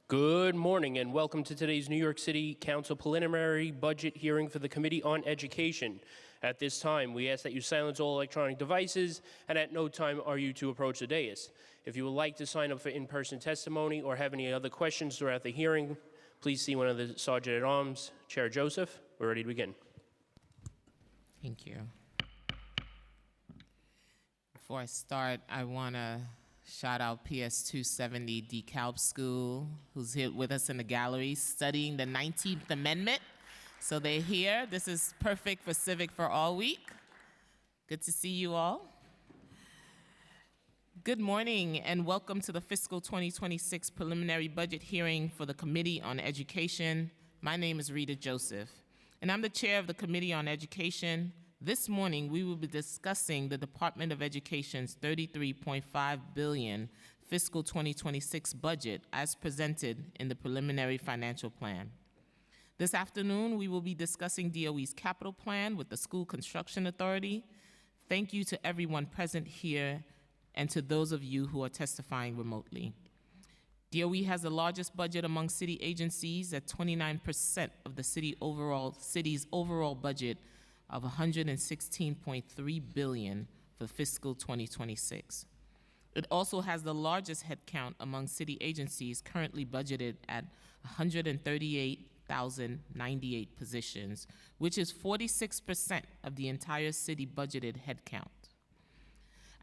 Good morning and welcome to today's New York City Council preliminary budget hearing for the Committee on Education. At this time, we ask that you silence all electronic devices, and at no time are you to approach the dais. If you would like to sign up for in-person testimony or have any other questions throughout the hearing, please see one of the Sergeant-at-Arms. Chair Joseph, we're ready to begin. Thank you. Before I start, I want to shout out PS 270 DeKalb School, who's here with us in the gallery studying the 19th Amendment. So they're here. This is perfect for Civic for All Week. Good to see you all. Good morning and welcome to the fiscal 2026 preliminary budget hearing for the Committee on Education. My name is Rita Joseph, and I'm the chair of the Committee on Education. This morning, we will be discussing the Department of Education's $33.5 billion fiscal 2026 budget as presented in the preliminary financial plan. This afternoon, we will be discussing DOE's capital plan with the School Construction Authority. Thank you to everyone present here and to those of you who are testifying remotely. DOE has the largest budget among city agencies at 29% of the city's overall budget of $116.3 billion for fiscal 2026. It also has the largest headcount among city agencies, currently budgeted at 138,098 positions, which is 46% of the entire city budgeted headcount.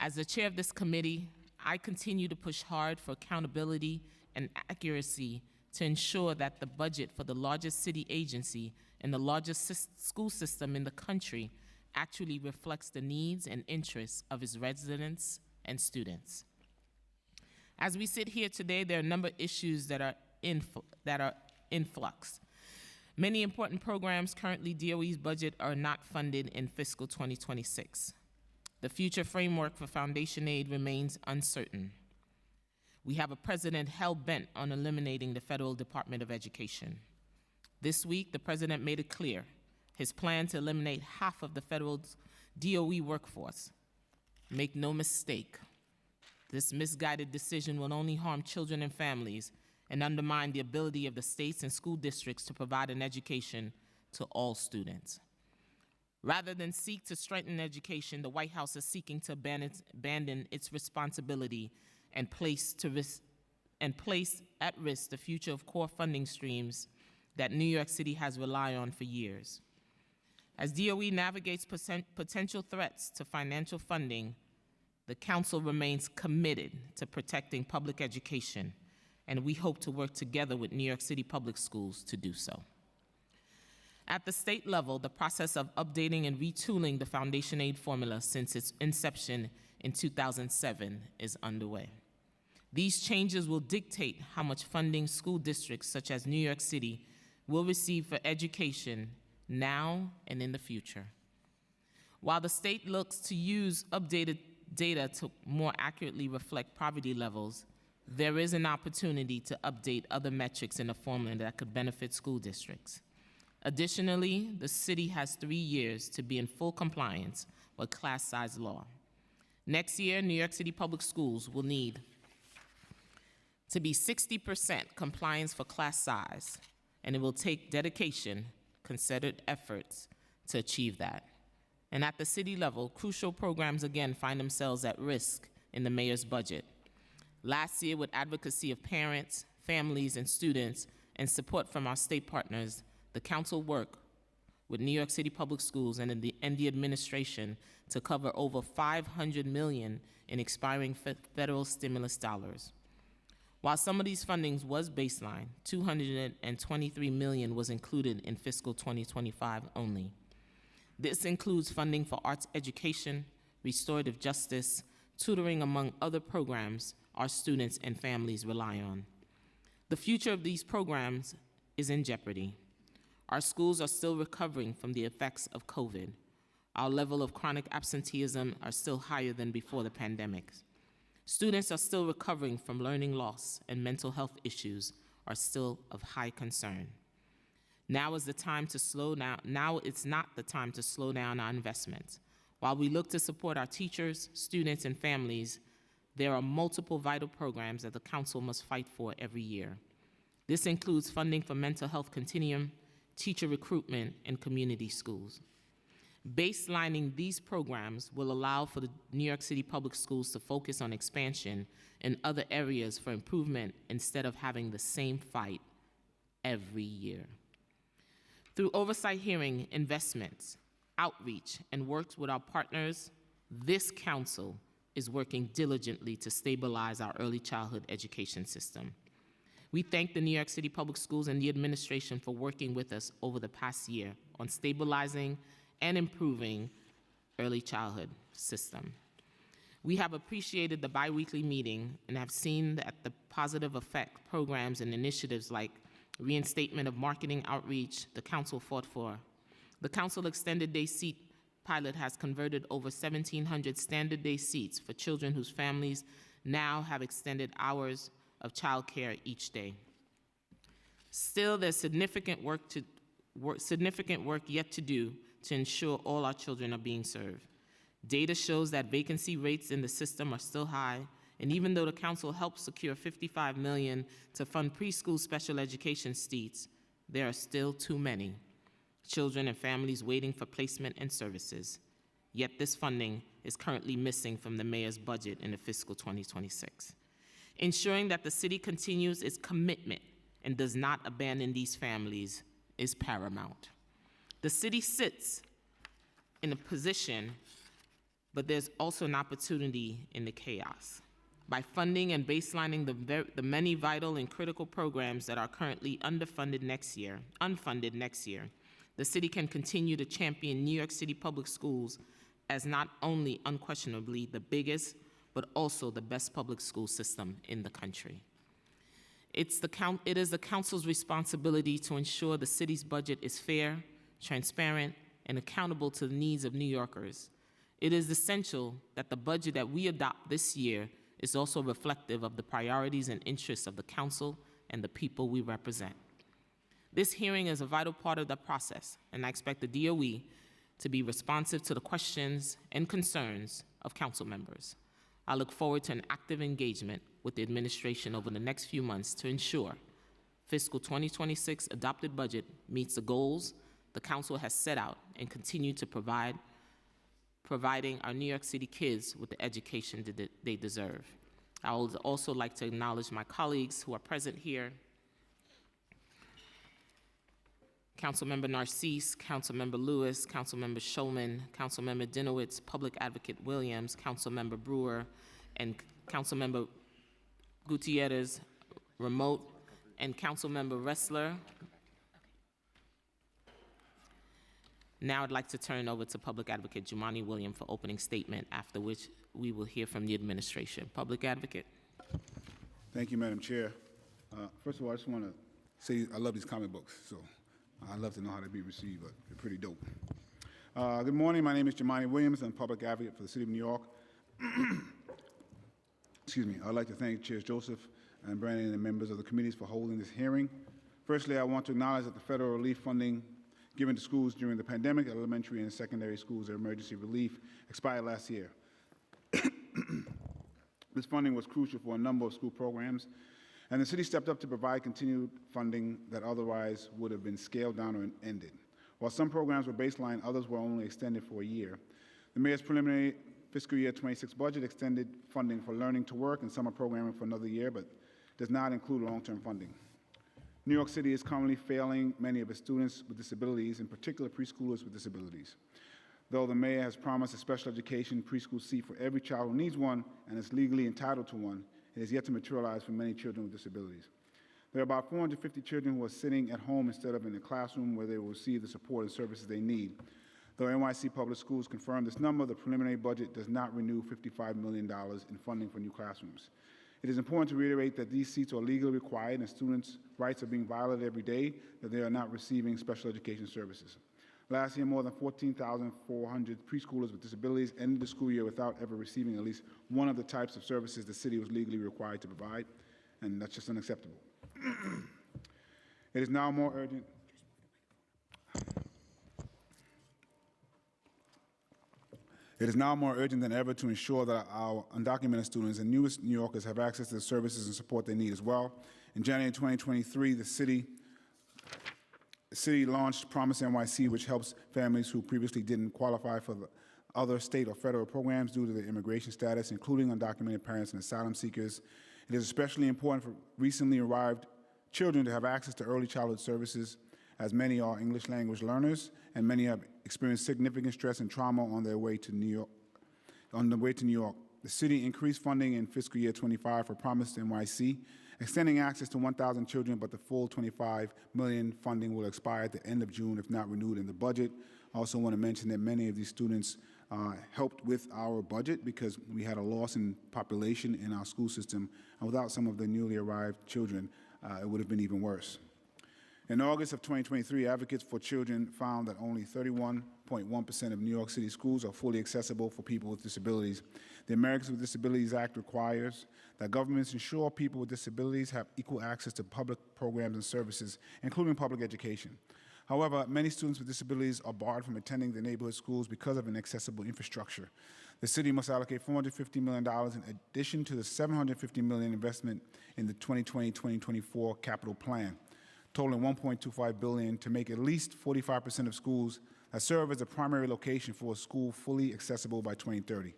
As the chair of this committee, I continue to push hard for accountability and accuracy to ensure that the budget for the largest city agency and the largest school system in the country actually reflects the needs and interests of its residents and students. As we sit here today, there are a number of issues that are in flux. Many important programs currently DOE's budget are not funded in fiscal 2026. The future framework for foundation aid remains uncertain. We have a president hell-bent on eliminating the Federal Department of Education. This week, the president made it clear his plan to eliminate half of the federal DOE workforce. Make no mistake, this misguided decision will only harm children and families and undermine the ability of the states and school districts to provide an education to all students. Rather than seek to strengthen education, the White House is seeking to abandon its responsibility and place at risk the future of core funding streams that New York City has relied on for years. As DOE navigates potential threats to financial funding, the Council remains committed to protecting public education, and we hope to work together with New York City Public Schools to do so. At the state level, the process of updating and retooling the foundation aid formula since its inception in 2007 is underway. These changes will dictate how much funding school districts such as New York City will receive for education now and in the future. While the state looks to use updated data to more accurately reflect poverty levels, there is an opportunity to update other metrics in the formula that could benefit school districts. Additionally, the city has 3 years to be in full compliance with class size law. Next year, New York City Public Schools will need to be 60% compliance for class size, and it will take dedication, concerted efforts to achieve that. And at the city level, crucial programs again find themselves at risk in the mayor's budget. Last year, with advocacy of parents, families, and students, and support from our state partners, the council worked with New York City Public Schools and the administration to cover over $500 million in expiring federal stimulus dollars. While some of these fundings was baseline, $223 million was included in fiscal 2025 only. This includes funding for arts education, restorative justice, tutoring, among other programs our students and families rely on. The future of these programs is in jeopardy. Our schools are still recovering from the effects of COVID. Our level of chronic absenteeism are still higher than before the pandemic. Students are still recovering from learning loss, and mental health issues are still of high concern. Now is the time to slow down. Now it's not the time to slow down our investments. While we look to support our teachers, students, and families, there are multiple vital programs that the council must fight for every year. This includes funding for mental health continuum, teacher recruitment, and community schools. Baselining these programs will allow for the New York City Public Schools to focus on expansion in other areas for improvement instead of having the same fight every year. Through oversight hearing, investments, outreach, and works with our partners, this council is working diligently to stabilize our early childhood education system. We thank the New York City Public Schools and the administration for working with us over the past year on stabilizing and improving early childhood system. We have appreciated the biweekly meeting and have seen that the positive effect programs and initiatives like reinstatement of marketing outreach the council fought for. The council extended day seat pilot has converted over 1,700 standard day seats for children whose families now have extended hours of childcare each day. Still, there's significant work yet to do to ensure all our children are being served. Data shows that vacancy rates in the system are still high, and even though the council helped secure $55 million to fund preschool special education seats, there are still too many children and families waiting for placement and services. Yet this funding is currently missing from the mayor's budget in the fiscal 2026. Ensuring that the city continues its commitment and does not abandon these families is paramount. The city sits in a position, but there's also an opportunity in the chaos. By funding and baselining the many vital and critical programs that are currently unfunded next year, the city can continue to champion New York City Public Schools as not only unquestionably the biggest, but also the best public school system in the country. It is the council's responsibility to ensure the city's budget is fair, transparent, and accountable to the needs of New Yorkers. It is essential that the budget that we adopt this year is also reflective of the priorities and interests of the council and the people we represent. This hearing is a vital part of the process, and I expect the DOE to be responsive to the questions and concerns of council members. I look forward to an active engagement with the administration over the next few months to ensure fiscal 2026 adopted budget meets the goals the council has set out and continue to providing our New York City kids with the education that they deserve. I would also like to acknowledge my colleagues who are present here. Councilmember Narcisse, Councilmember Lewis, Councilmember Shulman, Councilmember Dinowitz, Public Advocate Williams, Councilmember Brewer, and Councilmember Gutierrez, remote, and Councilmember Ressler. Now I'd like to turn over to Public Advocate Jumaane Williams for opening statement, after which we will hear from the administration. Public Advocate. Thank you, Madam Chair. First of all, I just want to say I love these comic books, so I'd love to know how they be received, but they're pretty dope. Good morning, my name is Jumaane Williams. I'm Public Advocate for the City of New York. Excuse me. I'd like to thank Chairs Joseph and Brandon and the members of the committees for holding this hearing. Firstly, I want to acknowledge that the federal relief funding given to schools during the pandemic, elementary and secondary schools, or emergency relief, expired last year. This funding was crucial for a number of school programs, and the city stepped up to provide continued funding that otherwise would have been scaled down or ended. While some programs were baseline, others were only extended for a year. The mayor's preliminary fiscal year 26 budget extended funding for learning to work and summer programming for another year, but does not include long-term funding. New York City is currently failing many of its students with disabilities, in particular preschoolers with disabilities. Though the mayor has promised a special education preschool seat for every child who needs one and is legally entitled to one, it has yet to materialize for many children with disabilities. There are about 450 children who are sitting at home instead of in a classroom where they will receive the support and services they need. Though NYC Public Schools confirmed this number, the preliminary budget does not renew $55 million in funding for new classrooms. It is important to reiterate that these seats are legally required and students' rights are being violated every day, that they are not receiving special education services. Last year, more than 14,400 preschoolers with disabilities ended the school year without ever receiving at least one of the types of services the city was legally required to provide, and that's just unacceptable. It is now more urgent. It is now more urgent than ever to ensure that our undocumented students and newest New Yorkers have access to the services and support they need as well. In January 2023, the city launched Promise NYC, which helps families who previously didn't qualify for the other state or federal programs due to their immigration status, including undocumented parents and asylum seekers. It is especially important for recently arrived children to have access to early childhood services, as many are English language learners, and many have experienced significant stress and trauma on their way to New York. The city increased funding in fiscal year 25 for Promise NYC, extending access to 1,000 children, but the full $25 million funding will expire at the end of June if not renewed in the budget. I also want to mention that many of these students helped with our budget because we had a loss in population in our school system, and without some of the newly arrived children, it would have been even worse. In August of 2023, Advocates for Children found that only 31.1% of New York City schools are fully accessible for people with disabilities. The Americans with Disabilities Act requires that governments ensure people with disabilities have equal access to public programs and services, including public education. However, many students with disabilities are barred from attending the neighborhood schools because of inaccessible infrastructure. The city must allocate $450 million in addition to the $750 million investment in the 2020-2024 capital plan, totaling $1.25 billion to make at least 45% of schools that serve as a primary location for a school fully accessible by 2030.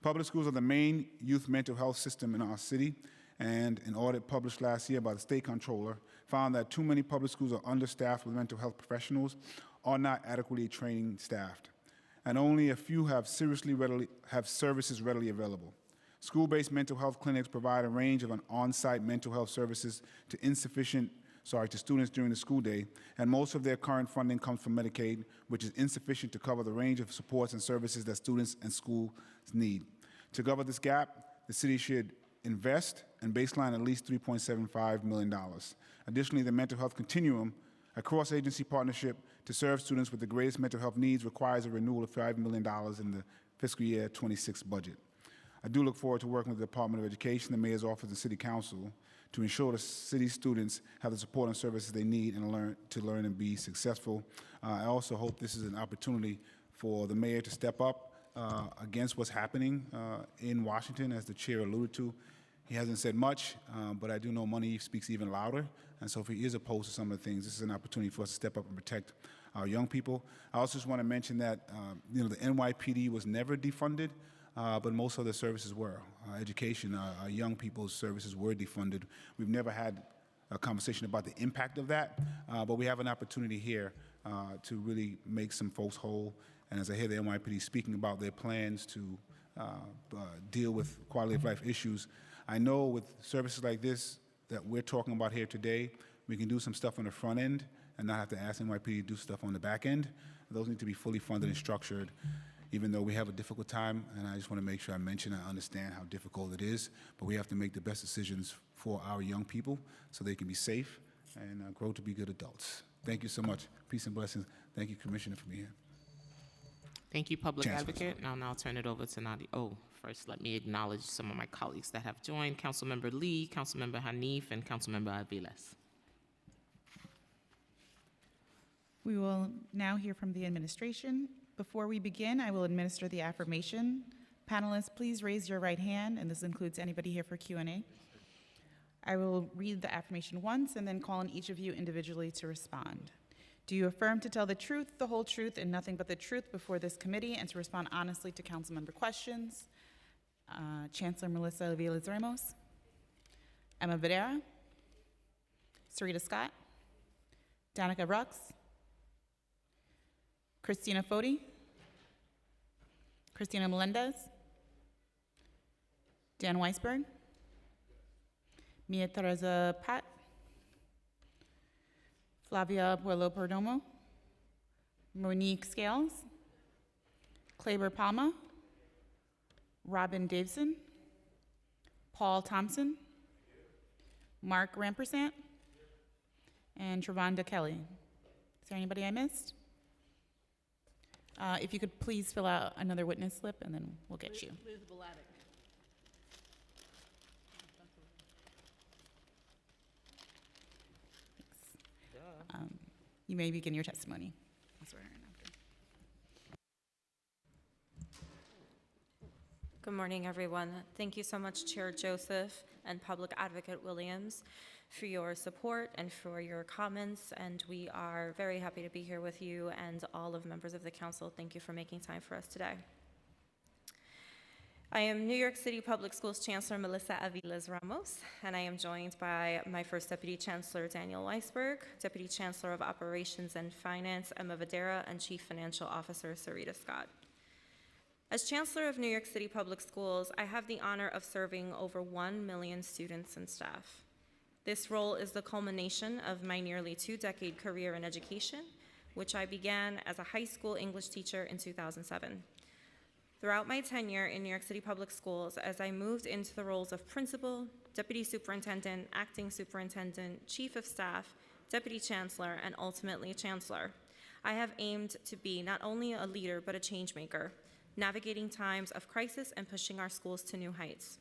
Public schools are the main youth mental health system in our city, and an audit published last year by the state comptroller found that too many public schools are understaffed with mental health professionals or not adequately trained staffed, and only a few have services readily available. School-based mental health clinics provide a range of on-site mental health services to students during the school day, and most of their current funding comes from Medicaid, which is insufficient to cover the range of supports and services that students and schools need. To cover this gap, the city should invest and baseline at least $3.75 million. Additionally, the Mental Health Continuum, a cross-agency partnership to serve students with the greatest mental health needs, requires a renewal of $5 million in the fiscal year 26 budget. I do look forward to working with the Department of Education, the Mayor's Office, and City Council to ensure the city students have the support and services they need and to learn and be successful. I also hope this is an opportunity for the mayor to step up against what's happening in Washington, as the chair alluded to. He hasn't said much, but I do know money speaks even louder. And so if he is opposed to some of the things, this is an opportunity for us to step up and protect our young people. I also just want to mention that the NYPD was never defunded, but most of the services were. Education, our young people's services were defunded. We've never had a conversation about the impact of that, but we have an opportunity here to really make some folks whole. And as I hear the NYPD speaking about their plans to deal with quality of life issues, I know with services like this that we're talking about here today, we can do some stuff on the front end and not have to ask NYPD to do stuff on the back end. Those need to be fully funded and structured, even though we have a difficult time, and I just want to make sure I mention and understand how difficult it is, but we have to make the best decisions for our young people so they can be safe and grow to be good adults. Thank you so much. Peace and blessings. Thank you, Commissioner, for being here. Thank you, Public Chancellor. Advocate. I'll now turn it over to Nadia. Oh, first let me acknowledge some of my colleagues that have joined. Councilmember Lee, Councilmember Hanif, and Councilmember Aviles. We will now hear from the administration. Before we begin, I will administer the affirmation. Panelists, please raise your right hand, and this includes anybody here for Q&A. I will read the affirmation once and then call on each of you individually to respond. Do you affirm to tell the truth, the whole truth, and nothing but the truth before this committee and to respond honestly to council member questions? Chancellor Melissa Aviles Ramos, Emma Videra, Sarita Scott, Danica Rux, Christina Foti, Christina Melendez, Dan Weisberg, Mia Teresa Pat, Flavia Puello Perdomo, Monique Scales, Kleber Palma, Robin Davison, Paul Thompson, Mark Rampersant, and Travonda Kelly. Is there anybody I missed? If you could please fill out another witness slip, and then we'll get you. Liz Vladeck. You may begin your testimony. I'll swear her in after. Good morning, everyone. Thank you so much, Chair Joseph and Public Advocate Williams, for your support and for your comments. And we are very happy to be here with you and all of members of the council. Thank you for making time for us today. I am New York City Public Schools Chancellor Melissa Aviles Ramos, and I am joined by my First Deputy Chancellor Daniel Weisberg, Deputy Chancellor of Operations and Finance Emma Vadera, and Chief Financial Officer Sarita Scott. As Chancellor of New York City Public Schools, I have the honor of serving over 1 million students and staff. This role is the culmination of my nearly 2-decade career in education, which I began as a high school English teacher in 2007. Throughout my tenure in New York City Public Schools, as I moved into the roles of principal, deputy superintendent, acting superintendent, chief of staff, deputy chancellor, and ultimately chancellor, I have aimed to be not only a leader, but a change maker, navigating times of crisis and pushing our schools to new heights.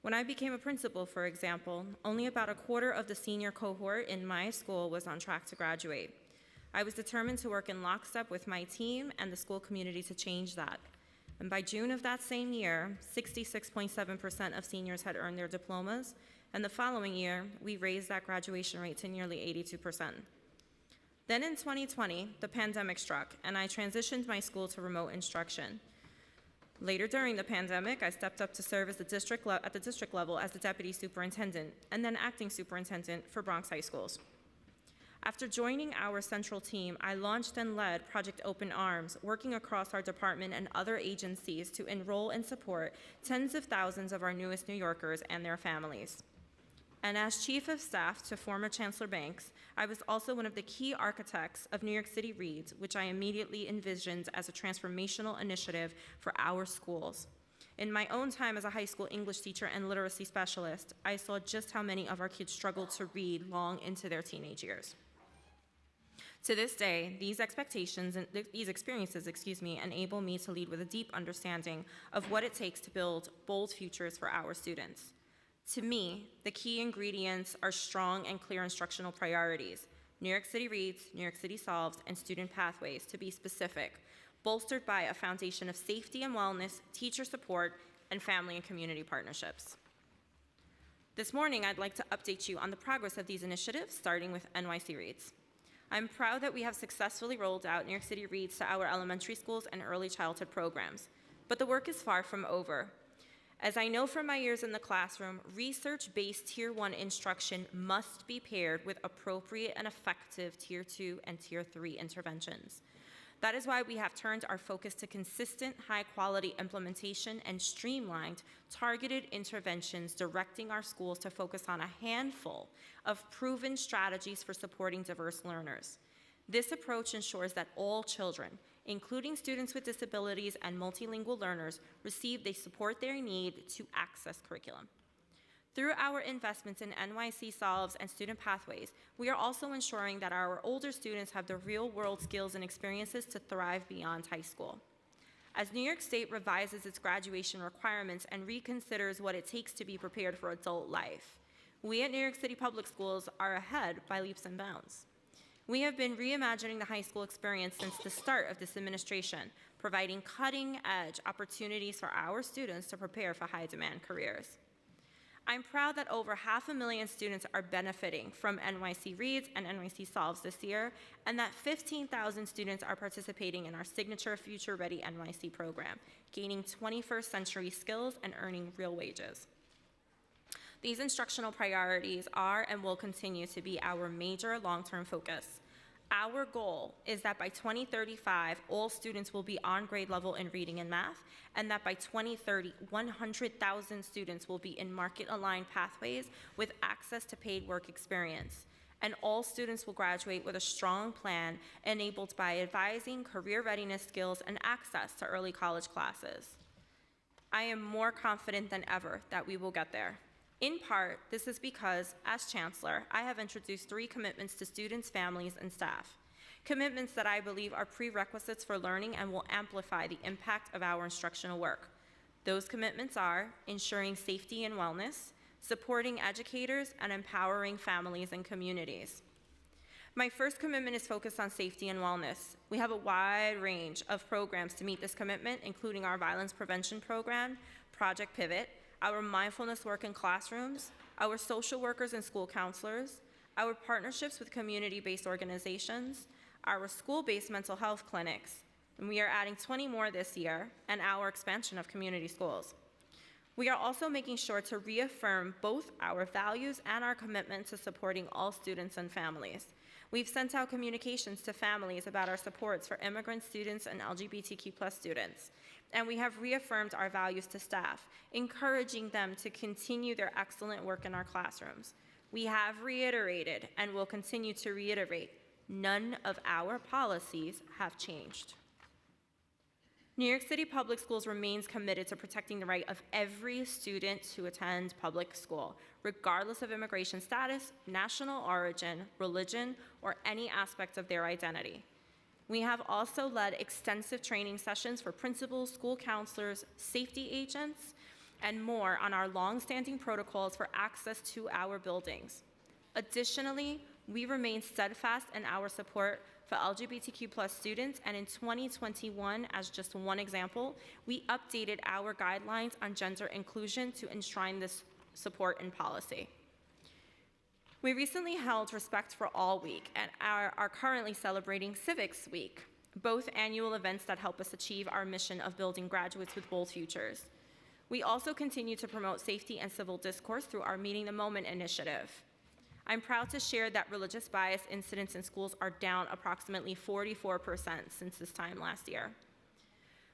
When I became a principal, for example, only about a quarter of the senior cohort in my school was on track to graduate. I was determined to work in lockstep with my team and the school community to change that. And by June of that same year, 66.7% of seniors had earned their diplomas, and the following year, we raised that graduation rate to nearly 82%. Then in 2020, the pandemic struck, and I transitioned my school to remote instruction. Later during the pandemic, I stepped up to serve as at the district level as the deputy superintendent, and then acting superintendent for Bronx High Schools. After joining our central team, I launched and led Project Open Arms, working across our department and other agencies to enroll and support tens of thousands of our newest New Yorkers and their families. And as chief of staff to former Chancellor Banks, I was also one of the key architects of New York City Reads, which I immediately envisioned as a transformational initiative for our schools. In my own time as a high school English teacher and literacy specialist, I saw just how many of our kids struggled to read long into their teenage years. To this day, these experiences, enable me to lead with a deep understanding of what it takes to build bold futures for our students. To me, the key ingredients are strong and clear instructional priorities: New York City Reads, New York City Solves, and student pathways, to be specific, bolstered by a foundation of safety and wellness, teacher support, and family and community partnerships. This morning, I'd like to update you on the progress of these initiatives, starting with NYC Reads. I'm proud that we have successfully rolled out New York City Reads to our elementary schools and early childhood programs, but the work is far from over. As I know from my years in the classroom, research-based Tier 1 instruction must be paired with appropriate and effective Tier 2 and Tier 3 interventions. That is why we have turned our focus to consistent, high-quality implementation and streamlined, targeted interventions, directing our schools to focus on a handful of proven strategies for supporting diverse learners. This approach ensures that all children, including students with disabilities and multilingual learners, receive the support they need to access curriculum. Through our investments in NYC Solves and student pathways, we are also ensuring that our older students have the real-world skills and experiences to thrive beyond high school. As New York State revises its graduation requirements and reconsiders what it takes to be prepared for adult life, we at New York City Public Schools are ahead by leaps and bounds. We have been reimagining the high school experience since the start of this administration, providing cutting-edge opportunities for our students to prepare for high-demand careers. I'm proud that over 500,000 students are benefiting from NYC Reads and NYC Solves this year, and that 15,000 students are participating in our signature Future Ready NYC program, gaining 21st century skills and earning real wages. These instructional priorities are and will continue to be our major long-term focus. Our goal is that by 2035, all students will be on grade level in reading and math, and that by 2030, 100,000 students will be in market-aligned pathways with access to paid work experience. And all students will graduate with a strong plan enabled by advising, career readiness skills, and access to early college classes. I am more confident than ever that we will get there. In part, this is because, as Chancellor, I have introduced 3 commitments to students, families, and staff. Commitments that I believe are prerequisites for learning and will amplify the impact of our instructional work. Those commitments are ensuring safety and wellness, supporting educators, and empowering families and communities. My first commitment is focused on safety and wellness. We have a wide range of programs to meet this commitment, including our violence prevention program, Project Pivot, our mindfulness work in classrooms, our social workers and school counselors, our partnerships with community-based organizations, our school-based mental health clinics, and we are adding 20 more this year, and our expansion of community schools. We are also making sure to reaffirm both our values and our commitment to supporting all students and families. We've sent out communications to families about our supports for immigrant students and LGBTQ+ students, and we have reaffirmed our values to staff, encouraging them to continue their excellent work in our classrooms. We have reiterated and will continue to reiterate, none of our policies have changed. New York City Public Schools remains committed to protecting the right of every student to attend public school, regardless of immigration status, national origin, religion, or any aspect of their identity. We have also led extensive training sessions for principals, school counselors, safety agents, and more on our longstanding protocols for access to our buildings. Additionally, we remain steadfast in our support for LGBTQ+ students, and in 2021, as just one example, we updated our guidelines on gender inclusion to enshrine this support in policy. We recently held Respect for All Week and are currently celebrating Civics Week, both annual events that help us achieve our mission of building graduates with bold futures. We also continue to promote safety and civil discourse through our Meeting the Moment initiative. I'm proud to share that religious bias incidents in schools are down approximately 44% since this time last year.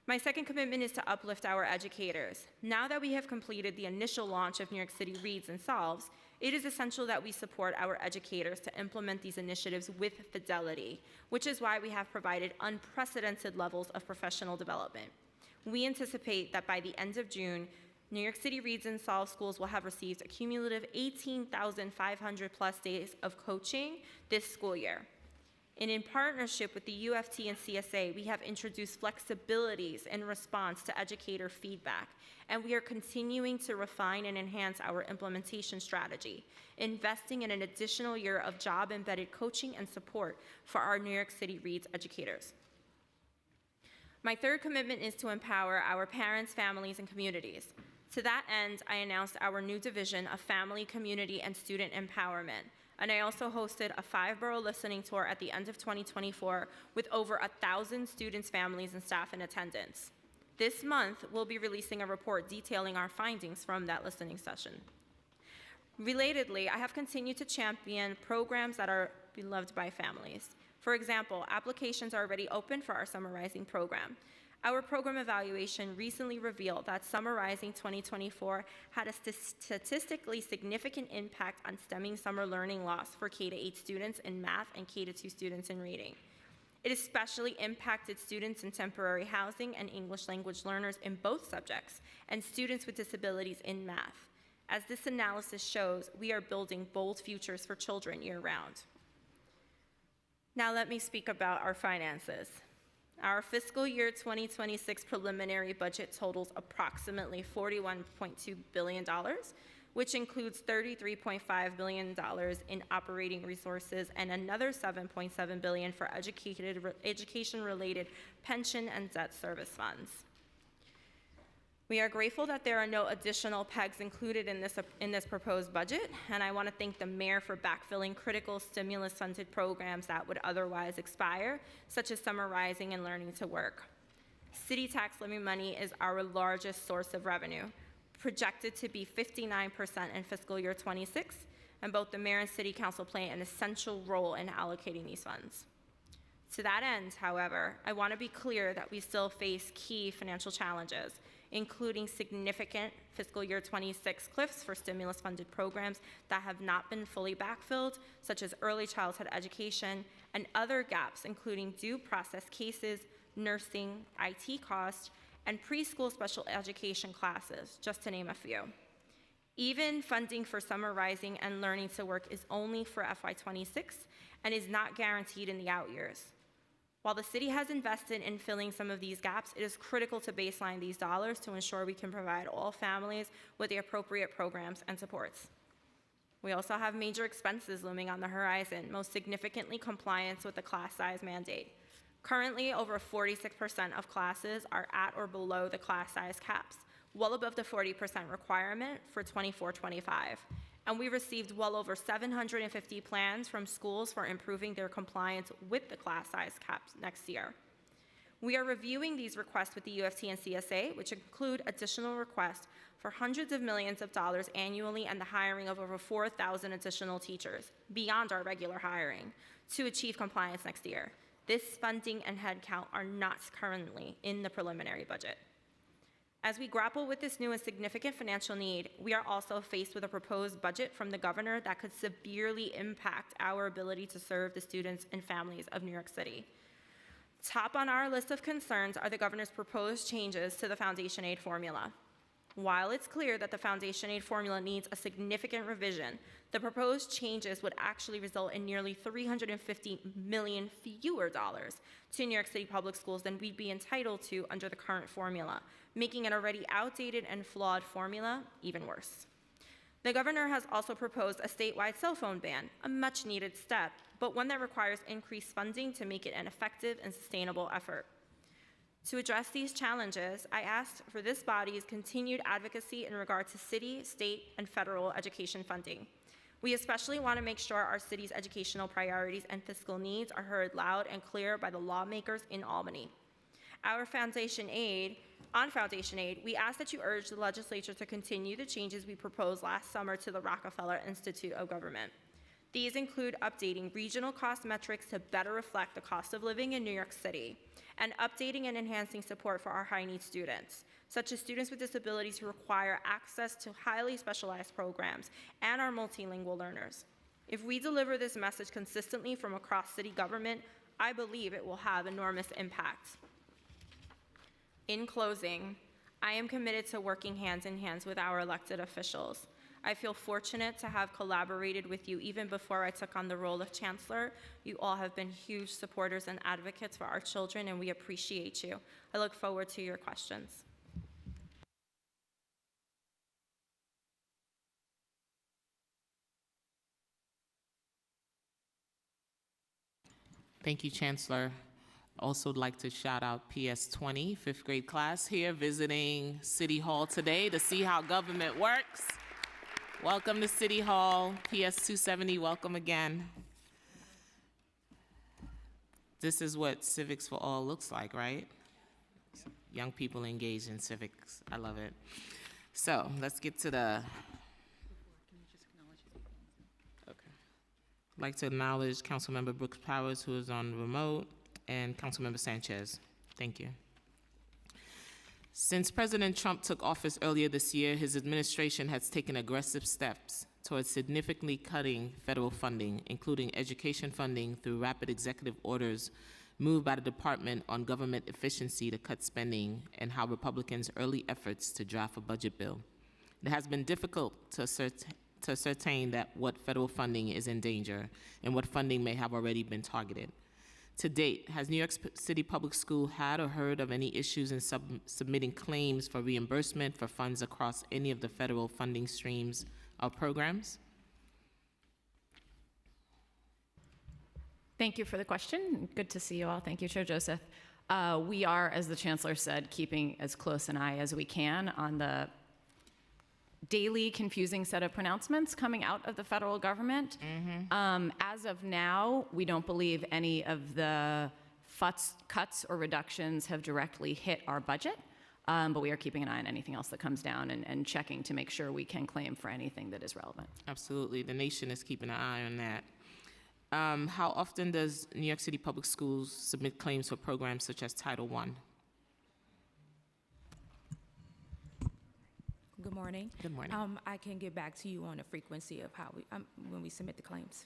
My second commitment is to uplift our educators. Now that we have completed the initial launch of New York City Reads and Solves, it is essential that we support our educators to implement these initiatives with fidelity, which is why we have provided unprecedented levels of professional development. We anticipate that by the end of June, New York City Reads and Solves schools will have received a cumulative 18,500 plus days of coaching this school year. And in partnership with the UFT and CSA, we have introduced flexibilities in response to educator feedback, and we are continuing to refine and enhance our implementation strategy, investing in an additional year of job-embedded coaching and support for our New York City Reads educators. My third commitment is to empower our parents, families, and communities. To that end, I announced our new division of Family, Community, and Student Empowerment, and I also hosted a 5-borough listening tour at the end of 2024 with over 1,000 students, families, and staff in attendance. This month, we'll be releasing a report detailing our findings from that listening session. Relatedly, I have continued to champion programs that are beloved by families. For example, applications are already open for our Summarizing program. Our program evaluation recently revealed that Summarizing 2024 had a statistically significant impact on stemming summer learning loss for K-8 students in math and K-2 students in reading. It especially impacted students in temporary housing and English language learners in both subjects, and students with disabilities in math. As this analysis shows, we are building bold futures for children year-round. Now let me speak about our finances. Our fiscal year 2026 preliminary budget totals approximately $41.2 billion, which includes $33.5 billion in operating resources and another $7.7 billion for education-related pension and debt service funds. We are grateful that there are no additional pegs included in this proposed budget, and I want to thank the mayor for backfilling critical stimulus-funded programs that would otherwise expire, such as Summarizing and Learning to Work. City tax levy money is our largest source of revenue, projected to be 59% in fiscal year 26, and both the mayor and city council play an essential role in allocating these funds. To that end, however, I want to be clear that we still face key financial challenges, including significant fiscal year 26 cliffs for stimulus-funded programs that have not been fully backfilled, such as early childhood education, and other gaps, including due process cases, nursing, IT costs, and preschool special education classes, just to name a few. Even funding for Summarizing and Learning to Work is only for FY26 and is not guaranteed in the out years. While the city has invested in filling some of these gaps, it is critical to baseline these dollars to ensure we can provide all families with the appropriate programs and supports. We also have major expenses looming on the horizon, most significantly compliance with the class size mandate. Currently, over 46% of classes are at or below the class size caps, well above the 40% requirement for 24-25. And we received well over 750 plans from schools for improving their compliance with the class size caps next year. We are reviewing these requests with the U of T and CSA, which include additional requests for hundreds of millions of dollars annually and the hiring of over 4,000 additional teachers, beyond our regular hiring, to achieve compliance next year. This funding and headcount are not currently in the preliminary budget. As we grapple with this new and significant financial need, we are also faced with a proposed budget from the governor that could severely impact our ability to serve the students and families of New York City. Top on our list of concerns are the governor's proposed changes to the foundation aid formula. While it's clear that the foundation aid formula needs a significant revision, the proposed changes would actually result in nearly $350 million fewer dollars to New York City public schools than we'd be entitled to under the current formula, making an already outdated and flawed formula even worse. The governor has also proposed a statewide cell phone ban, a much needed step, but one that requires increased funding to make it an effective and sustainable effort. To address these challenges, I asked for this body's continued advocacy in regard to city, state, and federal education funding. We especially want to make sure our city's educational priorities and fiscal needs are heard loud and clear by the lawmakers in Albany. On foundation aid, we ask that you urge the legislature to continue the changes we proposed last summer to the Rockefeller Institute of Government. These include updating regional cost metrics to better reflect the cost of living in New York City, and updating and enhancing support for our high-need students, such as students with disabilities who require access to highly specialized programs, and our multilingual learners. If we deliver this message consistently from across city government, I believe it will have enormous impact. In closing, I am committed to working hand in hand with our elected officials. I feel fortunate to have collaborated with you even before I took on the role of chancellor. You all have been huge supporters and advocates for our children, and we appreciate you. I look forward to your questions. Thank you, Chancellor. Also would like to shout out PS 20, fifth grade class here visiting City Hall today to see how government works. Welcome to City Hall. PS 270, welcome again. This is what Civics for All looks like, right? Young people engaged in civics. I love it. So let's get to the... Okay. I'd like to acknowledge Councilmember Brooks Powers, who is on remote, and Councilmember Sanchez. Thank you. Since President Trump took office earlier this year, his administration has taken aggressive steps towards significantly cutting federal funding, including education funding through rapid executive orders moved by the Department on Government Efficiency to cut spending, and how Republicans' early efforts to draft a budget bill. It has been difficult to ascertain that what federal funding is in danger and what funding may have already been targeted. To date, has New York City Public School had or heard of any issues in submitting claims for reimbursement for funds across any of the federal funding streams or programs? Thank you for the question. Good to see you all. Thank you, Chair Joseph. We are, as the Chancellor said, keeping as close an eye as we can on the daily confusing set of pronouncements coming out of the federal government. As of now, we don't believe any of the cuts or reductions have directly hit our budget, but we are keeping an eye on anything else that comes down and checking to make sure we can claim for anything that is relevant. Absolutely. The nation is keeping an eye on that. How often does New York City Public Schools submit claims for programs such as Title I? Good morning. Good morning. I can get back to you on the frequency of how we, when we submit the claims.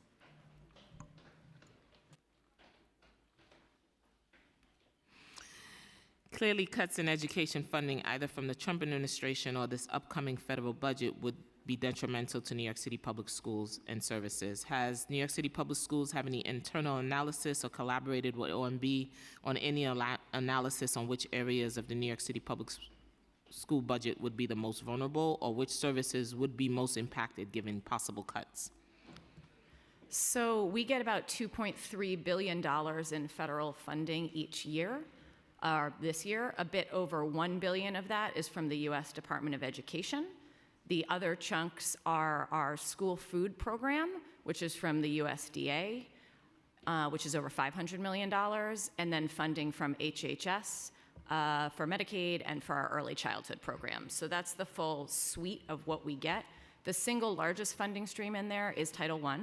Clearly, cuts in education funding, either from the Trump administration or this upcoming federal budget, would be detrimental to New York City Public Schools and services. Has New York City Public Schools have any internal analysis or collaborated with OMB on any analysis on which areas of the New York City Public School budget would be the most vulnerable, or which services would be most impacted given possible cuts? So we get about $2.3 billion in federal funding each year. this year. A bit over $1 billion of that is from the U.S. Department of Education. The other chunks are our school food program, which is from the USDA, which is over $500 million, and then funding from HHS for Medicaid and for our early childhood programs. So that's the full suite of what we get. The single largest funding stream in there is Title I,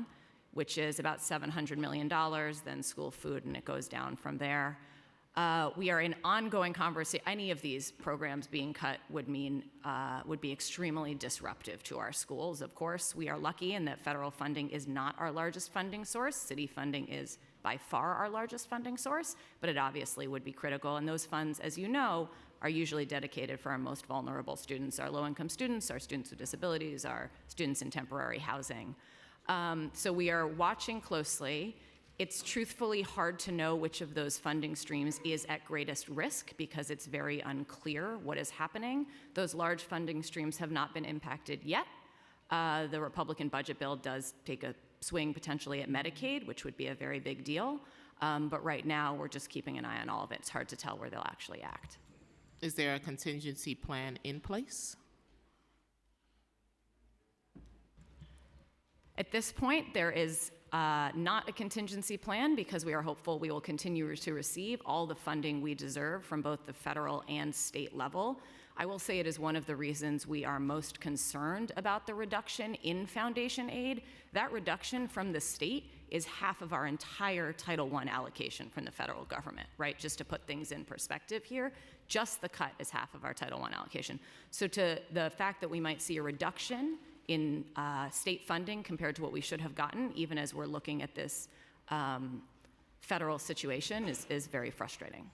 which is about $700 million, then school food, and it goes down from there. We are in ongoing conversation. Any of these programs being cut would be extremely disruptive to our schools, of course. We are lucky in that federal funding is not our largest funding source. City funding is by far our largest funding source, but it obviously would be critical. And those funds, as you know, are usually dedicated for our most vulnerable students, our low-income students, our students with disabilities, our students in temporary housing. So we are watching closely. It's truthfully hard to know which of those funding streams is at greatest risk because it's very unclear what is happening. Those large funding streams have not been impacted yet. The Republican budget bill does take a swing potentially at Medicaid, which would be a very big deal. But right now, we're just keeping an eye on all of it. It's hard to tell where they'll actually act. Is there a contingency plan in place? At this point, there is not a contingency plan because we are hopeful we will continue to receive all the funding we deserve from both the federal and state level. I will say it is one of the reasons we are most concerned about the reduction in foundation aid. That reduction from the state is half of our entire Title I allocation from the federal government, right? Just to put things in perspective here, just the cut is half of our Title I allocation. So to the fact that we might see a reduction in state funding compared to what we should have gotten, even as we're looking at this federal situation, is very frustrating.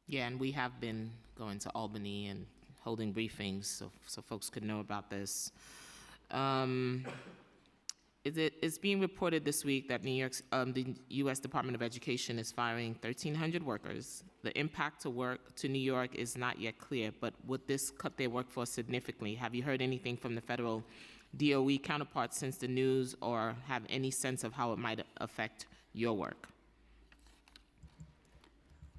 Yeah, and we have been going to Albany and holding briefings so folks could know about this. It's being reported this week that the U.S. Department of Education is firing 1,300 workers. The impact to New York is not yet clear, but would this cut their workforce significantly? Have you heard anything from the federal DOE counterparts since the news, or have any sense of how it might affect your work?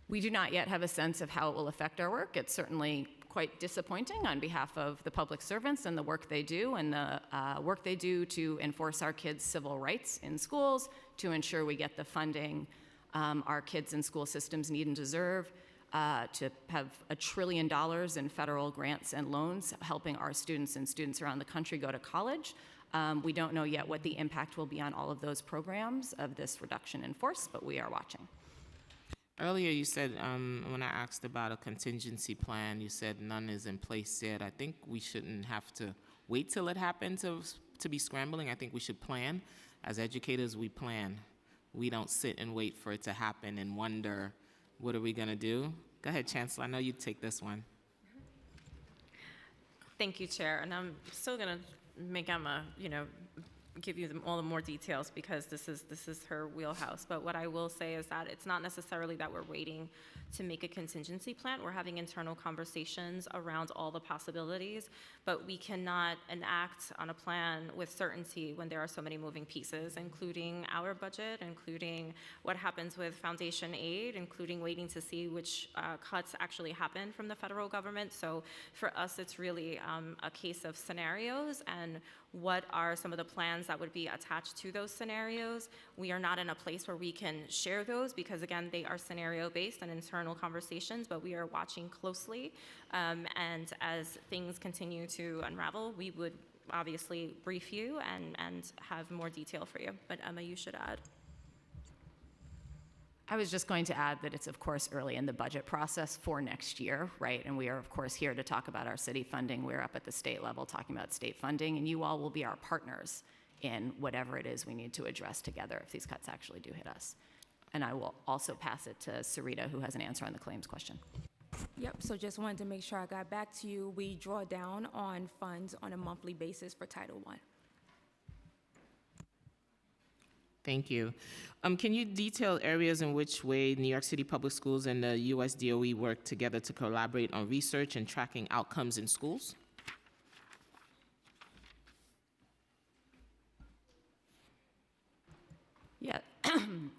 We do not yet have a sense of how it will affect our work. It's certainly quite disappointing on behalf of the public servants and the work they do, and the work they do to enforce our kids' civil rights in schools, to ensure we get the funding our kids and school systems need and deserve, to have $1 trillion in federal grants and loans helping our students and students around the country go to college. We don't know yet what the impact will be on all of those programs of this reduction in force, but we are watching. Earlier you said, when I asked about a contingency plan, you said none is in place yet. I think we shouldn't have to wait till it happens to be scrambling. I think we should plan. As educators, we plan. We don't sit and wait for it to happen and wonder, what are we going to do? Go ahead, Chancellor. I know you'd take this one. Thank you, Chair. And I'm still going to make Emma, give you all the more details because this is her wheelhouse. But what I will say is that it's not necessarily that we're waiting to make a contingency plan. We're having internal conversations around all the possibilities, but we cannot enact on a plan with certainty when there are so many moving pieces, including our budget, including what happens with foundation aid, including waiting to see which cuts actually happen from the federal government. So for us, it's really a case of scenarios and what are some of the plans that would be attached to those scenarios. We are not in a place where we can share those because, again, they are scenario-based and internal conversations, but we are watching closely. And as things continue to unravel, we would obviously brief you and have more detail for you. But Emma, you should add. I was just going to add that it's, of course, early in the budget process for next year, right? And we are, of course, here to talk about our city funding. We're up at the state level talking about state funding, and you all will be our partners in whatever it is we need to address together if these cuts actually do hit us. And I will also pass it to Sarita, who has an answer on the claims question. Yep, so just wanted to make sure I got back to you. We draw down on funds on a monthly basis for Title I. Thank you. Can you detail areas in which way New York City Public Schools and the U.S. DOE work together to collaborate on research and tracking outcomes in schools? Yeah,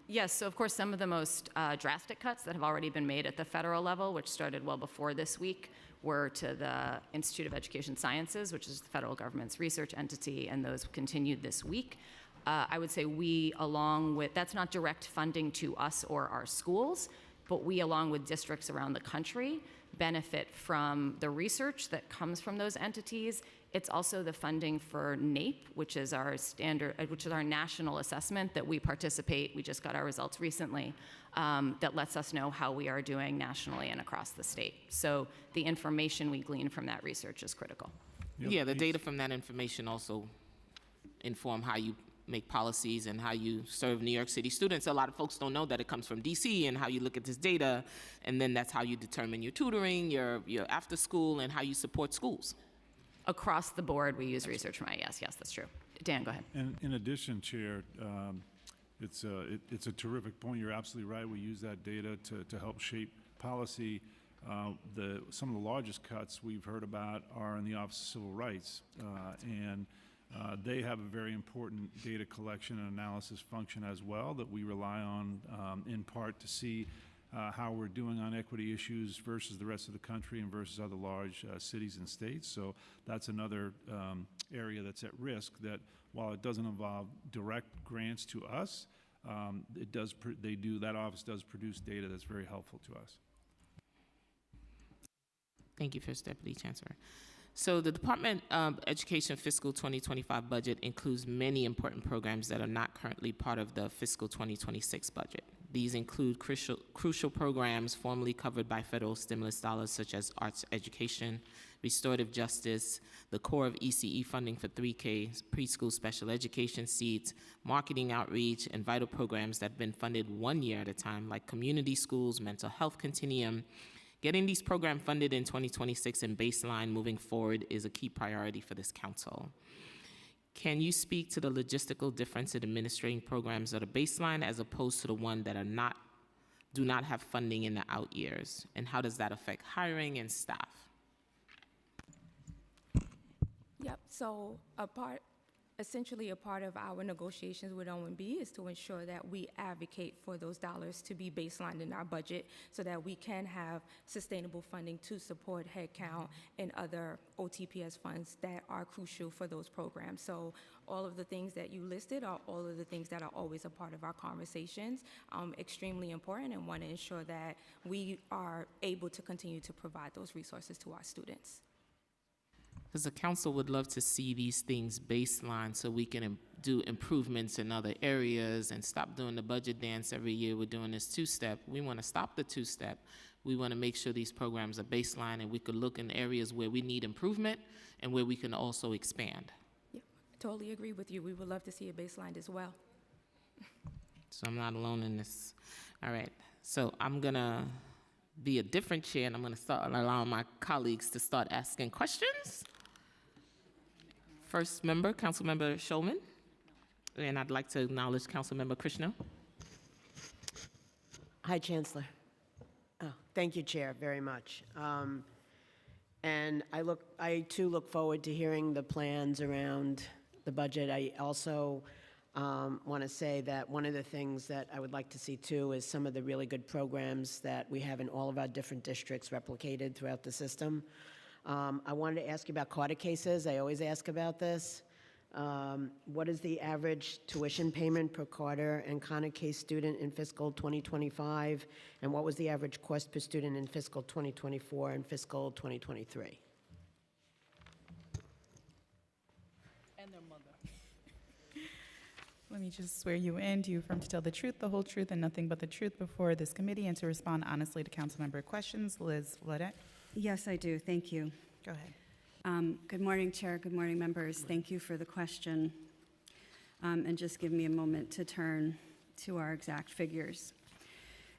Yes, so of course, some of the most drastic cuts that have already been made at the federal level, which started well before this week, were to the Institute of Education Sciences, which is the federal government's research entity, and those continued this week. I would say we, along with, that's not direct funding to us or our schools, but we, along with districts around the country, benefit from the research that comes from those entities. It's also the funding for NAEP, which is our national assessment that we participate. We just got our results recently, that lets us know how we are doing nationally and across the state. So the information we glean from that research is critical. Yeah, the data from that information also inform how you make policies and how you serve New York City students. A lot of folks don't know that it comes from DC and how you look at this data, and then that's how you determine your tutoring, your after school, and how you support schools. Across the board, we use research from IES. Yes, that's true. Dan, go ahead. And in addition, Chair, it's a terrific point. You're absolutely right. We use that data to help shape policy. Some of the largest cuts we've heard about are in the Office of Civil Rights, and they have a very important data collection and analysis function as well that we rely on in part to see how we're doing on equity issues versus the rest of the country and versus other large cities and states. So that's another area that's at risk, that while it doesn't involve direct grants to us, that office does produce data that's very helpful to us. Thank you, First Deputy Chancellor. So the Department of Education fiscal 2025 budget includes many important programs that are not currently part of the fiscal 2026 budget. These include crucial programs formerly covered by federal stimulus dollars, such as arts education, restorative justice, the core of ECE funding for 3K, preschool special education seats, marketing outreach, and vital programs that have been funded 1 year at a time, like community schools, mental health continuum. Getting these programs funded in 2026 and baseline moving forward is a key priority for this council. Can you speak to the logistical difference in administrating programs that are baseline as opposed to the one that do not have funding in the out years? And how does that affect hiring and staff? Yep, so essentially a part of our negotiations with OMB is to ensure that we advocate for those dollars to be baselined in our budget so that we can have sustainable funding to support headcount and other OTPS funds that are crucial for those programs. So all of the things that you listed are all of the things that are always a part of our conversations, extremely important, and want to ensure that we are able to continue to provide those resources to our students. Because the council would love to see these things baseline so we can do improvements in other areas and stop doing the budget dance every year. We're doing this two-step. We want to stop the two-step. We want to make sure these programs are baseline, and we could look in areas where we need improvement and where we can also expand. Yep, totally agree with you. We would love to see it baselined as well. So I'm not alone in this. All right, so I'm going to be a different chair, and I'm going to start allowing my colleagues to start asking questions. First member, Councilmember Shulman, and I'd like to acknowledge Councilmember Krishna. Hi, Chancellor. Oh, thank you, Chair, very much. And I too look forward to hearing the plans around the budget. I also want to say that one of the things that I would like to see too is some of the really good programs that we have in all of our different districts replicated throughout the system. I wanted to ask you about CARTA cases. I always ask about this. What is the average tuition payment per CARTA and CANA case student in fiscal 2025? And what was the average cost per student in fiscal 2024 and fiscal 2023? And their mother. Let me just swear you in. Do you affirm to tell the truth, the whole truth, and nothing but the truth before this committee, and to respond honestly to council member questions? Liz Ledette. Yes, I do. Thank you. Go ahead. Good morning, Chair. Good morning, members. Thank you for the question. And just give me a moment to turn to our exact figures.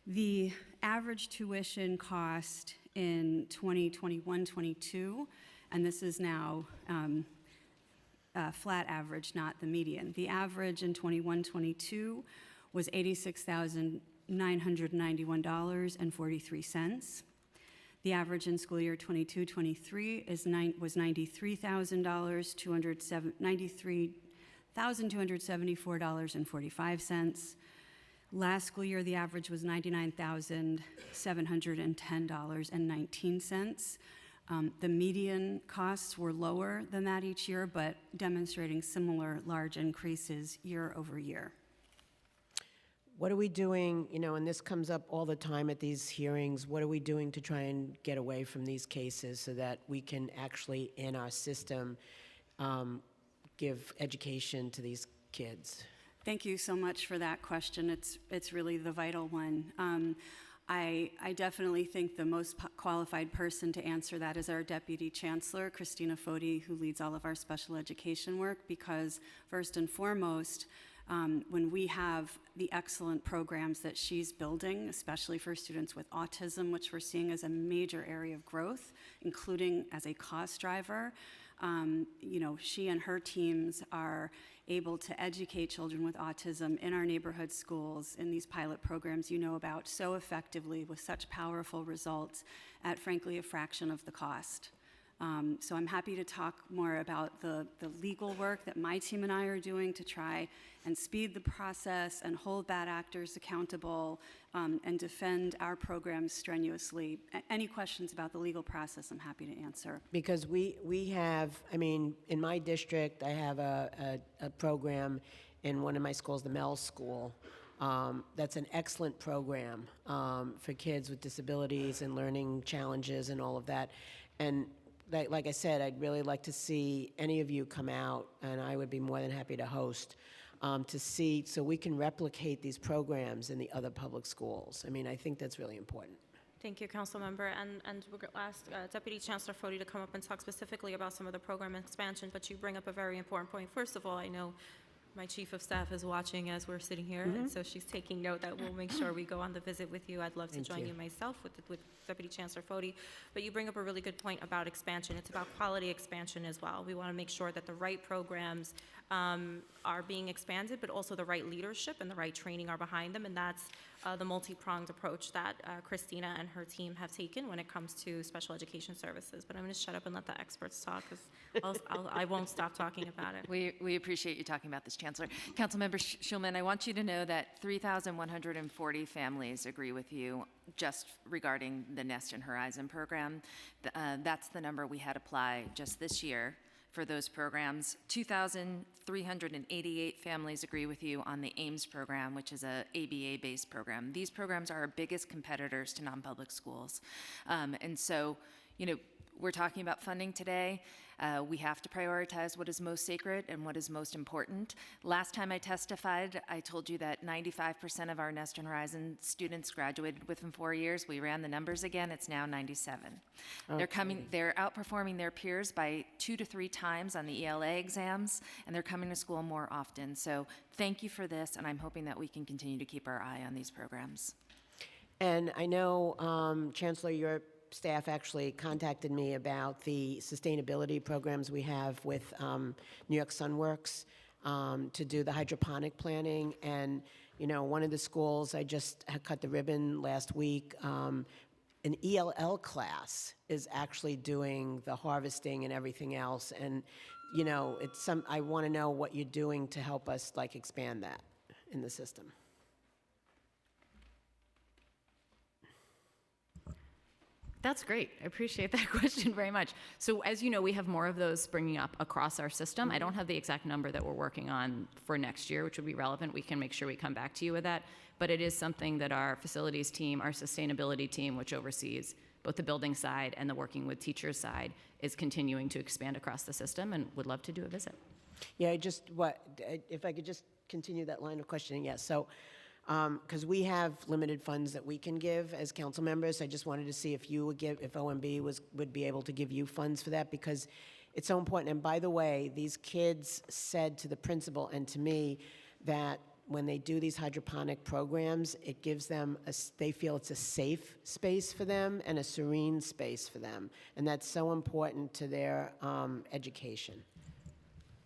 The average tuition cost in 2021-22, and this is now flat average, not the median. The average in 21-22 was $86,991.43. The average in school year 22-23 was $93,274.45. Last school year, the average was $99,710.19. The median costs were lower than that each year, but demonstrating similar large increases year over year. What are we doing, and this comes up all the time at these hearings, what are we doing to try and get away from these cases so that we can actually, in our system, give education to these kids? Thank you so much for that question. It's really the vital one. I definitely think the most qualified person to answer that is our Deputy Chancellor, Christina Foti, who leads all of our special education work, because first and foremost, when we have the excellent programs that she's building, especially for students with autism, which we're seeing as a major area of growth, including as a cost driver, she and her teams are able to educate children with autism in our neighborhood schools in these pilot programs you know about so effectively with such powerful results at, frankly, a fraction of the cost. So I'm happy to talk more about the legal work that my team and I are doing to try and speed the process and hold bad actors accountable and defend our programs strenuously. Any questions about the legal process, I'm happy to answer. Because we have, in my district, I have a program in one of my schools, the Mell School. That's an excellent program for kids with disabilities and learning challenges and all of that. And like I said, I'd really like to see any of you come out, and I would be more than happy to host, to see, so we can replicate these programs in the other public schools. I think that's really important. Thank you, Council Member. And we're going to ask Deputy Chancellor Foti to come up and talk specifically about some of the program expansion, but you bring up a very important point. First of all, I know my Chief of Staff is watching as we're sitting here, and so she's taking note that we'll make sure we go on the visit with you. I'd love to join you myself with Deputy Chancellor Foti. But you bring up a really good point about expansion. It's about quality expansion as well. We want to make sure that the right programs are being expanded, but also the right leadership and the right training are behind them, and that's the multi-pronged approach that Christina and her team have taken when it comes to special education services. But I'm going to shut up and let the experts talk, because I won't stop talking about it. We appreciate you talking about this, Chancellor. Councilmember Schulman, I want you to know that 3,140 families agree with you just regarding the Nest and Horizon program. That's the number we had apply just this year for those programs. 2,388 families agree with you on the AIMS program, which is a ABA-based program. These programs are our biggest competitors to non-public schools. And so, we're talking about funding today. We have to prioritize what is most sacred and what is most important. Last time I testified, I told you that 95% of our Nest and Horizon students graduated within 4 years. We ran the numbers again. It's now 97. Okay. They're outperforming their peers by 2 to 3 times on the ELA exams, and they're coming to school more often. So thank you for this, and I'm hoping that we can continue to keep our eye on these programs. And I know, Chancellor, your staff actually contacted me about the sustainability programs we have with New York Sunworks to do the hydroponic planning. And, one of the schools, I just had cut the ribbon last week, an ELL class is actually doing the harvesting and everything else. And, I want to know what you're doing to help us expand that in the system. That's great. I appreciate that question very much. So as you know, we have more of those springing up across our system. I don't have the exact number that we're working on for next year, which would be relevant. We can make sure we come back to you with that. But it is something that our facilities team, our sustainability team, which oversees both the building side and the working with teachers side, is continuing to expand across the system, and would love to do a visit. Yeah, if I could just continue that line of questioning, yes. So, because we have limited funds that we can give as council members. I just wanted to see if you would if OMB would be able to give you funds for that, because it's so important. And by the way, these kids said to the principal and to me that when they do these hydroponic programs, it gives them, they feel it's a safe space for them and a serene space for them. And that's so important to their education.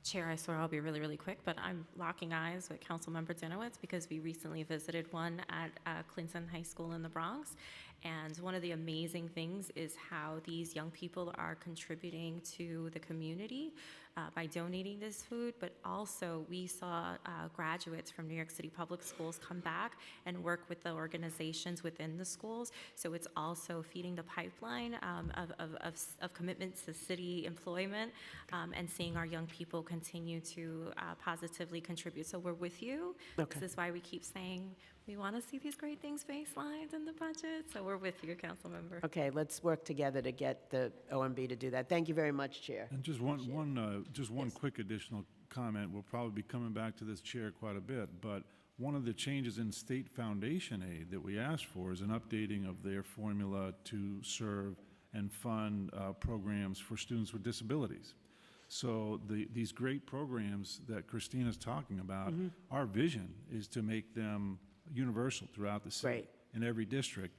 Chair, I swear I'll be really, really quick, but I'm locking eyes with Councilmember Dinowitz because we recently visited one at Clinton High School in the Bronx, And one of the amazing things is how these young people are contributing to the community by donating this food, but also we saw graduates from New York City Public Schools come back and work with the organizations within the schools. So it's also feeding the pipeline of commitments to city employment and seeing our young people continue to positively contribute. So we're with you. Okay. This is why we keep saying we want to see these great things baselined in the budget. So we're with you, council member. Okay, let's work together to get the OMB to do that. Thank you very much, Chair. And just one quick additional comment. We'll probably be coming back to this, Chair, quite a bit, but one of the changes in state foundation aid that we asked for is an updating of their formula to serve and fund programs for students with disabilities. So these great programs that Christina's talking about, our vision is to make them universal throughout the city. Right. In every district.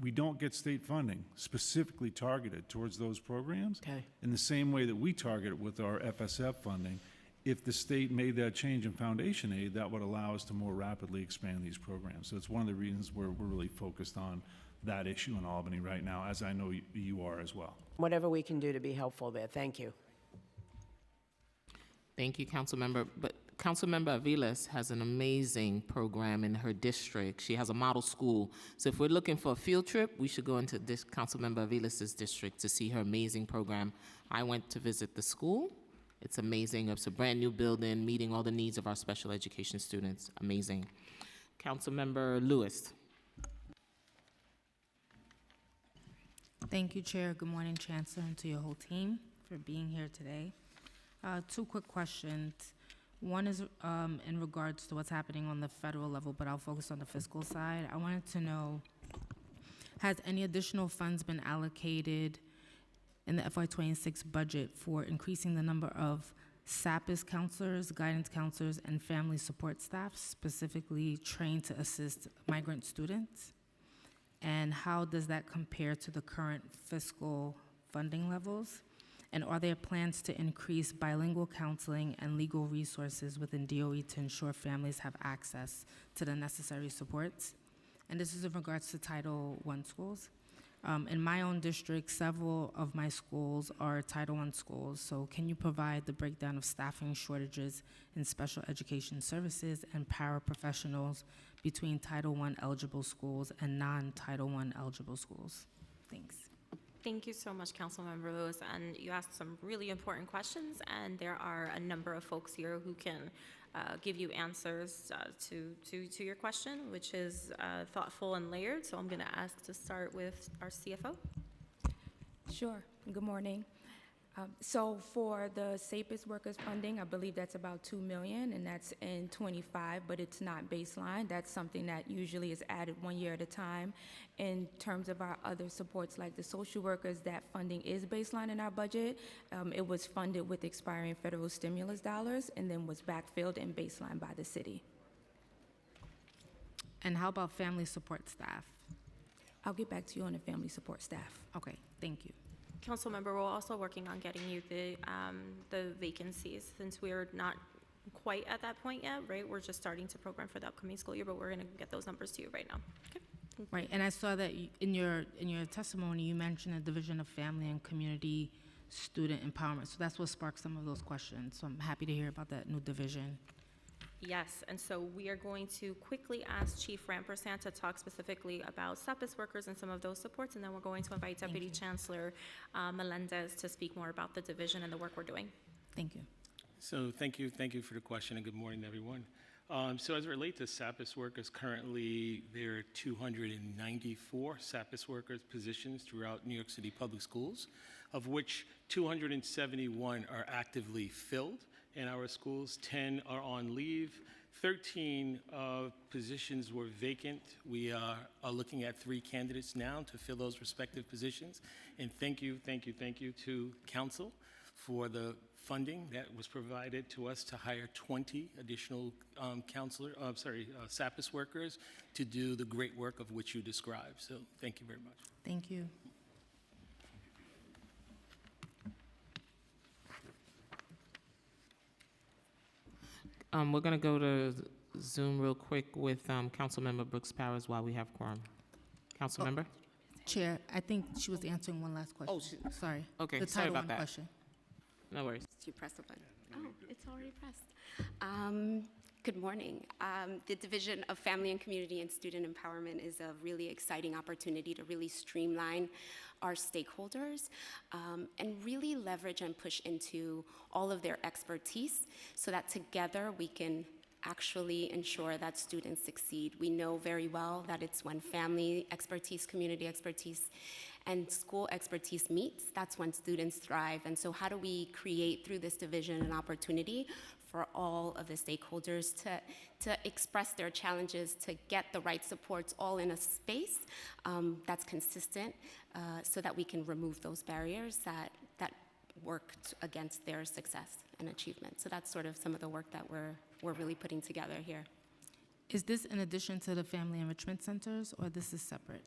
We don't get state funding specifically targeted towards those programs. Okay. In the same way that we target it with our FSF funding. If the state made that change in foundation aid, that would allow us to more rapidly expand these programs. So it's one of the reasons we're really focused on that issue in Albany right now, as I know you are as well. Whatever we can do to be helpful there. Thank you. Thank you, Councilmember. But Councilmember Aviles has an amazing program in her district. She has a model school. So if we're looking for a field trip, we should go into this Councilmember Aviles' district to see her amazing program. I went to visit the school. It's amazing. It's a brand new building, meeting all the needs of our special education students. Amazing. Councilmember Lewis. Thank you, Chair. Good morning, Chancellor, and to your whole team for being here today. Two quick questions. One is in regards to what's happening on the federal level, but I'll focus on the fiscal side. I wanted to know, has any additional funds been allocated in the FY26 budget for increasing the number of SAPIS counselors, guidance counselors, and family support staff, specifically trained to assist migrant students? And how does that compare to the current fiscal funding levels? And are there plans to increase bilingual counseling and legal resources within DOE to ensure families have access to the necessary supports? And this is in regards to Title I schools. In my own district, several of my schools are Title I schools, so can you provide the breakdown of staffing shortages in special education services and paraprofessionals between Title I eligible schools and non-Title I eligible schools? Thanks. Thank you so much, Councilmember Lewis, and you asked some really important questions, and there are a number of folks here who can give you answers to your question, which is thoughtful and layered. So I'm going to ask to start with our CFO. Sure. Good morning. So for the SAPIS workers funding, I believe that's about $2 million, and that's in 25, but it's not baseline. That's something that usually is added 1 year at a time. In terms of our other supports, like the social workers, that funding is baseline in our budget. It was funded with expiring federal stimulus dollars and then was backfilled and baseline by the city. And how about family support staff? I'll get back to you on the family support staff. Okay, thank you. Councilmember, we're also working on getting you the vacancies, since we're not quite at that point yet, right? We're just starting to program for the upcoming school year, but we're going to get those numbers to you right now. Okay. Right, and I saw that in your testimony, you mentioned a division of family and community student empowerment. So that's what sparked some of those questions. So I'm happy to hear about that new division. Yes, and so we are going to quickly ask Chief Rampersad to talk specifically about SAPIS workers and some of those supports, and then we're going to invite Deputy Chancellor Melendez to speak more about the division and the work we're doing. Thank you. So thank you for the question, and good morning, everyone. So as it relates to SAPIS workers, currently there are 294 SAPIS workers positions throughout New York City Public Schools, of which 271 are actively filled in our schools, 10 are on leave, 13 positions were vacant. We are looking at 3 candidates now to fill those respective positions. And thank you to Council for the funding that was provided to us to hire 20 additional SAPIS workers to do the great work of which you described. So thank you very much. Thank you. We're going to go to Zoom real quick with Councilmember Brooks Powers while we have quorum. Councilmember? Chair, I think she was answering one last question. Oh, sorry. okay, The sorry Title about I that. question. No worries. You press the button. Oh, it's already pressed. Good morning. The Division of Family and Community and Student Empowerment is a really exciting opportunity to really streamline our stakeholders and really leverage and push into all of their expertise so that together we can actually ensure that students succeed. We know very well that it's when family expertise, community expertise, and school expertise meets, that's when students thrive. And so how do we create through this division an opportunity for all of the stakeholders to express their challenges, to get the right supports all in a space that's consistent so that we can remove those barriers that work against their success and achievement. So that's sort of some of the work that we're really putting together here. Is this in addition to the family enrichment centers, or this is separate?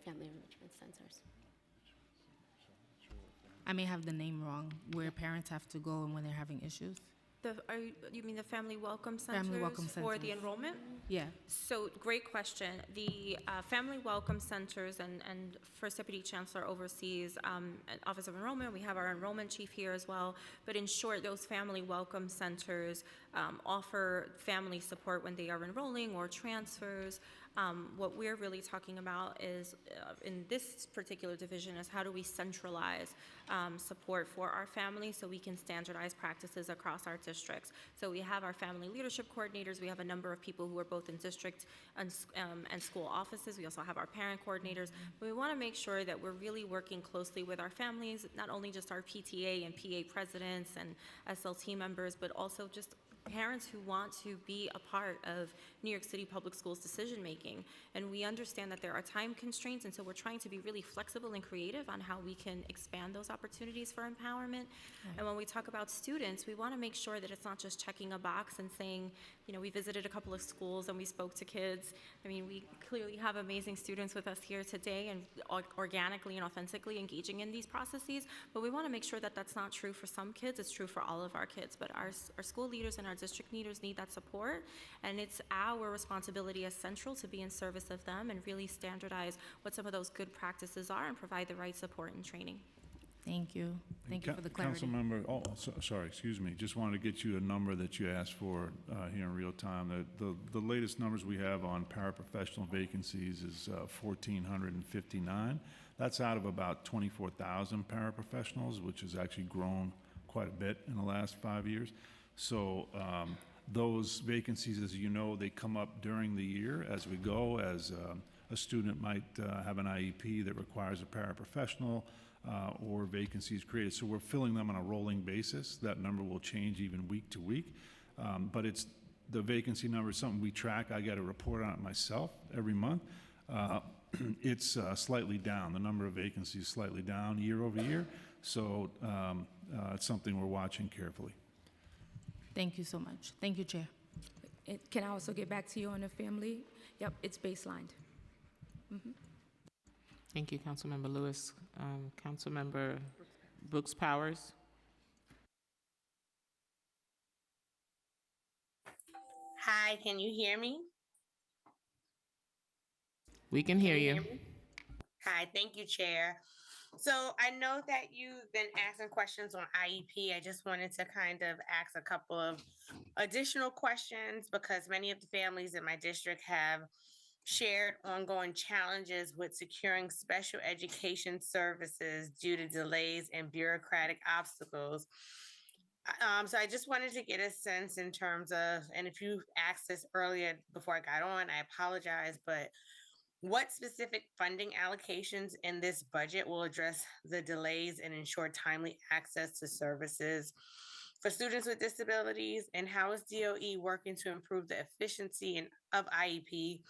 Family enrichment centers. I may have the name wrong, where parents have to go and when they're having issues? You mean the Family Welcome Centers Family Welcome for the Centers. enrollment? Yeah. So, great question. The Family Welcome Centers, and First Deputy Chancellor oversees Office of Enrollment. We have our enrollment chief here as well. But in short, those Family Welcome Centers offer family support when they are enrolling or transfers. What we're really talking about is, in this particular division, is how do we centralize support for our families so we can standardize practices across our districts. So we have our family leadership coordinators. We have a number of people who are both in district and school offices. We also have our parent coordinators. But we want to make sure that we're really working closely with our families, not only just our PTA and PA presidents and SLT members, but also just parents who want to be a part of New York City Public Schools decision making. And we understand that there are time constraints, and so we're trying to be really flexible and creative on how we can expand those opportunities for empowerment. Right. And when we talk about students, we want to make sure that it's not just checking a box and saying, you know, we visited a couple of schools and we spoke to kids. I mean, we clearly have amazing students with us here today and organically and authentically engaging in these processes, but we want to make sure that that's not true for some kids, it's true for all of our kids. But our school leaders and our district leaders need that support, and it's our responsibility as central to be in service of them and really standardize what some of those good practices are and provide the right support and training. Thank you. Thank you for the clarity. Councilmember, sorry, excuse me. Just wanted to get you a number that you asked for here in real time. The latest numbers we have on paraprofessional vacancies is 1,459. That's out of about 24,000 paraprofessionals, which has actually grown quite a bit in the last 5 years. So those vacancies, as you know, they come up during the year as we go, as a student might have an IEP that requires a paraprofessional or vacancies created. So we're filling them on a rolling basis. That number will change even week to week. But it's the vacancy number is something we track. I got to report on it myself every month. It's slightly down. The number of vacancies is slightly down year over year. So it's something we're watching carefully. Thank you so much. Thank you, Chair. Can I also get back to you on the family? Yep, it's baselined. Thank you, Councilmember Lewis. Councilmember Brooks Powers. Hi, can you hear me? We can hear you. Me? Hi, thank you, Chair. So I know that you've been asking questions on IEP. I just wanted to kind of ask a couple of additional questions because many of the families in my district have shared ongoing challenges with securing special education services due to delays and bureaucratic obstacles. So I just wanted to get a sense in terms of, and if you asked this earlier before I got on, I apologize, but what specific funding allocations in this budget will address the delays and ensure timely access to services for students with disabilities? And how is DOE working to improve the efficiency of IEP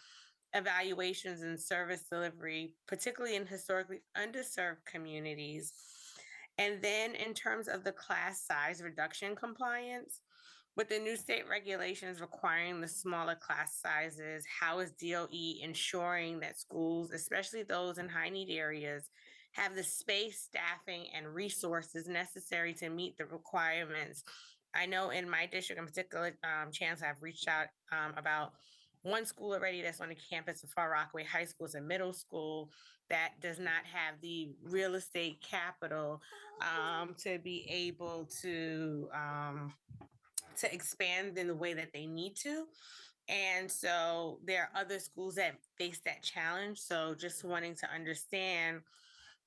evaluations and service delivery, particularly in historically underserved communities? And then in terms of the class size reduction compliance, with the new state regulations requiring the smaller class sizes, how is DOE ensuring that schools, especially those in high need areas, have the space, staffing, and resources necessary to meet the requirements? I know in my district in particular, Chancellor, I've reached out about one school already that's on the campus of Far Rockaway High School is a middle school that does not have the real estate capital to be able to expand in the way that they need to. And so there are other schools that face that challenge. So just wanting to understand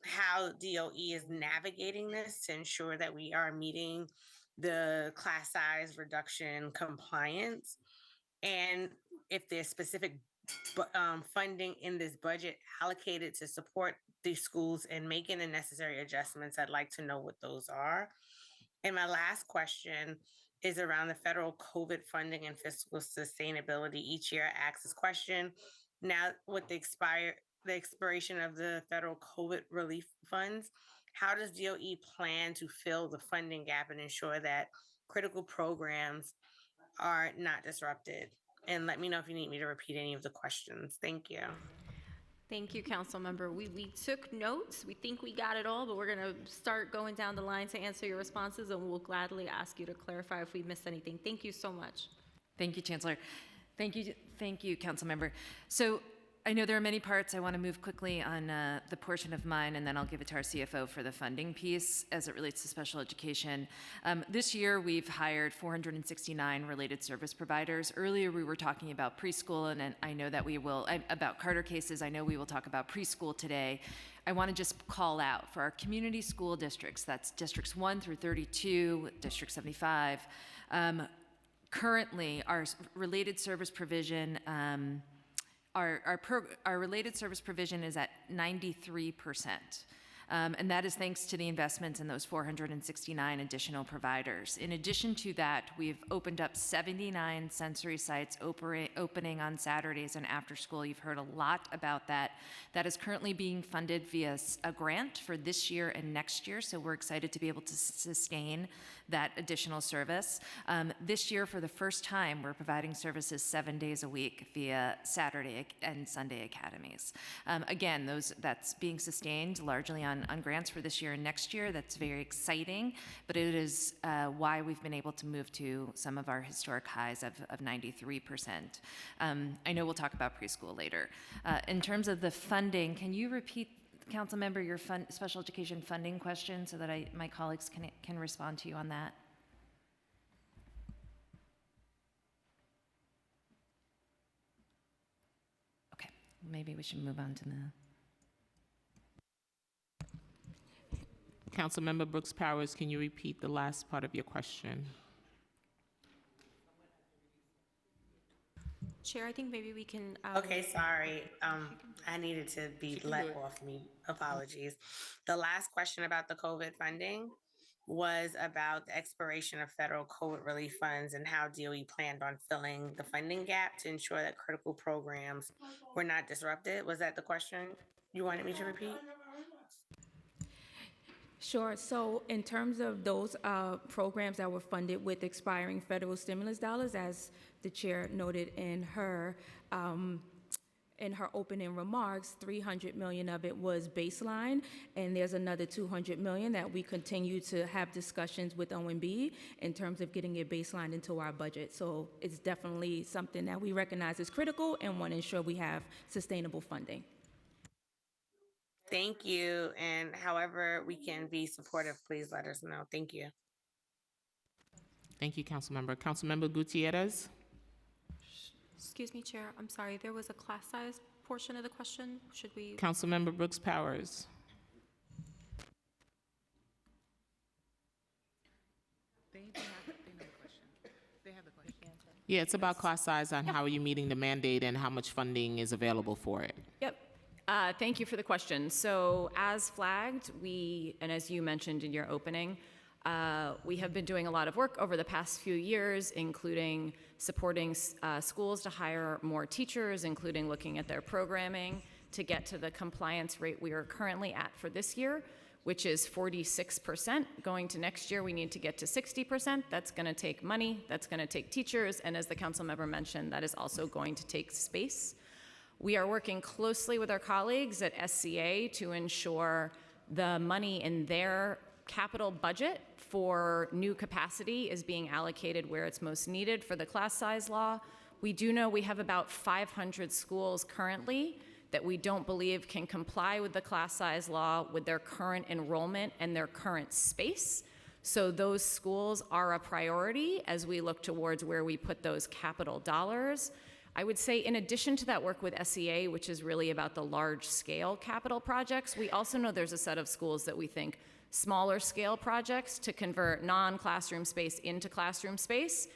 how DOE is navigating this to ensure that we are meeting the class size reduction compliance. And if there's specific funding in this budget allocated to support these schools and making the necessary adjustments, I'd like to know what those are. And my last question is around the federal COVID funding and fiscal sustainability. Each year I ask this question. Now with the expiration of the federal COVID relief funds, how does DOE plan to fill the funding gap and ensure that critical programs are not disrupted? And let me know if you need me to repeat any of the questions. Thank you. Thank you, Council Member. We took notes. We think we got it all, but we're going to start going down the line to answer your responses, and we'll gladly ask you to clarify if we missed anything. Thank you so much. Thank you, Chancellor. Thank you, Council Member. So I know there are many parts. I want to move quickly on the portion of mine, and then I'll give it to our CFO for the funding piece as it relates to special education. This year, we've hired 469 related service providers. Earlier, we were talking about preschool, and I know that we will, about Carter cases, I know we will talk about preschool today. I want to just call out for our community school districts, that's districts 1 through 32, District 75, currently our related service provision Our related service provision is at 93%. And that is thanks to the investments in those 469 additional providers. In addition to that, we've opened up 79 sensory sites opening on Saturdays and after school. You've heard a lot about that. That is currently being funded via a grant for this year and next year, so we're excited to be able to sustain that additional service. This year, for the first time, we're providing services 7 days a week via Saturday and Sunday academies. Again, that's being sustained largely on grants for this year and next year. That's very exciting, but it is why we've been able to move to some of our historic highs of 93%. I know we'll talk about preschool later. In terms of the funding, can you repeat, Council Member, your special education funding question so that my colleagues can respond to you on that? Okay, maybe we should move on to the... Councilmember Brooks Powers, can you repeat the last part of your question? Chair, I think maybe we can... Okay, sorry. I needed to be let off me. Apologies. The last question about the COVID funding was about the expiration of federal COVID relief funds and how DOE planned on filling the funding gap to ensure that critical programs were not disrupted. Was that the question you wanted me to repeat? Sure. So in terms of those programs that were funded with expiring federal stimulus dollars, as the chair noted in her opening remarks, $300 million of it was baseline, and there's another $200 million that we continue to have discussions with OMB in terms of getting it baseline into our budget. So it's definitely something that we recognize is critical and want to ensure we have sustainable funding. Thank you. And however we can be supportive, please let us know. Thank you. Thank you, Councilmember. Councilmember Gutierrez? Excuse me, Chair. I'm sorry. There was a class size portion of the question. Should we? Councilmember Brooks Powers? Yeah, it's about class size and how are you meeting the mandate and how much funding is available for it. Yep. Thank you for the question. So as flagged, and as you mentioned in your opening, we have been doing a lot of work over the past few years, including supporting schools to hire more teachers, including looking at their programming to get to the compliance rate we are currently at for this year, which is 46%. Going to next year, we need to get to 60%. That's going to take money, that's going to take teachers, and as the council member mentioned, that is also going to take space. We are working closely with our colleagues at SCA to ensure the money in their capital budget for new capacity is being allocated where it's most needed for the class size law. We do know we have about 500 schools currently that we don't believe can comply with the class size law with their current enrollment and their current space. So those schools are a priority as we look towards where we put those capital dollars. I would say in addition to that work with SEA, which is really about the large scale capital projects, we also know there's a set of schools that we think smaller scale projects to convert non-classroom space into classroom space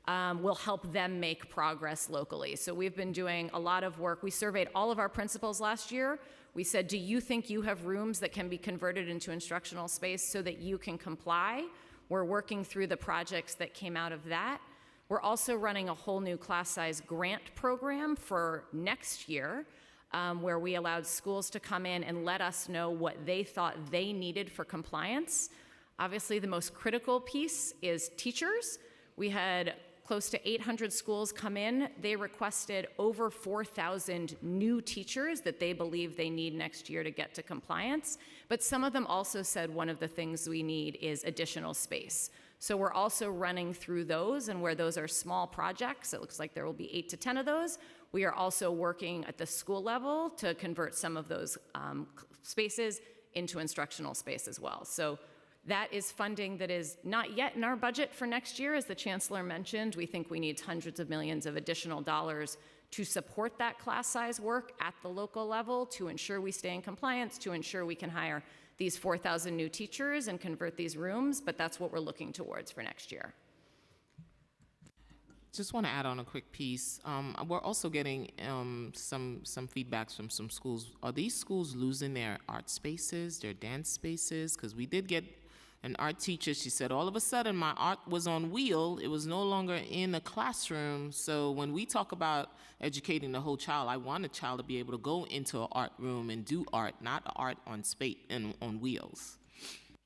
will help them make progress locally. So we've been doing a lot of work. We surveyed all of our principals last year. We said, do you think you have rooms that can be converted into instructional space so that you can comply? We're working through the projects that came out of that. We're also running a whole new class size grant program for next year, where we allowed schools to come in and let us know what they thought they needed for compliance. Obviously, the most critical piece is teachers. We had close to 800 schools come in. They requested over 4,000 new teachers that they believe they need next year to get to compliance. But some of them also said one of the things we need is additional space. So we're also running through those, and where those are small projects, it looks like there will be 8 to 10 of those. We are also working at the school level to convert some of those spaces into instructional space as well. So that is funding that is not yet in our budget for next year. As the Chancellor mentioned, we think we need hundreds of millions of additional dollars to support that class size work at the local level, to ensure we stay in compliance, to ensure we can hire these 4,000 new teachers and convert these rooms, but that's what we're looking towards for next year. Just want to add on a quick piece. We're also getting some feedbacks from some schools. Are these schools losing their art spaces, their dance spaces? Because we did get an art teacher. She said, all of a sudden, my art was on wheel. It was no longer in a classroom. So when we talk about educating the whole child, I want a child to be able to go into an art room and do art, not art on space and on wheels.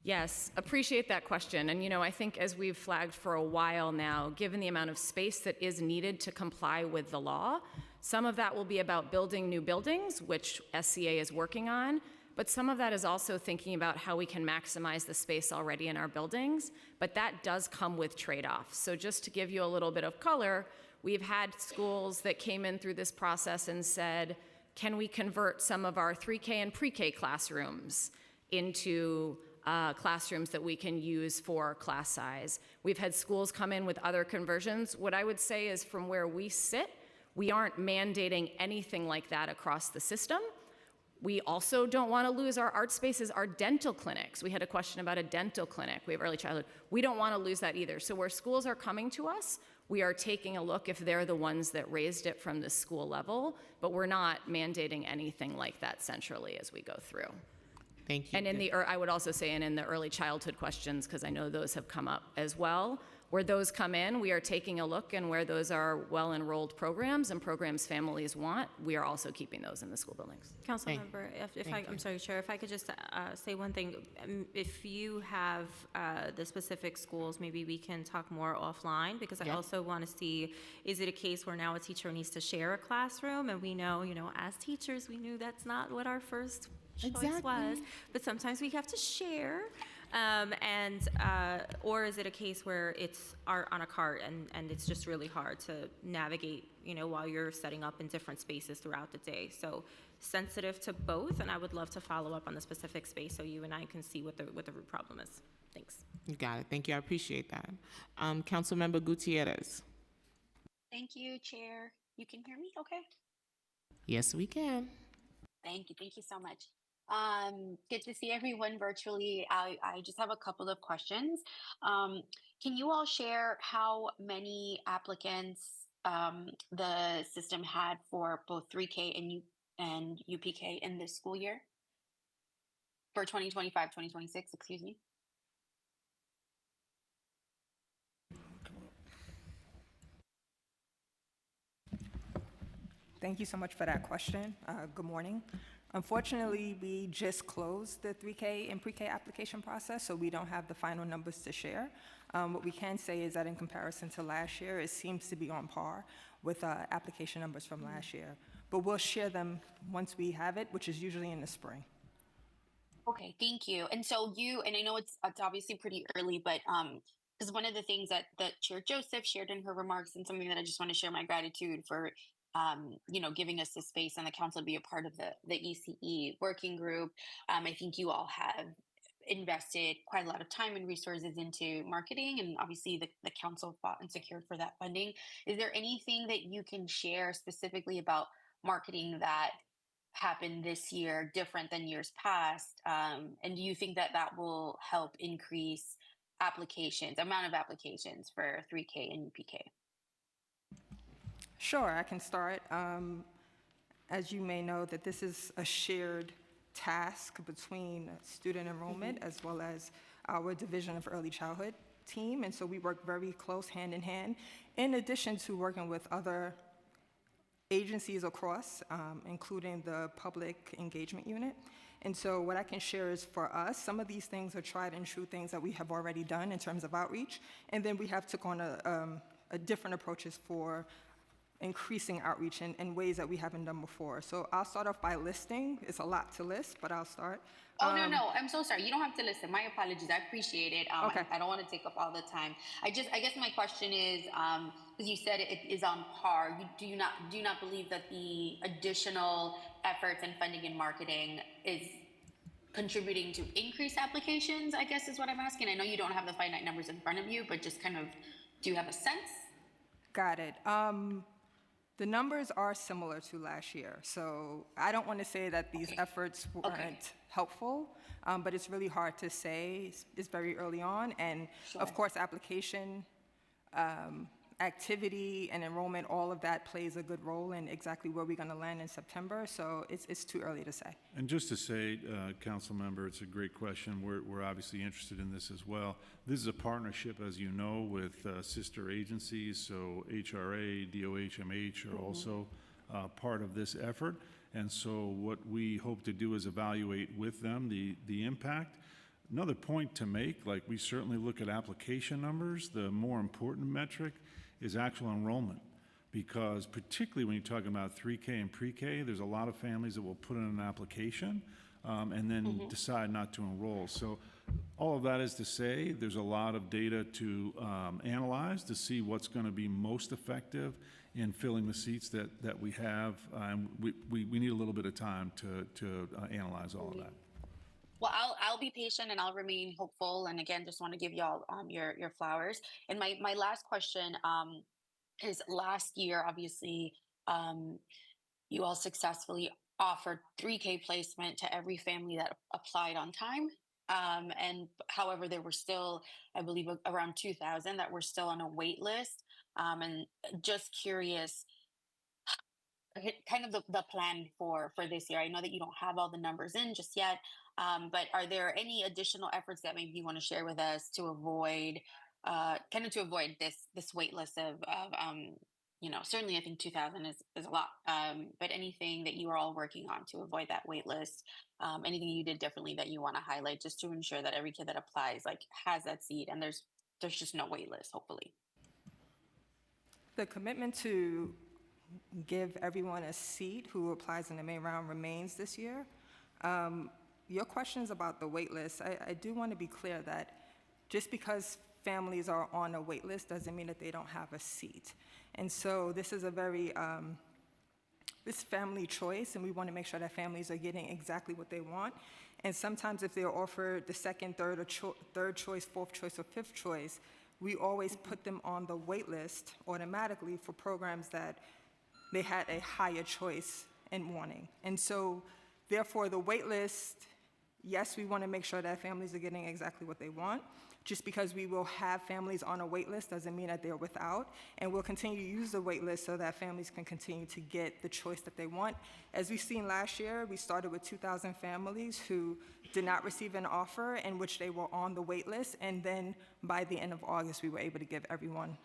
Yes, appreciate that question. And I think as we've flagged for a while now, given the amount of space that is needed to comply with the law, some of that will be about building new buildings, which SCA is working on, but some of that is also thinking about how we can maximize the space already in our buildings, but that does come with trade-offs. So just to give you a little bit of color, we've had schools that came in through this process and said, can we convert some of our 3K and pre-K classrooms into classrooms that we can use for class size? We've had schools come in with other conversions. What I would say is from where we sit, we aren't mandating anything like that across the system. We also don't want to lose our art spaces, our dental clinics. We had a question about a dental clinic. We have early childhood. We don't want to lose that either. So where schools are coming to us, we are taking a look if they're the ones that raised it from the school level, but we're not mandating anything like that centrally as we go through. Thank you. And I would also say, and in the early childhood questions, because I know those have come up as well, where those come in, we are taking a look, and where those are well-enrolled programs and programs families want, we are also keeping those in the school buildings. Councilmember, I'm sorry, Chair, if I could just say one thing. If you have the specific schools, maybe we can talk more offline, because I also want to see, is it a case where now a teacher needs to share a classroom? And we know, as teachers, we knew that's not what our first choice was, but sometimes we have to share. Or is it a case where it's art on a cart and it's just really hard to navigate, while you're setting up in different spaces throughout the day? So sensitive to both, and I would love to follow up on the specific space so you and I can see what the root problem is. Thanks. You got it. Thank you. I appreciate that. Councilmember Gutierrez. Thank you, Chair. You can hear me okay? Yes, we can. Thank you. Thank you so much. Good to see everyone virtually. I just have a couple of questions. Can you all share how many applicants the system had for both 3K and UPK in this school year? For 2025, 2026, excuse me. Thank you so much for that question. Good morning. Unfortunately, we just closed the 3K and pre-K application process, so we don't have the final numbers to share. What we can say is that in comparison to last year, it seems to be on par with application numbers from last year. But we'll share them once we have it, which is usually in the spring. Okay, thank you. And so and I know it's obviously pretty early, but because one of the things that Chair Joseph shared in her remarks, and something that I just want to share my gratitude for, giving us the space on the council to be a part of the ECE working group. I think you all have invested quite a lot of time and resources into marketing, and obviously the council fought and secured for that funding. Is there anything that you can share specifically about marketing that happened this year different than years past? And do you think that that will help increase amount of applications for 3K and UPK? Sure, I can start. As you may know, that this is a shared task between student enrollment as well as our Division of Early Childhood team, and so we work very close hand in hand, in addition to working with other agencies across, including the Public Engagement Unit. And so what I can share is, for us, some of these things are tried and true things that we have already done in terms of outreach, and then we have took on a different approaches for increasing outreach in ways that we haven't done before. So I'll start off by listing. It's a lot to list, but I'll start. Oh, no, I'm so sorry. You don't have to listen. My apologies. I appreciate it. Okay. I don't want to take up all the time. I guess my question is, because you said it is on par, do you not believe that the additional efforts and funding and marketing is contributing to increased applications, I guess is what I'm asking. I know you don't have the finite numbers in front of you, but just kind of, do you have a sense? Got it. The numbers are similar to last year, so I don't want to say that these efforts weren't helpful, but it's really hard to say. It's very early on, and of course, application, activity, and enrollment, all of that plays a good role in exactly where we're going to land in September, so it's too early to say. And just to say, council member, it's a great question. We're obviously interested in this as well. This is a partnership, as you know, with sister agencies, so HRA, DOHMH are also part of this effort. And so what we hope to do is evaluate with them the impact. Another point to make, like we certainly look at application numbers, the more important metric is actual enrollment, because particularly when you're talking about 3K and pre-K, there's a lot of families that will put in an application and then decide not to enroll. So all of that is to say there's a lot of data to analyze to see what's going to be most effective in filling the seats that we have. We need a little bit of time to analyze all of that. Well, I'll be patient and I'll remain hopeful. And again, just want to give y'all your flowers. And my last question is, last year, obviously, you all successfully offered 3K placement to every family that applied on time. And however, there were still, I believe, around 2,000 that were still on a wait list. And just curious, kind of the plan for this year. I know that you don't have all the numbers in just yet, but are there any additional efforts that maybe you want to share with us to avoid this wait list of certainly I think 2,000 is a lot, but anything that you are all working on to avoid that wait list, anything you did differently that you want to highlight just to ensure that every kid that applies has that seat and there's just no wait list, hopefully. The commitment to give everyone a seat who applies in the main round remains this year. Your questions about the wait list, I do want to be clear that just because families are on a wait list doesn't mean that they don't have a seat. And so this is a very, this family choice, and we want to make sure that families are getting exactly what they want. And sometimes if they're offered the second, third choice, fourth choice, or fifth choice, we always put them on the wait list automatically for programs that they had a higher choice in wanting. And so therefore the wait list, yes, we want to make sure that families are getting exactly what they want. Just because we will have families on a wait list doesn't mean that they're without, and we'll continue to use the wait list so that families can continue to get the choice that they want. As we've seen last year, we started with 2,000 families who did not receive an offer in which they were on the wait list, and then by the end of August, we were able to give everyone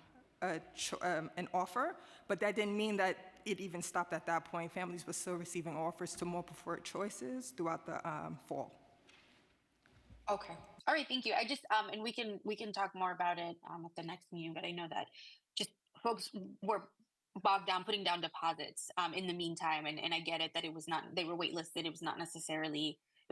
an offer, but that didn't mean that it even stopped at that point. Families were still receiving offers to more preferred choices throughout the fall. Okay. All right. Thank you. I just, and we can talk more about it at the next meeting, but I know that just folks were bogged down putting down deposits in the meantime. And I get it that they were waitlisted. It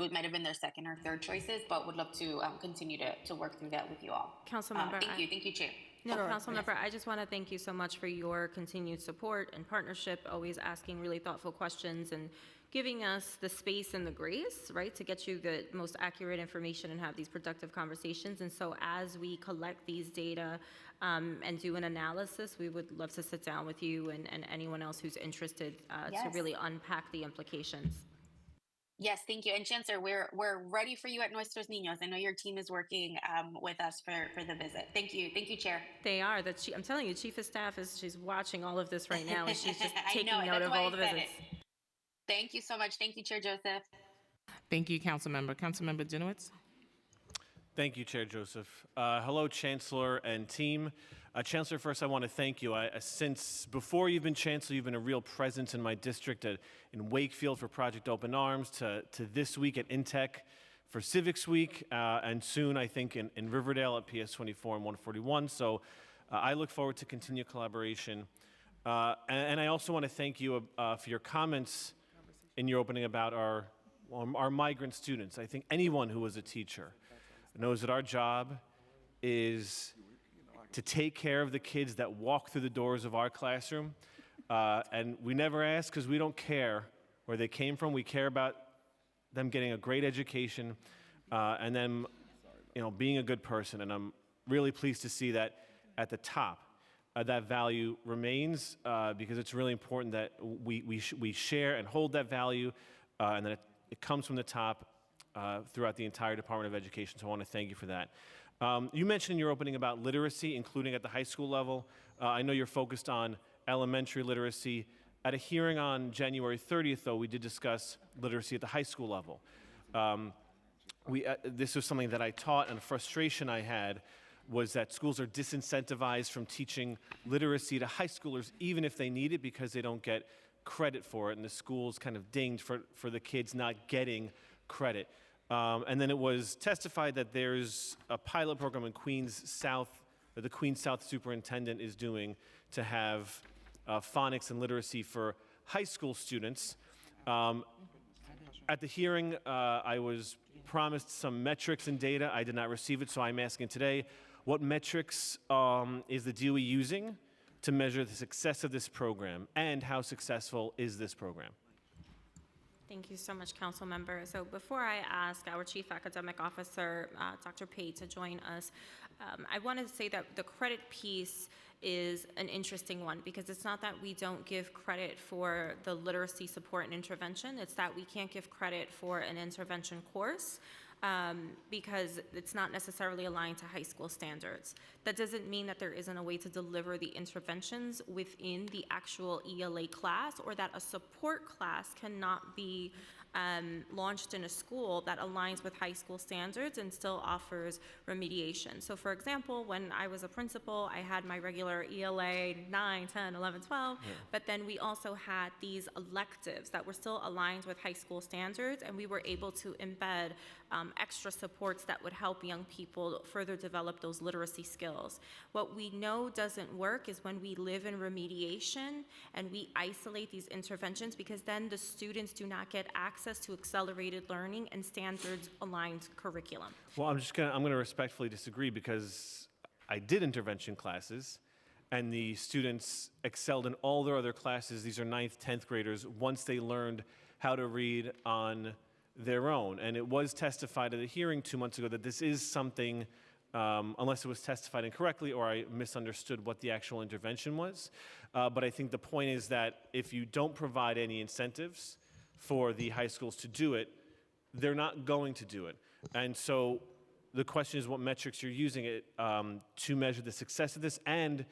it might have been their second or third choices, but would love to continue to work through that with you all. Councilmember, Thank you, Chair. No, Councilmember, I just want to thank you so much for your continued support and partnership, always asking really thoughtful questions and giving us the space and the grace, right, to get you the most accurate information and have these productive conversations. And so as we collect these data and do an analysis, we would love to sit down with you and anyone else who's interested to Yes. really unpack the implications. Yes, thank you. And Chancellor, we're ready for you at Nuestros Niños. I know your team is working with us for the visit. Thank you, Chair. They are. I'm telling you, Chief of Staff she's watching all of this right now, and she's just I taking know it. note That's of why all I the said visits. it. Thank you so much. Thank you, Chair Joseph. Thank you, Councilmember. Councilmember Dinowitz? Thank you, Chair Joseph. Hello, Chancellor and team. Chancellor, first I want to thank you. Since before you've been Chancellor, you've been a real presence in my district in Wakefield for Project Open Arms, to this week at Intech for Civics Week, and soon, I think, in Riverdale at PS 24 and 141. So I look forward to continued collaboration. And I also want to thank you for your comments in your opening about our migrant students. I think anyone who was a teacher knows that our job is to take care of the kids that walk through the doors of our classroom. And we never ask because we don't care where they came from. We care about them getting a great education and them, being a good person. And I'm really pleased to see that at the top, that value remains because it's really important that we share and hold that value and that it comes from the top throughout the entire Department of Education. So I want to thank you for that. You mentioned in your opening about literacy, including at the high school level. I know you're focused on elementary literacy. At a hearing on January 30th, though, we did discuss literacy at the high school level. This was something that I taught, and a frustration I had was that schools are disincentivized from teaching literacy to high schoolers, even if they need it, because they don't get credit for it, and the school's kind of dinged for the kids not getting credit. And then it was testified that there's a pilot program in Queens South, that the Queens South superintendent is doing to have phonics and literacy for high school students. At the hearing, I was promised some metrics and data. I did not receive it, so I'm asking today, what metrics is the DOE using to measure the success of this program, and how successful is this program? Thank you so much, Council Member. So before I ask our Chief Academic Officer, Dr. Pate, to join us, I want to say that the credit piece is an interesting one, because it's not that we don't give credit for the literacy support and intervention, it's that we can't give credit for an intervention course because it's not necessarily aligned to high school standards. That doesn't mean that there isn't a way to deliver the interventions within the actual ELA class, or that a support class cannot be launched in a school that aligns with high school standards and still offers remediation. So for example, when I was a principal, I had my regular ELA 9, 10, 11, 12, but then we also had these electives that were still aligned with high school standards, and we were able to embed extra supports that would help young people further develop those literacy skills. What we know doesn't work is when we live in remediation and we isolate these interventions, because then the students do not get access to accelerated learning and standards aligned curriculum. Well, I'm gonna respectfully disagree, because I did intervention classes and the students excelled in all their other classes. These are 9th, 10th graders, once they learned how to read on their own. And it was testified at a hearing 2 months ago that this is something, unless it was testified incorrectly or I misunderstood what the actual intervention was. But I think the point is that if you don't provide any incentives for the high schools to do it, they're not going to do it. And so the question is what metrics you're using it to measure the success of this, and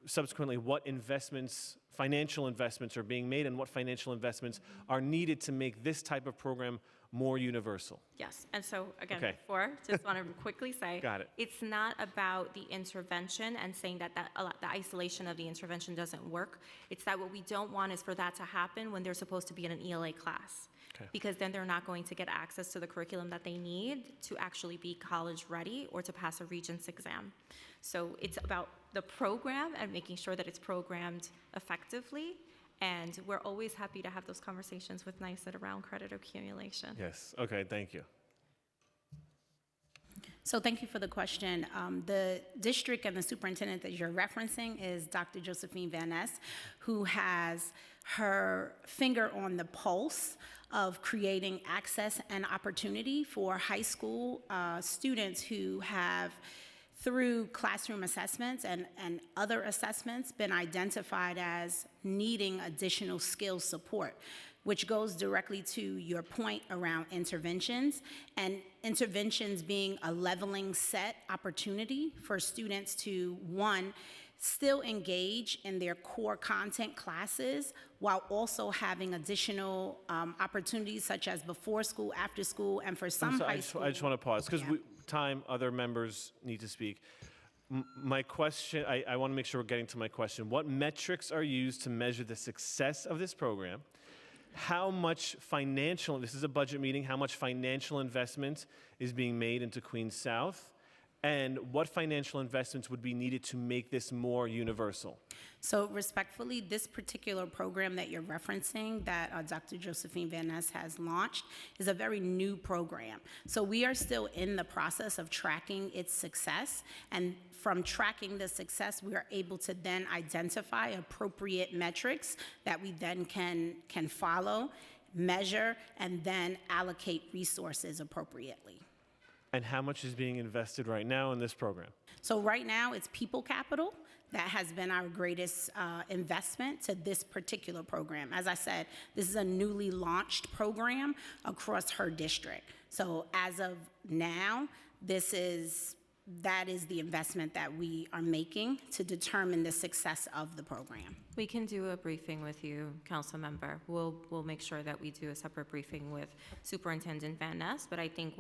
subsequently what investments, financial investments are being made, and what financial investments are needed to make this type of program more universal. Yes, and so again, Okay. before, just want to quickly say, Got it. It's not about the intervention and saying that the isolation of the intervention doesn't work. It's that what we don't want is for that to happen when they're supposed to be in an ELA class. Okay. Because then they're not going to get access to the curriculum that they need to actually be college ready or to pass a Regents exam. So it's about the program and making sure that it's programmed effectively, And we're always happy to have those conversations with NYSED around credit accumulation. Yes, okay, thank you. So thank you for the question. The district and the superintendent that you're referencing is Dr. Josephine Van Ness, who has her finger on the pulse of creating access and opportunity for high school students who have, through classroom assessments and other assessments, been identified as needing additional skill support, which goes directly to your point around interventions, and interventions being a leveling set opportunity for students to, one, still engage in their core content classes while also having additional opportunities such as before school, after school, and for some high school. I just want to pause because other members need to speak. My question, I want to make sure we're getting to my question. What metrics are used to measure the success of this program? How much financial, this is a budget meeting, how much financial investment is being made into Queens South? And what financial investments would be needed to make this more universal? So respectfully, this particular program that you're referencing that Dr. Josephine Van Ness has launched is a very new program. So we are still in the process of tracking its success. And from tracking the success, we are able to then identify appropriate metrics that we then can follow, measure, and then allocate resources appropriately. And how much is being invested right now in this program? So right now, it's people capital. That has been our greatest investment to this particular program. As I said, this is a newly launched program across her district. So as of now, that is the investment that we are making to determine the success of the program. We can do a briefing with you, council member. We'll make sure that we do a separate briefing with Superintendent Van Ness, but I think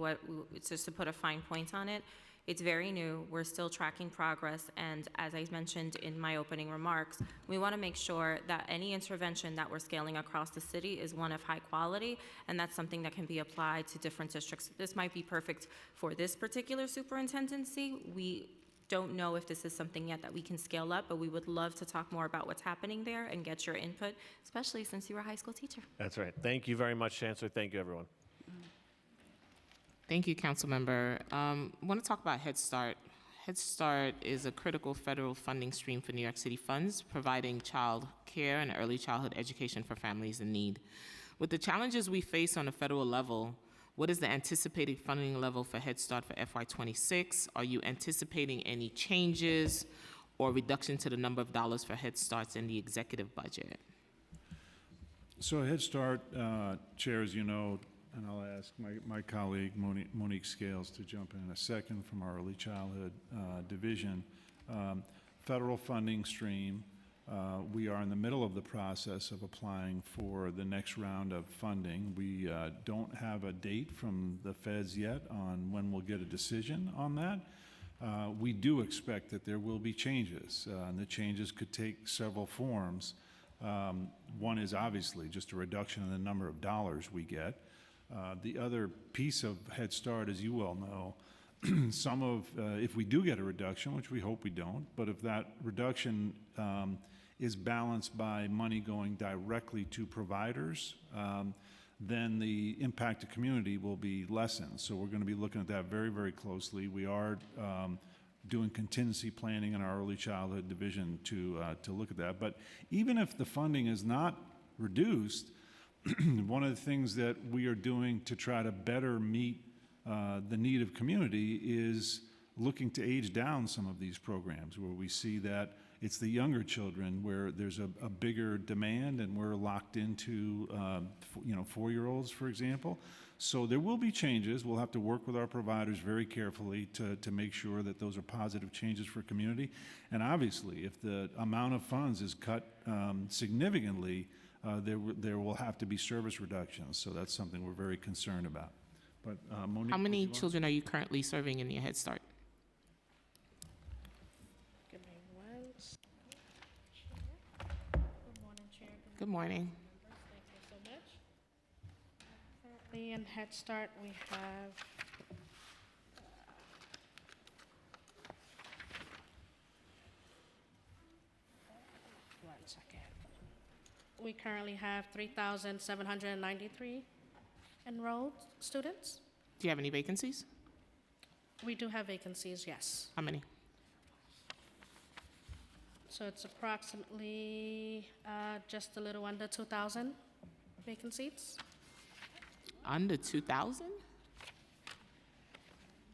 just to put a fine point on it, it's very new. We're still tracking progress, and as I mentioned in my opening remarks, we want to make sure that any intervention that we're scaling across the city is one of high quality, and that's something that can be applied to different districts. This might be perfect for this particular superintendency. We don't know if this is something yet that we can scale up, but we would love to talk more about what's happening there and get your input, especially since you were a high school teacher. That's right. Thank you very much, Chancellor. Thank you, everyone. Thank you, Councilmember. I want to talk about Head Start. Head Start is a critical federal funding stream for New York City funds, providing child care and early childhood education for families in need. With the challenges we face on a federal level, what is the anticipated funding level for Head Start for FY26? Are you anticipating any changes or reduction to the number of dollars for Head Starts in the executive budget? So Head Start, Chair, as you know, and I'll ask my colleague Monique Scales to jump in a second from our early childhood division. Federal funding stream, we are in the middle of the process of applying for the next round of funding. We don't have a date from the feds yet on when we'll get a decision on that. We do expect that there will be changes, and the changes could take several forms. One is obviously just a reduction in the number of dollars we get. The other piece of Head Start, as you well know, if we do get a reduction, which we hope we don't, but if that reduction is balanced by money going directly to providers, then the impact to community will be lessened. So we're going to be looking at that very, very closely. We are doing contingency planning in our early childhood division to look at that. But even if the funding is not reduced, one of the things that we are doing to try to better meet the need of community is looking to age down some of these programs where we see that it's the younger children where there's a bigger demand and we're locked into 4-year-olds, for example. So there will be changes. We'll have to work with our providers very carefully to make sure that those are positive changes for community. And obviously, if the amount of funds is cut significantly, there will have to be service reductions. So that's something we're very concerned about. But Monique, how many children are you currently serving in your Head Start? Give me one. Good morning, Chair. Good morning. Thank you so much. Currently in Head Start, we have one second. we currently have 3,793 enrolled students. Do you have any vacancies? We do have vacancies, yes. How many? So it's approximately just a little under 2,000 vacant seats. Under 2,000?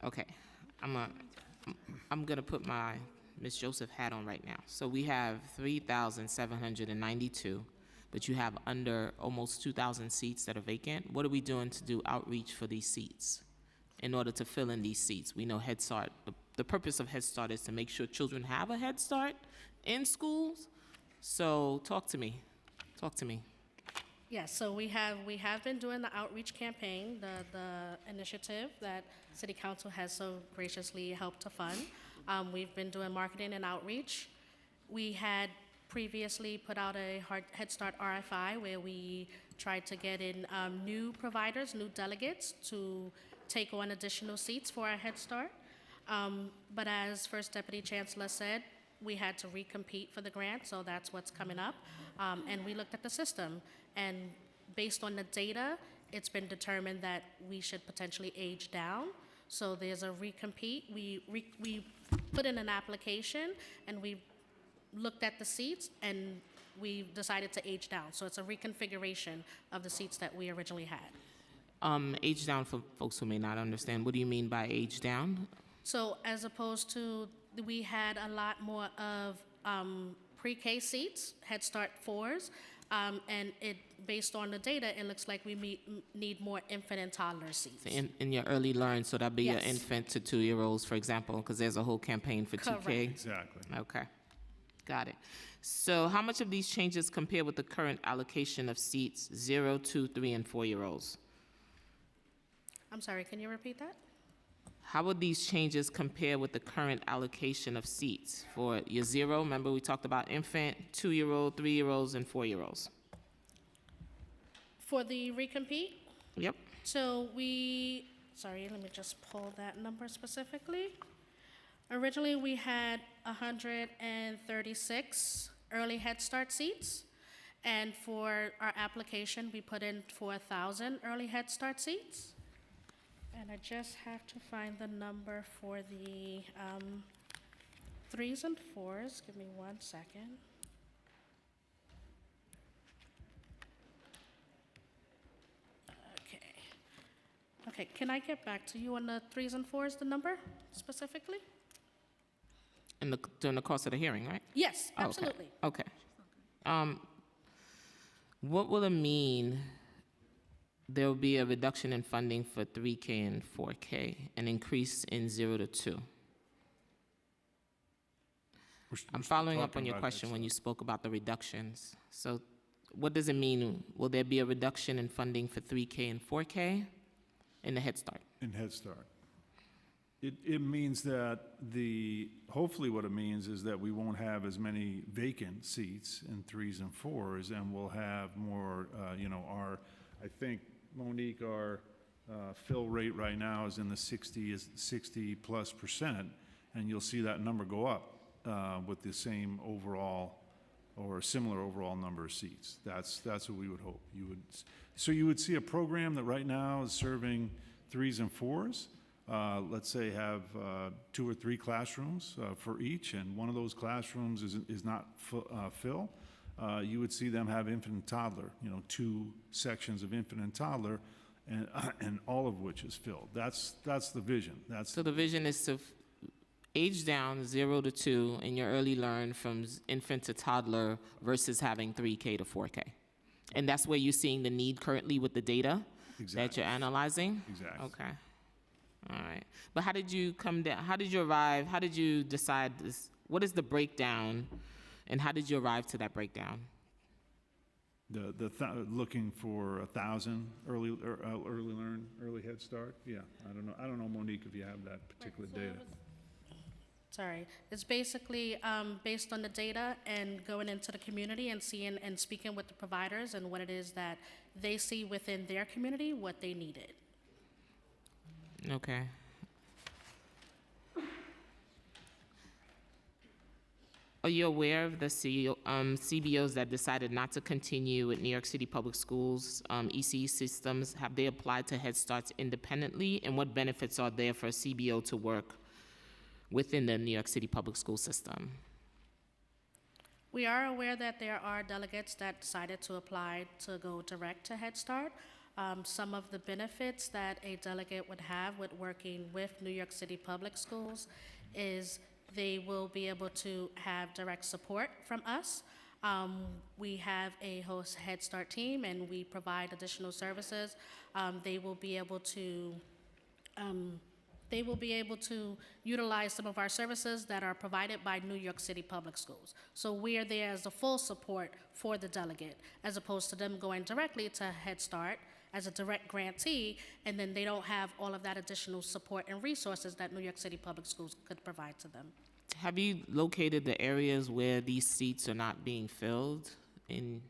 Okay, I'm gonna put my Ms. Joseph hat on right now. So we have 3,792, but you have under almost 2,000 seats that are vacant. What are we doing to do outreach for these seats in order to fill in these seats? We know Head Start, the purpose of Head Start is to make sure children have a Head Start in schools. So talk to me. Yes, so we have been doing the outreach campaign, the initiative that City Council has so graciously helped to fund. We've been doing marketing and outreach. We had previously put out a Head Start RFI where we tried to get in new providers, new delegates to take on additional seats for our Head Start. But as First Deputy Chancellor said, we had to recompete for the grant, so that's what's coming up. And we looked at the system, and based on the data, it's been determined that we should potentially age down. So there's a recompete. We put in an application, and we looked at the seats, and we decided to age down. So it's a reconfiguration of the seats that we originally had. Age down, for folks who may not understand, what do you mean by age down? So as opposed to, we had a lot more of pre-K seats, Head Start 4s, and based on the data, it looks like we need more infant and toddler seats. In your early learn, so that'd be your Yes. infant to 2-year-olds, for example, because there's a whole campaign for 2K. Correct. Exactly. Okay, got it. So how much of these changes compare with the current allocation of seats 0, 2, 3, and 4-year-olds? I'm sorry, can you repeat that? How would these changes compare with the current allocation of seats for your 0? Remember, we talked about infant, 2-year-old, 3-year-olds, and 4-year-olds. For the recompete? Yep. So sorry, let me just pull that number specifically. Originally, we had 136 early Head Start seats. And for our application, we put in 4,000 early Head Start seats. And I just have to find the number for the 3s and 4s. Give me 1 second. Okay, can I get back to you on the 3s and 4s, the number specifically? During the course of the hearing, right? Yes, Oh, okay. absolutely. Okay. What will it mean? There will be a reduction in funding for 3K and 4K, an increase in 0 to 2. I'm following up on your question when you spoke about the reductions. So what does it mean? Will there be a reduction in funding for 3K and 4K in the Head Start? In Head Start. It means that hopefully what it means is that we won't have as many vacant seats in 3s and 4s, and we'll have more, I think, Monique, our fill rate right now is in the 60+%, and you'll see that number go up with the same overall or similar overall number of seats. That's what we would hope. So you would see a program that right now is serving 3s and 4s. Let's say have 2 or 3 classrooms for each, and one of those classrooms is not full. You would see them have infant and toddler, 2 sections of infant and toddler, and all of which is filled. That's the vision. So the vision is to age down 0 to 2 in your early learn from infant to toddler versus having 3K to 4K. And that's where you're seeing the need currently with the data that you're analyzing? Exactly. Okay. All right. But how did you come down? How did you arrive? How did you decide this? What is the breakdown, and how did you arrive to that breakdown? Looking for 1,000 early learn, early Head Start. Yeah, I don't know, Monique, if you have that particular data. Sorry, it's basically based on the data and going into the community and seeing and speaking with the providers and what it is that they see within their community, what they needed. Okay. Are you aware of the CBOs that decided not to continue with New York City Public Schools ECE systems? Have they applied to Head Starts independently? And what benefits are there for a CBO to work within the New York City Public School system? We are aware that there are delegates that decided to apply to go direct to Head Start. Some of the benefits that a delegate would have with working with New York City Public Schools is they will be able to have direct support from us. We have a host Head Start team, and we provide additional services. They will be able to utilize some of our services that are provided by New York City Public Schools. So we are there as a full support for the delegate, as opposed to them going directly to Head Start as a direct grantee, and then they don't have all of that additional support and resources that New York City Public Schools could provide to them. Have you located the areas where these seats are not being filled in?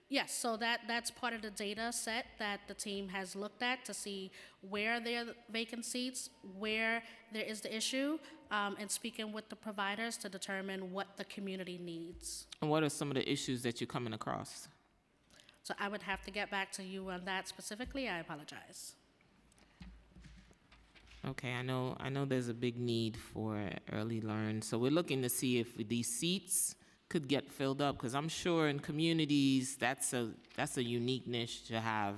Yes, so that's part of the data set that the team has looked at to see where there are vacant seats, where there is the issue, and speaking with the providers to determine what the community needs. And what are some of the issues that you're coming across? So I would have to get back to you on that specifically. I apologize. Okay, I know there's a big need for early learn. So we're looking to see if these seats could get filled up, because I'm sure in communities that's a unique niche to have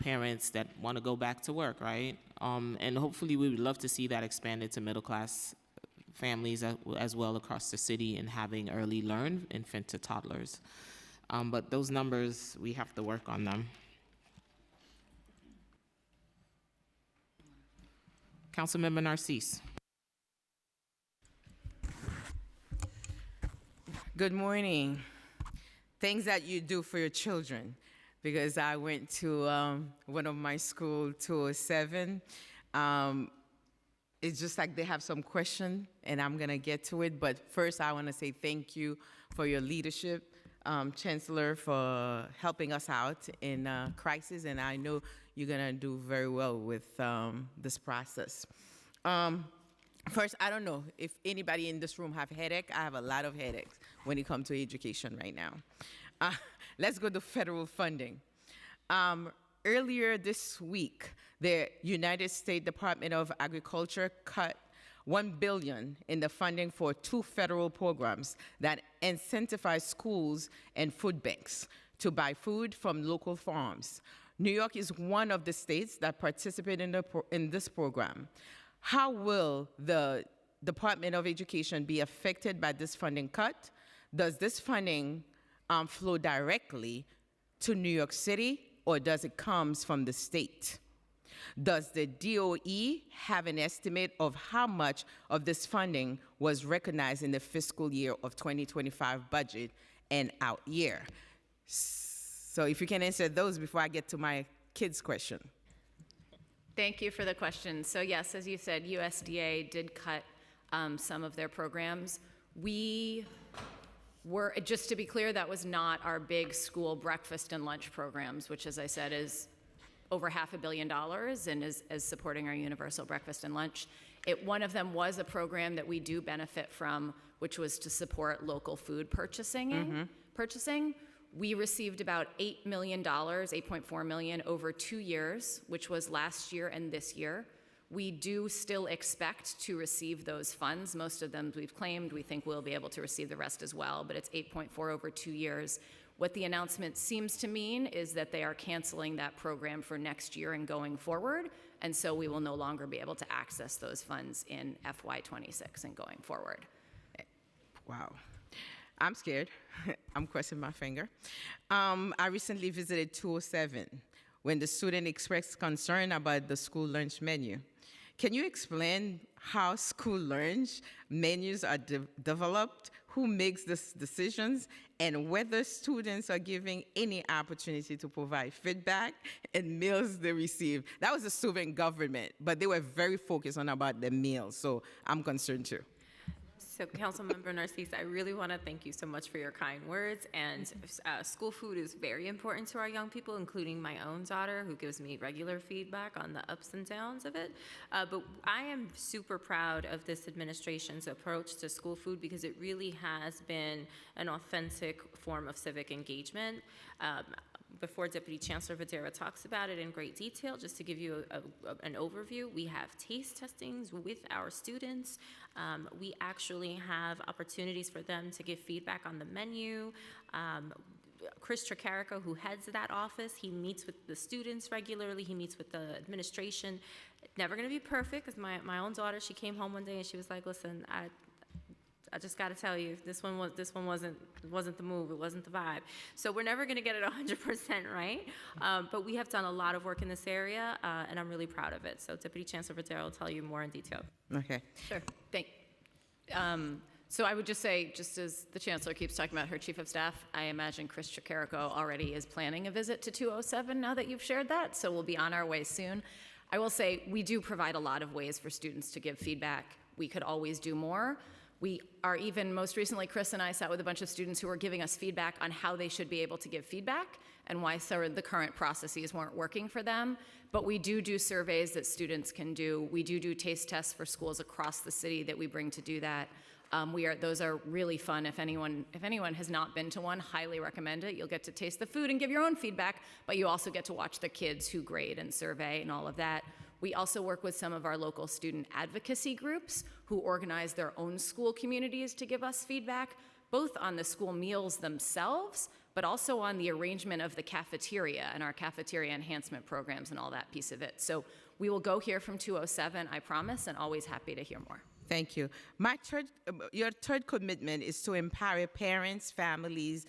parents that want to go back to work, right? And hopefully we would love to see that expanded to middle class families as well across the city, and having early learn, infant to toddlers. But those numbers, we have to work on them. Councilmember Narcisse. Good morning. Things that you do for your children, because I went to one of my school, 207. It's just like they have some question, and I'm gonna get to it. But first, I wanna say thank you for your leadership, Chancellor, for helping us out in crisis, and I know you're gonna do very well with this process. First, I don't know if anybody in this room have headache. I have a lot of headaches when it comes to education right now. Let's go to federal funding. Earlier this week, the United States Department of Agriculture cut $1 billion in the funding for 2 federal programs that incentivize schools and food banks to buy food from local farms. New York is one of the states that participate in this program. How will the Department of Education be affected by this funding cut? Does this funding flow directly to New York City, or does it come from the state? Does the DOE have an estimate of how much of this funding was recognized in the fiscal year of 2025 budget and out year? So if you can answer those before I get to my kids' question. Thank you for the question. So yes, as you said, USDA did cut some of their programs. We were, just to be clear, that was not our big school breakfast and lunch programs, which, as I said, is over $500 million and is supporting our universal breakfast and lunch. One of them was a program that we do benefit from, which was to support local food purchasing. We received about $8 million, $8.4 million over 2 years, which was last year and this year. We do still expect to receive those funds. Most of them we've claimed. We think we'll be able to receive the rest as well, but it's 8.4 over 2 years. What the announcement seems to mean is that they are canceling that program for next year and going forward, and so we will no longer be able to access those funds in FY26 and going forward. Wow. I'm scared. I'm crossing my finger. I recently visited 207 when the student expressed concern about the school lunch menu. Can you explain how school lunch menus are developed, who makes these decisions, and whether students are given any opportunity to provide feedback and meals they receive? That was the student government, but they were very focused on about the meals, so I'm concerned too. So Councilmember Narcisse, I really want to thank you so much for your kind words. And school food is very important to our young people, including my own daughter, who gives me regular feedback on the ups and downs of it. But I am super proud of this administration's approach to school food because it really has been an authentic form of civic engagement. Before Deputy Chancellor Vadera talks about it in great detail, just to give you an overview, we have taste testings with our students. We actually have opportunities for them to give feedback on the menu. Chris Tricarico, who heads that office, he meets with the students regularly. He meets with the administration. Never going to be perfect, because my own daughter, she came home one day and she was like, "Listen, I just got to tell you, this one wasn't the move. It wasn't the vibe." So we're never going to get it 100% right, but we have done a lot of work in this area, and I'm really proud of it. So Deputy Chancellor Vadera will tell you more in detail. Okay. Sure. So I would just say, just as the Chancellor keeps talking about her Chief of Staff, I imagine Chris Tricarico already is planning a visit to 207 now that you've shared that, so we'll be on our way soon. I will say, we do provide a lot of ways for students to give feedback. We could always do more. We are even, most recently, Chris and I sat with a bunch of students who were giving us feedback on how they should be able to give feedback and why the current processes weren't working for them. But we do surveys that students can do. We do taste tests for schools across the city that we bring to do that. Those are really fun. If anyone has not been to one, highly recommend it. You'll get to taste the food and give your own feedback, but you also get to watch the kids who grade and survey and all of that. We also work with some of our local student advocacy groups who organize their own school communities to give us feedback, both on the school meals themselves, but also on the arrangement of the cafeteria and our cafeteria enhancement programs and all that piece of it. So we will go here from 207, I promise, and always happy to hear more. Thank you. Your third commitment is to empower parents, families,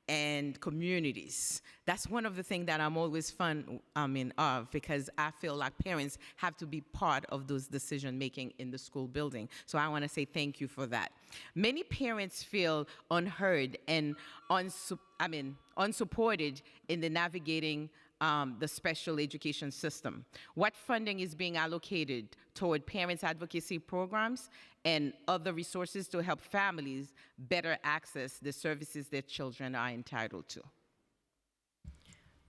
and communities. That's one of the things that I'm always of, because I feel like parents have to be part of those decision-making in the school building. So I want to say thank you for that. Many parents feel unheard and unsupported in the navigating the special education system. What funding is being allocated toward parents' advocacy programs and other resources to help families better access the services their children are entitled to?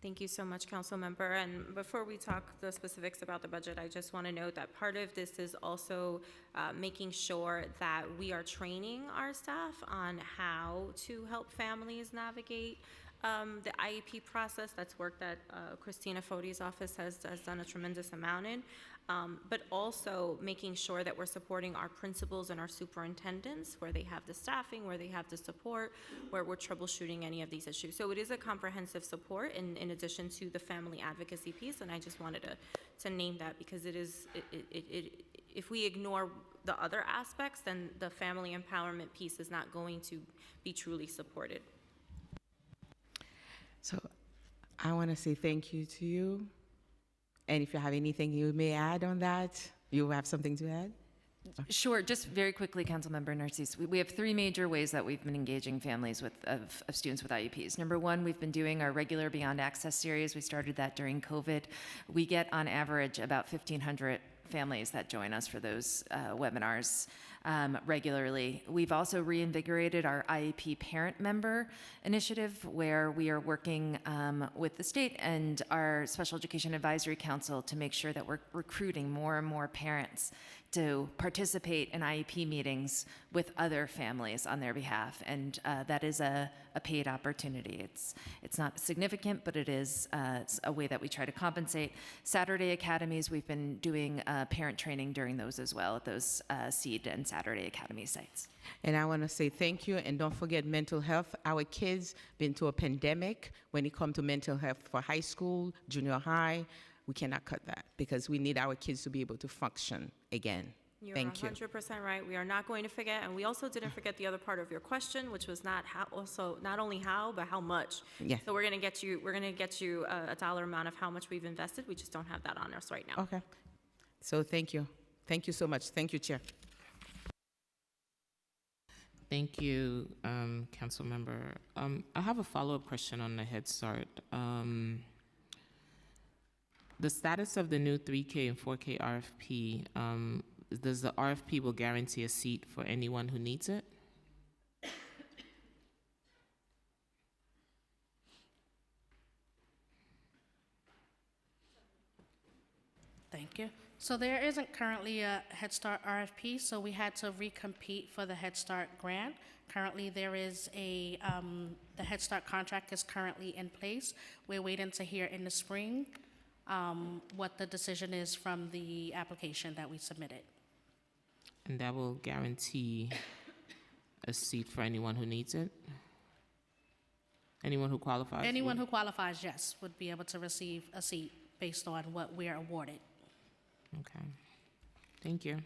Thank you so much, Council Member. And before we talk the specifics about the budget, I just want to note that part of this is also making sure that we are training our staff on how to help families navigate the IEP process. That's work that Christina Foti's office has done a tremendous amount in, but also making sure that we're supporting our principals and our superintendents where they have the staffing, where they have the support, where we're troubleshooting any of these issues. So it is a comprehensive support in addition to the family advocacy piece, and I just wanted to name that because it is, if we ignore the other aspects, then the family empowerment piece is not going to be truly supported. So I want to say thank you to you. And if you have anything you may add on that, you have something to add? Sure. Just very quickly, Councilmember Narcisse, we have three major ways that we've been engaging families of students with IEPs. Number one, we've been doing our regular Beyond Access series. We started that during COVID. We get, on average, about 1,500 families that join us for those webinars regularly. We've also reinvigorated our IEP parent member initiative, where we are working with the state and our Special Education Advisory Council to make sure that we're recruiting more and more parents to participate in IEP meetings with other families on their behalf, and that is a paid opportunity. It's not significant, but it is a way that we try to compensate. Saturday Academies, we've been doing parent training during those as well at those Seed and Saturday Academy sites. And I want to say thank you, and don't forget mental health. Our kids been through a pandemic. When it comes to mental health for high school, junior high, we cannot cut that because we need our kids to be able to function again. You're Thank you. 100% right. We are not going to forget, and we also didn't forget the other part of your question, which was not only how, but how much. Yeah. So we're going to get you a dollar amount of how much we've invested. We just don't have that on us right now. Okay. So thank you. Thank you so much. Thank you, Chair. Thank you, Council Member. I have a follow-up question on the Head Start. The status of the new 3K and 4K RFP, does the RFP will guarantee a seat for anyone who needs it? Thank you. So there isn't currently a Head Start RFP, so we had to recompete for the Head Start grant. Currently, there is the Head Start contract is currently in place. We're waiting to hear in the spring what the decision is from the application that we submitted. And that will guarantee a seat for anyone who needs it? Anyone who qualifies? Anyone who qualifies, yes, would be able to receive a seat based on what we're awarded. Okay, thank you.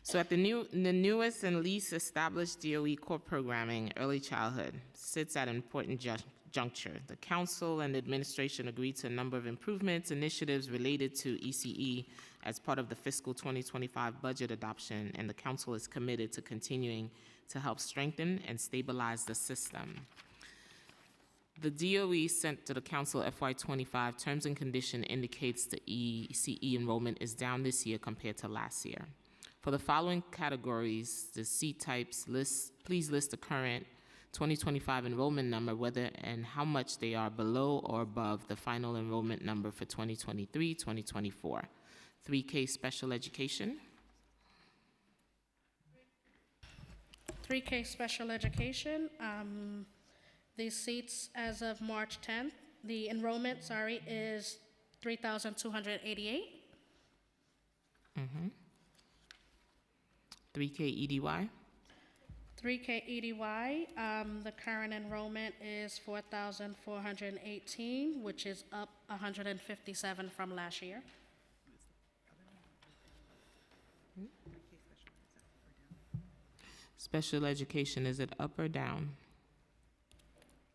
So at the newest and least established DOE core programming, early childhood, sits at an important juncture. The council and administration agreed to a number of improvements, initiatives related to ECE as part of the fiscal 2025 budget adoption, and the council is committed to continuing to help strengthen and stabilize the system. The DOE sent to the council FY25 terms and condition indicates the ECE enrollment is down this year compared to last year. For the following categories, the seat types, please list the current 2025 enrollment number, whether and how much they are below or above the final enrollment number for 2023-2024. 3K special education. 3K special education. The seats as of March 10th, the enrollment, is 3,288. 3K EDY. 3K EDY, the current enrollment is 4,418, which is up 157 from last year. Special education, is it up or down?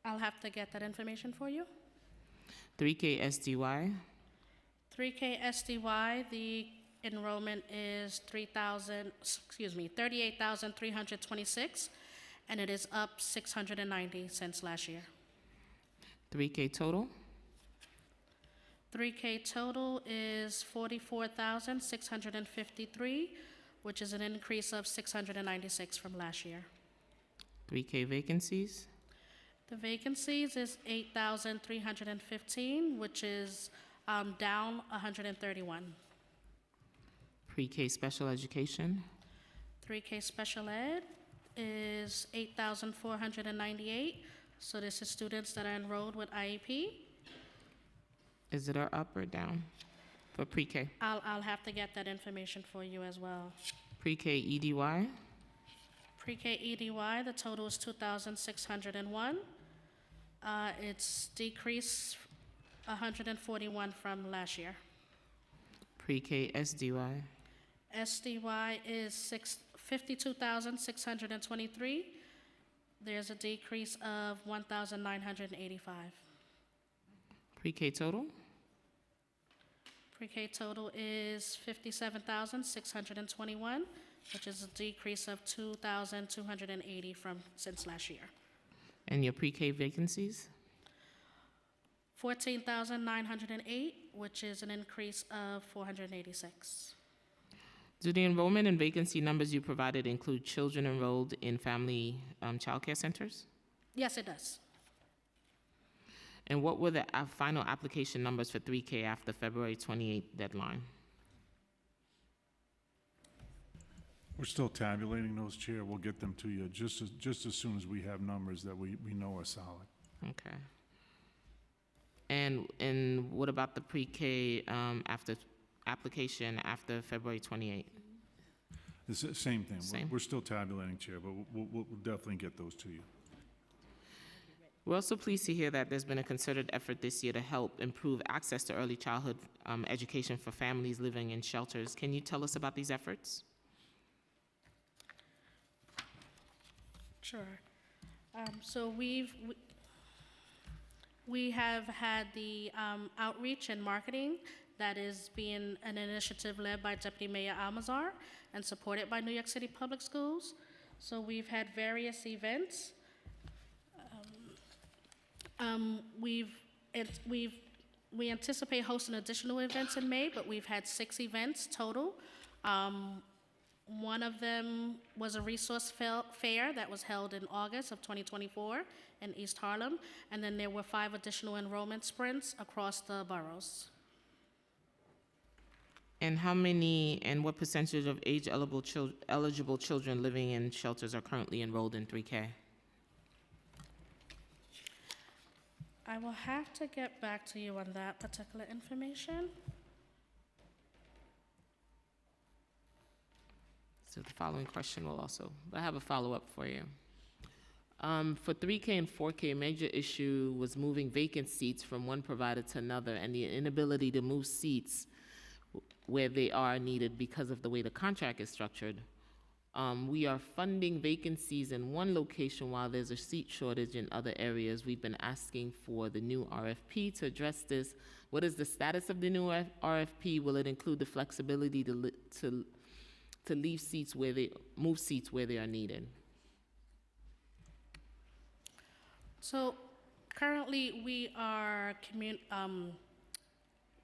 I'll have to get that information for you. 3K SDY. 3K SDY, the enrollment is 38,326, and it is up 690 since last year. 3K total. 3K total is 44,653, which is an increase of 696 from last year. 3K vacancies. The vacancies is 8,315, which is down 131. Pre-K special education. 3K special ed is 8,498. So this is students that are enrolled with IEP. Is it up or down for pre-K? I'll have to get that information for you as well. Pre-K EDY. Pre-K EDY, the total is 2,601. It's decreased 141 from last year. Pre-K SDY. SDY is 52,623. There's a decrease of 1,985. Pre-K total. Pre-K total is 57,621, which is a decrease of 2,280 from since last year. And your pre-K vacancies? 14,908, which is an increase of 486. Do the enrollment and vacancy numbers you provided include children enrolled in family child care centers? Yes, it does. And what were the final application numbers for 3K after February 28th deadline? We're still tabulating those, Chair. We'll get them to you just as soon as we have numbers that we know are solid. Okay. And what about the pre-K after application after February 28th? It's the same thing. Same. We're still tabulating, Chair, but we'll definitely get those to you. We're also pleased to hear that there's been a concerted effort this year to help improve access to early childhood education for families living in shelters. Can you tell us about these efforts? Sure. So we have had the outreach and marketing that is being an initiative led by Deputy Mayor Almazar and supported by New York City Public Schools. So we've had various events. We anticipate hosting additional events in May, but we've had 6 events total One of them was a resource fair that was held in August of 2024 in East Harlem, and then there were 5 additional enrollment sprints across the boroughs. And how many and what percentage of eligible children living in shelters are currently enrolled in 3K? I will have to get back to you on that particular information. So the following question will also, I have a follow-up for you. For 3K and 4K, a major issue was moving vacant seats from one provider to another and the inability to move seats where they are needed because of the way the contract is structured. We are funding vacancies in one location while there's a seat shortage in other areas. We've been asking for the new RFP to address this. What is the status of the new RFP? Will it include the flexibility to leave seats where move seats where they are needed? So currently, we are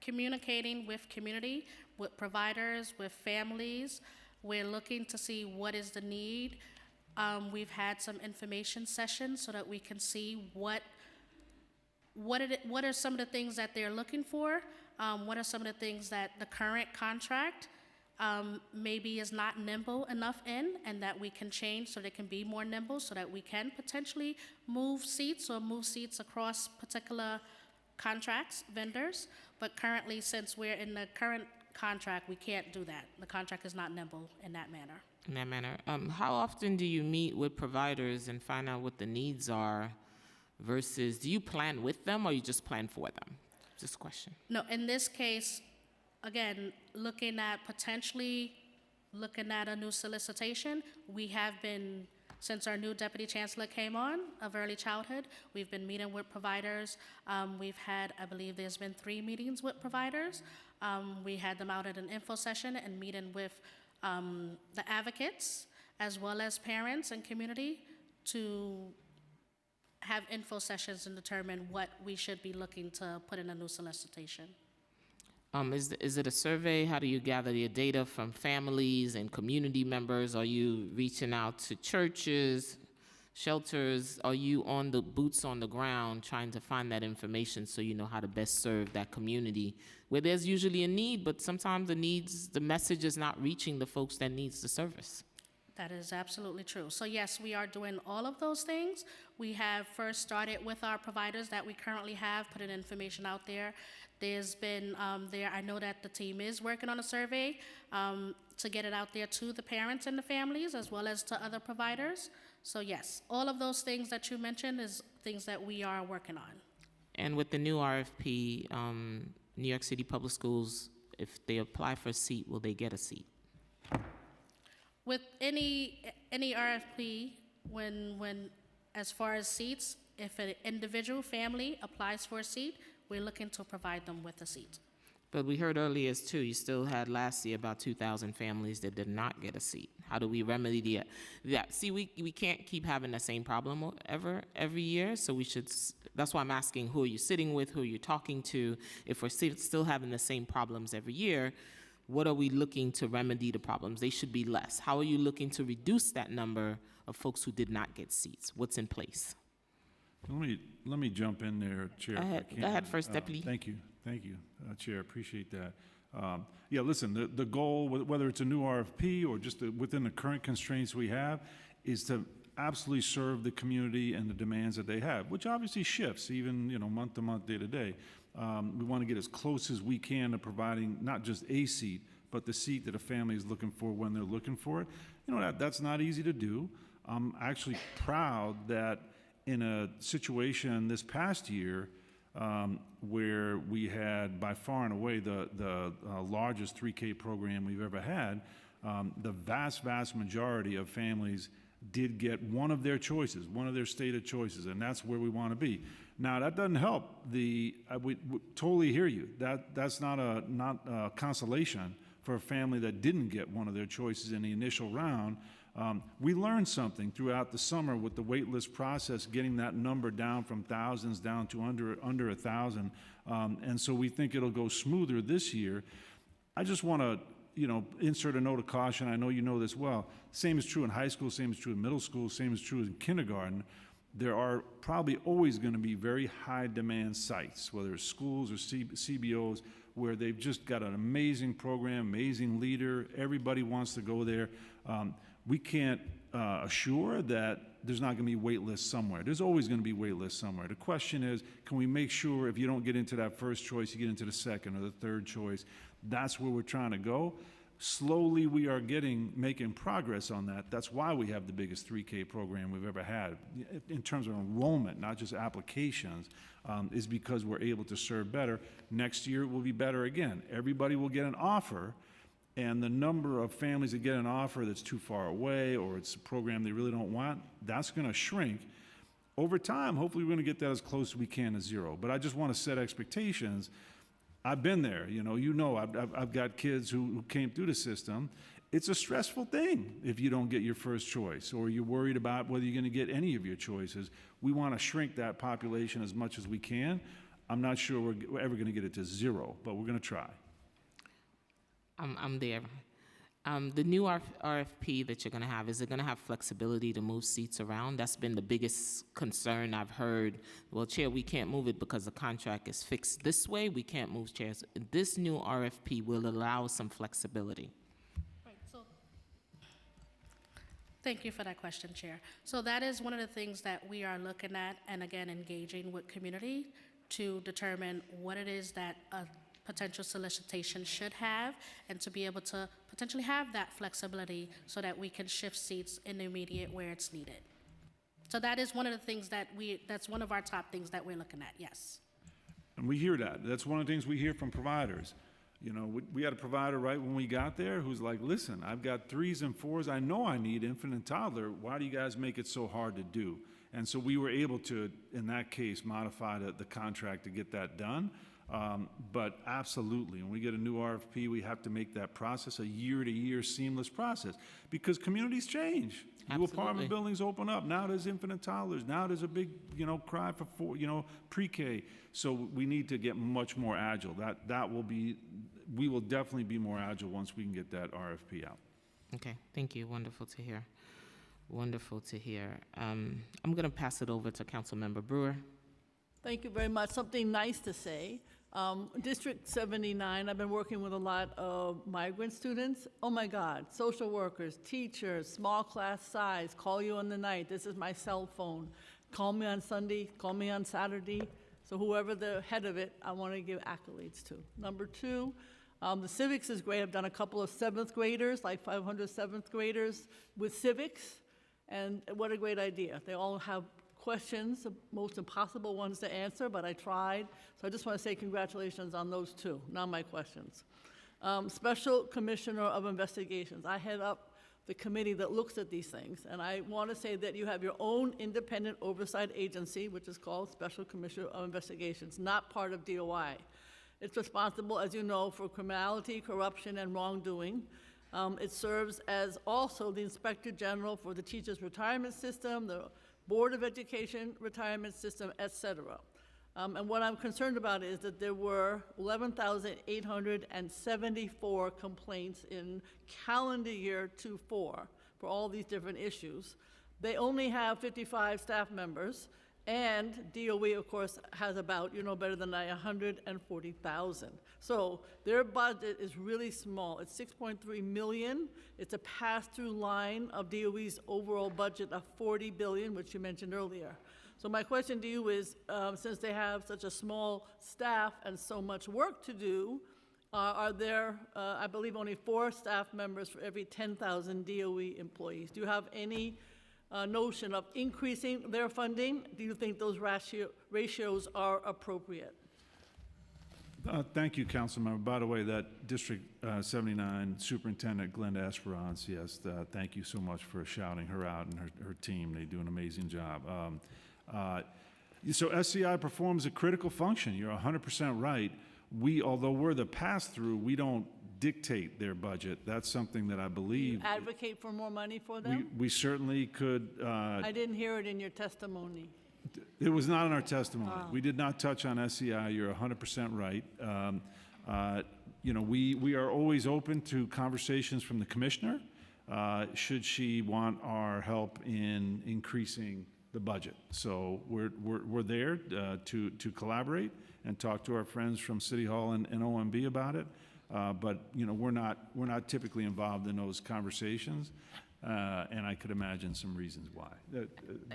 communicating with community, with providers, with families. We're looking to see what is the need. We've had some information sessions so that we can see what are some of the things that they're looking for. What are some of the things that the current contract maybe is not nimble enough in, and that we can change so they can be more nimble, so that we can potentially move seats across particular contracts, vendors. But currently, since we're in the current contract, we can't do that. The contract is not nimble in that manner. In that manner, how often do you meet with providers and find out what the needs are versus do you plan with them or you just plan for them? Just a question. No, in this case, again, looking at a new solicitation, we have been, since our new Deputy Chancellor came on of early childhood, we've been meeting with providers. We've had, I believe there's been 3 meetings with providers. We had them out at an info session and meeting with the advocates as well as parents and community to have info sessions and determine what we should be looking to put in a new solicitation. Is it a survey? How do you gather your data from families and community members? Are you reaching out to churches, shelters? Are you on the boots on the ground trying to find that information so you know how to best serve that community where there's usually a need, but sometimes the message is not reaching the folks that needs the service? That is absolutely true. So yes, we are doing all of those things. We have first started with our providers that we currently have, putting information out there. There's been, I know that the team is working on a survey to get it out there to the parents and the families as well as to other providers. So yes, all of those things that you mentioned is things that we are working on. And with the new RFP, New York City Public Schools, if they apply for a seat, will they get a seat? With any RFP, when as far as seats, if an individual family applies for a seat, we're looking to provide them with a seat. But we heard earlier too, you still had last year about 2,000 families that did not get a seat. How do we remedy that? See, we can't keep having the same problem every year, so we should, that's why I'm asking who are you sitting with, who are you talking to? If we're still having the same problems every year, what are we looking to remedy the problems? They should be less. How are you looking to reduce that number of folks who did not get seats? What's in place? Let me jump in there, Chair. Go ahead first, Deputy. Thank you, Chair. Appreciate that. Yeah, listen, the goal, whether it's a new RFP or just within the current constraints we have, is to absolutely serve the community and the demands that they have, which obviously shifts even month to month, day to day. We want to get as close as we can to providing not just a seat, but the seat that a family is looking for when they're looking for it. That's not easy to do. I'm actually proud that in a situation this past year where we had by far and away the largest 3K program we've ever had, the vast majority of families did get one of their choices, one of their stated choices, and that's where we want to be. Now, that doesn't help. We totally hear you. That's not a consolation for a family that didn't get one of their choices in the initial round. We learned something throughout the summer with the wait list process, getting that number down from thousands down to under 1,000. And so we think it'll go smoother this year. I just want to insert a note of caution. I know you know this well. Same is true in high school, same is true in middle school, same is true in kindergarten. There are probably always going to be very high demand sites, whether it's schools or CBOs, where they've just got an amazing program, amazing leader. Everybody wants to go there. We can't assure that there's not going to be wait lists somewhere. There's always going to be wait lists somewhere. The question is, can we make sure if you don't get into that first choice, you get into the second or the third choice? That's where we're trying to go. Slowly, we are making progress on that. That's why we have the biggest 3K program we've ever had in terms of enrollment, not just applications, is because we're able to serve better. Next year, it will be better again. Everybody will get an offer, and the number of families that get an offer that's too far away or it's a program they really don't want, that's going to shrink. Over time, hopefully, we're going to get that as close as we can to zero. But I just want to set expectations. I've been there, I've got kids who came through the system. It's a stressful thing if you don't get your first choice or you're worried about whether you're going to get any of your choices. We want to shrink that population as much as we can. I'm not sure we're ever going to get it to zero, but we're going to try. I'm there. The new RFP that you're going to have, is it going to have flexibility to move seats around? That's been the biggest concern I've heard. Well, Chair, we can't move it because the contract is fixed this way. We can't move chairs. This new RFP will allow some flexibility. Right, so thank you for that question, Chair. So that is one of the things that we are looking at, and again, engaging with community to determine what it is that a potential solicitation should have, and to be able to potentially have that flexibility so that we can shift seats in the immediate where it's needed. So that is one of the things that's one of our top things that we're looking at, yes. And we hear that. That's one of the things we hear from providers. We had a provider right when we got there who's like, listen, I've got 3s and 4s. I know I need infant and toddler. Why do you guys make it so hard to do? And so we were able to, in that case, modify the contract to get that done. But absolutely, when we get a new RFP, we have to make that process a year-to-year seamless process because communities change. New apartment buildings open up. Now there's infant and toddlers. Now there's a big, cry for pre-K. So we need to get much more agile. We will definitely be more agile once we can get that RFP out. Okay, thank you. Wonderful to hear. Wonderful to hear. I'm going to pass it over to Councilmember Brewer. Thank you very much. Something nice to say. District 79, I've been working with a lot of migrant students. Oh my God, social workers, teachers, small class size, call you in the night. This is my cell phone. Call me on Sunday, call me on Saturday. So whoever the head of it, I want to give accolades to. Number 2, the civics is great. I've done a couple of 7th graders, like 500 7th graders with civics. And what a great idea. They all have questions, the most impossible ones to answer, but I tried. So I just want to say congratulations on those 2. Now my questions. Special Commissioner of Investigations. I head up the committee that looks at these things, and I want to say that you have your own independent oversight agency, which is called Special Commissioner of Investigations, not part of DOI. It's responsible, as you know, for criminality, corruption, and wrongdoing. It serves as also the Inspector General for the Teachers Retirement System, the Board of Education Retirement System, et cetera. And what I'm concerned about is that there were 11,874 complaints in calendar year 24 for all these different issues. They only have 55 staff members, and DOE, of course, has about, better than 140,000. So their budget is really small. It's $6.3 million. It's a pass-through line of DOE's overall budget of $40 billion, which you mentioned earlier. So my question to you is, since they have such a small staff and so much work to do, are there, I believe, only 4 staff members for every 10,000 DOE employees? Do you have any notion of increasing their funding? Do you think those ratios are appropriate? Thank you, Councilmember. By the way, that District 79 Superintendent Glenda Esperance, yes, thank you so much for shouting her out and her team. They do an amazing job. So SCI performs a critical function. You're 100% right. Although we're the pass-through, we don't dictate their budget. That's something that I believe. You advocate for more money for them? We certainly could. I didn't hear it in your testimony. It was not in our testimony. We did not touch on SCI. You're 100% right. You know, we are always open to conversations from the commissioner, should she want our help in increasing the budget. So we're there to collaborate and talk to our friends from City Hall and OMB about it. But, you know, we're not typically involved in those conversations, and I could imagine some reasons why.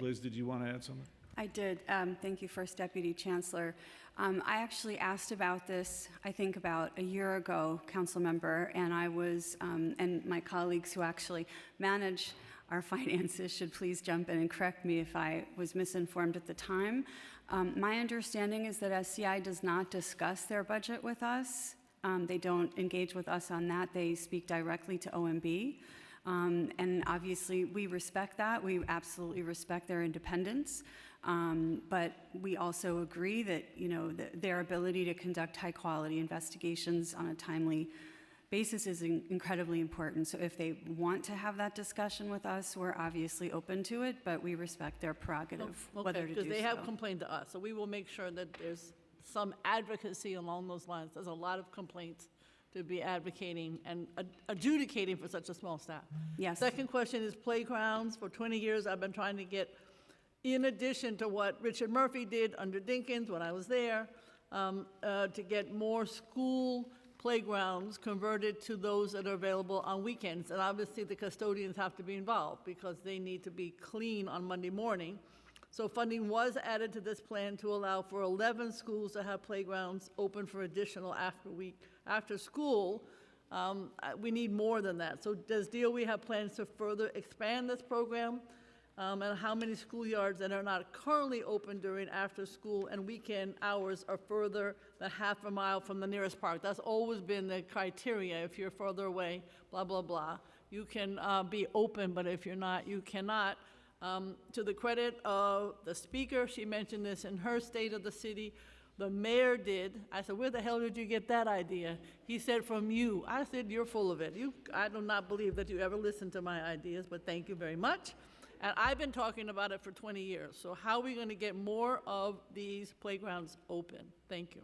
Liz, did you want to add something? I did. Thank you, First Deputy Chancellor. I actually asked about this, I think about a year ago, council member, and I was, and my colleagues who actually manage our finances should please jump in and correct me if I was misinformed at the time. My understanding is that SCI does not discuss their budget with us. They don't engage with us on that. They speak directly to OMB. And obviously, we respect that. We absolutely respect their independence. But we also agree that, you know, their ability to conduct high-quality investigations on a timely basis is incredibly important. So if they want to have that discussion with us, we're obviously open to it, but we respect their prerogative whether to do so. Because they have complained to us, so we will make sure that there's some advocacy along those lines. There's a lot of complaints to be advocating and adjudicating for such a small staff. Yes. Second question is playgrounds. For 20 years, I've been trying to get, in addition to what Richard Murphy did under Dinkins when I was there, to get more school playgrounds converted to those that are available on weekends. And obviously, the custodians have to be involved because they need to be clean on Monday morning. So funding was added to this plan to allow for 11 schools to have playgrounds open for additional after school. We need more than that. So does DOE have plans to further expand this program? And how many schoolyards that are not currently open during after school and weekend hours are further than half a mile from the nearest park? That's always been the criteria. If you're further away, blah, blah, blah. You can be open, but if you're not, you cannot. To the credit of the speaker, she mentioned this in her state of the city. The mayor did. I said, where the hell did you get that idea? He said, from you. I said, you're full of it. I do not believe that you ever listened to my ideas, but thank you very much. And I've been talking about it for 20 years. So how are we going to get more of these playgrounds open? Thank you.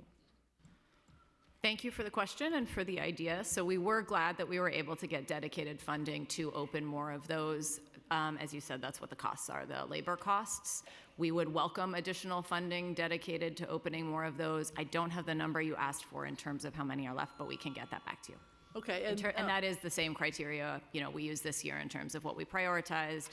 Thank you for the question and for the idea. So we were glad that we were able to get dedicated funding to open more of those. As you said, that's what the costs are, the labor costs. We would welcome additional funding dedicated to opening more of those. I don't have the number you asked for in terms of how many are left, but we can get that back to you. Okay. And that is the same criteria, you know, we use this year in terms of what we prioritized,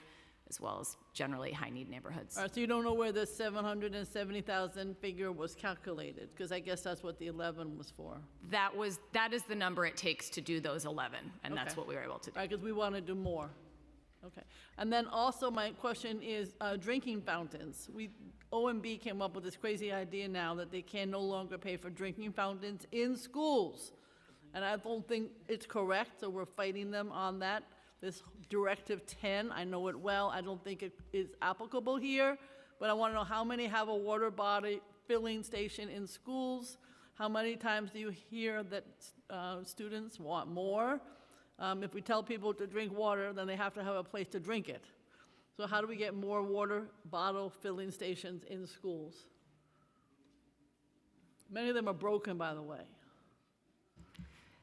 as well as generally high-need neighborhoods. All right, so you don't know where the 770,000 figure was calculated? Because I guess that's what the 11 was for. That is the number it takes to do those 11, and that's Okay. what we were able to do. Right, because we want to do more. Okay. And then also my question is drinking fountains. OMB came up with this crazy idea now that they can no longer pay for drinking fountains in schools. And I don't think it's correct, so we're fighting them on that. This Directive 10, I know it well. I don't think it is applicable here, but I want to know how many have a water bottle filling station in schools? How many times do you hear that students want more? If we tell people to drink water, then they have to have a place to drink it. So how do we get more water bottle filling stations in schools? Many of them are broken, by the way.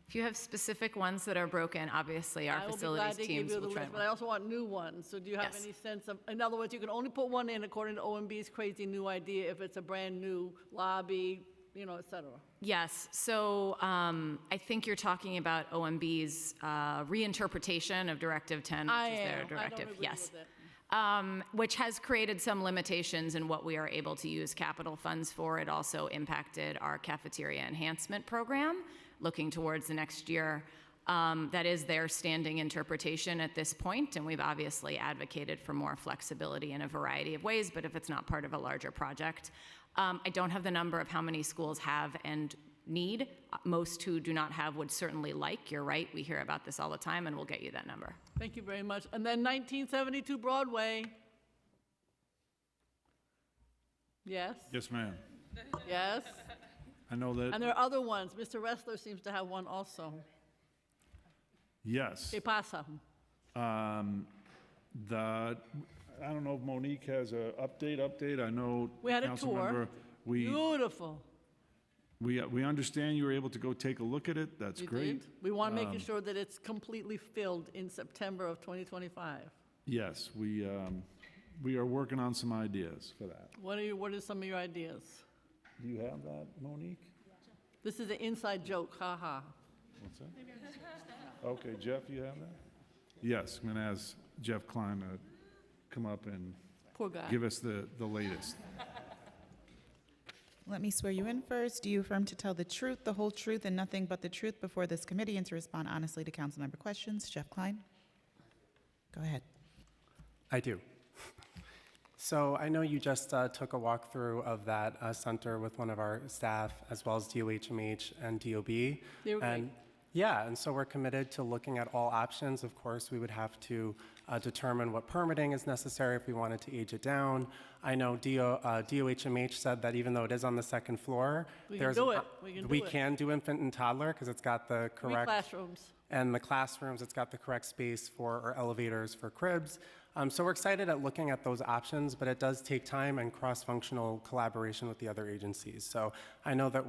If you have specific ones that are broken, obviously our facilities teams will try. But I also want new ones. So do you have any sense of, in other words, you can only put one in according to OMB's crazy new idea if it's a brand new lobby, you know, et cetera. Yes, so I think you're talking about OMB's reinterpretation of Directive 10, which is their directive. I don't agree Yes. with it. Which has created some limitations in what we are able to use capital funds for. It also impacted our cafeteria enhancement program, looking towards the next year. That is their standing interpretation at this point, and we've obviously advocated for more flexibility in a variety of ways, but if it's not part of a larger project. I don't have the number of how many schools have and need. Most who do not have would certainly like. You're right, we hear about this all the time, and we'll get you that number. Thank you very much. And then 1972 Broadway. Yes? Yes, ma'am. Yes? I know that. And there are other ones. Mr. Ressler seems to have one also. Yes. ¿Qué pasa? I don't know if Monique has a update. I know. We had a tour. Councilmember, Beautiful. We understand you were able to go take a look at it. That's We great. did. We want to make sure that it's completely filled in September of 2025. Yes, we are working on some ideas for that. What are some of your ideas? Do you have that, Monique? This is an inside joke, ha. What's that? Okay, Jeff, you have that? Yes, I'm going to ask Jeff Klein to come up and Poor guy. give us the latest. Let me swear you in first. Do you affirm to tell the truth, the whole truth, and nothing but the truth before this committee and to respond honestly to council member questions? Jeff Klein? Go ahead. I do. So I know you just took a walkthrough of that center with one of our staff, as well as DOHMH and DOB. They were great. Yeah, and so we're committed to looking at all options. Of course, we would have to determine what permitting is necessary if we wanted to age it down. I know DOHMH said that even though it is on the second floor, We can do it. We can do it. infant and toddler because it's got the 3 correct classrooms. and the classrooms, it's got the correct space for our elevators for cribs. So we're excited at looking at those options, but it does take time and cross-functional collaboration with the other agencies. So I know that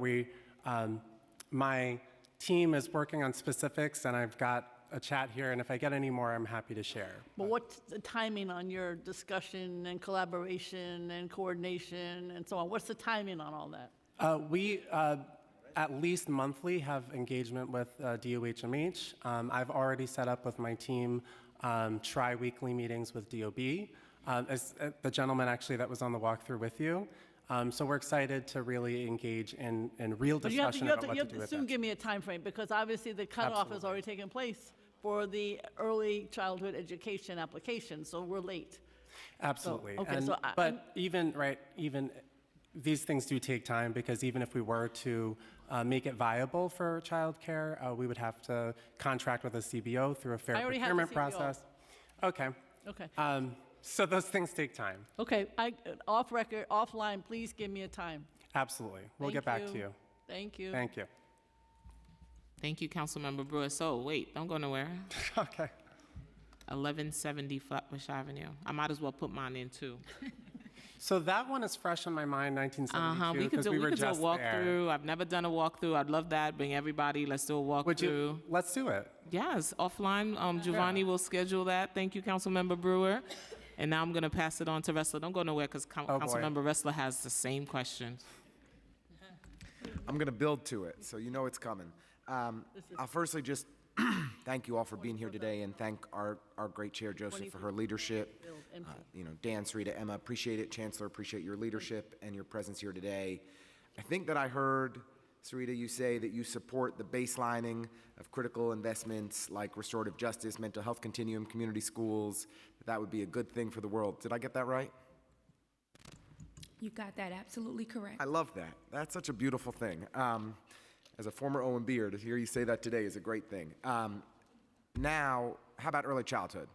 my team is working on specifics, and I've got a chat here, and if I get any more, I'm happy to share. But what's the timing on your discussion and collaboration and coordination and so on? What's the timing on all that? We at least monthly have engagement with DOHMH. I've already set up with my team tri-weekly meetings with DOB, as the gentleman actually that was on the walkthrough with you. So we're excited to really engage in real But you have discussion to, about what to do with soon that. give me a time frame because obviously the cutoff has already taken place for the early childhood education application, so we're late. Absolutely. okay, And- so but even these things do take time because even if we were to make it viable for childcare, we would have to contract with a CBO through a fair I already have the procurement CBO. process. Okay. Okay. So those things take time. Okay, off record, offline, please give me a time. Absolutely. We'll Thank get back to you. you. Thank you. Thank you. Thank you, Councilmember Brewer. So, wait, don't go nowhere. Okay. 1170 Flatbush Avenue. I might as well put mine in, too. So that one is fresh in my mind, 1972, We could because do, we we were could do a just there. walkthrough. I've never done a walkthrough. I'd love that. Bring everybody. Let's do a walkthrough. Let's do it. Yes, offline. Giovanni will schedule that. Thank you, Councilmember Brewer. And now I'm going to pass it on to Ressler. Don't go nowhere because Oh, boy. Councilmember Ressler has the same questions. I'm going to build to it, so you know it's coming. I'll firstly just thank you all for being here today and thank our great chair, Joseph, for her leadership. Dan, Sarita, Emma, appreciate it. Chancellor, appreciate your leadership and your presence here today. I think that I heard, Sarita, you say that you support the baselining of critical investments like restorative justice, mental health continuum, community schools. That would be a good thing for the world. Did I get that right? You got that absolutely correct. I love that. That's such a beautiful thing. As a former OMBer, to hear you say that today is a great thing. Now, how about early childhood?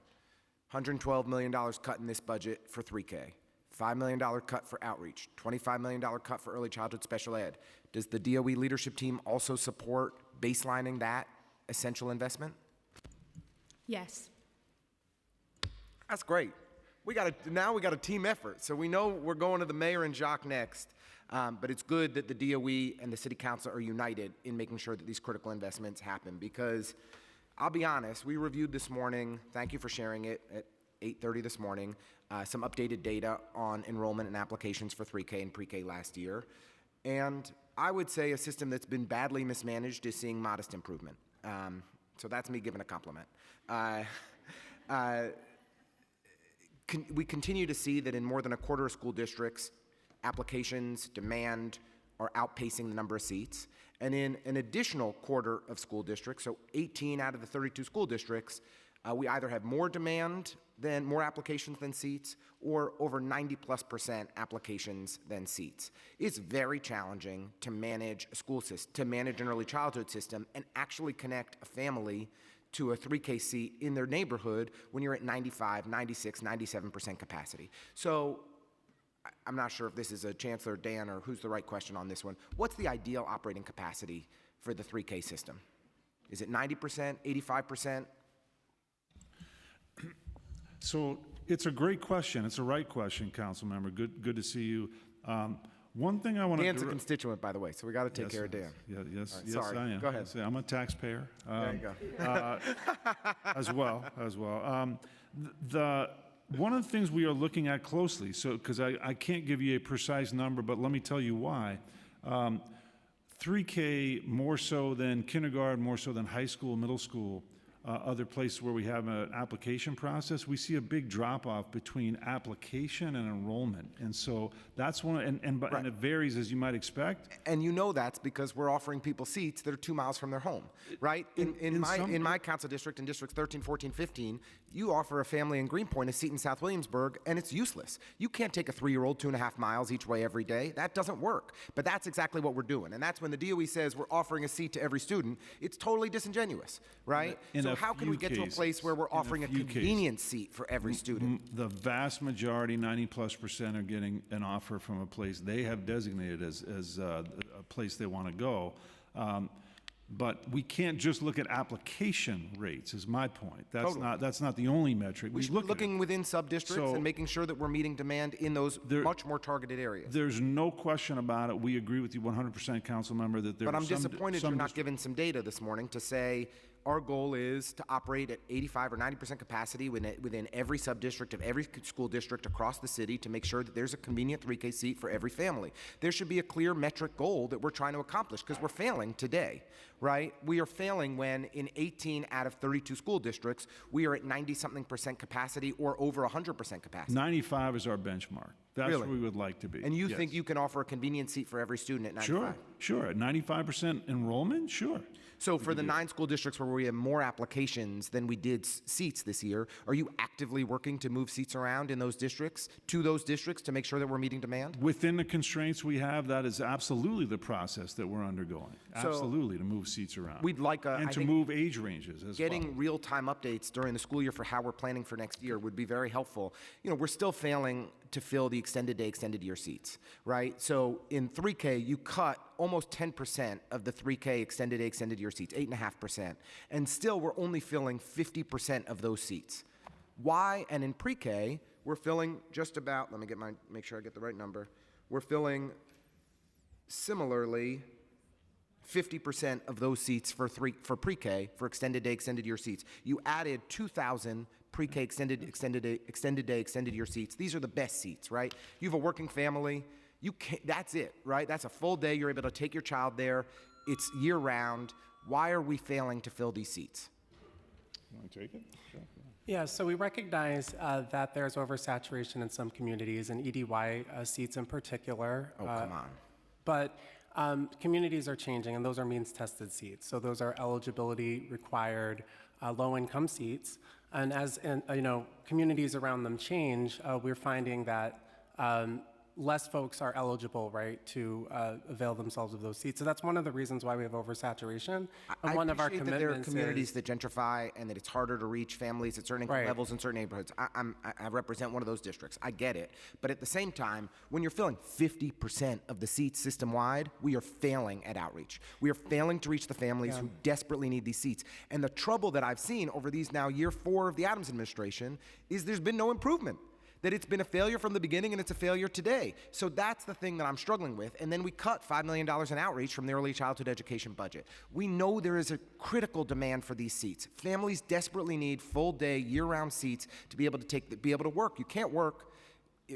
$112 million cut in this budget for 3K, $5 million cut for outreach, $25 million cut for early childhood special ed. Does the DOE leadership team also support baselining that essential investment? Yes. That's great. Now we got a team effort. So we know we're going to the mayor and Jacques next, but it's good that the DOE and the city council are united in making sure that these critical investments happen because I'll be honest, we reviewed this morning, thank you for sharing it at 8:30 this morning, some updated data on enrollment and applications for 3K and pre-K last year. And I would say a system that's been badly mismanaged is seeing modest improvement. So that's me giving a compliment. We continue to see that in more than a quarter of school districts, applications, demand are outpacing the number of seats. And in an additional quarter of school districts, so 18 out of the 32 school districts, we either have more applications than seats, or over 90+% applications than seats. It's very challenging to manage a school system, to manage an early childhood system, and actually connect a family to a 3K seat in their neighborhood when you're at 95, 96, 97% capacity. So I'm not sure if this is a Chancellor, Dan, or who's the right question on this one. What's the ideal operating capacity for the 3K system? Is it 90%, 85%? So it's a great question. It's a right question, Councilmember. Good to see you. One thing I want to. Dan's a constituent, by the way, so we got to take care of Dan. Yes, All right, yes, sorry. I am. Go ahead. I'm a taxpayer. There you go. As well. One of the things we are looking at closely, so because I can't give you a precise number, but let me tell you why. 3K more so than kindergarten, more so than high school, middle school, other places where we have an application process, we see a big drop-off between application and enrollment. And so that's one, and it varies as you might expect. And you know that's because we're offering people seats that are 2 miles from their home, right? In my council district, in districts 13, 14, 15, you offer a family in Greenpoint a seat in South Williamsburg, and it's useless. You can't take a 3-year-old 2.5 miles each way every day. That doesn't work. But that's exactly what we're doing. And that's when the DOE says we're offering a seat to every student, it's totally disingenuous, right? So how can we get to a place where we're offering a convenience seat for every student? The vast majority, 90+%, are getting an offer from a place they have designated as a place they want to go. But we can't just look at application rates, is my point. That's not the only metric. We should be looking within sub-districts and making sure that we're meeting demand in those much more targeted areas. There's no question about it. We agree with you 100%, council member, that there But are I'm disappointed you're not given some data this morning to say our goal is to operate at 85 or 90% capacity within every sub-district of every school district across the city to make sure that there's a convenient 3K seat for every family. There should be a clear metric goal that we're trying to accomplish because we're failing today, right? We are failing when in 18 out of 32 school districts, we are at 90-something% capacity or over 100% capacity. 95 is our benchmark. That's Really? where we would like to be. And you Yes. think you can offer a convenient seat for every student at 95? Sure. At 95% enrollment, sure. So for the 9 school districts where we have more applications than we did seats this year, are you actively working to move seats around in those districts, to make sure that we're meeting demand? Within the constraints we have, that is absolutely the process that we're undergoing. So Absolutely, to move seats around. We'd like and to move age ranges as well. Getting real-time updates during the school year for how we're planning for next year would be very helpful. You know, we're still failing to fill the extended day, extended year seats, right? So in 3K, you cut almost 10% of the 3K extended day, extended year seats, 8.5%, and still we're only filling 50% of those seats. Why? And in pre-K, we're filling just about, let me make sure I get the right number, we're filling similarly 50% of those seats for pre-K, for extended day, extended year seats. You added 2,000 pre-K extended day, extended year seats. These are the best seats, right? You have a working family, that's it, right? That's a full day, you're able to take your child there, it's year round. Why are we failing to fill these seats? You want to take it? Sure. Yeah, so we recognize that there's oversaturation in some communities, and EDY seats in particular. Oh, come on. But communities are changing, and those are means-tested seats. So those are eligibility required low-income seats. And as communities around them change, we're finding that less folks are eligible, right, to avail themselves of those seats. So that's one of the reasons why we have oversaturation. And one of our appreciate that there are commitments communities is that gentrify and that it's harder to reach families at certain income Right. levels in certain neighborhoods. I represent one of those districts. I get it. But at the same time, when you're filling 50% of the seats system-wide, we are failing at outreach. We are failing to reach the families who desperately need these seats. And the trouble that I've seen over these now year 4 of the Adams administration is there's been no improvement. That it's been a failure from the beginning and it's a failure today. So that's the thing that I'm struggling with. And then we cut $5 million in outreach from the early childhood education budget. We know there is a critical demand for these seats. Families desperately need full day, year-round seats to be able to work. You can't work.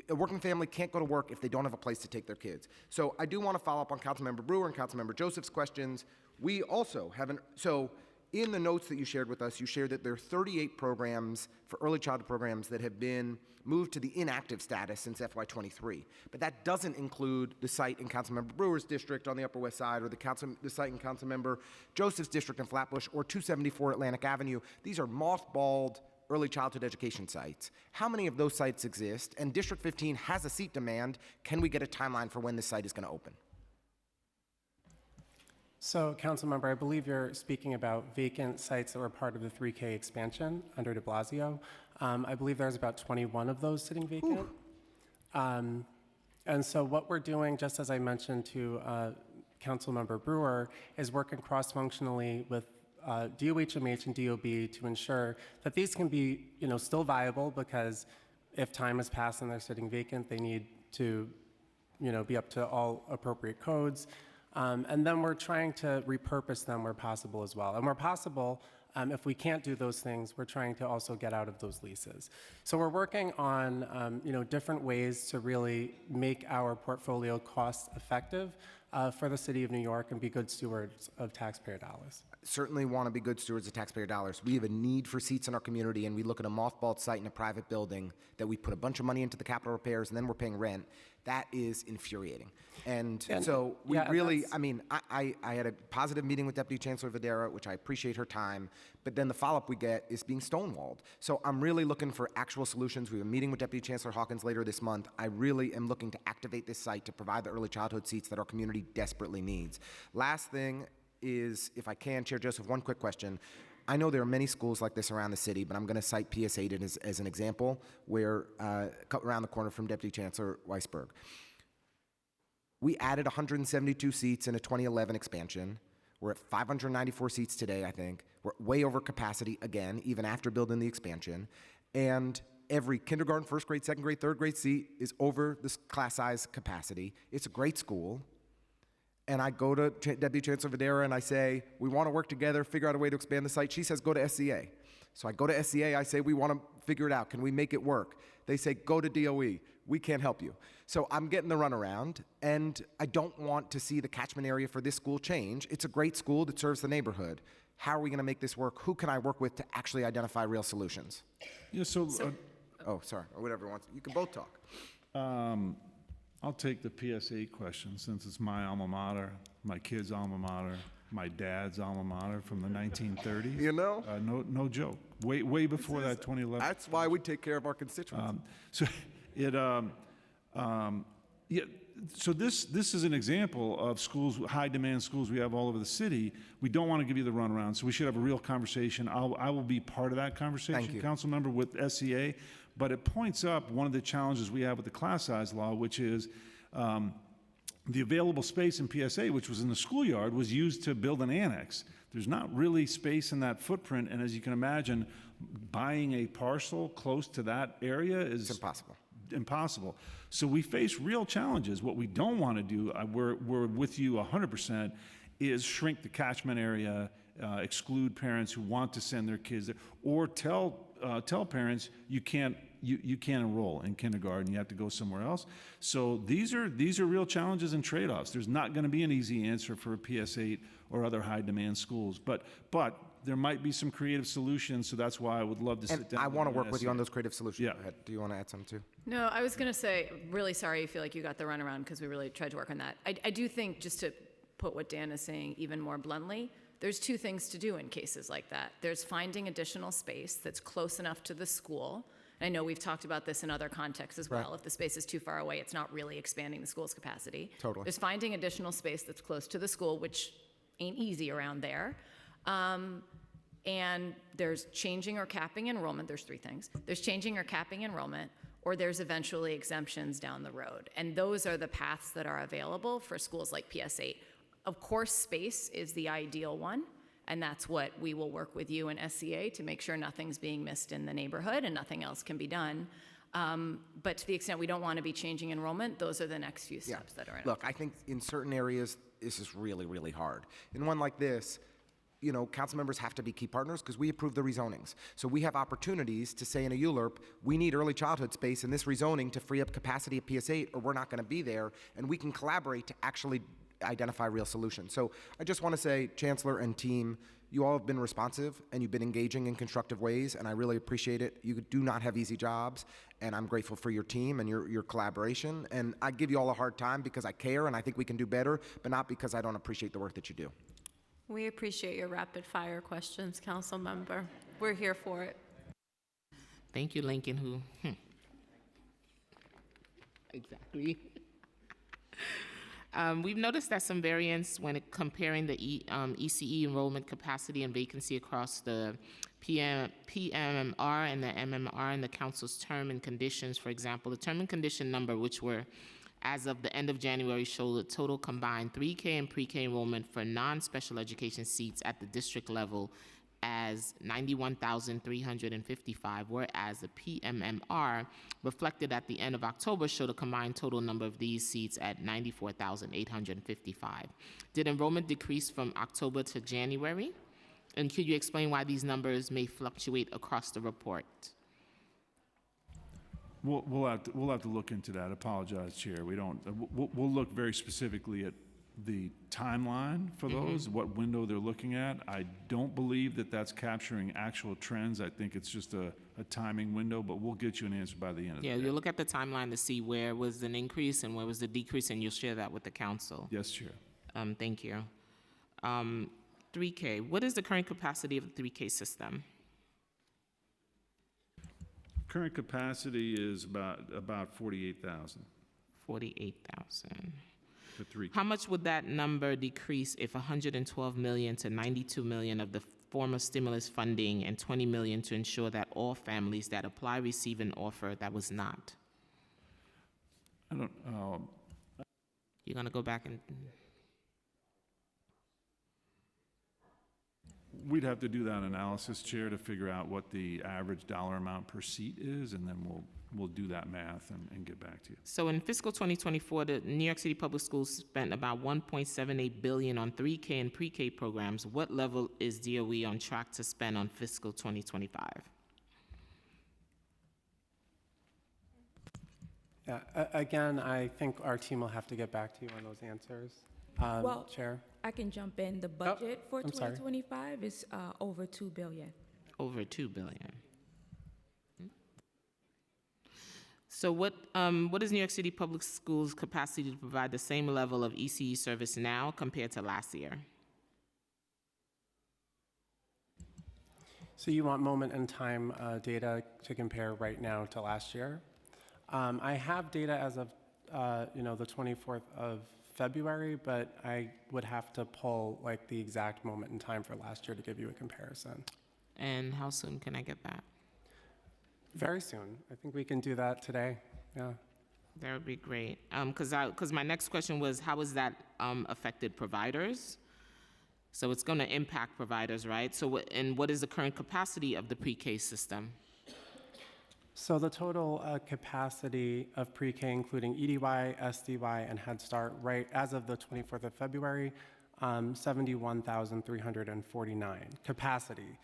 A working family can't go to work if they don't have a place to take their kids. So I do want to follow up on Councilmember Brewer and Councilmember Joseph's questions. We also have in the notes that you shared with us, you shared that there are 38 programs for early childhood programs that have been moved to the inactive status since FY23. But that doesn't include the site in Councilmember Brewer's district on the Upper West Side, or the site in Councilmember Joseph's district in Flatbush, or 274 Atlantic Avenue. These are mothballed early childhood education sites. How many of those sites exist? And District 15 has a seat demand. Can we get a timeline for when this site is going to open? So, Councilmember, I believe you're speaking about vacant sites that were part of the 3K expansion under de Blasio. I believe there's about 21 of those sitting vacant. And so what we're doing, just as I mentioned to Councilmember Brewer, is working cross-functionally with DOHMH and DOB to ensure that these can be, still viable, because if time has passed and they're sitting vacant, they need to be up to all appropriate codes. And then we're trying to repurpose them where possible as well. And where possible, if we can't do those things, we're trying to also get out of those leases. So we're working on different ways to really make our portfolio cost effective for the city of New York and be good stewards of taxpayer dollars. Certainly want to be good stewards of taxpayer dollars. We have a need for seats in our community, and we look at a mothballed site in a private building that we put a bunch of money into the capital repairs, and then we're paying rent. That is infuriating. And so we really, I had a positive meeting with Deputy Chancellor Videra, which I appreciate her time, but then the follow-up we get is being stonewalled. So I'm really looking for actual solutions. We have a meeting with Deputy Chancellor Hawkins later this month. I really am looking to activate this site to provide the early childhood seats that our community desperately needs. Last thing is, if I can, Chair Joseph, one quick question. I know there are many schools like this around the city, but I'm going to cite PS8 as an example, where around the corner from Deputy Chancellor Weisberg. We added 172 seats in a 2011 expansion. We're at 594 seats today, I think. We're way over capacity again, even after building the expansion. And every kindergarten, first grade, second grade, third grade seat is over this class size capacity. It's a great school. And I go to Deputy Chancellor Videra and I say, we want to work together, figure out a way to expand the site. She says, go to SCA. So I go to SCA, I say, we want to figure it out. Can we make it work? They say, go to DOE. We can't help you. So I'm getting the runaround, and I don't want to see the catchment area for this school change. It's a great school that serves the neighborhood. How are we going to make this work? Who can I work with to actually identify real solutions? Yeah, oh, sorry, or whatever wants. You can both talk. I'll take the PS8 question since it's my alma mater, my kid's alma mater, my dad's alma mater from the 1930s. You know? No joke. Way before that 2011. That's why we take care of our constituents. So this is an example of schools, high demand schools we have all over the city. We don't want to give you the runaround, so we should have a real conversation. I will be part of that conversation, council member, with SCA. But it points up one of the challenges we have with the class size law, which is the available space in PSA, which was in the schoolyard, was used to build an annex. There's not really space in that footprint, and as you can imagine, buying a parcel close to that area is impossible. So we face real challenges. What we don't want to do, we're with you 100%, is shrink the catchment area, exclude parents who want to send their kids there, or tell parents you can't enroll in kindergarten. You have to go somewhere else. So these are real challenges and trade-offs. There's not going to be an easy answer for a PS8 or other high-demand schools, but there might be some creative solutions. So that's why I would love to sit down. I want to work with you on those creative solutions. Yeah. Go ahead. Do you want to add something too? No, I was going to say, really sorry you feel like you got the runaround because we really tried to work on that. I do think, just to put what Dan is saying even more bluntly, there's two things to do in cases like that. There's finding additional space that's close enough to the school. And I know we've talked about this in other contexts as well. Right. If the space is too far away, it's not really expanding the school's capacity. Totally. There's finding additional space that's close to the school, which ain't easy around there. And there's changing or capping enrollment. There's three things. There's changing or capping enrollment, or there's eventually exemptions down the road. And those are the paths that are available for schools like PS8. Of course, space is the ideal one, and that's what we will work with you and SCA to make sure nothing's being missed in the neighborhood and nothing else can be done. But to the extent we don't want to be changing enrollment, those are the next few steps that are in. Look, I think in certain areas, this is really, really hard. In one like this, council members have to be key partners because we approve the rezonings. So we have opportunities to say in a ULURP, we need early childhood space in this rezoning to free up capacity at PS8, or we're not going to be there, and we can collaborate to actually identify real solutions. So I just want to say, Chancellor and team, you all have been responsive and you've been engaging in constructive ways, and I really appreciate it. You do not have easy jobs, and I'm grateful for your team and your collaboration. And I give you all a hard time because I care and I think we can do better, but not because I don't appreciate the work that you do. We appreciate your rapid fire questions, council member. We're here for it. Thank you, Lincoln, Exactly. We've noticed that some variance when comparing the ECE enrollment capacity and vacancy across the PMMR and the MMR and the council's term and conditions. For example, the term and condition number, which were as of the end of January, showed a total combined 3K and pre-K enrollment for non-special education seats at the district level as 91,355, whereas the PMMR reflected at the end of October showed a combined total number of these seats at 94,855. Did enrollment decrease from October to January? And could you explain why these numbers may fluctuate across the report? We'll have to look into that. Apologize, Chair. We don't. We'll look very specifically at the timeline for those, what window they're looking at. I don't believe that that's capturing actual trends. I think it's just a timing window, but we'll get you an answer by the end of the day. Yeah, you'll look at the timeline to see where was an increase and where was the decrease, and you'll share that with the council. Yes, Chair. Thank you. 3K, what is the current capacity of the 3K system? Current capacity is about 48,000. 48,000. For 3K. How much would that number decrease if 112 million to 92 million of the former stimulus funding and 20 million to ensure that all families that apply receive an offer that was not? I don't. You're gonna go back and. We'd have to do that analysis, Chair, to figure out what the average dollar amount per seat is, and then we'll do that math and get back to you. So in fiscal 2024, the New York City Public Schools spent about $1.78 billion on 3K and pre-K programs. What level is DOE on track to spend on fiscal 2025? Yeah, again, I think our team will have to get back to you on those answers. Well, Chair? I can jump in. The budget for I'm sorry. 2025 is over $2 billion. Over $2 billion. So what is New York City Public Schools' capacity to provide the same level of ECE service now compared to last year? So you want moment in time data to compare right now to last year? I have data as of the 24th of February, but I would have to pull like the exact moment in time for last year to give you a comparison. And how soon can I get that? Very soon. I think we can do that today. Yeah. That would be great. Because my next question was, how has that affected providers? So it's going to impact providers, right? So what is the current capacity of the pre-K system? So the total capacity of pre-K, including EDY, SDY, and Head Start, right as of the 24th of February, 71,349 capacity.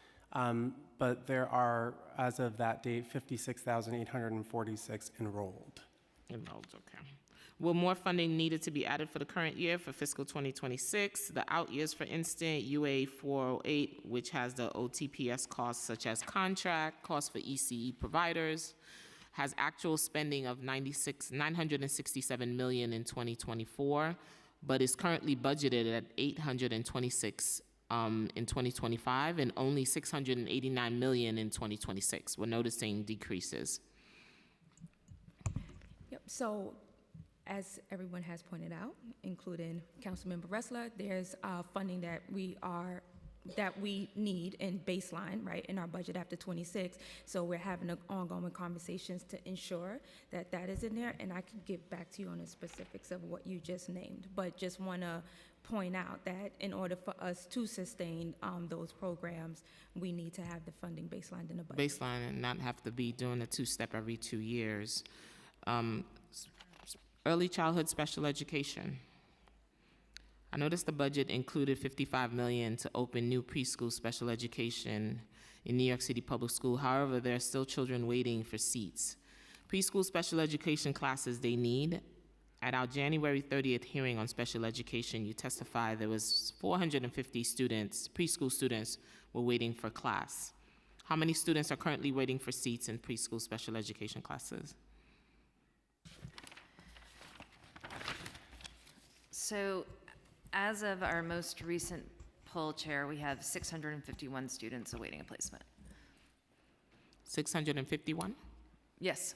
But there are, as of that date, 56,846 enrolled. Enrolled, okay. Will more funding needed to be added for the current year for fiscal 2026? The out years, for instance, UA 408, which has the OTPS costs such as contract, costs for ECE providers, has actual spending of $967 million in 2024, but is currently budgeted at $826 in 2025 and only $689 million in 2026. We're noticing decreases. Yep. So, as everyone has pointed out, including Councilmember Ressler, there's funding that we need in baseline, right, in our budget after 26. So we're having ongoing conversations to ensure that that is in there, and I can get back to you on the specifics of what you just named. But just want to point out that in order for us to sustain those programs, we need to have the funding baseline in the budget. Baseline and not have to be doing a two-step every 2 years. Early childhood special education. I noticed the budget included $55 million to open new preschool special education in New York City Public School. However, there are still children waiting for seats. Preschool special education classes they need. At our January 30th hearing on special education, you testified there was 450 students, preschool students, were waiting for class. How many students are currently waiting for seats in preschool special education classes? So as of our most recent poll, Chair, we have 651 students awaiting a placement. 651? Yes.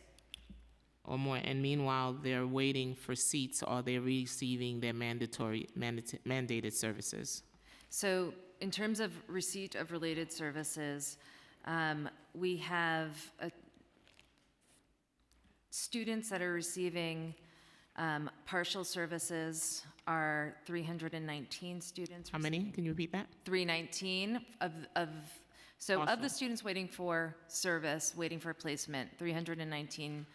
Or more, and meanwhile, they're waiting for seats, or they're receiving their mandated services? So in terms of receipt of related services, we have students that are receiving partial services are 319 students. How many? Can you repeat that? 319 of So of Awesome. the students waiting for service, waiting for placement, 319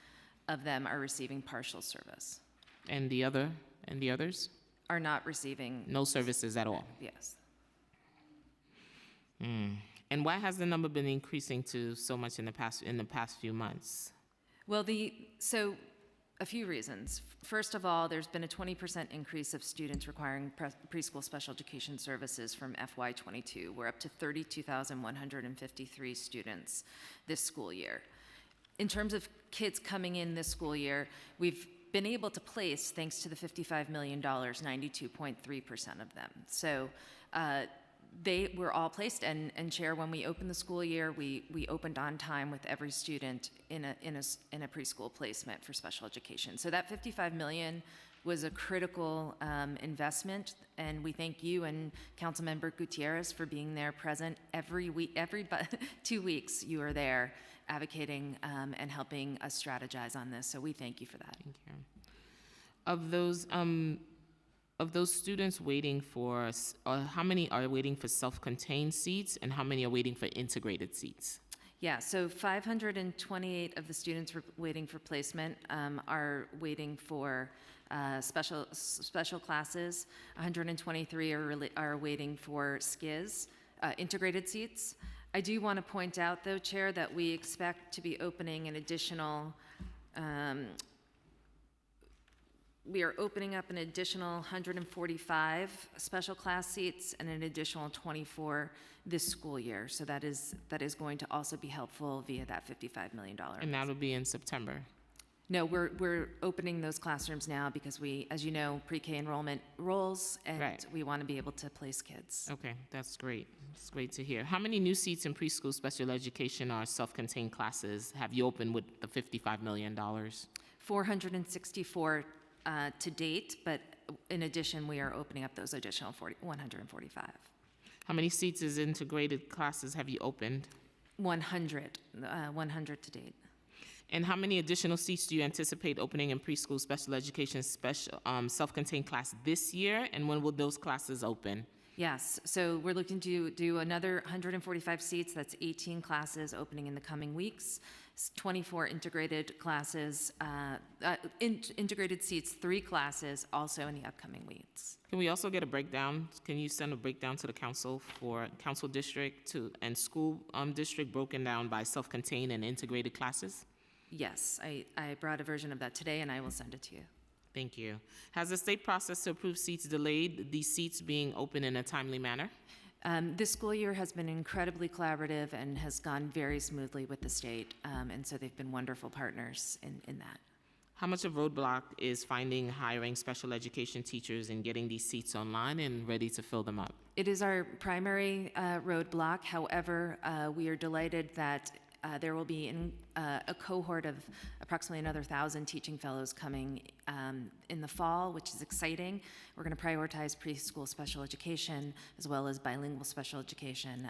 of them are receiving partial service, And the others? are not receiving. No services at all. Yes. And why has the number been increasing to so much in the past few months? Well, so a few reasons. First of all, there's been a 20% increase of students requiring preschool special education services from FY22. We're up to 32,153 students this school year. In terms of kids coming in this school year, we've been able to place, thanks to the $55 million, 92.3% of them. So they were all placed, and Chair, when we opened the school year, we opened on time with every student in a preschool placement for special education. So that $55 million was a critical investment, and we thank you and Councilmember Gutierrez for being there present every week. Every 2 weeks you are there advocating and helping us strategize on this. So we thank you for that. Thank you. Of those students waiting for, how many are waiting for self-contained seats, and how many are waiting for integrated seats? Yeah, so 528 of the students waiting for placement are waiting for special classes. 123 are waiting for SKIS, integrated seats. I do want to point out, though, Chair, that we expect to be opening an additional we are opening up an additional 145 special class seats and an additional 24 this school year. So that is going to also be helpful via that $55 million. And that will be in September. No, we're opening those classrooms now because we, as you know, pre-K enrollment rolls, and Right. we want to be able to place kids. Okay, that's great. It's great to hear. How many new seats in preschool special education or self-contained classes have you opened with the $55 million? 464 to date, but in addition, we are opening up those additional 145. How many seats as integrated classes have you opened? 100 to date. And how many additional seats do you anticipate opening in preschool special education self-contained class this year? And when will those classes open? Yes, so we're looking to do another 145 seats. That's 18 classes opening in the coming weeks. 24 integrated classes, integrated seats, 3 classes also in the upcoming weeks. Can we also get a breakdown? Can you send a breakdown to the council for council district and school district broken down by self-contained and integrated classes? Yes, I brought a version of that today, and I will send it to you. Thank you. Has the state process to approve seats delayed, these seats being open in a timely manner? This school year has been incredibly collaborative and has gone very smoothly with the state, and so they've been wonderful partners in that. How much of roadblock is finding, hiring special education teachers and getting these seats online and ready to fill them up? It is our primary roadblock. However, we are delighted that there will be a cohort of approximately another 1,000 teaching fellows coming in the fall, which is exciting. We're going to prioritize preschool special education as well as bilingual special education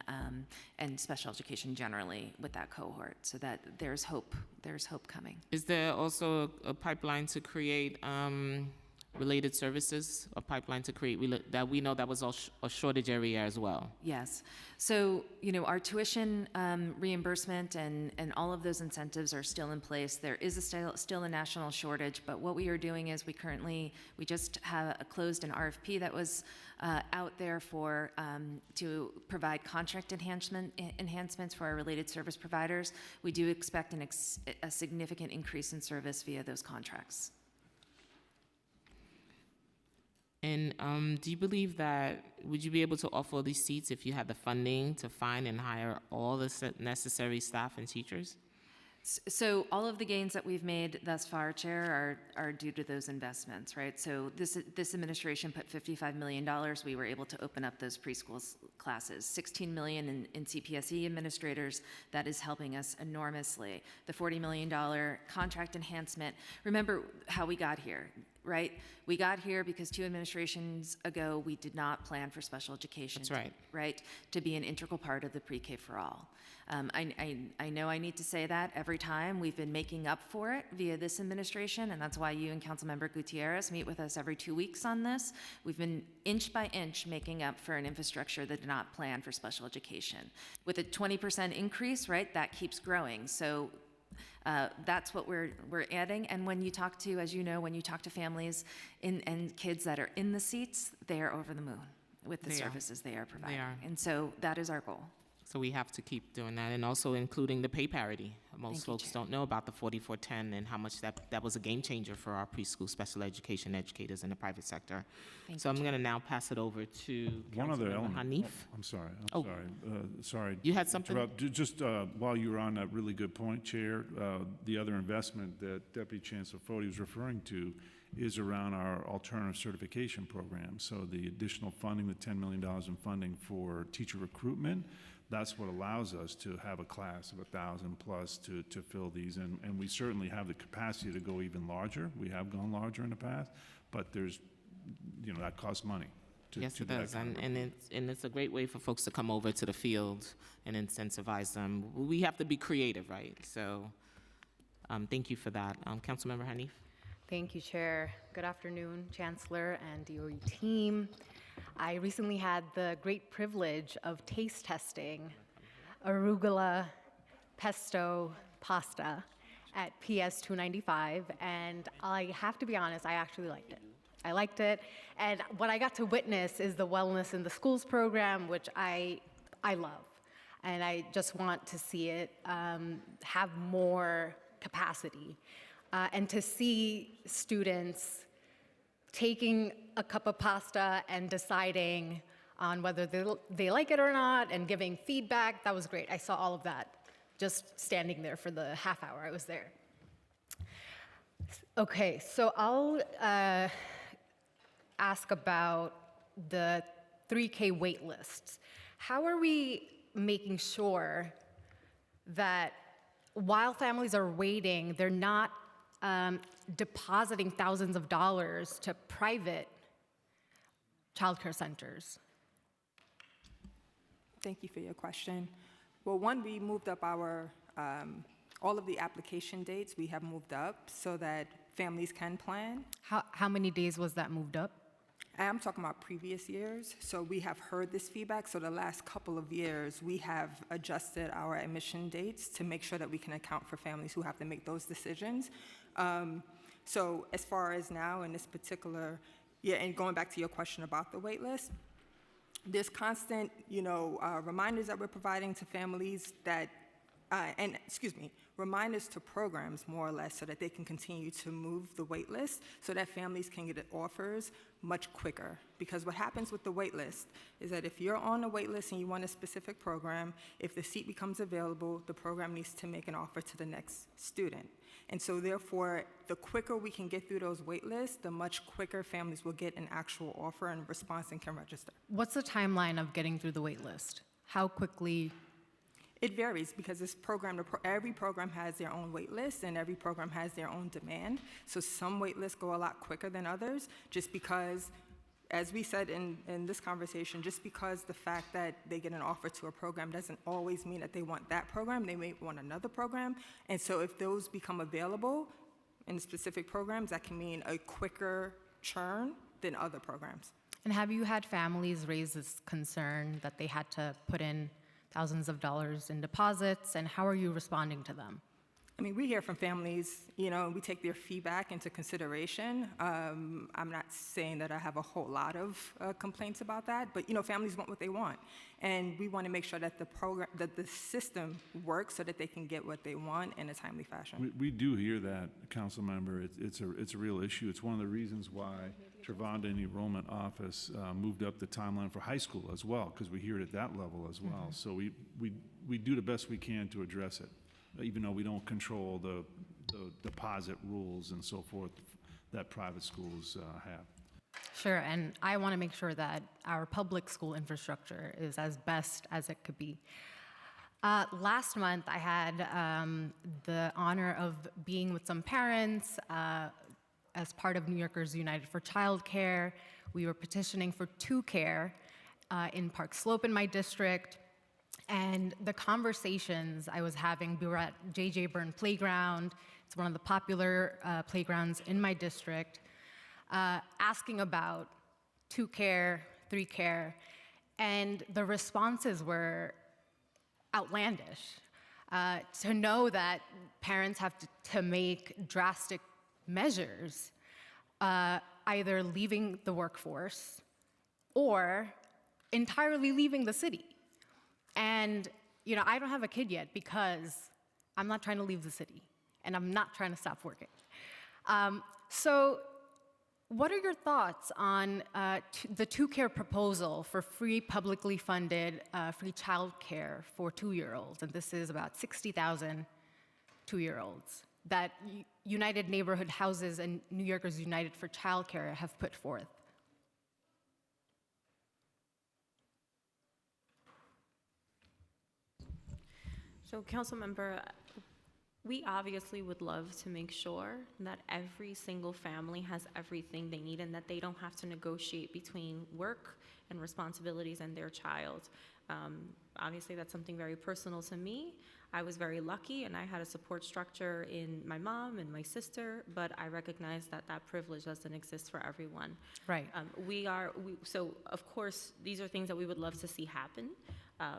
and special education generally with that cohort, so that there's hope coming. Is there also a pipeline to create related services, a pipeline to create that we know that was a shortage area as well? Yes. So, our tuition reimbursement and all of those incentives are still in place. There is still a national shortage, but what we are doing is we just have closed an RFP that was out there for to provide contract enhancements for our related service providers. We do expect a significant increase in service via those contracts. And do you believe that, would you be able to offer these seats if you had the funding to find and hire all the necessary staff and teachers? So all of the gains that we've made thus far, Chair, are due to those investments, right? So this administration put $55 million. We were able to open up those preschool classes. $16 million in CPSE administrators. That is helping us enormously. The $40 million contract enhancement. Remember how we got here. right? We got here because 2 administrations ago, we did not plan for special education. That's right. Right? To be an integral part of the pre-K for all. I know I need to say that every time. We've been making up for it via this administration, and that's why you and Councilmember Gutierrez meet with us every 2 weeks on this. We've been inch by inch making up for an infrastructure that did not plan for special education. With a 20% increase, right, that keeps growing. So that's what we're adding. And when you talk to, as you know, when you talk to families and kids that are in the seats, they are over the moon with the services they are providing. And so that is our goal. So we have to keep doing that, and also including the pay parity. Most folks don't know about the 4410 and how much that was a game changer for our preschool special education educators in the private sector. So I'm going to now pass it over to One other Councilmember element. Hanif. I'm sorry. Sorry. You had something? Just while you were on that really good point, Chair, the other investment that Deputy Chancellor Foti was referring to is around our alternative certification program. So the additional funding, the $10 million in funding for teacher recruitment, that's what allows us to have a class of 1,000 plus to fill these. And we certainly have the capacity to go even larger. We have gone larger in the past, but there's, that costs money. Yes, it does, and it's a great way for folks to come over to the field and incentivize them. We have to be creative, right? So thank you for that. Councilmember Hanif. Thank you, Chair. Good afternoon, Chancellor and DOE team. I recently had the great privilege of taste testing arugula pesto pasta at PS 295, and I have to be honest, I actually liked it. I liked it, and what I got to witness is the Wellness in the Schools program, which I love, and I just want to see it have more capacity, and to see students taking a cup of pasta and deciding on whether they like it or not and giving feedback. That was great. I saw all of that just standing there for the half hour I was there. Okay, so I'll ask about the 3K wait lists. How are we making sure that while families are waiting, they're not depositing thousands of dollars to private childcare centers? Thank you for your question. Well, one, we moved up our, all of the application dates we have moved up so that families can plan. How many days was that moved up? I'm talking about previous years. So we have heard this feedback. So the last couple of years, we have adjusted our admission dates to make sure that we can account for families who have to make those decisions. So as far as now in this particular, and going back to your question about the wait list, there's constant, reminders that we're providing to families that, reminders to programs more or less so that they can continue to move the wait list so that families can get offers much quicker. Because what happens with the wait list is that if you're on a wait list and you want a specific program, if the seat becomes available, the program needs to make an offer to the next student. And so therefore, the quicker we can get through those wait lists, the much quicker families will get an actual offer and response and can register. What's the timeline of getting through the wait list? How quickly? It varies because this program, every program has their own wait list and every program has their own demand. So some wait lists go a lot quicker than others just because, as we said in this conversation, just because the fact that they get an offer to a program doesn't always mean that they want that program. They may want another program. And so if those become available in specific programs, that can mean a quicker churn than other programs. And have you had families raise this concern that they had to put in thousands of dollars in deposits, and how are you responding to them? I mean, we hear from families, and we take their feedback into consideration. I'm not saying that I have a whole lot of complaints about that, but, families want what they want. And we want to make sure that the system works so that they can get what they want in a timely fashion. We do hear that, Council Member. It's a real issue. It's one of the reasons why Trevanda and the Enrollment Office moved up the timeline for high school as well, because we hear it at that level as well. So we do the best we can to address it, even though we don't control the deposit rules and so forth that private schools have. Sure, and I want to make sure that our public school infrastructure is as best as it could be. Last month, I had the honor of being with some parents as part of New Yorkers United for Childcare. We were petitioning for 2Care in Park Slope in my district. And the conversations I was having, we were at J.J. Byrne Playground. It's one of the popular playgrounds in my district, asking about 2Care, 3Care, and the responses were outlandish. To know that parents have to make drastic measures, either leaving the workforce or entirely leaving the city. And, I don't have a kid yet because I'm not trying to leave the city and I'm not trying to stop working. So what are your thoughts on the 2Care proposal for free publicly funded free childcare for 2-year-olds? And this is about 60,000 2-year-olds that United Neighborhood Houses and New Yorkers United for Childcare have put forth. So, Councilmember, we obviously would love to make sure that every single family has everything they need and that they don't have to negotiate between work and responsibilities and their child. Obviously, that's something very personal to me. I was very lucky and I had a support structure in my mom and my sister, but I recognize that that privilege doesn't exist for everyone. Right. So of course, these are things that we would love to see happen.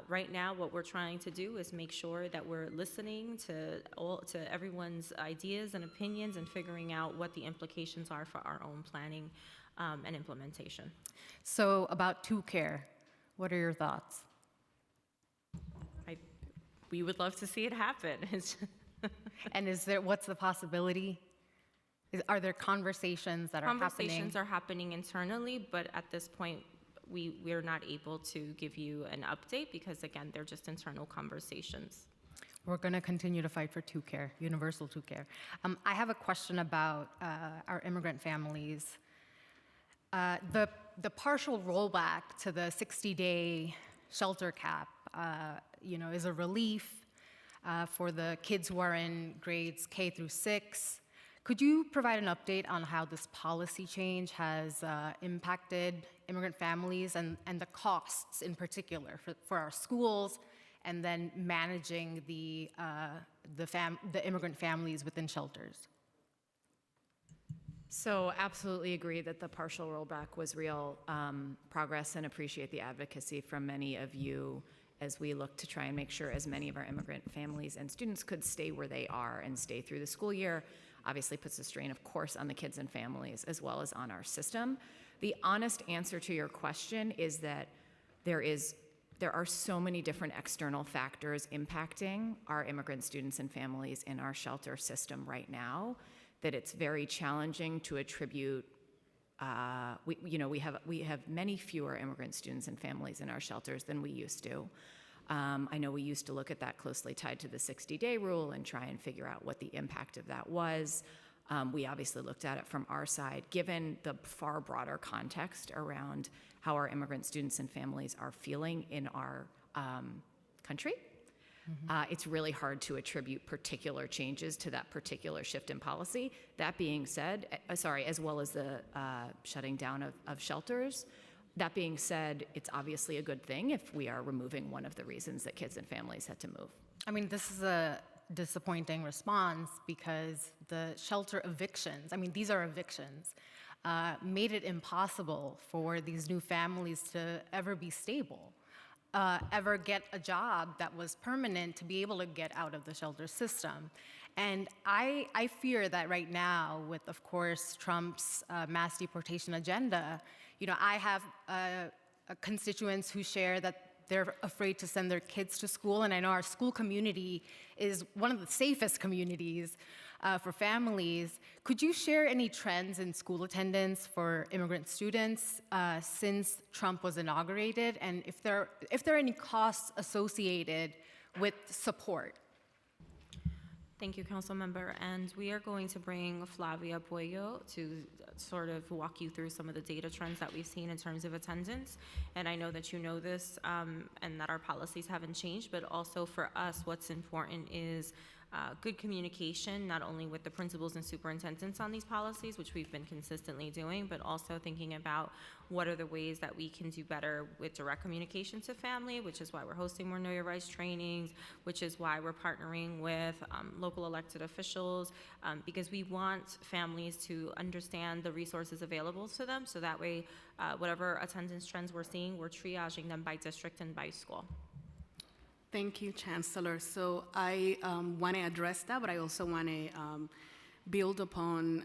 Right now, what we're trying to do is make sure that we're listening to everyone's ideas and opinions and figuring out what the implications are for our own planning and implementation. So about 2Care, what are your thoughts? We would love to see it happen. And what's the possibility? Are there conversations that are happening? Conversations are happening internally, but at this point, we're not able to give you an update because, again, they're just internal conversations. We're going to continue to fight for 2Care, universal 2Care. I have a question about our immigrant families. The partial rollback to the 60-day shelter cap, is a relief for the kids who are in grades K through 6. Could you provide an update on how this policy change has impacted immigrant families and the costs in particular for our schools and then managing the immigrant families within shelters? So absolutely agree that the partial rollback was real progress and appreciate the advocacy from many of you as we look to try and make sure as many of our immigrant families and students could stay where they are and stay through the school year. Obviously puts a strain, of course, on the kids and families as well as on our system. The honest answer to your question is that there are so many different external factors impacting our immigrant students and families in our shelter system right now that it's very challenging to attribute. We have many fewer immigrant students and families in our shelters than we used to. I know we used to look at that closely tied to the 60-day rule and try and figure out what the impact of that was. We obviously looked at it from our side, given the far broader context around how our immigrant students and families are feeling in our country. It's really hard to attribute particular changes to that particular shift in policy. That being said, as well as the shutting down of shelters. That being said, it's obviously a good thing if we are removing one of the reasons that kids and families had to move. I mean, this is a disappointing response because the shelter evictions, these are evictions, made it impossible for these new families to ever be stable. Ever get a job that was permanent to be able to get out of the shelter system. And I fear that right now, with, of course, Trump's mass deportation agenda, I have constituents who share that they're afraid to send their kids to school, and I know our school community is one of the safest communities for families. Could you share any trends in school attendance for immigrant students since Trump was inaugurated, and if there are any costs associated with support? Thank you, Councilmember. And we are going to bring Flavia Puello to sort of walk you through some of the data trends that we've seen in terms of attendance. And I know that you know this and that our policies haven't changed, but also for us, what's important is good communication, not only with the principals and superintendents on these policies, which we've been consistently doing, but also thinking about what are the ways that we can do better with direct communication to family, which is why we're hosting more Know Your Rights trainings, which is why we're partnering with local elected officials, because we want families to understand the resources available to them, so that way, whatever attendance trends we're seeing, we're triaging them by district and by school. Thank you, Chancellor. So I want to address that, but I also want to build upon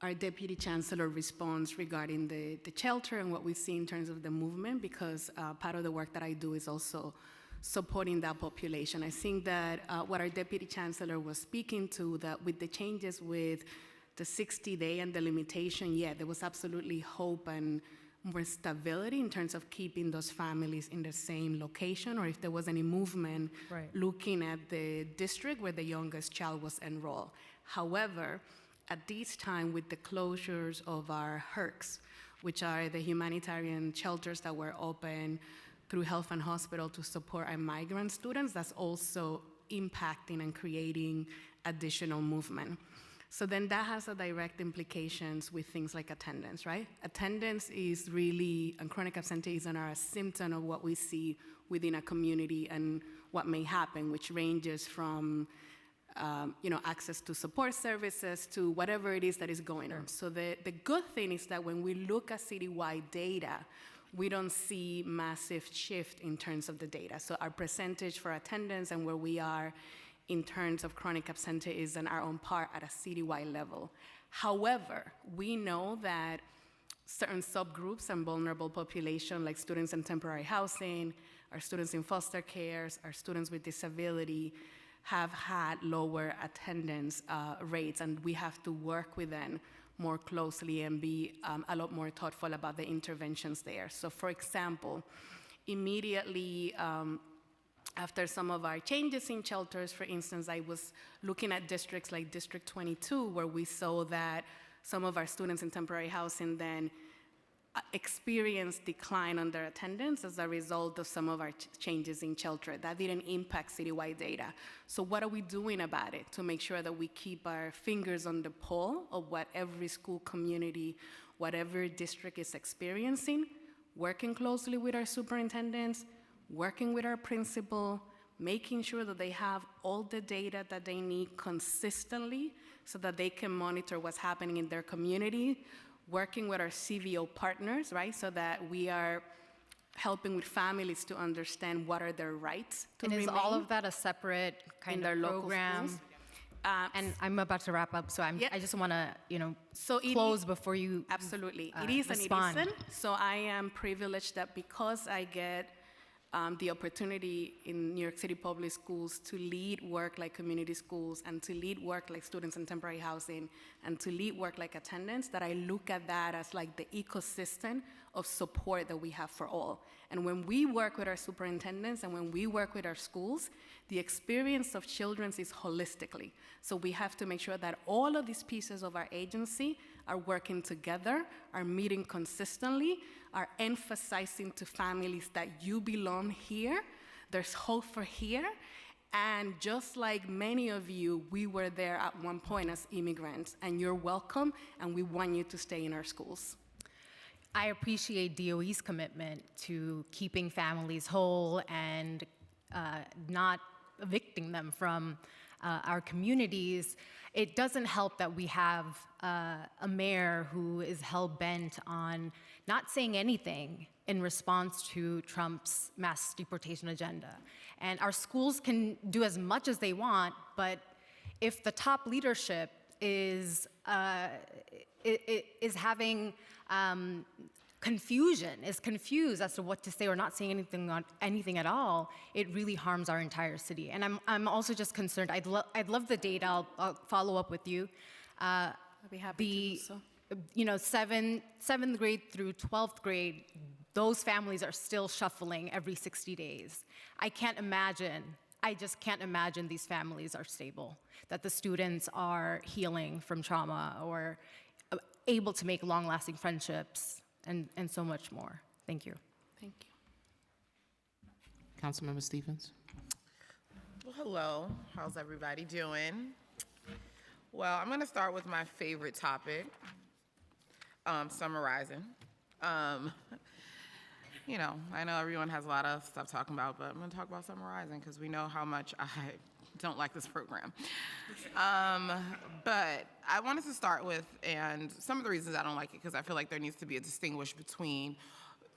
our Deputy Chancellor response regarding the shelter and what we see in terms of the movement, because part of the work that I do is also supporting that population. I think that what our Deputy Chancellor was speaking to, that with the changes with the 60-day and the limitation, yeah, there was absolutely hope and more stability in terms of keeping those families in the same location, or if there was any movement looking at the district where the youngest child was enrolled. However, at this time, with the closures of our HERCs, which are the humanitarian shelters that were open through Health and Hospital to support our migrant students, that's also impacting and creating additional movement. So then that has a direct implications with things like attendance, right? Attendance is really, and chronic absenteeism are a symptom of what we see within a community and what may happen, which ranges from access to support services to whatever it is that is going on. So the good thing is that when we look at citywide data, we don't see massive shift in terms of the data. So our percentage for attendance and where we are in terms of chronic absenteeism are on par at a citywide level. However, we know that certain subgroups and vulnerable population, like students in temporary housing, our students in foster care, our students with disability, have had lower attendance rates, and we have to work with them more closely and be a lot more thoughtful about the interventions there. So for example, immediately after some of our changes in shelters, for instance, I was looking at districts like District 22, where we saw that some of our students in temporary housing then experienced decline on their attendance as a result of some of our changes in shelter. That didn't impact citywide data. So what are we doing about it to make sure that we keep our fingers on the pulse of what every school community, whatever district is experiencing, working closely with our superintendents, working with our principal, making sure that they have all the data that they need consistently so that they can monitor what's happening in their community, working with our CVO partners, right, so that we are helping with families to understand what are their rights to And is remain all of that a separate kind in their of local program? schools. And I'm about to wrap up, so I just want to, close before you Absolutely. It is respond. and it isn't. So I am privileged that because I get the opportunity in New York City Public Schools to lead work like community schools and to lead work like students in temporary housing and to lead work like attendance, that I look at that as like the ecosystem of support that we have for all. And when we work with our superintendents and when we work with our schools, the experience of children is holistically. So we have to make sure that all of these pieces of our agency are working together, are meeting consistently, are emphasizing to families that you belong here, there's hope for here, and just like many of you, we were there at one point as immigrants, and you're welcome, and we want you to stay in our schools. I appreciate DOE's commitment to keeping families whole and not evicting them from our communities. It doesn't help that we have a mayor who is hell-bent on not saying anything in response to Trump's mass deportation agenda. And our schools can do as much as they want, but if the top leadership is having confusion, is confused as to what to say or not saying anything at all, it really harms our entire city. And I'm also just concerned. I'd love the data. I'll follow up with you. I'd be happy to do so. Seventh grade through 12th grade, those families are still shuffling every 60 days. I just can't imagine these families are stable, that the students are healing from trauma or able to make long-lasting friendships and so much more. Thank you. Thank you. Councilmember Stevens. Well, hello. How's everybody doing? Well, I'm going to start with my favorite topic, summarizing. You know, I know everyone has a lot of stuff talking about, but I'm going to talk about summarizing because we know how much I don't like this program. But I wanted to start with, and some of the reasons I don't like it, because I feel like there needs to be a distinguish between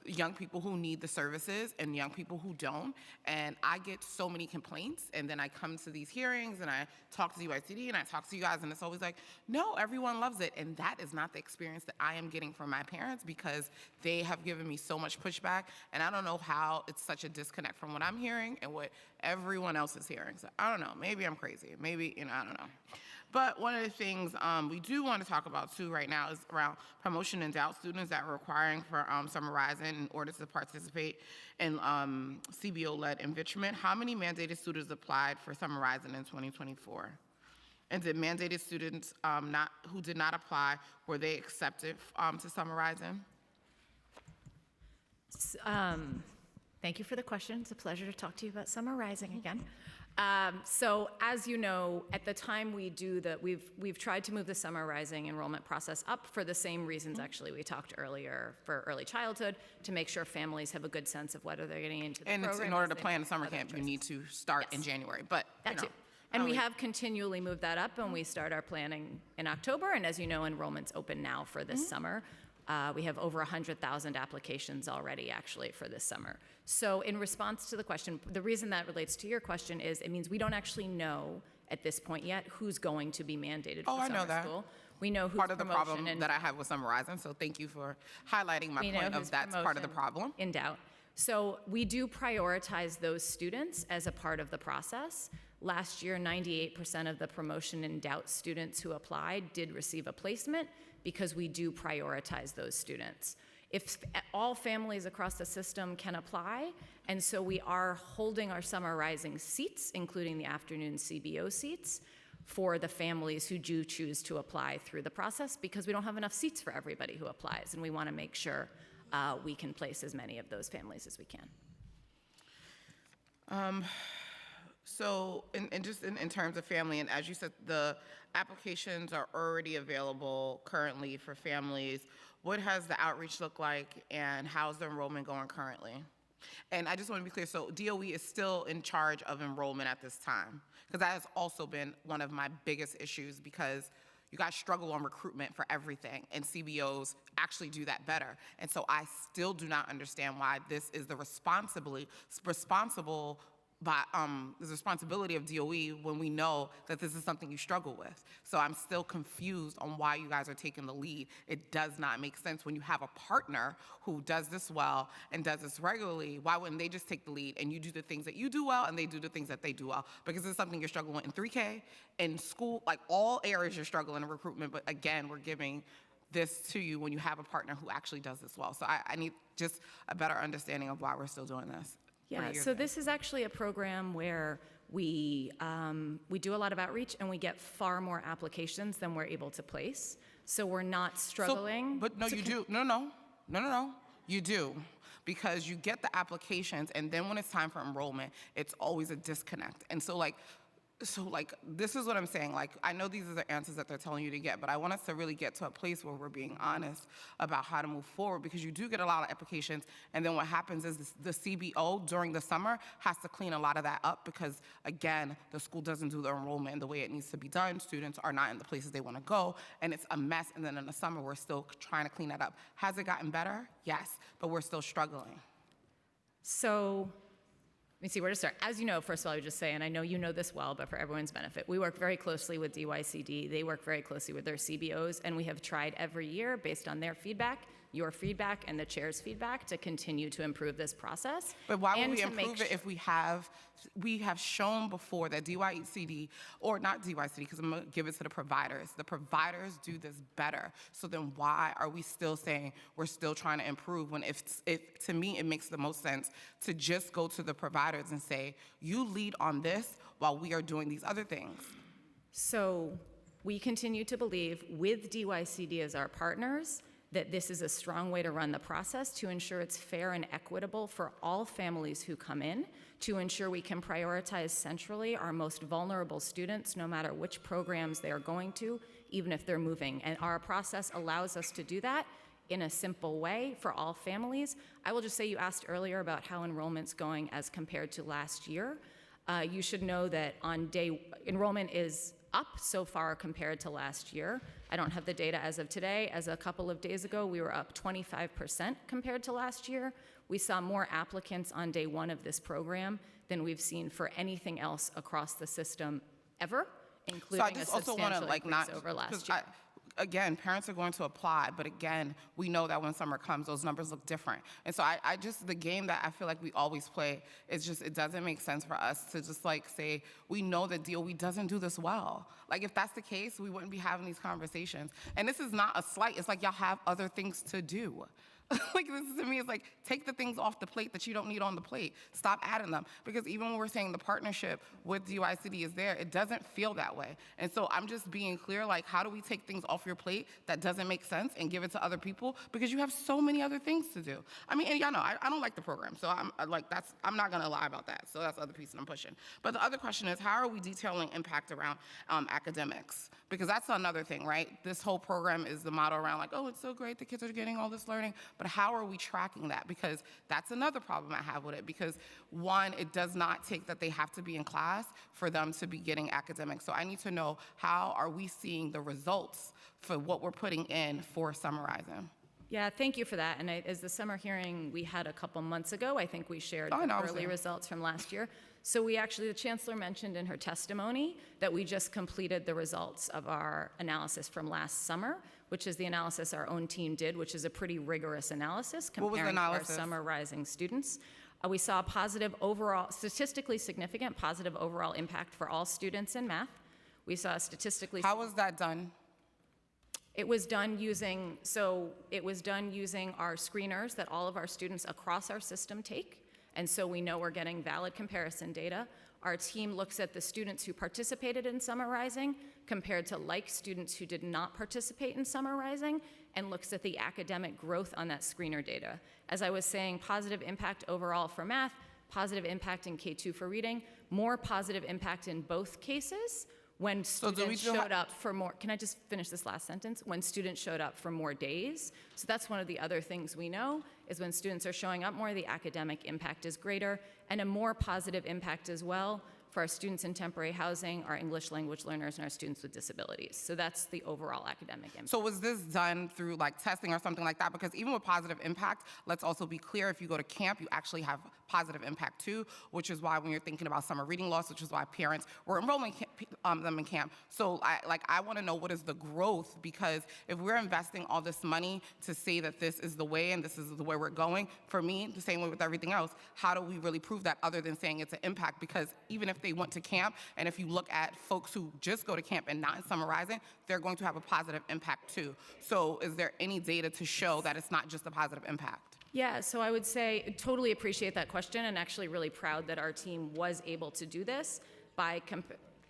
young people who need the services and young people who don't. And I get so many complaints, and then I come to these hearings and I talk to UICD and I talk to you guys, and it's always like, no, everyone loves it. And that is not the experience that I am getting from my parents, because they have given me so much pushback, and I don't know how it's such a disconnect from what I'm hearing and what everyone else is hearing. So I don't know, maybe I'm crazy, maybe, you know, I don't know. But one of the things we do want to talk about too right now is around promotion and doubt students that we're requiring for Summer Rising in order to participate in CBO-led enrichment. How many mandated students applied for Summer Rising in 2024? And did mandated students who did not apply, were they accepted to Summer Rising? Thank you for the question. It's a pleasure to talk to you about Summer Rising again. So as you know, at the time we've tried to move the Summer Rising enrollment process up for the same reasons actually we talked earlier for early childhood, to make sure families have a good sense of whether they're getting into the program. And in order to plan a summer camp, you need to start in January, but that too. And we have continually moved that up, and we start our planning in October, and as you know, enrollment's open now for this summer. We have over 100,000 applications already, actually, for this summer. So in response to the question, the reason that relates to your question is it means we don't actually know at this point yet who's going to be mandated for summer school. We know who's part of the problem and that I have with Summer Rising, so thank you for highlighting my point of that's part of the problem. In doubt. So we do prioritize those students as a part of the process. Last year, 98% of the promotion in doubt students who applied did receive a placement, because we do prioritize those students. If all families across the system can apply, and so we are holding our Summer Rising seats, including the afternoon CBO seats, for the families who do choose to apply through the process, because we don't have enough seats for everybody who applies, and we want to make sure we can place as many of those families as we can. So in terms of family, and as you said, the applications are already available currently for families. What has the outreach look like, and how's the enrollment going currently? And I just want to be clear, so DOE is still in charge of enrollment at this time, because that has also been one of my biggest issues, because you guys struggle on recruitment for everything, and CBOs actually do that better. And so I still do not understand why this is the responsibility of DOE when we know that this is something you struggle with. So I'm still confused on why you guys are taking the lead. It does not make sense when you have a partner who does this well and does this regularly. Why wouldn't they just take the lead, and you do the things that you do well and they do the things that they do well? Because it's something you're struggling with in 3K, in school, like all areas you're struggling in recruitment, but again, we're giving this to you when you have a partner who actually does this well. So I need just a better understanding of why we're still doing this. Yeah, so this is actually a program where we do a lot of outreach, and we get far more applications than we're able to place. So we're not struggling. But no, you do. No. You do. Because you get the applications, and then when it's time for enrollment, it's always a disconnect. And so this is what I'm saying. Like, I know these are the answers that they're telling you to get, but I want us to really get to a place where we're being honest about how to move forward, because you do get a lot of applications, and then what happens is the CBO during the summer has to clean a lot of that up, because, again, the school doesn't do the enrollment the way it needs to be done. Students are not in the places they want to go, and it's a mess, and then in the summer, we're still trying to clean that up. Has it gotten better? Yes, but we're still struggling. So let me see where to start. As you know, first of all, I would just say, and I know you know this well, but for everyone's benefit, we work very closely with DYCD. They work very closely with their CBOs, and we have tried every year, based on their feedback, your feedback, and the chair's feedback, to continue to improve this process. But why would we improve it if we have shown before that DYCD, or not DYCD, because I'm going to give it to the providers do this better. So then why are we still saying we're still trying to improve, when to me, it makes the most sense to just go to the providers and say, you lead on this while we are doing these other things? So we continue to believe, with DYCD as our partners, that this is a strong way to run the process to ensure it's fair and equitable for all families who come in, to ensure we can prioritize centrally our most vulnerable students, no matter which programs they are going to, even if they're moving. And our process allows us to do that in a simple way for all families. I will just say, you asked earlier about how enrollment's going as compared to last year. You should know that enrollment is up so far compared to last year. I don't have the data as of today. As a couple of days ago, we were up 25% compared to last year. We saw more applicants on day one of this program than we've seen for anything else across the system ever, including a substantial increase over last year. Again, parents are going to apply, but again, we know that when summer comes, those numbers look different. And so I just, the game that I feel like we always play is just, it doesn't make sense for us to just like say, we know that DOE doesn't do this well. Like if that's the case, we wouldn't be having these conversations. And this is not a slight, it's like y'all have other things to do. Like this to me is like, take the things off the plate that you don't need on the plate. Stop adding them. Because even when we're saying the partnership with DOI-CD is there, it doesn't feel that way. And so I'm just being clear, like how do we take things off your plate that doesn't make sense and give it to other people? Because you have so many other things to do. I mean, and y'all know, I don't like the program. So I'm not gonna lie about that. So that's the other piece that I'm pushing. But the other question is, how are we detailing impact around academics? Because that's another thing, right? This whole program is the model around like, oh, it's so great, the kids are getting all this learning. But how are we tracking that? Because that's another problem I have with it. Because one, it does not take that they have to be in class for them to be getting academics. So I need to know, how are we seeing the results for what we're putting in for summarizing? Yeah, thank you for that. And as the summer hearing we had a couple months ago, I think we shared early results from last year. So we actually, the Chancellor mentioned in her testimony that we just completed the results of our analysis from last summer, which is the analysis our own team did, which is a pretty rigorous analysis comparing our summer rising students. We saw a positive overall, statistically significant positive overall impact for all students in math. We saw a statistically... How was that done? It was done using, our screeners that all of our students across our system take. And so we know we're getting valid comparison data. Our team looks at the students who participated in Summer Rising compared to like students who did not participate in Summer Rising, and looks at the academic growth on that screener data. As I was saying, positive impact overall for math, positive impact in K2 for reading, more positive impact in both cases when students showed up for more, can I just finish this last sentence? When students showed up for more days. So that's one of the other things we know, is when students are showing up more, the academic impact is greater, and a more positive impact as well for our students in temporary housing, our English language learners, and our students with disabilities. So that's the overall academic impact. So was this done through like testing or something like that? Because even with positive impact, let's also be clear, if you go to camp, you actually have positive impact too, which is why when you're thinking about summer reading loss, which is why parents were enrolling them in camp. So I wanna know, what is the growth? Because if we're investing all this money to say that this is the way and this is the way we're going, for me, the same way with everything else, how do we really prove that other than saying it's an impact? Because even if they went to camp, and if you look at folks who just go to camp and not in Summer Rising, they're going to have a positive impact too. So is there any data to show that it's not just a positive impact? Yeah, so I would say, totally appreciate that question, and actually really proud that our team was able to do this by,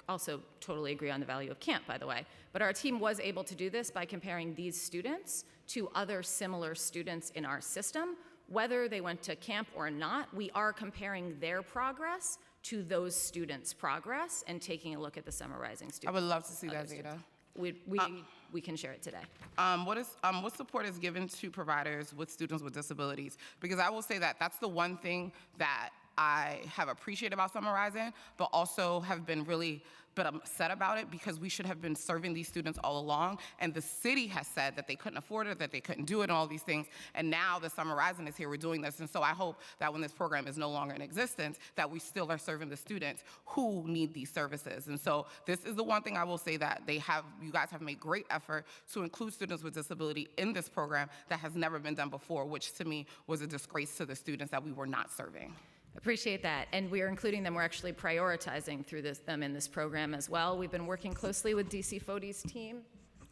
also totally agree on the value of camp, by the way, but our team was able to do this by comparing these students to other similar students in our system. Whether they went to camp or not, we are comparing their progress to those students' progress and taking a look at the Summer Rising students. I would love to see that data. We can share it today. What support is given to providers with students with disabilities? Because I will say that that's the one thing that I have appreciated about Summer Rising, but also have been really upset about it, because we should have been serving these students all along, and the city has said that they couldn't afford it, that they couldn't do it, and all these things, and now the Summer Rising is here, we're doing this, and so I hope that when this program is no longer in existence, that we still are serving the students who need these services. And so this is the one thing I will say, that you guys have made great effort to include students with disability in this program that has never been done before, which to me was a disgrace to the students that we were not serving. Appreciate that, and we are including them. We're actually prioritizing through them in this program as well. We've been working closely with DC Fode's team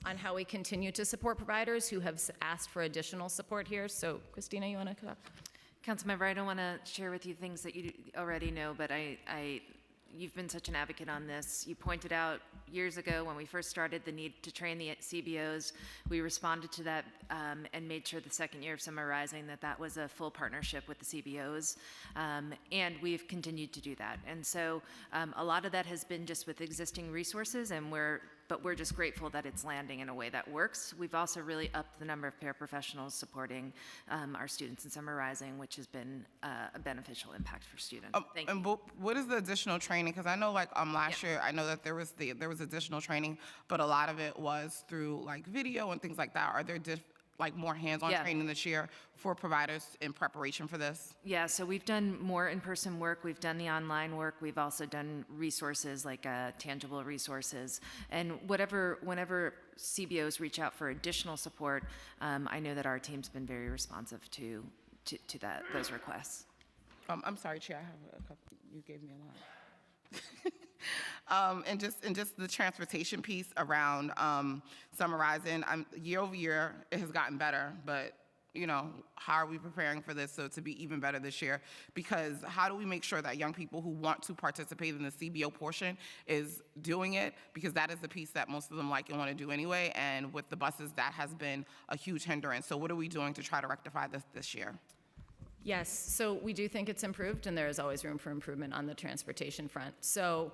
on how we continue to support providers who have asked for additional support here. So, Christina, you want to come up? Councilmember, I don't want to share with you things that you already know, but you've been such an advocate on this. You pointed out years ago when we first started the need to train the CBOs, we responded to that and made sure the second year of Summer Rising that was a full partnership with the CBOs, and we've continued to do that. And so a lot of that has been just with existing resources, but we're just grateful that it's landing in a way that works. We've also really upped the number of paraprofessionals supporting our students in Summer Rising, which has been a beneficial impact for students. Thank you. And what is the additional training? Because I know like last year, I know that there was additional training, but a lot of it was through like video and things like that. Are there like more hands-on training this year for providers in preparation for this? Yeah, so we've done more in-person work. We've done the online work. We've also done resources like tangible resources. And whenever CBOs reach out for additional support, I know that our team's been very responsive to those requests. I'm sorry, Chair, I have a couple. You gave me a lot. And just the transportation piece around Summer Rising, year over year, it has gotten better, but how are we preparing for this so to be even better this year? Because how do we make sure that young people who want to participate in the CBO portion is doing it? Because that is the piece that most of them like and want to do anyway, and with the buses, that has been a huge hindrance. So what are we doing to try to rectify this year? Yes, so we do think it's improved, and there is always room for improvement on the transportation front. So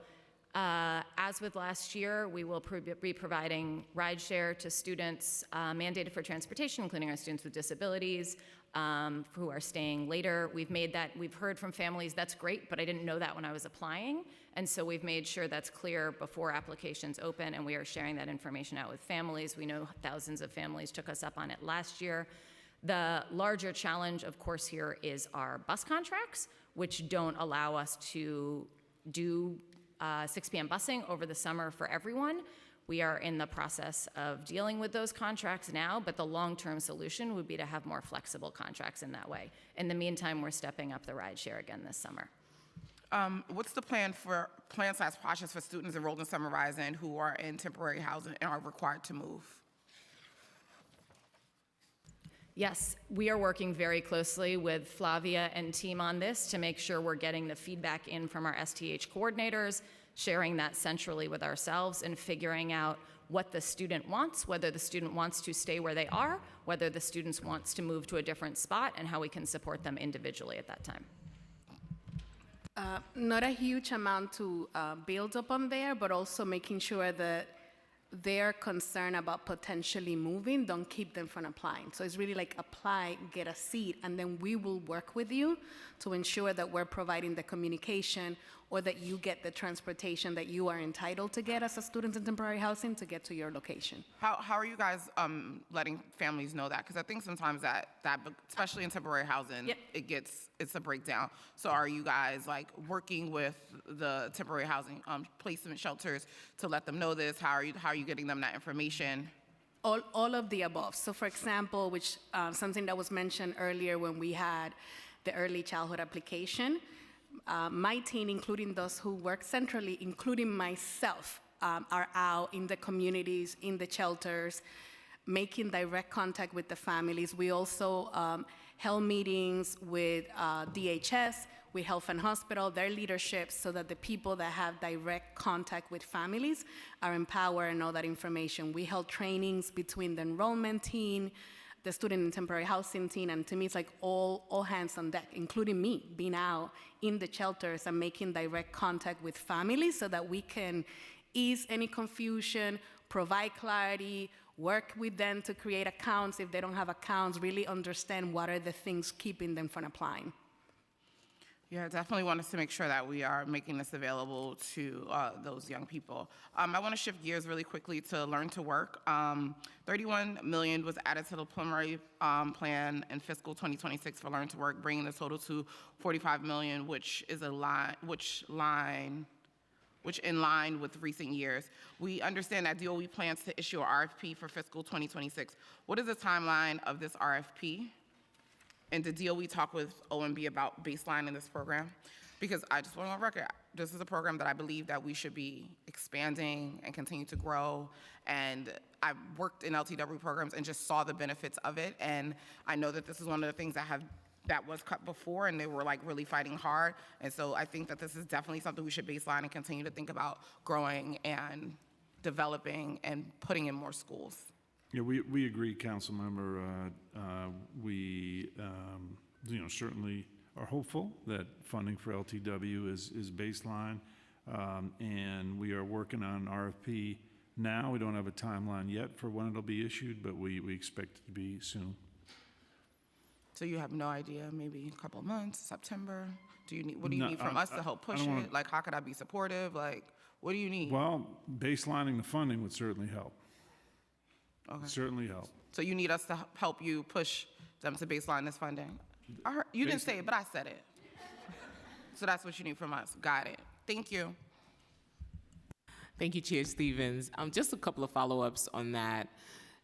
as with last year, we will be providing rideshare to students mandated for transportation, including our students with disabilities who are staying later. We've heard from families, that's great, but I didn't know that when I was applying. And so we've made sure that's clear before applications open, and we are sharing that information out with families. We know thousands of families took us up on it last year. The larger challenge, of course, here is our bus contracts, which don't allow us to do 6 p.m. busing over the summer for everyone. We are in the process of dealing with those contracts now, but the long-term solution would be to have more flexible contracts in that way. In the meantime, we're stepping up the rideshare again this summer. What's the plan/process for students enrolled in Summer Rising who are in temporary housing and are required to move? Yes, we are working very closely with Flavia and team on this to make sure we're getting the feedback in from our STH coordinators, sharing that centrally with ourselves, and figuring out what the student wants, whether the student wants to stay where they are, whether the student wants to move to a different spot, and how we can support them individually at that time. Not a huge amount to build upon there, but also making sure that their concern about potentially moving don't keep them from applying. So it's really like apply, get a seat, and then we will work with you to ensure that we're providing the communication or that you get the transportation that you are entitled to get as a student in temporary housing to get to your location. How are you guys letting families know that? Because I think sometimes that especially in temporary housing, it's a breakdown. So are you guys like working with the temporary housing placement shelters to let them know this? How are you getting them that information? All of the above. So for example, which something that was mentioned earlier when we had the early childhood application, my team, including those who work centrally, including myself, are out in the communities, in the shelters, making direct contact with the families. We also held meetings with DHS, with Health and Hospital, their leadership, so that the people that have direct contact with families are empowered and know that information. We held trainings between the enrollment team, the student and temporary housing team, and to me it's like all hands on deck, including me, being out in the shelters and making direct contact with families so that we can ease any confusion, provide clarity, work with them to create accounts if they don't have accounts, really understand what are the things keeping them from applying. Yeah, I definitely want us to make sure that we are making this available to those young people. I want to shift gears really quickly to Learn to Work. $31 million was added to the preliminary plan in fiscal 2026 for Learn to Work, bringing the total to $45 million, which in line with recent years. We understand that DOE plans to issue an RFP for fiscal 2026. What is the timeline of this RFP? And did DOE talk with OMB about baselining this program? Because I just want on record, this is a program that I believe that we should be expanding and continue to grow. And I worked in LTW programs and just saw the benefits of it. And I know that this is one of the things that was cut before, and they were like really fighting hard. And so I think that this is definitely something we should baseline and continue to think about growing and developing and putting in more schools. Yeah, we agree, Councilmember. We, certainly are hopeful that funding for LTW is baseline, and we are working on an RFP now. We don't have a timeline yet for when it'll be issued, but we expect it to be soon. So you have no idea, maybe a couple of months, September? What do you No, need from us to help push don't wanna- it? Like, how could I be supportive? Like, what do you need? Well, baselining the funding would certainly help. Okay. Certainly help. So you need us to help you push them to baseline this funding? I heard, you didn't say it, but I said it. So that's what you need from us. Got it. Thank you. Thank you, Chair Stevens. Just a couple of follow-ups on that.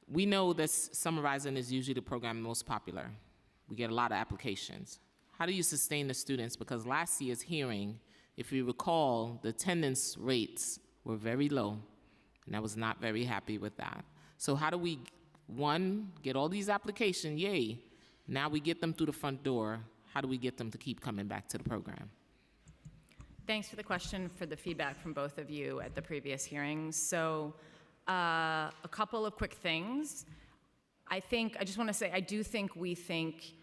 We know that summarizing is usually the program most popular. We get a lot of applications. How do you sustain the students? Because last year's hearing, if you recall, the attendance rates were very low, and I was not very happy with that. So how do we, one, get all these applications, yay, now we get them through the front door, how do we get them to keep coming back to the program? Thanks for the question, for the feedback from both of you at the previous hearings. So a couple of quick things. I just want to say, I do think we think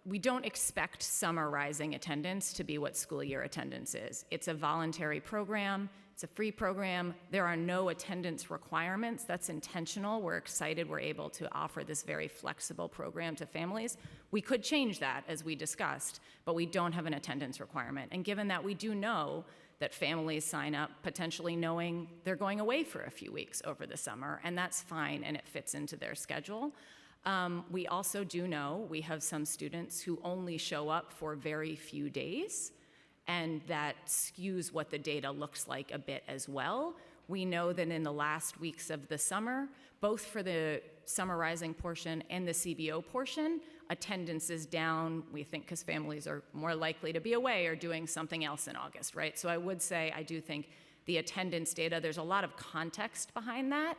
we don't expect summer rising attendance to be what school year attendance is. It's a voluntary program. It's a free program. There are no attendance requirements. That's intentional. We're excited we're able to offer this very flexible program to families. We could change that, as we discussed, but we don't have an attendance requirement. And given that we do know that families sign up potentially knowing they're going away for a few weeks over the summer, and that's fine, and it fits into their schedule. We also do know we have some students who only show up for very few days, and that skews what the data looks like a bit as well. We know that in the last weeks of the summer, both for the summer rising portion and the CBO portion, attendance is down, we think because families are more likely to be away or doing something else in August, right? So I would say I do think the attendance data, there's a lot of context behind that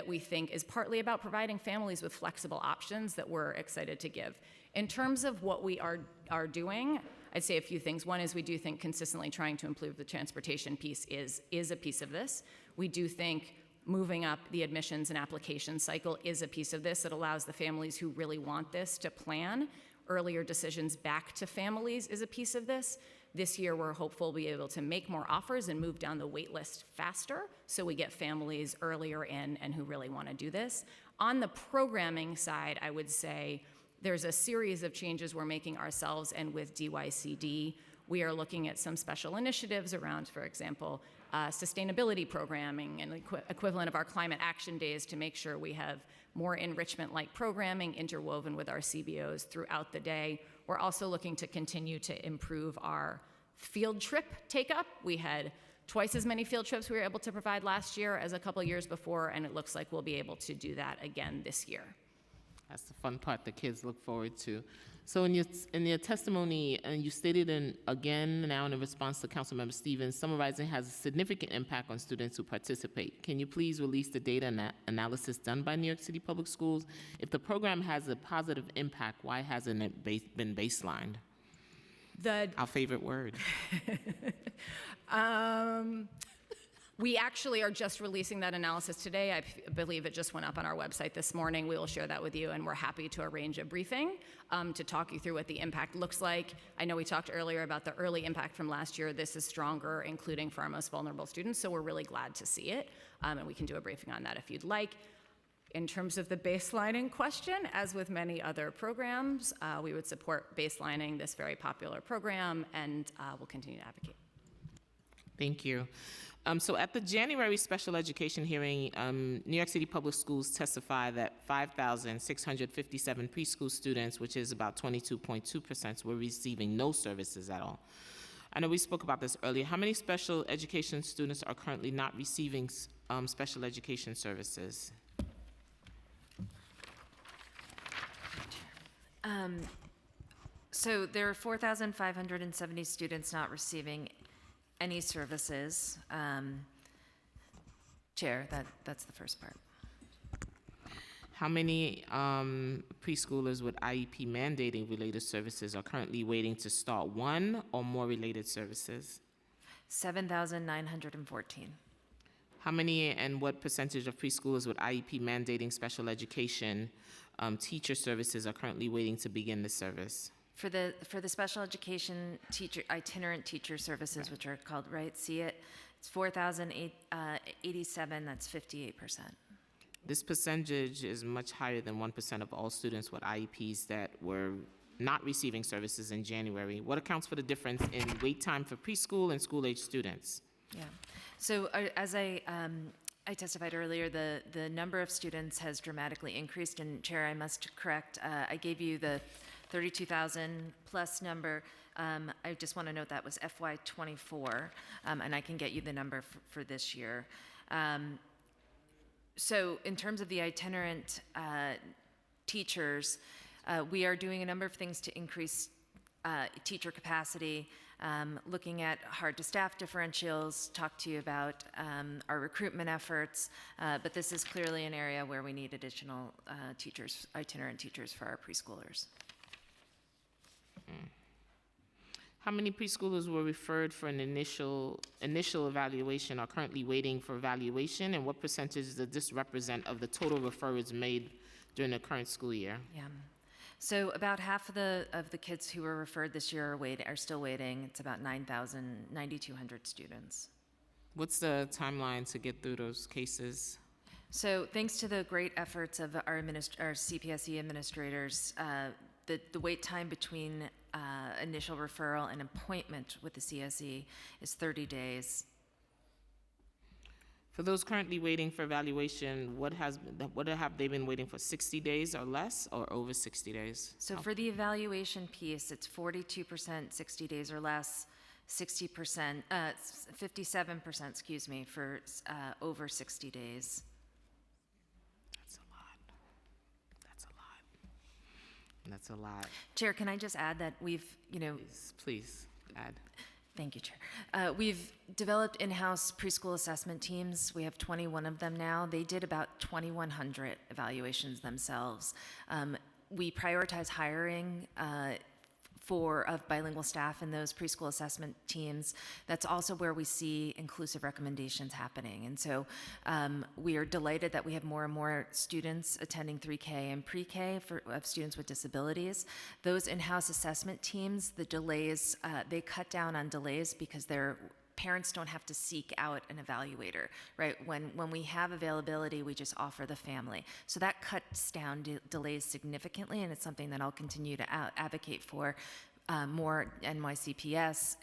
we think is partly about providing families with flexible options that we're excited to give. In terms of what we are doing, I'd say a few things. One is we do think consistently trying to improve the transportation piece is a piece of this. We do think moving up the admissions and application cycle is a piece of this that allows the families who really want this to plan. Earlier decisions back to families is a piece of this. This year, we're hopeful we'll be able to make more offers and move down the wait list faster so we get families earlier in and who really want to do this. On the programming side, I would say there's a series of changes we're making ourselves and with DYCD. We are looking at some special initiatives around, for example, sustainability programming and equivalent of our climate action days to make sure we have more enrichment-like programming interwoven with our CBOs throughout the day. We're also looking to continue to improve our field trip take-up. We had twice as many field trips we were able to provide last year as a couple years before, and it looks like we'll be able to do that again this year. That's the fun part the kids look forward to. So in your testimony, and you stated again now in response to Councilmember Stevens, summarizing has a significant impact on students who participate. Can you please release the data analysis done by New York City Public Schools? If the program has a positive impact, why hasn't it been baselined? Our favorite word. We actually are just releasing that analysis today. I believe it just went up on our website this morning. We will share that with you, and we're happy to arrange a briefing to talk you through what the impact looks like. I know we talked earlier about the early impact from last year. This is stronger, including for our most vulnerable students, so we're really glad to see it, and we can do a briefing on that if you'd like. In terms of the baselining question, as with many other programs, we would support baselining this very popular program, and we'll continue to advocate. Thank you. So at the January special education hearing, New York City Public Schools testified that 5,657 preschool students, which is about 22.2%, were receiving no services at all. I know we spoke about this earlier. How many special education students are currently not receiving special education services? So there are 4,570 students not receiving any services. Chair, that's the first part. How many preschoolers with IEP mandating related services are currently waiting to start one or more related services? 7,914. How many and what percentage of preschoolers with IEP mandating special education teacher services are currently waiting to begin the service? For the special education teacher, itinerant teacher services, which are called, right, see it, it's 4,087, that's 58%. This percentage is much higher than 1% of all students with IEPs that were not receiving services in January. What accounts for the difference in wait time for preschool and school-age students? Yeah. So as I testified earlier, the number of students has dramatically increased. And Chair, I must correct, I gave you the 32,000 plus number. I just want to note that was FY24, and I can get you the number for this year. So in terms of the itinerant teachers, we are doing a number of things to increase teacher capacity, looking at hard-to-staff differentials, talk to you about our recruitment efforts, but this is clearly an area where we need additional teachers, itinerant teachers for our preschoolers. How many preschoolers were referred for an initial evaluation are currently waiting for evaluation, and what percentage does this represent of the total referrals made during the current school year? Yeah. So about half of the kids who were referred this year are still waiting. It's about 9,200 students. What's the timeline to get through those cases? So thanks to the great efforts of our CPSE administrators, the wait time between initial referral and appointment with the CSE is 30 days. For those currently waiting for evaluation, what have they been waiting for, 60 days or less, or over 60 days? So for the evaluation piece, it's 42% 60 days or less, 60%, 57%, excuse me, for over 60 days. That's a lot. Chair, can I just add that we've, Please add. Thank you, Chair. We've developed in-house preschool assessment teams. We have 21 of them now. They did about 2,100 evaluations themselves. We prioritize hiring of bilingual staff in those preschool assessment teams. That's also where we see inclusive recommendations happening. And so we are delighted that we have more and more students attending 3K and pre-K of students with disabilities. Those in-house assessment teams, the delays, they cut down on delays because their parents don't have to seek out an evaluator, right? When we have availability, we just offer the family. So that cuts down delays significantly, and it's something that I'll continue to advocate for. More NYCPS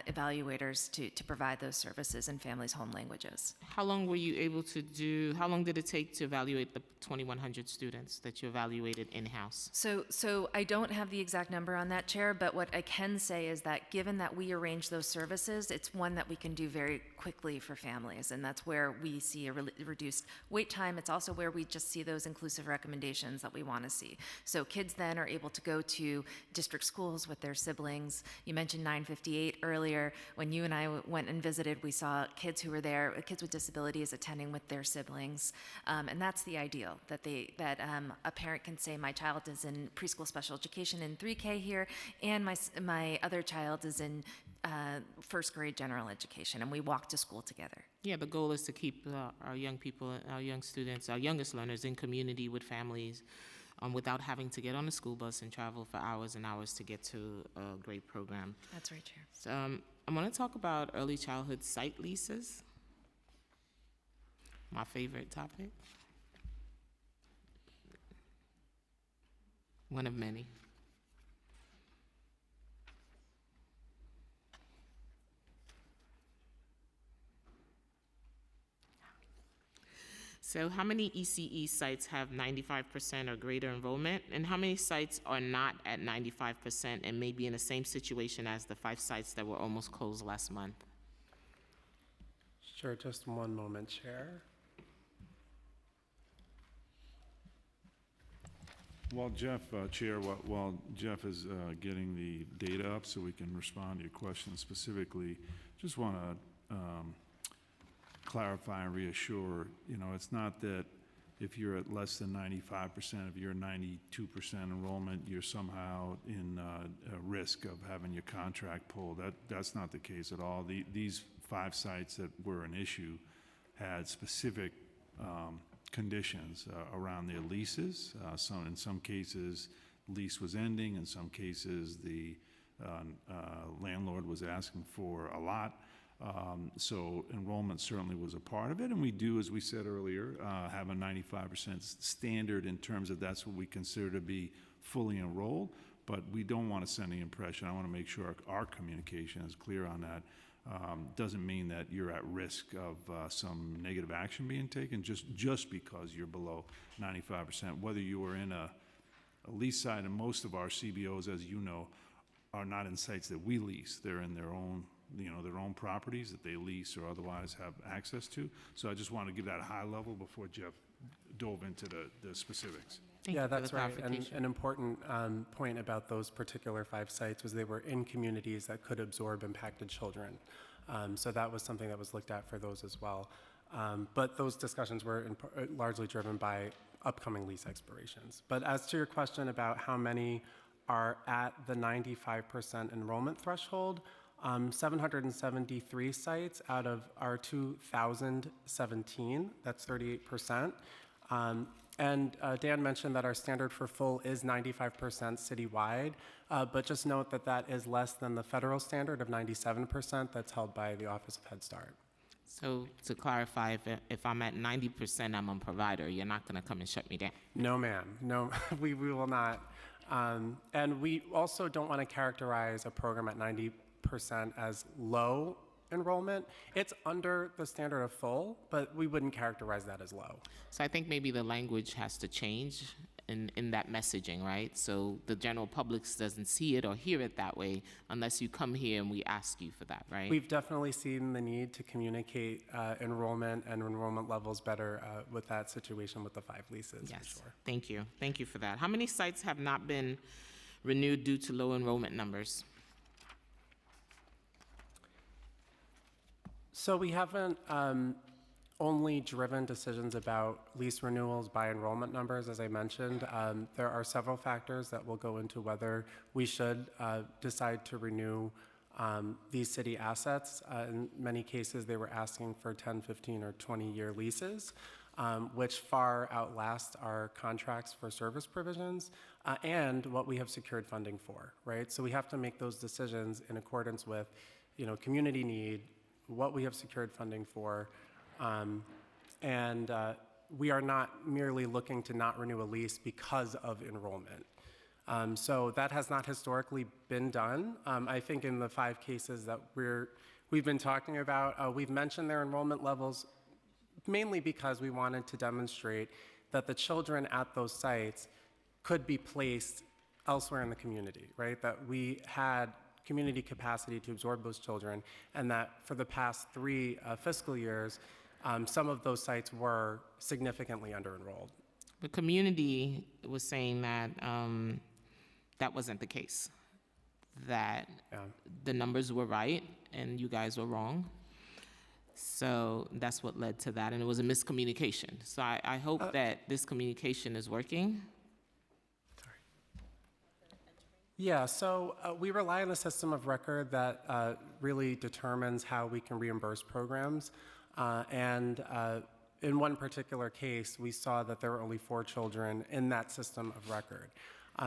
evaluators to provide those services in families' home languages. How long were you able to how long did it take to evaluate the 2,100 students that you evaluated in-house? So I don't have the exact number on that, Chair, but what I can say is that given that we arrange those services, it's one that we can do very quickly for families, and that's where we see a reduced wait time. It's also where we just see those inclusive recommendations that we want to see. So kids then are able to go to district schools with their siblings. You mentioned 958 earlier. When you and I went and visited, we saw kids who were there, kids with disabilities attending with their siblings, and that's the ideal, that a parent can say, my child is in preschool special education in 3K here, and my other child is in first grade general education, and we walk to school together. Yeah, the goal is to keep our young people, our young students, our youngest learners in community with families, without having to get on a school bus and travel for hours and hours to get to a great program. That's right, Chair. So I want to talk about early childhood site leases. My favorite topic. One of many. So how many ECE sites have 95% or greater enrollment? And how many sites are not at 95% and may be in the same situation as the 5 sites that were almost closed last month? Sure, just one moment, Chair. While Jeff, Chair, while Jeff is getting the data up so we can respond to your question specifically, just want to clarify and reassure, it's not that if you're at less than 95%, if you're 92% enrollment, you're somehow in a risk of having your contract pulled. That's not the case at all. These 5 sites that were an issue had specific conditions around their leases. In some cases, lease was ending. In some cases, the landlord was asking for a lot. So enrollment certainly was a part of it, and we do, as we said earlier, have a 95% standard in terms of that's what we consider to be fully enrolled, but we don't want to send the impression. I want to make sure our communication is clear on that. Doesn't mean that you're at risk of some negative action being taken just because you're below 95%. Whether you are in a lease site, and most of our CBOs, as you know, are not in sites that we lease. They're in their own, their own properties that they lease or otherwise have access to. So I just want to give that a high level before Jeff dove into the specifics. Yeah, that's right. And an important point about those particular 5 sites was they were in communities that could absorb impacted children. So that was something that was looked at for those as well. But those discussions were largely driven by upcoming lease expirations. But as to your question about how many are at the 95% enrollment threshold, 773 sites out of our 2,017, that's 38%. And Dan mentioned that our standard for full is 95% citywide, but just note that that is less than the federal standard of 97% that's held by the Office of Head Start. So to clarify, if I'm at 90%, I'm a provider, you're not going to come and shut me down? No, ma'am. No, we will not. And we also don't want to characterize a program at 90% as low enrollment. It's under the standard of full, but we wouldn't characterize that as low. So I think maybe the language has to change in that messaging, right? So the general public doesn't see it or hear it that way unless you come here and we ask you for that, right? We've definitely seen the need to communicate enrollment and enrollment levels better with that situation with the 5 leases. Yes, for sure. Thank you. Thank you for that. How many sites have not been renewed due to low enrollment numbers? So we haven't only driven decisions about lease renewals by enrollment numbers, as I mentioned. There are several factors that will go into whether we should decide to renew these city assets. In many cases, they were asking for 10, 15, or 20-year leases, which far outlast our contracts for service provisions and what we have secured funding for, right? So we have to make those decisions in accordance with, community need, what we have secured funding for, and we are not merely looking to not renew a lease because of enrollment. So that has not historically been done. I think in the 5 cases that we've been talking about, we've mentioned their enrollment levels mainly because we wanted to demonstrate that the children at those sites could be placed elsewhere in the community, right? That we had community capacity to absorb those children, and that for the past 3 fiscal years, some of those sites were significantly under-enrolled. The community was saying that that wasn't the case, that the numbers were right and you guys were wrong. So that's what led to that, and it was a miscommunication. So I hope that this communication is working. Yeah, so we rely on a system of record that really determines how we can reimburse programs. And in one particular case, we saw that there were only 4 children in that system of record.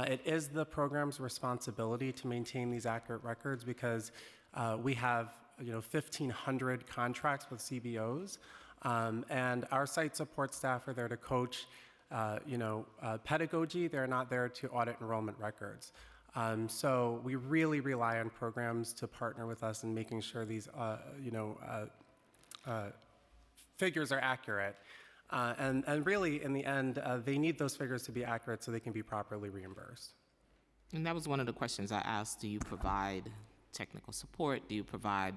It is the program's responsibility to maintain these accurate records because we have 1,500 contracts with CBOs, and our site support staff are there to coach pedagogy. They're not there to audit enrollment records. So we really rely on programs to partner with us in making sure these, figures are accurate. And really, in the end, they need those figures to be accurate so they can be properly reimbursed. And that was one of the questions I asked. Do you provide technical support? Do you provide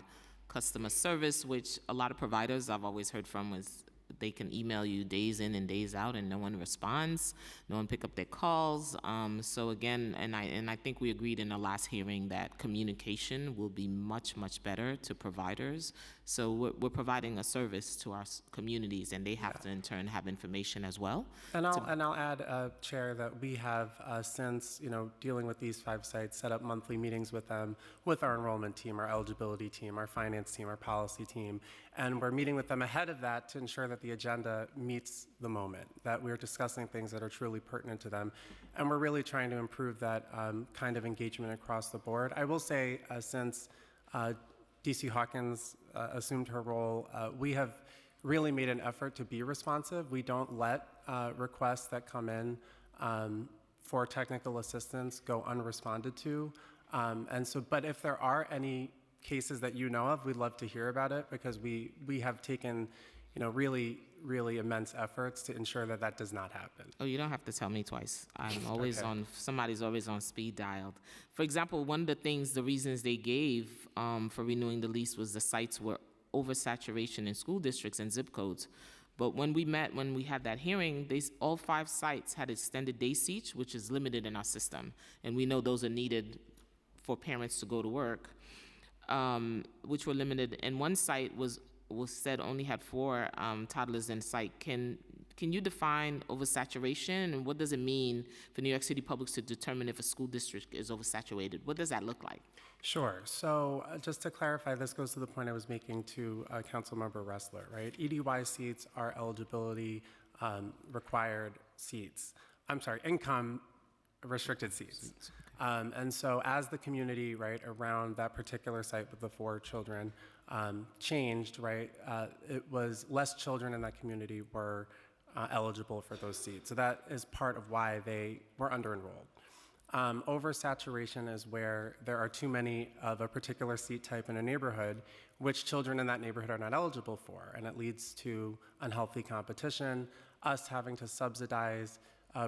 customer service, which a lot of providers I've always heard from was they can email you days in and days out and no one responds, no one pick up their calls. So again, and I think we agreed in the last hearing that communication will be much, much better to providers So we're providing a service to our communities, and they have to in turn have information as well. And I'll add, Chair, that we have since dealing with these 5 sites, set up monthly meetings with them, with our enrollment team, our eligibility team, our finance team, our policy team, and we're meeting with them ahead of that to ensure that the agenda meets the moment, that we're discussing things that are truly pertinent to them, and we're really trying to improve that kind of engagement across the board. I will say, since DC Hawkins assumed her role, we have really made an effort to be responsive. We don't let requests that come in for technical assistance go unresponded to. But if there are any cases that you know of, we'd love to hear about it, because we have taken, really immense efforts to ensure that that does not happen. Oh, you don't have to tell me twice. I'm always Okay. somebody's always on speed dialed. For example, one of the reasons they gave for renewing the lease was the sites were oversaturation in school districts and zip codes. But when we had that hearing, all 5 sites had extended day seats, which is limited in our system. And we know those are needed for parents to go to work, which were limited. And one site was said only had 4 toddlers in site. Can you define oversaturation, and what does it mean for New York City Public to determine if a school district is oversaturated? What does that look like? Sure. So just to clarify, this goes to the point I was making to Councilmember Ressler, right? EDY seats are eligibility required seats. I'm sorry, income restricted seats. And so as the community, right, around that particular site with the 4 children changed, right, it was less children in that community were eligible for those seats. So that is part of why they were under-enrolled. Oversaturation is where there are too many of a particular seat type in a neighborhood, which children in that neighborhood are not eligible for, and it leads to unhealthy competition, us having to subsidize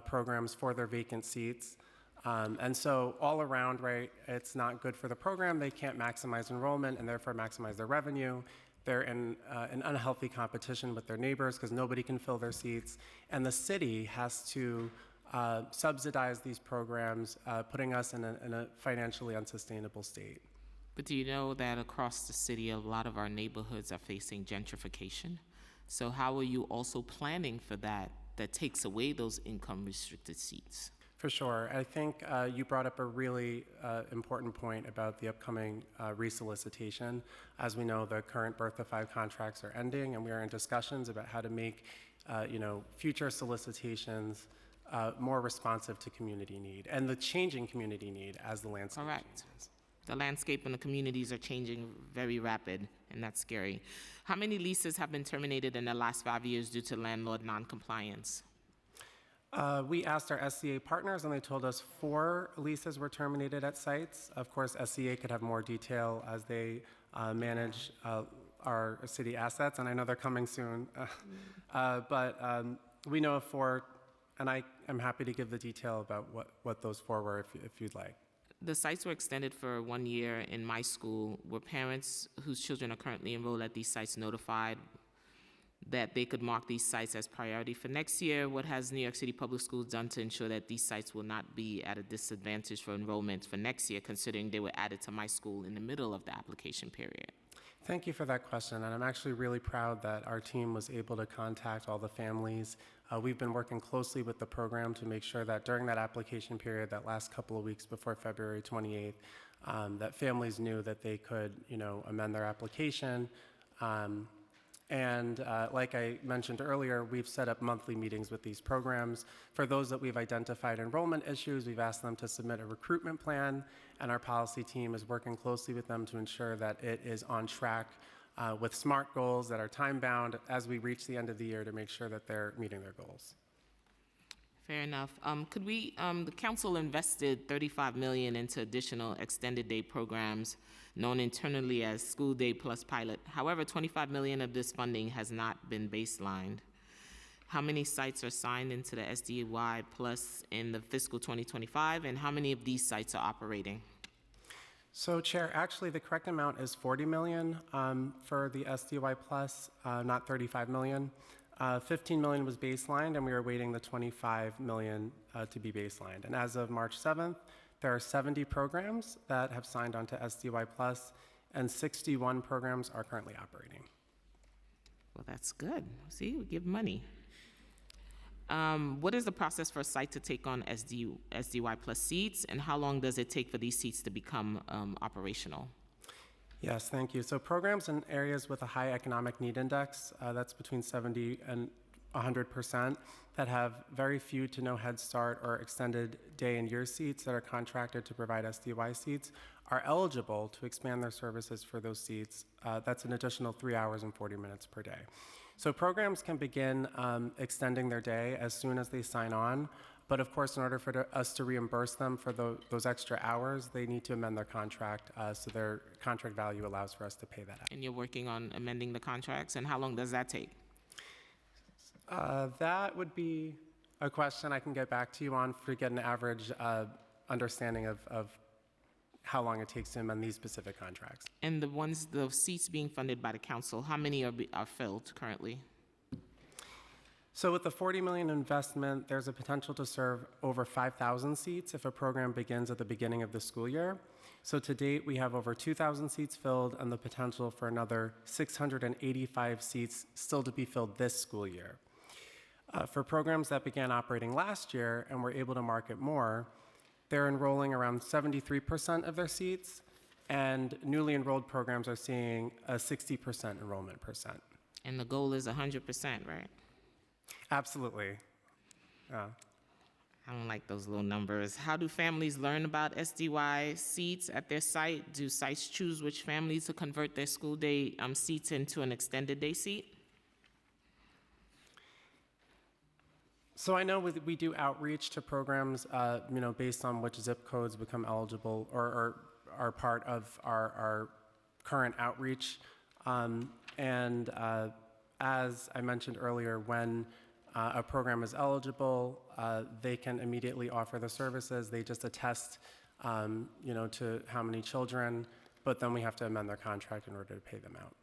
programs for their vacant seats. And so all around, right, it's not good for the program. They can't maximize enrollment and therefore maximize their revenue. They're in an unhealthy competition with their neighbors because nobody can fill their seats. And the city has to subsidize these programs, putting us in a financially unsustainable state. But do you know that across the city, a lot of our neighborhoods are facing gentrification? So how are you also planning for that takes away those income restricted seats? For sure. I think you brought up a really important point about the upcoming resolicitation. As we know, the current Birth to 5 contracts are ending, and we are in discussions about how to make future solicitations more responsive to community need and the changing community need as the landscape changes. The landscape and the communities are changing very rapid, and that's scary. How many leases have been terminated in the last 5 years due to landlord noncompliance? We asked our SCA partners, and they told us 4 leases were terminated at sites. Of course, SCA could have more detail as they manage our city assets, and I know they're coming soon. But we know of 4, and I am happy to give the detail about what those 4 were if you'd like. The sites were extended for 1 year in my school. Were parents whose children are currently enrolled at these sites notified that they could mark these sites as priority for next year? What has New York City Public Schools done to ensure that these sites will not be at a disadvantage for enrollment for next year, considering they were added to my school in the middle of the application period? Thank you for that question, and I'm actually really proud that our team was able to contact all the families. We've been working closely with the program to make sure that during that application period, that last couple of weeks before February 28th, that families knew that they could, amend their application. And like I mentioned earlier, we've set up monthly meetings with these programs. For those that we've identified enrollment issues, we've asked them to submit a recruitment plan, and our policy team is working closely with them to ensure that it is on track with SMART goals that are time-bound as we reach the end of the year to make sure that they're meeting their goals. Fair enough. Could we, the council invested $35 million into additional extended day programs known internally as School Day Plus Pilot. However, $25 million of this funding has not been baselined. How many sites are signed into the SDY Plus in the fiscal 2025, and how many of these sites are operating? So, Chair, actually the correct amount is $40 million for the SDY Plus, not $35 million. $15 million was baselined, and we are awaiting the $25 million to be baselined. And as of March 7th, there are 70 programs that have signed on to SDY Plus, and 61 programs are currently operating. Well, that's good. See, we give money. What is the process for a site to take on SDY plus seats, and how long does it take for these seats to become operational? Yes, thank you. So programs in areas with a high economic need index, that's between 70 and 100%, that have very few to no Head Start or extended day and year seats that are contracted to provide SDY seats, are eligible to expand their services for those seats. That's an additional 3 hours and 40 minutes per day. So programs can begin extending their day as soon as they sign on, but of course, in order for us to reimburse them for those extra hours, they need to amend their contract, so their contract value allows for us to pay that out. And you're working on amending the contracts, and how long does that take? That would be a question I can get back to you on to get an average understanding of how long it takes to amend these specific contracts. And the seats being funded by the council, how many are filled currently? So with the $40 million investment, there's a potential to serve over 5,000 seats if a program begins at the beginning of the school year. So to date, we have over 2,000 seats filled and the potential for another 685 seats still to be filled this school year. For programs that began operating last year and were able to market more, they're enrolling around 73% of their seats, and newly enrolled programs are seeing a 60% enrollment percent. And the goal is 100%, right? Absolutely. I don't like those low numbers. How do families learn about SDY seats at their site? Do sites choose which families to convert their school day seats into an extended day seat? So I know we do outreach to programs, based on which zip codes become eligible or are part of our current outreach. As I mentioned earlier, when a program is eligible, they can immediately offer the services. They just attest, to how many children, but then we have to amend their contract in order to pay them out.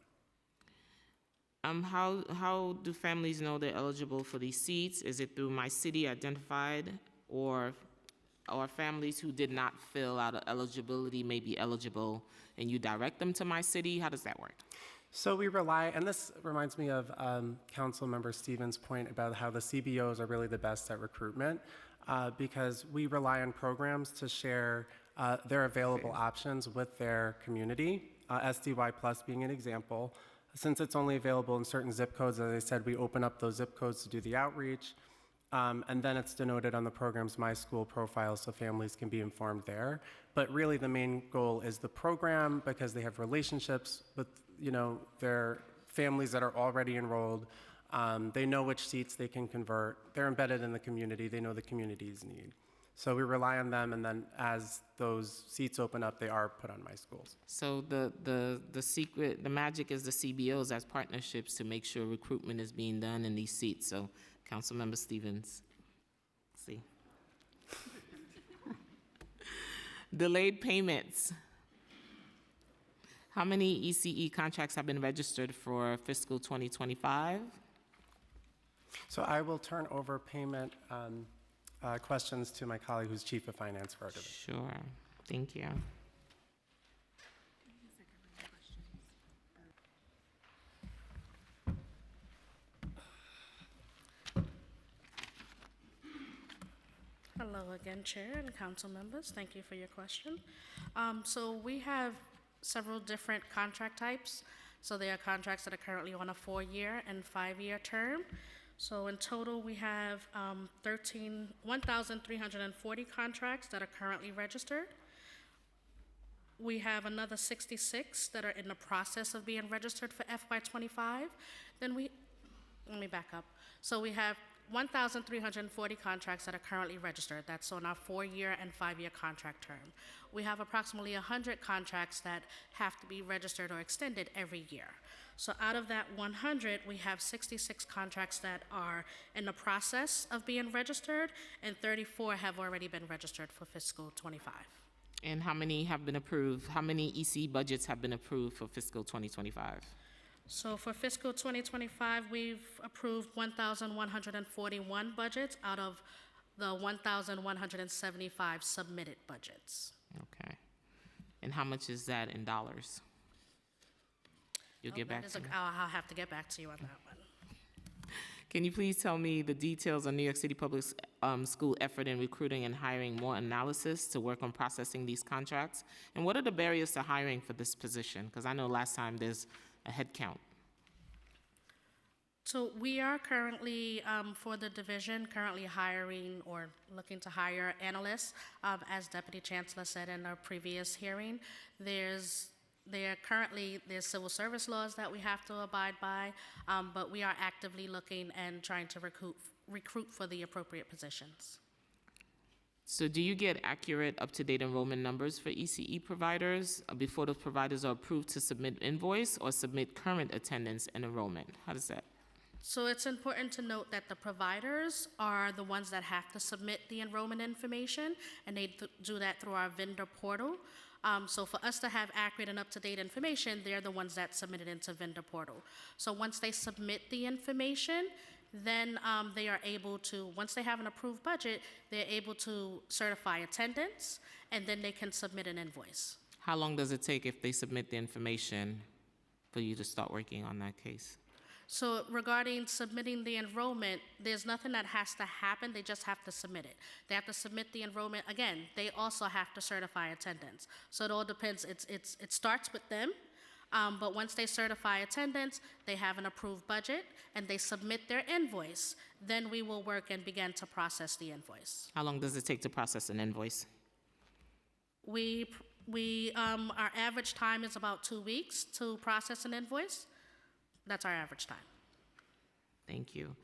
How do families know they're eligible for these seats? Is it through My City Identified, or families who did not fill out an eligibility may be eligible and you direct them to My City? How does that work? So we rely, and this reminds me of Council Member Stevens' point about how the CBOs are really the best at recruitment, because we rely on programs to share their available options with their community, SDY Plus being an example. Since it's only available in certain zip codes, as I said, we open up those zip codes to do the outreach, and then it's denoted on the program's My School profile so families can be informed there. But really the main goal is the program, because they have relationships with their families that are already enrolled. They know which seats they can convert. They're embedded in the community. They know the community's need. So we rely on them, and then as those seats open up, they are put on My Schools. So the secret, the magic is the CBOs as partnerships to make sure recruitment is being done in these seats. So Councilmember Stevens, see. Delayed payments. How many ECE contracts have been registered for fiscal 2025? So I will turn over payment questions to my colleague who's Chief of Finance for our division. Sure, thank you. Hello again, Chair and council members. Thank you for your question. So we have several different contract types. So there are contracts that are currently on a 4-year and 5-year term. So in total, we have 1,340 contracts that are currently registered. We have another 66 that are in the process of being registered for FY25. Then let me back up. So we have 1,340 contracts that are currently registered. That's on our 4-year and 5-year contract term. We have approximately 100 contracts that have to be registered or extended every year. So out of that 100, we have 66 contracts that are in the process of being registered, and 34 have already been registered for fiscal 25. And how many have been approved? How many EC budgets have been approved for fiscal 2025? So for fiscal 2025, we've approved 1,141 budgets out of the 1,175 submitted budgets. Okay. And how much is that in dollars? You'll get back to me. I'll have to get back to you on that one. Can you please tell me the details on New York City Public School effort in recruiting and hiring more analysis to work on processing these contracts? And what are the barriers to hiring for this position? Because I know last time there's a head count. So we are currently, for the division, currently hiring or looking to hire analysts. As Deputy Chancellor said in our previous hearing, there's civil service laws that we have to abide by, but we are actively looking and trying to recruit for the appropriate positions. So do you get accurate, up-to-date enrollment numbers for ECE providers before those providers are approved to submit invoice or submit current attendance and enrollment? How does that? So it's important to note that the providers are the ones that have to submit the enrollment information, and they do that through our vendor portal. So for us to have accurate and up-to-date information, they're the ones that submit it into vendor portal. So once they submit the information, then they are able to, once they have an approved budget, they're able to certify attendance, and then they can submit an invoice. How long does it take if they submit the information for you to start working on that case? So regarding submitting the enrollment, there's nothing that has to happen. They just have to submit it. They have to submit the enrollment. Again, they also have to certify attendance. So it all depends. It starts with them, but once they certify attendance, they have an approved budget, and they submit their invoice. Then we will work and begin to process the invoice. How long does it take to process an invoice? Our average time is about 2 weeks to process an invoice. That's our average time. Thank you.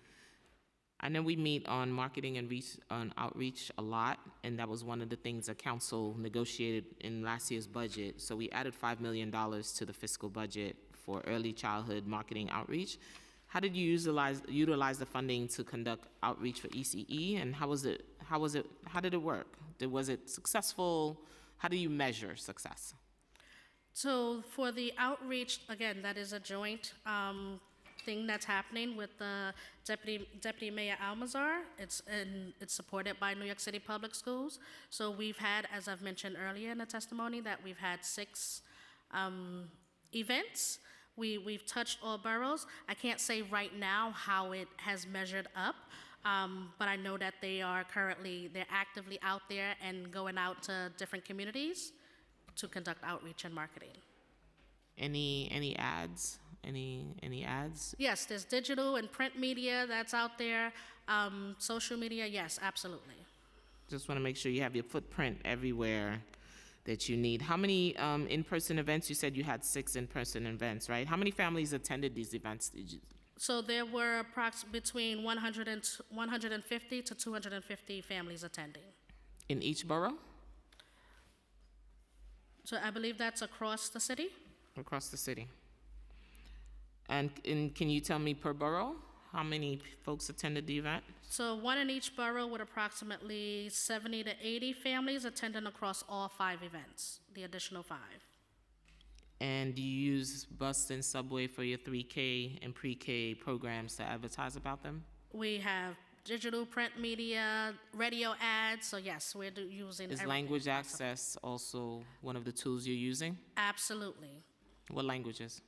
I know we meet on marketing and outreach a lot, and that was one of the things that council negotiated in last year's budget. So we added $5 million to the fiscal budget for early childhood marketing outreach. How did you utilize the funding to conduct outreach for ECE, and how did it work? Was it successful? How do you measure success? So for the outreach, again, that is a joint thing that's happening with the Deputy Mayor Almazar. It's supported by New York City Public Schools. So we've had, as I've mentioned earlier in the testimony, that we've had 6 events. We've touched all boroughs. I can't say right now how it has measured up, but I know that they're actively out there and going out to different communities to conduct outreach and marketing. Any ads? Any ads? Yes, there's digital and print media that's out there. Social media, yes, absolutely. Just want to make sure you have your footprint everywhere that you need. How many in-person events? You said you had 6 in-person events, right? How many families attended these events? So there were approximately between 150 to 250 families attending. In each borough? So I believe that's across the city? Across the city. And can you tell me per borough, how many folks attended the event? So 1 in each borough with approximately 70 to 80 families attending across all 5 events, the additional 5. And do you use bus and subway for your 3K and pre-K programs to advertise about them? We have digital, print media, radio ads, so yes, we're using Is everything. language access also one of the tools you're using? Absolutely. What languages?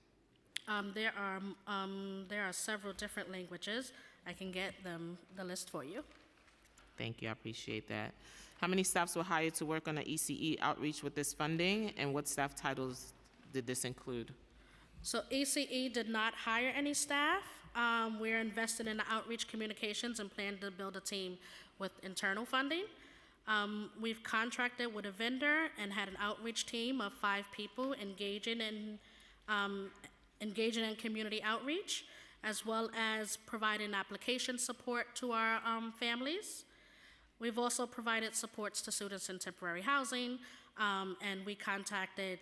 There are several different languages. I can get the list for you. Thank you, I appreciate that. How many staffs were hired to work on the ECE outreach with this funding, and what staff titles did this include? So ECE did not hire any staff. We're invested in the outreach communications and plan to build a team with internal funding. We've contracted with a vendor and had an outreach team of 5 people engaging in community outreach, as well as providing application support to our families. We've also provided supports to students in temporary housing, and we contacted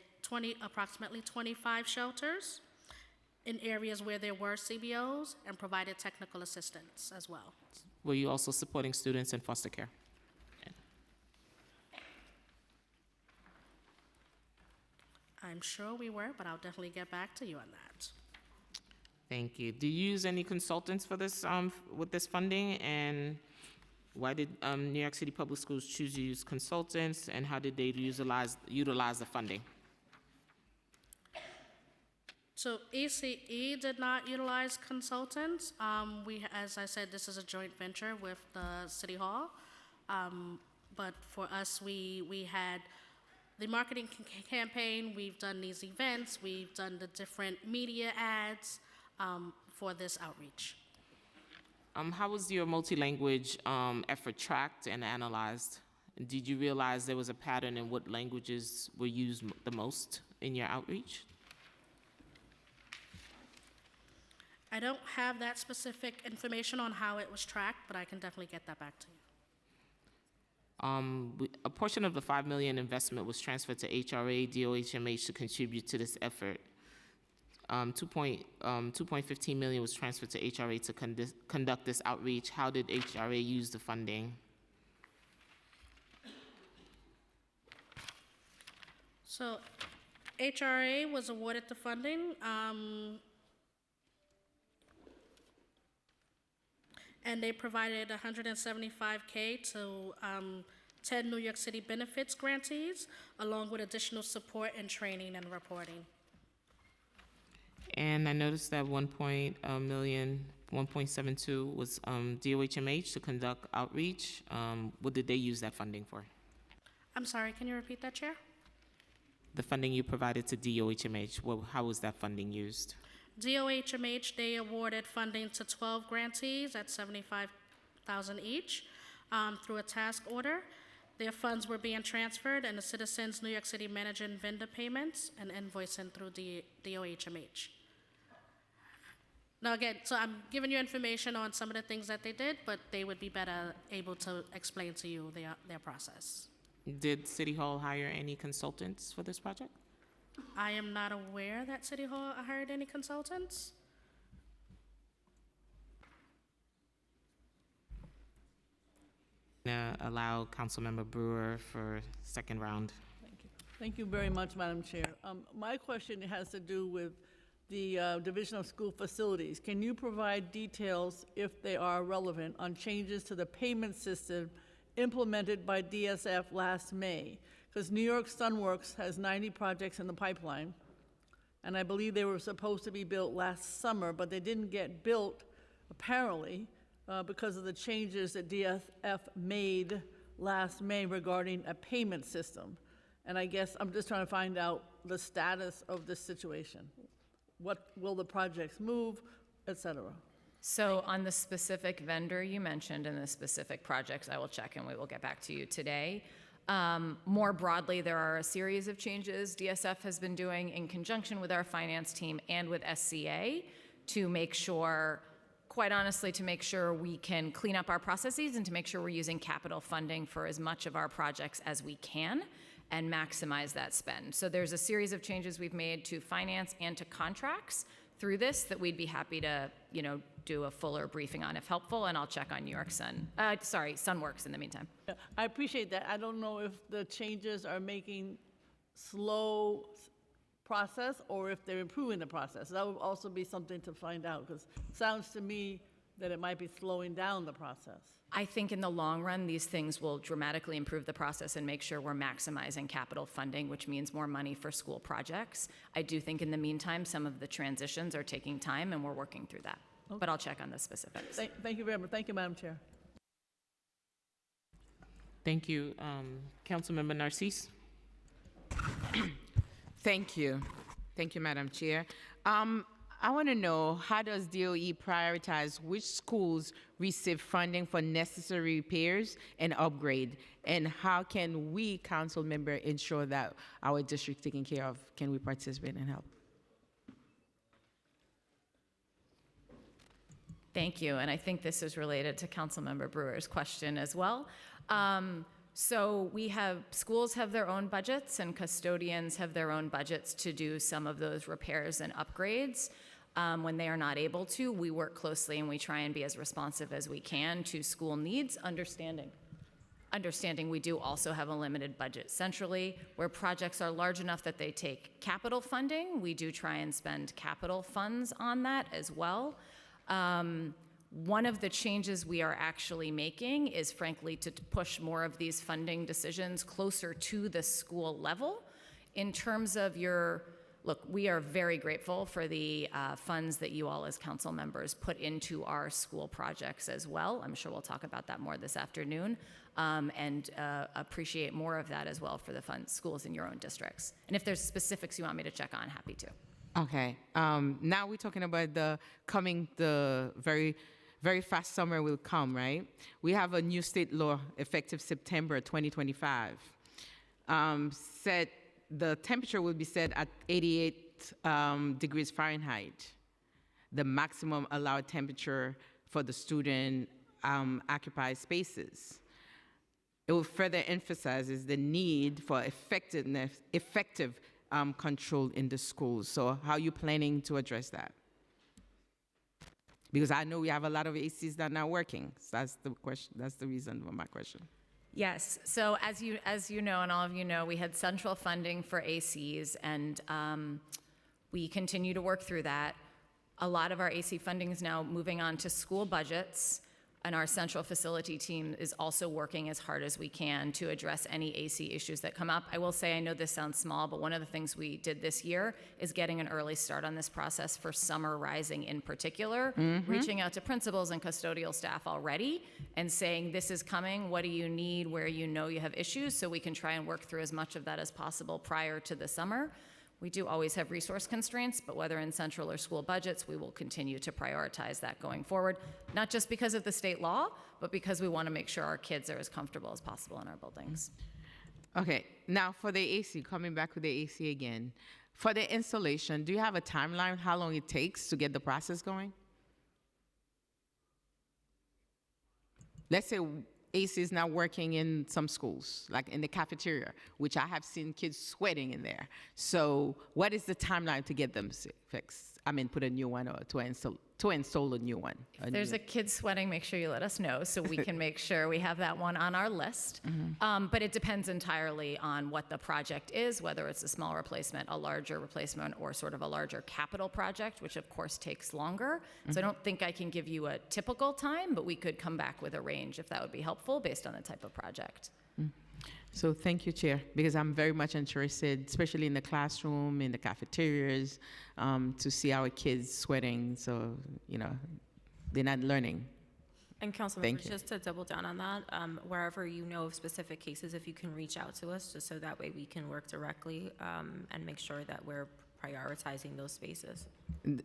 approximately 25 shelters in areas where there were CBOs and provided technical assistance as well. Were you also supporting students in foster care? I'm sure we were, but I'll definitely get back to you on that. Thank you. Do you use any consultants for this, with this funding? And why did New York City Public Schools choose to use consultants, and how did they utilize the funding? So ECE did not utilize consultants. As I said, this is a joint venture with the City Hall. But for us, we had the marketing campaign, we've done these events, we've done the different media ads for this outreach. How was your multi-language effort tracked and analyzed? Did you realize there was a pattern in what languages were used the most in your outreach? I don't have that specific information on how it was tracked, but I can definitely get that back to you. A portion of the $5 million investment was transferred to HRA, DOHMH to contribute to this effort. $2.15 million was transferred to HRA to conduct this outreach. How did HRA use the funding? So HRA was awarded the funding, and they provided $175K to 10 New York City benefits grantees, along with additional support and training and reporting. And I noticed that $1.72 was DOHMH to conduct outreach. What did they use that funding for? I'm sorry, can you repeat that, Chair? The funding you provided to DOHMH, how was that funding used? DOHMH, they awarded funding to 12 grantees at $75,000 each through a task order. Their funds were being transferred, and the citizens, New York City, managing vendor payments and invoicing through the DOHMH. Now again, so I'm giving you information on some of the things that they did, but they would be better able to explain to you their process. Did City Hall hire any consultants for this project? I am not aware that City Hall hired any consultants. Allow Councilmember Brewer for second round. Thank you very much, Madam Chair. My question has to do with the Division of School Facilities. Can you provide details, if they are relevant, on changes to the payment system implemented by DSF last May? Because New York Sunworks has 90 projects in the pipeline, and I believe they were supposed to be built last summer, but they didn't get built, apparently, because of the changes that DSF made last May regarding a payment system. And I guess I'm just trying to find out the status of this situation. What will the projects move, et cetera? So on the specific vendor you mentioned and the specific projects, I will check and we will get back to you today. More broadly, there are a series of changes DSF has been doing in conjunction with our finance team and with SCA to make sure, quite honestly, to make sure we can clean up our processes and to make sure we're using capital funding for as much of our projects as we can and maximize that spend. So there's a series of changes we've made to finance and to contracts through this that we'd be happy to, do a fuller briefing on if helpful, and I'll check on New York Sunworks in the meantime. I appreciate that. I don't know if the changes are making slow process or if they're improving the process. That would also be something to find out, because it sounds to me that it might be slowing down the process. I think in the long run, these things will dramatically improve the process and make sure we're maximizing capital funding, which means more money for school projects. I do think in the meantime, some of the transitions are taking time, and we're working through that. Okay. But I'll check on the specifics. Thank you very much. Thank you, Madam Chair. Thank you. Councilmember Narcisse. Thank you. Thank you, Madam Chair. I want to know, how does DOE prioritize which schools receive funding for necessary repairs and upgrade? And how can we, council member, ensure that our district taken care of? Can we participate and help? Thank you, and I think this is related to Councilmember Brewer's question as well. So schools have their own budgets and custodians have their own budgets to do some of those repairs and upgrades. When they are not able to, we work closely and we try and be as responsive as we can to school needs, understanding we do also have a limited budget centrally. Where projects are large enough that they take capital funding, we do try and spend capital funds on that as well. One of the changes we are actually making is, frankly, to push more of these funding decisions closer to the school level. In terms of your look, we are very grateful for the funds that you all as council members put into our school projects as well. I'm sure we'll talk about that more this afternoon, and appreciate more of that as well for the schools in your own districts. And if there's specifics you want me to check on, happy to. Okay. Now we're talking about the very, very fast summer will come, right? We have a new state law effective September 2025. Said the temperature will be set at 88 degrees Fahrenheit, the maximum allowed temperature for the student occupied spaces. It will further emphasizes the need for effective control in the schools. So how are you planning to address that? Because I know we have a lot of ACs that are not working. So that's the question. That's the reason for my question. Yes, so as you know, and all of you know, we had central funding for ACs, and we continue to work through that. A lot of our AC funding is now moving on to school budgets, and our central facility team is also working as hard as we can to address any AC issues that come up. I will say, I know this sounds small, but one of the things we did this year is getting an early start on this process for summer rising in particular, reaching out to principals and custodial staff already and saying, this is coming, what do you need, where you know you have issues, so we can try and work through as much of that as possible prior to the summer. We do always have resource constraints, but whether in central or school budgets, we will continue to prioritize that going forward, not just because of the state law, but because we want to make sure our kids are as comfortable as possible in our buildings. Okay, now for the AC, coming back with the AC again. For the installation, do you have a timeline, how long it takes to get the process going? Let's say AC is not working in some schools, like in the cafeteria, which I have seen kids sweating in there. So what is the timeline to get them fixed? I mean, put a new one or to install a new one? If there's a kid sweating, make sure you let us know so we can make sure we have that one on our list. But it depends entirely on what the project is, whether it's a small replacement, a larger replacement, or sort of a larger capital project, which of course takes longer. So I don't think I can give you a typical time, but we could come back with a range if that would be helpful based on the type of project. So thank you, Chair, because I'm very much interested, especially in the classroom, in the cafeterias, to see our kids sweating. So, you know, they're not learning. And Council Thank members, you. just to double down on that, wherever you know of specific cases, if you can reach out to us, just so that way we can work directly and make sure that we're prioritizing those spaces.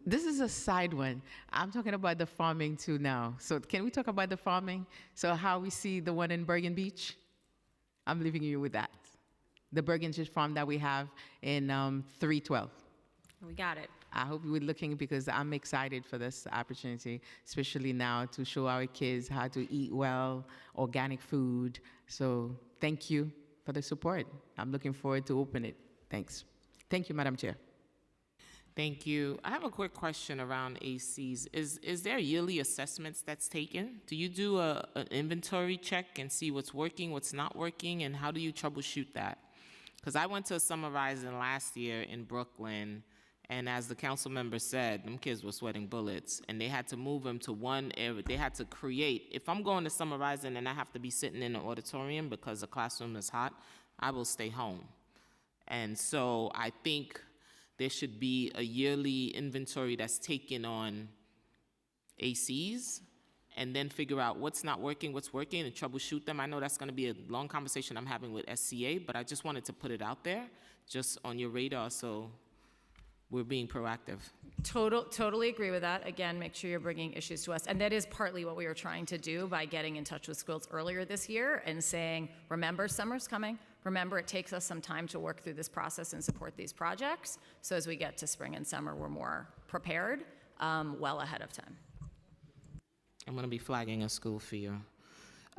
This is a side one. I'm talking about the farming too now. So can we talk about the farming? So how we see the one in Bergen Beach? I'm leaving you with that. The Bergen Beach farm that we have in 312. We got it. I hope you're looking, because I'm excited for this opportunity, especially now to show our kids how to eat well, organic food. So thank you for the support. I'm looking forward to open it. Thanks. Thank you, Madam Chair. Thank you. I have a quick question around ACs. Is there yearly assessments that's taken? Do you do an inventory check and see what's working, what's not working, and how do you troubleshoot that? Because I went to a summer rising last year in Brooklyn, and as the council member said, them kids were sweating bullets, and they had to move them to one area. They had to create. If I'm going to summer rising and I have to be sitting in an auditorium because the classroom is hot, I will stay home. And so I think there should be a yearly inventory that's taken on ACs, and then figure out what's not working, what's working, and troubleshoot them. I know that's going to be a long conversation I'm having with SCA, but I just wanted to put it out there, just on your radar, so we're being proactive. Totally agree with that. Again, make sure you're bringing issues to us. And that is partly what we were trying to do by getting in touch with schools earlier this year and saying, remember, summer's coming. Remember, it takes us some time to work through this process and support these projects. So as we get to spring and summer, we're more prepared, well ahead of time. I'm going to be flagging a school for you.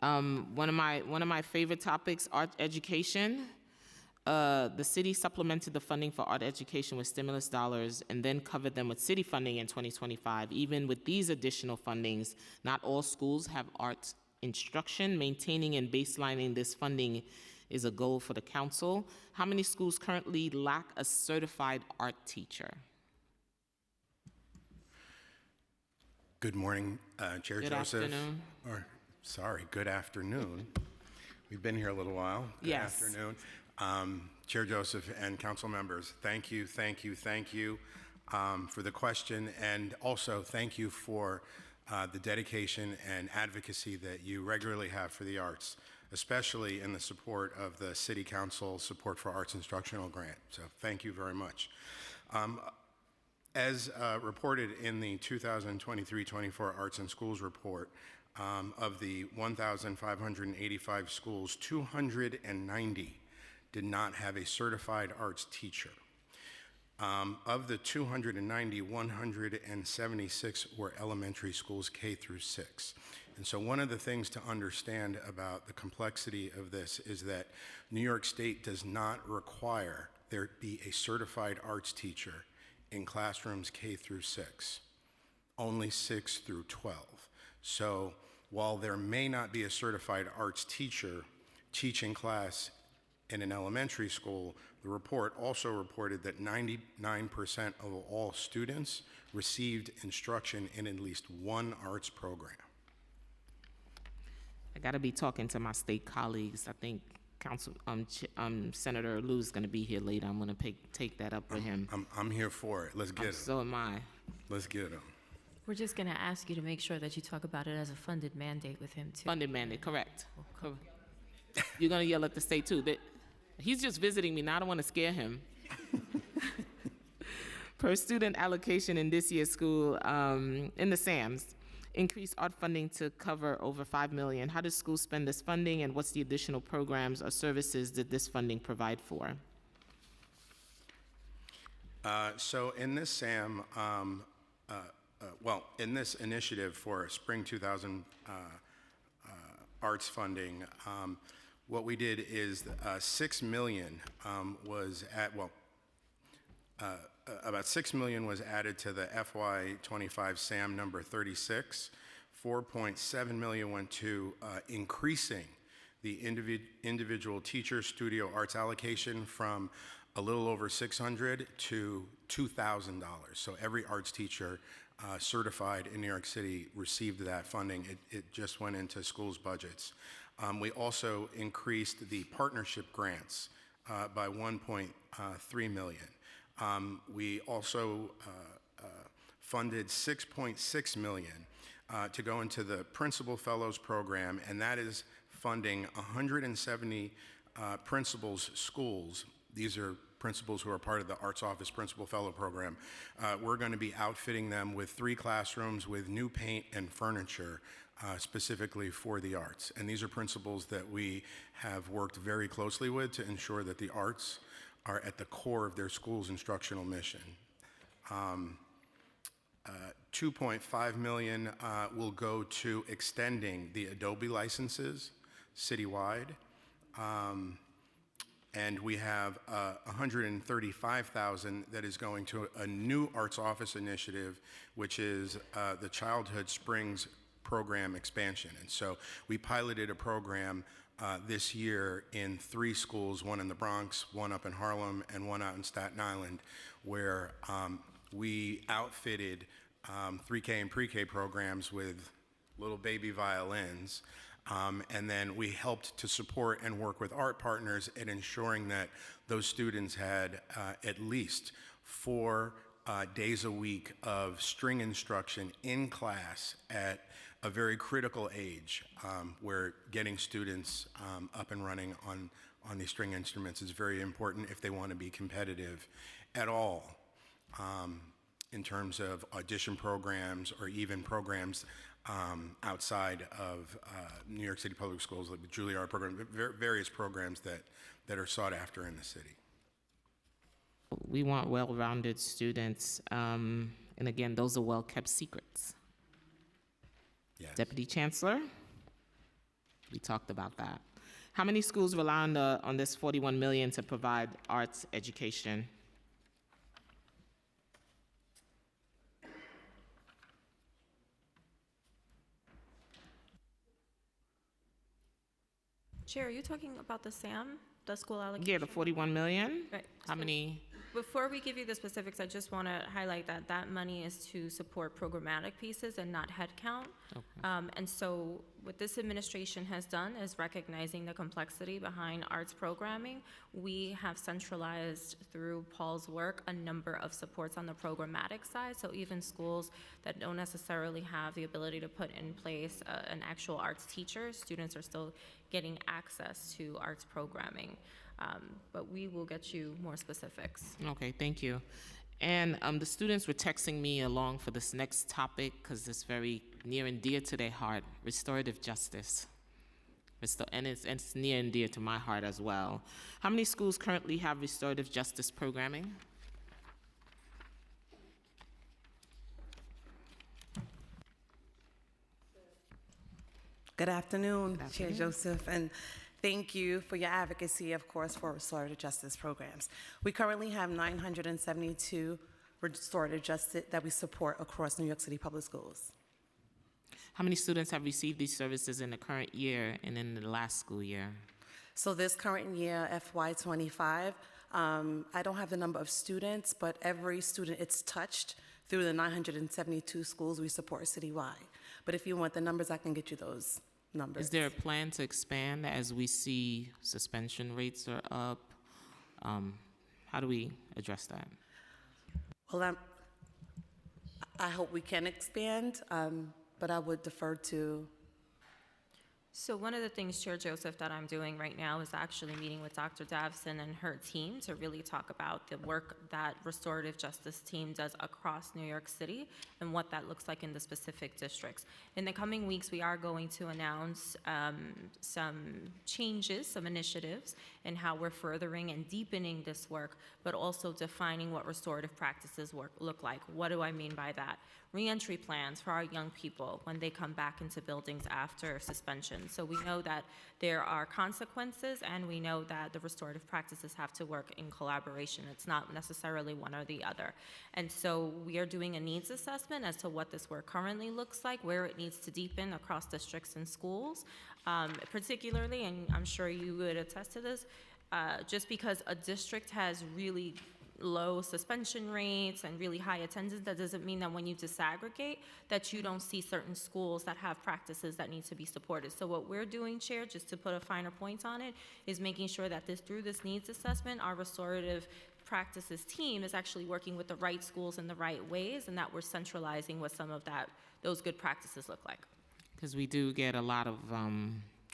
One of my favorite topics, art education. The city supplemented the funding for art education with stimulus dollars and then covered them with city funding in 2025. Even with these additional fundings, not all schools have art instruction. Maintaining and baselining this funding is a goal for the council. How many schools currently lack a certified art teacher? Good morning, Chair Good Joseph. afternoon. Or, sorry, good afternoon. We've been here a little while. Good Yes. afternoon. Chair Joseph and council members, thank you for the question, and also thank you for the dedication and advocacy that you regularly have for the arts, especially in the support of the City Council Support for Arts Instructional Grant. So thank you very much. As reported in the 2023-24 Arts and Schools Report, of the 1,585 schools, 290 did not have a certified arts teacher. Of the 290, 176 were elementary schools, K through 6. And so one of the things to understand about the complexity of this is that New York State does not require there be a certified arts teacher in classrooms K through 6, only 6 through 12. So while there may not be a certified arts teacher teaching class in an elementary school, the report also reported that 99% of all students received instruction in at least one arts program. I got to be talking to my state colleagues. I think Senator Lou's going to be here later. I'm going to take that up with him. I'm here for it. Let's get him. So am I. Let's get him. We're just going to ask you to make sure that you talk about it as a funded mandate with him, too. Funded mandate, correct. You're going to yell at the state, too. He's just visiting me now. I don't want to scare him. Per student allocation in this year's school, in the SAMs, increased art funding to cover over $5 million. How does school spend this funding, and what's the additional programs or services that this funding provide for? So in this SAM, in this initiative for Spring 2000 arts funding, what we did is $6 million was about $6 million was added to the FY25 SAM number 36. 4.7 million went to increasing the individual teacher studio arts allocation from a little over $600 to $2,000. So every arts teacher certified in New York City received that funding. It just went into schools' budgets. We also increased the partnership grants by 1.3 million. We also funded 6.6 million to go into the Principal Fellows Program, and that is funding 170 principals' schools. These are principals who are part of the Arts Office Principal Fellow Program. We're going to be outfitting them with 3 classrooms with new paint and furniture specifically for the arts. And these are principals that we have worked very closely with to ensure that the arts are at the core of their school's instructional mission. 2.5 million will go to extending the Adobe licenses citywide. And we have 135,000 that is going to a new Arts Office initiative, which is the Childhood Springs program expansion. And so we piloted a program this year in 3 schools, one in the Bronx, one up in Harlem, and one out in Staten Island, where we outfitted 3K and pre-K programs with little baby violins. And then we helped to support and work with art partners in ensuring that those students had at least 4 days a week of string instruction in class at a very critical age, where getting students up and running on these string instruments is very important if they want to be competitive at all, in terms of audition programs or even programs outside of New York City Public Schools, like the Juilliard program, various programs that are sought after in the city. We want well-rounded students, and again, those are well-kept secrets. Yes. Deputy Chancellor, we talked about that. How many schools rely on this $41 million to provide arts education? Chair, are you talking about the SAM, the school allocation? Yeah, the $41 million. Right. How many before we give you the specifics, I just want to highlight that that money is to support programmatic pieces and not headcount. And so what this administration has done is recognizing the complexity behind arts programming. We have centralized through Paul's work a number of supports on the programmatic side. So even schools that don't necessarily have the ability to put in place an actual arts teacher, students are still getting access to arts programming. But we will get you more specifics. Okay, thank you. And the students were texting me along for this next topic because it's very near and dear to their heart, restorative justice. And it's near and dear to my heart as well. How many schools currently have restorative justice programming? Good afternoon, Chair Joseph, and thank you for your advocacy, of course, for restorative justice programs. We currently have 972 restorative justice that we support across New York City Public Schools. How many students have received these services in the current year and in the last school year? So this current year, FY25, I don't have the number of students, but every student it's touched through the 972 schools we support citywide. But if you want the numbers, I can get you those numbers. Is there a plan to expand as we see suspension rates are up? How do we address that? Well, I hope we can expand, but I would defer to. So one of the things, Chair Joseph, that I'm doing right now is actually meeting with Dr. Davison and her team to really talk about the work that restorative justice team does across New York City and what that looks like in the specific districts. In the coming weeks, we are going to announce some changes, some initiatives in how we're furthering and deepening this work, but also defining what restorative practices look like. What do I mean by that? Reentry plans for our young people when they come back into buildings after suspension. So we know that there are consequences, and we know that the restorative practices have to work in collaboration. It's not necessarily one or the other. And so we are doing a needs assessment as to what this work currently looks like, where it needs to deepen across districts and schools, particularly, and I'm sure you would attest to this, just because a district has really low suspension rates and really high attendance, that doesn't mean that when you disaggregate that you don't see certain schools that have practices that need to be supported. So what we're doing, Chair, just to put a finer point on it, is making sure that through this needs assessment, our restorative practices team is actually working with the right schools in the right ways, and that we're centralizing what some of those good practices look like. Because we do get a lot of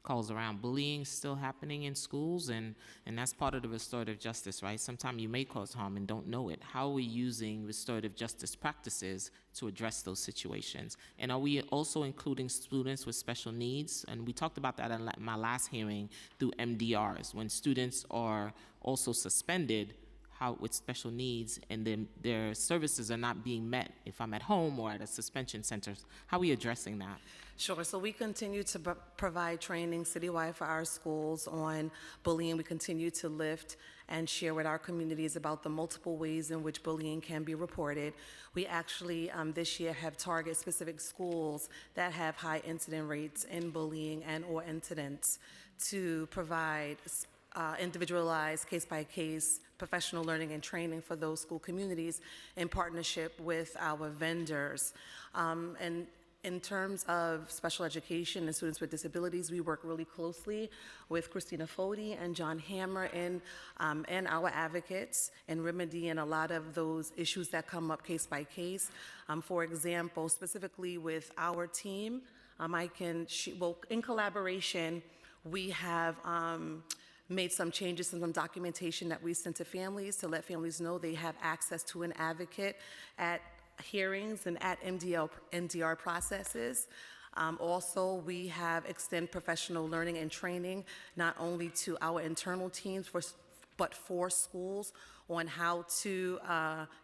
calls around bullying still happening in schools, and that's part of the restorative justice, right? Sometimes you may cause harm and don't know it. How are we using restorative justice practices to address those situations? And are we also including students with special needs? And we talked about that in my last hearing through MDRs. When students are also suspended with special needs and then their services are not being met if I'm at home or at a suspension center, how are we addressing that? Sure. So we continue to provide training citywide for our schools on bullying. We continue to lift and share with our communities about the multiple ways in which bullying can be reported. We actually this year have targeted specific schools that have high incident rates in bullying and or incidents to provide individualized case-by-case professional learning and training for those school communities in partnership with our vendors. And in terms of special education and students with disabilities, we work really closely with Christina Fody and John Hammer and our advocates in remedying a lot of those issues that come up case by case. For example, specifically with our team, in collaboration, we have made some changes in some documentation that we sent to families to let families know they have access to an advocate at hearings and at MDR processes. Also, we have extended professional learning and training not only to our internal teams, but for schools on how to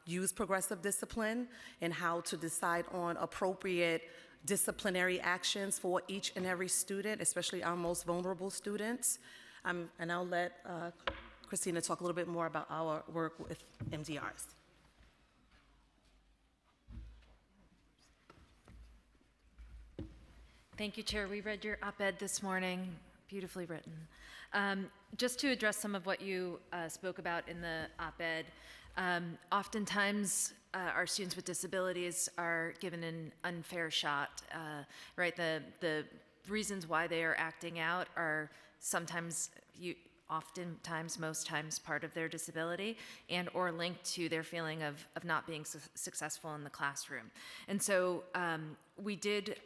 use progressive discipline and how to decide on appropriate disciplinary actions for each and every student, especially our most vulnerable students. And I'll let Christina talk a little bit more about our work with MDRs. Thank you, Chair. We read your op-ed this morning, beautifully written. Just to address some of what you spoke about in the op-ed, Oftentimes, our students with disabilities are given an unfair shot, right? The reasons why they are acting out are sometimes, oftentimes, most times, part of their disability and or linked to their feeling of not being successful in the classroom. And so we did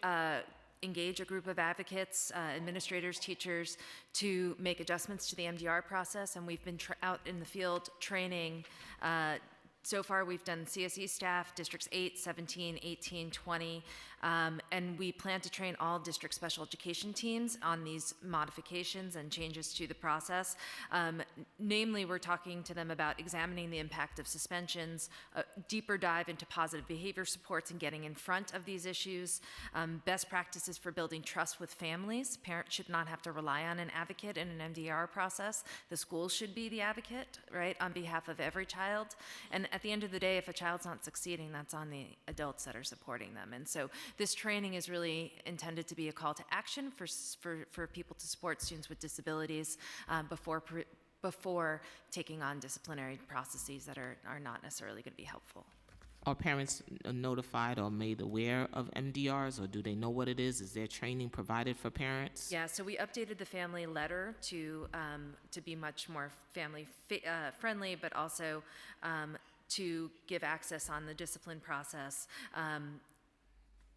engage a group of advocates, administrators, teachers, to make adjustments to the MDR process, and we've been out in the field training. So far, we've done CSE staff, districts 8, 17, 18, 20, and we plan to train all district special education teams on these modifications and changes to the process. Namely, we're talking to them about examining the impact of suspensions, a deeper dive into positive behavior supports and getting in front of these issues, best practices for building trust with families. Parents should not have to rely on an advocate in an MDR process. The school should be the advocate, right, on behalf of every child. And at the end of the day, if a child's not succeeding, that's on the adults that are supporting them. And so this training is really intended to be a call to action for people to support students with disabilities before taking on disciplinary processes that are not necessarily going to be helpful. Are parents notified or made aware of MDRs, or do they know what it is? Is there training provided for parents? Yeah, so we updated the family letter to be much more family friendly, but also to give access on the discipline process.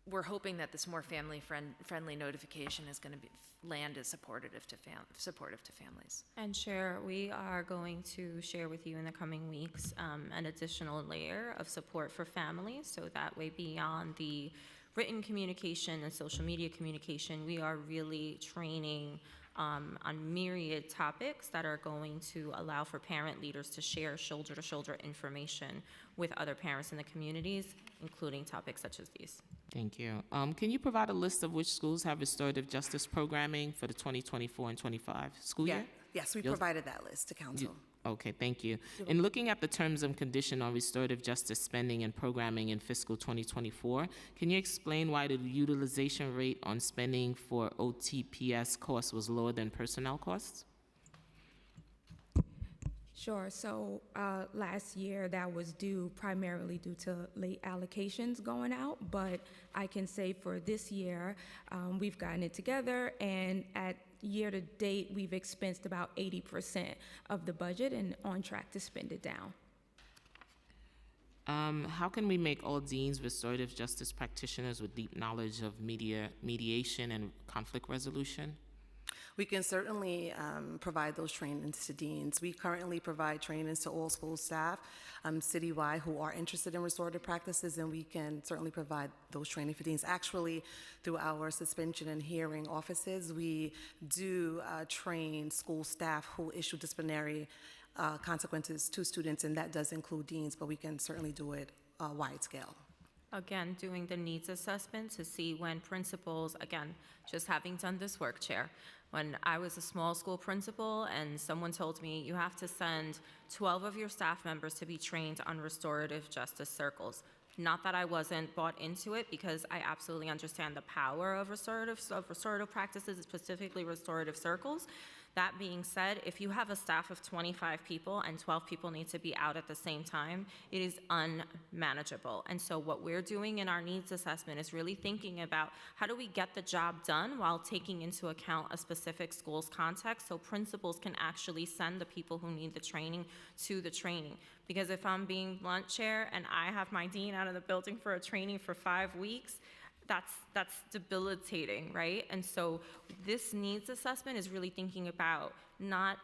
We're hoping that this more family-friendly notification is going to land as supportive to families. And Chair, we are going to share with you in the coming weeks an additional layer of support for families, so that way beyond the written communication and social media communication, we are really training on myriad topics that are going to allow for parent leaders to share shoulder-to-shoulder information with other parents in the communities, including topics such as these. Thank you. Can you provide a list of which schools have restorative justice programming for the 2024 and 25 school year? Yes, we provided that list to council. Okay, thank you. In looking at the terms and condition on restorative justice spending and programming in fiscal 2024, can you explain why the utilization rate on spending for OTPS costs was lower than personnel costs? Sure. So last year that was primarily due to late allocations going out, but I can say for this year we've gotten it together, and at year to date we've expensed about 80% of the budget and on track to spend it down. How can we make all deans restorative justice practitioners with deep knowledge of mediation and conflict resolution? We can certainly provide those trainings to deans. We currently provide trainings to all school staff citywide who are interested in restorative practices, and we can certainly provide those training for deans. Actually, through our suspension and hearing offices, we do train school staff who issue disciplinary consequences to students, and that does include deans, but we can certainly do it wide scale. Again, doing the needs assessment to see when principals, again, just having done this work, Chair, when I was a small school principal and someone told me you have to send 12 of your staff members to be trained on restorative justice circles. Not that I wasn't bought into it, because I absolutely understand the power of restorative practices, specifically restorative circles. That being said, if you have a staff of 25 people and 12 people need to be out at the same time, it is unmanageable. And so what we're doing in our needs assessment is really thinking about how do we get the job done while taking into account a specific school's context, so principals can actually send the people who need the training to the training. Because if I'm being blunt, Chair, and I have my dean out of the building for a training for 5 weeks, that's debilitating, right? And so this needs assessment is really thinking about not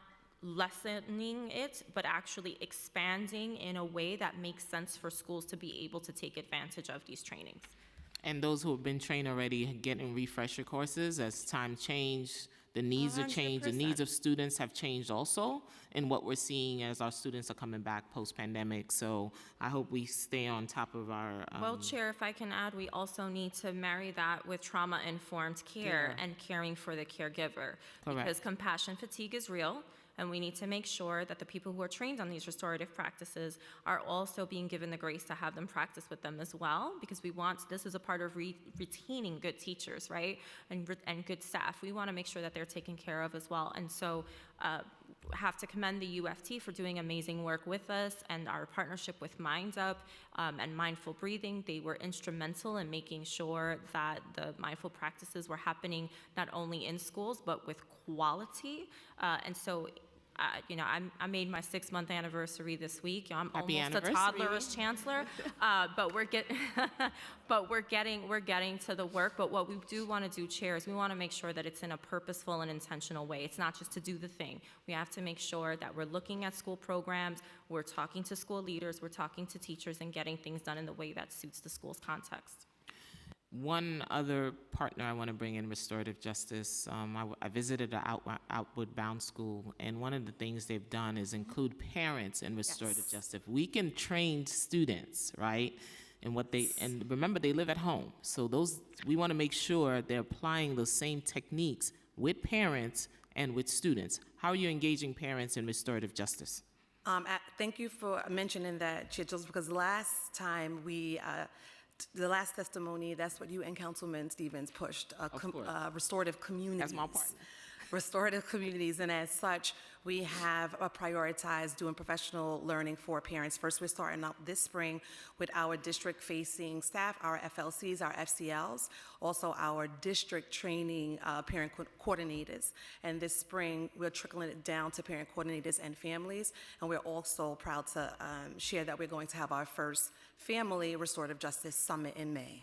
lessening it, but actually expanding in a way that makes sense for schools to be able to take advantage of these trainings. And those who have been trained already getting refresher courses as time changed, the needs are changed, the needs of students have changed also, and what we're seeing as our students are coming back post-pandemic. So I hope we stay on top of our... Well, Chair, if I can add, we also need to marry that with trauma-informed care and caring for the caregiver. Correct. Because compassion fatigue is real, and we need to make sure that the people who are trained on these restorative practices are also being given the grace to have them practice with them as well, because we want, this is a part of retaining good teachers, right, and good staff. We want to make sure that they're taken care of as well. And so have to commend the UFT for doing amazing work with us and our partnership with Mind Up and Mindful Breathing. They were instrumental in making sure that the mindful practices were happening not only in schools, but with quality. And so I made my 6-month anniversary this week. I'm Happy almost a anniversary. toddler as chancellor, but we're getting to the work. But what we do want to do, Chair, is we want to make sure that it's in a purposeful and intentional way. It's not just to do the thing. We have to make sure that we're looking at school programs, we're talking to school leaders, we're talking to teachers, and getting things done in the way that suits the school's context. One other partner I want to bring in restorative justice. I visited an Outward Bound school, and one of the things they've done is include parents in restorative justice. We can train students, right? And remember, they live at home. So we want to make sure they're applying those same techniques with parents and with students. How are you engaging parents in restorative justice? Thank you for mentioning that, Chair Joseph, because last time the last testimony, that's what you and Councilman Stevens pushed, restorative communities. That's my partner. Restorative communities, and as such, we have prioritized doing professional learning for parents. First, we're starting up this spring with our district-facing staff, our FLCs, our FCLs, also our district training parent coordinators. And this spring, we're trickling it down to parent coordinators and families, and we're also proud to share that we're going to have our first Family Restorative Justice Summit in May.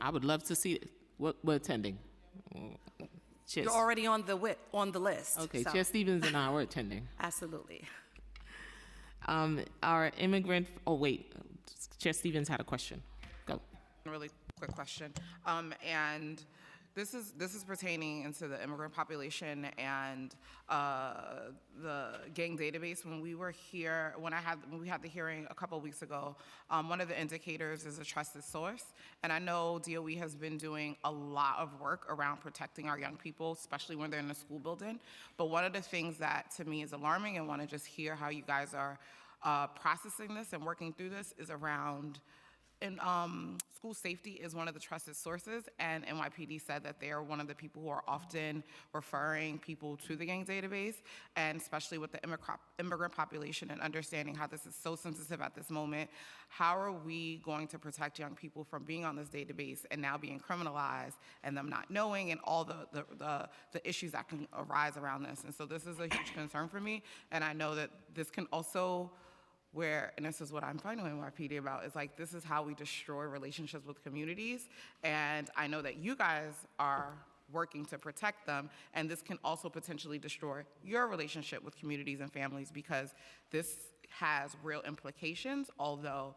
I would love to see it. We're attending. You're already on the list. Okay, so. Chair Stevens and I were attending. Absolutely. Our immigrant, Chair Stevens had a question. Go. Really quick question. And this is pertaining into the immigrant population and the gang database. When we were here, when we had the hearing a couple of weeks ago, one of the indicators is a trusted source. And I know DOE has been doing a lot of work around protecting our young people, especially when they're in the school building. But one of the things that to me is alarming, and want to just hear how you guys are processing this and working through this, is around school safety is one of the trusted sources, and NYPD said that they are one of the people who are often referring people to the gang database, and especially with the immigrant population and understanding how this is so sensitive at this moment. How are we going to protect young people from being on this database and now being criminalized and them not knowing, and all the issues that can arise around this? And so this is a huge concern for me, and I know that this can also and this is what I'm fighting with NYPD about, is like, this is how we destroy relationships with communities. And I know that you guys are working to protect them, and this can also potentially destroy your relationship with communities and families, because this has real implications, although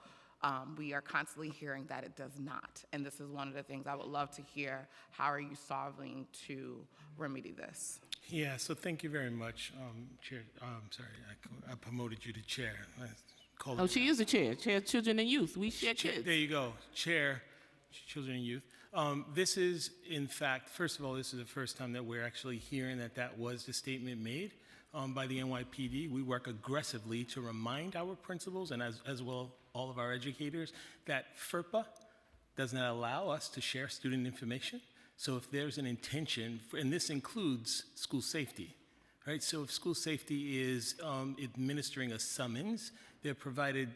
we are constantly hearing that it does not. And this is one of the things I would love to hear. How are you solving to remedy this? Yeah, so thank you very much, Chair. Sorry, I promoted you to Chair. She is the Chair. Chair Children and Youth. We share kids. There you go, Chair Children and Youth. This is, in fact, first of all, this is the first time that we're actually hearing that was the statement made by the NYPD. We work aggressively to remind our principals and as well all of our educators that FERPA does not allow us to share student information. So if there's an intention, and this includes school safety, right? So if school safety is administering a summons, they're provided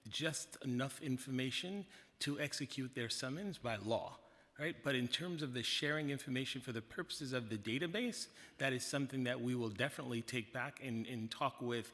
just enough information to execute their summons by law, right? But in terms of the sharing information for the purposes of the database, that is something that we will definitely take back and talk with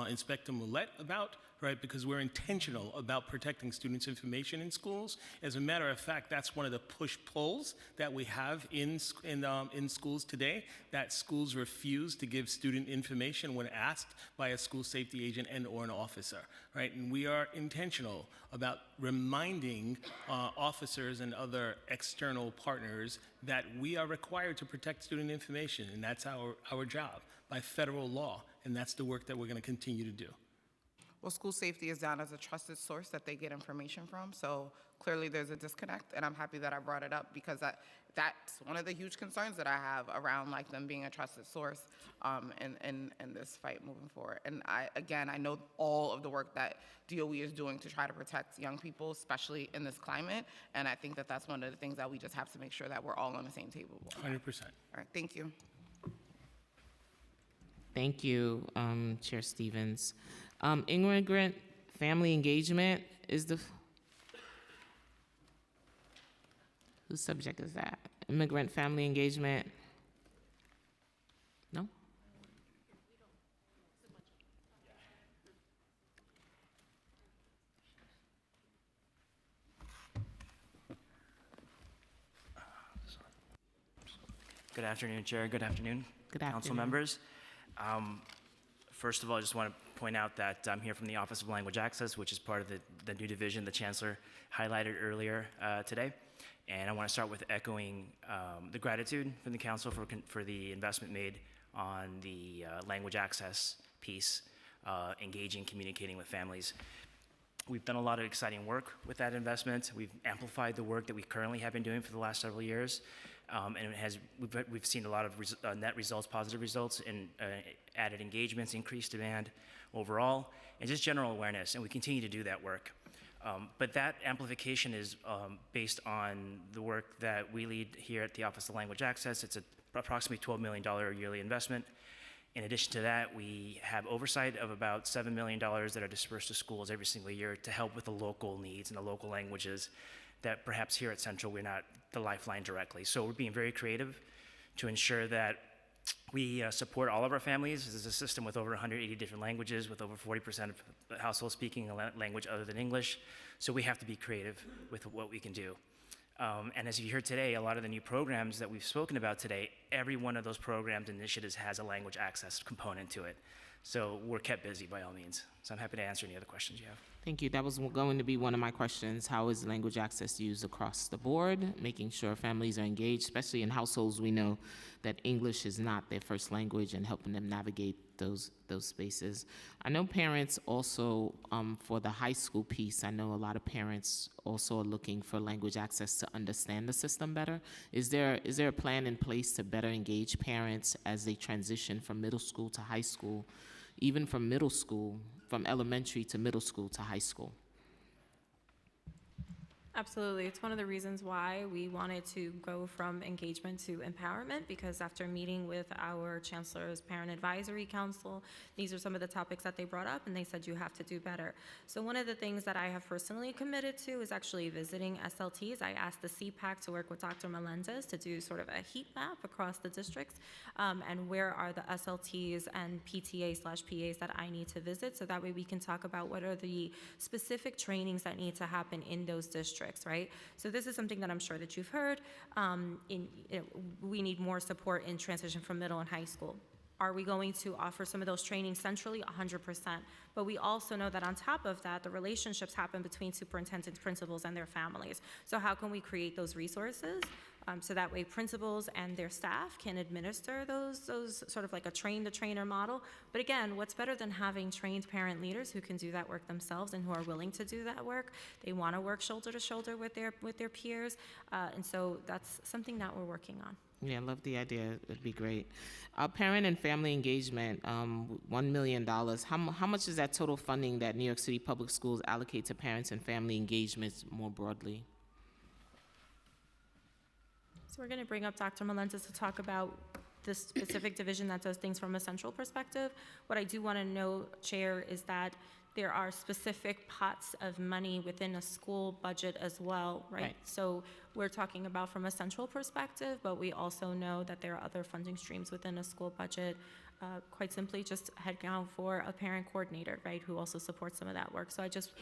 Inspector Millett about, right? Because we're intentional about protecting students' information in schools. As a matter of fact, that's one of the push-pulls that we have in schools today, that schools refuse to give student information when asked by a school safety agent and or an officer, right? And we are intentional about reminding officers and other external partners that we are required to protect student information, and that's our job by federal law, and that's the work that we're going to continue to do. Well, school safety is down as a trusted source that they get information from, so clearly there's a disconnect, and I'm happy that I brought it up, because that's one of the huge concerns that I have around like them being a trusted source in this fight moving forward. And I know all of the work that DOE is doing to try to protect young people, especially in this climate, and I think that that's one of the things that we just have to make sure that we're all on the same table. 100%. All right, thank you. Thank you, Chair Stevens. Immigrant family engagement is the, whose subject is that? Immigrant family engagement? No? Good afternoon, Chair. Good afternoon, council afternoon. members. First of all, I just want to point out that I'm here from the Office of Language Access, which is part of the new division the Chancellor highlighted earlier today. And I want to start with echoing the gratitude from the Council for the investment made on the language access piece, engaging, communicating with families. We've done a lot of exciting work with that investment. We've amplified the work that we currently have been doing for the last several years. And we've seen a lot of net results, positive results in added engagements, increased demand overall, and just general awareness, and we continue to do that work. But that amplification is based on the work that we lead here at the Office of Language Access. It's approximately $12 million yearly investment. In addition to that, we have oversight of about $7 million that are dispersed to schools every single year to help with the local needs and the local languages that perhaps here at Central we're not the lifeline directly. So we're being very creative to ensure that we support all of our families. This is a system with over 180 different languages, with over 40% of households speaking a language other than English. So we have to be creative with what we can do. And as you heard today, a lot of the new programs that we've spoken about today, every one of those programs and initiatives has a language access component to it. So we're kept busy by all means. So I'm happy to answer any other questions you have. Thank you. That was going to be one of my questions. How is language access used across the board, making sure families are engaged, especially in households we know that English is not their first language, and helping them navigate those spaces. I know parents also, for the high school piece, I know a lot of parents also are looking for language access to understand the system better. Is there a plan in place to better engage parents as they transition from middle school to high school, even from middle school, from elementary to middle school to high school? Absolutely. It's one of the reasons why we wanted to go from engagement to empowerment, because after meeting with our Chancellor's Parent Advisory Council, these are some of the topics that they brought up, and they said you have to do better. So one of the things that I have personally committed to is actually visiting SLTs. I asked the CPAC to work with Dr. Melendez to do sort of a heat map across the districts, and where are the SLTs and PTA/PAs that I need to visit, so that way we can talk about what are the specific trainings that need to happen in those districts. Right? So this is something that I'm sure that you've heard. We need more support in transition from middle and high school. Are we going to offer some of those trainings centrally? 100%. But we also know that on top of that, the relationships happen between superintendents, principals, and their families. So how can we create those resources so that way principals and their staff can administer those sort of like a train-the-trainer model? But again, what's better than having trained parent leaders who can do that work themselves and who are willing to do that work? They want to work shoulder to shoulder with their peers, and so that's something that we're working on. Yeah, I love the idea. It'd be great. Parent and family engagement, $1 million. How much is that total funding that New York City Public Schools allocate to parents and family engagements more broadly? So we're going to bring up Dr. Melendez to talk about the specific division that does things from a central perspective. What I do want to know, Chair, is that there are specific pots of money within a school budget as well, right? So we're talking about from a central perspective, but we also know that there are other funding streams within a school budget. Quite simply, just headcount for a parent coordinator, right, who also supports some of that work. So I just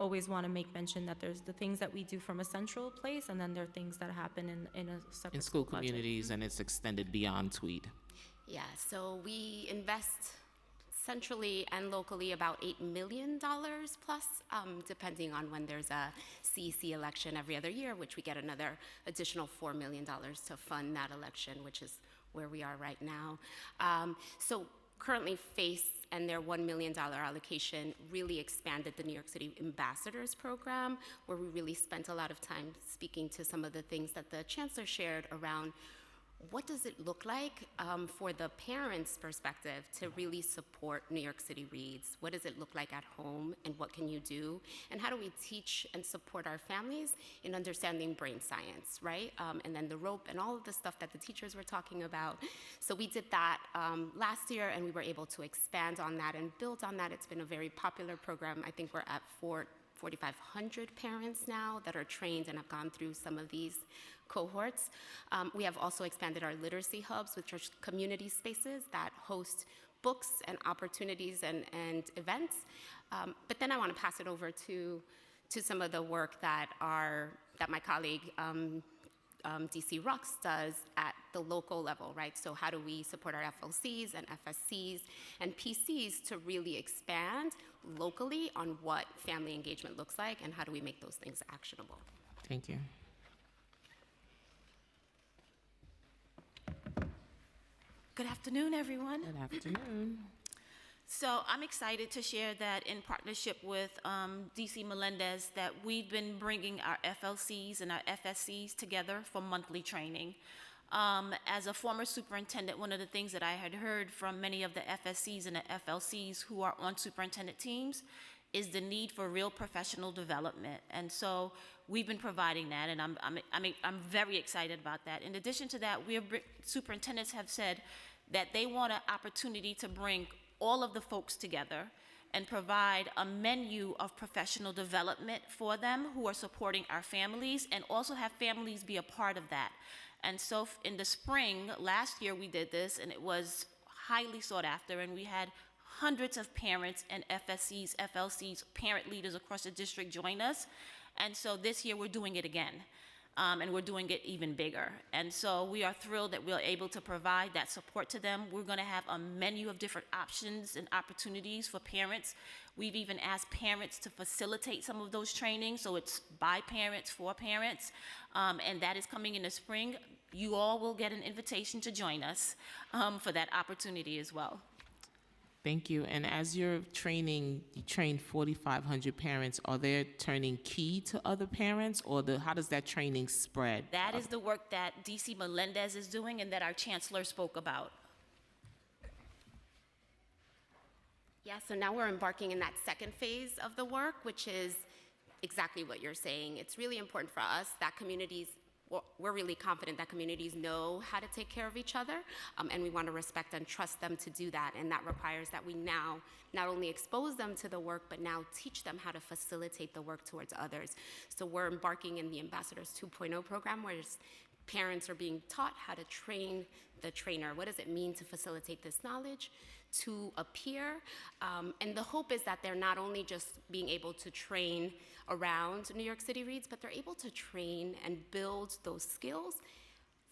always want to make mention that there's the things that we do from a central place, and then there are things that happen in a separate In school budget. communities, and it's extended beyond Tweed. Yeah, so we invest centrally and locally about $8 million plus, depending on when there's a CEC election every other year, which we get another additional $4 million to fund that election, which is where we are right now. So currently FACE and their $1 million allocation really expanded the New York City Ambassadors Program, where we really spent a lot of time speaking to some of the things that the Chancellor shared around what does it look like for the parents' perspective to really support New York City Reads? What does it look like at home, and what can you do? And how do we teach and support our families in understanding brain science, right? And then the rope and all of the stuff that the teachers were talking about. So we did that last year, and we were able to expand on that and build on that. It's been a very popular program. I think we're at 4,500 parents now that are trained and have gone through some of these cohorts. We have also expanded our literacy hubs, which are community spaces that host books and opportunities and events. But then I want to pass it over to some of the work that my colleague DC Rux does at the local level, right? So how do we support our FLCs and FSCs and PCs to really expand locally on what family engagement looks like, and how do we make those things actionable? Thank you. Good afternoon, everyone. Good afternoon. So I'm excited to share that in partnership with DC Melendez that we've been bringing our FLCs and our FSCs together for monthly training. As a former superintendent, one of the things that I had heard from many of the FSCs and the FLCs who are on superintendent teams is the need for real professional development. And so we've been providing that, and I'm very excited about that. In addition to that, superintendents have said that they want an opportunity to bring all of the folks together and provide a menu of professional development for them who are supporting our families, and also have families be a part of that. And so in the spring, last year we did this, and it was highly sought after, and we had hundreds of parents and FSCs, FLCs, parent leaders across the district join us. And so this year we're doing it again. And we're doing it even bigger. And so we are thrilled that we're able to provide that support to them. We're going to have a menu of different options and opportunities for parents. We've even asked parents to facilitate some of those trainings, so it's by parents, for parents, and that is coming in the spring. You all will get an invitation to join us for that opportunity as well. Thank you. And as you're training, you train 4,500 parents. Are they turning key to other parents, or how does that training spread? That is the work that DC Melendez is doing and that our chancellor spoke about. Yeah, so now we're embarking in that second phase of the work, which is exactly what you're saying. It's really important for us that we're really confident that communities know how to take care of each other, and we want to respect and trust them to do that. And that requires that we now not only expose them to the work, but now teach them how to facilitate the work towards others. So we're embarking in the Ambassadors 2.0 program, where parents are being taught how to train the trainer. What does it mean to facilitate this knowledge to a peer? And the hope is that they're not only just being able to train around New York City Reads, but they're able to train and build those skills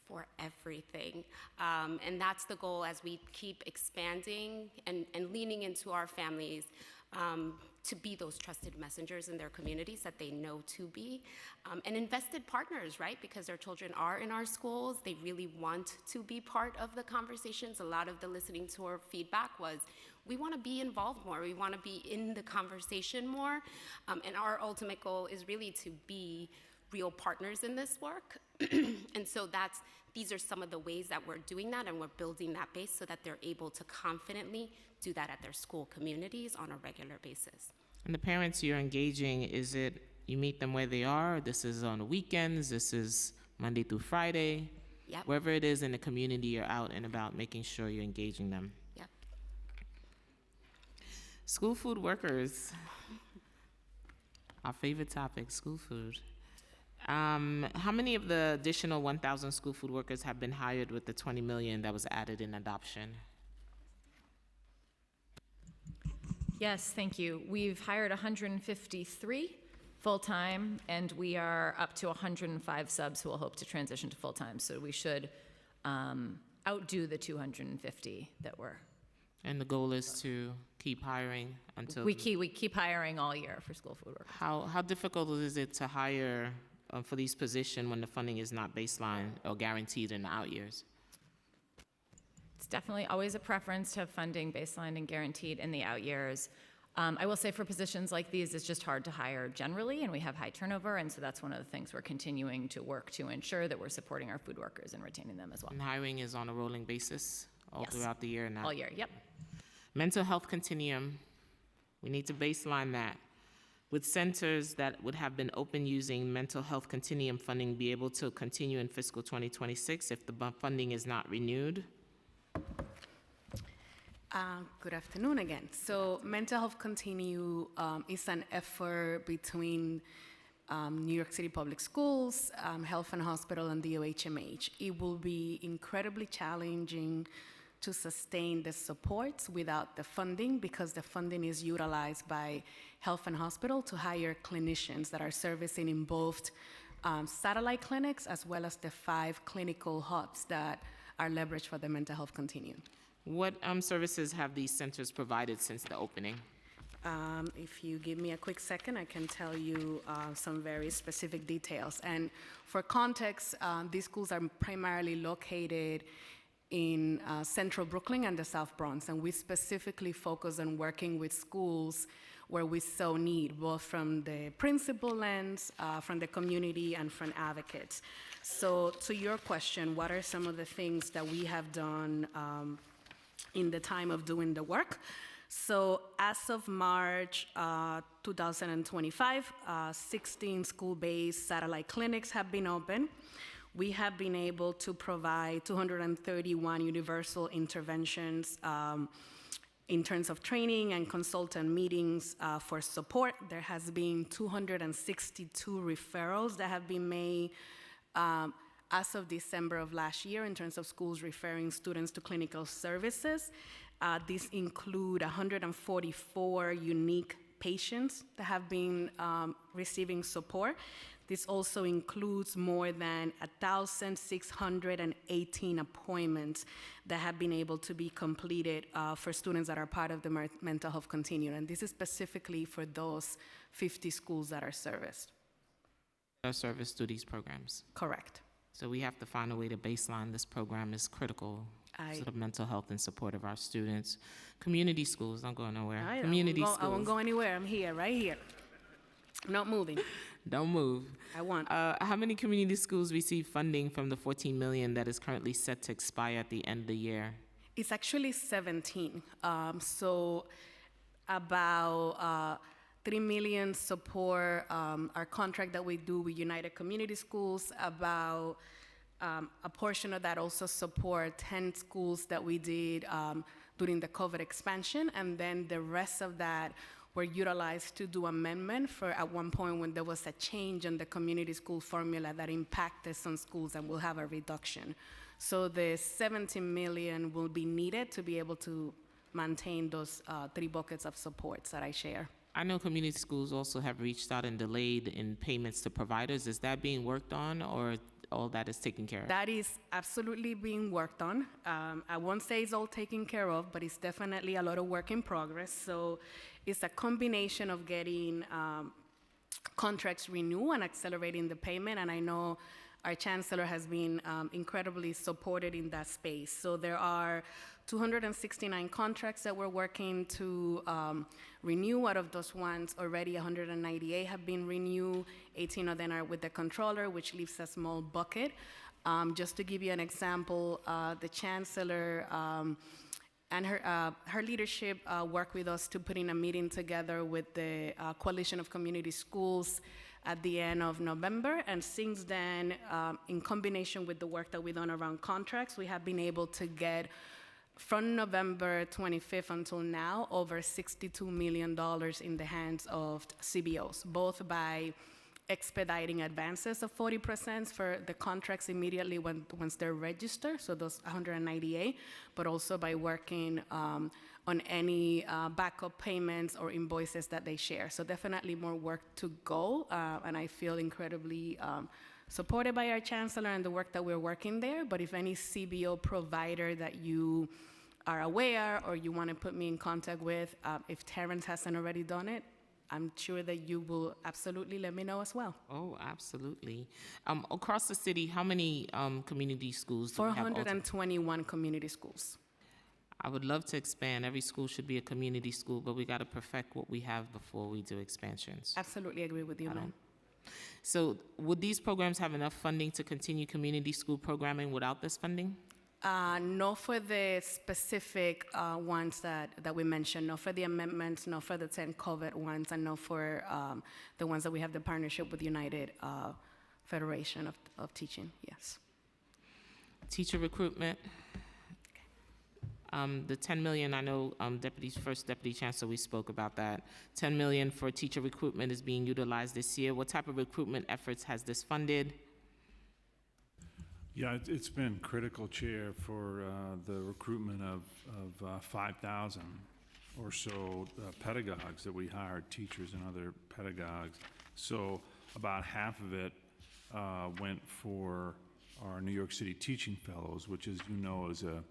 for everything. And that's the goal as we keep expanding and leaning into our families to be those trusted messengers in their communities that they know to be, and invested partners, right? Because their children are in our schools. They really want to be part of the conversations. A lot of the listening tour feedback was, we want to be involved more. We want to be in the conversation more. And our ultimate goal is really to be real partners in this work. And so these are some of the ways that we're doing that, and we're building that base so that they're able to confidently do that at their school communities on a regular basis. And the parents you're engaging, is it you meet them where they are? This is on the weekends? This is Monday through Friday? Yep. Wherever it is in the community, you're out and about making sure you're engaging them. Yep. School food workers. Our favorite topic, school food. How many of the additional 1,000 school food workers have been hired with the $20 million that was added in adoption? Yes, thank you. We've hired 153 full-time, and we are up to 105 subs who will hope to transition to full-time. So we should outdo the 250 that were. And the goal is to keep hiring until we keep hiring all year for school food workers. How difficult is it to hire for these positions when the funding is not baseline or guaranteed in the out years? It's definitely always a preference to have funding baseline and guaranteed in the out years. I will say for positions like these, it's just hard to hire generally, and we have high turnover, and so that's one of the things we're continuing to work to ensure that we're supporting our food workers and retaining them as well. And hiring is on a rolling basis all Yes. throughout the year now? All year, yep. Mental health continuum, we need to baseline that. Would centers that would have been open using mental health continuum funding be able to continue in fiscal 2026 if the funding is not renewed? Good afternoon again. So Mental Health Continue is an effort between New York City Public Schools, Health and Hospital, and DOHMH. It will be incredibly challenging to sustain the supports without the funding because the funding is utilized by Health and Hospital to hire clinicians that are servicing in both satellite clinics as well as the 5 clinical hubs that are leveraged for the Mental Health Continuum. What services have these centers provided since the opening? If you give me a quick second, I can tell you some very specific details. And for context, these schools are primarily located in central Brooklyn and the South Bronx, and we specifically focus on working with schools where we so need, both from the principal lens, from the community, and from advocates. So to your question, what are some of the things that we have done in the time of doing the work? So as of March 2025, 16 school-based satellite clinics have been open. We have been able to provide 231 universal interventions in terms of training and consultant meetings for support. There has been 262 referrals that have been made as of December of last year in terms of schools referring students to clinical services. These include 144 unique patients that have been receiving support. This also includes more than 1,618 appointments that have been able to be completed for students that are part of the Mental Health Continuum. And this is specifically for those 50 schools that are serviced. Are serviced through these programs? Correct. So we have to find a way to baseline this program is critical to the mental health and support of our students. Community schools, don't go nowhere. Community schools. I won't go anywhere. I'm here, right here. I'm not moving. Don't move. I want. How many community schools receive funding from the $14 million that is currently set to expire at the end of the year? It's actually 17. So about 3 million support our contract that we do with United Community Schools. About a portion of that also support 10 schools that we did during the COVID expansion, and then the rest of that were utilized to do amendment for at one point when there was a change in the community school formula that impacted some schools and will have a reduction. So the 17 million will be needed to be able to maintain those 3 buckets of supports that I share. I know community schools also have reached out and delayed in payments to providers. Is that being worked on, or all that is taken care of? That is absolutely being worked on. I won't say it's all taken care of, but it's definitely a lot of work in progress. So it's a combination of getting contracts renewed and accelerating the payment. And I know our chancellor has been incredibly supported in that space. So there are 269 contracts that we're working to renew. Out of those ones, already 198 have been renewed. 18 of them are with the controller, which leaves a small bucket. Just to give you an example, the chancellor and her leadership worked with us to put in a meeting together with the Coalition of Community Schools at the end of November. And since then, in combination with the work that we've done around contracts, we have been able to get, from November 25th until now, over $62 million in the hands of CBOs, both by expediting advances of 40% for the contracts immediately once they're registered, so those 198, but also by working on any backup payments or invoices that they share. So definitely more work to go, and I feel incredibly supported by our chancellor and the work that we're working there. But if any CBO provider that you are aware or you want to put me in contact with, if Terrence hasn't already done it, I'm sure that you will absolutely let me know as well. Oh, absolutely. Across the city, how many community schools do we have? 421 community schools. I would love to expand. Every school should be a community school, but we got to perfect what we have before we do expansions. Absolutely agree with you, ma'am. So would these programs have enough funding to continue community school programming without this funding? No for the specific ones that we mentioned, no for the amendments, no for the 10 COVID ones, and no for the ones that we have the partnership with United Federation of Teaching, yes. Teacher recruitment. The 10 million, I know First Deputy Chancellor, we spoke about that. 10 million for teacher recruitment is being utilized this year. What type of recruitment efforts has this funded? Yeah, it's been critical, Chair, for the recruitment of 5,000 or so pedagogues that we hired, teachers and other pedagogues. So about half of it went for our New York City Teaching Fellows, which, as you know, is a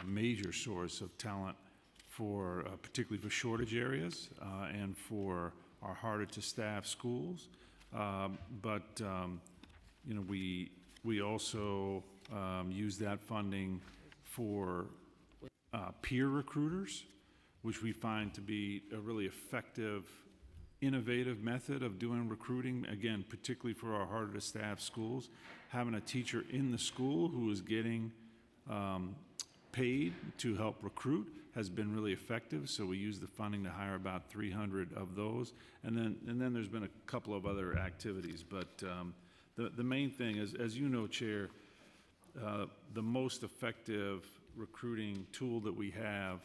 major source of talent for, particularly for shortage areas and for our harder to staff schools. You know, we also use that funding for peer recruiters, which we find to be a really effective, innovative method of doing recruiting, again, particularly for our harder to staff schools. Having a teacher in the school who is getting paid to help recruit has been really effective, so we use the funding to hire about 300 of those. And then there's been a couple of other activities, but the main thing is, as you know, Chair, the most effective recruiting tool that we have,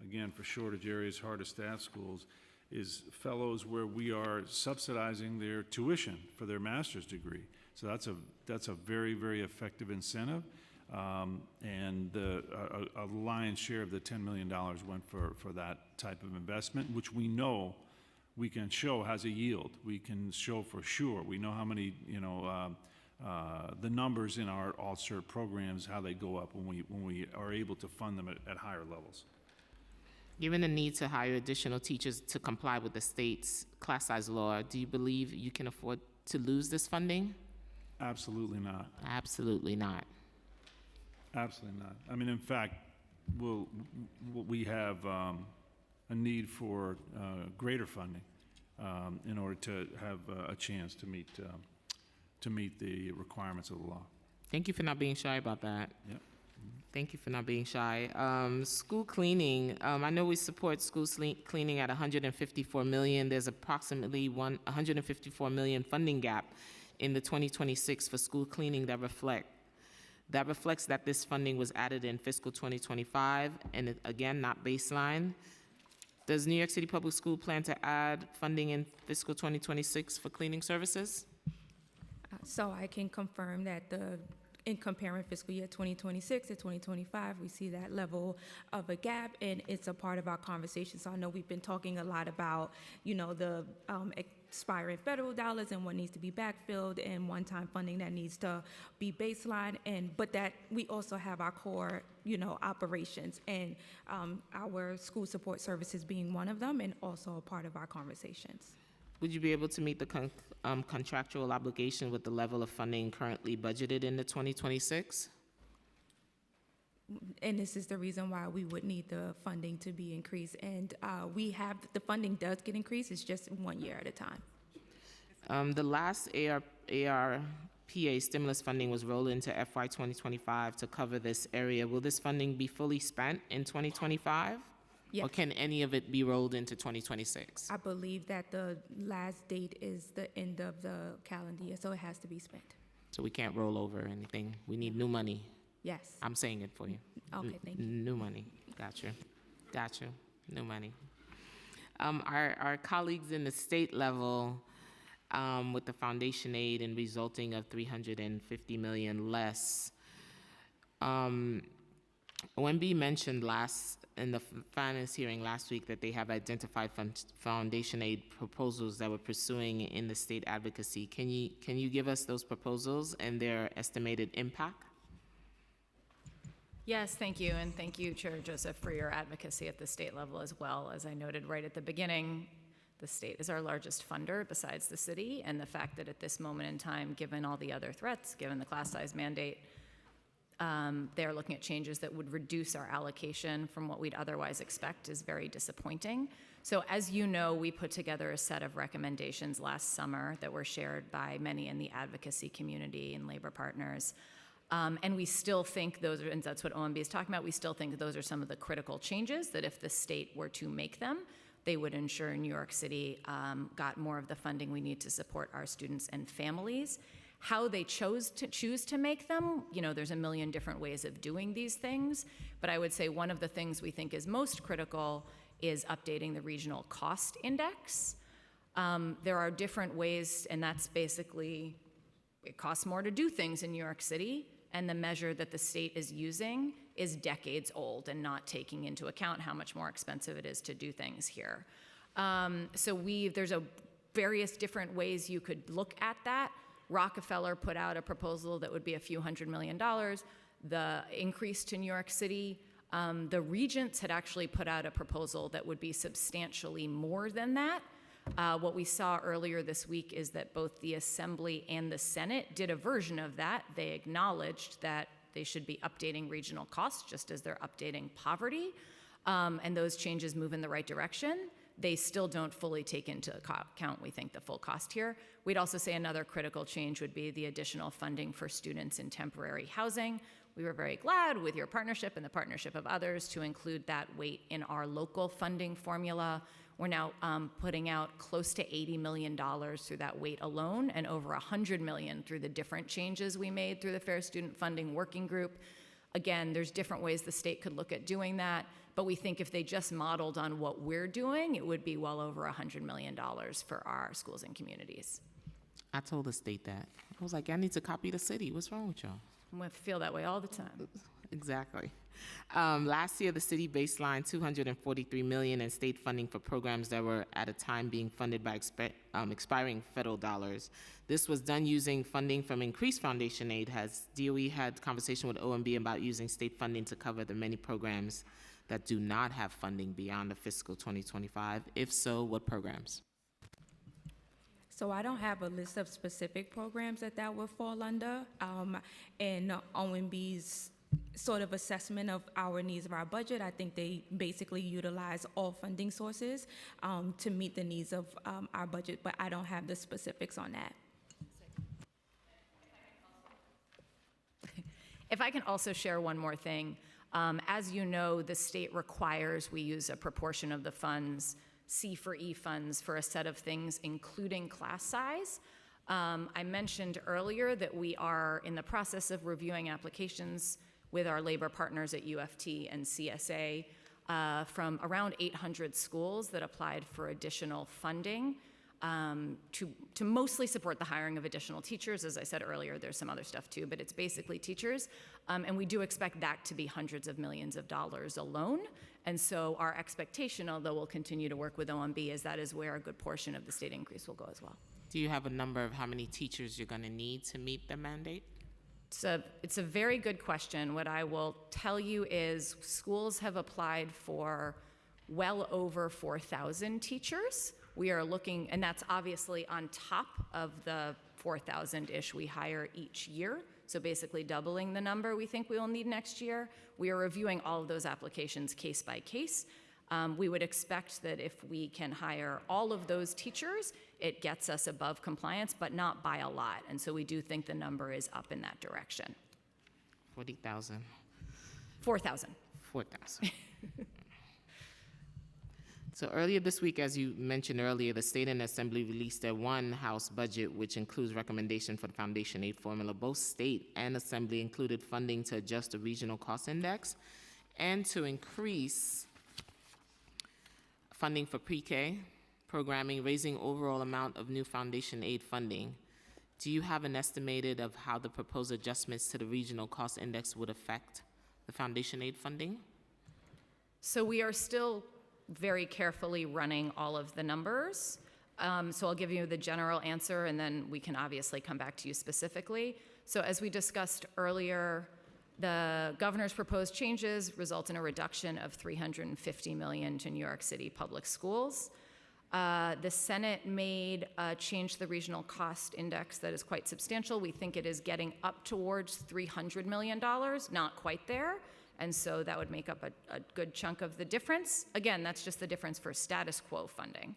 again, for shortage areas, hard to staff schools, is fellows where we are subsidizing their tuition for their master's degree. So that's a very, very effective incentive. And a lion's share of the $10 million went for that type of investment, which we know we can show has a yield. We can show for sure. We know how many, the numbers in our alt-cert programs, how they go up when we are able to fund them at higher levels. Given the need to hire additional teachers to comply with the state's class size law, do you believe you can afford to lose this funding? Absolutely not. Absolutely not. Absolutely not. I mean, in fact, we have a need for greater funding in order to have a chance to meet the requirements of the law. Thank you for not being shy about that. Yep. Thank you for not being shy. School cleaning, I know we support school cleaning at $154 million. There's approximately $154 million funding gap in the 2026 for school cleaning that reflects that this funding was added in fiscal 2025, and again, not baseline. Does New York City Public School plan to add funding in fiscal 2026 for cleaning services? So I can confirm that in comparing fiscal year 2026 to 2025, we see that level of a gap, and it's a part of our conversation. So I know we've been talking a lot about, the expiring federal dollars and what needs to be backfilled and one-time funding that needs to be baseline, but that we also have our core, operations and our school support services being one of them, and also a part of our conversations. Would you be able to meet the contractual obligation with the level of funding currently budgeted in the 2026? And this is the reason why we would need the funding to be increased. And the funding does get increased, it's just 1 year at a time. The last ARPA stimulus funding was rolled into FY 2025 to cover this area. Will this funding be fully spent in 2025? Yes. Or can any of it be rolled into 2026? I believe that the last date is the end of the calendar year, so it has to be spent. So we can't roll over anything. We need new money. Yes. I'm saying it for you. Okay, thank you. New money. Got you. New money. Our colleagues in the state level, with the foundation aid and resulting of $350 million less. OMB mentioned in the finance hearing last week that they have identified foundation aid proposals that we're pursuing in the state advocacy. Can you give us those proposals and their estimated impact? Yes, thank you, and thank you, Chair Joseph, for your advocacy at the state level as well. As I noted right at the beginning, the state is our largest funder besides the city, and the fact that at this moment in time, given all the other threats, given the class size mandate, They're looking at changes that would reduce our allocation from what we'd otherwise expect is very disappointing. So as you know, we put together a set of recommendations last summer that were shared by many in the advocacy community and labor partners. And we still think those are, and that's what OMB is talking about, we still think that those are some of the critical changes that if the state were to make them, they would ensure New York City got more of the funding we need to support our students and families. How they choose to make them, you know, there's a million different ways of doing these things, but I would say one of the things we think is most critical is updating the regional cost index. There are different ways, and that's basically, it costs more to do things in New York City, and the measure that the state is using is decades old and not taking into account how much more expensive it is to do things here. So there's various different ways you could look at that. Rockefeller put out a proposal that would be a few $100 million. The increase to New York City, the regents had actually put out a proposal that would be substantially more than that. What we saw earlier this week is that both the Assembly and the Senate did a version of that. They acknowledged that they should be updating regional costs just as they're updating poverty, and those changes move in the right direction. They still don't fully take into account, we think, the full cost here. We'd also say another critical change would be the additional funding for students in temporary housing. We were very glad with your partnership and the partnership of others to include that weight in our local funding formula. We're now putting out close to $80 million through that weight alone and over $100 million through the different changes we made through the Fair Student Funding Working Group. Again, there's different ways the state could look at doing that, but we think if they just modeled on what we're doing, it would be well over $100 million for our schools and communities. I told the state that. I was like, I need to copy the city. What's wrong with y'all? We feel that way all the time. Exactly. Last year, the city baselined $243 million in state funding for programs that were at a time being funded by expiring federal dollars. This was done using funding from increased foundation aid. Has DOE had conversation with OMB about using state funding to cover the many programs that do not have funding beyond the fiscal 2025? If so, what programs? So I don't have a list of specific programs that would fall under, and OMB's sort of assessment of our needs of our budget, I think they basically utilize all funding sources to meet the needs of our budget, but I don't have the specifics on that. If I can also share one more thing. As you know, the state requires we use a proportion of the funds, C4E funds, for a set of things, including class size. I mentioned earlier that we are in the process of reviewing applications with our labor partners at UFT and CSA from around 800 schools that applied for additional funding to mostly support the hiring of additional teachers. As I said earlier, there's some other stuff too, but it's basically teachers. And we do expect that to be hundreds of millions of dollars alone. And so our expectation, although we'll continue to work with OMB, is that is where a good portion of the state increase will go as well. Do you have a number of how many teachers you're going to need to meet the mandate? It's a very good question. What I will tell you is schools have applied for well over 4,000 teachers. We are looking, and that's obviously on top of the 4,000-ish we hire each year. So basically doubling the number we think we will need next year. We are reviewing all of those applications case by case. We would expect that if we can hire all of those teachers, it gets us above compliance, but not by a lot. And so we do think the number is up in that direction. 40,000. 4,000. 4,000. So earlier this week, as you mentioned earlier, the state and assembly released their one House budget, which includes recommendation for the foundation aid formula. Both state and assembly included funding to adjust the regional cost index and to increase funding for pre-K programming, raising overall amount of new foundation aid funding. Do you have an estimated of how the proposed adjustments to the regional cost index would affect the foundation aid funding? So we are still very carefully running all of the numbers. So I'll give you the general answer, and then we can obviously come back to you specifically. So as we discussed earlier, the governor's proposed changes result in a reduction of $350 million to New York City public schools. The Senate made a change to the regional cost index that is quite substantial. We think it is getting up towards $300 million, not quite there. And so that would make up a good chunk of the difference. Again, that's just the difference for status quo funding.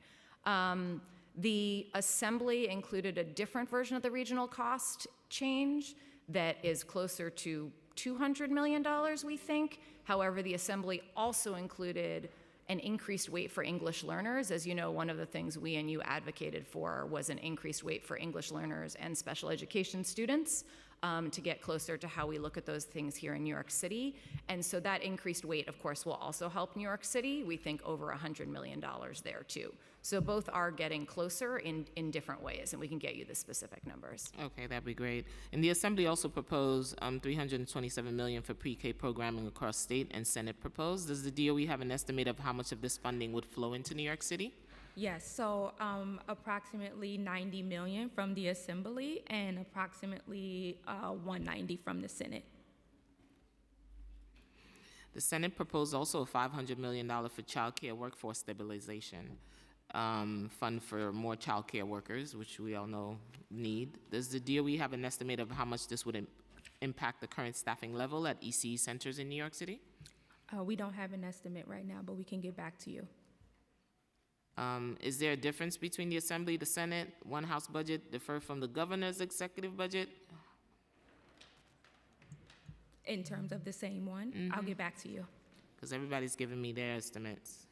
The Assembly included a different version of the regional cost change that is closer to $200 million, we think. However, the Assembly also included an increased weight for English learners. As you know, one of the things we and you advocated for was an increased weight for English learners and special education students to get closer to how we look at those things here in New York City. And so that increased weight, of course, will also help New York City. We think over $100 million there too. So both are getting closer in different ways, and we can get you the specific numbers. Okay, that'd be great. And the Assembly also proposed $327 million for pre-K programming across state, and Senate proposed. Does the DOE have an estimate of how much of this funding would flow into New York City? Yes, so approximately 90 million from the Assembly and approximately 190 from the Senate. The Senate proposed also a $500 million for child care workforce stabilization fund for more child care workers, which we all know need. Does the DOE have an estimate of how much this would impact the current staffing level at ECE centers in New York City? We don't have an estimate right now, but we can get back to you. Is there a difference between the Assembly, the Senate, one House budget differ from the governor's executive budget? In terms of the same one, I'll get back to you. Because everybody's giving me their estimates.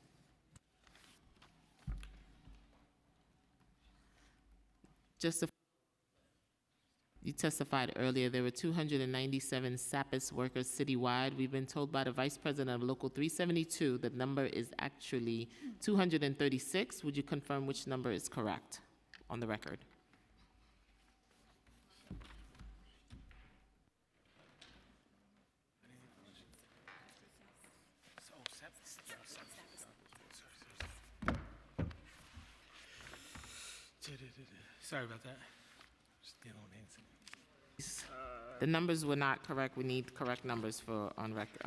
You testified earlier there were 297 SAPIS workers citywide. We've been told by the Vice President of Local 372 the number is actually 236. Would you confirm which number is correct on the record? Sorry about that. Just dealing with Nancy. The numbers were not correct. We need correct numbers for on the record.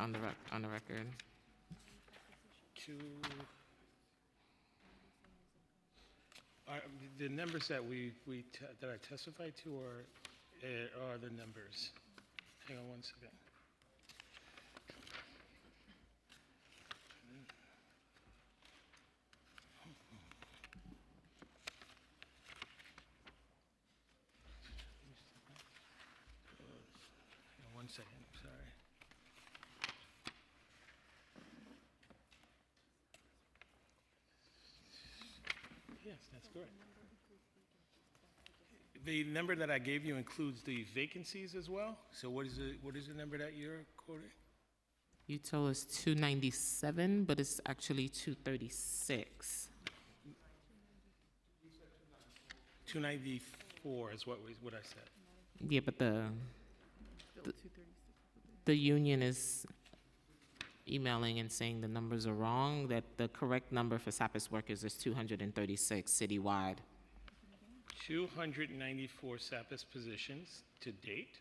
The numbers that that I testified to are the numbers. Hang on one second. One second, sorry. Yes, that's correct. The number that I gave you includes the vacancies as well. So what is the number that you're quoting? You told us 297, but it's actually 236. 294 is what I said. Yeah, but the union is emailing and saying the numbers are wrong, that the correct number for SAPIS workers is 236 citywide. 294 SAPIS positions to date.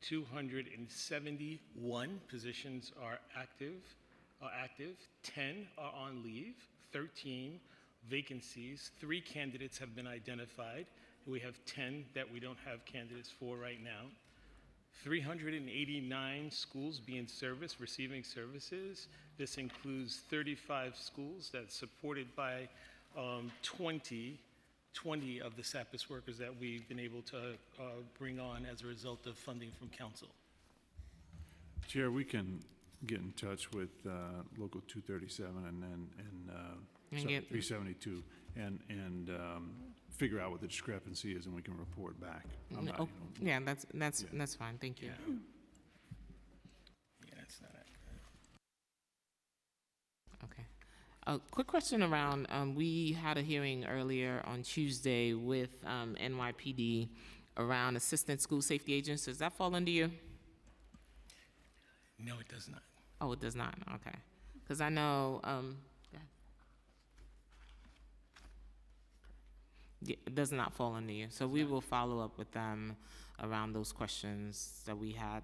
271 positions are active. 10 are on leave. 13 vacancies. 3 candidates have been identified. We have 10 that we don't have candidates for right now. 389 schools being serviced, receiving services. This includes 35 schools that's supported by 20 of the SAPIS workers that we've been able to bring on as a result of funding from council. Chair, we can get in touch with Local 237 and 372 and figure out what the discrepancy is, and we can report back. Yeah, that's fine. Thank you. Yeah, it's not accurate. Okay. A quick question around, we had a hearing earlier on Tuesday with NYPD around assistant school safety agents. Does that fall under you? No, it does not. Oh, it does not? Okay. Because I know, it does not fall under you. So we will follow up with them around those questions that we had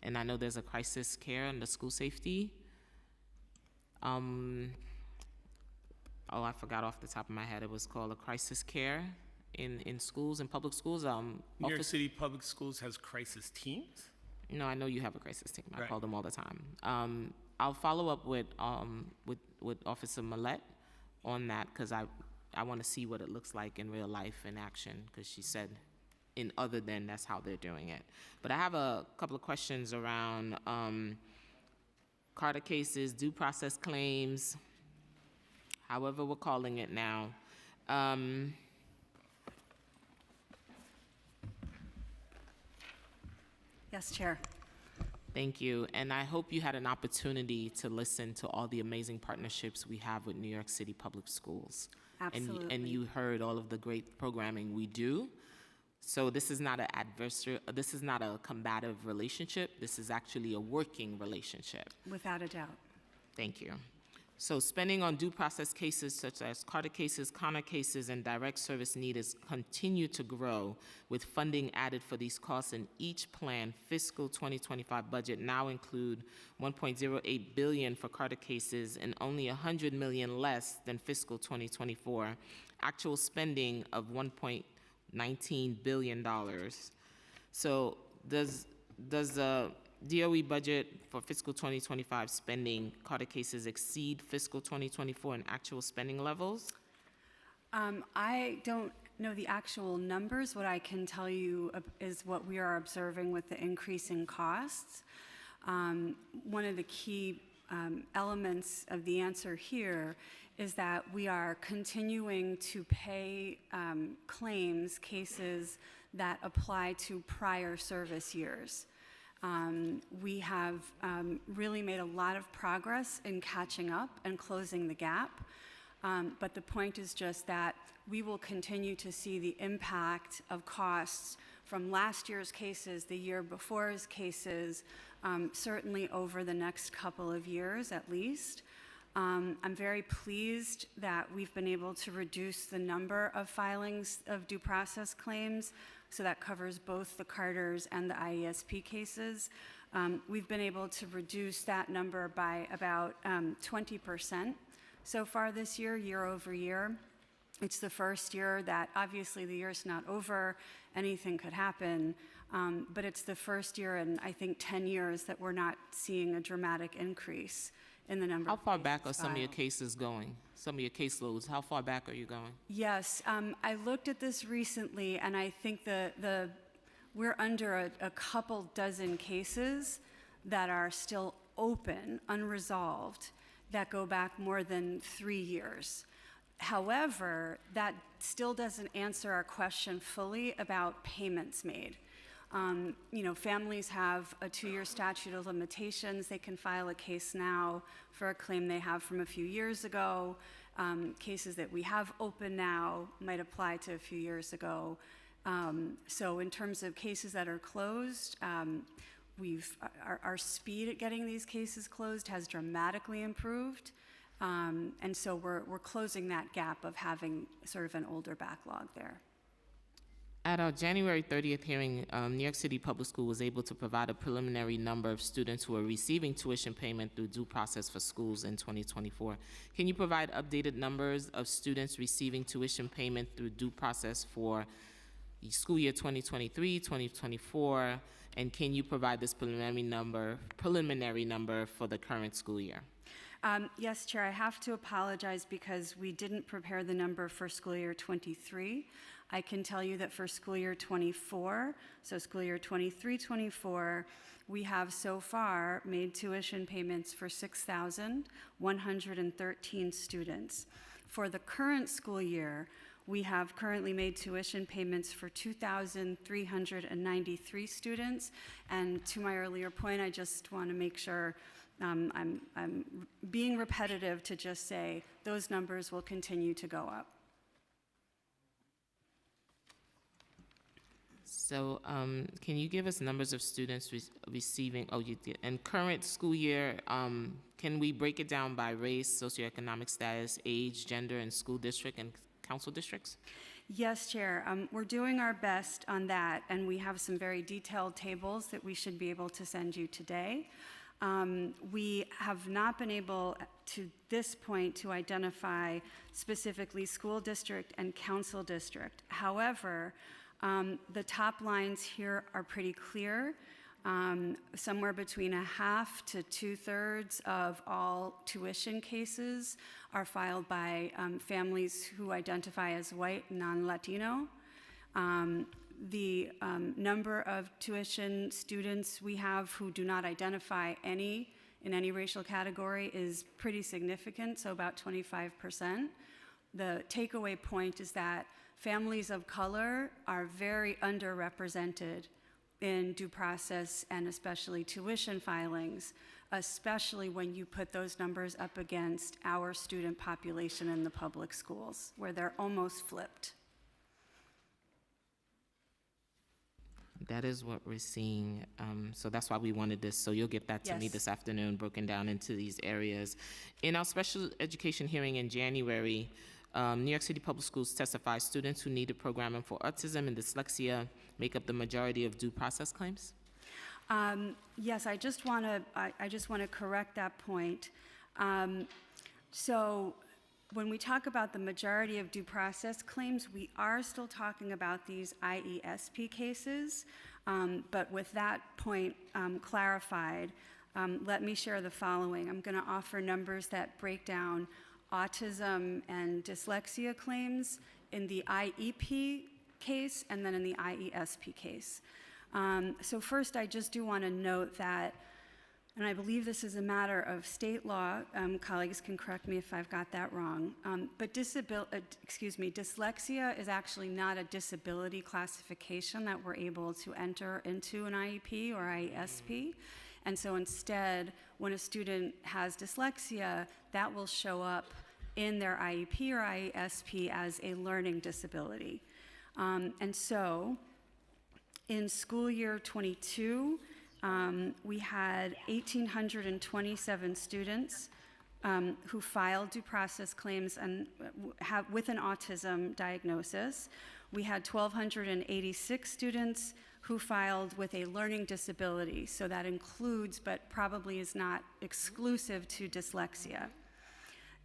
and I know there's a crisis care under school safety. oh, I forgot off the top of my head, it was called a crisis care in schools, in public schools. New York City Public Schools has crisis teams? No, I know you have a crisis team. I Right. call them all the time. I'll follow up with Officer Millette on that, because I want to see what it looks like in real life in action, because she said in other than that's how they're doing it. But I have a couple of questions around Carter cases, due process claims, however we're calling it now. Yes, Chair. Thank you. And I hope you had an opportunity to listen to all the amazing partnerships we have with New York City Public Schools. Absolutely. And you heard all of the great programming we do. So this is not this is not a combative relationship. This is actually a working relationship. Without a doubt. Thank you. So spending on due process cases such as Carter cases, Connor cases, and direct service needs continue to grow, with funding added for these costs in each planned fiscal 2025 budget now include $1.08 billion for Carter cases and only $100 million less than fiscal 2024, actual spending of $1.19 billion. So does the DOE budget for fiscal 2025 spending Carter cases exceed fiscal 2024 in actual spending levels? I don't know the actual numbers. What I can tell you is what we are observing with the increase in costs. One of the key elements of the answer here is that we are continuing to pay cases that apply to prior service years. We have really made a lot of progress in catching up and closing the gap, but the point is just that we will continue to see the impact of costs from last year's cases, the year before's cases, certainly over the next couple of years at least. I'm very pleased that we've been able to reduce the number of filings of due process claims, so that covers both the Carters and the IESP cases. We've been able to reduce that number by about 20% so far this year, year over year. It's the first year that, obviously the year's not over, anything could happen, but it's the first year in, I think, 10 years that we're not seeing a dramatic increase in the number. How far back are cases some of your filed. cases going? Some of your caseloads, how far back are you going? Yes, I looked at this recently, and I think we're under a couple dozen cases that are still open, unresolved, that go back more than 3 years. However, that still doesn't answer our question fully about payments made. Families have a 2-year statute of limitations. They can file a case now for a claim they have from a few years ago. Cases that we have open now might apply to a few years ago. So in terms of cases that are closed, our speed at getting these cases closed has dramatically improved. And so we're closing that gap of having sort of an older backlog there. At our January 30th hearing, New York City Public School was able to provide a preliminary number of students who are receiving tuition payment through due process for schools in 2024. Can you provide updated numbers of students receiving tuition payment through due process for the school year 2023, 2024, and can you provide this preliminary number for the current school year? Yes, Chair, I have to apologize because we didn't prepare the number for school year 23. I can tell you that for school year 24, so school year 23-24, we have so far made tuition payments for 6,113 students. For the current school year, we have currently made tuition payments for 2,393 students. And to my earlier point, I just want to make sure I'm being repetitive to just say those numbers will continue to go up. So can you give us numbers of students receiving, you did, and current school year, can we break it down by race, socioeconomic status, age, gender, and school district and council districts? Yes, Chair. We're doing our best on that, and we have some very detailed tables that we should be able to send you today. We have not been able to this point to identify specifically school district and council district. However, the top lines here are pretty clear. Somewhere between a half to 2/3 of all tuition cases are filed by families who identify as white and non-Latino. The number of tuition students we have who do not identify in any racial category is pretty significant, so about 25%. The takeaway point is that families of color are very underrepresented in due process and especially tuition filings, especially when you put those numbers up against our student population in the public schools, where they're almost flipped. That is what we're seeing. So that's why we wanted this. So you'll get that to me Yes. this afternoon, broken down into these areas. In our special education hearing in January, New York City Public Schools testified students who needed programming for autism and dyslexia make up the majority of due process claims. Yes, I just want to correct that point. So when we talk about the majority of due process claims, we are still talking about these IESP cases. But with that point clarified, let me share the following. I'm going to offer numbers that break down autism and dyslexia claims in the IEP case and then in the IESP case. So first, I just do want to note that, and I believe this is a matter of state law, colleagues can correct me if I've got that wrong, but dyslexia is actually not a disability classification that we're able to enter into an IEP or IESP. And so instead, when a student has dyslexia, that will show up in their IEP or IESP as a learning disability. And so in school year 22, we had 1,827 students who filed due process claims and with an autism diagnosis. We had 1,286 students who filed with a learning disability, so that includes, but probably is not exclusive to dyslexia.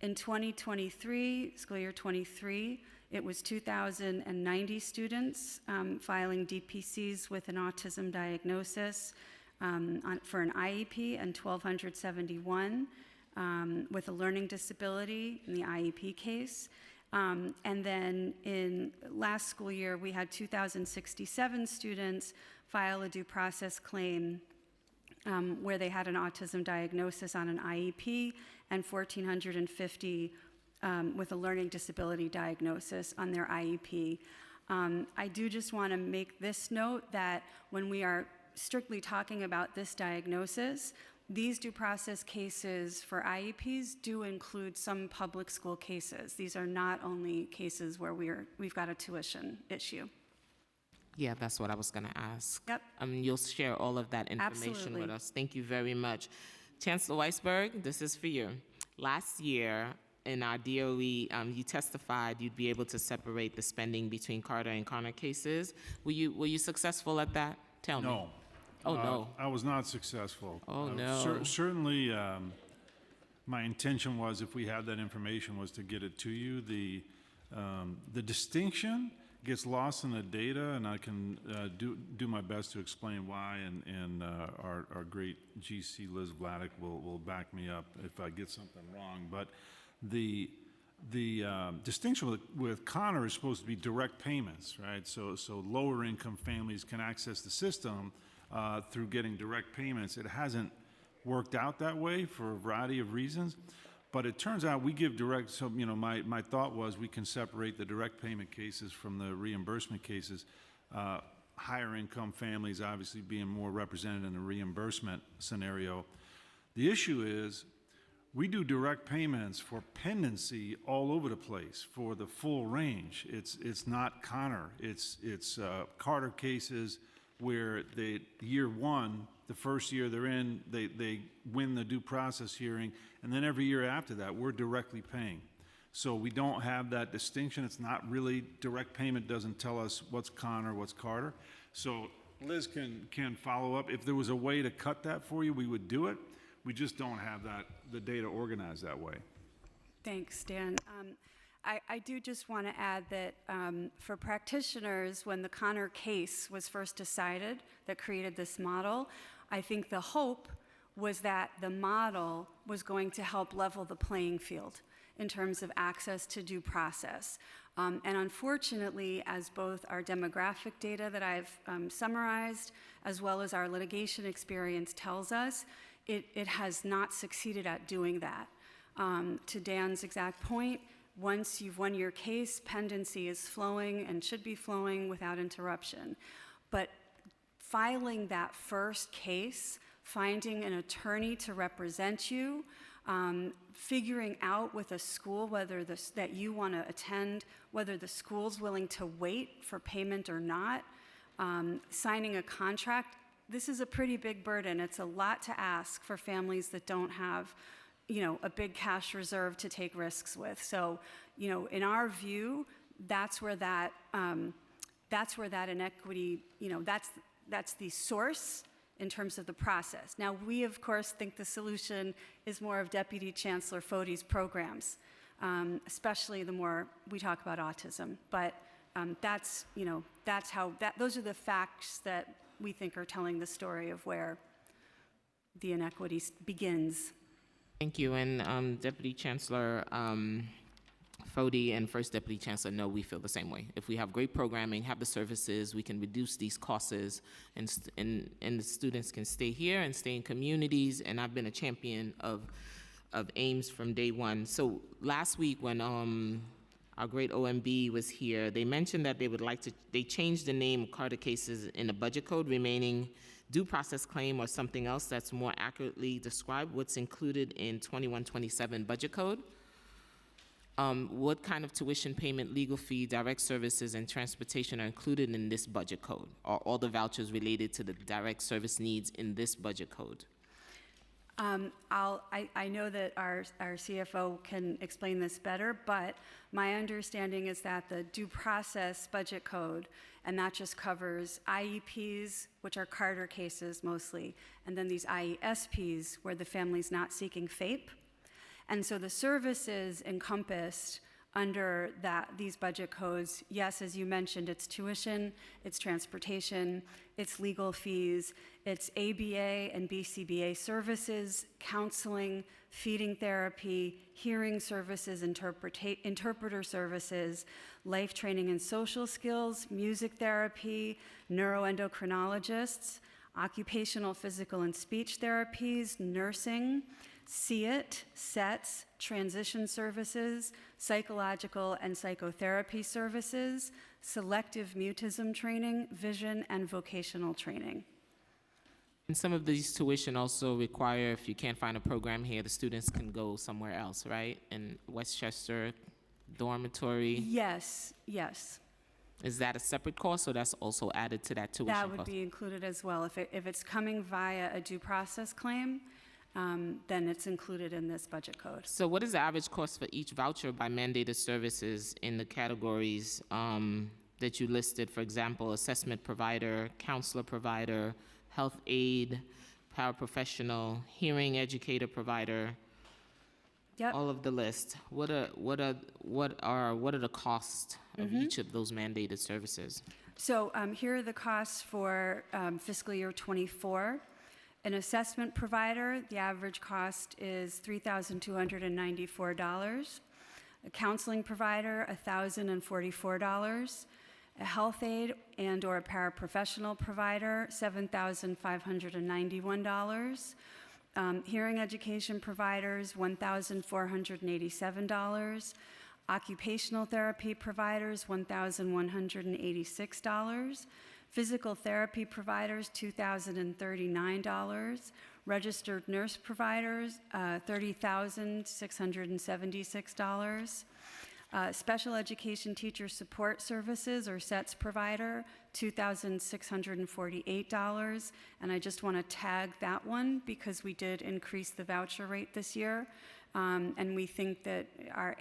In 2023, school year 23, it was 2,090 students filing DPCs with an autism diagnosis for an IEP, and 1,271 with a learning disability in the IEP case. And then in last school year, we had 2,067 students file a due process claim where they had an autism diagnosis on an IEP, and 1,450 with a learning disability diagnosis on their IEP. I do just want to make this note that when we are strictly talking about this diagnosis, these due process cases for IEPs do include some public school cases. These are not only cases where we've got a tuition issue. Yeah, that's what I was going to ask. Yep. You'll share all of that information Absolutely. with us. Thank you very much. Chancellor Weisberg, this is for you. Last year, in our DOE, you testified you'd be able to separate the spending between Carter and Connor cases. Were you successful at that? Tell me. No. Oh, no. I was not successful. Oh, no. Certainly, my intention was, if we had that information, was to get it to you. The distinction gets lost in the data, and I can do my best to explain why, and our great GC Liz Vladeck will back me up if I get something wrong. But the distinction with Connor is supposed to be direct payments, right? So lower income families can access the system through getting direct payments. It hasn't worked out that way for a variety of reasons, but it turns out we give direct, so my thought was we can separate the direct payment cases from the reimbursement cases. Higher income families obviously being more represented in the reimbursement scenario. The issue is we do direct payments for pendency all over the place for the full range. It's not Connor. It's Carter cases where year one, the first year they're in, they win the due process hearing, and then every year after that, we're directly paying. So we don't have that distinction. It's not really direct payment, doesn't tell us what's Connor, what's Carter. So Liz can follow up. If there was a way to cut that for you, we would do it. we just don't have the data organized that way. Thanks, Dan. I do just want to add that for practitioners, when the Connor case was first decided that created this model, I think the hope was that the model was going to help level the playing field in terms of access to due process. And unfortunately, as both our demographic data that I've summarized, as well as our litigation experience tells us, it has not succeeded at doing that. To Dan's exact point, once you've won your case, pendency is flowing and should be flowing without interruption. But filing that first case, finding an attorney to represent you, figuring out with a school whether that you want to attend, whether the school's willing to wait for payment or not, signing a contract, this is a pretty big burden. It's a lot to ask for families that don't have a big cash reserve to take risks with. So, in our view, that's where that inequity, that's the source in terms of the process. Now, we of course think the solution is more of Deputy Chancellor Fode's programs, especially the more we talk about autism. But those are the facts that we think are telling the story of where the inequity begins. Thank you. And Deputy Chancellor Fode and First Deputy Chancellor, no, we feel the same way. If we have great programming, have the services, we can reduce these costs, and the students can stay here and stay in communities. And I've been a champion of AIMS from day one. So last week when our great OMB was here, they mentioned that they changed the name of Carter cases in the budget code, remaining due process claim or something else that's more accurately described what's included in 2127 budget code. What kind of tuition payment, legal fee, direct services, and transportation are included in this budget code? Are all the vouchers related to the direct service needs in this budget code? I know that our CFO can explain this better, but my understanding is that the due process budget code, and that just covers IEPs, which are Carter cases mostly, and then these IESPs where the family's not seeking FAPE. And so the services encompassed under these budget codes, yes, as you mentioned, it's tuition, it's transportation, it's legal fees, it's ABA and BCBA services, counseling, feeding therapy, hearing services, interpreter services, life training and social skills, music therapy, neuroendocrinologists, occupational, physical, and speech therapies, nursing, SEAT, SETS, transition services, psychological and psychotherapy services, selective mutism training, vision, and vocational training. And some of these tuition also require, if you can't find a program here, the students can go somewhere else, right? In Westchester dormitory? Yes, yes. Is that a separate cost, or that's also added to that tuition That would cost? be included as well. If it's coming via a due process claim, then it's included in this budget code. So what is the average cost for each voucher by mandated services in the categories that you listed? For example, assessment provider, counselor provider, health aide, paraprofessional, hearing educator provider. Yep. All of the list. What are the costs of each of those mandated services? So here are the costs for fiscal year '24. An assessment provider, the average cost is $3,294. A counseling provider, $1,044. A health aide and/or a paraprofessional provider, $7,591. Hearing education providers, $1,487. Occupational therapy providers, $1,186. Physical therapy providers, $2,039. Registered nurse providers, $30,676. Special education teacher support services, or SETS provider, $2,648. And I just want to tag that one because we did increase the voucher rate this year. And we think that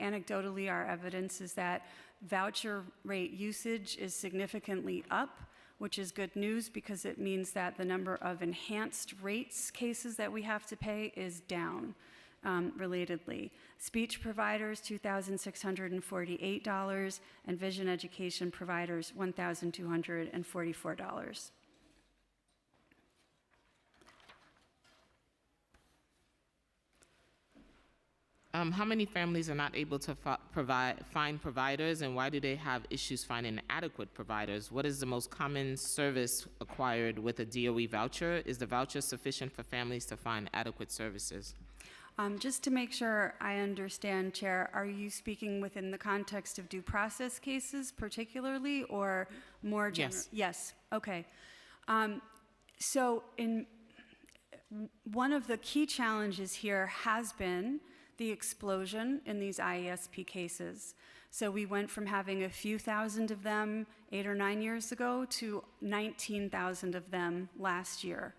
anecdotally, our evidence is that voucher rate usage is significantly up which is good news because it means that the number of enhanced rates cases that we have to pay is down. Relatedly, speech providers, $2,648, and vision education providers, $1,244. How many families are not able to find providers, and why do they have issues finding adequate providers? What is the most common service acquired with a DOE voucher? Is the voucher sufficient for families to find adequate services? Just to make sure I understand, Chair, are you speaking within the context of due process cases particularly, or more general? Yes. Yes, okay. So one of the key challenges here has been the explosion in these IESP cases. So we went from having a few thousand of them 8 or 9 years ago to 19,000 of them last year.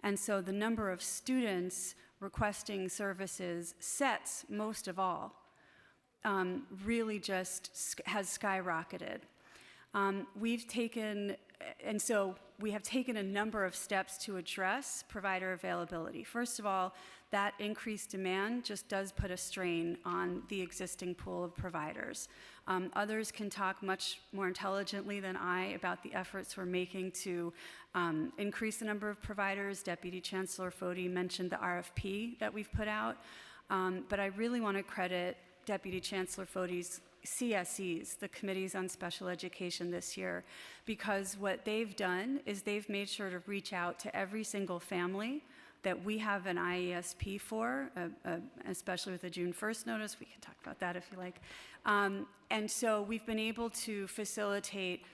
And so the number of students requesting services sets most of all really just has skyrocketed. We have taken a number of steps to address provider availability. First of all, that increased demand just does put a strain on the existing pool of providers. Others can talk much more intelligently than I about the efforts we're making to increase the number of providers. Deputy Chancellor Foti mentioned the RFP that we've put out, but I really want to credit Deputy Chancellor Foti's CSEs, the Committees on Special Education this year, because what they've done is they've made sure to reach out to every single family that we have an IESP for, especially with the June 1st notice. We can talk about that if you like. And so we've been able to facilitate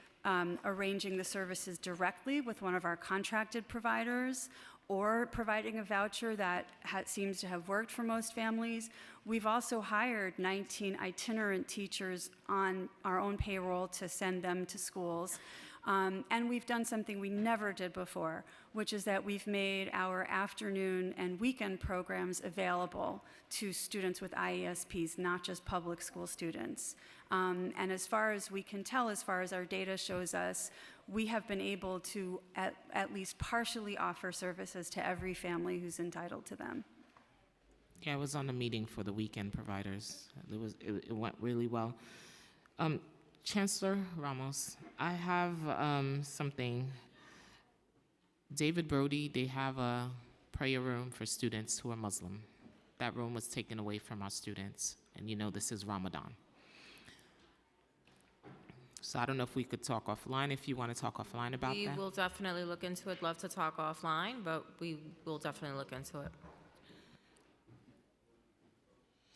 arranging the services directly with one of our contracted providers, or providing a voucher that seems to have worked for most families. We've also hired 19 itinerant teachers on our own payroll to send them to schools. And we've done something we never did before, which is that we've made our afternoon and weekend programs available to students with IESPs, not just public school students. And as far as we can tell, as far as our data shows us, we have been able to at least partially offer services to every family who's entitled to them. Yeah, I was on the meeting for the weekend providers. It went really well. Chancellor Ramos, I have something. David Brody, they have a prayer room for students who are Muslim. That room was taken away from our students, and you know this is Ramadan. So I don't know if we could talk offline, if you want to talk offline about that. We will definitely look into it. Love to talk offline, but we will definitely look into it.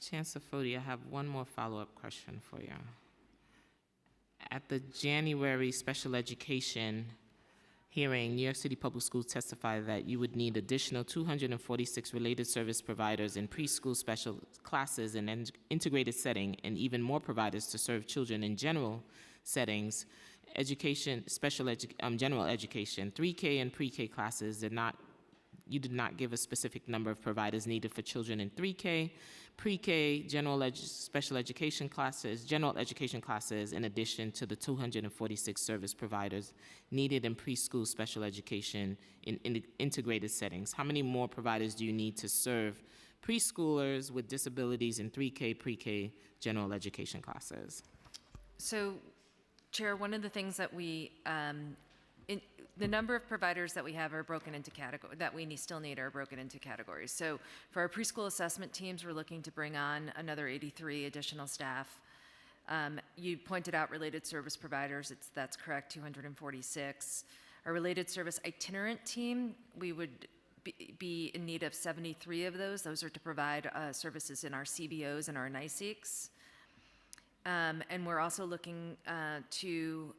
Chancellor Foti, I have one more follow-up question for you. At the January special education hearing, New York City Public Schools testified that you would need additional 246 related service providers in preschool special classes and integrated setting, and even more providers to serve children in general settings, education, general education, 3K and pre-K classes you did not give a specific number of providers needed for children in 3K, pre-K, special education classes, general education classes, in addition to the 246 service providers needed in preschool special education in integrated settings. How many more providers do you need to serve preschoolers with disabilities in 3K, pre-K, general education classes? So, Chair, one of the things that we, the number of providers that we have are broken into categories, that we still need are broken into categories. So for our preschool assessment teams, we're looking to bring on another 83 additional staff. You pointed out related service providers, that's correct, 246. Our related service itinerant team, we would be in need of 73 of those. Those are to provide services in our CBOs and our NICEEQs. And we're also looking to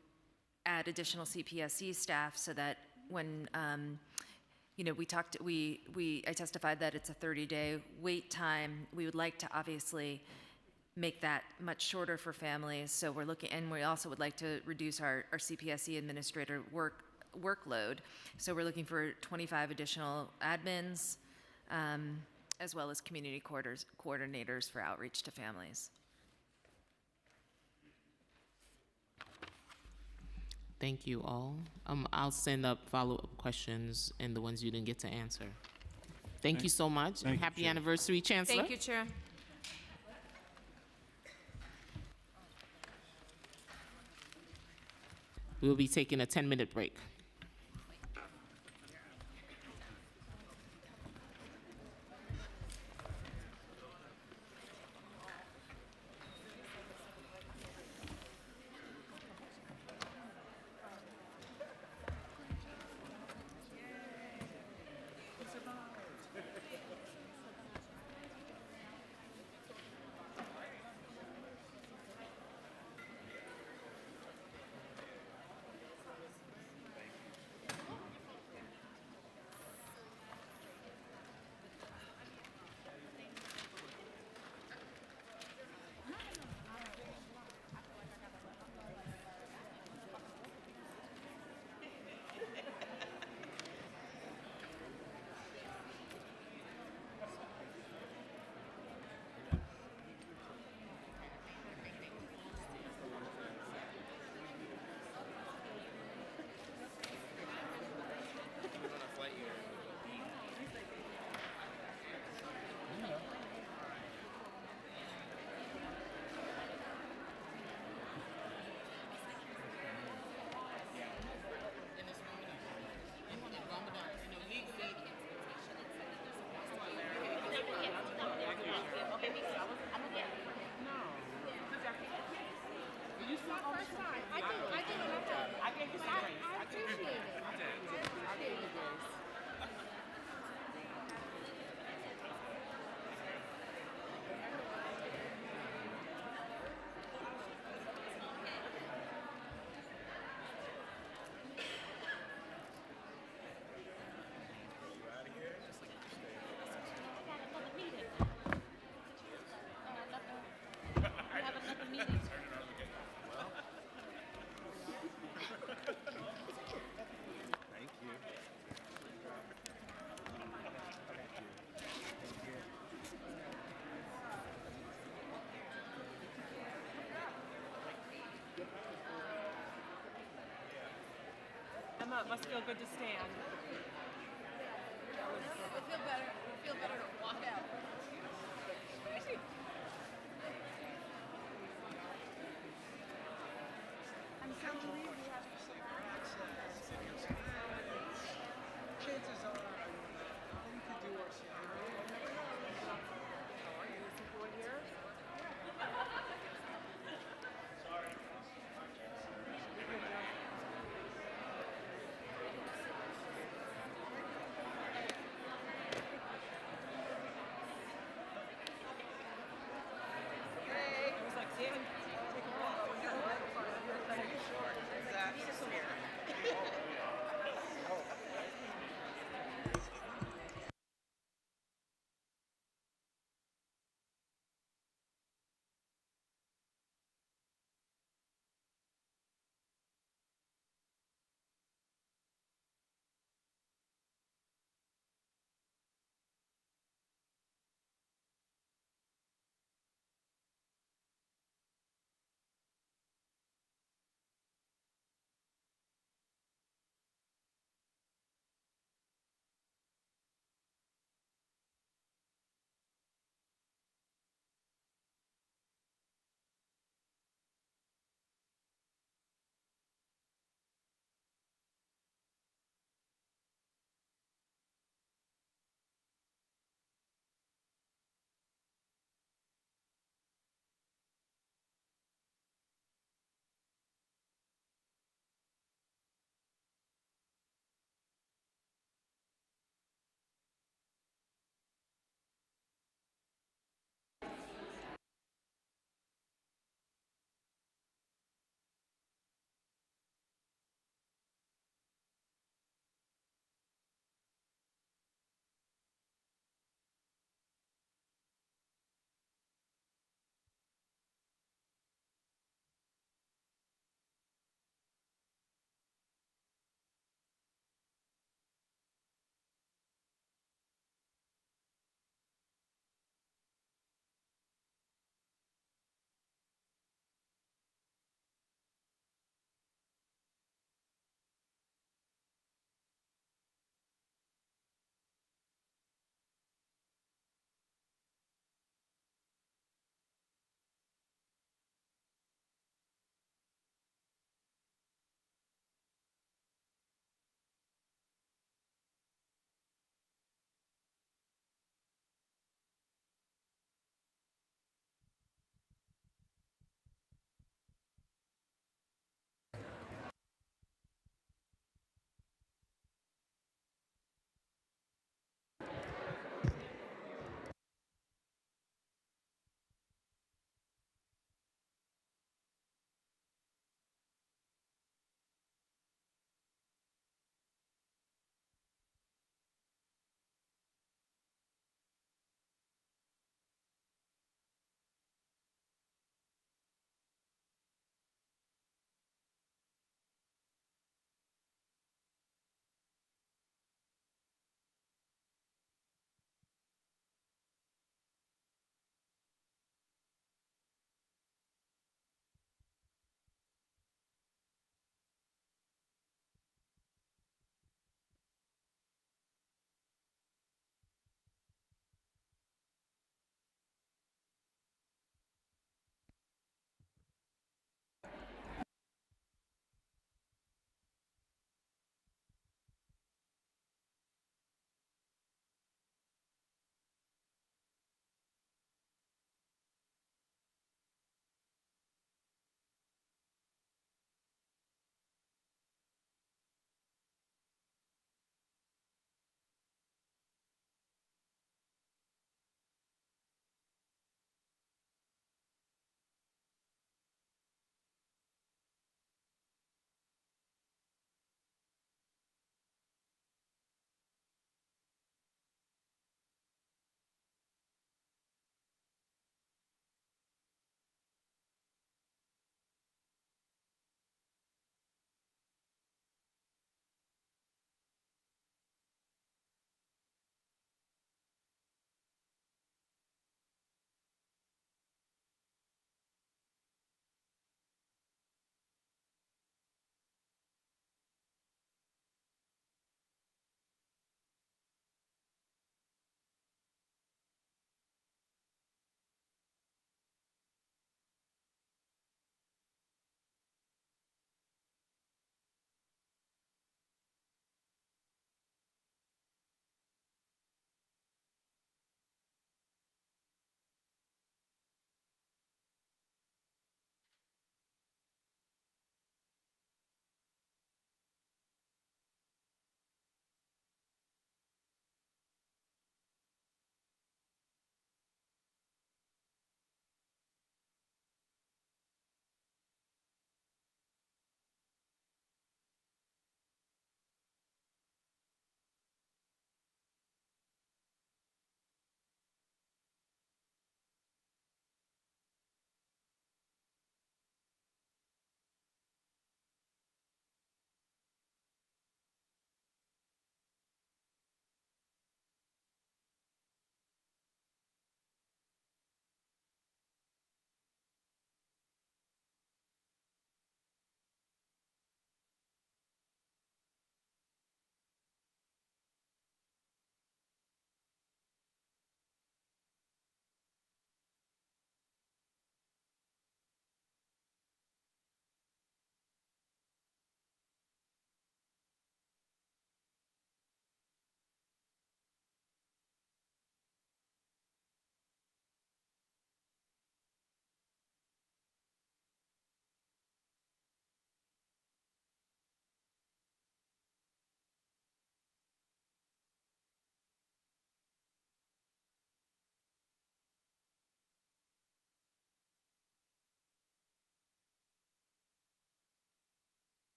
add additional CPSE staff so that when, I testified that it's a 30-day wait time. We would like to obviously make that much shorter for families. So we're looking, and we also would like to reduce our CPSE administrator workload. So we're looking for 25 additional admins, as well as community coordinators for outreach to families. Thank you all. I'll send up follow-up questions and the ones you didn't get to answer. Thank you so much. Thank you, Happy Chair. anniversary, Chancellor. Thank you, Chair. We'll be taking a 10-minute break. Emma, it must feel good to stand. It feel better to walk out. Chances are, you could do our How are you? Is he going here? Sorry. Hey, it was like, David, take a walk. Take a short.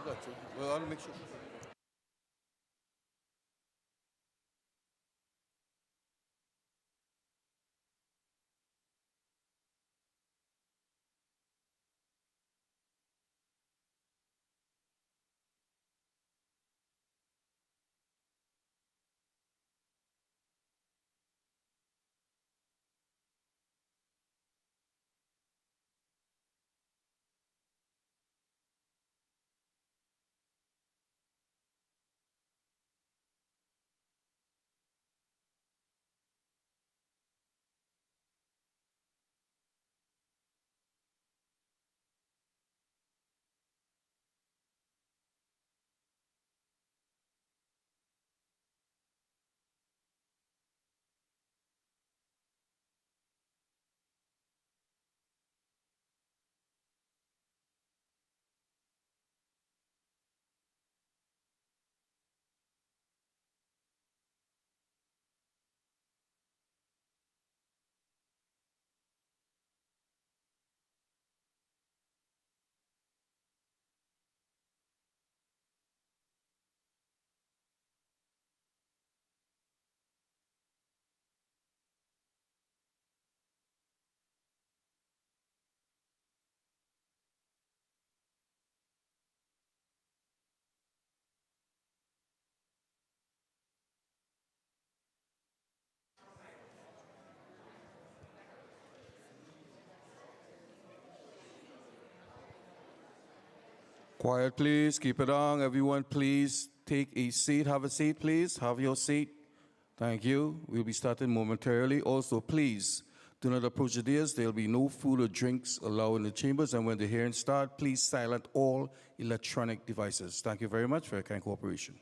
got you. Well, I'll make sure. Quiet, please. Keep it on. Everyone, please take a seat. Have a seat, please. Have your seat. Thank you. We'll be starting momentarily. Also, please do not approach the dais. There'll be no food or drinks allowed in the chambers. And when the hearing starts, please silence all electronic devices. Thank you very much for your kind cooperation.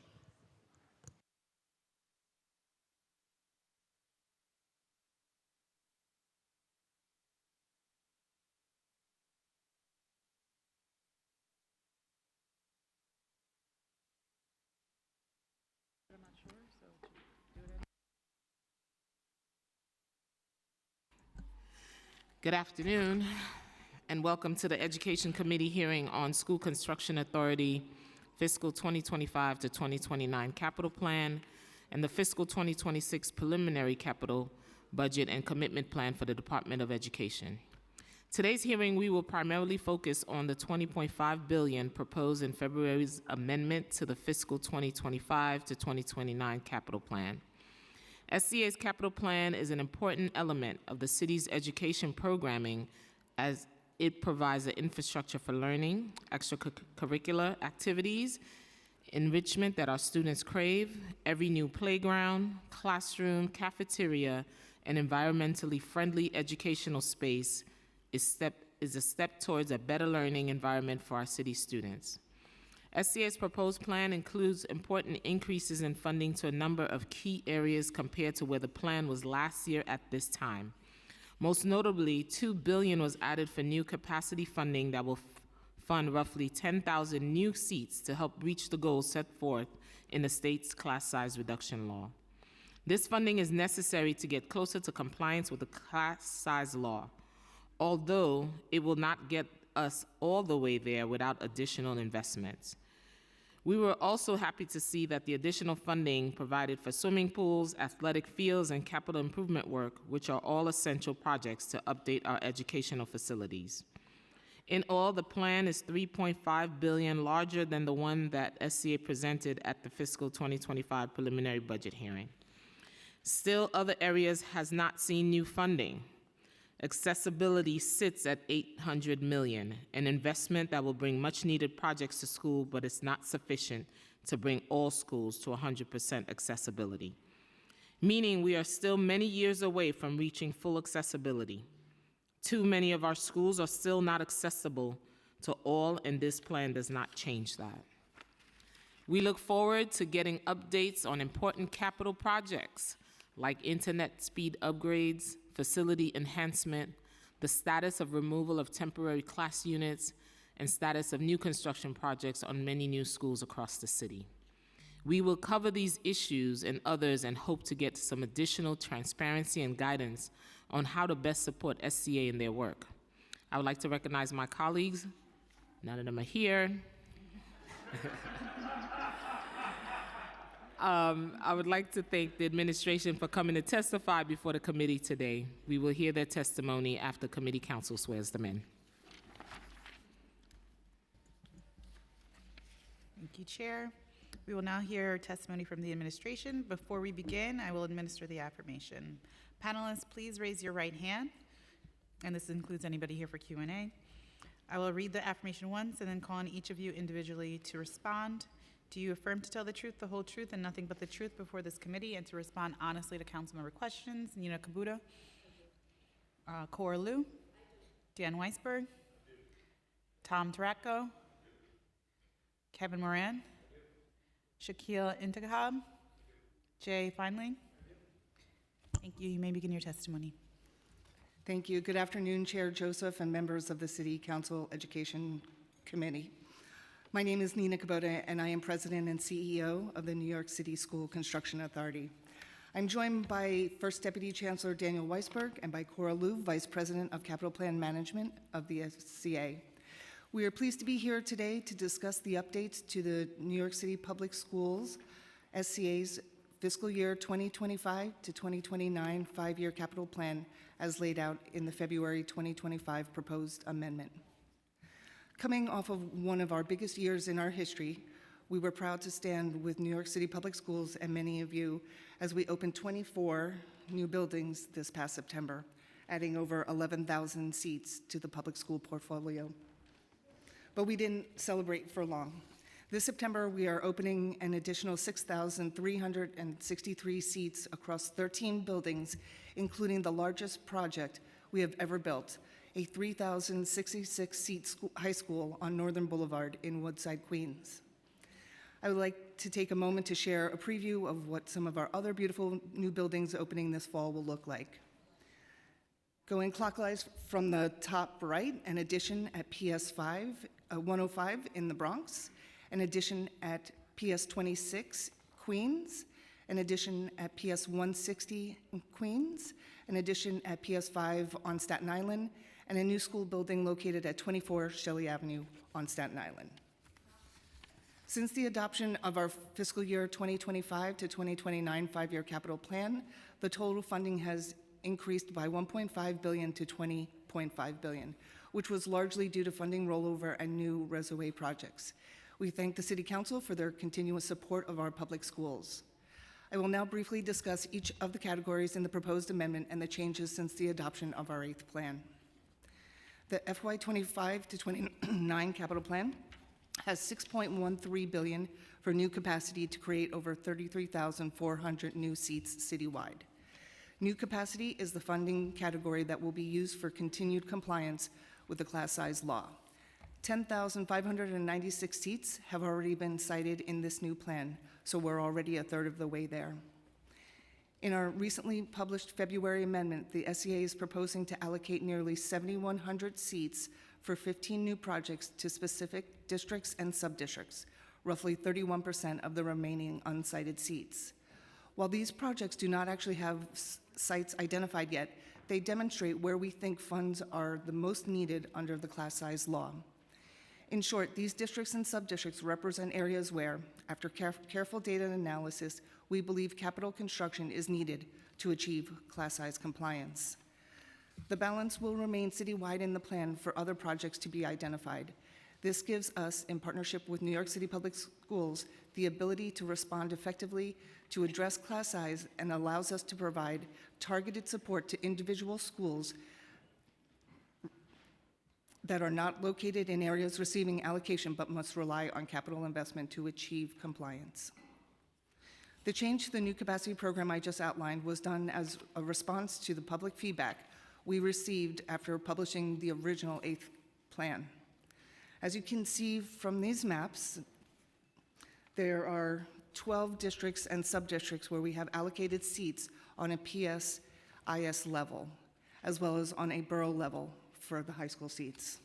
Good afternoon, and welcome to the Education Committee hearing on School Construction Authority Fiscal 2025 to 2029 Capital Plan and the Fiscal 2026 Preliminary Capital Budget and Commitment Plan for the Department of Education. Today's hearing, we will primarily focus on the $20.5 billion proposed in February's amendment to the Fiscal 2025 to 2029 Capital Plan. SCA's capital plan is an important element of the city's education programming as it provides an infrastructure for learning, extracurricular activities, enrichment that our students crave, every new playground, classroom, cafeteria, and environmentally friendly educational space is a step towards a better learning environment for our city students. SCA's proposed plan includes important increases in funding to a number of key areas compared to where the plan was last year at this time. Most notably, $2 billion was added for new capacity funding that will fund roughly 10,000 new seats to help reach the goals set forth in the state's class size reduction law. This funding is necessary to get closer to compliance with the class size law, although it will not get us all the way there without additional investments. We were also happy to see that the additional funding provided for swimming pools, athletic fields, and capital improvement work, which are all essential projects to update our educational facilities. In all, the plan is $3.5 billion larger than the one that SCA presented at the fiscal 2025 preliminary budget hearing. Still, other areas has not seen new funding. Accessibility sits at $800 million, an investment that will bring much-needed projects to school, but it's not sufficient to bring all schools to 100% accessibility, meaning we are still many years away from reaching full accessibility. Too many of our schools are still not accessible to all, and this plan does not change that. We look forward to getting updates on important capital projects like internet speed upgrades, facility enhancement, the status of removal of temporary class units, and status of new construction projects on many new schools across the city. We will cover these issues and others and hope to get some additional transparency and guidance on how to best support SCA in their work. I would like to recognize my colleagues. None of them are here. I would like to thank the administration for coming to testify before the committee today. We will hear their testimony after committee counsel swears them in. Thank you, Chair. We will now hear testimony from the administration. Before we begin, I will administer the affirmation. Panelists, please raise your right hand, and this includes anybody here for Q&A. I will read the affirmation once and then call on each of you individually to respond. Do you affirm to tell the truth, the whole truth, and nothing but the truth before this committee, and to respond honestly to council member questions? Nina Kabuta, Cora Liu, Dan Weisberg, Tom Taratko, Kevin Moran, Shaquille Intihab, Jay Feinling. Thank you. You may begin your testimony. Thank you. Good afternoon, Chair Joseph and members of the City Council Education Committee. My name is Nina Kubota, and I am President and CEO of the New York City School Construction Authority. I'm joined by First Deputy Chancellor Daniel Weisberg and by Cora Liu, Vice President of Capital Plan Management of the SCA. We are pleased to be here today to discuss the updates to the New York City Public Schools SCA's fiscal year 2025 to 2029 five-year capital plan as laid out in the February 2025 proposed amendment. Coming off of one of our biggest years in our history, we were proud to stand with New York City Public Schools and many of you as we opened 24 new buildings this past September, adding over 11,000 seats to the public school portfolio. But we didn't celebrate for long. This September, we are opening an additional 6,363 seats across 13 buildings, including the largest project we have ever built, a 3,066-seat high school on Northern Boulevard in Woodside, Queens. I would like to take a moment to share a preview of what some of our other beautiful new buildings opening this fall will look like. Going clockwise from the top right, an addition at PS 105 in the Bronx, an addition at PS 26 Queens, an addition at PS 160 in Queens, an addition at PS 5 on Staten Island, and a new school building located at 24 Shelley Avenue on Staten Island. Since the adoption of our fiscal year 2025 to 2029 five-year capital plan, the total funding has increased by $1.5 billion to $20.5 billion, which was largely due to funding rollover and new reservoir projects. We thank the City Council for their continuous support of our public schools. I will now briefly discuss each of the categories in the proposed amendment and the changes since the adoption of our 8th plan. The FY 25 to 29 capital plan has $6.13 billion for new capacity to create over 33,400 new seats citywide. New capacity is the funding category that will be used for continued compliance with the class size law. 10,596 seats have already been cited in this new plan, so we're already a third of the way there. In our recently published February amendment, the SEA is proposing to allocate nearly 7,100 seats for 15 new projects to specific districts and subdistricts, roughly 31% of the remaining unsited seats. While these projects do not actually have sites identified yet, they demonstrate where we think funds are the most needed under the class size law. In short, these districts and subdistricts represent areas where, after careful data analysis, we believe capital construction is needed to achieve class size compliance. The balance will remain citywide in the plan for other projects to be identified. This gives us, in partnership with New York City Public Schools, the ability to respond effectively to address class size and allows us to provide targeted support to individual schools that are not located in areas receiving allocation but must rely on capital investment to achieve compliance. The change to the new capacity program I just outlined was done as a response to the public feedback we received after publishing the original 8th plan. As you can see from these maps, there are 12 districts and subdistricts where we have allocated seats on a PSIS level, as well as on a borough level for the high school seats.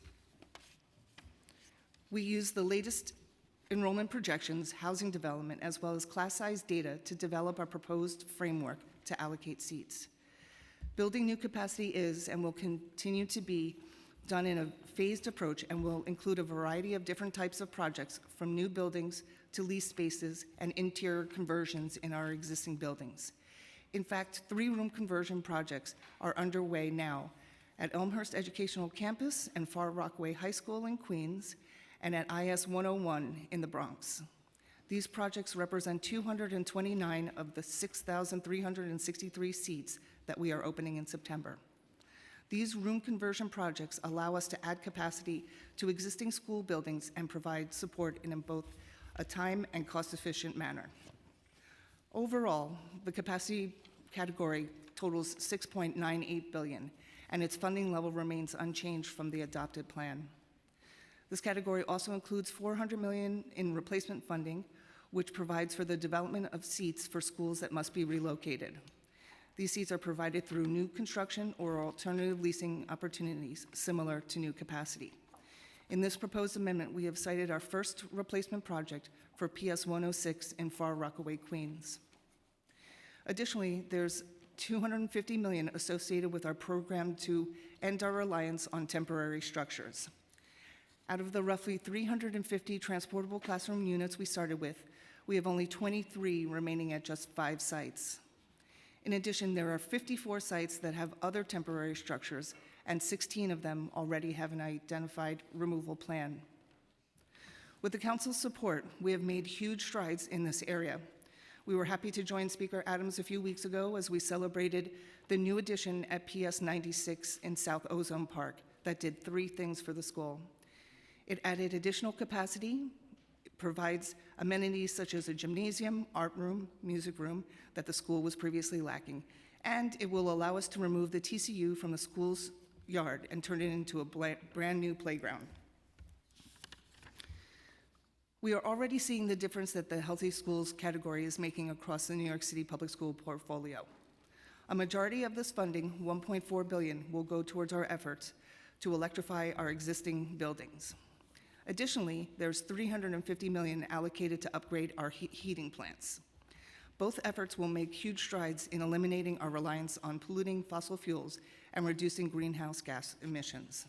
We use the latest enrollment projections, housing development, as well as class size data to develop our proposed framework to allocate seats. Building new capacity is and will continue to be done in a phased approach and will include a variety of different types of projects, from new buildings to leased spaces and interior conversions in our existing buildings. In fact, 3 room conversion projects are underway now at Elmhurst Educational Campus and Far Rockaway High School in Queens, and at IS 101 in the Bronx. These projects represent 229 of the 6,363 seats that we are opening in September. These room conversion projects allow us to add capacity to existing school buildings and provide support in both a time and cost-efficient manner. Overall, the capacity category totals $6.98 billion, and its funding level remains unchanged from the adopted plan. This category also includes $400 million in replacement funding, which provides for the development of seats for schools that must be relocated. These seats are provided through new construction or alternative leasing opportunities similar to new capacity. In this proposed amendment, we have cited our first replacement project for PS 106 in Far Rockaway, Queens. Additionally, there's $250 million associated with our program to end our reliance on temporary structures. Out of the roughly 350 transportable classroom units we started with, we have only 23 remaining at just 5 sites. In addition, there are 54 sites that have other temporary structures, and 16 of them already have an identified removal plan. With the council's support, we have made huge strides in this area. We were happy to join Speaker Adams a few weeks ago as we celebrated the new addition at PS 96 in South Ozone Park that did 3 things for the school. It added additional capacity, provides amenities such as a gymnasium, art room, music room that the school was previously lacking, and it will allow us to remove the TCU from the school's yard and turn it into a brand new playground. We are already seeing the difference that the Healthy Schools category is making across the New York City public school portfolio. A majority of this funding, $1.4 billion, will go towards our efforts to electrify our existing buildings. Additionally, there's $350 million allocated to upgrade our heating plants. Both efforts will make huge strides in eliminating our reliance on polluting fossil fuels and reducing greenhouse gas emissions.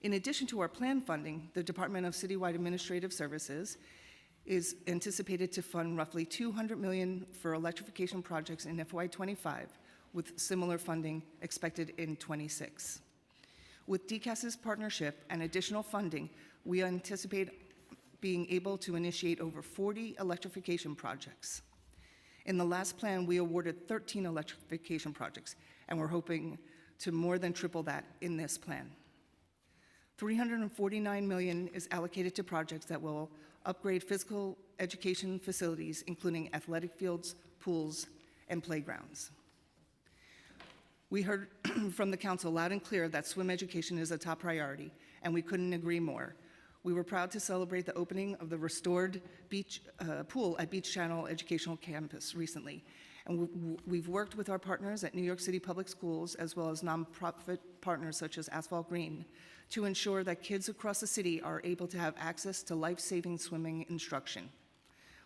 In addition to our planned funding, the Department of Citywide Administrative Services is anticipated to fund roughly $200 million for electrification projects in FY25, with similar funding expected in '26. With DCAS's partnership and additional funding, we anticipate being able to initiate over 40 electrification projects. In the last plan, we awarded 13 electrification projects, and we're hoping to more than triple that in this plan. $349 million is allocated to projects that will upgrade physical education facilities, including athletic fields, pools, and playgrounds. We heard from the council loud and clear that swim education is a top priority, and we couldn't agree more. We were proud to celebrate the opening of the restored beach pool at Beach Channel Educational Campus recently. And we've worked with our partners at New York City Public Schools, as well as nonprofit partners such as Asphalt Green, to ensure that kids across the city are able to have access to life-saving swimming instruction.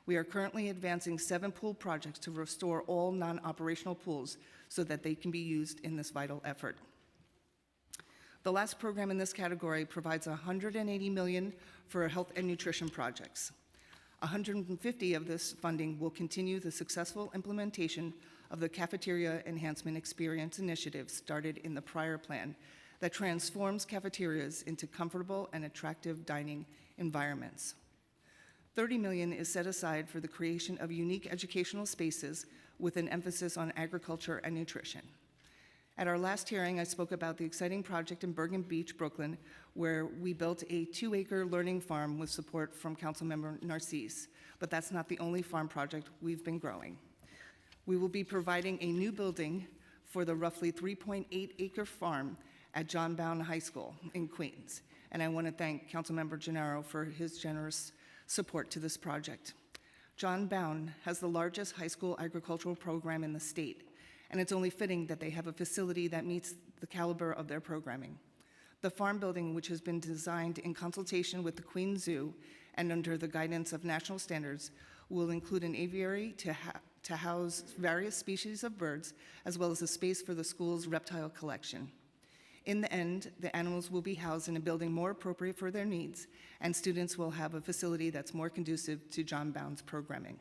We are currently advancing 7 pool projects to restore all non-operational pools so that they can be used in this vital effort. The last program in this category provides $180 million for health and nutrition projects. $150 of this funding will continue the successful implementation of the Cafeteria Enhancement Experience initiative started in the prior plan that transforms cafeterias into comfortable and attractive dining environments. $30 million is set aside for the creation of unique educational spaces with an emphasis on agriculture and nutrition. At our last hearing, I spoke about the exciting project in Bergen Beach, Brooklyn, where we built a 2-acre learning farm with support from Councilmember Narcisse. But that's not the only farm project we've been growing. We will be providing a new building for the roughly 3.8-acre farm at John Bowne High School in Queens. And I want to thank Councilmember Gennaro for his generous support to this project. John Bowne has the largest high school agricultural program in the state, and it's only fitting that they have a facility that meets the caliber of their programming. The farm building, which has been designed in consultation with the Queens Zoo and under the guidance of national standards, will include an aviary to house various species of birds, as well as a space for the school's reptile collection. In the end, the animals will be housed in a building more appropriate for their needs, and students will have a facility that's more conducive to John Bound's programming.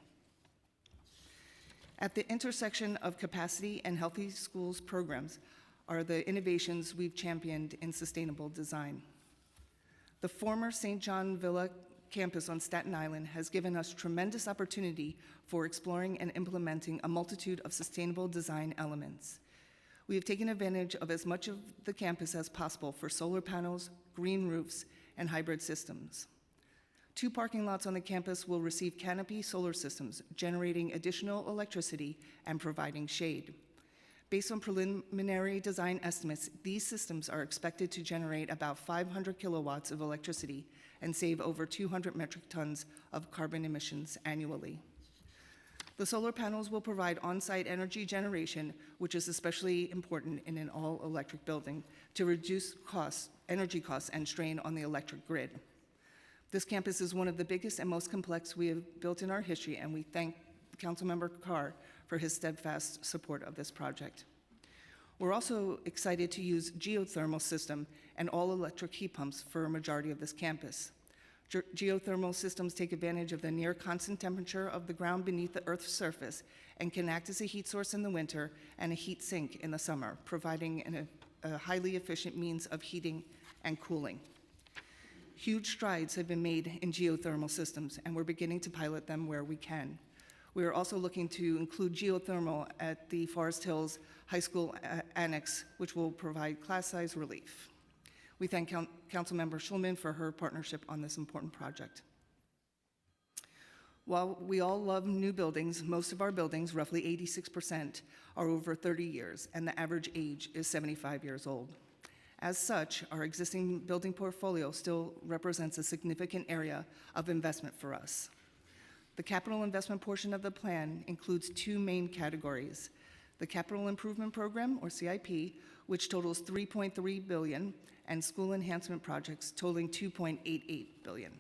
At the intersection of capacity and healthy schools programs are the innovations we've championed in sustainable design. The former St. John Villa campus on Staten Island has given us tremendous opportunity for exploring and implementing a multitude of sustainable design elements. We have taken advantage of as much of the campus as possible for solar panels, green roofs, and hybrid systems. 2 parking lots on the campus will receive canopy solar systems, generating additional electricity and providing shade. Based on preliminary design estimates, these systems are expected to generate about 500 kilowatts of electricity and save over 200 metric tons of carbon emissions annually. The solar panels will provide on-site energy generation, which is especially important in an all-electric building, to reduce energy costs and strain on the electric grid. This campus is one of the biggest and most complex we have built in our history, and we thank Councilmember Carr for his steadfast support of this project. We're also excited to use geothermal system and all-electric heat pumps for a majority of this campus. Geothermal systems take advantage of the near constant temperature of the ground beneath the Earth's surface and can act as a heat source in the winter and a heat sink in the summer, providing a highly efficient means of heating and cooling. Huge strides have been made in geothermal systems, and we're beginning to pilot them where we can. We are also looking to include geothermal at the Forest Hills High School Annex, which will provide class-size relief. We thank Councilmember Schulman for her partnership on this important project. While we all love new buildings, most of our buildings, roughly 86%, are over 30 years, and the average age is 75 years old. As such, our existing building portfolio still represents a significant area of investment for us. The capital investment portion of the plan includes 2 main categories: the Capital Improvement Program, or CIP, which totals $3.3 billion, and school enhancement projects totaling $2.88 billion.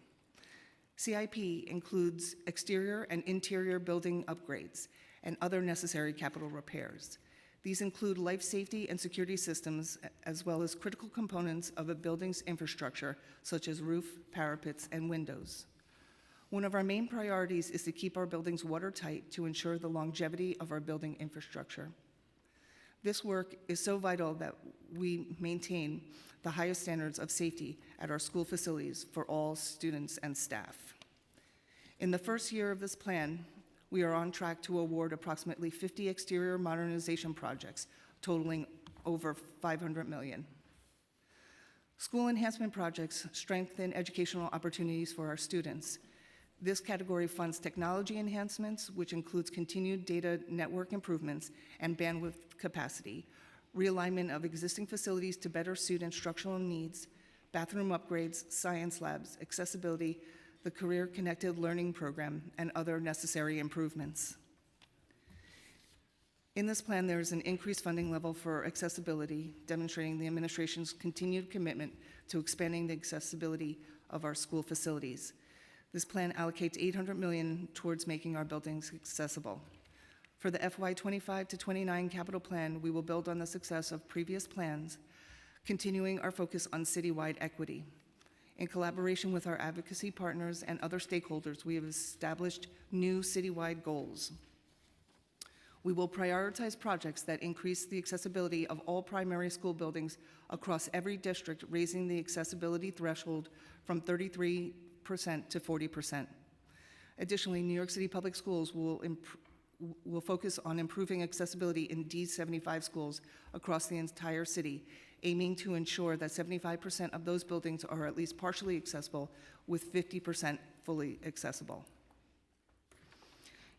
CIP includes exterior and interior building upgrades and other necessary capital repairs. These include life safety and security systems, as well as critical components of a building's infrastructure, such as roof, parapets, and windows. One of our main priorities is to keep our buildings watertight to ensure the longevity of our building infrastructure. This work is so vital that we maintain the highest standards of safety at our school facilities for all students and staff. In the first year of this plan, we are on track to award approximately 50 exterior modernization projects, totaling over $500 million. School enhancement projects strengthen educational opportunities for our students. This category funds technology enhancements, which includes continued data network improvements and bandwidth capacity, realignment of existing facilities to better suit instructional needs, bathroom upgrades, science labs, accessibility, the Career Connected Learning Program, and other necessary improvements. In this plan, there is an increased funding level for accessibility, demonstrating the administration's continued commitment to expanding the accessibility of our school facilities. This plan allocates $800 million towards making our buildings accessible. For the FY 25 to 29 capital plan, we will build on the success of previous plans, continuing our focus on citywide equity. In collaboration with our advocacy partners and other stakeholders, we have established new citywide goals. We will prioritize projects that increase the accessibility of all primary school buildings across every district, raising the accessibility threshold from 33% to 40%. Additionally, New York City Public Schools will focus on improving accessibility in D75 schools across the entire city, aiming to ensure that 75% of those buildings are at least partially accessible, with 50% fully accessible.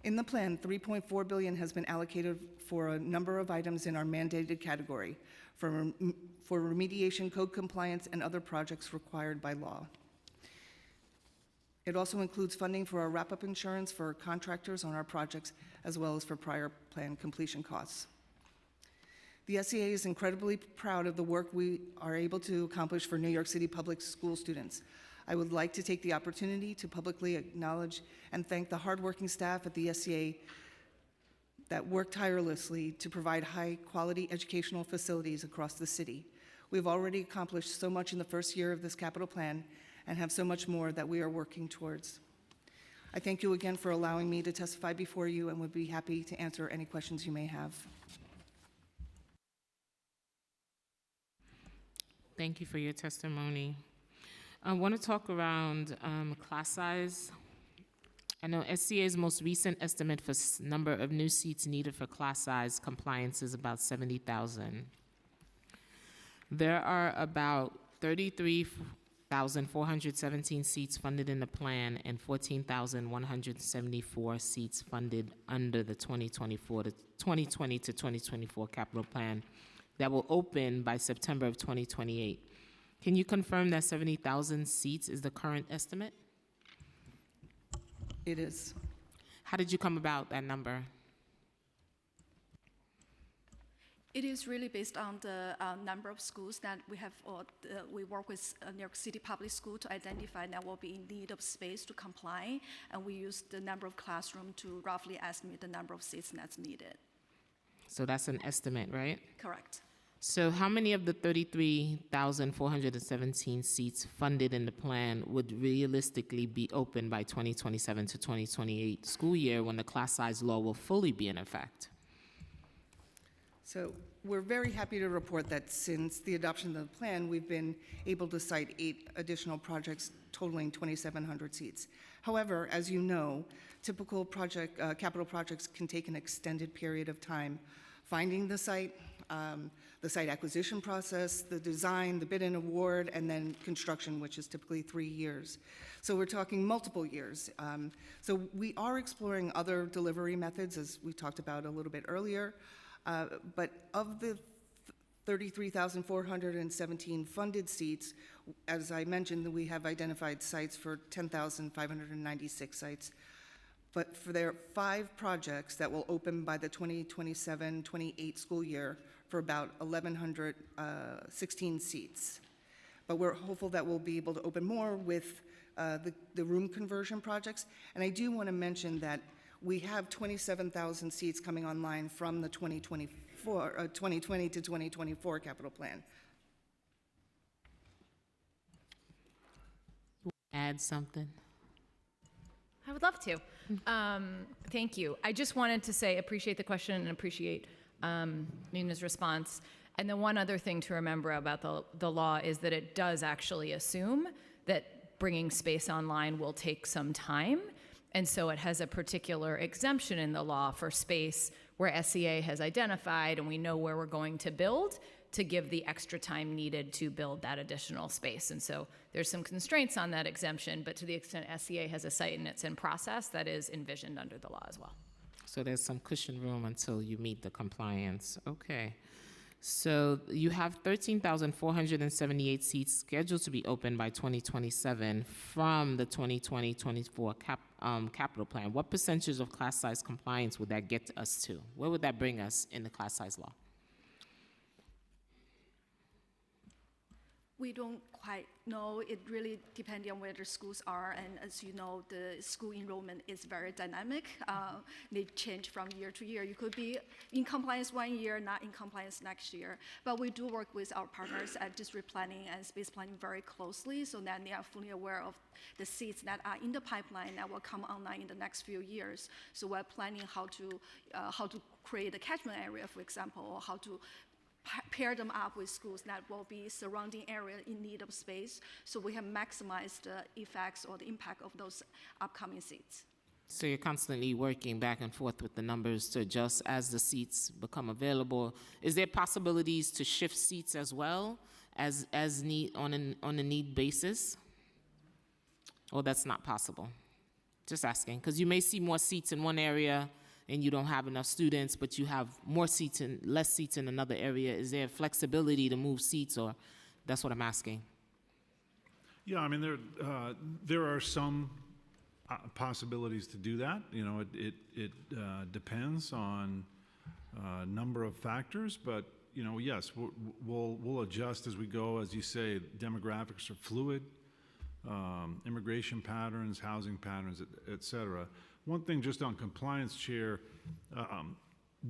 In the plan, $3.4 billion has been allocated for a number of items in our mandated category for remediation, code compliance, and other projects required by law. It also includes funding for our wrap-up insurance for contractors on our projects, as well as for prior plan completion costs. The SEA is incredibly proud of the work we are able to accomplish for New York City public school students. I would like to take the opportunity to publicly acknowledge and thank the hardworking staff at the SEA that work tirelessly to provide high-quality educational facilities across the city. We've already accomplished so much in the first year of this capital plan and have so much more that we are working towards. I thank you again for allowing me to testify before you and would be happy to answer any questions you may have. Thank you for your testimony. I want to talk around class size. I know SCA's most recent estimate for number of new seats needed for class size compliance is about 70,000. There are about 33,417 seats funded in the plan and 14,174 seats funded under the 2020 to 2024 capital plan that will open by September of 2028. Can you confirm that 70,000 seats is the current estimate? It is. How did you come about that number? It is really based on the number of schools that we have, or we work with New York City Public School to identify that will be in need of space to comply, and we use the number of classrooms to roughly estimate the number of seats that's needed. So that's an estimate, right? Correct. So how many of the 33,417 seats funded in the plan would realistically be open by 2027 to 2028 school year when the class size law will fully be in effect? So we're very happy to report that since the adoption of the plan, we've been able to cite 8 additional projects totaling 2,700 seats. However, as you know, typical capital projects can take an extended period of time. Finding the site acquisition process, the design, the bid and award, and then construction, which is typically 3 years. So we're talking multiple years. So we are exploring other delivery methods, as we talked about a little bit earlier. But of the 33,417 funded seats, as I mentioned, we have identified sites for 10,596 sites. But for their 5 projects that will open by the 2027-28 school year for about 1,116 seats. But we're hopeful that we'll be able to open more with the room conversion projects. And I do want to mention that we have 27,000 seats coming online from the 2020 to 2024 capital plan. Add something? I would love to. Thank you. I just wanted to say, appreciate the question and appreciate Nina's response. And the one other thing to remember about the law is that it does actually assume that bringing space online will take some time. And so it has a particular exemption in the law for space where SCA has identified, and we know where we're going to build, to give the extra time needed to build that additional space. And so there's some constraints on that exemption, but to the extent SCA has a site and it's in process, that is envisioned under the law as well. So there's some cushion room until you meet the compliance. Okay. So you have 13,478 seats scheduled to be open by 2027 from the 2020-24 capital plan. What percentage of class size compliance would that get us to? Where would that bring us in the class size law? We don't quite know. It really depends on where the schools are, and as you know, the school enrollment is very dynamic. They change from year to year. You could be in compliance one year, not in compliance next year. But we do work with our partners at district planning and space planning very closely, so that they are fully aware of the seats that are in the pipeline that will come online in the next few years. So we're planning how to create a catchment area, for example, or how to pair them up with schools that will be surrounding area in need of space, so we have maximized the effects or the impact of those upcoming seats. So you're constantly working back and forth with the numbers to adjust as the seats become available. Is there possibilities to shift seats as well as need on a need basis? Or that's not possible? Just asking, because you may see more seats in one area and you don't have enough students, but you have more seats and less seats in another area. Is there flexibility to move seats, or that's what I'm asking? Yeah, I mean, there are some possibilities to do that. You know, it depends on a number of factors, but you know, yes, we'll adjust as we go. As you say, demographics are fluid, immigration patterns, housing patterns, et cetera. One thing just on compliance, Chair,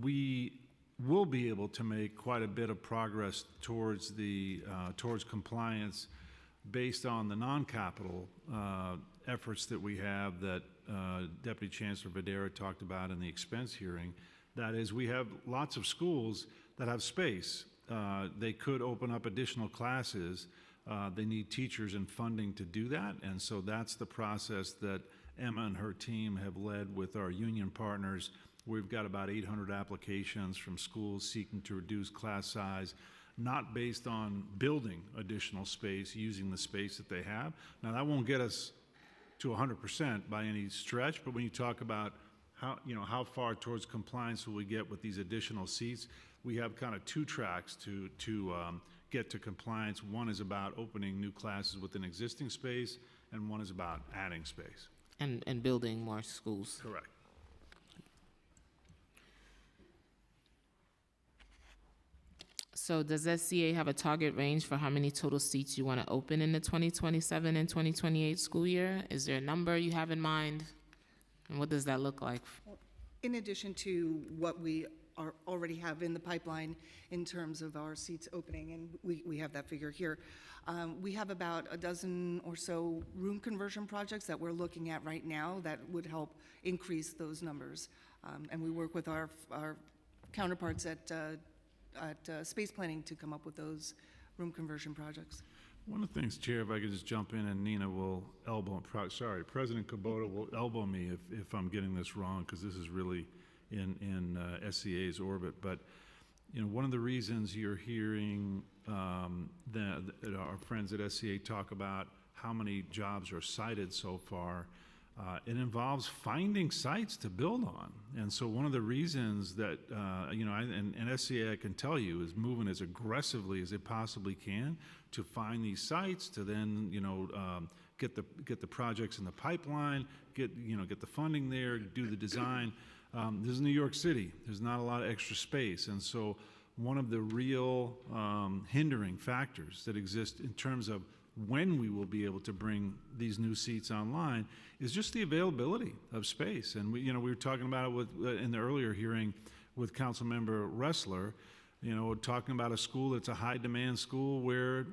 we we'll be able to make quite a bit of progress towards towards compliance based on the non-capital efforts that we have that Deputy Chancellor Videra talked about in the expense hearing. That is, we have lots of schools that have space. They could open up additional classes. They need teachers and funding to do that, and so that's the process that Emma and her team have led with our union partners. We've got about 800 applications from schools seeking to reduce class size, not based on building additional space, using the space that they have. Now, that won't get us to 100% by any stretch, but when you talk about how far towards compliance will we get with these additional seats, we have kind of two tracks to get to compliance. One is about opening new classes within existing space, and one is about adding space. And building more schools. Correct. So does SCA have a target range for how many total seats you want to open in the 2027 and 2028 school year? Is there a number you have in mind? And what does that look like? In addition to what we already have in the pipeline in terms of our seats opening, and we have that figure here, we have about a dozen or so room conversion projects that we're looking at right now that would help increase those numbers. And we work with our counterparts at space planning to come up with those room conversion projects. One of the things, Chair, if I could just jump in, and Nina will President Kubota will elbow me if I'm getting this wrong, because this is really in SCA's orbit. But one of the reasons you're hearing that our friends at SCA talk about how many jobs are cited so far, it involves finding sites to build on. And so one of the reasons that, and SCA, I can tell you, is moving as aggressively as it possibly can to find these sites, to then, get the projects in the pipeline, get the funding there, do the design. This is New York City. There's not a lot of extra space. And so one of the real hindering factors that exist in terms of when we will be able to bring these new seats online is just the availability of space. And we were talking about it in the earlier hearing with Councilmember Ressler, talking about a school that's a high demand school where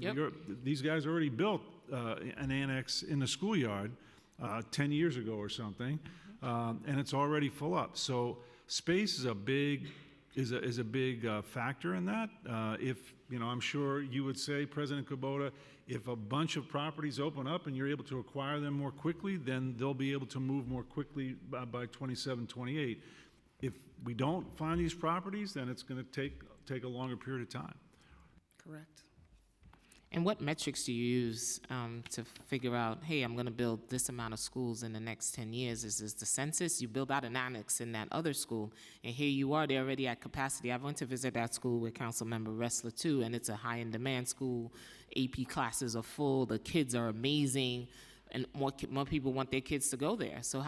these guys already built an annex in the schoolyard 10 years ago or something, and it's already full up. So space is a big factor in that. I'm sure you would say, President Kubota, if a bunch of properties open up and you're able to acquire them more quickly, then they'll be able to move more quickly by 27, 28. If we don't find these properties, then it's going to take a longer period of time. Correct. And what metrics do you use to figure out, hey, I'm going to build this amount of schools in the next 10 years? Is this the census? You build out an annex in that other school, and here you are, they're already at capacity. I went to visit that school with Councilmember Ressler, too, and it's a high-in-demand school. AP classes are full. The kids are amazing, and more people want their kids to go there. So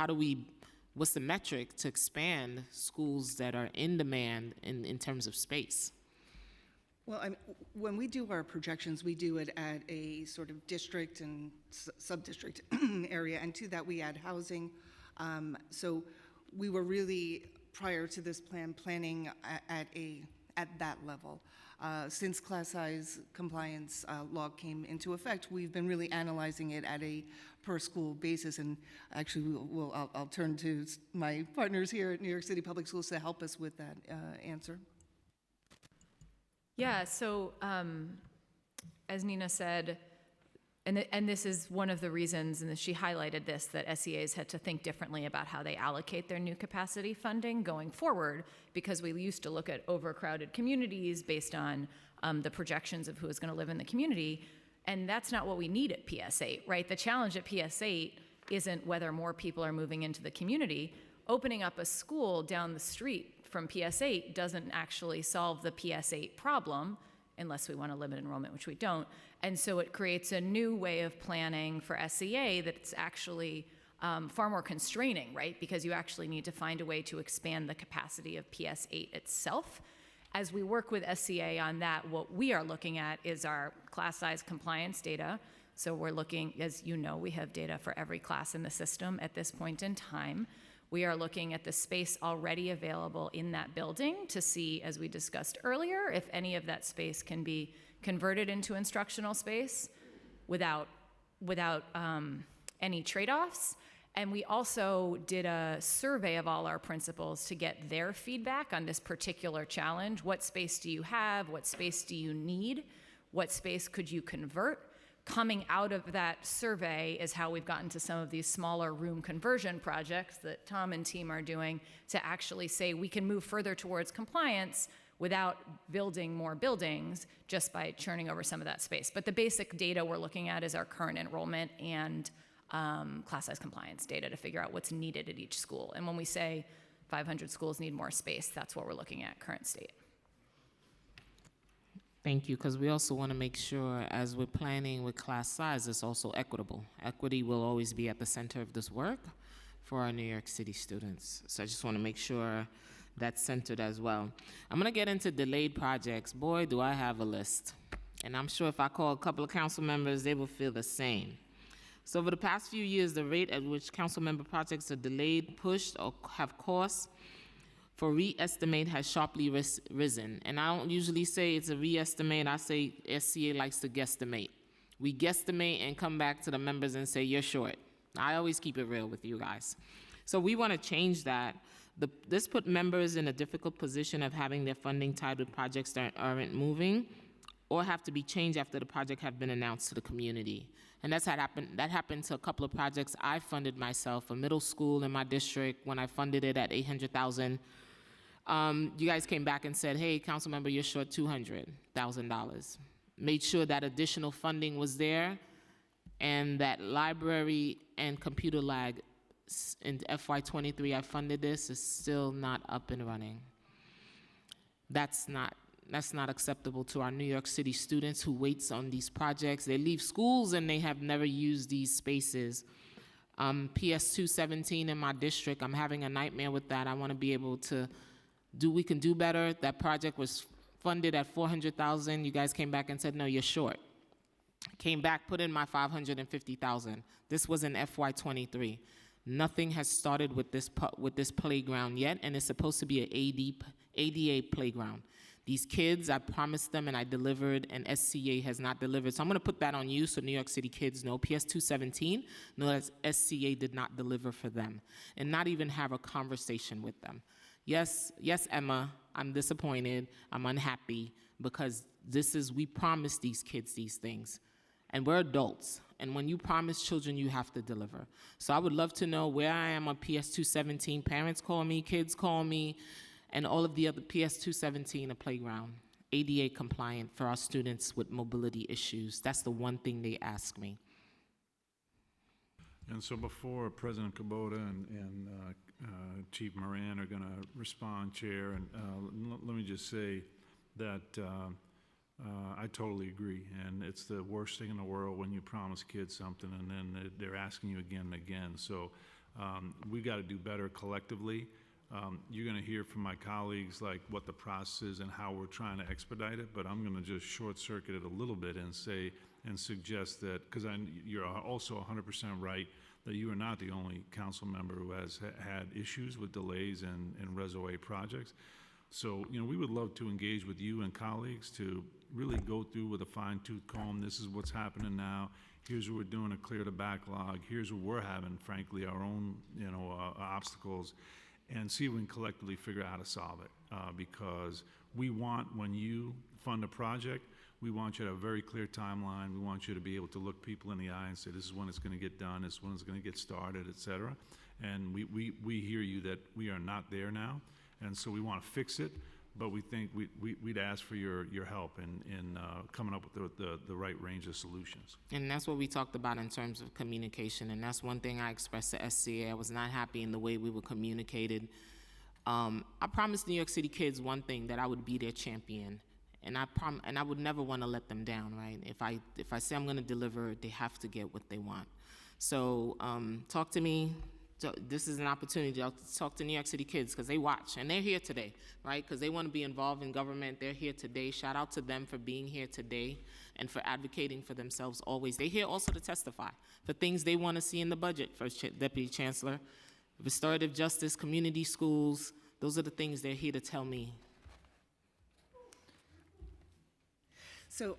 what's the metric to expand schools that are in demand in terms of space? Well, when we do our projections, we do it at a sort of district and sub-district area, and to that we add housing. So we were really, prior to this plan, planning at that level. Since class size compliance law came into effect, we've been really analyzing it at a per school basis, and actually I'll turn to my partners here at New York City Public Schools to help us with that answer. Yeah, so as Nina said, and this is one of the reasons, and she highlighted this, that SEAs had to think differently about how they allocate their new capacity funding going forward, because we used to look at overcrowded communities based on the projections of who is going to live in the community, and that's not what we need at PS8, right? The challenge at PS8 isn't whether more people are moving into the community. Opening up a school down the street from PS8 doesn't actually solve the PS8 problem, unless we want to limit enrollment, which we don't. And so it creates a new way of planning for SEA that's actually far more constraining, right? Because you actually need to find a way to expand the capacity of PS8 itself. As we work with SCA on that, what we are looking at is our class size compliance data. So we're looking, as you know, we have data for every class in the system at this point in time. We are looking at the space already available in that building to see, as we discussed earlier, if any of that space can be converted into instructional space without any trade-offs. And we also did a survey of all our principals to get their feedback on this particular challenge. What space do you have? What space do you need? What space could you convert? Coming out of that survey is how we've gotten to some of these smaller room conversion projects that Tom and team are doing to actually say we can move further towards compliance without building more buildings just by churning over some of that space. But the basic data we're looking at is our current enrollment and class size compliance data to figure out what's needed at each school. And when we say 500 schools need more space, that's what we're looking at, current state. Thank you, because we also want to make sure as we're planning with class size, it's also equitable. Equity will always be at the center of this work for our New York City students. So I just want to make sure that's centered as well. I'm going to get into delayed projects. Boy, do I have a list. And I'm sure if I call a couple of council members, they will feel the same. So over the past few years, the rate at which council member projects are delayed, pushed, or have costs for re-estimate has sharply risen. And I don't usually say it's a re-estimate, I say SCA likes to guesstimate. We guesstimate and come back to the members and say, you're short. I always keep it real with you guys. So we want to change that. This put members in a difficult position of having their funding tied with projects that aren't moving or have to be changed after the project have been announced to the community. And that happened to a couple of projects I funded myself, a middle school in my district when I funded it at $800,000. You guys came back and said, hey, council member, you're short $200,000. Made sure that additional funding was there and that library and computer lab in FY23 I funded this is still not up and running. That's not acceptable to our New York City students who waits on these projects. They leave schools and they have never used these spaces. PS 217 in my district, I'm having a nightmare with that. I want to be able to we can do better. That project was funded at $400,000. You guys came back and said, no, you're short. Came back, put in my $550,000. This was in FY23. Nothing has started with this playground yet, and it's supposed to be an ADA playground. These kids, I promised them and I delivered, and SCA has not delivered. So I'm going to put that on you so New York City kids know. PS 217 know that SCA did not deliver for them and not even have a conversation with them. Yes, Emma, I'm disappointed. I'm unhappy because we promised these kids these things. And we're adults. And when you promise children, you have to deliver. So I would love to know where I am on PS 217. Parents call me, kids call me, and all of the other PS 217, a playground, ADA compliant for our students with mobility issues. That's the one thing they ask me. And so before President Kubota and Chief Moran are going to respond, Chair, and let me just say that I totally agree. And it's the worst thing in the world when you promise kids something and then they're asking you again and again. So we got to do better collectively. You're going to hear from my colleagues like what the process is and how we're trying to expedite it, but I'm going to just short circuit it a little bit and say and suggest that, because you're also 100% right, that you are not the only council member who has had issues with delays in Reso A projects. So, we would love to engage with you and colleagues to really go through with a fine-tooth comb. This is what's happening now. Here's what we're doing to clear the backlog. Here's what we're having, frankly, our own, obstacles, and see if we can collectively figure out how to solve it. Because we want, when you fund a project, we want you to have a very clear timeline. We want you to be able to look people in the eye and say, this is when it's going to get done, this is when it's going to get started, et cetera. And we hear you that we are not there now. And so we want to fix it, but we think we'd ask for your help in coming up with the right range of solutions. And that's what we talked about in terms of communication, and that's one thing I expressed to SCA. I was not happy in the way we were communicated. I promised New York City kids one thing, that I would be their champion, and I would never want to let them down, right? If I say I'm going to deliver, they have to get what they want. So talk to me. So this is an opportunity to talk to New York City kids because they watch, and they're here today, right? Because they want to be involved in government. They're here today. Shout out to them for being here today and for advocating for themselves always. They're here also to testify for things they want to see in the budget, First Deputy Chancellor. restorative justice, community schools. Those are the things they're here to tell me. So,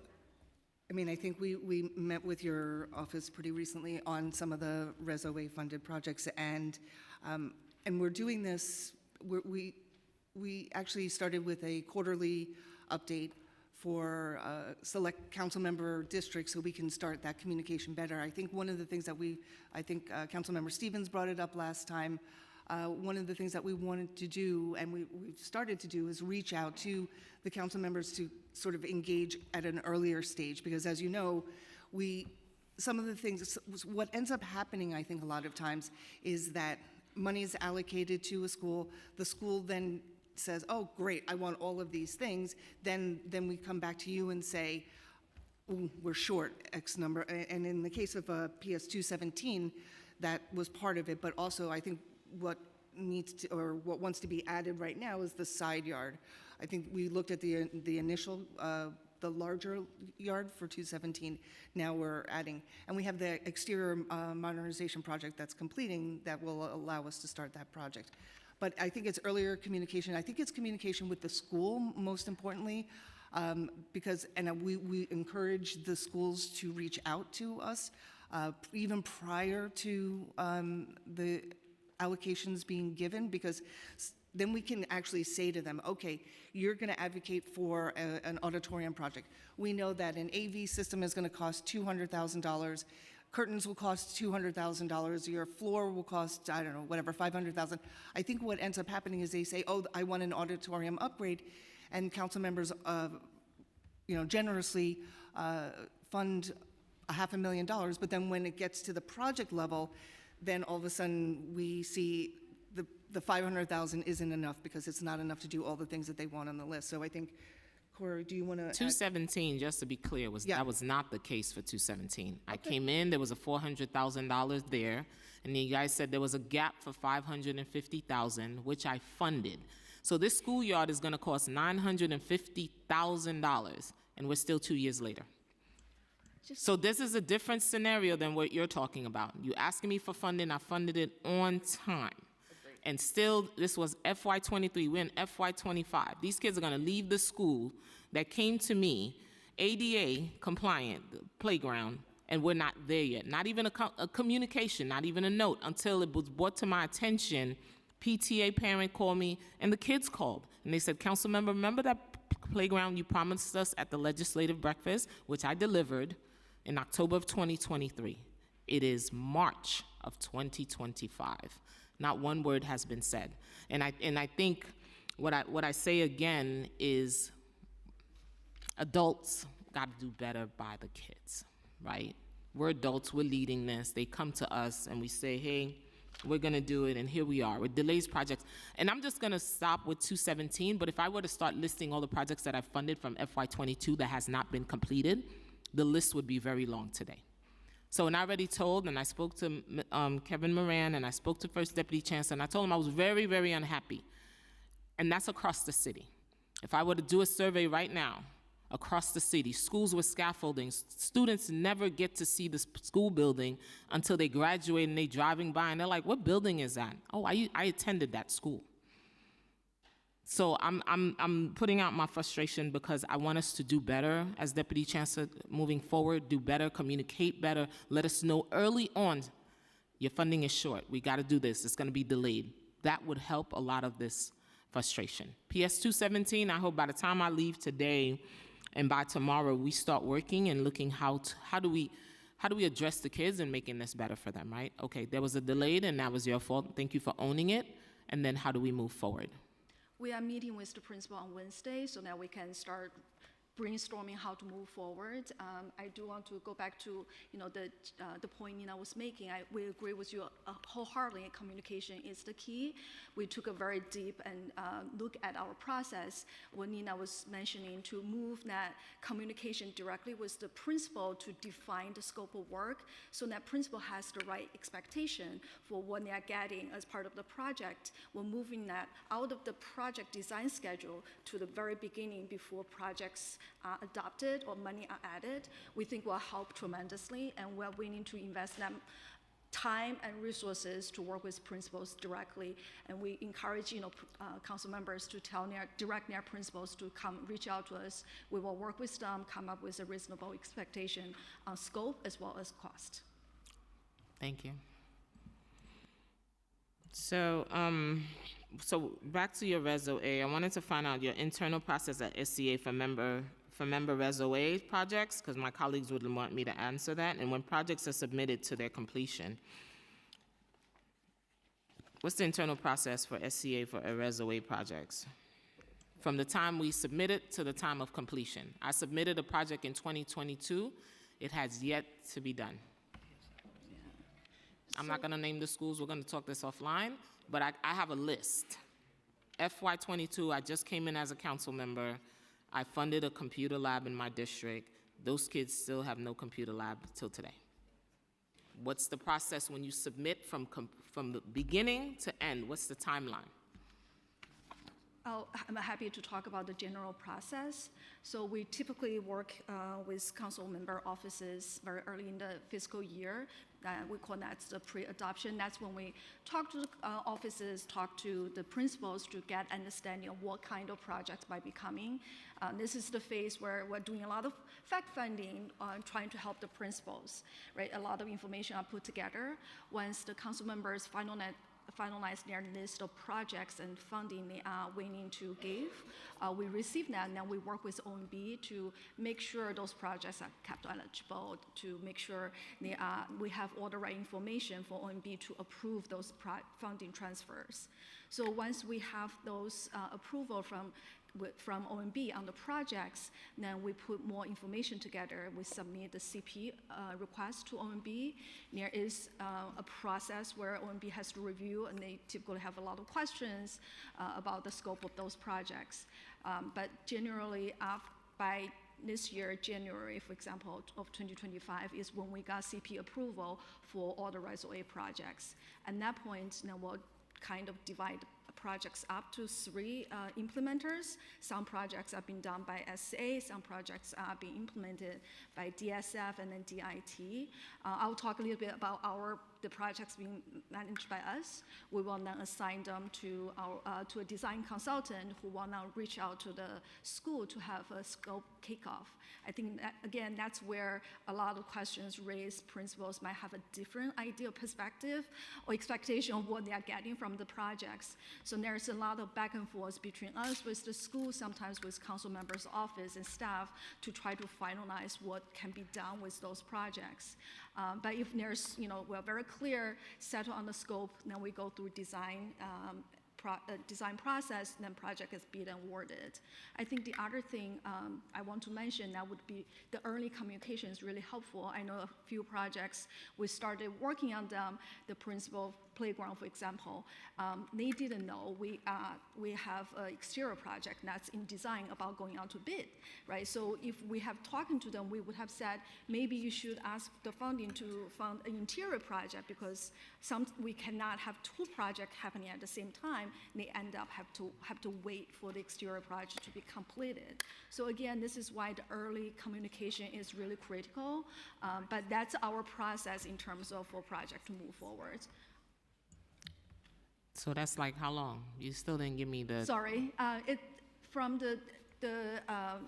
I mean, I think we met with your office pretty recently on some of the RESOA-funded projects, and we're doing this, we actually started with a quarterly update for select council member districts so we can start that communication better. I think one of the things that Councilmember Stevens brought it up last time, one of the things that we wanted to do, and we've started to do, is reach out to the council members to sort of engage at an earlier stage, because as you know, some of the things, what ends up happening, I think a lot of times, is that money is allocated to a school, the school then says, oh, great, I want all of these things, then we come back to you and say, ooh, we're short X number. And in the case of PS 217, that was part of it, but also I think what wants to be added right now is the side yard. I think we looked at the initial, the larger yard for 217. Now we're adding, and we have the exterior modernization project that's completing that will allow us to start that project. But I think it's earlier communication. I think it's communication with the school, most importantly, because we encourage the schools to reach out to us even prior to the allocations being given, because then we can actually say to them, okay, you're going to advocate for an auditorium project. We know that an AV system is going to cost $200,000. Curtains will cost $200,000. Your floor will cost, I don't know, whatever, $500,000. I think what ends up happening is they say, oh, I want an auditorium upgrade, and council members, generously fund $500,000. But then when it gets to the project level, then all of a sudden we see the $500,000 isn't enough because it's not enough to do all the things that they want on the list. So I think, Cora, do you want to? 217, just to be clear, that was not the case for 217. I came in, there was a $400,000 there, and then you guys said there was a gap for $550,000, which I funded. So this schoolyard is going to cost $950,000, and we're still 2 years later. So this is a different scenario than what you're talking about. You asking me for funding, I funded it on time. And still, this was FY23, we're in FY25. These kids are gonna leave the school that came to me, ADA compliant, playground, and we're not there yet. Not even a communication, not even a note, until it was brought to my attention. PTA parent called me, and the kids called. And they said, Councilmember, remember that playground you promised us at the legislative breakfast, which I delivered in October of 2023. It is March of 2025. Not one word has been said. And I think what I say again is adults got to do better by the kids, right? We're adults, we're leading this. They come to us and we say, hey, we're gonna do it, and here we are with delays projects. And I'm just gonna stop with 217, but if I were to start listing all the projects that I funded from FY22 that has not been completed, the list would be very long today. So, and I already told, and I spoke to Kevin Moran, and I spoke to First Deputy Chancellor, and I told him I was very, very unhappy. And that's across the city. If I were to do a survey right now, across the city, schools with scaffolding, students never get to see the school building until they graduate and they're driving by, and they're like, what building is that? Oh, I attended that school. So I'm putting out my frustration because I want us to do better as Deputy Chancellor moving forward, do better, communicate better, let us know early on, your funding is short, we gotta do this, it's gonna be delayed. That would help a lot of this frustration. PS 217, I hope by the time I leave today and by tomorrow, we start working and looking how do we address the kids and making this better for them, right? Okay, there was a delay and that was your fault, thank you for owning it, and then how do we move forward? We are meeting with the principal on Wednesday so that we can start brainstorming how to move forward. I do want to go back to the point Nina was making. We agree with you wholeheartedly. Communication is the key. We took a very deep and look at our process when Nina was mentioning to move that communication directly with the principal to define the scope of work, so that principal has the right expectation for what they are getting as part of the project. We're moving that out of the project design schedule to the very beginning before projects are adopted or money are added. We think will help tremendously, and we're willing to invest them time and resources to work with principals directly, and we encourage council members to direct their principals to come reach out to us. We will work with them, come up with a reasonable expectation on scope as well as cost. Thank you. So, so back to your Reso A, I wanted to find out your internal process at SCA for member Reso A projects, because my colleagues would want me to answer that. And when projects are submitted to their completion, what's the internal process for SCA for Reso A projects? From the time we submit it to the time of completion. I submitted a project in 2022. It has yet to be done. I'm not going to name the schools. We're going to talk this offline. But I have a list. FY22, I just came in as a council member. I funded a computer lab in my district. Those kids still have no computer lab till today. What's the process when you submit from the beginning to end? What's the timeline? I'm happy to talk about the general process. So we typically work with council member offices very early in the fiscal year. We call that the pre-adoption. That's when we talk to the offices, talk to the principals to get understanding of what kind of projects might be coming. This is the phase where we're doing a lot of fact-finding, trying to help the principals, right? A lot of information are put together. Once the council members finalize their list of projects and funding they are willing to give, we receive that, and then we work with OMB to make sure those projects are kept eligible, to make sure we have all the right information for OMB to approve those funding transfers. So once we have those approval from OMB on the projects, then we put more information together. We submit the CP request to OMB. There is a process where OMB has to review, and they typically have a lot of questions about the scope of those projects. But generally, by this year, January, for example, of 2025, is when we got CP approval for all the Reso A projects. At that point, now we'll kind of divide projects up to 3 implementers. Some projects are being done by SA, some projects are being implemented by DSF and then DIT. I'll talk a little bit about the projects being managed by us. We will then assign them to a design consultant who will now reach out to the school to have a scope kickoff. I think that, again, that's where a lot of questions raised. Principals might have a different idea or perspective or expectation of what they are getting from the projects. So there's a lot of back and forth between us with the school, sometimes with council members' office and staff, to try to finalize what can be done with those projects. But if there's, we're very clear, settle on the scope, then we go through design process, then project is bid and awarded. I think the other thing I want to mention that would be the early communication is really helpful. I know a few projects, we started working on them, the principal playground, for example, they didn't know we have an exterior project that's in design about going out to bid, right? So if we have talking to them, we would have said, maybe you should ask the funding to fund an interior project, because we cannot have 2 projects happening at the same time. They end up have to wait for the exterior project to be completed. So again, this is why the early communication is really critical, but that's our process in terms of for project to move forward. So that's like how long? You still didn't give me the... Sorry, from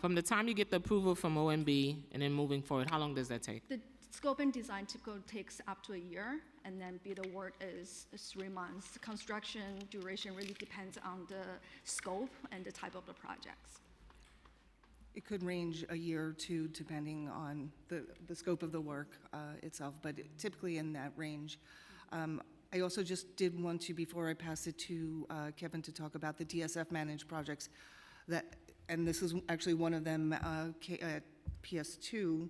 from the time you get the approval from OMB and then moving forward, how long does that take? The scope and design typically takes up to a year, and then bid award is 3 months. Construction duration really depends on the scope and the type of the projects. It could range a year or 2 depending on the scope of the work itself, but typically in that range. I also just did want to, before I pass it to Kevin, to talk about the DSF managed projects, and this is actually one of them, PS2,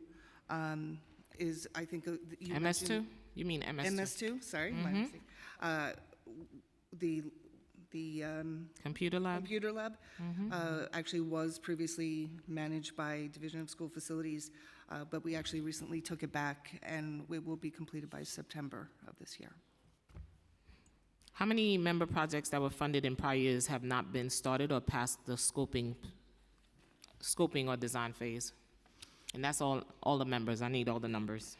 is, I think, you MS2? mentioned- You mean MS2? MS2, sorry, my mistake. The Computer lab? Computer lab actually was previously managed by Division of School Facilities, but we actually recently took it back, and it will be completed by September of this year. How many member projects that were funded in prior years have not been started or passed the scoping or design phase? And that's all the members. I need all the numbers.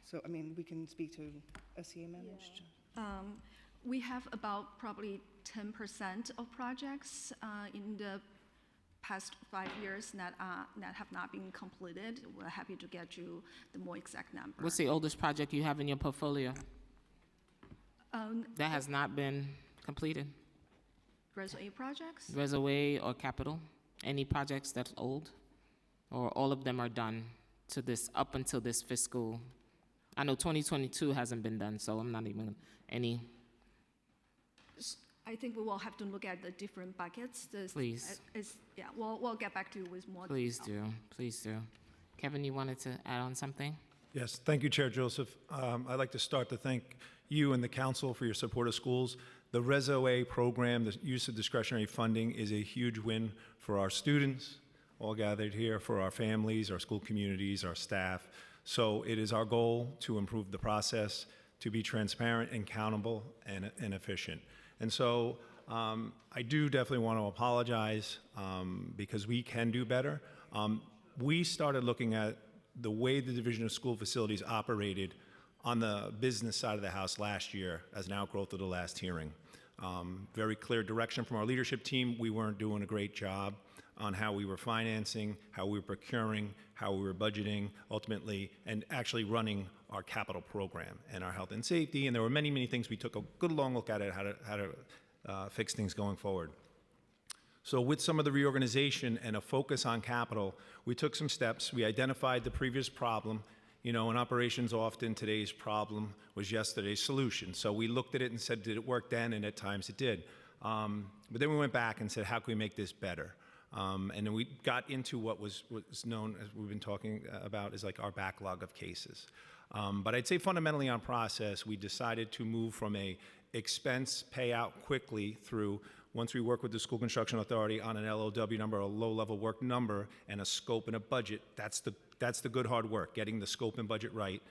So, I mean, we can speak to SEA managed. We have about probably 10% of projects in the past 5 years that have not been completed. We're happy to get you the more exact number. What's the oldest project you have in your portfolio that has not been completed? Reso A projects? Reservoir or capital? Any projects that's old? Or all of them are done to this, up until this fiscal? I know 2022 hasn't been done, so I'm not even, any? I think we will have to look at the different buckets. Please. Yeah, we'll get back to you with more. Please do, please do. Kevin, you wanted to add on something? Yes, thank you, Chair Joseph. I'd like to start to thank you and the council for your support of schools. The Reso A program, the use of discretionary funding, is a huge win for our students, all gathered here, for our families, our school communities, our staff. So it is our goal to improve the process, to be transparent and accountable and efficient. And so I do definitely want to apologize because we can do better. We started looking at the way the Division of School Facilities operated on the business side of the house last year as an outgrowth of the last hearing. Very clear direction from our leadership team. We weren't doing a great job on how we were financing, how we were procuring, how we were budgeting, ultimately, and actually running our capital program and our health and safety. And there were many, many things. We took a good long look at it, how to fix things going forward. So with some of the reorganization and a focus on capital, we took some steps. We identified the previous problem. You know, in operations, often today's problem was yesterday's solution. So we looked at it and said, did it work then? And at times it did. But then we went back and said, how can we make this better? And then we got into what was known, as we've been talking about, as like our backlog of cases. But I'd say fundamentally on process, we decided to move from a expense payout quickly through, once we work with the School Construction Authority on an LOW number, a low-level work number, and a scope and a budget. That's the good hard work, getting the scope and budget right,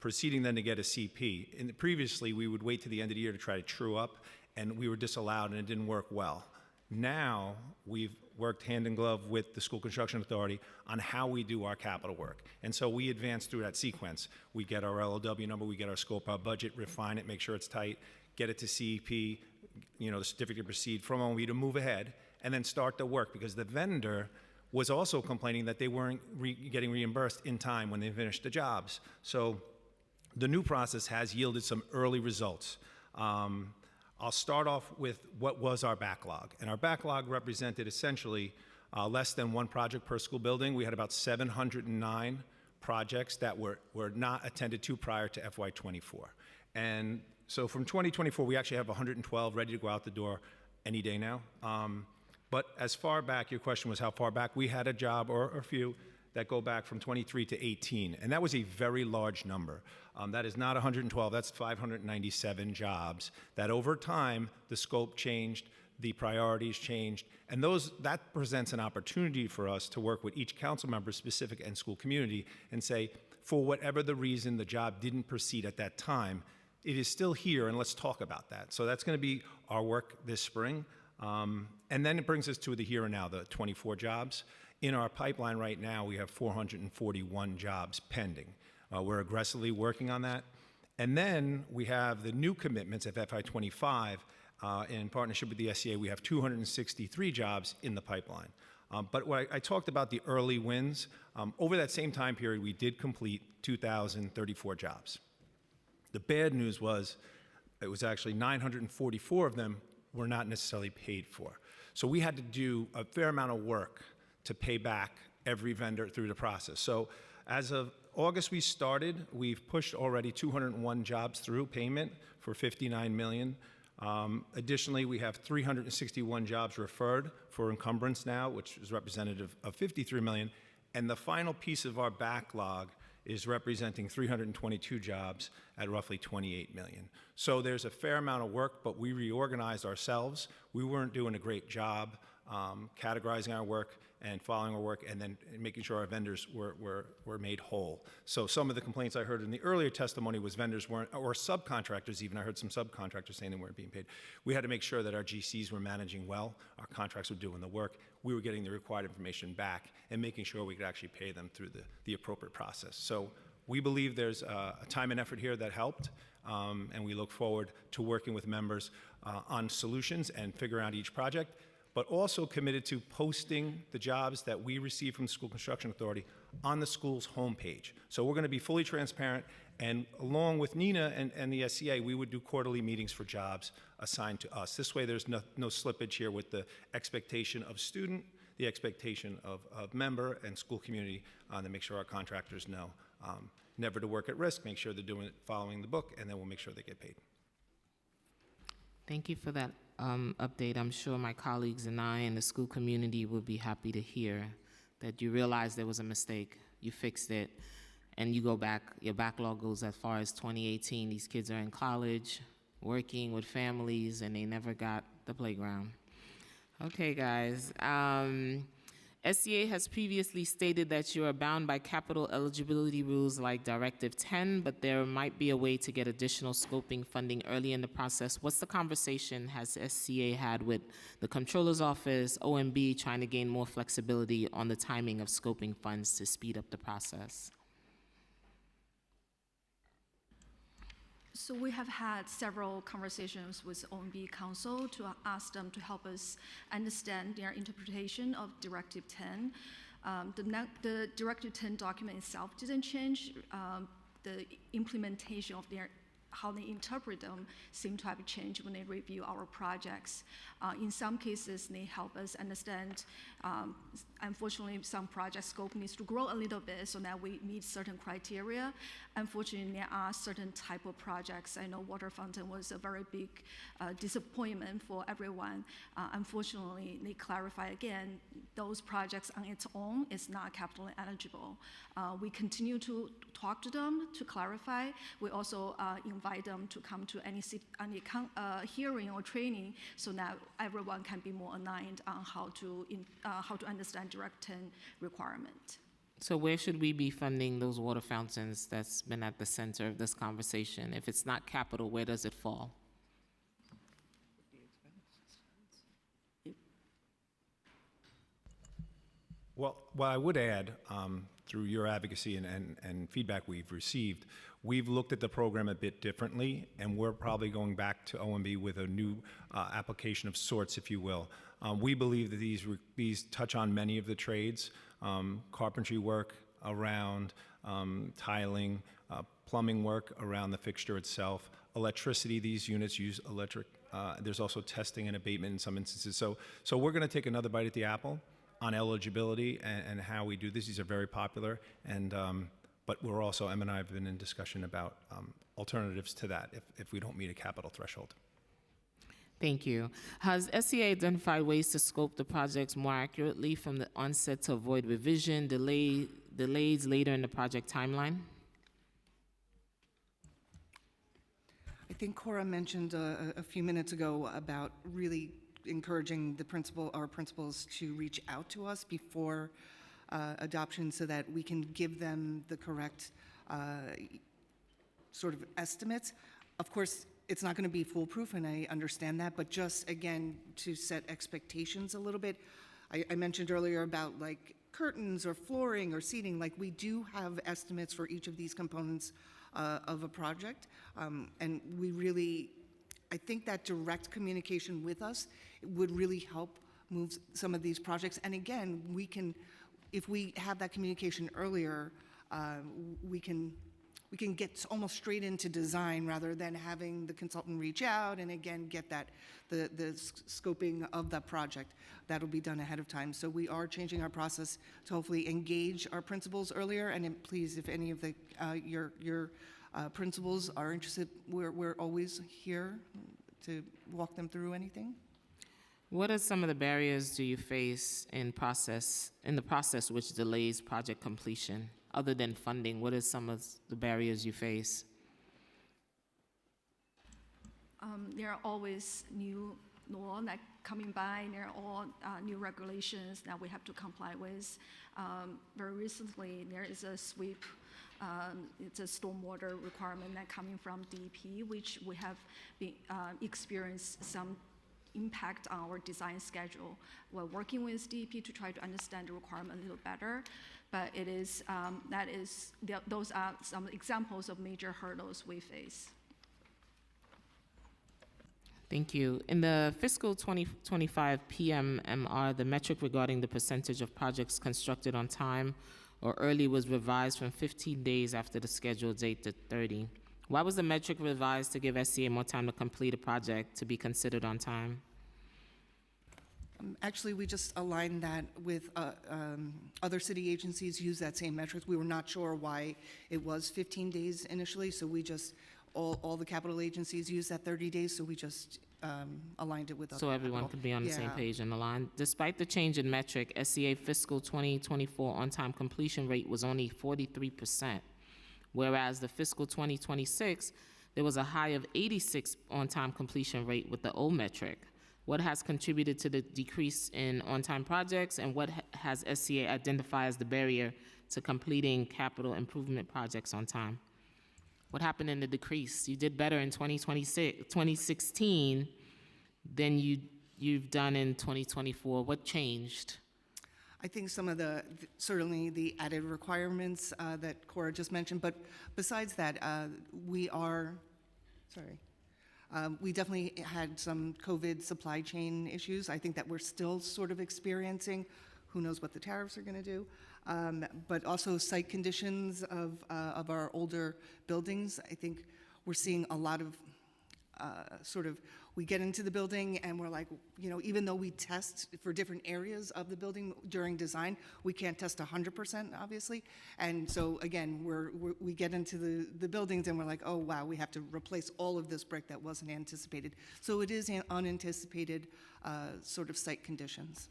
proceeding then to get a CP. And previously, we would wait to the end of the year to try to true up, and we were disallowed, and it didn't work well. Now, we've worked hand in glove with the School Construction Authority on how we do our capital work. And so we advance through that sequence. We get our LOW number, we get our scope, our budget, refine it, make sure it's tight, get it to CEP, you know, the certificate to proceed from OMB to move ahead, and then start the work, because the vendor was also complaining that they weren't getting reimbursed in time when they finished the jobs. So the new process has yielded some early results. I'll start off with what was our backlog. And our backlog represented essentially less than one project per school building. We had about 709 projects that were not attended to prior to FY24. And so from 2024, we actually have 112 ready to go out the door any day now. But as far back, your question was how far back, we had a job or a few that go back from 23 to 18. And that was a very large number. That is not 112, that's 597 jobs that over time, the scope changed, the priorities changed, and that presents an opportunity for us to work with each council member, specific and school community, and say, for whatever the reason the job didn't proceed at that time, it is still here, and let's talk about that. So that's gonna be our work this spring. And then it brings us to the here and now, the 24 jobs. In our pipeline right now, we have 441 jobs pending. We're aggressively working on that. And then we have the new commitments of FY25. In partnership with the SEA, we have 263 jobs in the pipeline. But what I talked about the early wins, over that same time period, we did complete 2,034 jobs. The bad news was it was actually 944 of them were not necessarily paid for. So we had to do a fair amount of work to pay back every vendor through the process. So as of August we started, we've pushed already 201 jobs through payment for $59 million. Additionally, we have 361 jobs referred for encumbrance now, which is representative of $53 million. And the final piece of our backlog is representing 322 jobs at roughly $28 million. So there's a fair amount of work, but we reorganized ourselves. We weren't doing a great job categorizing our work and following our work, and then making sure our vendors were made whole. So some of the complaints I heard in the earlier testimony was vendors weren't, or subcontractors even, I heard some subcontractors saying they weren't being paid. We had to make sure that our GCs were managing well, our contracts were doing the work, we were getting the required information back, and making sure we could actually pay them through the appropriate process. So We believe there's a time and effort here that helped, and we look forward to working with members on solutions and figuring out each project, but also committed to posting the jobs that we receive from the School Construction Authority on the school's homepage. So we're going to be fully transparent, and along with Nina and the SCA, we would do quarterly meetings for jobs assigned to us. This way there's no slippage here with the expectation of student, the expectation of member and school community to make sure our contractors know never to work at risk, make sure they're doing it following the book, and then we'll make sure they get paid. Thank you for that update. I'm sure my colleagues and I and the school community will be happy to hear that you realized there was a mistake, you fixed it, and you go back, your backlog goes as far as 2018. These kids are in college, working with families, and they never got the playground. Okay, guys. SCA has previously stated that you are bound by capital eligibility rules like Directive 10, but there might be a way to get additional scoping funding early in the process. What's the conversation has SCA had with the Comptroller's Office, OMB, trying to gain more flexibility on the timing of scoping funds to speed up the process? So we have had several conversations with OMB Council to ask them to help us understand their interpretation of Directive 10. The Directive 10 document itself didn't change. The implementation of how they interpret them seem to have changed when they review our projects. In some cases, they help us understand, unfortunately, some project scope needs to grow a little bit so that we meet certain criteria. Unfortunately, there are certain type of projects. I know water fountain was a very big disappointment for everyone. Unfortunately, they clarify again, those projects on its own is not capital eligible. We continue to talk to them to clarify. We also invite them to come to any hearing or training so that everyone can be more aligned on how to understand Direct 10 requirement. So where should we be funding those water fountains that's been at the center of this conversation? If it's not capital, where does it fall? Well, what I would add, through your advocacy and feedback we've received, we've looked at the program a bit differently, and we're probably going back to OMB with a new application of sorts, if you will. We believe that these touch on many of the trades, carpentry work around tiling, plumbing work around the fixture itself, electricity. These units use electric. There's also testing and abatement in some instances. So we're going to take another bite at the apple on eligibility and how we do this. These are very popular, and but we're also, Em and I have been in discussion about alternatives to that if we don't meet a capital threshold. Thank you. Has SCA identified ways to scope the projects more accurately from the onset to avoid revision, delays later in the project timeline? I think Cora mentioned a few minutes ago about really encouraging our principals to reach out to us before adoption so that we can give them the correct sort of estimates. Of course, it's not going to be foolproof, and I understand that, but just, again, to set expectations a little bit, I mentioned earlier about like curtains or flooring or seating, like we do have estimates for each of these components of a project, and we really, I think that direct communication with us would really help move some of these projects. And again, we can, if we have that communication earlier, we can get almost straight into design rather than having the consultant reach out and again get the scoping of that project. That'll be done ahead of time. So we are changing our process to hopefully engage our principals earlier. And please, if any of your principals are interested, we're always here to walk them through anything. What are some of the barriers do you face in the process which delays project completion? Other than funding, what are some of the barriers you face? There are always new law that coming by. There are all new regulations that we have to comply with. Very recently, there is a SWEEP. It's a stormwater requirement that coming from DEP, which we have been, experienced some impact on our design schedule. We're working with DEP to try to understand the requirement a little better. But it is, those are some examples of major hurdles we face. Thank you. In the fiscal 2025 PMMR, the metric regarding the percentage of projects constructed on time or early was revised from 15 days after the scheduled date to 30. Why was the metric revised to give SCA more time to complete a project to be considered on time? Actually, we just aligned that with other city agencies use that same metric. We were not sure why it was 15 days initially, so we just, all the capital agencies use that 30 days, so we just aligned it with other So everyone capital. could be on the same Yeah. page and aligned. Despite the change in metric, SCA fiscal 2024 on-time completion rate was only 43%, whereas the fiscal 2026, there was a high of 86 on-time completion rate with the old metric. What has contributed to the decrease in on-time projects, and what has SCA identified as the barrier to completing capital improvement projects on time? What happened in the decrease? You did better in 2016 than you've done in 2024. What changed? I think some of certainly the added requirements that Cora just mentioned, but besides that, we definitely had some COVID supply chain issues. I think that we're still sort of experiencing. Who knows what the tariffs are going to do? But also site conditions of our older buildings. I think we're seeing a lot of we get into the building and we're like, even though we test for different areas of the building during design, we can't test 100%, obviously. And so again, we get into the buildings and we're like, oh wow, we have to replace all of this brick that wasn't anticipated. So it is an unanticipated sort of site conditions.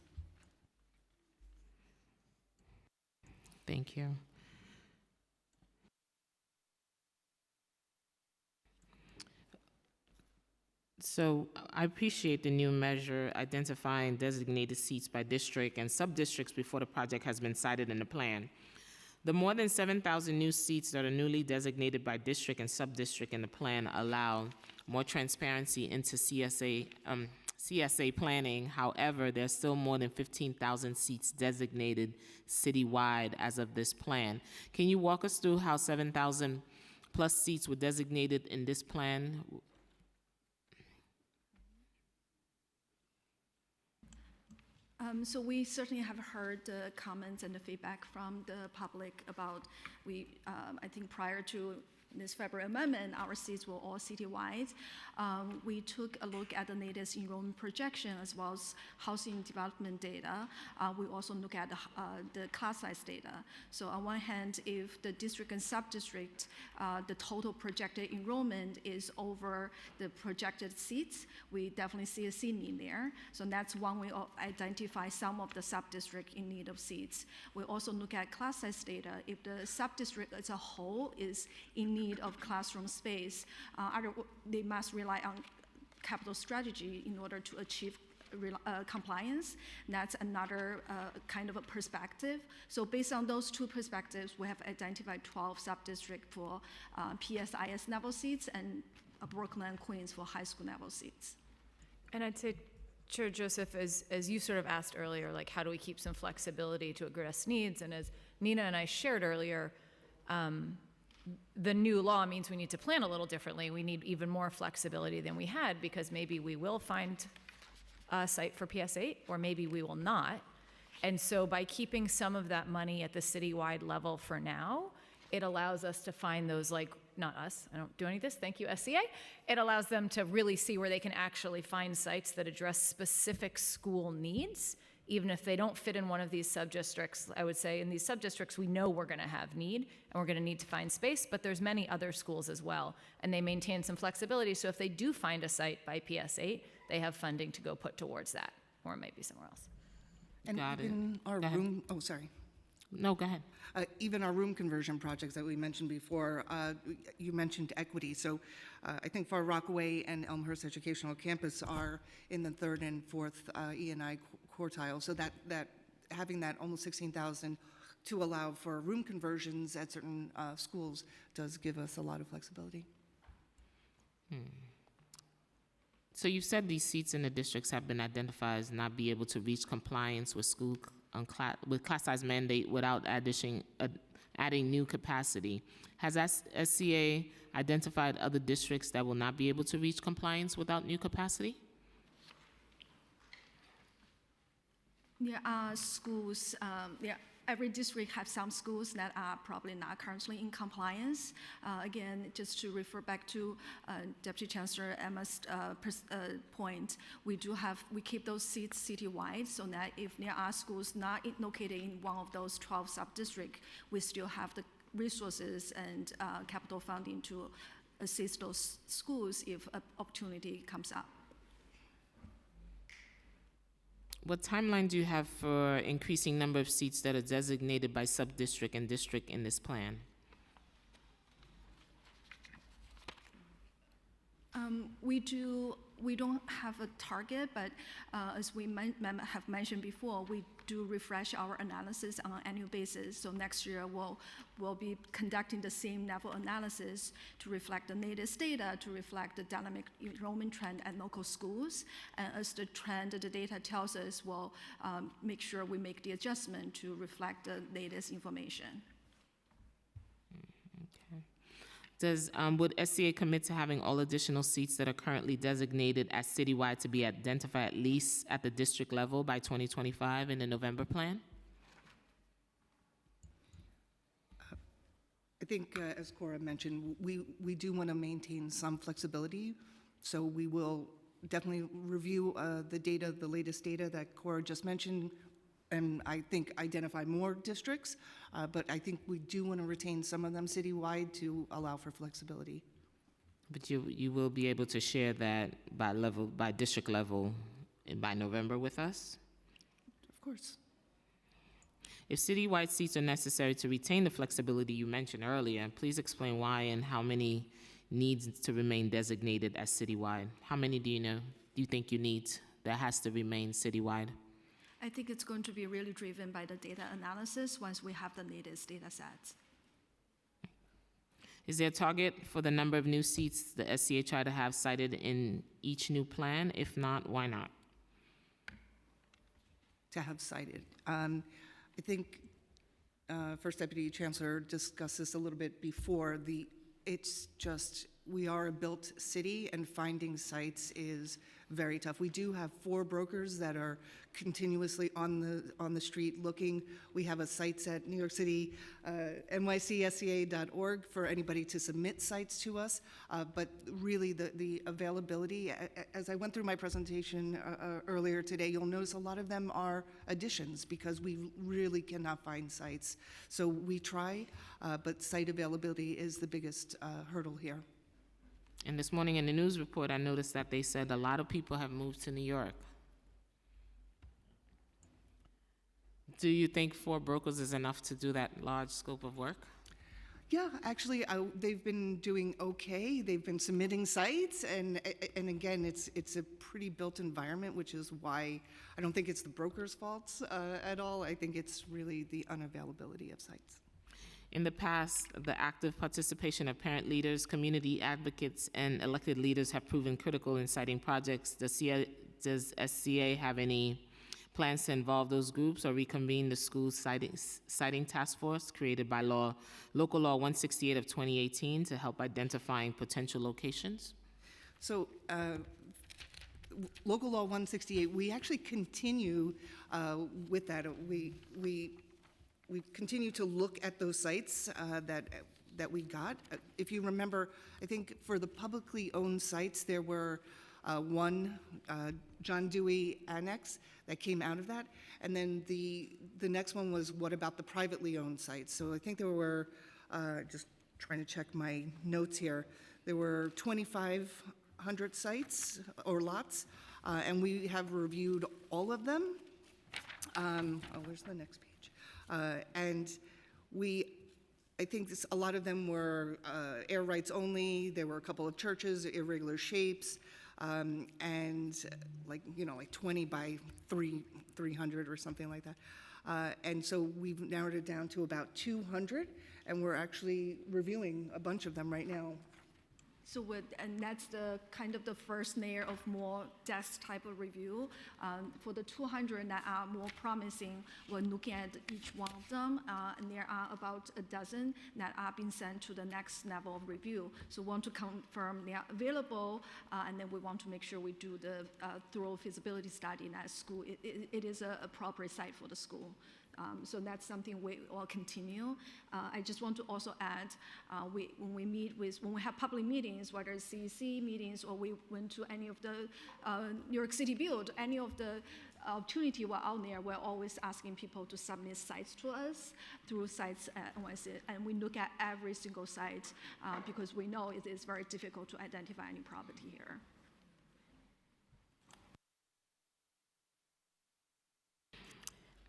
Thank you. So I appreciate the new measure identifying designated seats by district and sub-districts before the project has been cited in the plan. The more than 7,000 new seats that are newly designated by district and sub-district in the plan allow more transparency into CSA planning. However, there's still more than 15,000 seats designated citywide as of this plan. Can you walk us through how 7,000 plus seats were designated in this plan? So we certainly have heard the comments and the feedback from the public about I think prior to this February amendment, our seats were all citywide. We took a look at the latest enrollment projection as well as housing development data. We also look at the class size data. So on one hand, if the district and sub-district, the total projected enrollment is over the projected seats, we definitely see a seat need there. So that's one way to identify some of the sub-district in need of seats. We also look at class size data. If the sub-district as a whole is in need of classroom space, they must rely on capital strategy in order to achieve compliance. That's another kind of a perspective. So based on those two perspectives, we have identified 12 sub-districts for PSIS level seats and Brooklyn and Queens for high school level seats. And I'd say, Chair Joseph, as you sort of asked earlier, like how do we keep some flexibility to address needs? And as Nina and I shared earlier, the new law means we need to plan a little differently. We need even more flexibility than we had because maybe we will find a site for PS8 or maybe we will not. And so by keeping some of that money at the citywide level for now, it allows us to find those, like, not us, I don't do any of this, thank you, SCA. It allows them to really see where they can actually find sites that address specific school needs, even if they don't fit in one of these sub-districts. I would say in these sub-districts, we know we're gonna have need and we're gonna need to find space, but there's many other schools as well. And they maintain some flexibility, so if they do find a site by PS8, they have funding to go put towards that, or maybe somewhere else. And Got it. even our Go ahead. room, oh, sorry. No, go ahead. Even our room conversion projects that we mentioned before, you mentioned equity. So I think Far Rockaway and Elmhurst Educational Campus are in the third and fourth E&I quartile. So that having that almost 16,000 to allow for room conversions at certain schools does give us a lot of flexibility. So you said these seats in the districts have been identified as not be able to reach compliance with school with class size mandate without adding new capacity. Has SCA identified other districts that will not be able to reach compliance without new capacity? There are schools, every district has some schools that are probably not currently in compliance. Again, just to refer back to Deputy Chancellor Emma's point, we keep those seats citywide so that if there are schools not located in one of those 12 sub-districts, we still have the resources and capital funding to assist those schools if an opportunity comes up. What timeline do you have for increasing number of seats that are designated by sub-district and district in this plan? We don't have a target, but as we have mentioned before, we do refresh our analysis on an annual basis. So next year we'll be conducting the same level analysis to reflect the latest data, to reflect the dynamic enrollment trend at local schools. And as the trend, the data tells us, we'll make sure we make the adjustment to reflect the latest information. Would SCA commit to having all additional seats that are currently designated as citywide to be identified at least at the district level by 2025 in the November plan? I think, as Cora mentioned, we do want to maintain some flexibility, so we will definitely review the data, the latest data that Cora just mentioned, and I think identify more districts, but I think we do want to retain some of them citywide to allow for flexibility. But you will be able to share that by district level by November with us? Of course. If citywide seats are necessary to retain the flexibility you mentioned earlier, please explain why and how many needs to remain designated as citywide. How many do you think you need that has to remain citywide? I think it's going to be really driven by the data analysis once we have the latest data sets. Is there a target for the number of new seats the SCA try to have cited in each new plan? If not, why not? To have cited. I think First Deputy Chancellor discussed this a little bit before. It's just, we are a built city and finding sites is very tough. We do have 4 brokers that are continuously on the street looking. We have a sites at New York City, nycsca.org for anybody to submit sites to us. But really the availability, as I went through my presentation earlier today, you'll notice a lot of them are additions because we really cannot find sites. So we try, but site availability is the biggest hurdle here. And this morning in the news report, I noticed that they said a lot of people have moved to New York. Do you think 4 brokers is enough to do that large scope of work? Yeah, actually, they've been doing okay. They've been submitting sites, and again, it's a pretty built environment, which is why I don't think it's the broker's fault at all. I think it's really the unavailability of sites. In the past, the active participation of parent leaders, community advocates, and elected leaders have proven critical in citing projects. Does SCA have any plans to involve those groups or reconvene the school citing task force created by Local Law 168 of 2018 to help identifying potential locations? So, Local Law 168, we actually continue with that. We continue to look at those sites that we got. If you remember, I think for the publicly owned sites, there were one John Dewey Annex that came out of that, and then the next one was what about the privately owned sites? So I think there were, just trying to check my notes here, there were 2,500 sites or lots, and we have reviewed all of them. Where's the next page? And I think a lot of them were air rights only. There were a couple of churches, irregular shapes, and like 20 by 300 or something like that. And so we've narrowed it down to about 200, and we're actually reviewing a bunch of them right now. So and that's the kind of the first layer of more desk type of review. For the 200 that are more promising, we're looking at each one of them, and there are about a dozen that are being sent to the next level of review. So we want to confirm they are available, and then we want to make sure we do the thorough feasibility study in that school. It is a appropriate site for the school. So that's something we will continue. I just want to also add, when we have public meetings, whether it's CEC meetings or we went to any of the New York City Build, any of the opportunity we're out there, we're always asking people to submit sites to us through sites and we look at every single site because we know it is very difficult to identify any property here.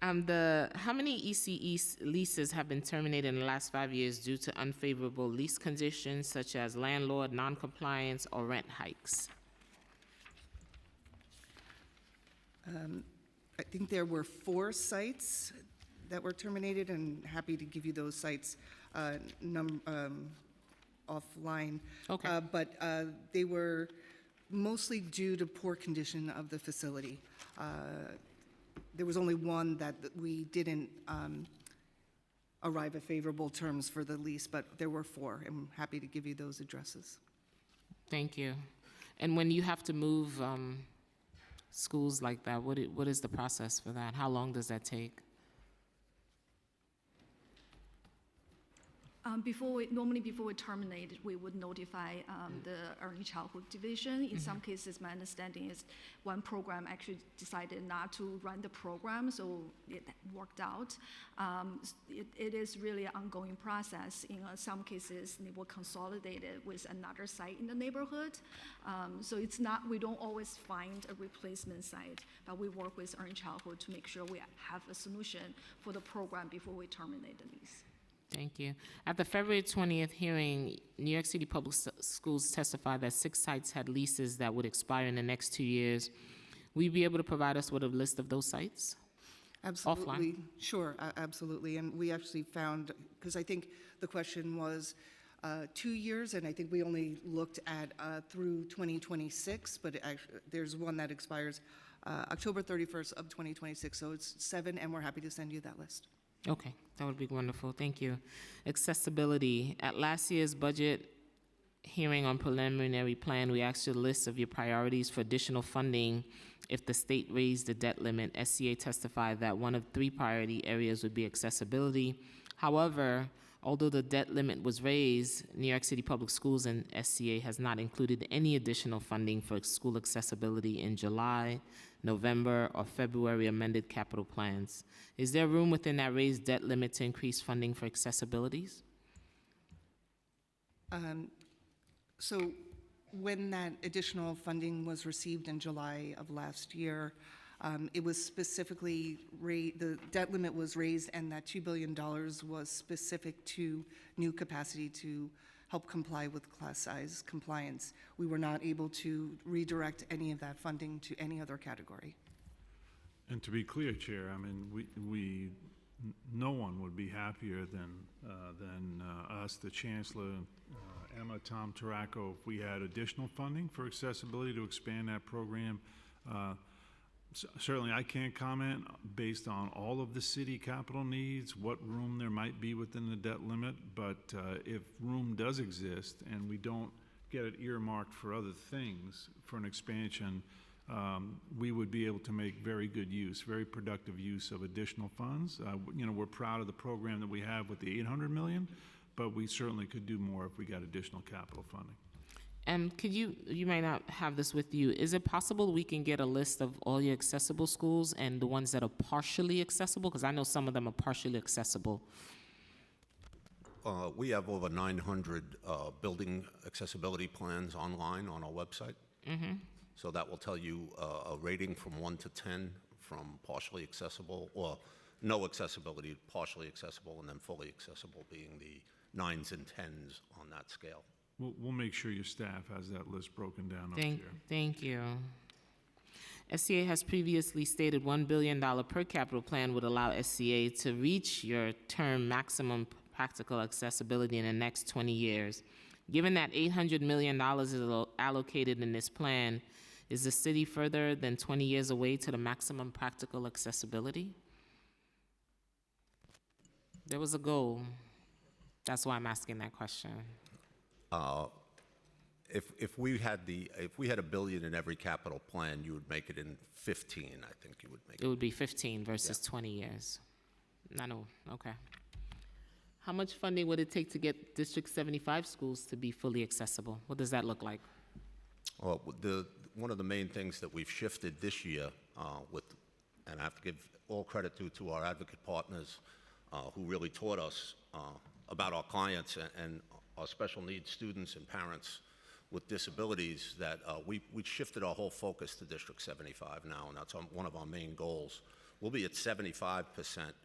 How many ECE leases have been terminated in the last 5 years due to unfavorable lease conditions such as landlord non-compliance or rent hikes? I think there were 4 sites that were terminated, and happy to give you those sites offline. Okay. But they were mostly due to poor condition of the facility. There was only one that we didn't arrive at favorable terms for the lease, but there were 4. I'm happy to give you those addresses. Thank you. And when you have to move schools like that, what is the process for that? How long does that take? Before we terminate, we would notify the early childhood division. In some cases, my understanding is one program actually decided not to run the program, so it worked out. It is really an ongoing process. In some cases, they will consolidate it with another site in the neighborhood. So it's not, we don't always find a replacement site, but we work with early childhood to make sure we have a solution for the program before we terminate the lease. Thank you. At the February 20th hearing, New York City Public Schools testified that 6 sites had leases that would expire in the next 2 years. Will you be able to provide us with a list of those sites? Absolutely. Offline? Sure, absolutely. And we actually found, because I think the question was 2 years, and I think we only looked at through 2026, but there's one that expires October 31st of 2026, so it's 7, and we're happy to send you that list. Okay, that would be wonderful. Thank you. Accessibility. At last year's budget hearing on preliminary plan, we asked you a list of your priorities for additional funding if the state raised the debt limit. SCA testified that one of 3 priority areas would be accessibility. However, although the debt limit was raised, New York City Public Schools and SCA has not included any additional funding for school accessibility in July, November, or February amended capital plans. Is there room within that raised debt limit to increase funding for accessibilities? So when that additional funding was received in July of last year, it was specifically, the debt limit was raised, and that $2 billion was specific to new capacity to help comply with class size compliance. We were not able to redirect any of that funding to any other category. And to be clear, Chair, I mean, no one would be happier than us, the Chancellor, Emma, Tom Taracco, if we had additional funding for accessibility to expand that program. Certainly, I can't comment based on all of the city capital needs, what room there might be within the debt limit, but if room does exist and we don't get it earmarked for other things, for an expansion, we would be able to make very good use, very productive use of additional funds. You know, we're proud of the program that we have with the $800 million, but we certainly could do more if we got additional capital funding. And could you might not have this with you, is it possible we can get a list of all your accessible schools and the ones that are partially accessible? Because I know some of them are partially accessible. We have over 900 building accessibility plans online on our website. Mm-hmm. So that will tell you a rating from 1 to 10, from partially accessible, or no accessibility, partially accessible, and then fully accessible being the 9s and 10s on that scale. We'll make sure your staff has that list broken down up Thank here. you. SCA has previously stated $1 billion per capital plan would allow SCA to reach your term maximum practical accessibility in the next 20 years. Given that $800 million is allocated in this plan, is the city further than 20 years away to the maximum practical accessibility? There was a goal. That's why I'm asking that question. If we had $1 billion in every capital plan, you would make it in 15. I think you would make it. It would be 15 versus 20 years. I know. Okay. How much funding would it take to get District 75 schools to be fully accessible? What does that look like? Well, one of the main things that we've shifted this year and I have to give all credit to our advocate partners who really taught us about our clients and our special needs students and parents with disabilities, that we shifted our whole focus to District 75 now, and that's one of our main goals. We'll be at 75%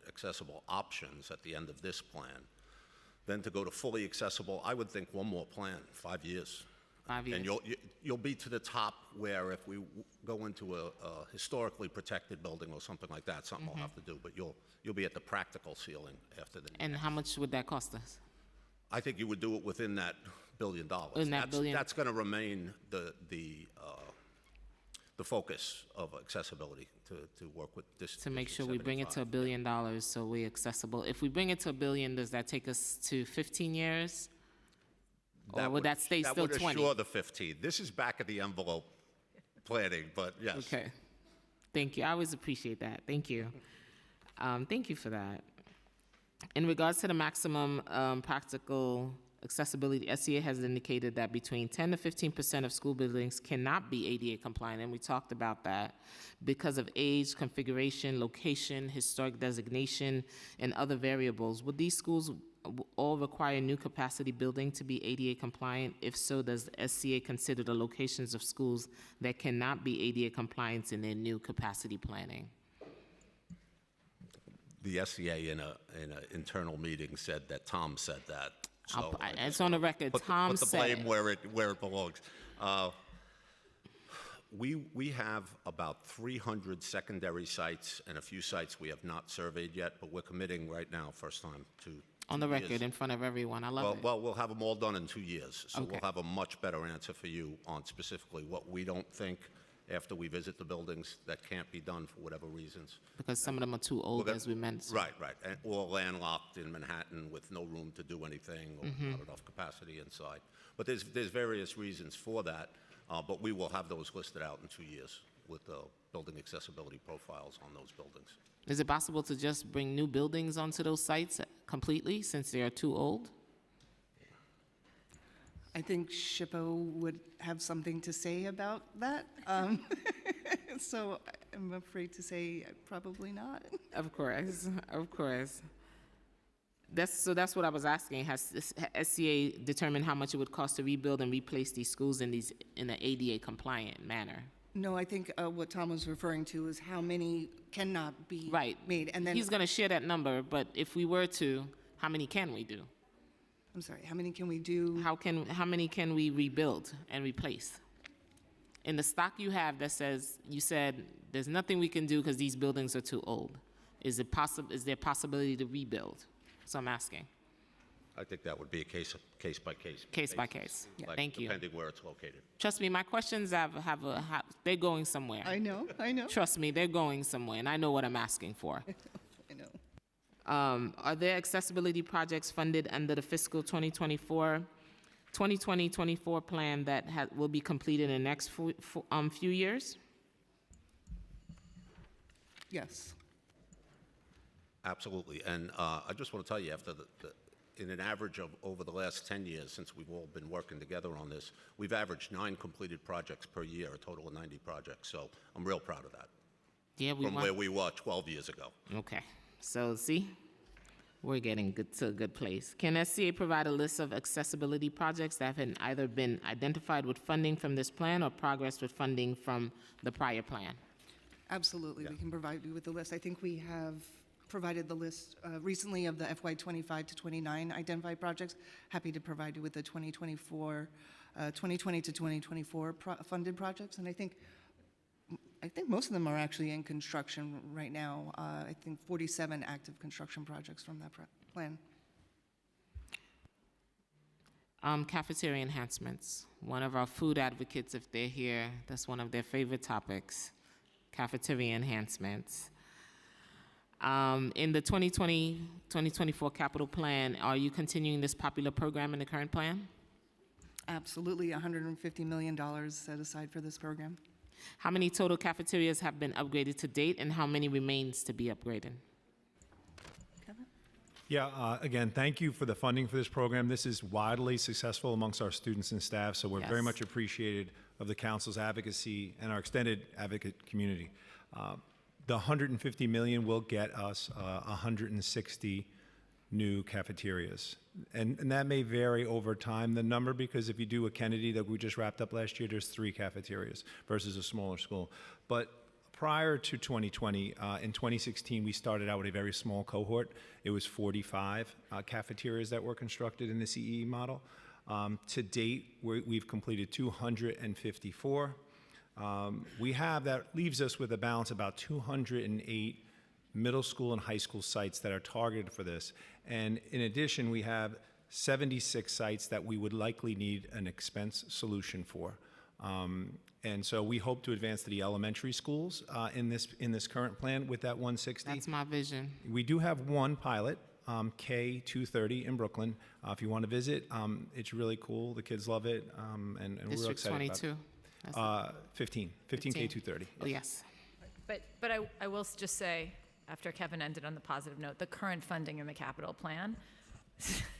accessible options at the end of this plan. Then to go to fully accessible, I would think one more plan, 5 years. 5 years. And you'll be to the top where if we go into a historically protected building or something like that, something we'll have to do, but you'll be at the practical ceiling after the. And how much would that cost us? I think you would do it within that $1 billion. In that billion. That's going to remain the focus of accessibility to work with this. To make sure we bring it to $1 billion so we're accessible. If we bring it to $1 billion, does that take us to 15 years? Or would that stay still 20? That would assure the 15. This is back of the envelope planning, but yes. Okay. Thank you. I always appreciate that. Thank you. Thank you for that. In regards to the maximum practical accessibility, SCA has indicated that between 10 to 15% of school buildings cannot be ADA compliant, and we talked about that because of age, configuration, location, historic designation, and other variables. Would these schools all require new capacity building to be ADA compliant? If so, does the SCA consider the locations of schools that cannot be ADA compliant in their new capacity planning? The SCA in an internal meeting said that Tom said that. So it's on the record. Tom said put the blame where it belongs. We have about 300 secondary sites and a few sites we have not surveyed yet, but we're committing right now, first time, to. On the record, in front of everyone. I love it. Well, we'll have them all done in 2 years, so Okay. we'll have a much better answer for you on specifically what we don't think after we visit the buildings that can't be done for whatever reasons. Because some of them are too old, as we mentioned. Right, or landlocked in Manhattan with no room to do anything, or not enough capacity inside. But there's various reasons for that, but we will have those listed out in 2 years with the building accessibility profiles on those buildings. Is it possible to just bring new buildings onto those sites completely since they are too old? I think SHPO would have something to say about that. So I'm afraid to say probably not. Of course, of course. That's what I was asking. Has SCA determined how much it would cost to rebuild and replace these schools in an ADA compliant manner? No, I think what Tom was referring to is how many cannot be made. And then He's going to share that number, but if we were to, how many can we do? I'm sorry, how many can we do? How many can we rebuild and replace? In the stock you have that says, you said there's nothing we can do because these buildings are too old. Is there a possibility to rebuild? So I'm asking. I think that would be a case by case. Case by case. Yeah. Like, Thank you. Depending where it's located. Trust me, my questions they're going somewhere. I know. Trust me, they're going somewhere, and I know what I'm asking for. I know. Are there accessibility projects funded under the fiscal 2020-24 plan that will be completed in the next few years? Yes. Absolutely. And I just want to tell you, after in an average of over the last 10 years, since we've all been working together on this, we've averaged 9 completed projects per year, a total of 90 projects. So I'm real proud of that. Yeah, from where we were 12 years ago. Okay. So see, we're getting to a good place. Can SCA provide a list of accessibility projects that have either been identified with funding from this plan or progressed with funding from the prior plan? Absolutely. We can provide you with the list. I think we have provided the list recently of the FY 25 to 29 identified projects. Happy to provide you with the 2020 to 2024 funded projects. And I think most of them are actually in construction right now. I think 47 active construction projects from that plan. Cafeteria enhancements. One of our food advocates, if they're here, that's one of their favorite topics, cafeteria enhancements. In the 2020-2024 capital plan, are you continuing this popular program in the current plan? Absolutely, $150 million set aside for this program. How many total cafeterias have been upgraded to date, and how many remains to be upgraded? Yeah, again, thank you for the funding for this program. This is widely successful amongst our students and staff, so we're very Yes. much appreciated of the council's advocacy and our extended advocate community. The $150 million will get us 160 new cafeterias. And that may vary over time, the number, because if you do a Kennedy that we just wrapped up last year, there's 3 cafeterias versus a smaller school. But prior to 2020, in 2016, we started out with a very small cohort. It was 45 cafeterias that were constructed in the CEE model. To date, we've completed 254. That leaves us with a balance about 208 middle school and high school sites that are targeted for this. And in addition, we have 76 sites that we would likely need an expense solution for. And so we hope to advance to the elementary schools in this current plan with that 160. That's my vision. We do have one pilot, K230 in Brooklyn. If you want to visit, it's really cool. The kids love it, and we're District excited 22. about it. 15 K230. Oh, yes. But I will just say, after Kevin ended on the positive note, the current funding in the capital plan,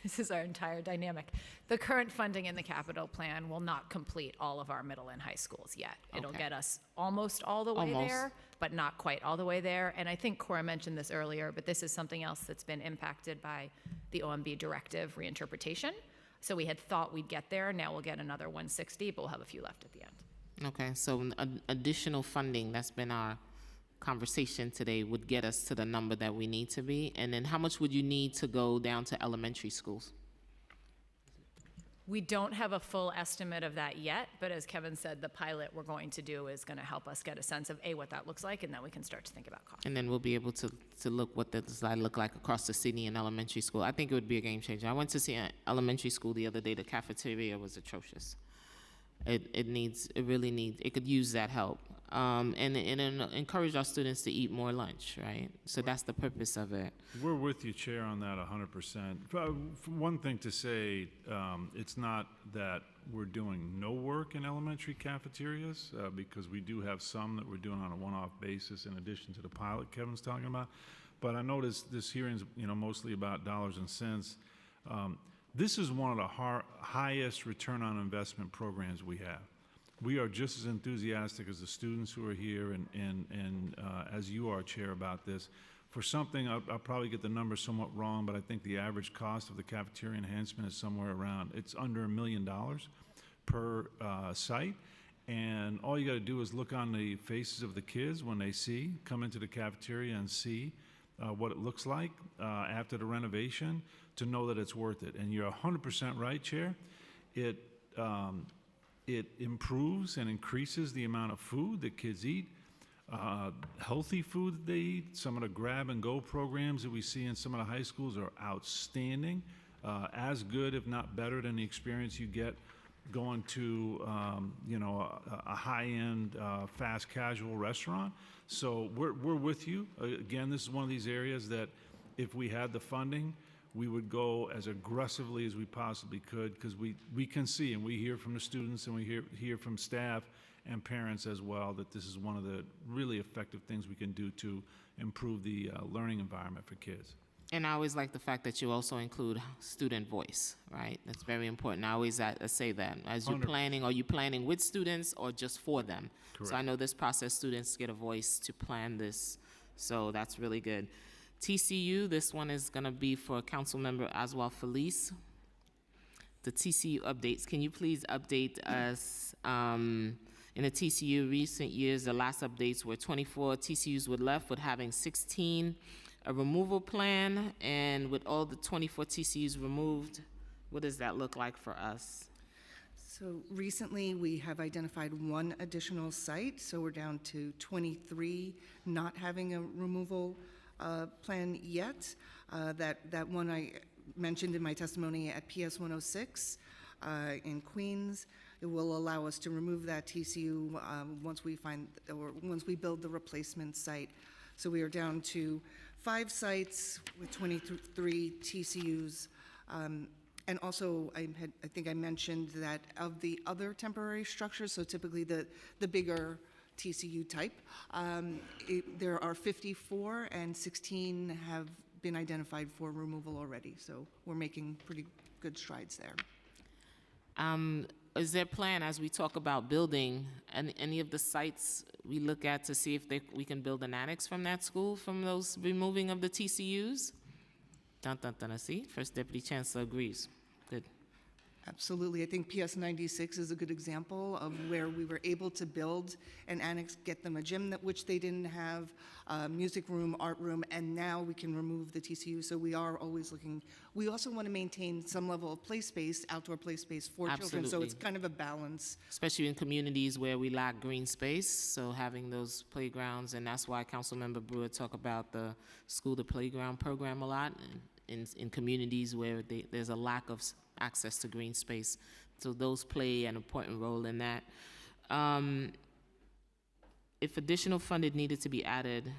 this is our entire dynamic. The current funding in the capital plan will not complete all of our middle and high schools yet. It'll Okay. get us almost all the way Almost. there, but not quite all the way there. And I think Cora mentioned this earlier, but this is something else that's been impacted by the OMB directive reinterpretation. So we had thought we'd get there. Now we'll get another 160, but we'll have a few left at the end. Okay, so additional funding, that's been our conversation today, would get us to the number that we need to be. And then how much would you need to go down to elementary schools? We don't have a full estimate of that yet, but as Kevin said, the pilot we're going to do is going to help us get a sense of, A, what that looks like, and then we can start to think about cost. And then we'll be able to look what that does that look like across the city in elementary school. I think it would be a game changer. I went to see an elementary school the other day. The cafeteria was atrocious. It really needs, it could use that help. And encourage our students to eat more lunch, right? So that's the purpose of it. We're with you, Chair, on that 100%. One thing to say, it's not that we're doing no work in elementary cafeterias, because we do have some that we're doing on a one-off basis in addition to the pilot Kevin's talking about. But I noticed this hearing's, mostly about dollars and cents. This is one of the highest return on investment programs we have. We are just as enthusiastic as the students who are here and as you are, Chair, about this. For something, I'll probably get the numbers somewhat wrong, but I think the average cost of the cafeteria enhancement is somewhere around, it's under $1 million per site. And all you got to do is look on the faces of the kids when they come into the cafeteria and see what it looks like after the renovation to know that it's worth it. And you're 100% right, Chair. It improves and increases the amount of food that kids eat, healthy food that they eat. Some of the grab-and-go programs that we see in some of the high schools are outstanding, as good, if not better, than the experience you get going to, a high-end, fast casual restaurant. So we're with you. Again, this is one of these areas that if we had the funding, we would go as aggressively as we possibly could, because we can see and we hear from the students and we hear from staff and parents as well that this is one of the really effective things we can do to improve the learning environment for kids. And I always like the fact that you also include student voice, right? That's very important. I always say that. As you're 100%. planning, are you planning with students or just for them? Correct. So I know this process, students get a voice to plan this. So that's really good. TCU, this one is going to be for Councilmember Oswald Felice. The TCU updates. Can you please update us? In the TCU recent years, the last updates were 24 TCUs were left with having 16 a removal plan, and with all the 24 TCUs removed, what does that look like for us? So recently, we have identified one additional site, so we're down to 23 not having a removal plan yet. That one I mentioned in my testimony at PS 106. in Queens. It will allow us to remove that TCU once we build the replacement site. So we are down to 5 sites with 23 TCUs. And also, I think I mentioned that of the other temporary structures, so typically the bigger TCU type, there are 54 and 16 have been identified for removal already. So we're making pretty good strides there. Is there a plan as we talk about building any of the sites we look at to see if we can build an annex from that school, from those removing of the TCUs? Dun, dun, dun, see, First Deputy Chancellor agrees. Good. Absolutely. I think PS 96 is a good example of where we were able to build an annex, get them a gym which they didn't have, music room, art room, and now we can remove the TCU. So we are always looking. We also want to maintain some level of play space, outdoor play space for children. So it's kind of a balance. Especially in communities where we lack green space, so having those playgrounds, and that's why Councilmember Brewer talked about the School to Playground program a lot in communities where there's a lack of access to green space. So those play an important role in that. If additional funding needed to be added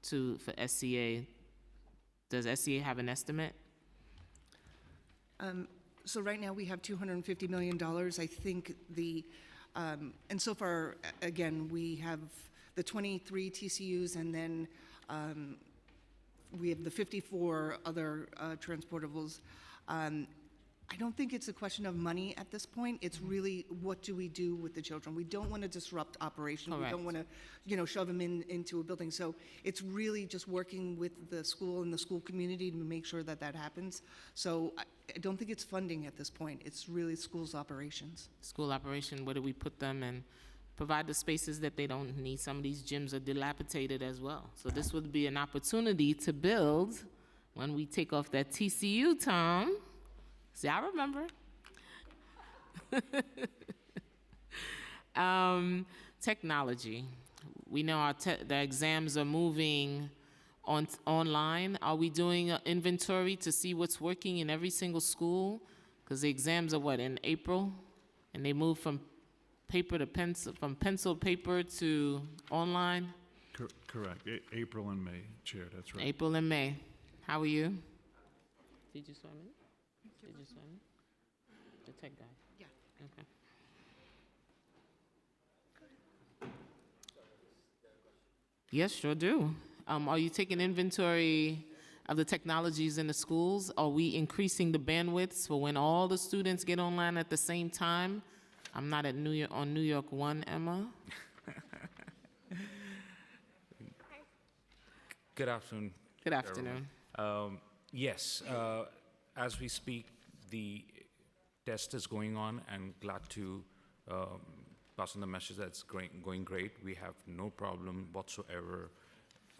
for SCA, does SCA have an estimate? So right now we have $250 million. I think and so far, again, we have the 23 TCUs, and then we have the 54 other transportables. I don't think it's a question of money at this point. It's really, what do we do with the children? We don't want to disrupt operations. Correct. We don't want to, shove them into a building. So it's really just working with the school and the school community to make sure that happens. So I don't think it's funding at this point. It's really school's operations. School operation, where do we put them, and provide the spaces that they don't need? Some of these gyms are dilapidated as well. So this would be an opportunity to build when we take off that TCU, Tom. See, I remember. Technology. We know the exams are moving online. Are we doing an inventory to see what's working in every single school? Because the exams are in April? And they move from paper to pencil, from pencil paper to online? Correct. April and May, Chair, that's right. April and May. How are you? Did you swear me? Did you swear me? The tech guy? Yeah. Okay. Yes, sure do. Are you taking inventory of the technologies in the schools? Are we increasing the bandwidths for when all the students get online at the same time? I'm not at on New York 1, Emma. Good afternoon. Good afternoon. Yes, as we speak, the test is going on, and glad to pass on the message that it's going great. We have no problem whatsoever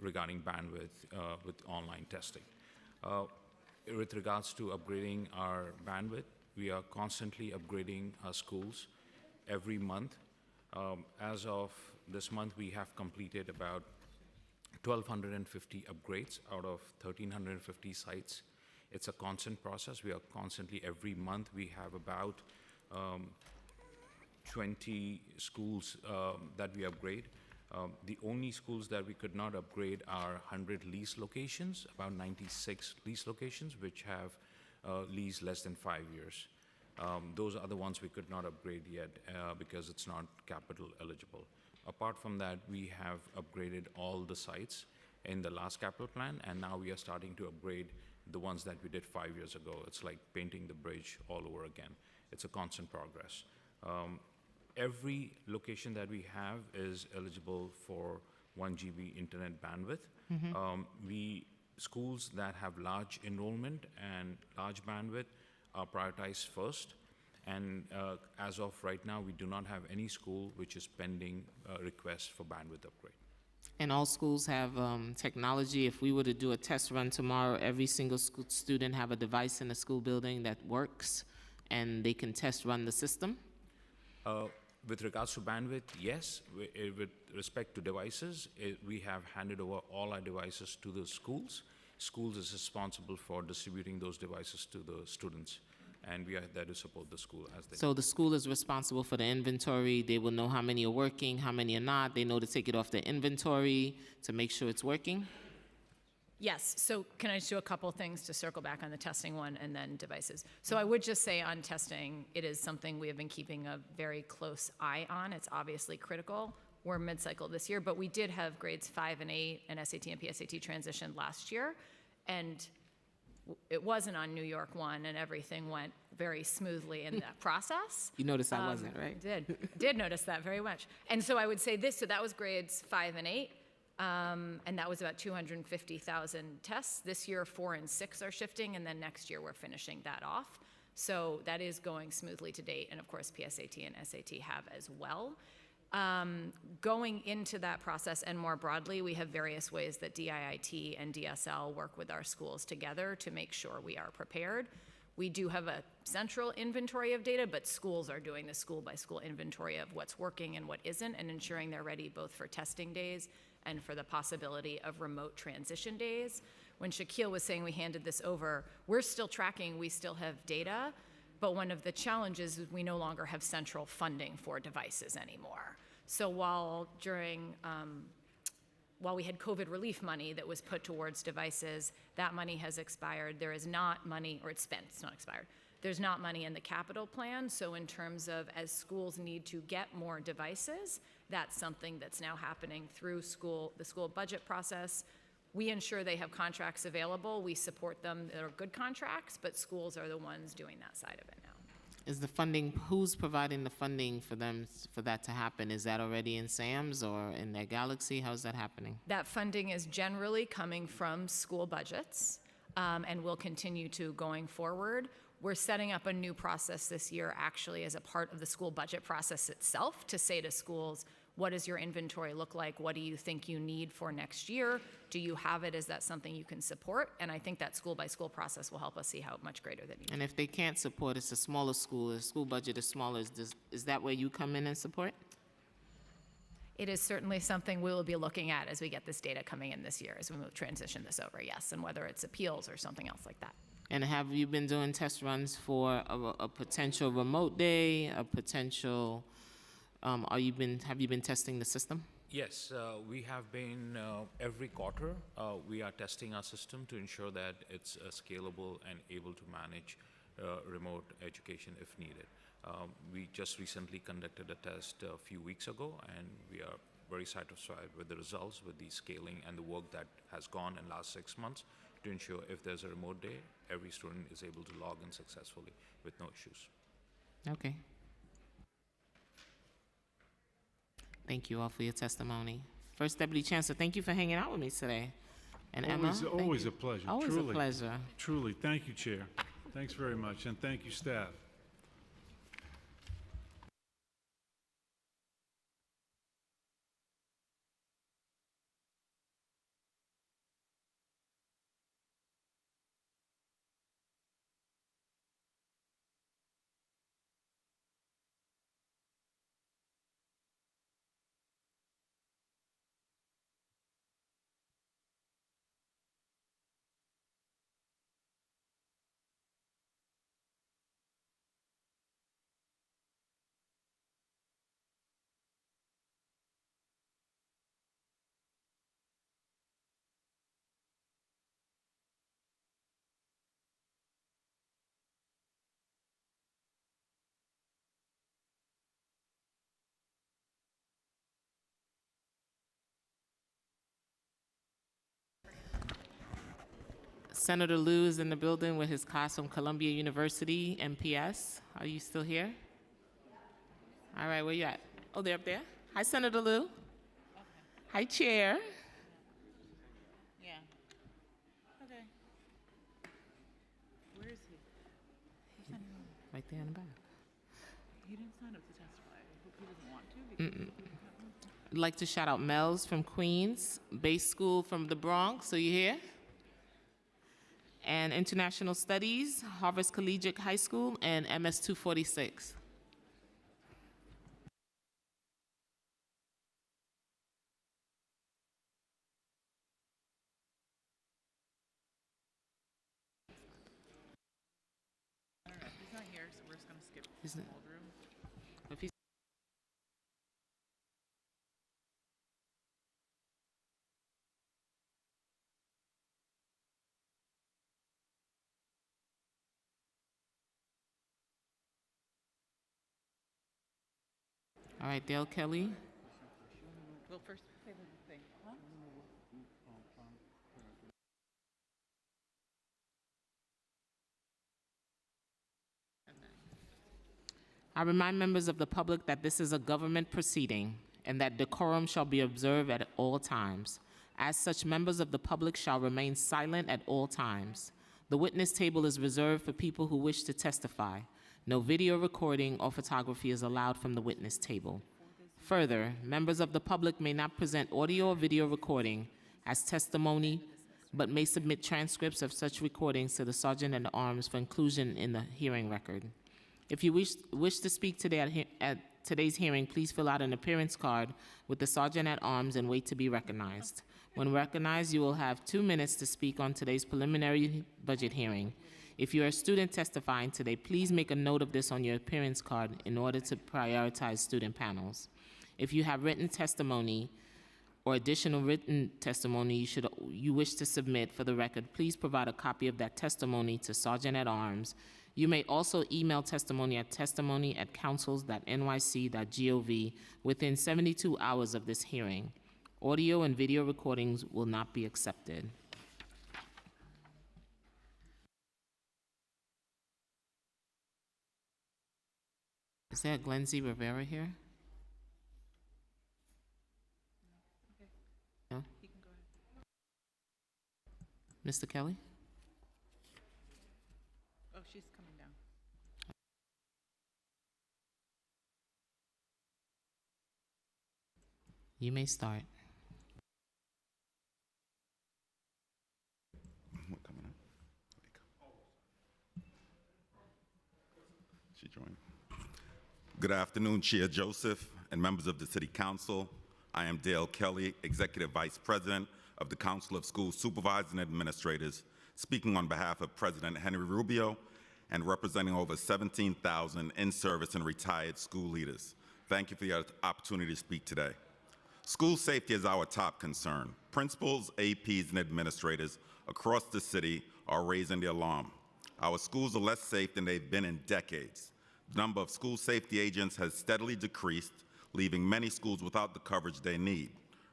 regarding bandwidth with online testing. With regards to upgrading our bandwidth, we are constantly upgrading our schools every month. As of this month, we have completed about 1,250 upgrades out of 1,350 sites. It's a constant process. We are constantly, every month, we have about 20 schools that we upgrade. The only schools that we could not upgrade are 100 lease locations, about 96 lease locations, which have lease less than 5 years. Those are the ones we could not upgrade yet because it's not capital eligible. Apart from that, we have upgraded all the sites in the last capital plan, and now we are starting to upgrade the ones that we did 5 years ago. It's like painting the bridge all over again. It's a constant progress. Every location that we have is eligible for 1 GB internet bandwidth. Schools that have large enrollment and large bandwidth are prioritized first. And as of right now, we do not have any school which is pending request for bandwidth upgrade. And all schools have technology. If we were to do a test run tomorrow, every single student have a device in the school building that works, and they can test run the system? With regards to bandwidth, yes. With respect to devices, we have handed over all our devices to the schools. Schools is responsible for distributing those devices to the students. and we are there to support the school as they. So the school is responsible for the inventory. They will know how many are working, how many are not. They know to take it off the inventory to make sure it's working. Yes, so can I just do a couple things to circle back on the testing one and then devices? So I would just say on testing, it is something we have been keeping a very close eye on. It's obviously critical. We're mid-cycle this year, but we did have grades 5 and 8 and SAT and PSAT transitioned last year. And it wasn't on New York 1 and everything went very smoothly in that process. You noticed I wasn't, right? Did notice that very much. And so I would say this, so that was grades 5 and 8. And that was about 250,000 tests. This year, 4 and 6 are shifting, and then next year we're finishing that off. So that is going smoothly to date, and of course PSAT and SAT have as well. Going into that process and more broadly, we have various ways that DIIT and DSL work with our schools together to make sure we are prepared. We do have a central inventory of data, but schools are doing the school-by-school inventory of what's working and what isn't, and ensuring they're ready both for testing days and for the possibility of remote transition days. When Shaquille was saying we handed this over, we're still tracking, we still have data, but one of the challenges is we no longer have central funding for devices anymore. So while we had COVID relief money that was put towards devices, that money has expired. There is not money, or it's spent, it's not expired. There's not money in the capital plan, so in terms of as schools need to get more devices, that's something that's now happening through the school budget process. We ensure they have contracts available. We support them. They're good contracts, but schools are the ones doing that side of it now. Is the funding, who's providing the funding for them, for that to happen? Is that already in SAMS or in their Galaxy? How's that happening? That funding is generally coming from school budgets and will continue to going forward. We're setting up a new process this year actually as a part of the school budget process itself to say to schools, what does your inventory look like? What do you think you need for next year? Do you have it? Is that something you can support? And I think that school by school process will help us see how much greater the need. And if they can't support, it's a smaller school, the school budget is smaller, is that where you come in and support? It is certainly something we will be looking at as we get this data coming in this year, as we transition this over, yes, and whether it's appeals or something else like that. And have you been doing test runs for a potential remote day, a potential, have you been testing the system? Yes, we have been, every quarter, we are testing our system to ensure that it's scalable and able to manage remote education if needed. We just recently conducted a test a few weeks ago, and we are very satisfied with the results, with the scaling and the work that has gone in the last 6 months to ensure if there's a remote day, every student is able to log in successfully with no issues. Okay. Thank you all for your testimony. First Deputy Chancellor, thank you for hanging out with me today. And Emma, Always a pleasure. Always truly, a pleasure. Truly. Thank you, Chair. Thanks very much, and thank you, staff. Senator Liu is in the building with his class from Columbia University, MPS. Are you still here? All right, where you at? Oh, they're up there. Hi, Senator Liu. Hi, Chair. Yeah. Okay. Where is he? Right there in the back. He didn't sign up to testify. He doesn't want to. I'd like to shout out Mel's from Queens, Base School from the Bronx. Are you here? And International Studies, Harvest Collegiate High School, and MS 246. Isn't it? If he's all right, Dale Kelly. Well, first, say the thing. I remind members of the public that this is a government proceeding and that decorum shall be observed at all times. As such, members of the public shall remain silent at all times. The witness table is reserved for people who wish to testify. No video recording or photography is allowed from the witness table. Further, members of the public may not present audio or video recording as testimony, but may submit transcripts of such recordings to the Sergeant at Arms for inclusion in the hearing record. If you wish to speak today at today's hearing, please fill out an appearance card with the Sergeant at Arms and wait to be recognized. When recognized, you will have 2 minutes to speak on today's preliminary budget hearing. If you are a student testifying today, please make a note of this on your appearance card in order to prioritize student panels. If you have written testimony or additional written testimony you wish to submit for the record, please provide a copy of that testimony to Sergeant at Arms. You may also email testimony at testimony@councils.nyc.gov within 72 hours of this hearing. Audio and video recordings will not be accepted. Is there Glenzie Rivera here? No? Mr. Kelly? Oh, she's coming down. You may start. She joined. Good afternoon, Chair Joseph and members of the City Council. I am Dale Kelly, Executive Vice President of the Council of School Supervisors and Administrators, speaking on behalf of President Henry Rubio and representing over 17,000 in-service and retired school leaders. Thank you for the opportunity to speak today. School safety is our top concern. Principals, APs, and administrators across the city are raising the alarm. Our schools are less safe than they've been in decades. The number of school safety agents has steadily decreased, leaving many schools without the coverage they need.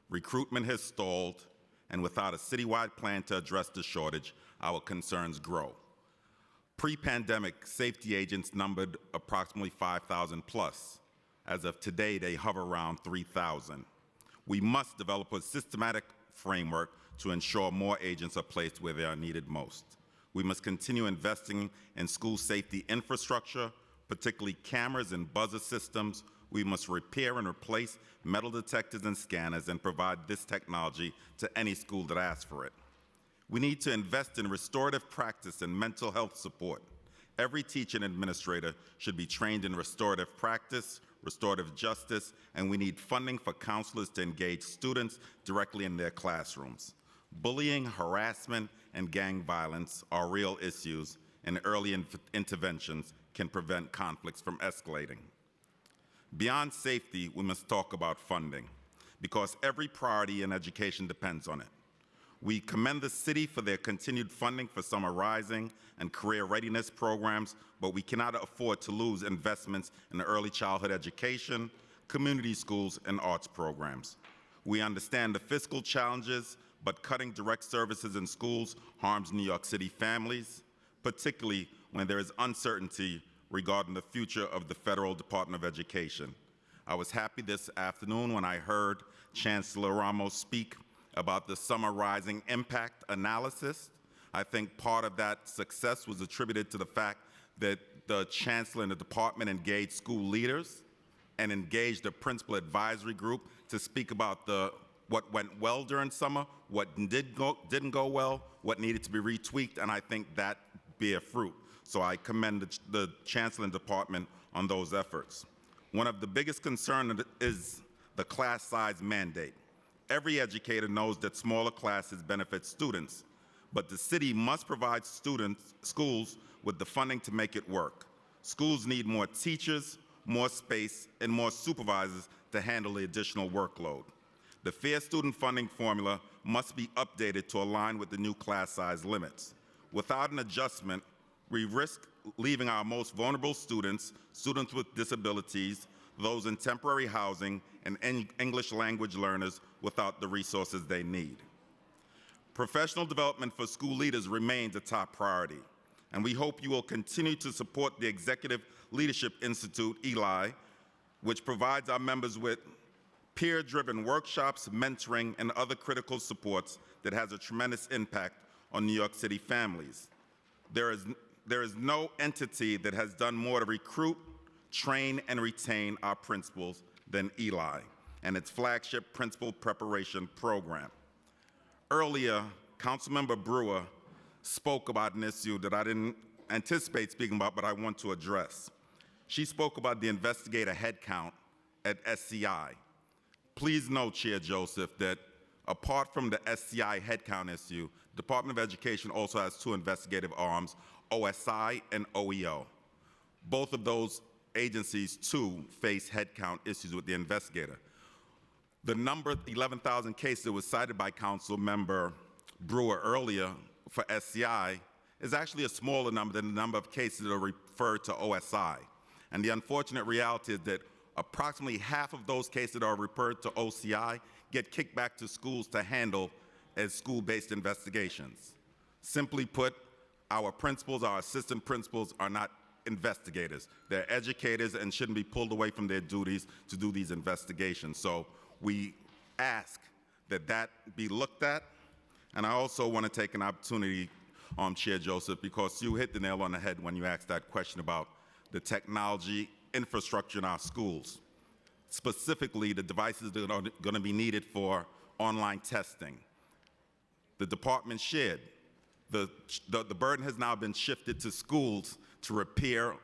Recruitment has stalled, and without a citywide plan to address the shortage, our concerns grow. Pre-pandemic, safety agents numbered approximately 5,000 plus. As of today, they hover around 3,000. We must develop a systematic framework to ensure more agents are placed where they are needed most. We must continue investing in school safety infrastructure, particularly cameras and buzzer systems. We must repair and replace metal detectors and scanners and provide this technology to any school that asks for it. We need to invest in restorative practice and mental health support. Every teacher and administrator should be trained in restorative practice, restorative justice, and we need funding for counselors to engage students directly in their classrooms. Bullying, harassment, and gang violence are real issues, and early interventions can prevent conflicts from escalating. Beyond safety, we must talk about funding, because every priority in education depends on it. We commend the city for their continued funding for Summer Rising and career readiness programs, but we cannot afford to lose investments in early childhood education, community schools, and arts programs. We understand the fiscal challenges, but cutting direct services in schools harms New York City families, particularly when there is uncertainty regarding the future of the Federal Department of Education. I was happy this afternoon when I heard Chancellor Ramos speak about the Summer Rising impact analysis. I think part of that success was attributed to the fact that the chancellor and the department engaged school leaders and engaged a principal advisory group to speak about what went well during summer, what didn't go well, what needed to be retweaked, and I think that bear fruit. So I commend the chancellor and department on those efforts. One of the biggest concerns is the class size mandate. Every educator knows that smaller classes benefit students, but the city must provide schools with the funding to make it work. Schools need more teachers, more space, and more supervisors to handle the additional workload. The fair student funding formula must be updated to align with the new class size limits. Without an adjustment, we risk leaving our most vulnerable students, students with disabilities, those in temporary housing, and English language learners without the resources they need. Professional development for school leaders remains a top priority, and we hope you will continue to support the Executive Leadership Institute, ELI, which provides our members with peer-driven workshops, mentoring, and other critical supports that has a tremendous impact on New York City families. There is no entity that has done more to recruit, train, and retain our principals than ELI and its flagship principal preparation program. Earlier, Councilmember Brewer spoke about an issue that I didn't anticipate speaking about, but I want to address. She spoke about the investigator headcount at SCI. Please note, Chair Joseph, that apart from the SCI headcount issue, the Department of Education also has two investigative arms, OSI and OEO. Both of those agencies, too, face headcount issues with the investigator. The number 11,000 cases that was cited by Council Member Brewer earlier for SCI is actually a smaller number than the number of cases that are referred to OSI. And the unfortunate reality is that approximately half of those cases that are referred to OCI get kicked back to schools to handle as school-based investigations. Simply put, our principals, our assistant principals are not investigators. They're educators and shouldn't be pulled away from their duties to do these investigations. So we ask that that be looked at. And I also want to take an opportunity, Chair Joseph, because you hit the nail on the head when you asked that question about the technology infrastructure in our schools, specifically the devices that are going to be needed for online testing. The department shared. The burden has now been shifted to schools to repair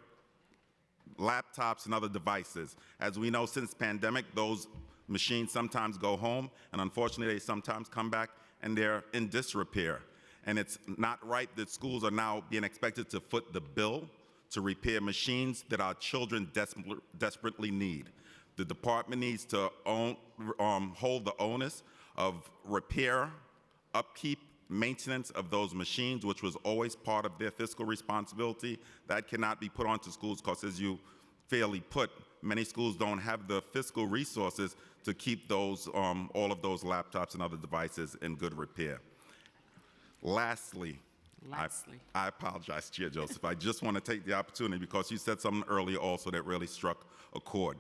laptops and other devices. As we know, since pandemic, those machines sometimes go home, and unfortunately, they sometimes come back and they're in disrepair. And it's not right that schools are now being expected to foot the bill to repair machines that our children desperately need. The department needs to hold the onus of repair, upkeep, maintenance of those machines, which was always part of their fiscal responsibility. That cannot be put onto schools because, as you fairly put, many schools don't have the fiscal resources to keep those, all of those laptops and other devices in good repair. Lastly, I apologize, Chair Joseph. I just want to take the opportunity because you said something earlier also that really struck a chord.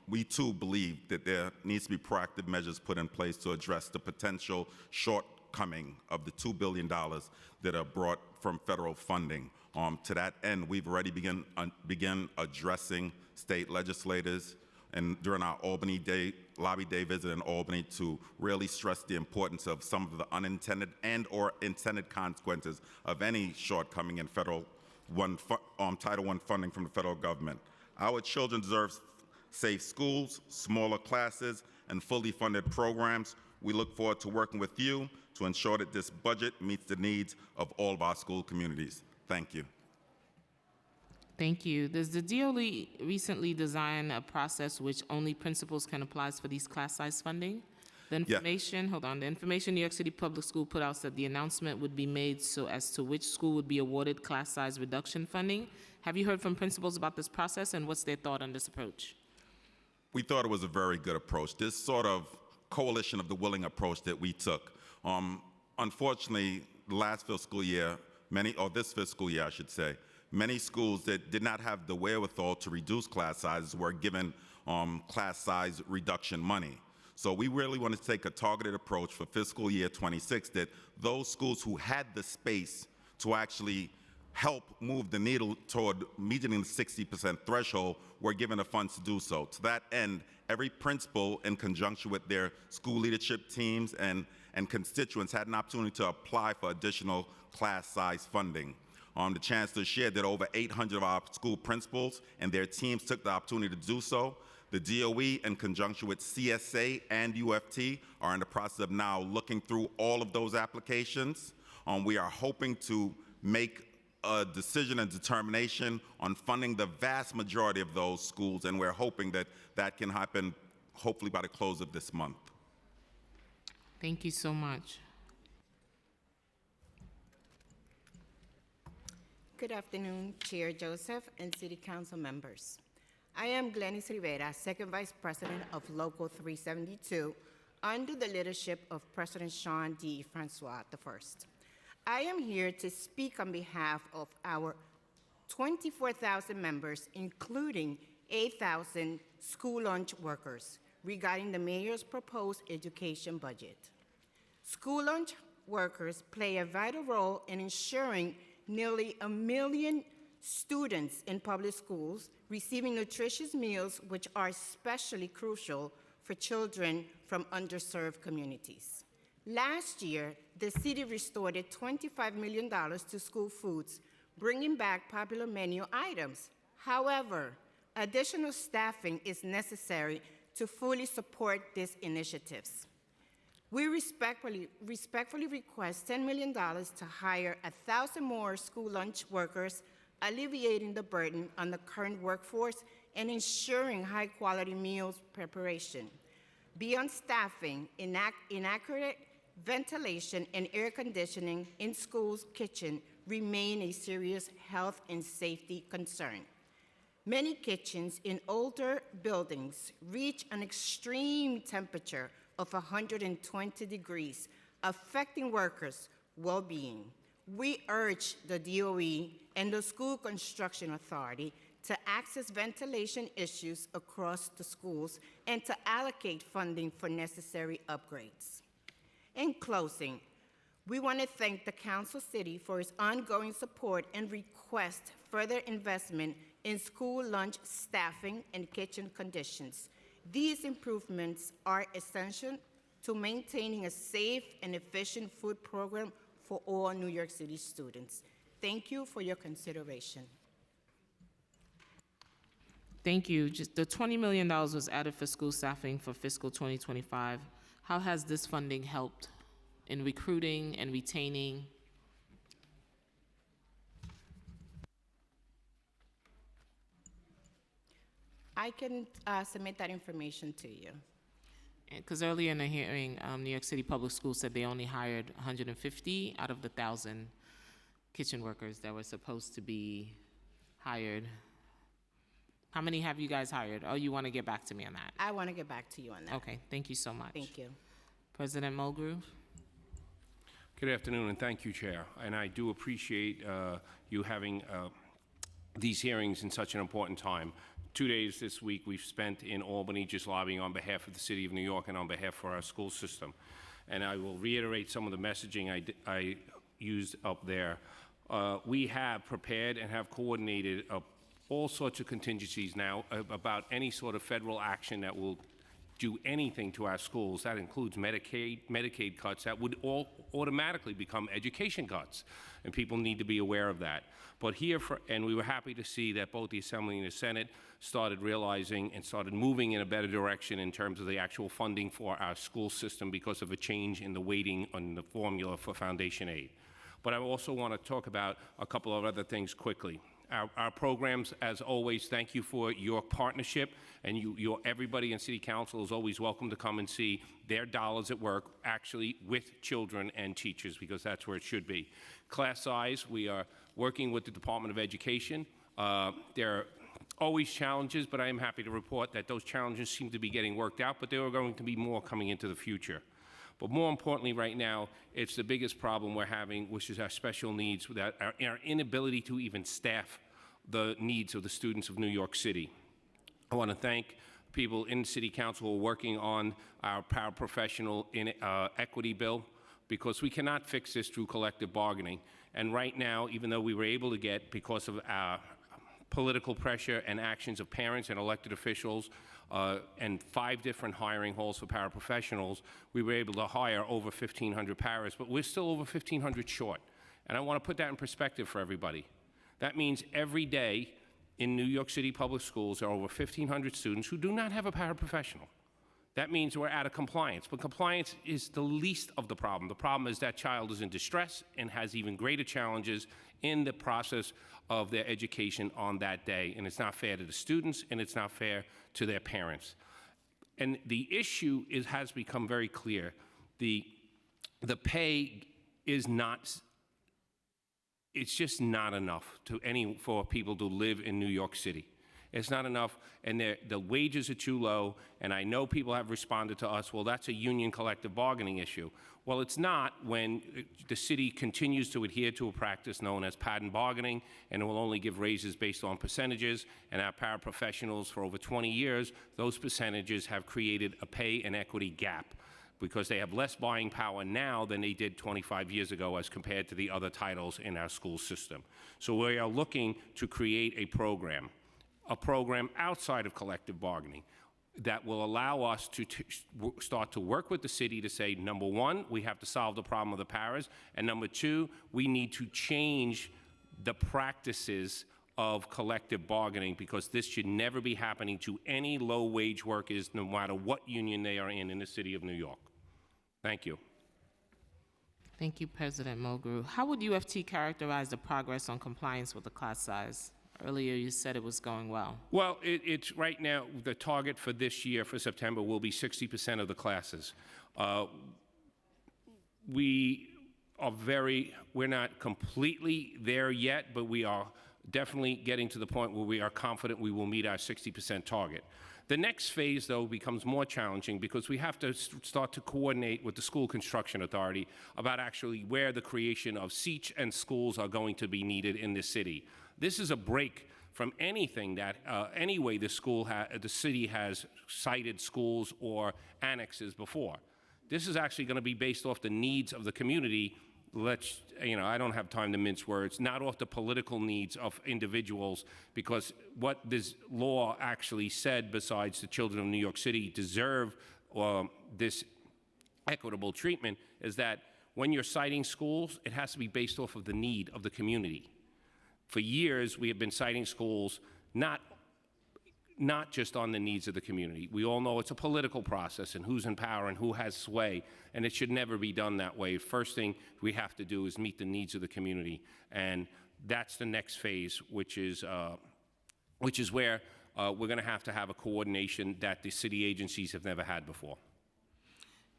We too believe that there needs to be proactive measures put in place to address the potential shortcoming of the $2 billion that are brought from federal funding. To that end, we've already begun addressing state legislators, and during our Lobby Day visit in Albany, to really stress the importance of some of the unintended and/or intended consequences of any shortcoming in Title I funding from the federal government. Our children deserve safe schools, smaller classes, and fully funded programs. We look forward to working with you to ensure that this budget meets the needs of all of our school communities. Thank you. Thank you. Does the DOE recently design a process which only principals can apply for these class size funding? The information, hold on, the information New York City Public School put out said the announcement would be made so as to which school would be awarded class size reduction funding. Have you heard from principals about this process, and what's their thought on this approach? We thought it was a very good approach. This sort of coalition of the willing approach that we took. Unfortunately, last fiscal year, this fiscal year, I should say, many schools that did not have the wherewithal to reduce class sizes were given class size reduction money. So we really want to take a targeted approach for fiscal year 26 that those schools who had the space to actually help move the needle toward meeting the 60% threshold were given the funds to do so. To that end, every principal, in conjunction with their school leadership teams and constituents, had an opportunity to apply for additional class size funding. The Chancellor shared that over 800 of our school principals and their teams took the opportunity to do so. The DOE, in conjunction with CSA and UFT, are in the process of now looking through all of those applications. We are hoping to make a decision and determination on funding the vast majority of those schools, and we're hoping that that can happen hopefully by the close of this month. Thank you so much. Good afternoon, Chair Joseph and City Council members. I am Glenis Rivera, Second Vice President of Local 372, under the leadership of President Sean D. Francois I. I am here to speak on behalf of our 24,000 members, including 8,000 school lunch workers, regarding the mayor's proposed education budget. School lunch workers play a vital role in ensuring nearly 1 million students in public schools receiving nutritious meals, which are especially crucial for children from underserved communities. Last year, the city restored $25 million to school foods, bringing back popular menu items. However, additional staffing is necessary to fully support these initiatives. We respectfully request $10 million to hire 1,000 more school lunch workers, alleviating the burden on the current workforce and ensuring high-quality meals preparation. Beyond staffing, inaccurate ventilation and air conditioning in schools' kitchen remain a serious health and safety concern. Many kitchens in older buildings reach an extreme temperature of 120 degrees, affecting workers' well-being. We urge the DOE and the School Construction Authority to access ventilation issues across the schools and to allocate funding for necessary upgrades. In closing, we want to thank the Council City for its ongoing support and request further investment in school lunch staffing and kitchen conditions. These improvements are essential to maintaining a safe and efficient food program for all New York City students. Thank you for your consideration. Thank you. Just the $20 million was added for school staffing for fiscal 2025. How has this funding helped in recruiting and retaining? I can submit that information to you. Because earlier in the hearing, New York City Public Schools said they only hired 150 out of the 1,000 kitchen workers that were supposed to be hired. How many have you guys hired? Oh, you want to get back to me on that? I want to get back to you on that. Okay, thank you so much. Thank you. President Mulgrew? Good afternoon, and thank you, Chair. And I do appreciate you having these hearings in such an important time. 2 days this week we've spent in Albany just lobbying on behalf of the City of New York and on behalf of our school system. And I will reiterate some of the messaging I used up there. We have prepared and have coordinated all sorts of contingencies now about any sort of federal action that will do anything to our schools. That includes Medicaid cuts that would all automatically become education cuts, and people need to be aware of that. But and we were happy to see that both the Assembly and the Senate started realizing and started moving in a better direction in terms of the actual funding for our school system because of a change in the weighting on the formula for foundation aid. But I also want to talk about a couple of other things quickly. Our programs, as always, thank you for your partnership, and everybody in City Council is always welcome to come and see their dollars at work actually with children and teachers, because that's where it should be. Class size, we are working with the Department of Education. There are always challenges, but I am happy to report that those challenges seem to be getting worked out, but there are going to be more coming into the future. But more importantly right now, it's the biggest problem we're having, which is our special needs, our inability to even staff the needs of the students of New York City. I want to thank people in City Council who are working on our paraprofessional equity bill, because we cannot fix this through collective bargaining. And right now, even though we were able to get, because of our political pressure and actions of parents and elected officials, and 5 different hiring halls for paraprofessionals, we were able to hire over 1,500 paras, but we're still over 1,500 short. And I want to put that in perspective for everybody. That means every day in New York City public schools there are over 1,500 students who do not have a paraprofessional. that means we're out of compliance. But compliance is the least of the problem. The problem is that child is in distress and has even greater challenges in the process of their education on that day. And it's not fair to the students, and it's not fair to their parents. And the issue has become very clear. The pay is not, it's just not enough for people to live in New York City. It's not enough, and the wages are too low, and I know people have responded to us, well, that's a union collective bargaining issue. Well, it's not when the city continues to adhere to a practice known as pattern bargaining, and it will only give raises based on percentages, and our paraprofessionals for over 20 years, those percentages have created a pay inequity gap because they have less buying power now than they did 25 years ago as compared to the other titles in our school system. So we are looking to create a program outside of collective bargaining that will allow us to start to work with the city to say, number one, we have to solve the problem of the paras, and number two, we need to change the practices of collective bargaining because this should never be happening to any low-wage workers, no matter what union they are in the city of New York. Thank you. Thank you, President Mulgrew. How would UFT characterize the progress on compliance with the class size? Earlier, you said it was going well. Well, it's right now, the target for this year, for September, will be 60% of the classes. We're not completely there yet, but we are definitely getting to the point where we are confident we will meet our 60% target. The next phase, though, becomes more challenging because we have to start to coordinate with the School Construction Authority about actually where the creation of seats and schools are going to be needed in the city. This is a break from anything that, any way the city has cited schools or annexes before. This is actually going to be based off the needs of the community. I don't have time to mince words, not off the political needs of individuals, because what this law actually said, besides the children of New York City deserve this equitable treatment, is that when you're citing schools, it has to be based off of the need of the community. For years, we have been citing schools not just on the needs of the community. We all know it's a political process and who's in power and who has sway, and it should never be done that way. First thing we have to do is meet the needs of the community, and that's the next phase, which is where we're going to have a coordination that the city agencies have never had before.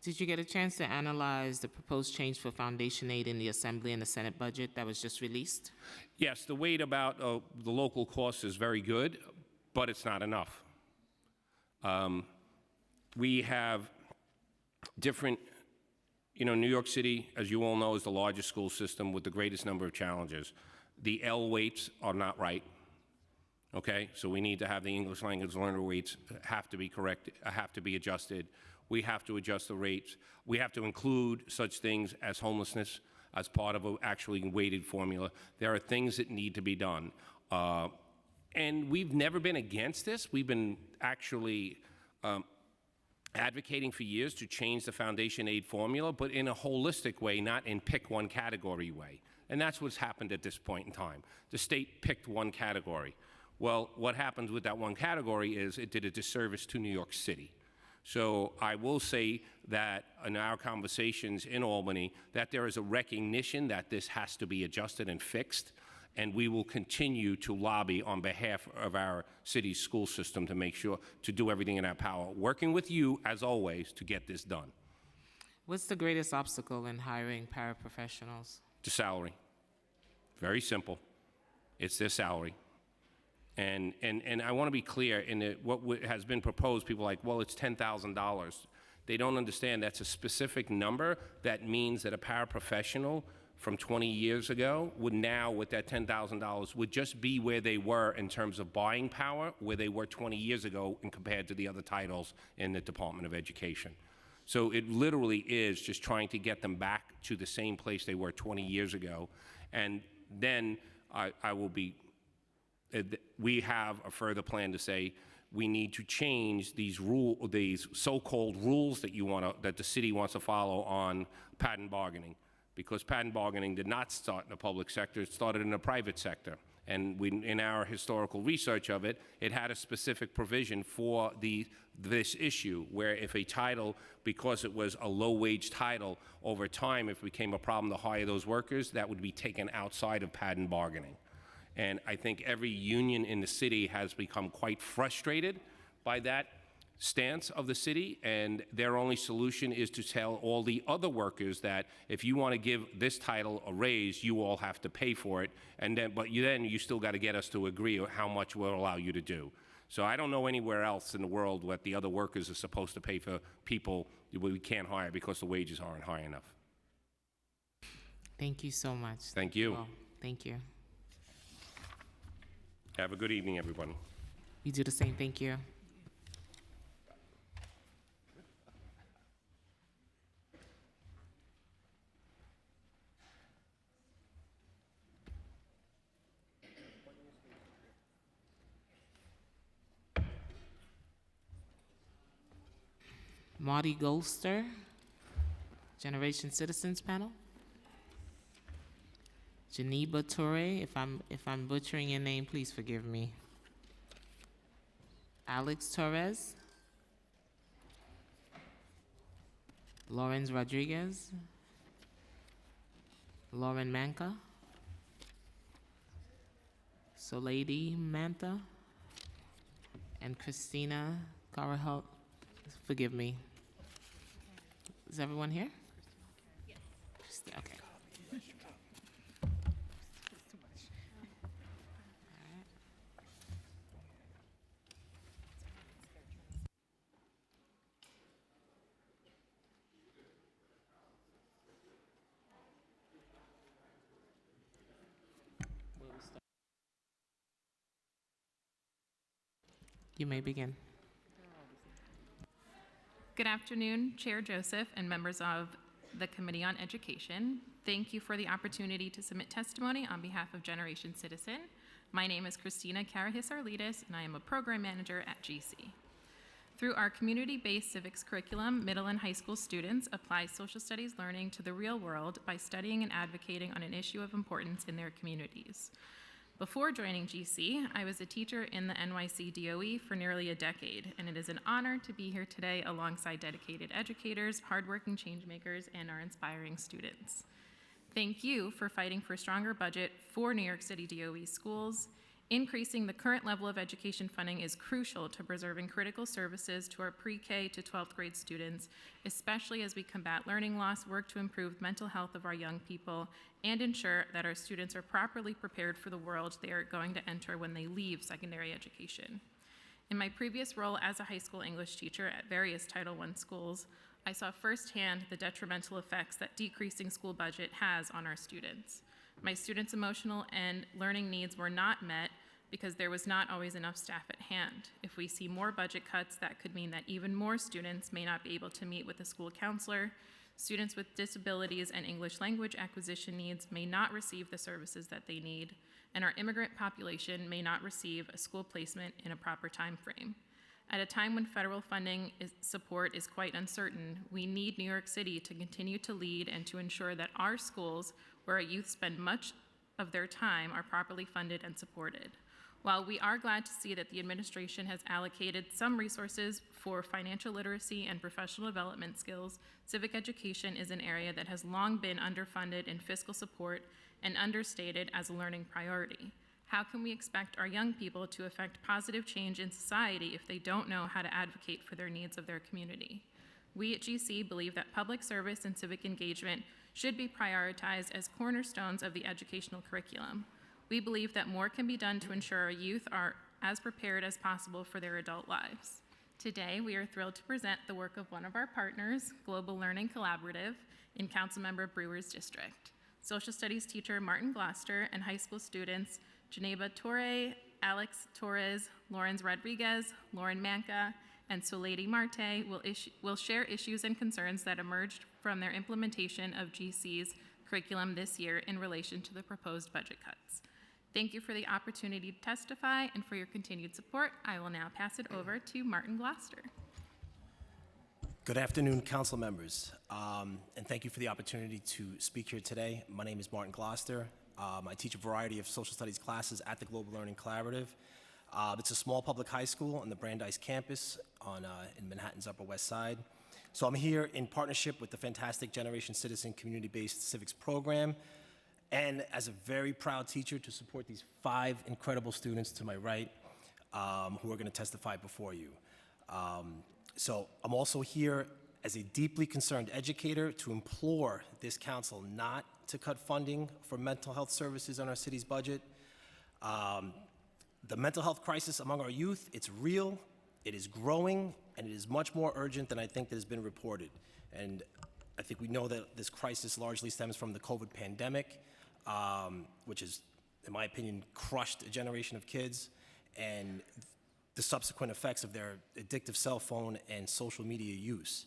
Did you get a chance to analyze the proposed change for foundation aid in the Assembly and the Senate budget that was just released? Yes, the weight about the local costs is very good, but it's not enough. We have different, New York City, as you all know, is the largest school system with the greatest number of challenges. The L weights are not right. Okay, so we need to have the English language learner weights have to be corrected, have to be adjusted. We have to adjust the rates. We have to include such things as homelessness as part of an actually weighted formula. There are things that need to be done. And we've never been against this. We've been actually advocating for years to change the foundation aid formula, but in a holistic way, not in pick one category way. And that's what's happened at this point in time. The state picked one category. Well, what happens with that one category is it did a disservice to New York City. So I will say that in our conversations in Albany, that there is a recognition that this has to be adjusted and fixed, and we will continue to lobby on behalf of our city's school system to make sure to do everything in our power, working with you, as always, to get this done. What's the greatest obstacle in hiring paraprofessionals? The salary. Very simple. It's their salary. And I want to be clear, in what has been proposed, people are like, well, it's $10,000. They don't understand that's a specific number. That means that a paraprofessional from 20 years ago would now, with that $10,000, would just be where they were in terms of buying power, where they were 20 years ago and compared to the other titles in the Department of Education. So it literally is just trying to get them back to the same place they were 20 years ago. And then we have a further plan to say we need to change these so-called rules that the city wants to follow on patent bargaining, because patent bargaining did not start in the public sector; it started in the private sector, And in our historical research of it, it had a specific provision for this issue, where if a title, because it was a low-wage title, over time, if it became a problem to hire those workers, that would be taken outside of patent bargaining. And I think every union in the city has become quite frustrated by that stance of the city, and their only solution is to tell all the other workers that if you want to give this title a raise, you all have to pay for it, and then you still got to get us to agree on how much we'll allow you to do. So I don't know anywhere else in the world what the other workers are supposed to pay for people we can't hire because the wages aren't high enough. Thank you so much. Thank you. Well, thank you. Have a good evening, everyone. You do the same. Thank you. Marty Golster, Generation Citizens Panel. Geneva Torre, if I'm butchering your name, please forgive me. Alex Torres. Lawrence Rodriguez. Lauren Manca. Soleidi Manta. And Christina Carahel. Forgive me. Is everyone here? Yes. Okay. You may begin. Good afternoon, Chair Joseph and members of the Committee on Education. Thank you for the opportunity to submit testimony on behalf of Generation Citizen. My name is Christina Karahis-Arlides, and I am a program manager at GC. Through our community-based civics curriculum, middle and high school students apply social studies learning to the real world by studying and advocating on an issue of importance in their communities. Before joining GC, I was a teacher in the NYC DOE for nearly a decade, and it is an honor to be here today alongside dedicated educators, hardworking changemakers, and our inspiring students. Thank you for fighting for a stronger budget for New York City DOE schools. Increasing the current level of education funding is crucial to preserving critical services to our pre-K to 12th grade students, especially as we combat learning loss, work to improve mental health of our young people, and ensure that our students are properly prepared for the world they are going to enter when they leave secondary education. In my previous role as a high school English teacher at various Title I schools, I saw firsthand the detrimental effects that decreasing school budget has on our students. My students' emotional and learning needs were not met because there was not always enough staff at hand. If we see more budget cuts, that could mean that even more students may not be able to meet with a school counselor. Students with disabilities and English language acquisition needs may not receive the services that they need, and our immigrant population may not receive a school placement in a proper time frame. At a time when federal funding support is quite uncertain, we need New York City to continue to lead and to ensure that our schools, where our youth spend much of their time, are properly funded and supported. While we are glad to see that the administration has allocated some resources for financial literacy and professional development skills, civic education is an area that has long been underfunded in fiscal support and understated as a learning priority. How can we expect our young people to affect positive change in society if they don't know how to advocate for their needs of their community? We at GC believe that public service and civic engagement should be prioritized as cornerstones of the educational curriculum. We believe that more can be done to ensure our youth are as prepared as possible for their adult lives. Today, we are thrilled to present the work of one of our partners, Global Learning Collaborative, in Councilmember Brewer's district. Social studies teacher Martin Gloster and high school students Geneva Torre, Alex Torres, Lawrence Rodriguez, Lauren Manca, and Soleidi Marte will share issues and concerns that emerged from their implementation of GC's curriculum this year in relation to the proposed budget cuts. Thank you for the opportunity to testify and for your continued support. I will now pass it over to Martin Gloster. Good afternoon, council members, and thank you for the opportunity to speak here today. My name is Martin Gloster. I teach a variety of social studies classes at the Global Learning Collaborative. It's a small public high school on the Brandeis campus in Manhattan's Upper West Side. So I'm here in partnership with the fantastic Generation Citizen community-based civics program, and as a very proud teacher to support these 5 incredible students to my right who are going to testify before you. So I'm also here as a deeply concerned educator to implore this council not to cut funding for mental health services on our city's budget. The mental health crisis among our youth, it's real, it is growing, and it is much more urgent than I think that has been reported. And I think we know that this crisis largely stems from the COVID pandemic, which has, in my opinion, crushed a generation of kids, and the subsequent effects of their addictive cell phone and social media use.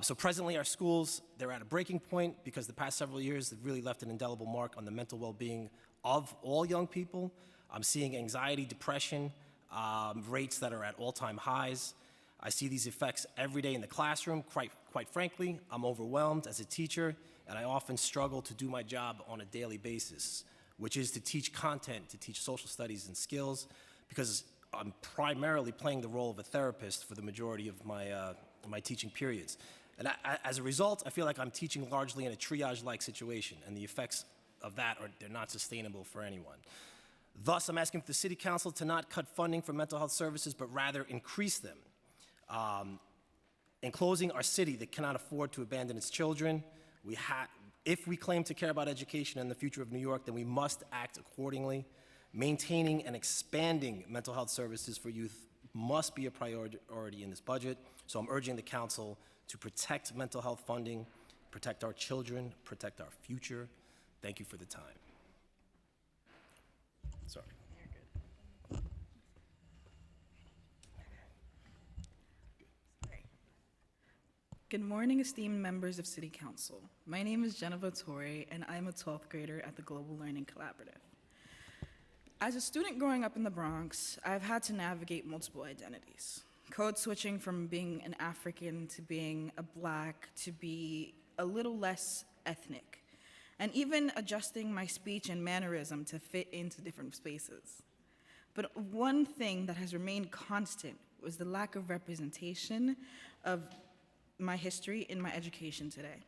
So presently our schools, they're at a breaking point because the past several years have really left an indelible mark on the mental well-being of all young people. I'm seeing anxiety, depression, rates that are at all-time highs. I see these effects every day in the classroom. Quite frankly, I'm overwhelmed as a teacher, and I often struggle to do my job on a daily basis, which is to teach content, to teach social studies and skills, because I'm primarily playing the role of a therapist for the majority of my teaching periods. And as a result, I feel like I'm teaching largely in a triage-like situation, and the effects of that they're not sustainable for anyone. Thus, I'm asking the City Council to not cut funding for mental health services, but rather increase them. In closing, our city that cannot afford to abandon its children, if we claim to care about education and the future of New York, then we must act accordingly. Maintaining and expanding mental health services for youth must be a priority in this budget. So I'm urging the council to protect mental health funding, protect our children, protect our future. Thank you for the time. Sorry. Good morning, esteemed members of City Council. My name is Jennifer Torre, and I'm a 12th grader at the Global Learning Collaborative. As a student growing up in the Bronx, I've had to navigate multiple identities. Code switching from being an African to being a Black to be a little less ethnic, and even adjusting my speech and mannerism to fit into different spaces. But one thing that has remained constant was the lack of representation of my history in my education today.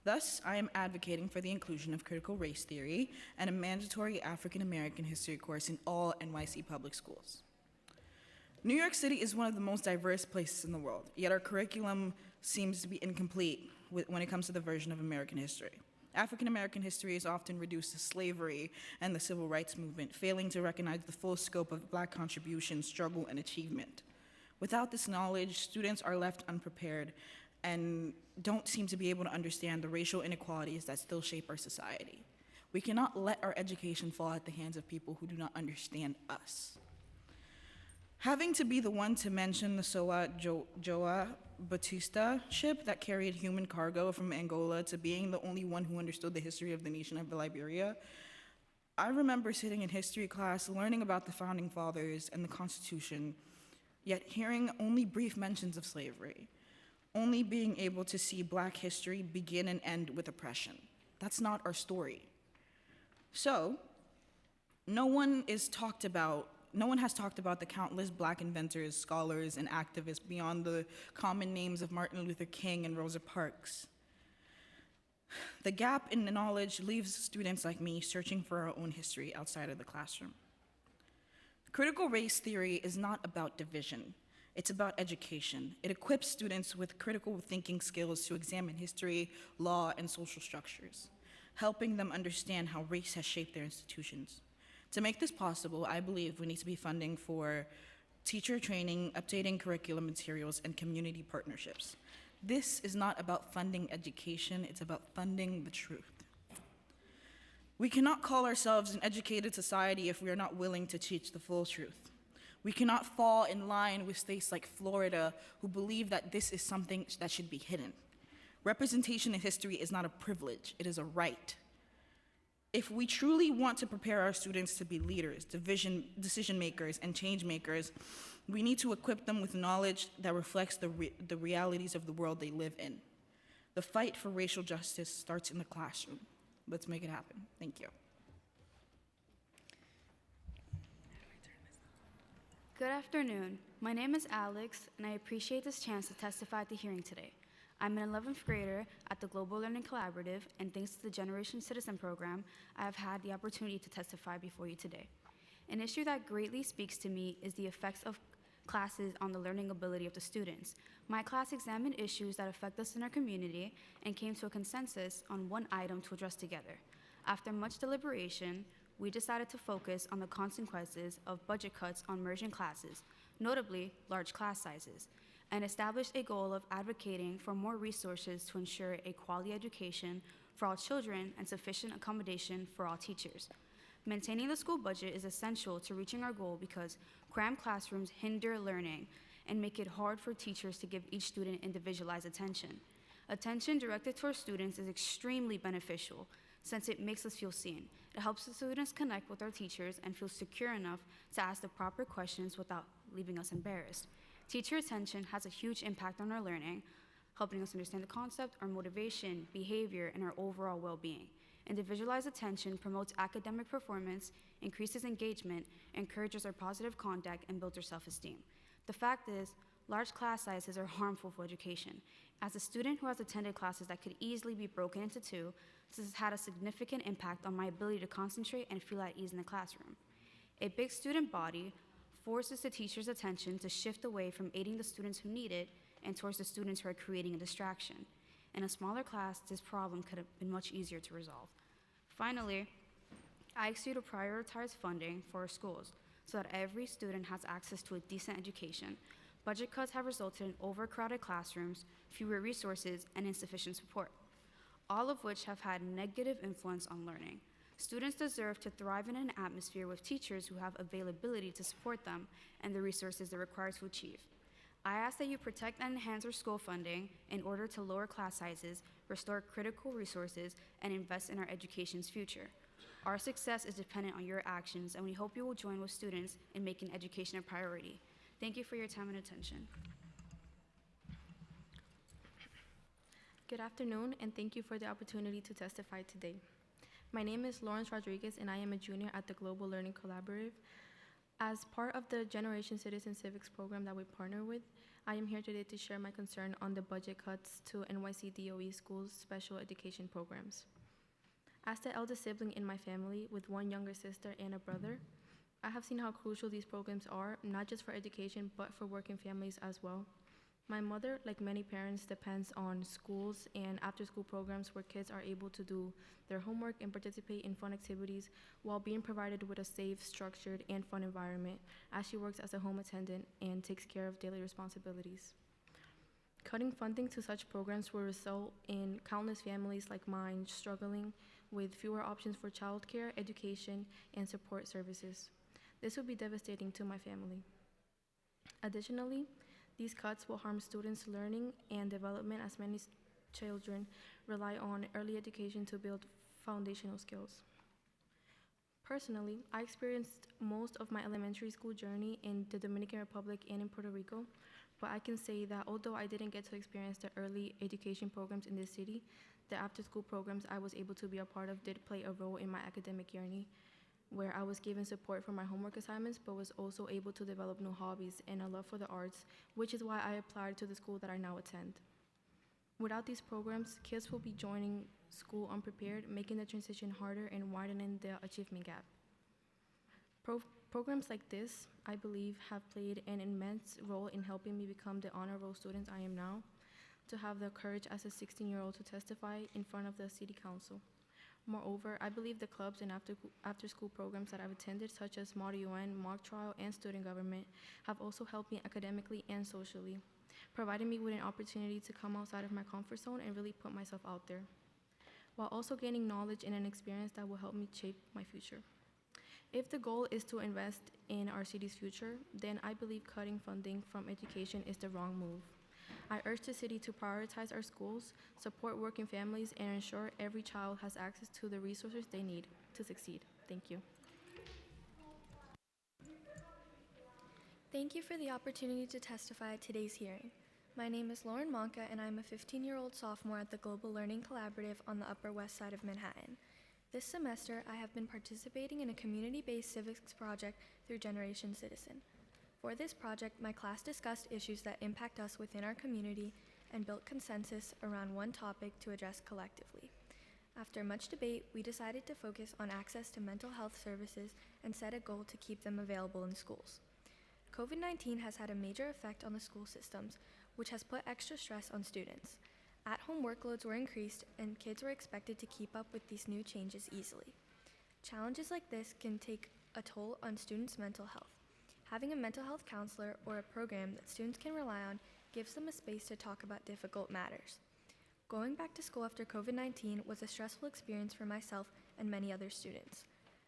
Thus, I am advocating for the inclusion of critical race theory and a mandatory African American history course in all NYC public schools. New York City is one of the most diverse places in the world, yet our curriculum seems to be incomplete when it comes to the version of American history. African American history is often reduced to slavery and the civil rights movement, failing to recognize the full scope of Black contribution, struggle, and achievement. Without this knowledge, students are left unprepared and don't seem to be able to understand the racial inequalities that still shape our society. We cannot let our education fall at the hands of people who do not understand us. Having to be the one to mention the Soa Joa Batista ship that carried human cargo from Angola to being the only one who understood the history of the nation of Liberia, I remember sitting in history class learning about the Founding Fathers and the Constitution, yet hearing only brief mentions of slavery, only being able to see Black history begin and end with oppression. That's not our story. So, no one has talked about the countless Black inventors, scholars, and activists beyond the common names of Martin Luther King and Rosa Parks. The gap in knowledge leaves students like me searching for our own history outside of the classroom. Critical race theory is not about division. It's about education. It equips students with critical thinking skills to examine history, law, and social structures, helping them understand how race has shaped their institutions. To make this possible, I believe we need to be funding for teacher training, updating curriculum materials, and community partnerships. This is not about funding education, it's about funding the truth. We cannot call ourselves an educated society if we are not willing to teach the full truth. We cannot fall in line with states like Florida who believe that this is something that should be hidden. Representation in history is not a privilege, it is a right. If we truly want to prepare our students to be leaders, decision makers, and change makers, we need to equip them with knowledge that reflects the realities of the world they live in. The fight for racial justice starts in the classroom. Let's make it happen. Thank you. Good afternoon. My name is Alex, and I appreciate this chance to testify at the hearing today. I'm an 11th grader at the Global Learning Collaborative, and thanks to the Generation Citizen program, I have had the opportunity to testify before you today. An issue that greatly speaks to me is the effects of classes on the learning ability of the students. My class examined issues that affect us in our community and came to a consensus on one item to address together. After much deliberation, we decided to focus on the consequences of budget cuts on merging classes, notably large class sizes, and established a goal of advocating for more resources to ensure a quality education for all children and sufficient accommodation for all teachers. Maintaining the school budget is essential to reaching our goal because cramped classrooms hinder learning and make it hard for teachers to give each student individualized attention. Attention directed to our students is extremely beneficial since it makes us feel seen. It helps the students connect with our teachers and feel secure enough to ask the proper questions without leaving us embarrassed. Teacher attention has a huge impact on our learning, helping us understand the concept, our motivation, behavior, and our overall well-being. Individualized attention promotes academic performance, increases engagement, encourages our positive conduct, and builds our self-esteem. The fact is, large class sizes are harmful for education. As a student who has attended classes that could easily be broken into two, this has had a significant impact on my ability to concentrate and feel at ease in the classroom. A big student body forces the teacher's attention to shift away from aiding the students who need it and towards the students who are creating a distraction. In a smaller class, this problem could have been much easier to resolve. Finally, I ask you to prioritize funding for our schools so that every student has access to a decent education. Budget cuts have resulted in overcrowded classrooms, fewer resources, and insufficient support, all of which have had negative influence on learning. Students deserve to thrive in an atmosphere with teachers who have availability to support them and the resources they're required to achieve. I ask that you protect and enhance our school funding in order to lower class sizes, restore critical resources, and invest in our education's future. Our success is dependent on your actions, and we hope you will join with students in making education a priority. Thank you for your time and attention. Good afternoon, and thank you for the opportunity to testify today. My name is Lawrence Rodriguez, and I am a junior at the Global Learning Collaborative. As part of the Generation Citizen Civics program that we partner with, I am here today to share my concern on the budget cuts to NYC DOE schools' special education programs. As the eldest sibling in my family with one younger sister and a brother, I have seen how crucial these programs are, not just for education, but for working families as well. My mother, like many parents, depends on schools and after-school programs where kids are able to do their homework and participate in fun activities while being provided with a safe, structured, and fun environment as she works as a home attendant and takes care of daily responsibilities. Cutting funding to such programs will result in countless families like mine struggling with fewer options for childcare, education, and support services. This would be devastating to my family. Additionally, these cuts will harm students' learning and development as many children rely on early education to build foundational skills. Personally, I experienced most of my elementary school journey in the Dominican Republic and in Puerto Rico, but I can say that although I didn't get to experience the early education programs in this city, the after-school programs I was able to be a part of did play a role in my academic journey, where I was given support for my homework assignments, but was also able to develop new hobbies and a love for the arts, which is why I applied to the school that I now attend. Without these programs, kids will be joining school unprepared, making the transition harder and widening the achievement gap. Programs like this, I believe, have played an immense role in helping me become the honor roll student I am now, to have the courage as a 16-year-old to testify in front of the city council. Moreover, I believe the clubs and after-school programs that I've attended, such as Model UN, mock trial, and student government, have also helped me academically and socially, providing me with an opportunity to come outside of my comfort zone and really put myself out there, while also gaining knowledge and an experience that will help me shape my future. If the goal is to invest in our city's future, then I believe cutting funding from education is the wrong move. I urge the city to prioritize our schools, support working families, and ensure every child has access to the resources they need to succeed. Thank you. Thank you for the opportunity to testify at today's hearing. My name is Lauren Monka, and I'm a 15-year-old sophomore at the Global Learning Collaborative on the Upper West Side of Manhattan. This semester, I have been participating in a community-based civics project through Generation Citizen. For this project, my class discussed issues that impact us within our community and built consensus around one topic to address collectively. After much debate, we decided to focus on access to mental health services and set a goal to keep them available in schools. COVID-19 has had a major effect on the school systems, which has put extra stress on students. At-home workloads were increased, and kids were expected to keep up with these new changes easily. Challenges like this can take a toll on students' mental health. Having a mental health counselor or a program that students can rely on gives them a space to talk about difficult matters. Going back to school after COVID-19 was a stressful experience for myself and many other students.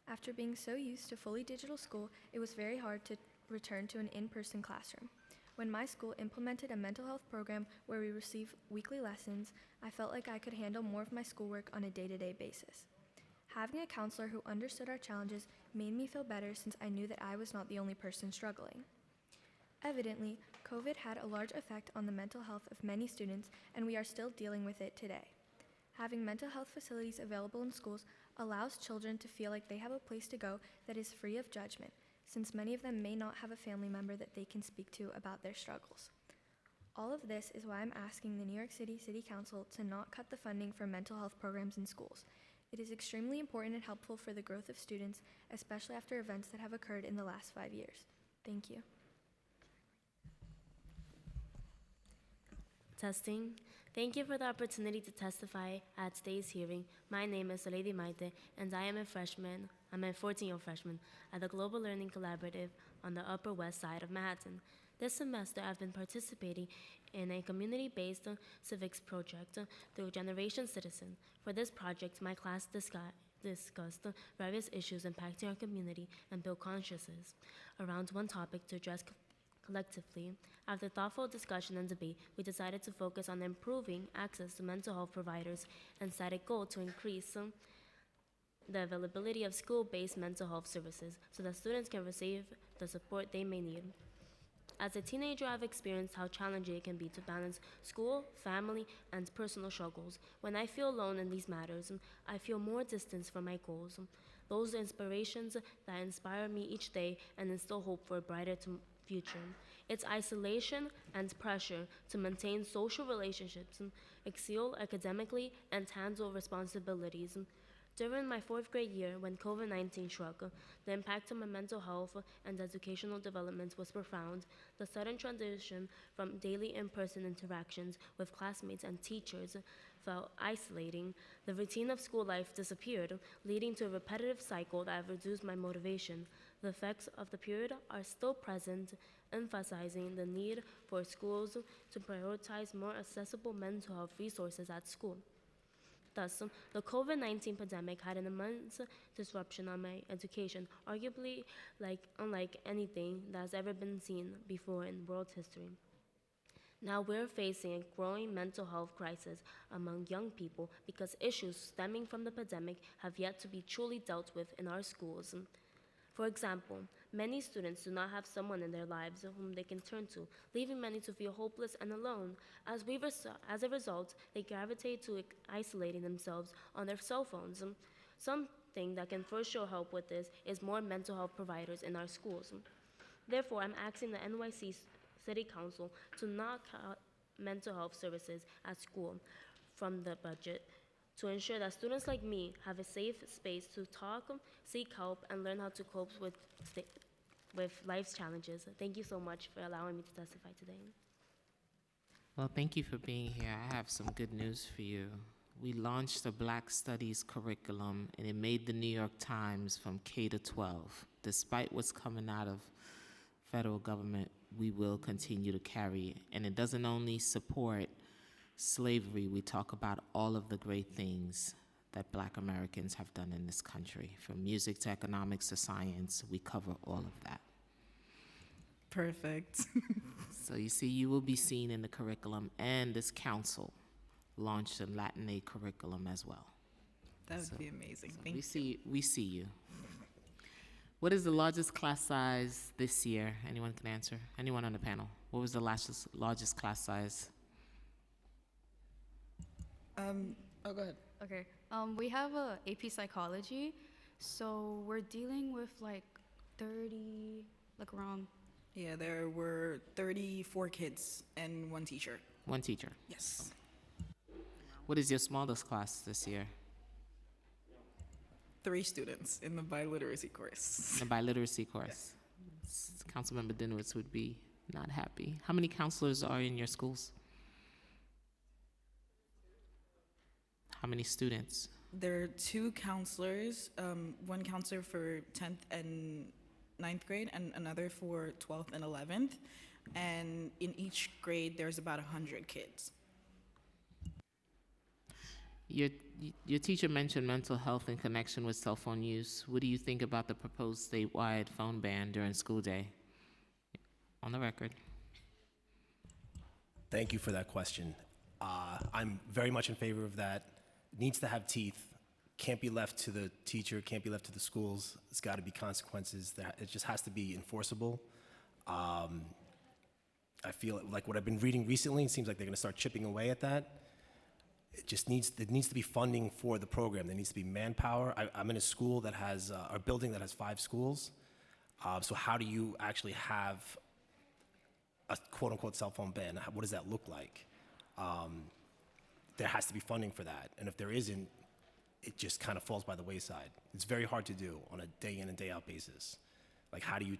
After being so used to fully digital school, it was very hard to return to an in-person classroom. When my school implemented a mental health program where we receive weekly lessons, I felt like I could handle more of my schoolwork on a day-to-day basis. Having a counselor who understood our challenges made me feel better since I knew that I was not the only person struggling. Evidently, COVID had a large effect on the mental health of many students, and we are still dealing with it today. Having mental health facilities available in schools allows children to feel like they have a place to go that is free of judgment, since many of them may not have a family member that they can speak to about their struggles. All of this is why I'm asking the New York City City Council to not cut the funding for mental health programs in schools. It is extremely important and helpful for the growth of students, especially after events that have occurred in the last 5 years. Thank you. Testing. Thank you for the opportunity to testify at today's hearing. My name is Lady Maite, and I am a freshman. I'm a 14-year freshman at the Global Learning Collaborative on the Upper West Side of Manhattan. This semester, I've been participating in a community-based civics project through Generation Citizen. For this project, my class discussed various issues impacting our community and built consciousness around one topic to address collectively. After thoughtful discussion and debate, we decided to focus on improving access to mental health providers and set a goal to increase the availability of school-based mental health services so that students can receive the support they may need. As a teenager, I've experienced how challenging it can be to balance school, family, and personal struggles. When I feel alone in these matters, I feel more distance from my goals, those inspirations that inspire me each day and instill hope for a brighter future. It's isolation and pressure to maintain social relationships, excel academically, and handle responsibilities. During my 4th grade year, when COVID-19 struck, the impact on my mental health and educational development was profound. The sudden transition from daily in-person interactions with classmates and teachers felt isolating. The routine of school life disappeared, leading to a repetitive cycle that reduced my motivation. The effects of the period are still present, emphasizing the need for schools to prioritize more accessible mental health resources at school. Thus, the COVID-19 pandemic had an immense disruption on my education, arguably unlike anything that has ever been seen before in world history. Now we're facing a growing mental health crisis among young people because issues stemming from the pandemic have yet to be truly dealt with in our schools. For example, many students do not have someone in their lives whom they can turn to, leaving many to feel hopeless and alone. As a result, they gravitate to isolating themselves on their cell phones. Something that can for sure help with this is more mental health providers in our schools. Therefore, I'm asking the NYC City Council to not cut mental health services at school from the budget, to ensure that students like me have a safe space to talk, seek help, and learn how to cope with life's challenges. Thank you so much for allowing me to testify today. Well, thank you for being here. I have some good news for you. We launched a Black Studies curriculum, and it made the New York Times from K to 12. Despite what's coming out of federal government, we will continue to carry it. And it doesn't only support slavery, we talk about all of the great things that Black Americans have done in this country. From music to economics to science, we cover all of that. Perfect. So you see, you will be seen in the curriculum, and this council launched a Latin Aid curriculum as well. That would be amazing. Thank you. We see you. What is the largest class size this year? Anyone can answer? Anyone on the panel? What was the largest class size? Oh, go ahead. Okay. We have a AP Psychology, so we're dealing with like 30, like around Yeah, there were 34 kids and one teacher. One teacher. Yes. What is your smallest class this year? 3 students in the biliteracy course. The biliteracy course. Councilmember Dinowitz would be not happy. How many counselors are in your schools? How many students? There are 2 counselors, one counselor for 10th and 9th grade and another for 12th and 11th. And in each grade, there's about 100 kids. Your teacher mentioned mental health in connection with cell phone use. What do you think about the proposed statewide phone ban during school day? On the record. Thank you for that question. I'm very much in favor of that. It needs to have teeth. Can't be left to the teacher, can't be left to the schools. It's got to be consequences. It just has to be enforceable. I feel like what I've been reading recently, it seems like they're going to start chipping away at that. There needs to be funding for the program. There needs to be manpower. I'm in a school that has, a building that has 5 schools. So how do you actually have a quote unquote cell phone ban? What does that look like? There has to be funding for that. And if there isn't, it just kind of falls by the wayside. It's very hard to do on a day in and day out basis. Like, how do you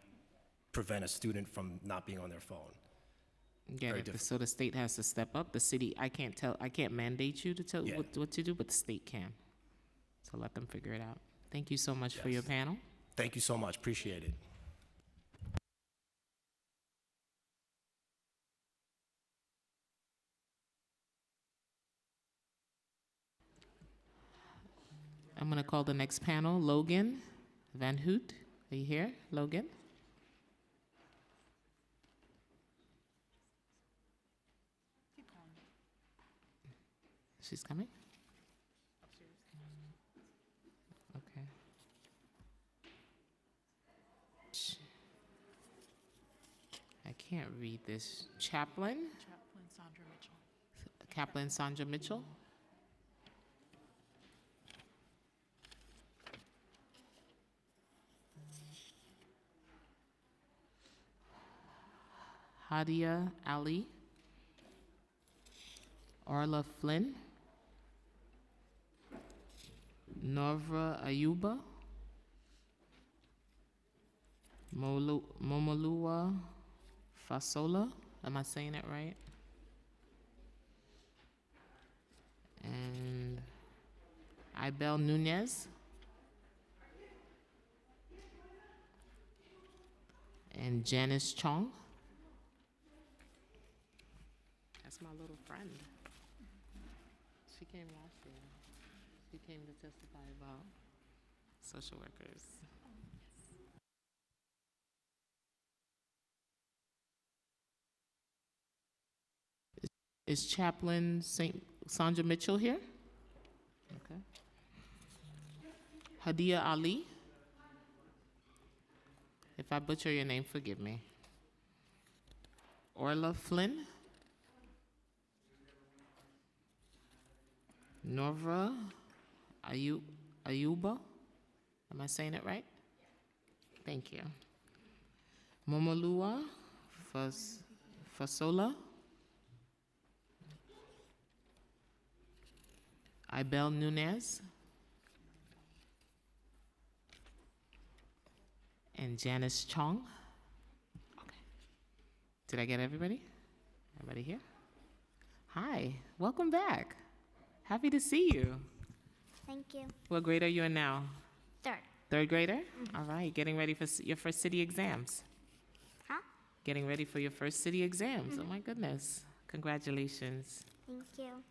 prevent a student from not being on their phone? Get it. So the state has to step up. The city, I can't mandate you to tell what to do, but the state can. So let them figure it out. Thank you so much for your panel. Thank you so much. Appreciate it. I'm going to call the next panel, Logan Van Hoot. Are you here, Logan? She's coming? Okay. I can't read this. Chaplain Sandra Mitchell. Chaplain Sandra Mitchell. Hadia Ali. Orla Flynn. Norva Ayuba. Momolua Fasola. Am I saying it right? And Ibel Nunez. And Janice Chong. That's my little friend. She came last year. She came to testify about social workers. Is Chaplain Sandra Mitchell here? Okay. Hadia Ali. If I butcher your name, forgive me. Orla Flynn. Norva Ayuba. Am I saying it right? Thank you. Momolua Fasola. Ibel Nunez. And Janice Chong. Okay. Did I get everybody? Everybody here? Hi, welcome back. Happy to see you. Thank you. What grade are you in now? 3rd. 3rd grader? All right, getting ready for your first city exams. Huh? Getting ready for your first city exams. Oh my goodness. Congratulations. Thank you.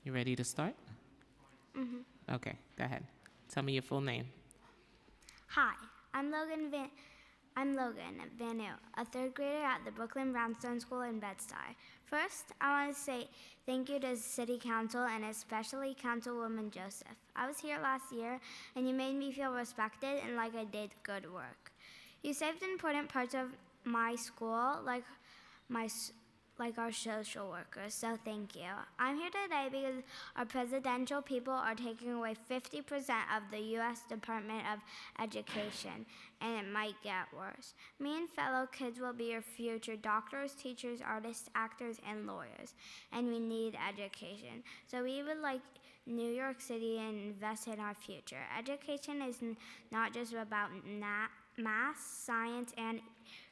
You ready to start? Mm-hmm. Okay, go ahead. Tell me your full name. Hi, I'm Logan Van New, a 3rd grader at the Brooklyn Brownstone School in Bed-Stuy. First, I want to say thank you to City Council and especially Councilwoman Joseph. I was here last year and you made me feel respected and like I did good work. You saved important parts of my school, like like our social workers, so thank you. I'm here today because our presidential people are taking away 50% of the U.S. Department of Education, and it might get worse. Me and fellow kids will be your future doctors, teachers, artists, actors, and lawyers, and we need education. So we would like New York City to invest in our future. Education is not just about math, science, and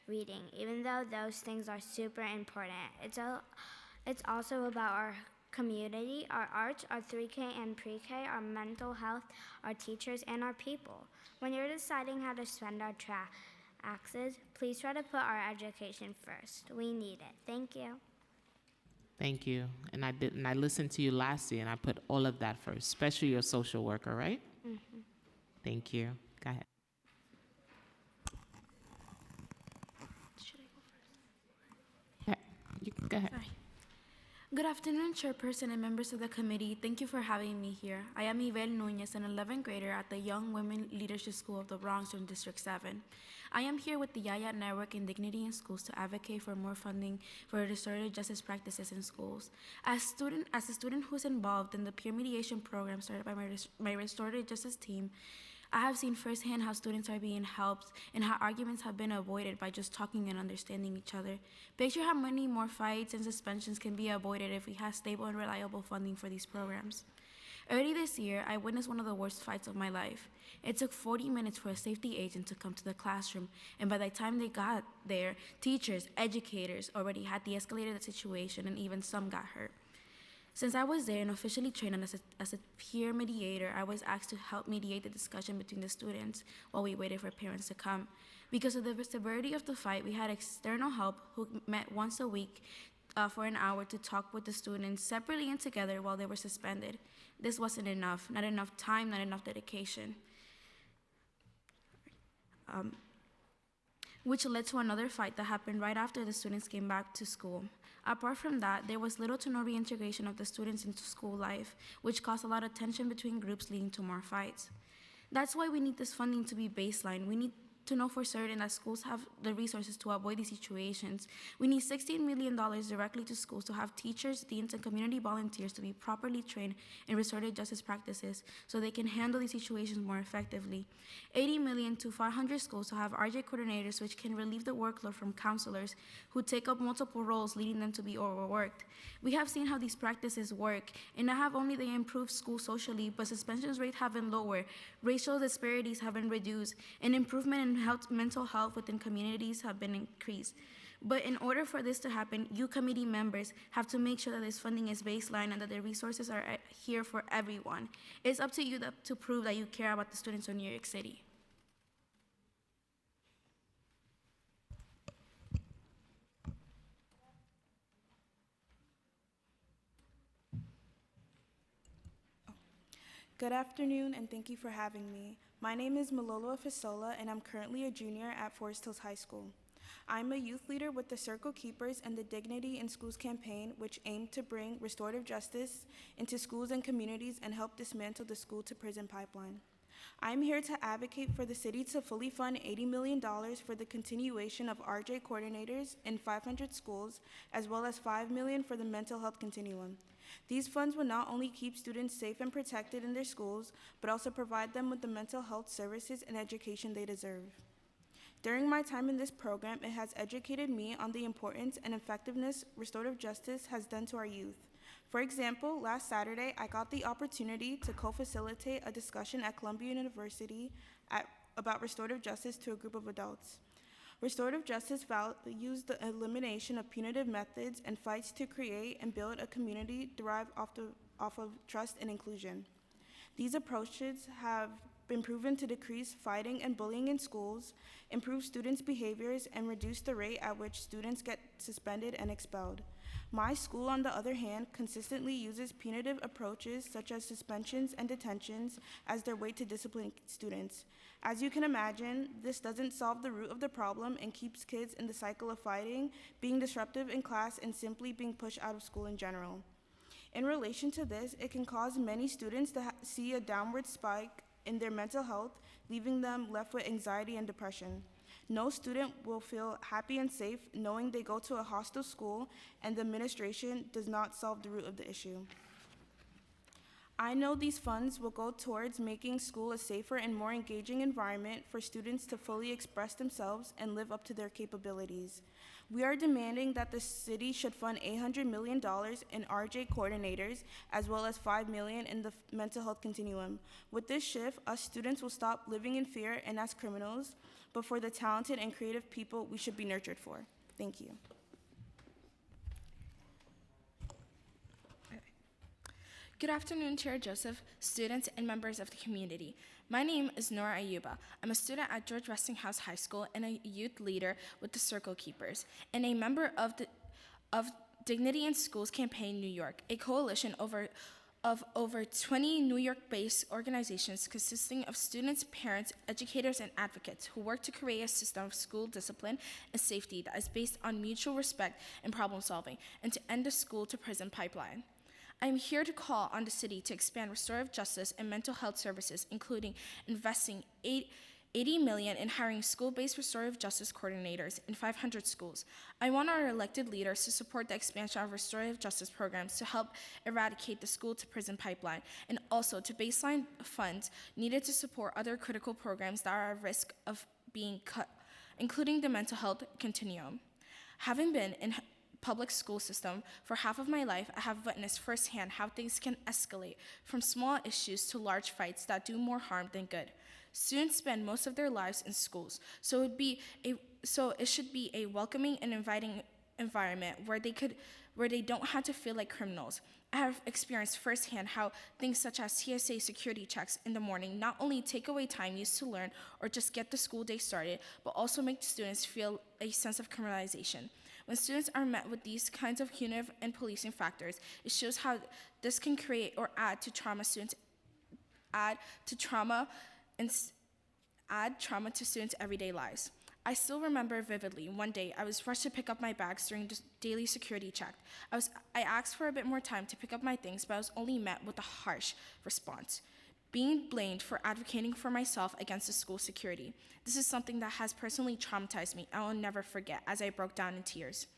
reading, even though those things are super important. It's also about our community, our arts, our 3K and pre-K, our mental health, our teachers, and our people. When you're deciding how to spend our taxes, please try to put our education first. We need it. Thank you. Thank you. And I listened to you last year, and I put all of that first, especially your social worker, right? Mm-hmm. Thank you. Go ahead. You can go ahead. Sorry. Good afternoon, Chairperson and members of the committee. Thank you for having me here. I am Yvel Nunez, an 11th grader at the Young Women Leadership School of the Bronx from District 7. I am here with the Yaya Network and Dignity in Schools to advocate for more funding for restorative justice practices in schools. As a student who's involved in the peer mediation program started by my restorative justice team, I have seen firsthand how students are being helped and how arguments have been avoided by just talking and understanding each other. Picture how many more fights and suspensions can be avoided if we have stable and reliable funding for these programs. Early this year, I witnessed one of the worst fights of my life. It took 40 minutes for a safety agent to come to the classroom, and by the time they got there, teachers, educators already had de-escalated the situation, and even some got hurt. Since I was there and officially trained as a peer mediator, I was asked to help mediate the discussion between the students while we waited for parents to come. Because of the severity of the fight, we had external help who met once a week for an hour to talk with the students separately and together while they were suspended. This wasn't enough, not enough time, not enough dedication. Which led to another fight that happened right after the students came back to school. Apart from that, there was little to no reintegration of the students into school life, which caused a lot of tension between groups, leading to more fights. That's why we need this funding to be baseline. We need to know for certain that schools have the resources to avoid these situations. We need $16 million directly to schools to have teachers, deans, and community volunteers to be properly trained in restorative justice practices so they can handle these situations more effectively. $80 million to 500 schools to have RJ coordinators, which can relieve the workload from counselors who take up multiple roles, leading them to be overworked. We have seen how these practices work, and not have only they improved schools socially, but suspensions rates have been lower, racial disparities have been reduced, and improvement in mental health within communities have been increased. But in order for this to happen, you committee members have to make sure that this funding is baseline and that the resources are here for everyone. It's up to you to prove that you care about the students of New York City. Good afternoon, and thank you for having me. My name is Malolo Fasola, and I'm currently a junior at Forest Hills High School. I'm a youth leader with the Circle Keepers and the Dignity in Schools campaign, which aim to bring restorative justice into schools and communities and help dismantle the school-to-prison pipeline. I'm here to advocate for the city to fully fund $80 million for the continuation of RJ coordinators in 500 schools, as well as $5 million for the mental health continuum. These funds will not only keep students safe and protected in their schools, but also provide them with the mental health services and education they deserve. During my time in this program, it has educated me on the importance and effectiveness restorative justice has done to our youth. For example, last Saturday, I got the opportunity to co-facilitate a discussion at Columbia University about restorative justice to a group of adults. Restorative justice values the elimination of punitive methods and fights to create and build a community derived off of trust and inclusion. These approaches have been proven to decrease fighting and bullying in schools, improve students' behaviors, and reduce the rate at which students get suspended and expelled. My school, on the other hand, consistently uses punitive approaches such as suspensions and detentions as their way to discipline students. As you can imagine, this doesn't solve the root of the problem and keeps kids in the cycle of fighting, being disruptive in class, and simply being pushed out of school in general. In relation to this, it can cause many students to see a downward spike in their mental health, leaving them left with anxiety and depression. No student will feel happy and safe knowing they go to a hostile school and the administration does not solve the root of the issue. I know these funds will go towards making school a safer and more engaging environment for students to fully express themselves and live up to their capabilities. We are demanding that the city should fund $800 million in RJ coordinators, as well as $5 million in the mental health continuum. With this shift, us students will stop living in fear and as criminals, but for the talented and creative people we should be nurtured for. Thank you. Good afternoon, Chair Joseph, students, and members of the community. My name is Nora Ayuba. I'm a student at George Westinghouse High School and a youth leader with the Circle Keepers, and a member of Dignity in Schools Campaign New York, a coalition of over 20 New York-based organizations consisting of students, parents, educators, and advocates who work to create a system of school discipline and safety that is based on mutual respect and problem solving, and to end the school-to-prison pipeline. I am here to call on the city to expand restorative justice and mental health services, including investing $80 million in hiring school-based restorative justice coordinators in 500 schools. I want our elected leaders to support the expansion of restorative justice programs to help eradicate the school-to-prison pipeline, and also to baseline funds needed to support other critical programs that are at risk of being cut, including the mental health continuum. Having been in public school system for half of my life, I have witnessed firsthand how things can escalate from small issues to large fights that do more harm than good. Students spend most of their lives in schools, so it should be a welcoming and inviting environment where they don't have to feel like criminals. I have experienced firsthand how things such as TSA security checks in the morning not only take away time used to learn or just get the school day started, but also make students feel a sense of criminalization. When students are met with these kinds of punitive and policing factors, it shows how this can create or add trauma to students' everyday lives. I still remember vividly, one day I was rushed to pick up my bags during the daily security check. I asked for a bit more time to pick up my things, but I was only met with a harsh response, being blamed for advocating for myself against the school security. This is something that has personally traumatized me and I will never forget, as I broke down in tears.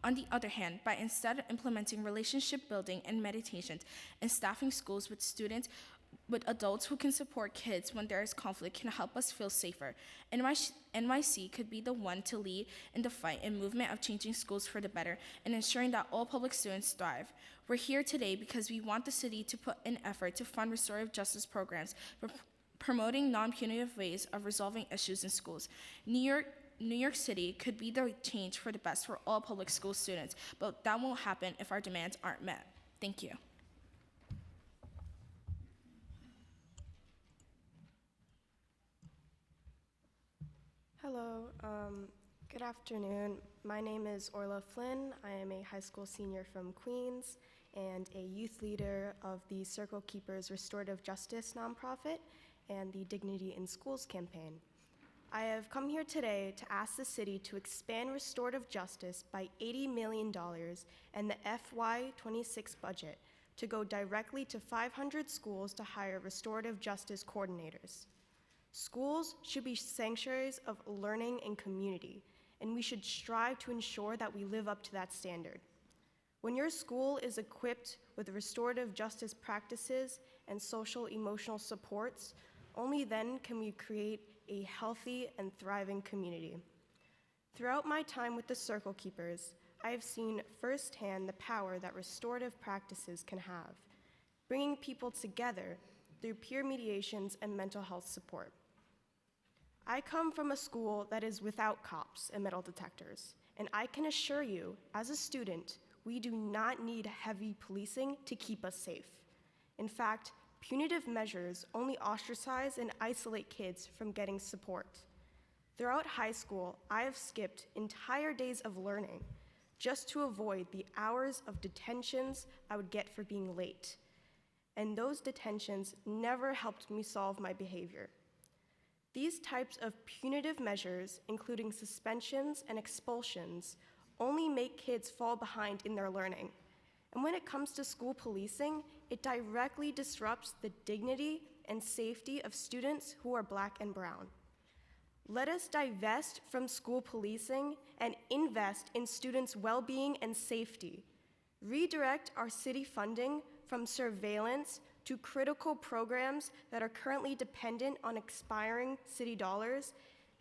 On the other hand, by instead implementing relationship building and meditations and staffing schools with adults who can support kids when there is conflict can help us feel safer. NYC could be the one to lead in the fight and movement of changing schools for the better and ensuring that all public students thrive. We're here today because we want the city to put in effort to fund restorative justice programs for promoting non-punitive ways of resolving issues in schools. New York City could be the change for the best for all public school students, but that won't happen if our demands aren't met. Thank you. Hello, good afternoon. My name is Orla Flynn. I am a high school senior from Queens and a youth leader of the Circle Keepers Restorative Justice nonprofit and the Dignity in Schools campaign. I have come here today to ask the city to expand restorative justice by $80 million and the FY26 budget to go directly to 500 schools to hire restorative justice coordinators. Schools should be sanctuaries of learning and community, and we should strive to ensure that we live up to that standard. When your school is equipped with restorative justice practices and social emotional supports, only then can we create a healthy and thriving community. Throughout my time with the Circle Keepers, I have seen firsthand the power that restorative practices can have, bringing people together through peer mediations and mental health support. I come from a school that is without cops and metal detectors, and I can assure you, as a student, we do not need heavy policing to keep us safe. In fact, punitive measures only ostracize and isolate kids from getting support. Throughout high school, I have skipped entire days of learning just to avoid the hours of detentions I would get for being late. And those detentions never helped me solve my behavior. These types of punitive measures, including suspensions and expulsions, only make kids fall behind in their learning. And when it comes to school policing, it directly disrupts the dignity and safety of students who are Black and brown. Let us divest from school policing and invest in students' well-being and safety. Redirect our city funding from surveillance to critical programs that are currently dependent on expiring city dollars,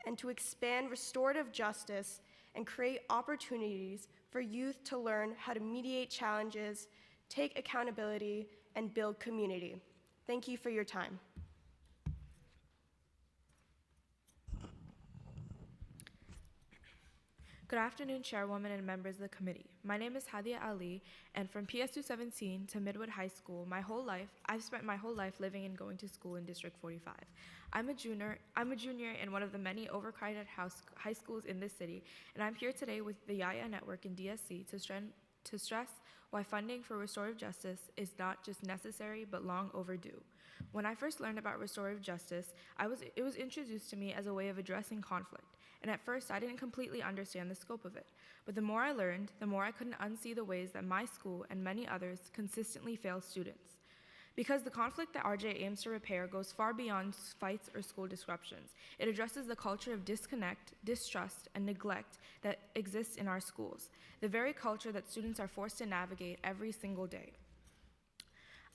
and to expand restorative justice and create opportunities for youth to learn how to mediate challenges, take accountability, and build community. Thank you for your time. Good afternoon, Chairwoman and members of the committee. My name is Hadia Ali, and from PS217 to Midwood High School, I've spent my whole life living and going to school in District 45. I'm a junior in one of the many overcrowded high schools in this city, and I'm here today with the Yaya Network and DSC to stress why funding for restorative justice is not just necessary, but long overdue. When I first learned about restorative justice, it was introduced to me as a way of addressing conflict. And at first, I didn't completely understand the scope of it. But the more I learned, the more I couldn't unsee the ways that my school and many others consistently fail students. Because the conflict that RJ aims to repair goes far beyond fights or school disruptions. It addresses the culture of disconnect, distrust, and neglect that exists in our schools, the very culture that students are forced to navigate every single day.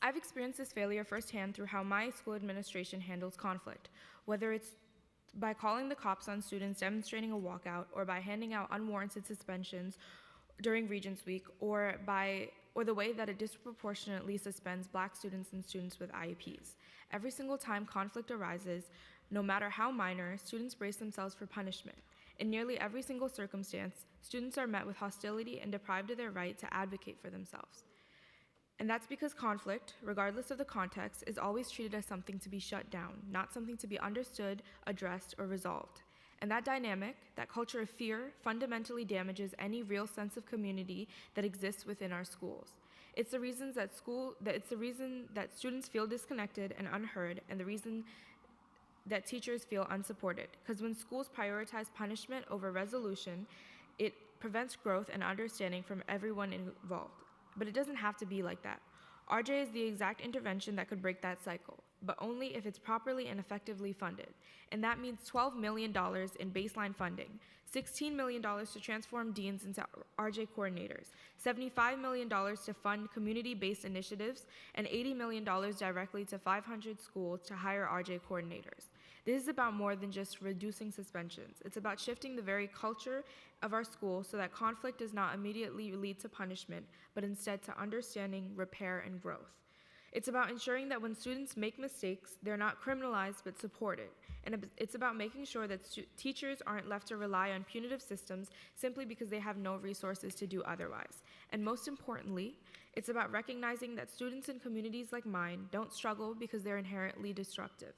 I've experienced this failure firsthand through how my school administration handles conflict, whether it's by calling the cops on students demonstrating a walkout, or by handing out unwarranted suspensions during Regents Week, or the way that it disproportionately suspends Black students and students with IEPs. Every single time conflict arises, no matter how minor, students brace themselves for punishment. In nearly every single circumstance, students are met with hostility and deprived of their right to advocate for themselves. And that's because conflict, regardless of the context, is always treated as something to be shut down, not something to be understood, addressed, or resolved. And that dynamic, that culture of fear, fundamentally damages any real sense of community that exists within our schools. It's the reason that students feel disconnected and unheard, and the reason that teachers feel unsupported. Because when schools prioritize punishment over resolution, it prevents growth and understanding from everyone involved. But it doesn't have to be like that. RJ is the exact intervention that could break that cycle, but only if it's properly and effectively funded. And that means $12 million in baseline funding, $16 million to transform deans into RJ coordinators, $75 million to fund community-based initiatives, and $80 million directly to 500 schools to hire RJ coordinators. This is about more than just reducing suspensions. It's about shifting the very culture of our school so that conflict does not immediately lead to punishment, but instead to understanding, repair, and growth. It's about ensuring that when students make mistakes, they're not criminalized but supported. And it's about making sure that teachers aren't left to rely on punitive systems simply because they have no resources to do otherwise. And most importantly, it's about recognizing that students in communities like mine don't struggle because they're inherently destructive.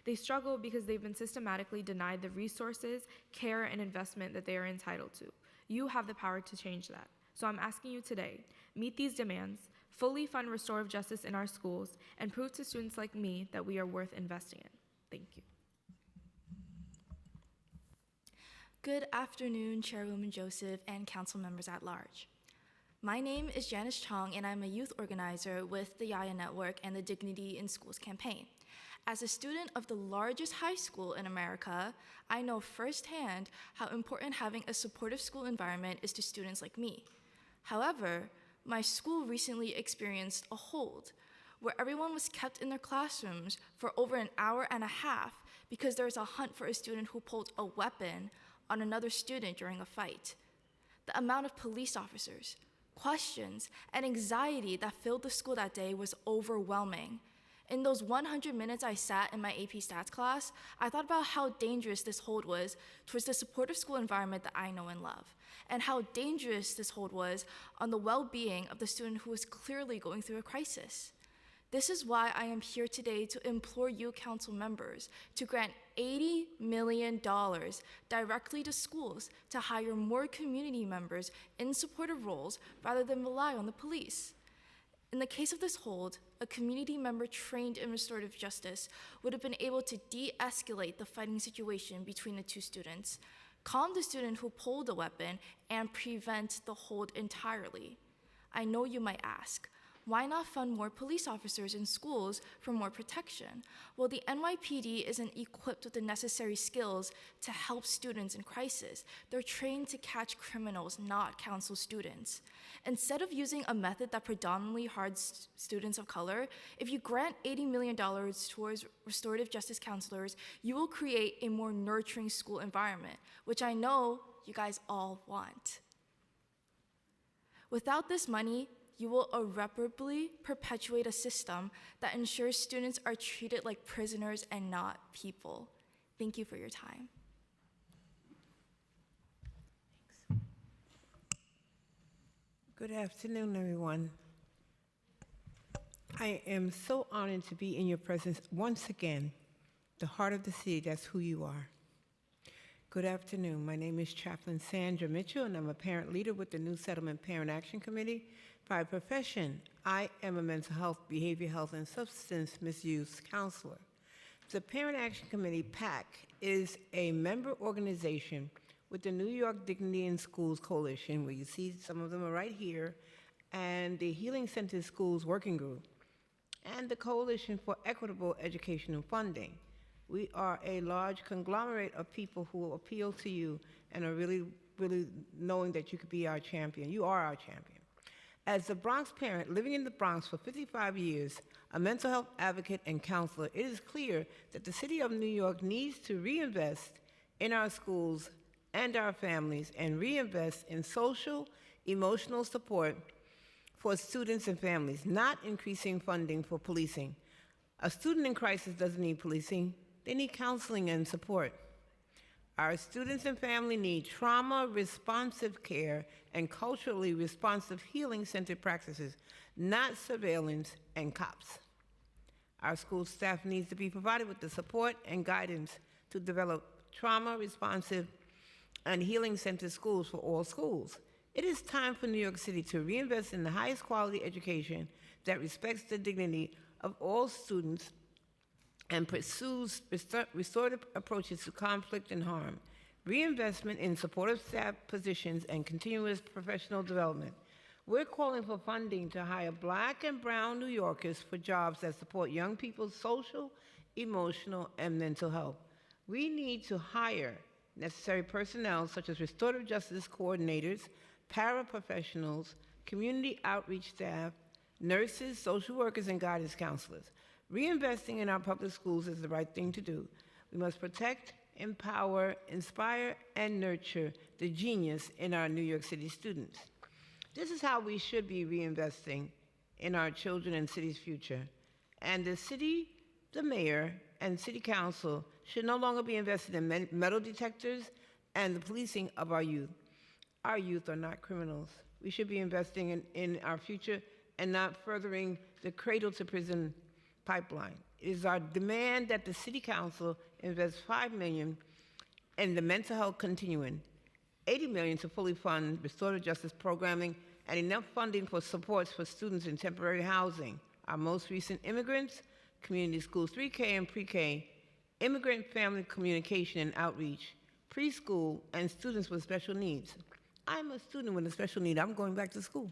They struggle because they've been systematically denied the resources, care, and investment that they are entitled to. You have the power to change that. So I'm asking you today, meet these demands, fully fund restorative justice in our schools, and prove to students like me that we are worth investing in. Thank you. Good afternoon, Chairwoman Joseph and council members at large. My name is Janice Chong, and I'm a youth organizer with the Yaya Network and the Dignity in Schools campaign. As a student of the largest high school in America, I know firsthand how important having a supportive school environment is to students like me. However, my school recently experienced a hold where everyone was kept in their classrooms for over an hour and a half because there was a hunt for a student who pulled a weapon on another student during a fight. The amount of police officers, questions, and anxiety that filled the school that day was overwhelming. In those 100 minutes I sat in my AP Stats class, I thought about how dangerous this hold was towards the supportive school environment that I know and love, and how dangerous this hold was on the well-being of the student who was clearly going through a crisis. This is why I am here today to implore you council members to grant $80 million directly to schools to hire more community members in supportive roles rather than rely on the police. In the case of this hold, a community member trained in restorative justice would have been able to de-escalate the fighting situation between the two students, calm the student who pulled the weapon, and prevent the hold entirely. I know you might ask, Why not fund more police officers in schools for more protection? Well, the NYPD isn't equipped with the necessary skills to help students in crisis. They're trained to catch criminals, not counsel students. Instead of using a method that predominantly harms students of color, if you grant $80 million towards restorative justice counselors, you will create a more nurturing school environment, which I know you guys all want. Without this money, you will irreparably perpetuate a system that ensures students are treated like prisoners and not people. Thank you for your time. Good afternoon, everyone. I am so honored to be in your presence once again. The heart of the city, that's who you are. Good afternoon. My name is Chaplain Sandra Mitchell, and I'm a parent leader with the New Settlement Parent Action Committee. By profession, I am a mental health, behavior health, and substance misuse counselor. The Parent Action Committee, PAC, is a member organization with the New York Dignity in Schools Coalition, where you see some of them are right here, and the Healing Center Schools Working Group, and the Coalition for Equitable Education and Funding. We are a large conglomerate of people who will appeal to you and are really knowing that you could be our champion. You are our champion. As a Bronx parent living in the Bronx for 55 years, a mental health advocate and counselor, it is clear that the city of New York needs to reinvest in our schools and our families and reinvest in social, emotional support for students and families, not increasing funding for policing. A student in crisis doesn't need policing, they need counseling and support. Our students and family need trauma-responsive care and culturally responsive healing-centered practices, not surveillance and cops. Our school staff needs to be provided with the support and guidance to develop trauma-responsive and healing-centered schools for all schools. It is time for New York City to reinvest in the highest quality education that respects the dignity of all students and pursues restorative approaches to conflict and harm, reinvestment in supportive staff positions, and continuous professional development. We're calling for funding to hire Black and brown New Yorkers for jobs that support young people's social, emotional, and mental health. We need to hire necessary personnel such as restorative justice coordinators, paraprofessionals, community outreach staff, nurses, social workers, and guidance counselors. Reinvesting in our public schools is the right thing to do. We must protect, empower, inspire, and nurture the genius in our New York City students. This is how we should be reinvesting in our children and city's future. And the city, the mayor, and city council should no longer be invested in metal detectors and the policing of our youth. Our youth are not criminals. We should be investing in our future and not furthering the cradle-to-prison pipeline. It is our demand that the City Council invest $5 million in the mental health continuum, $80 million to fully fund restorative justice programming, and enough funding for supports for students in temporary housing, our most recent immigrants, community schools 3K and pre-K, immigrant family communication and outreach, preschool, and students with special needs. I'm a student with a special need. I'm going back to school.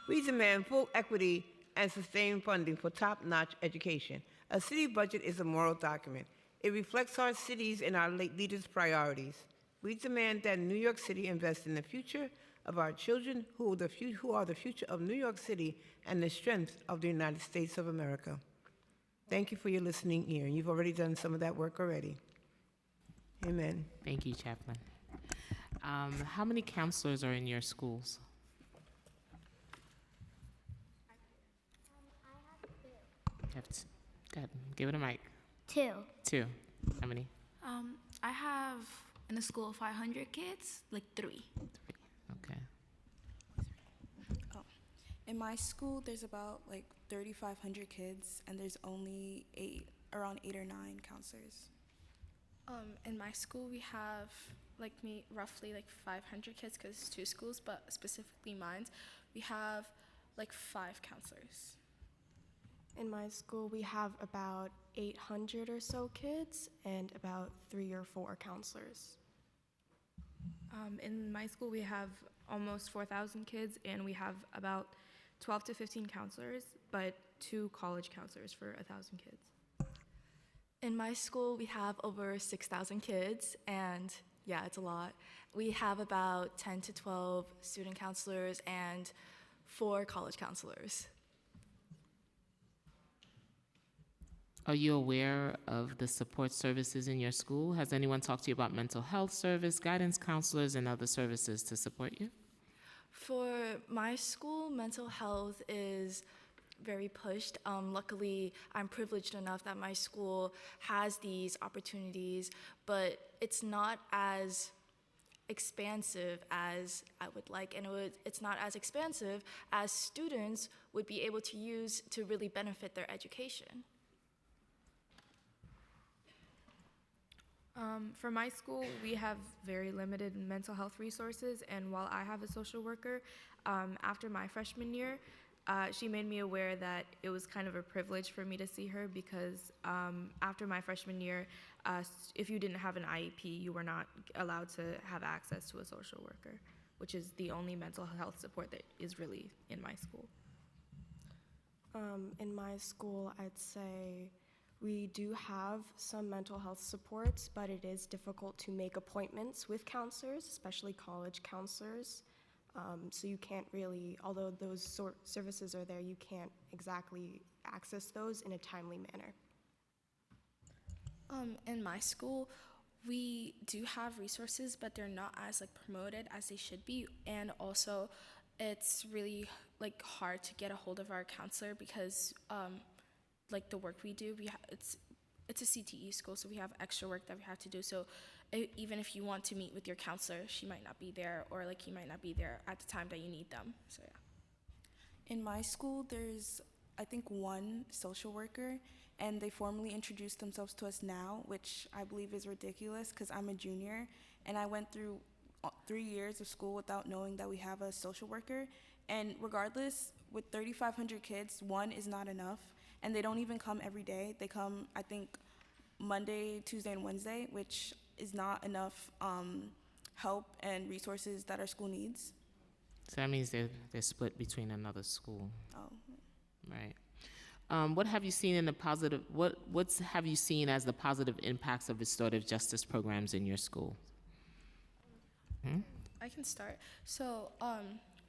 We demand full equity and sustained funding for top-notch education. A city budget is a moral document. It reflects our city's and our leaders' priorities. We demand that New York City invest in the future of our children who are the future of New York City and the strength of the United States of America. Thank you for your listening ear. You've already done some of that work already. Amen. Thank you, Chaplain. How many counselors are in your schools? Go ahead, give it a mic. 2. 2. How many? I have in a school of 500 kids, like 3. Okay. Oh. In my school, there's about like 3,500 kids, and there's only around 8 or 9 counselors. In my school, we have roughly 500 kids because it's 2 schools, but specifically mine, we have 5 counselors. In my school, we have about 800 or so kids and about 3 or 4 counselors. In my school, we have almost 4,000 kids, and we have about 12 to 15 counselors, but 2 college counselors for 1,000 kids. In my school, we have over 6,000 kids, and yeah, it's a lot. We have about 10 to 12 student counselors and 4 college counselors. Are you aware of the support services in your school? Has anyone talked to you about mental health service, guidance counselors, and other services to support you? For my school, mental health is very pushed. Luckily, I'm privileged enough that my school has these opportunities, but it's not as expansive as I would like, and it's not as expansive as students would be able to use to really benefit their education. For my school, we have very limited mental health resources, and while I have a social worker, after my freshman year, she made me aware that it was kind of a privilege for me to see her because after my freshman year, if you didn't have an IEP, you were not allowed to have access to a social worker, which is the only mental health support that is really in my school. In my school, I'd say we do have some mental health supports, but it is difficult to make appointments with counselors, especially college counselors. So you can't really, although those services are there, you can't exactly access those in a timely manner. In my school, we do have resources, but they're not as promoted as they should be, and also it's really hard to get a hold of our counselor because the work we do, it's a CTE school, so we have extra work that we have to do. So even if you want to meet with your counselor, she might not be there, or he might not be there at the time that you need them. So yeah. In my school, there's, I think, 1 social worker, and they formally introduced themselves to us now, which I believe is ridiculous because I'm a junior, and I went through 3 years of school without knowing that we have a social worker. And regardless, with 3,500 kids, 1 is not enough, and they don't even come every day. They come, I think, Monday, Tuesday, and Wednesday, which is not enough help and resources that our school needs. So that means they're split between another school. Oh. Right. What have you seen in the positive? What have you seen as the positive impacts of restorative justice programs in your school? I can start. So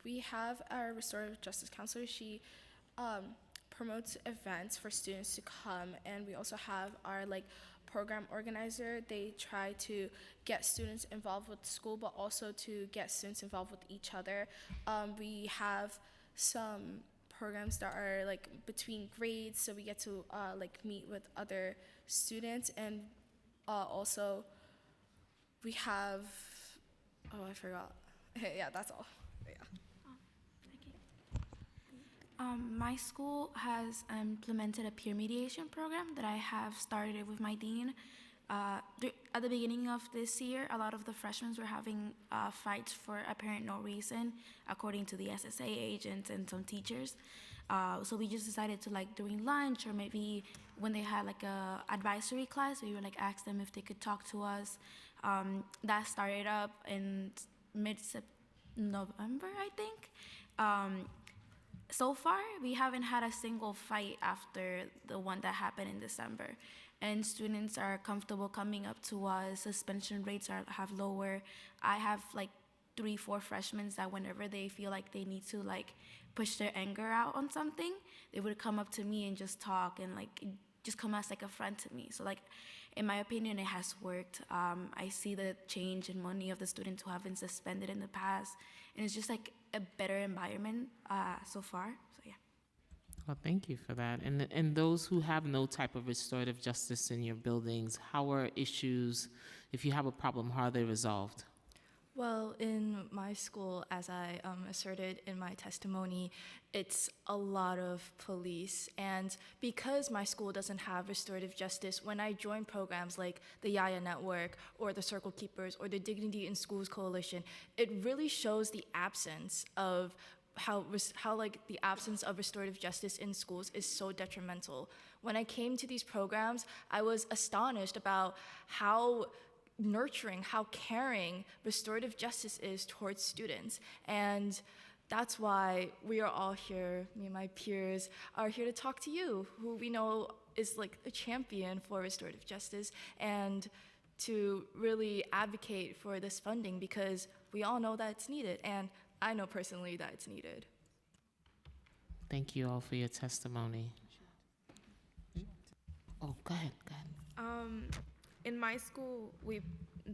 we have our restorative justice counselor. She promotes events for students to come, and we also have our program organizer. They try to get students involved with the school, but also to get students involved with each other. We have some programs that are between grades, so we get to meet with other students, and also we have, I forgot. Yeah, that's all. Yeah. My school has implemented a peer mediation program that I have started with my dean. At the beginning of this year, a lot of the freshmen were having fights for apparent no reason, according to the SSA agents and some teachers. So we just decided to during lunch or maybe when they had a advisory class, we would ask them if they could talk to us. That started up in mid-November, I think. So far, we haven't had a single fight after the one that happened in December. And students are comfortable coming up to us. Suspension rates have lower. I have 3-4 freshmen that whenever they feel like they need to push their anger out on something, they would come up to me and just talk and just come as a friend to me. So in my opinion, it has worked. I see the change in many of the students who have been suspended in the past, and it's just a better environment so far. So yeah. Well, thank you for that. And those who have no type of restorative justice in your buildings, how are issues, if you have a problem, how are they resolved? Well, in my school, as I asserted in my testimony, it's a lot of police. And because my school doesn't have restorative justice, when I join programs like the Yaya Network or the Circle Keepers or the Dignity in Schools Coalition, it really shows the absence of how the absence of restorative justice in schools is so detrimental. When I came to these programs, I was astonished about how nurturing, how caring restorative justice is towards students. And That's why we are all here, me and my peers are here to talk to you, who we know is like a champion for restorative justice, and to really advocate for this funding because we all know that it's needed, and I know personally that it's needed. Thank you all for your testimony. Oh, go ahead. In my school,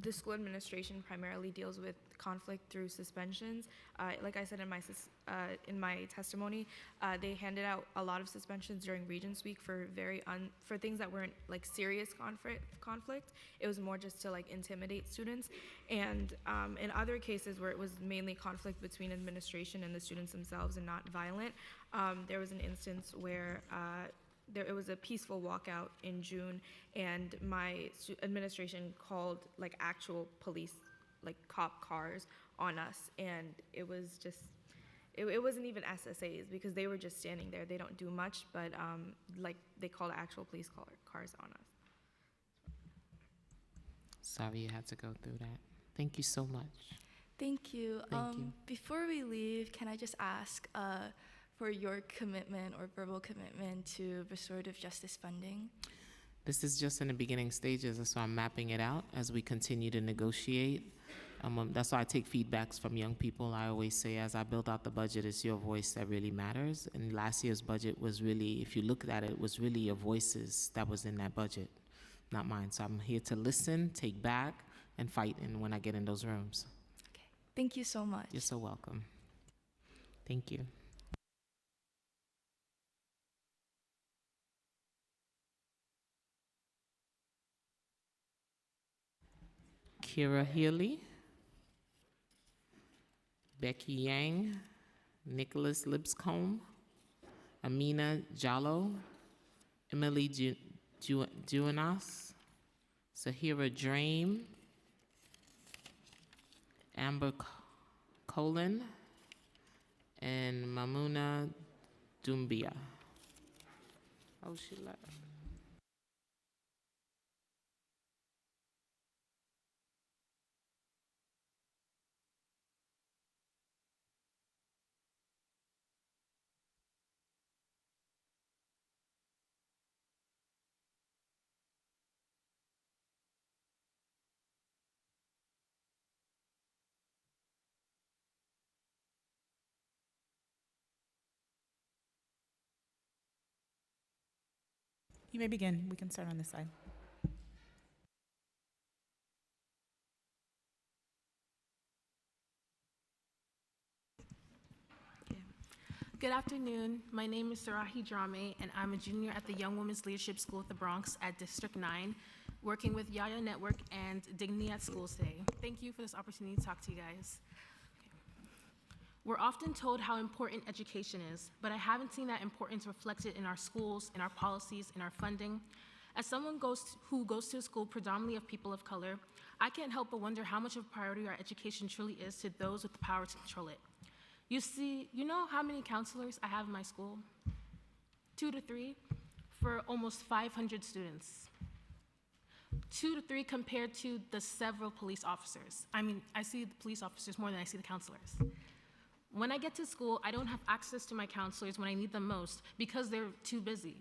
the school administration primarily deals with conflict through suspensions. Like I said in my testimony, they handed out a lot of suspensions during Regents Week for for things that weren't like serious conflict. It was more just to like intimidate students. And in other cases where it was mainly conflict between administration and the students themselves and not violent, there was an instance where it was a peaceful walkout in June, and my administration called like actual police, like cop cars on us, and it was just, it wasn't even SSAs because they were just standing there. They don't do much, but like they called actual police cars on us. Sorry you had to go through that. Thank you so much. Thank you. Thank you. Before we leave, can I just ask for your commitment or verbal commitment to restorative justice funding? This is just in the beginning stages, so I'm mapping it out as we continue to negotiate. That's why I take feedbacks from young people. I always say, as I build out the budget, it's your voice that really matters. And last year's budget was really, if you look at it, it was really your voices that was in that budget, not mine. So I'm here to listen, take back, and fight when I get in those rooms. Okay. Thank you so much. You're so welcome. Thank you. Kira Healy, Becky Yang, Nicholas Lipscomb, Amina Jallo, Emily Juanas, Sahira Dream, Amber Colin, and Mamuna Dumbia. Oh, she left. You may begin. We can start on this side. Good afternoon. My name is Sarahi Drame, and I'm a junior at the Young Women's Leadership School at the Bronx at District 9, working with Yaya Network and Dignity at Schools today. Thank you for this opportunity to talk to you guys. We're often told how important education is, but I haven't seen that importance reflected in our schools, in our policies, in our funding. As someone who goes to a school predominantly of people of color, I can't help but wonder how much of a priority our education truly is to those with the power to control it. You know how many counselors I have in my school? 2 to 3 for almost 500 students. 2 to 3 compared to the several police officers. I mean, I see the police officers more than I see the counselors. When I get to school, I don't have access to my counselors when I need them most because they're too busy.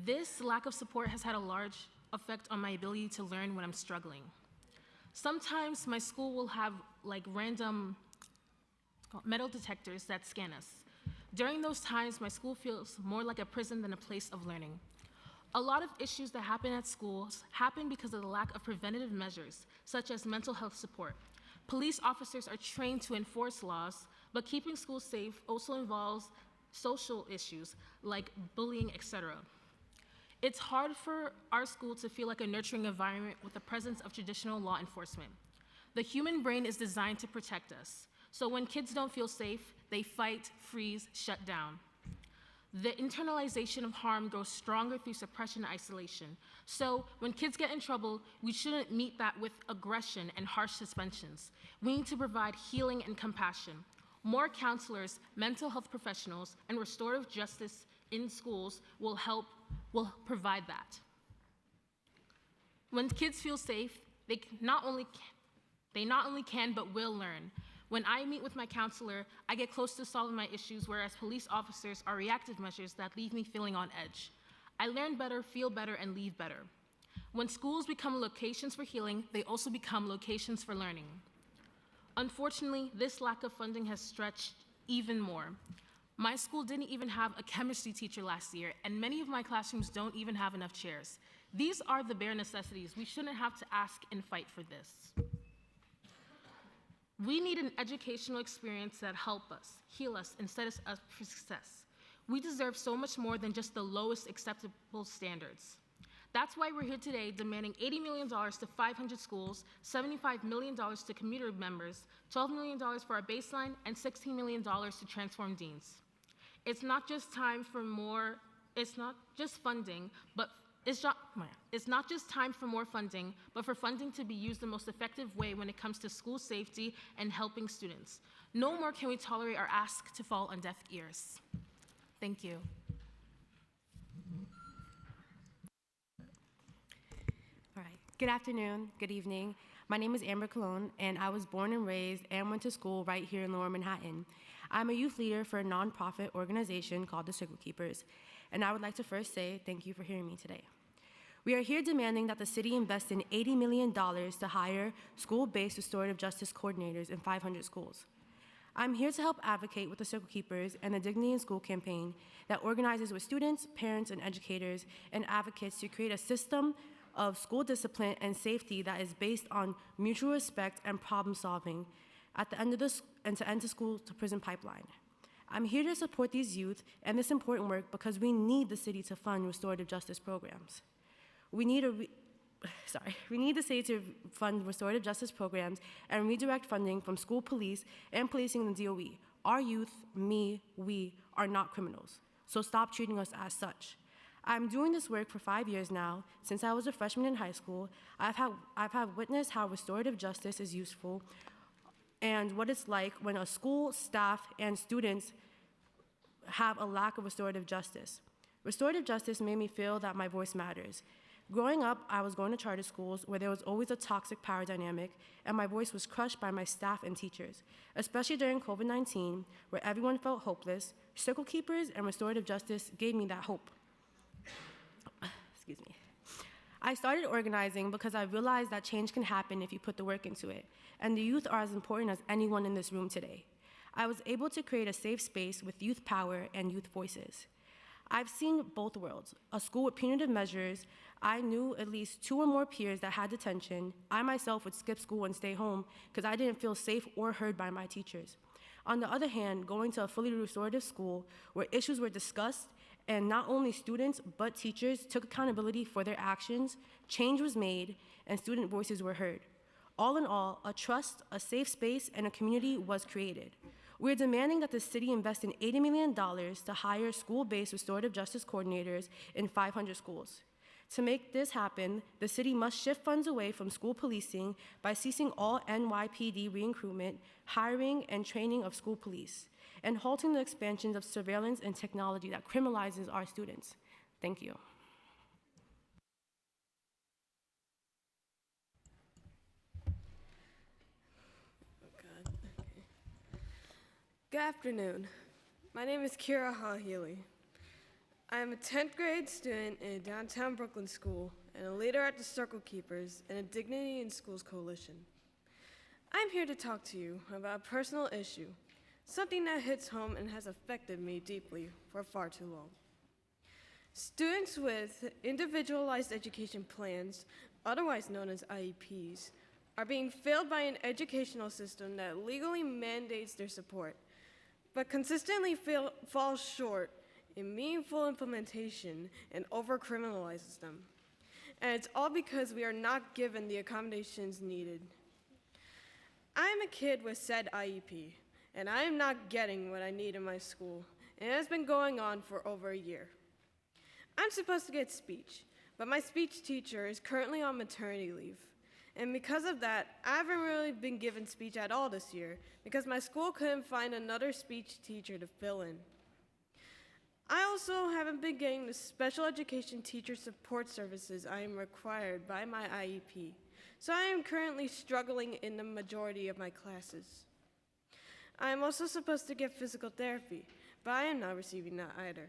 This lack of support has had a large effect on my ability to learn when I'm struggling. Sometimes my school will have like random metal detectors that scan us. During those times, my school feels more like a prison than a place of learning. A lot of issues that happen at schools happen because of the lack of preventative measures, such as mental health support. Police officers are trained to enforce laws, but keeping schools safe also involves social issues like bullying, etc. It's hard for our school to feel like a nurturing environment with the presence of traditional law enforcement. The human brain is designed to protect us. So when kids don't feel safe, they fight, freeze, shut down. The internalization of harm grows stronger through suppression and isolation. So when kids get in trouble, we shouldn't meet that with aggression and harsh suspensions. We need to provide healing and compassion. More counselors, mental health professionals, and restorative justice in schools will provide that. When kids feel safe, they not only can but will learn. When I meet with my counselor, I get close to solving my issues, whereas police officers are reactive measures that leave me feeling on edge. I learn better, feel better, and leave better. When schools become locations for healing, they also become locations for learning. Unfortunately, this lack of funding has stretched even more. My school didn't even have a chemistry teacher last year, and many of my classrooms don't even have enough chairs. These are the bare necessities. We shouldn't have to ask and fight for this. We need an educational experience that helps us, heal us, and set us up for success. We deserve so much more than just the lowest acceptable standards. That's why we're here today demanding $80 million to 500 schools, $75 million to community members, $12 million for our baseline, and $16 million to transform deans. It's not just time for more, it's not just funding, but it's not just time for more funding, but for funding to be used the most effective way when it comes to school safety and helping students. No more can we tolerate our ask to fall on deaf ears. Thank you. All right. Good afternoon, good evening. My name is Amber Colon, and I was born and raised and went to school right here in Lower Manhattan. I'm a youth leader for a nonprofit organization called the Circle Keepers, and I would like to first say thank you for hearing me today. We are here demanding that the city invest in $80 million to hire school-based restorative justice coordinators in 500 schools. I'm here to help advocate with the Circle Keepers and the Dignity in School campaign that organizes with students, parents, and educators and advocates to create a system of school discipline and safety that is based on mutual respect and problem solving at the end of this and to end the school to prison pipeline. I'm here to support these youth and this important work because we need the city to fund restorative justice programs. We need the city to fund restorative justice programs and redirect funding from school police and policing the DOE. Our youth, we are not criminals, so stop treating us as such. I'm doing this work for 5 years now. Since I was a freshman in high school, I've had witnessed how restorative justice is useful and what it's like when a school, staff, and students have a lack of restorative justice. Restorative justice made me feel that my voice matters. Growing up, I was going to charter schools where there was always a toxic power dynamic, and my voice was crushed by my staff and teachers. Especially during COVID-19, where everyone felt hopeless, Circle Keepers and restorative justice gave me that hope. Excuse me. I started organizing because I realized that change can happen if you put the work into it, and the youth are as important as anyone in this room today. I was able to create a safe space with youth power and youth voices. I've seen both worlds. A school with punitive measures, I knew at least 2 or more peers that had detention. I myself would skip school and stay home because I didn't feel safe or heard by my teachers. On the other hand, going to a fully restorative school where issues were discussed and not only students but teachers took accountability for their actions, change was made, and student voices were heard. All in all, a trust, a safe space, and a community was created. We're demanding that the city invest in $80 million to hire school-based restorative justice coordinators in 500 schools. To make this happen, the city must shift funds away from school policing by ceasing all NYPD recruitment, hiring, and training of school police, and halting the expansion of surveillance and technology that criminalizes our students. Thank you. Good afternoon. My name is Kira Ha-Healy. I am a 10th grade student in a downtown Brooklyn school and a leader at the Circle Keepers and a Dignity in Schools coalition. I'm here to talk to you about a personal issue, something that hits home and has affected me deeply for far too long. Students with individualized education plans, otherwise known as IEPs, are being failed by an educational system that legally mandates their support, but consistently falls short in meaningful implementation and over-criminalizes them. And it's all because we are not given the accommodations needed. I am a kid with said IEP, and I am not getting what I need in my school, and it has been going on for over a year. I'm supposed to get speech, but my speech teacher is currently on maternity leave. And because of that, I haven't really been given speech at all this year because my school couldn't find another speech teacher to fill in. I also haven't been getting the special education teacher support services I am required by my IEP, so I am currently struggling in the majority of my classes. I am also supposed to get physical therapy, but I am not receiving that either.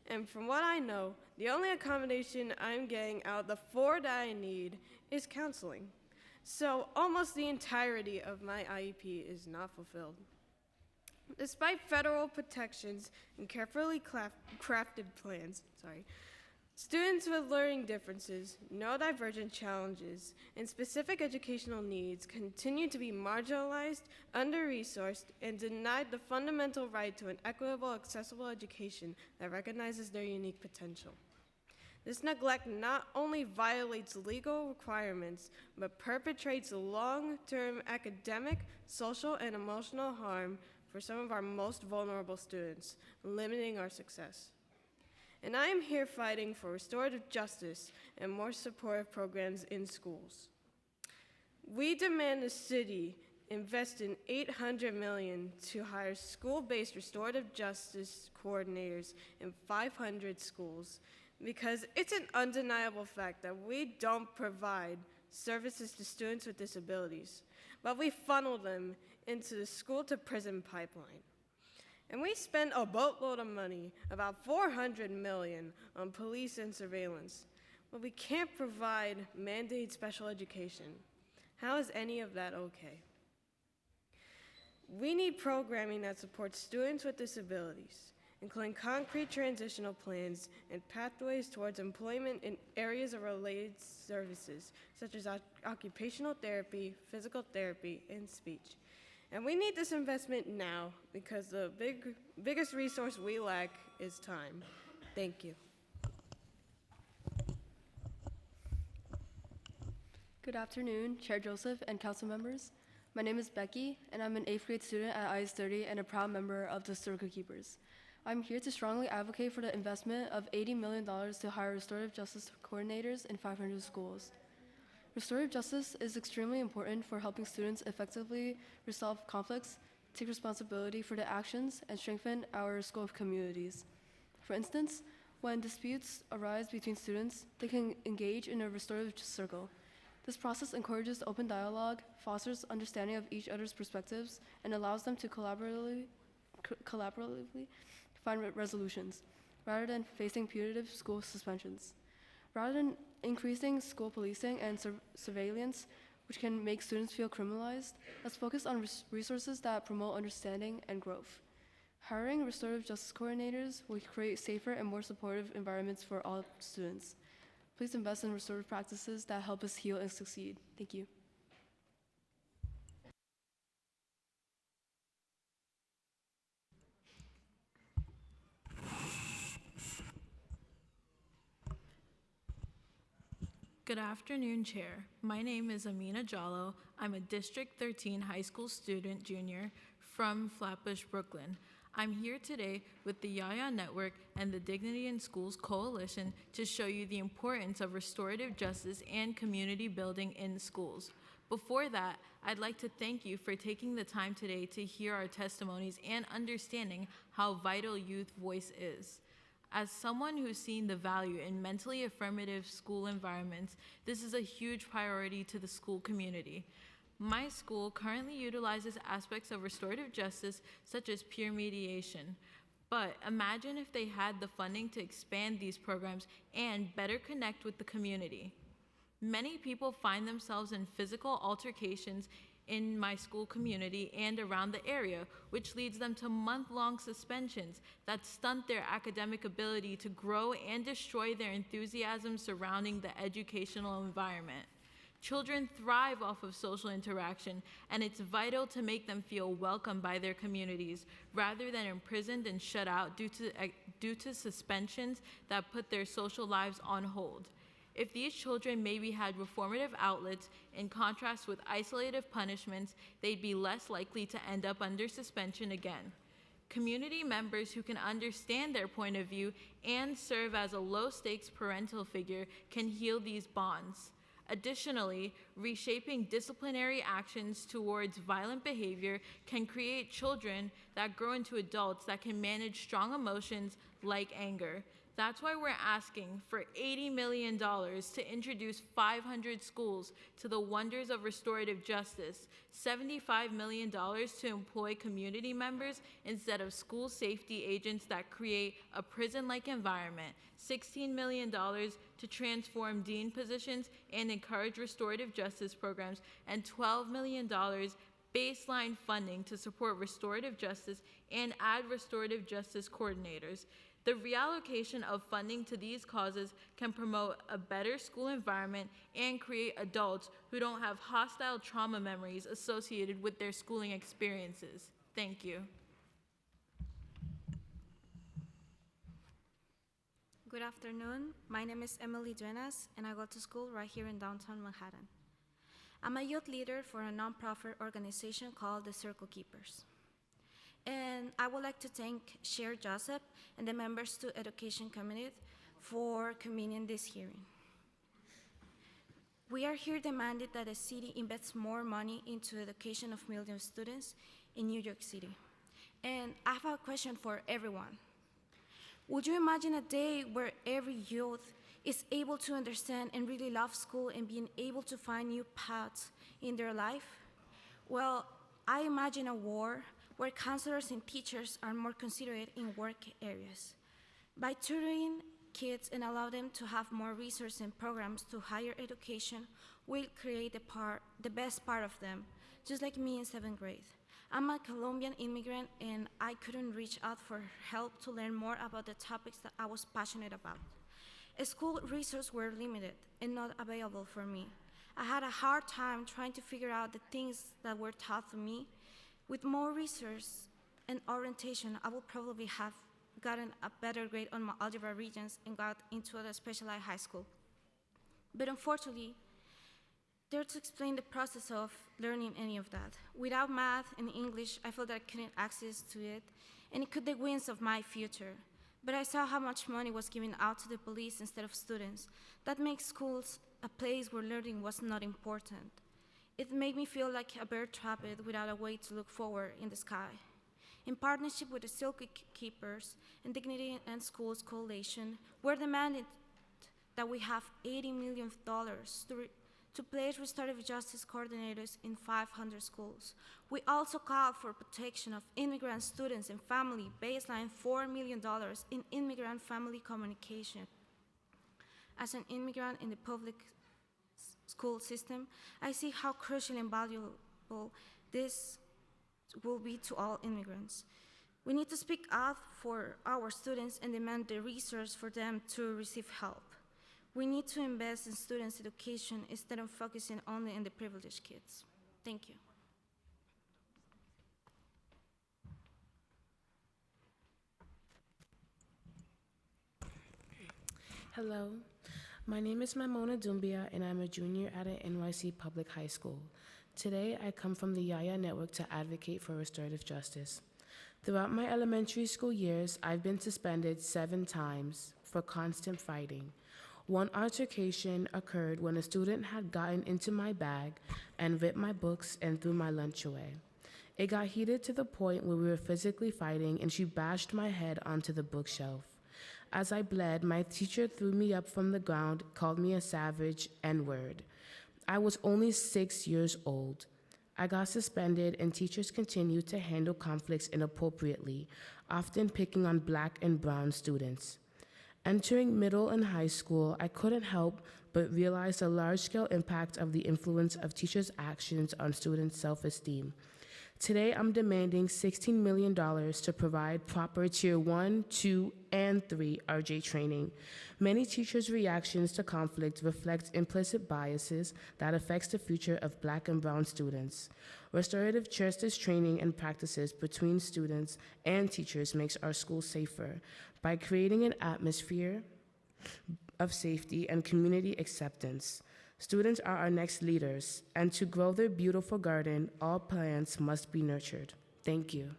And from what I know, the only accommodation I'm getting out of the 4 that I need is counseling. So almost the entirety of my IEP is not fulfilled. Despite federal protections and carefully crafted plans, students with learning differences, neurodivergent challenges, and specific educational needs continue to be marginalized, under-resourced, and denied the fundamental right to an equitable, accessible education that recognizes their unique potential. This neglect not only violates legal requirements, but perpetrates long-term academic, social, and emotional harm for some of our most vulnerable students, limiting our success. And I am here fighting for restorative justice and more supportive programs in schools. We demand the city invest in $800 million to hire school-based restorative justice coordinators in 500 schools, because it's an undeniable fact that we don't provide services to students with disabilities, but we funnel them into the school-to-prison pipeline. And we spend a boatload of money, about $400 million, on police and surveillance, but we can't provide mandated special education. How is any of that okay? We need programming that supports students with disabilities, including concrete transitional plans and pathways towards employment in areas of related services, such as occupational therapy, physical therapy, and speech. And we need this investment now, because the biggest resource we lack is time. Thank you. Good afternoon, Chair Joseph and council members. My name is Becky, and I'm an 8th grade student at IS-30 and a proud member of the Circle Keepers. I'm here to strongly advocate for the investment of $80 million to hire restorative justice coordinators in 500 schools. Restorative justice is extremely important for helping students effectively resolve conflicts, take responsibility for their actions, and strengthen our school communities. For instance, when disputes arise between students, they can engage in a restorative circle. This process encourages open dialogue, fosters understanding of each other's perspectives, and allows them to collaboratively find resolutions, rather than facing punitive school suspensions. Rather than increasing school policing and surveillance, which can make students feel criminalized, let's focus on resources that promote understanding and growth. Hiring restorative justice coordinators will create safer and more supportive environments for all students. Please invest in restorative practices that help us heal and succeed. Thank you. Good afternoon, Chair. My name is Amina Jallo. I'm a District 13 high school student junior from Flatbush, Brooklyn. I'm here today with the Yaya Network and the Dignity in Schools Coalition to show you the importance of restorative justice and community building in schools. Before that, I'd like to thank you for taking the time today to hear our testimonies and understanding how vital youth voice is. As someone who's seen the value in mentally affirmative school environments, this is a huge priority to the school community. My school currently utilizes aspects of restorative justice, such as peer mediation. But imagine if they had the funding to expand these programs and better connect with the community. Many people find themselves in physical altercations in my school community and around the area, which leads them to month-long suspensions that stunt their academic ability to grow and destroy their enthusiasm surrounding the educational environment. Children thrive off of social interaction, and it's vital to make them feel welcome by their communities, rather than imprisoned and shut out due to suspensions that put their social lives on hold. If these children maybe had reformative outlets in contrast with isolated punishments, they'd be less likely to end up under suspension again. Community members who can understand their point of view and serve as a low-stakes parental figure can heal these bonds. Additionally, reshaping disciplinary actions towards violent behavior can create children that grow into adults that can manage strong emotions like anger. That's why we're asking for $80 million to introduce 500 schools to the wonders of restorative justice, $75 million to employ community members instead of school safety agents that create a prison-like environment, $16 million to transform dean positions and encourage restorative justice programs, and $12 million baseline funding to support restorative justice and add restorative justice coordinators. The reallocation of funding to these causes can promote a better school environment and create adults who don't have hostile trauma memories associated with their schooling experiences. Thank you. Good afternoon. My name is Emily Duenas, and I go to school right here in downtown Manhattan. I'm a youth leader for a nonprofit organization called the Circle Keepers. And I would like to thank Chair Joseph and the members to Education Committee for convening this hearing. We are here demanding that the city invests more money into education of millions of students in New York City. And I have a question for everyone. Would you imagine a day where every youth is able to understand and really love school and being able to find new paths in their life? Well, I imagine a world where counselors and teachers are more considerate in work areas. By tutoring kids and allow them to have more resources and programs to higher education, we'll create the best part of them, just like me in 7th grade. I'm a Colombian immigrant and I couldn't reach out for help to learn more about the topics that I was passionate about. School resources were limited and not available for me. I had a hard time trying to figure out the things that were taught to me. With more research and orientation, I would probably have gotten a better grade on my algebra regions and got into a specialized high school. But unfortunately, there to explain the process of learning any of that. Without math and English, I felt that I couldn't access to it, and it could the wins of my future. But I saw how much money was given out to the police instead of students. That makes schools a place where learning was not important. It made me feel like a bird trapped without a way to look forward in the sky. In partnership with the Circle Keepers and Dignity and Schools Coalition, we're demanding that we have $80 million to place restorative justice coordinators in 500 schools. We also call for protection of immigrant students and family, baseline $4 million in immigrant family communication. As an immigrant in the public school system, I see how crucial and valuable this will be to all immigrants. We need to speak out for our students and demand the resource for them to receive help. We need to invest in students' education instead of focusing only on the privileged kids. Thank you. Hello, my name is Mamona Dumbia, and I'm a junior at an NYC public high school. Today, I come from the Yaya Network to advocate for restorative justice. Throughout my elementary school years, I've been suspended 7 times for constant fighting. One altercation occurred when a student had gotten into my bag and ripped my books and threw my lunch away. It got heated to the point where we were physically fighting, and she bashed my head onto the bookshelf. As I bled, my teacher threw me up from the ground, called me a savage N-word. I was only 6 years old. I got suspended, and teachers continued to handle conflicts inappropriately, often picking on Black and brown students. Entering middle and high school, I couldn't help but realize the large-scale impact of the influence of teachers' actions on students' self-esteem. Today, I'm demanding $16 million to provide proper Tier 1, 2, and 3 RJ training. Many teachers' reactions to conflict reflect implicit biases that affects the future of Black and brown students. Restorative justice training and practices between students and teachers makes our schools safer by creating an atmosphere of safety and community acceptance. Students are our next leaders, and to grow their beautiful garden, all plants must be nurtured. Thank you.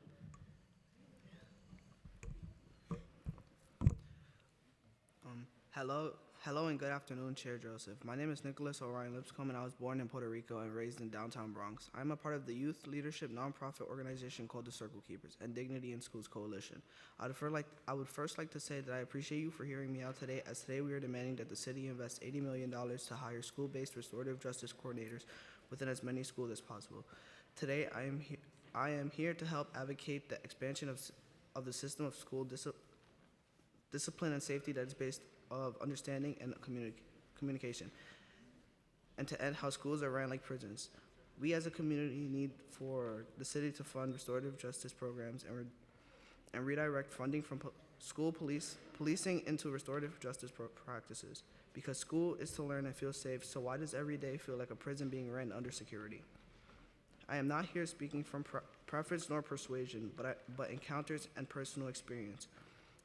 Hello and good afternoon, Chair Joseph. My name is Nicholas Orion Lipscomb, and I was born in Puerto Rico and raised in downtown Bronx. I'm a part of the youth leadership nonprofit organization called the Circle Keepers and Dignity in Schools Coalition. I would first like to say that I appreciate you for hearing me out today, as today we are demanding that the city invest $80 million to hire school-based restorative justice coordinators within as many schools as possible. Today, I am here to help advocate the expansion of the system of school discipline and safety that is based of understanding and communication, and to end how schools are ran like prisons. We as a community need for the city to fund restorative justice programs and redirect funding from school policing into restorative justice practices, because school is to learn and feel safe, so why does every day feel like a prison being ran under security? I am not here speaking from preference nor persuasion, but encounters and personal experience.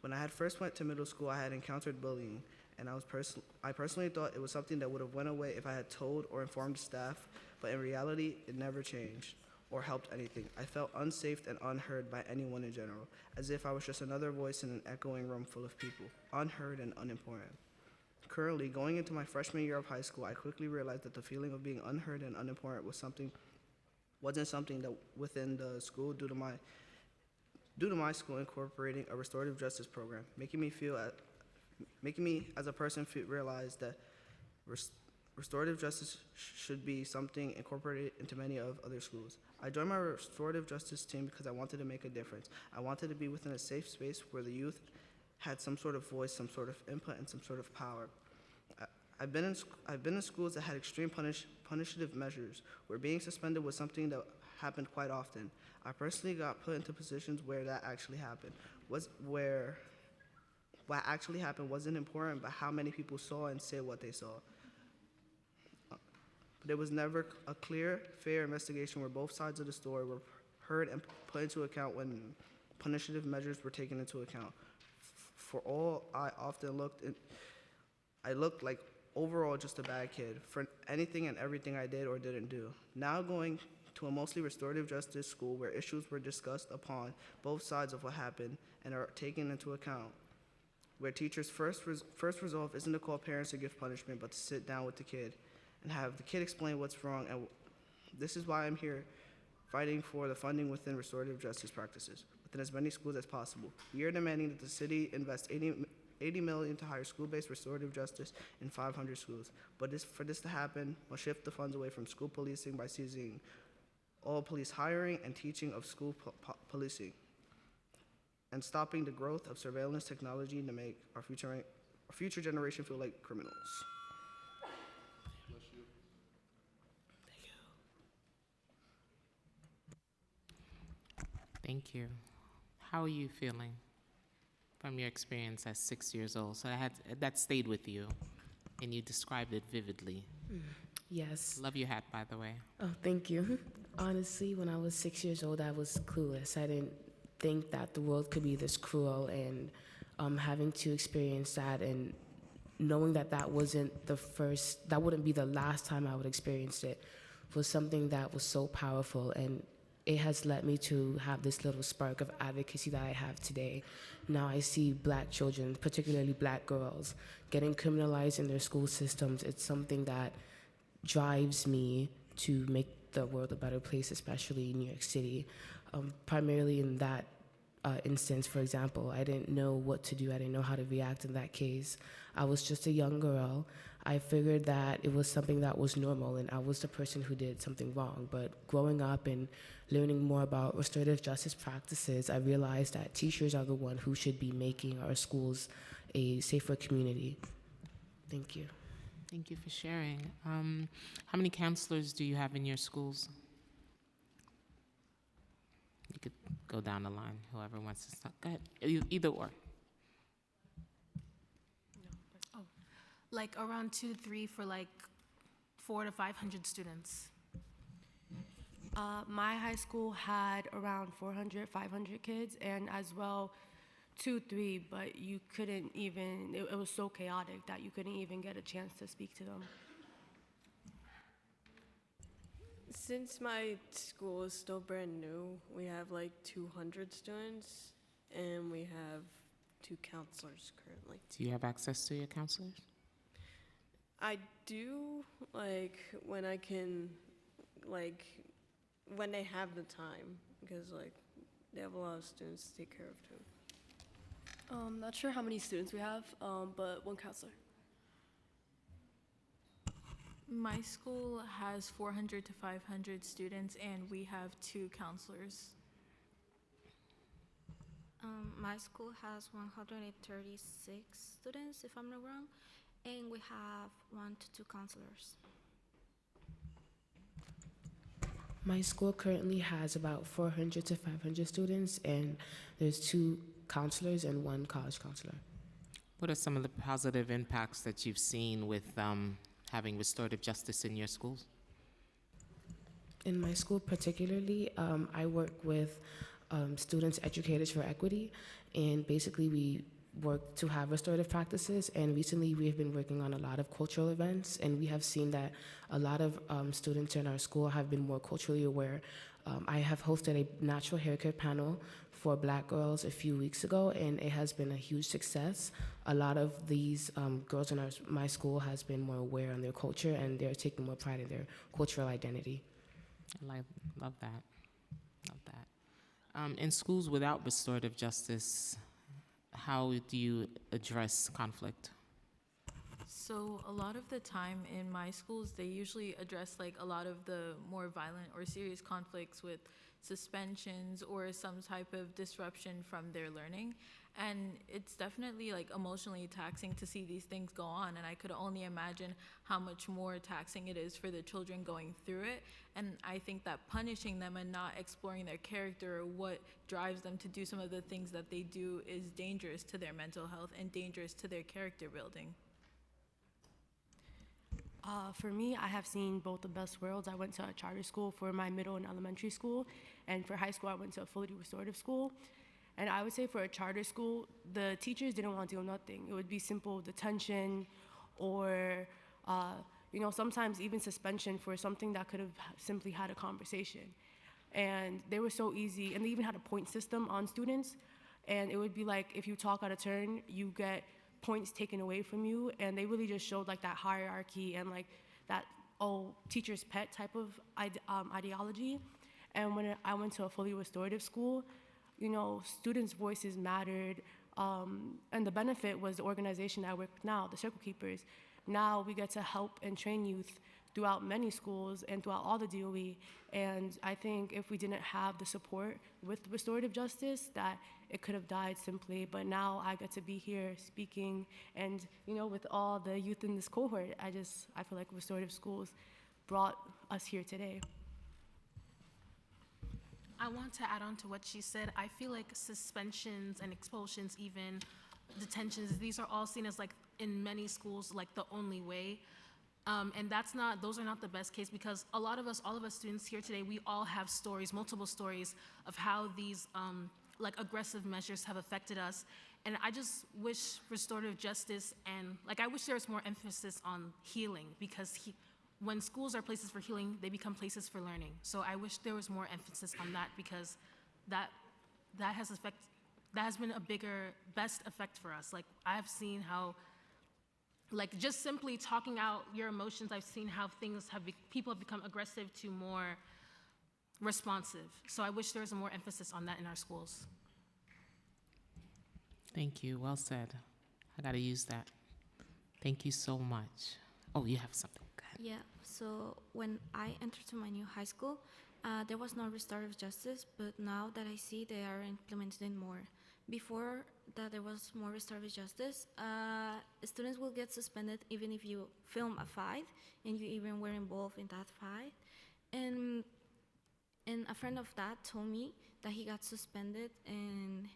When I had first went to middle school, I had encountered bullying, and I personally thought it was something that would have went away if I had told or informed staff, but in reality, it never changed or helped anything. I felt unsafe and unheard by anyone in general, as if I was just another voice in an echoing room full of people, unheard and unimportant. Currently, going into my freshman year of high school, I quickly realized that the feeling of being unheard and unimportant wasn't something that within the school due to my school incorporating a restorative justice program, making me as a person realize that restorative justice should be something incorporated into many of other schools. I joined my restorative justice team because I wanted to make a difference. I wanted to be within a safe space where the youth had some sort of voice, some sort of input, and some sort of power. I've been in schools that had extreme punitive measures, where being suspended was something that happened quite often. I personally got put into positions where that actually happened. Where what actually happened wasn't important, but how many people saw and said what they saw. But it was never a clear, fair investigation where both sides of the story were heard and put into account when punitive measures were taken into account. For all, I often looked like overall just a bad kid for anything and everything I did or didn't do. Now going to a mostly restorative justice school where issues were discussed upon both sides of what happened and are taken into account, where teachers' first resolve isn't to call parents to give punishment, but to sit down with the kid and have the kid explain what's wrong. And this is why I'm here fighting for the funding within restorative justice practices within as many schools as possible. We are demanding that the city invest $80 million to hire school-based restorative justice in 500 schools. But for this to happen, we'll shift the funds away from school policing by seizing all police hiring and teaching of school policing, and stopping the growth of surveillance technology to make our future generation feel like criminals. Thank you. How are you feeling from your experience as 6 years old? So that stayed with you, and you described it vividly. Yes. Love your hat, by the way. Oh, thank you. Honestly, when I was 6 years old, I was clueless. I didn't think that the world could be this cruel, and having to experience that and knowing that that wouldn't be the last time I would experience it was something that was so powerful, and it has led me to have this little spark of advocacy that I have today. Now I see Black children, particularly Black girls, getting criminalized in their school systems. It's something that drives me to make the world a better place, especially in New York City. Primarily in that instance, for example, I didn't know what to do. I didn't know how to react in that case. I was just a young girl. I figured that it was something that was normal and I was the person who did something wrong. But growing up and learning more about restorative justice practices, I realized that teachers are the one who should be making our schools a safer community. Thank you. Thank you for sharing. How many counselors do you have in your schools? You could go down the line, whoever wants to start. Go ahead, either or. Oh, like around 2 to 3 for like 400 to 500 students. My high school had around 400, 500 kids, and as well 2, 3, but you couldn't even, it was so chaotic that you couldn't even get a chance to speak to them. Since my school is still brand new, we have like 200 students, and we have 2 counselors currently. Do you have access to your counselors? I do, like, when I can, like, when they have the time, because, like, they have a lot of students to take care of, too. Not sure how many students we have, but one counselor. My school has 400 to 500 students, and we have 2 counselors. My school has 136 students, if I'm not wrong, and we have 1 to 2 counselors. My school currently has about 400 to 500 students, and there's 2 counselors and 1 college counselor. What are some of the positive impacts that you've seen with having restorative justice in your schools? In my school particularly, I work with Students Educators for Equity, and basically we work to have restorative practices, and recently we have been working on a lot of cultural events, and we have seen that a lot of students in our school have been more culturally aware. I have hosted a natural hair care panel for Black girls a few weeks ago, and it has been a huge success. A lot of these girls in my school has been more aware on their culture, and they're taking more pride in their cultural identity. Love that. Love that. In schools without restorative justice, how do you address conflict? So a lot of the time in my schools, they usually address like a lot of the more violent or serious conflicts with suspensions or some type of disruption from their learning. And it's definitely like emotionally taxing to see these things go on. And I could only imagine how much more taxing it is for the children going through it. And I think that punishing them and not exploring their character or what drives them to do some of the things that they do is dangerous to their mental health and dangerous to their character building. For me, I have seen both the best worlds. I went to a charter school for my middle and elementary school, and for high school, I went to a fully restorative school. And I would say for a charter school, the teachers didn't want to do nothing. It would be simple detention or, sometimes even suspension for something that could have simply had a conversation. And they were so easy, and they even had a point system on students. And it would be like, if you talk out of turn, you get points taken away from you, and they really just showed like that hierarchy and like that teacher's pet type of ideology. And when I went to a fully restorative school, students' voices mattered, and the benefit was the organization I work with now, the Circle Keepers. Now we get to help and train youth throughout many schools and throughout all the DOE. And I think if we didn't have the support with restorative justice, that it could have died simply. But now I get to be here speaking, and with all the youth in this cohort, I feel like restorative schools brought us here today. I want to add on to what she said. I feel like suspensions and expulsions, even detentions, these are all seen as like in many schools like the only way. And those are not the best case, because all of us students here today, we all have stories, multiple stories of how these like aggressive measures have affected us. And I just wish restorative justice and I wish there was more emphasis on healing, because when schools are places for healing, they become places for learning. So I wish there was more emphasis on that, because that has been a best effect for us. Like I've seen how, just simply talking out your emotions, I've seen how people have become aggressive to more responsive. So I wish there was more emphasis on that in our schools. Thank you. Well said. I got to use that. Thank you so much. Oh, you have something. Go ahead. Yeah, so when I entered to my new high school, there was no restorative justice, but now that I see they are implementing more. Before that there was more restorative justice, students will get suspended even if you film a fight and you even were involved in that fight. And a friend of that told me that he got suspended, and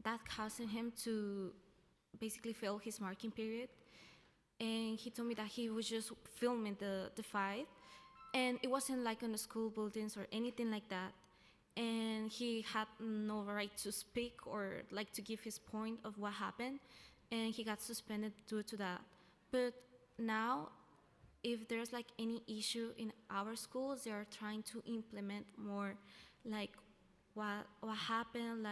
that caused him to basically fail his marking period. And he told me that he was just filming the fight, and it wasn't like in the school buildings or anything like that. And he had no right to speak or to give his point of what happened, and he got suspended due to that. But now, if there's any issue in our schools, they are trying to implement more what happened,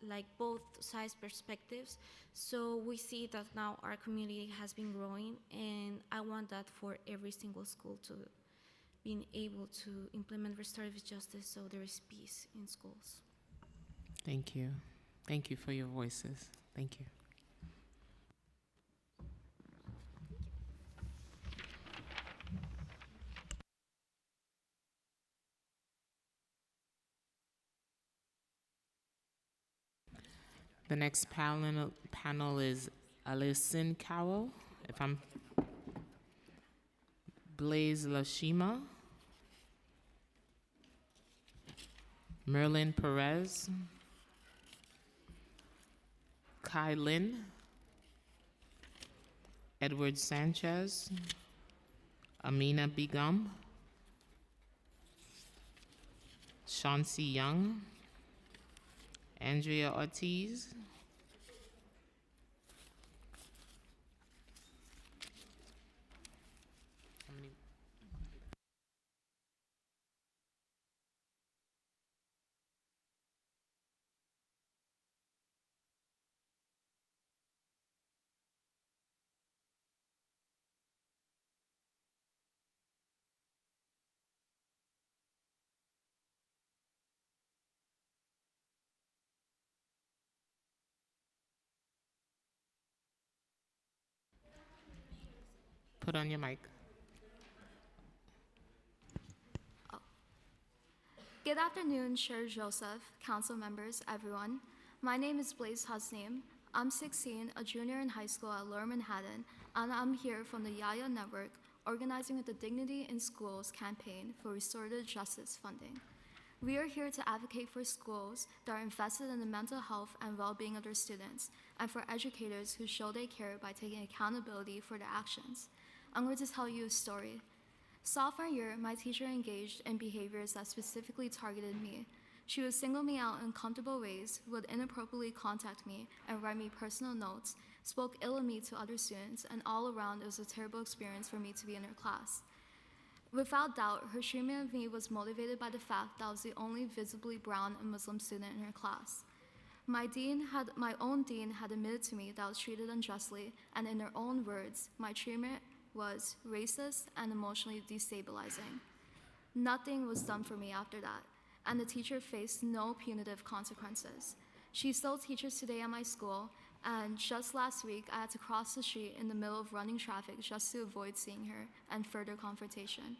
like both sides perspectives. So we see that now our community has been growing, and I want that for every single school to being able to implement restorative justice so there is peace in schools. Thank you. Thank you for your voices. Thank you. The next panel is Alison Cowell, if I'm Blaise Lashima, Merlin Perez, Kai Lin, Edward Sanchez, Amina Begum, Chauncey Young, Andrea Ortiz, put on your mic. Good afternoon, Chair Joseph, council members, everyone. My name is Blaise Hasneem. I'm 16, a junior in high school at Lower Manhattan, and I'm here from the Yaya Network, organizing with the Dignity in Schools campaign for restorative justice funding. We are here to advocate for schools that are invested in the mental health and well-being of their students, and for educators who show they care by taking accountability for their actions. I'm going to tell you a story. Sophomore year, my teacher engaged in behaviors that specifically targeted me. She would single me out in comfortable ways, would inappropriately contact me and write me personal notes, spoke ill of me to other students, and all around it was a terrible experience for me to be in her class. Without doubt, her treatment of me was motivated by the fact that I was the only visibly brown and Muslim student in her class. My own dean had admitted to me that I was treated unjustly, and in her own words, my treatment was racist and emotionally destabilizing. Nothing was done for me after that, and the teacher faced no punitive consequences. She still teaches today at my school, and just last week I had to cross the street in the middle of running traffic just to avoid seeing her and further confrontation.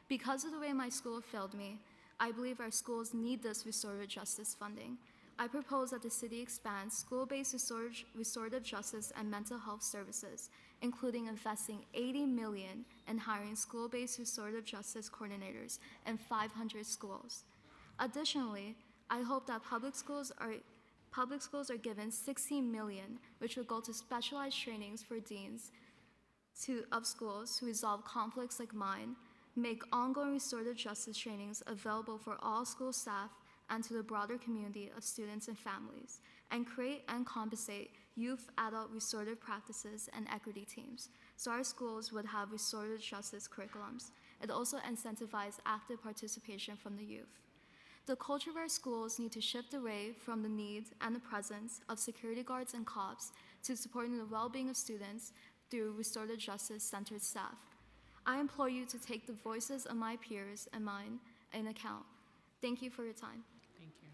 Because of the way my school failed me, I believe our schools need this restorative justice funding. I propose that the city expands school-based restorative justice and mental health services, including investing $80 million in hiring school-based restorative justice coordinators in 500 schools. Additionally, I hope that public schools are given $16 million, which will go to specialized trainings for deans of schools to resolve conflicts like mine, make ongoing restorative justice trainings available for all school staff and to the broader community of students and families, and create and compensate youth-adult restorative practices and equity teams, so our schools would have restorative justice curriculums. It also incentivizes active participation from the youth. The culture of our schools need to shift away from the need and the presence of security guards and cops to supporting the well-being of students through restorative justice-centered staff. I implore you to take the voices of my peers and mine in account. Thank you for your time. Thank you.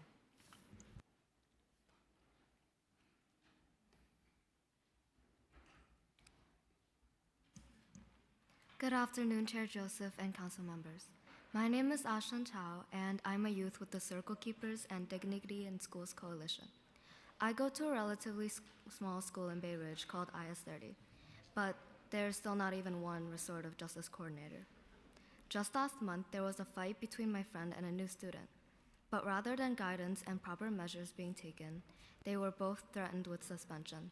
Good afternoon, Chair Joseph and council members. My name is Ashton Chow, and I'm a youth with the Circle Keepers and Dignity in Schools Coalition. I go to a relatively small school in Bay Ridge called IS-30, but there's still not even one restorative justice coordinator. Just last month, there was a fight between my friend and a new student, but rather than guidance and proper measures being taken, they were both threatened with suspension.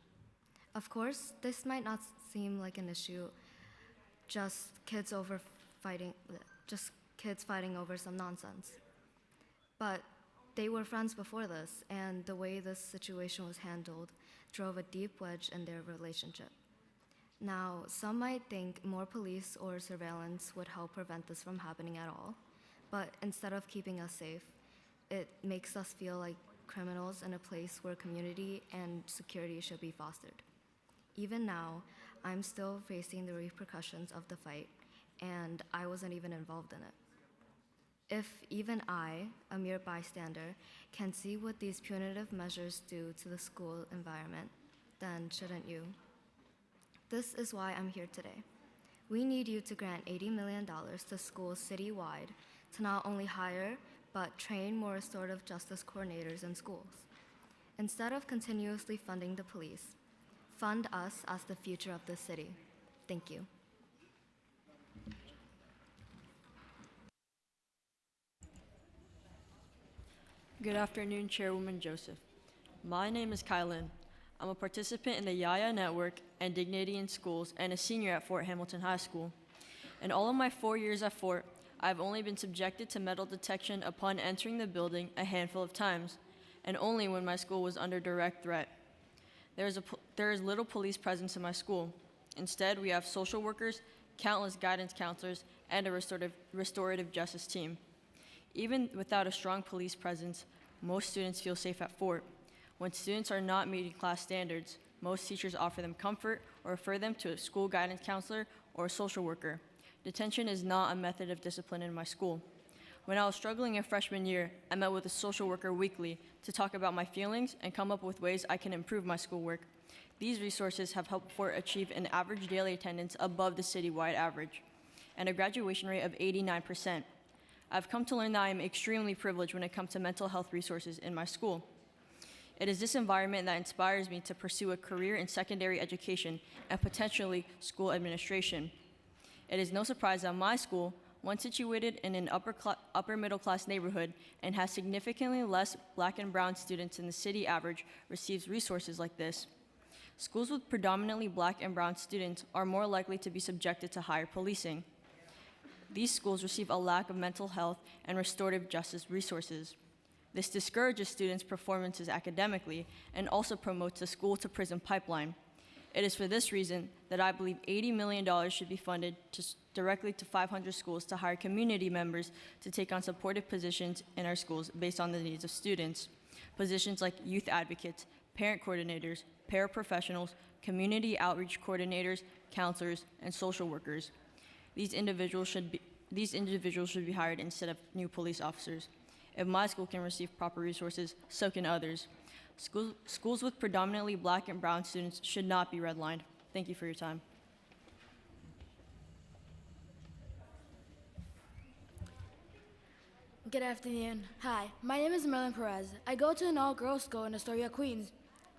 Of course, this might not seem like an issue, just kids fighting over some nonsense. But they were friends before this, and the way this situation was handled drove a deep wedge in their relationship. Now, some might think more police or surveillance would help prevent this from happening at all, but instead of keeping us safe, it makes us feel like criminals in a place where community and security should be fostered. Even now, I'm still facing the repercussions of the fight, and I wasn't even involved in it. If even I, a mere bystander, can see what these punitive measures do to the school environment, then shouldn't you? This is why I'm here today. We need you to grant $80 million to schools citywide to not only hire, but train more restorative justice coordinators in schools. Instead of continuously funding the police, fund us as the future of the city. Thank you. Good afternoon, Chairwoman Joseph. My name is Kylan. I'm a participant in the Yaya Network and Dignity in Schools and a senior at Fort Hamilton High School. In all of my 4 years at Fort, I've only been subjected to metal detection upon entering the building a handful of times, and only when my school was under direct threat. There is little police presence in my school. Instead, we have social workers, countless guidance counselors, and a restorative justice team. Even without a strong police presence, most students feel safe at Fort. When students are not meeting class standards, most teachers offer them comfort or refer them to a school guidance counselor or a social worker. Detention is not a method of discipline in my school. When I was struggling in freshman year, I met with a social worker weekly to talk about my feelings and come up with ways I can improve my schoolwork. These resources have helped Fort achieve an average daily attendance above the citywide average and a graduation rate of 89%. I've come to learn that I am extremely privileged when it comes to mental health resources in my school. It is this environment that inspires me to pursue a career in secondary education and potentially school administration. It is no surprise that my school, once situated in an upper middle class neighborhood and has significantly less Black and brown students than the city average, receives resources like this. Schools with predominantly Black and brown students are more likely to be subjected to higher policing. These schools receive a lack of mental health and restorative justice resources. This discourages students' performances academically and also promotes the school-to-prison pipeline. It is for this reason that I believe $80 million should be funded directly to 500 schools to hire community members to take on supportive positions in our schools based on the needs of students. Positions like youth advocates, parent coordinators, paraprofessionals, community outreach coordinators, counselors, and social workers. These individuals should be hired instead of new police officers. If my school can receive proper resources, so can others. Schools with predominantly Black and brown students should not be redlined. Thank you for your time. Good afternoon. Hi, my name is Merlin Perez. I go to an all-girls school in Astoria, Queens,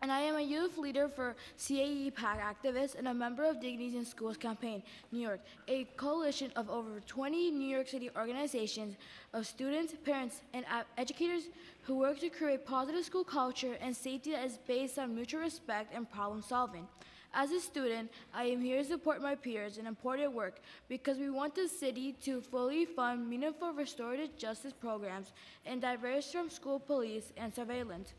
and I am a youth leader for CAE PAC activists and a member of Dignity in Schools Campaign, New York, a coalition of over 20 New York City organizations of students, parents, and educators who work to create positive school culture and safety that is based on mutual respect and problem solving. As a student, I am here to support my peers in important work because we want the city to fully fund meaningful restorative justice programs and diverse from school police and surveillance.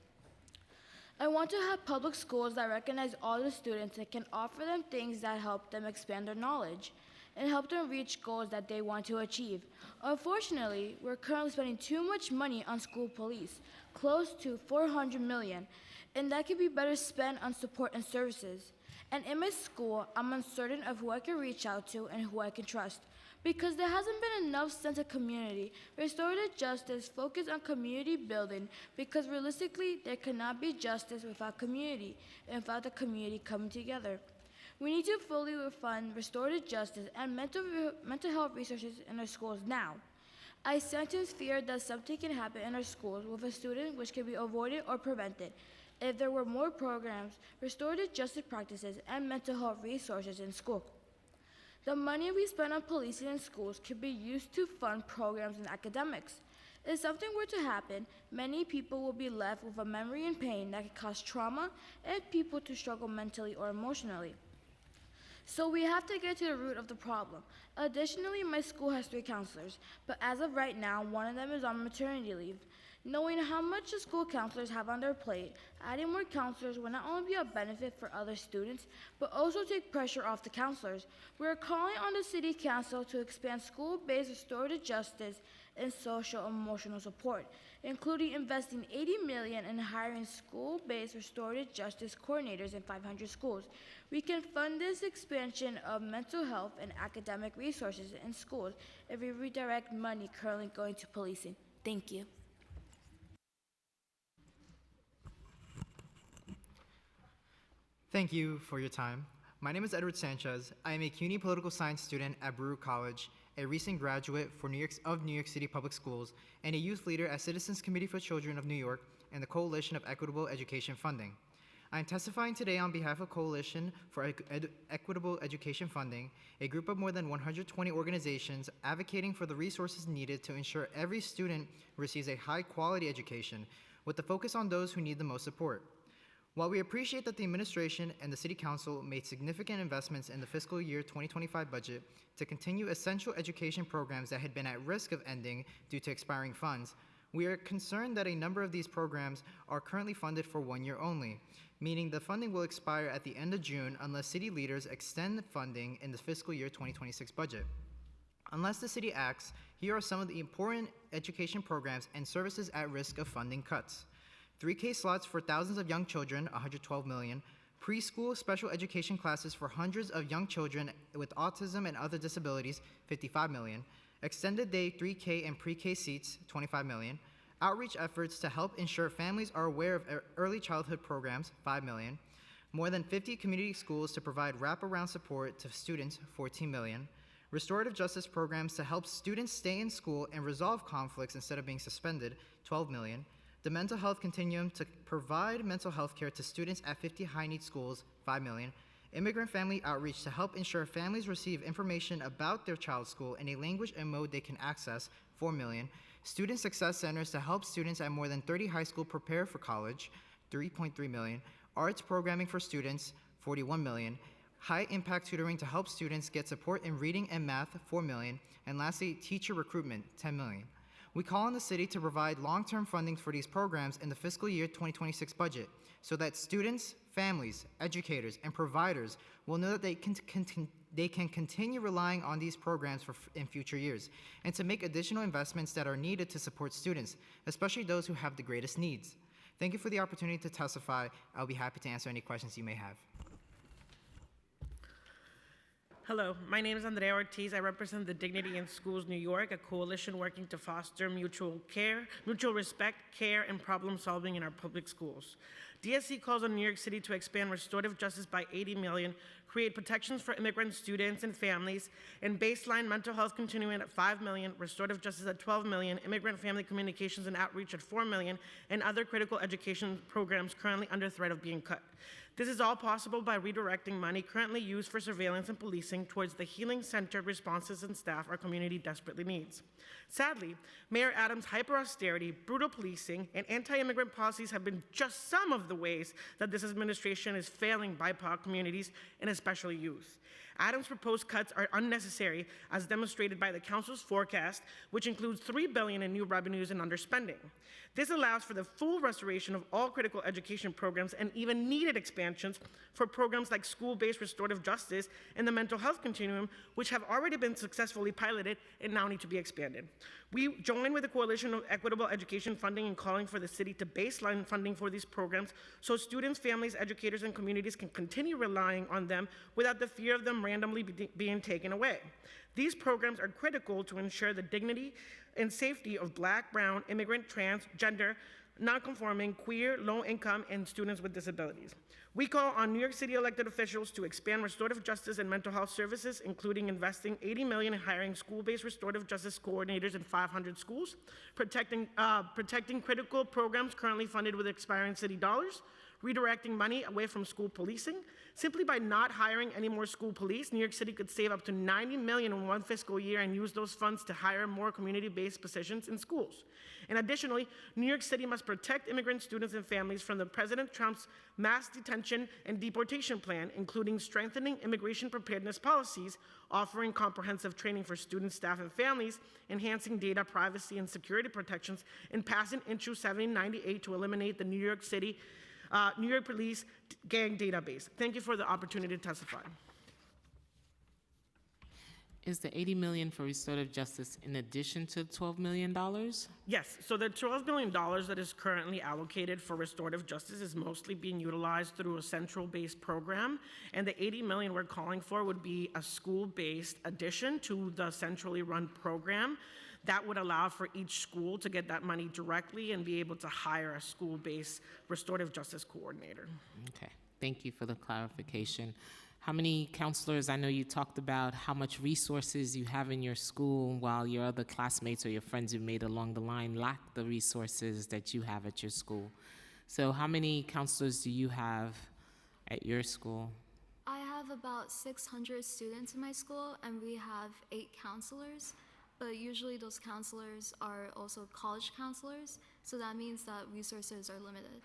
I want to have public schools that recognize all the students and can offer them things that help them expand their knowledge and help them reach goals that they want to achieve. Unfortunately, we're currently spending too much money on school police, close to $400 million, and that could be better spent on support and services. And in my school, I'm uncertain of who I can reach out to and who I can trust, because there hasn't been enough sense of community. Restorative justice focuses on community building because realistically, there cannot be justice without community and without the community coming together. We need to fully fund restorative justice and mental health resources in our schools now. I sometimes fear that something can happen in our schools with a student which can be avoided or prevented if there were more programs, restorative justice practices, and mental health resources in school. The money we spend on policing in schools could be used to fund programs in academics. If something were to happen, many people will be left with a memory and pain that could cause trauma and people to struggle mentally or emotionally. So we have to get to the root of the problem. Additionally, my school has 3 counselors, but as of right now, one of them is on maternity leave. Knowing how much the school counselors have on their plate, adding more counselors will not only be a benefit for other students, but also take pressure off the counselors. We are calling on the City Council to expand school-based restorative justice and social emotional support. including investing $80 million in hiring school-based restorative justice coordinators in 500 schools. We can fund this expansion of mental health and academic resources in schools if we redirect money currently going to policing. Thank you. Thank you for your time. My name is Edward Sanchez. I am a CUNY political science student at Brewer College, a recent graduate of New York City Public Schools, and a youth leader at Citizens Committee for Children of New York and the Coalition of Equitable Education Funding. I am testifying today on behalf of Coalition for Equitable Education Funding, a group of more than 120 organizations advocating for the resources needed to ensure every student receives a high-quality education, with the focus on those who need the most support. While we appreciate that the administration and the City Council made significant investments in the fiscal year 2025 budget to continue essential education programs that had been at risk of ending due to expiring funds, we are concerned that a number of these programs are currently funded for 1 year only, meaning the funding will expire at the end of June unless city leaders extend funding in the fiscal year 2026 budget. Unless the city acts, here are some of the important education programs and services at risk of funding cuts. 3K slots for thousands of young children, $112 million. Preschool special education classes for hundreds of young children with autism and other disabilities, $55 million. Extended day 3K and pre-K seats, $25 million. Outreach efforts to help ensure families are aware of early childhood programs, $5 million. More than 50 community schools to provide wraparound support to students, $14 million. Restorative justice programs to help students stay in school and resolve conflicts instead of being suspended, $12 million. The mental health continuum to provide mental health care to students at 50 high-need schools, $5 million. Immigrant family outreach to help ensure families receive information about their child's school in a language and mode they can access, $4 million. Student success centers to help students at more than 30 high schools prepare for college, $3.3 million. Arts programming for students, $41 million. High-impact tutoring to help students get support in reading and math, $4 million. And lastly, teacher recruitment, $10 million. We call on the city to provide long-term funding for these programs in the fiscal year 2026 budget so that students, families, educators, and providers will know that they can continue relying on these programs in future years, and to make additional investments that are needed to support students, especially those who have the greatest needs. Thank you for the opportunity to testify. I'll be happy to answer any questions you may have. Hello, my name is Andrea Ortiz. I represent the Dignity in Schools New York, a coalition working to foster mutual respect, care, and problem solving in our public schools. DSC calls on New York City to expand restorative justice by $80 million, create protections for immigrant students and families, and baseline mental health continuing at $5 million, restorative justice at $12 million, immigrant family communications and outreach at $4 million, and other critical education programs currently under threat of being cut. This is all possible by redirecting money currently used for surveillance and policing towards the healing-centered responses and staff our community desperately needs. Sadly, Mayor Adams' hyper-austerity, brutal policing, and anti-immigrant policies have been just some of the ways that this administration is failing BIPOC communities, and especially youth. Adams' proposed cuts are unnecessary, as demonstrated by the council's forecast, which includes $3 billion in new revenues and underspending. This allows for the full restoration of all critical education programs and even needed expansions for programs like school-based restorative justice and the mental health continuum, which have already been successfully piloted and now need to be expanded. We join with the Coalition of Equitable Education Funding in calling for the city to baseline funding for these programs so students, families, educators, and communities can continue relying on them without the fear of them randomly being taken away. These programs are critical to ensure the dignity and safety of Black, brown, immigrant, trans, gender, non-conforming, queer, low-income, and students with disabilities. We call on New York City elected officials to expand restorative justice and mental health services, including investing $80 million in hiring school-based restorative justice coordinators in 500 schools, protecting critical programs currently funded with expiring city dollars, redirecting money away from school policing. Simply by not hiring any more school police, New York City could save up to $90 million in one fiscal year and use those funds to hire more community-based positions in schools. And additionally, New York City must protect immigrant students and families from the President Trump's mass detention and deportation plan, including strengthening immigration preparedness policies, offering comprehensive training for students, staff, and families, enhancing data privacy and security protections, and passing Intro 7098 to eliminate the New York Police Gang Database. Thank you for the opportunity to testify. Is the $80 million for restorative justice in addition to $12 million? Yes, so the $12 million that is currently allocated for restorative justice is mostly being utilized through a central-based program, and the $80 million we're calling for would be a school-based addition to the centrally run program that would allow for each school to get that money directly and be able to hire a school-based restorative justice coordinator. Okay, thank you for the clarification. How many counselors, I know you talked about how much resources you have in your school while your other classmates or your friends you made along the line lack the resources that you have at your school. So how many counselors do you have at your school? I have about 600 students in my school, and we have 8 counselors. But usually those counselors are also college counselors, so that means that resources are limited.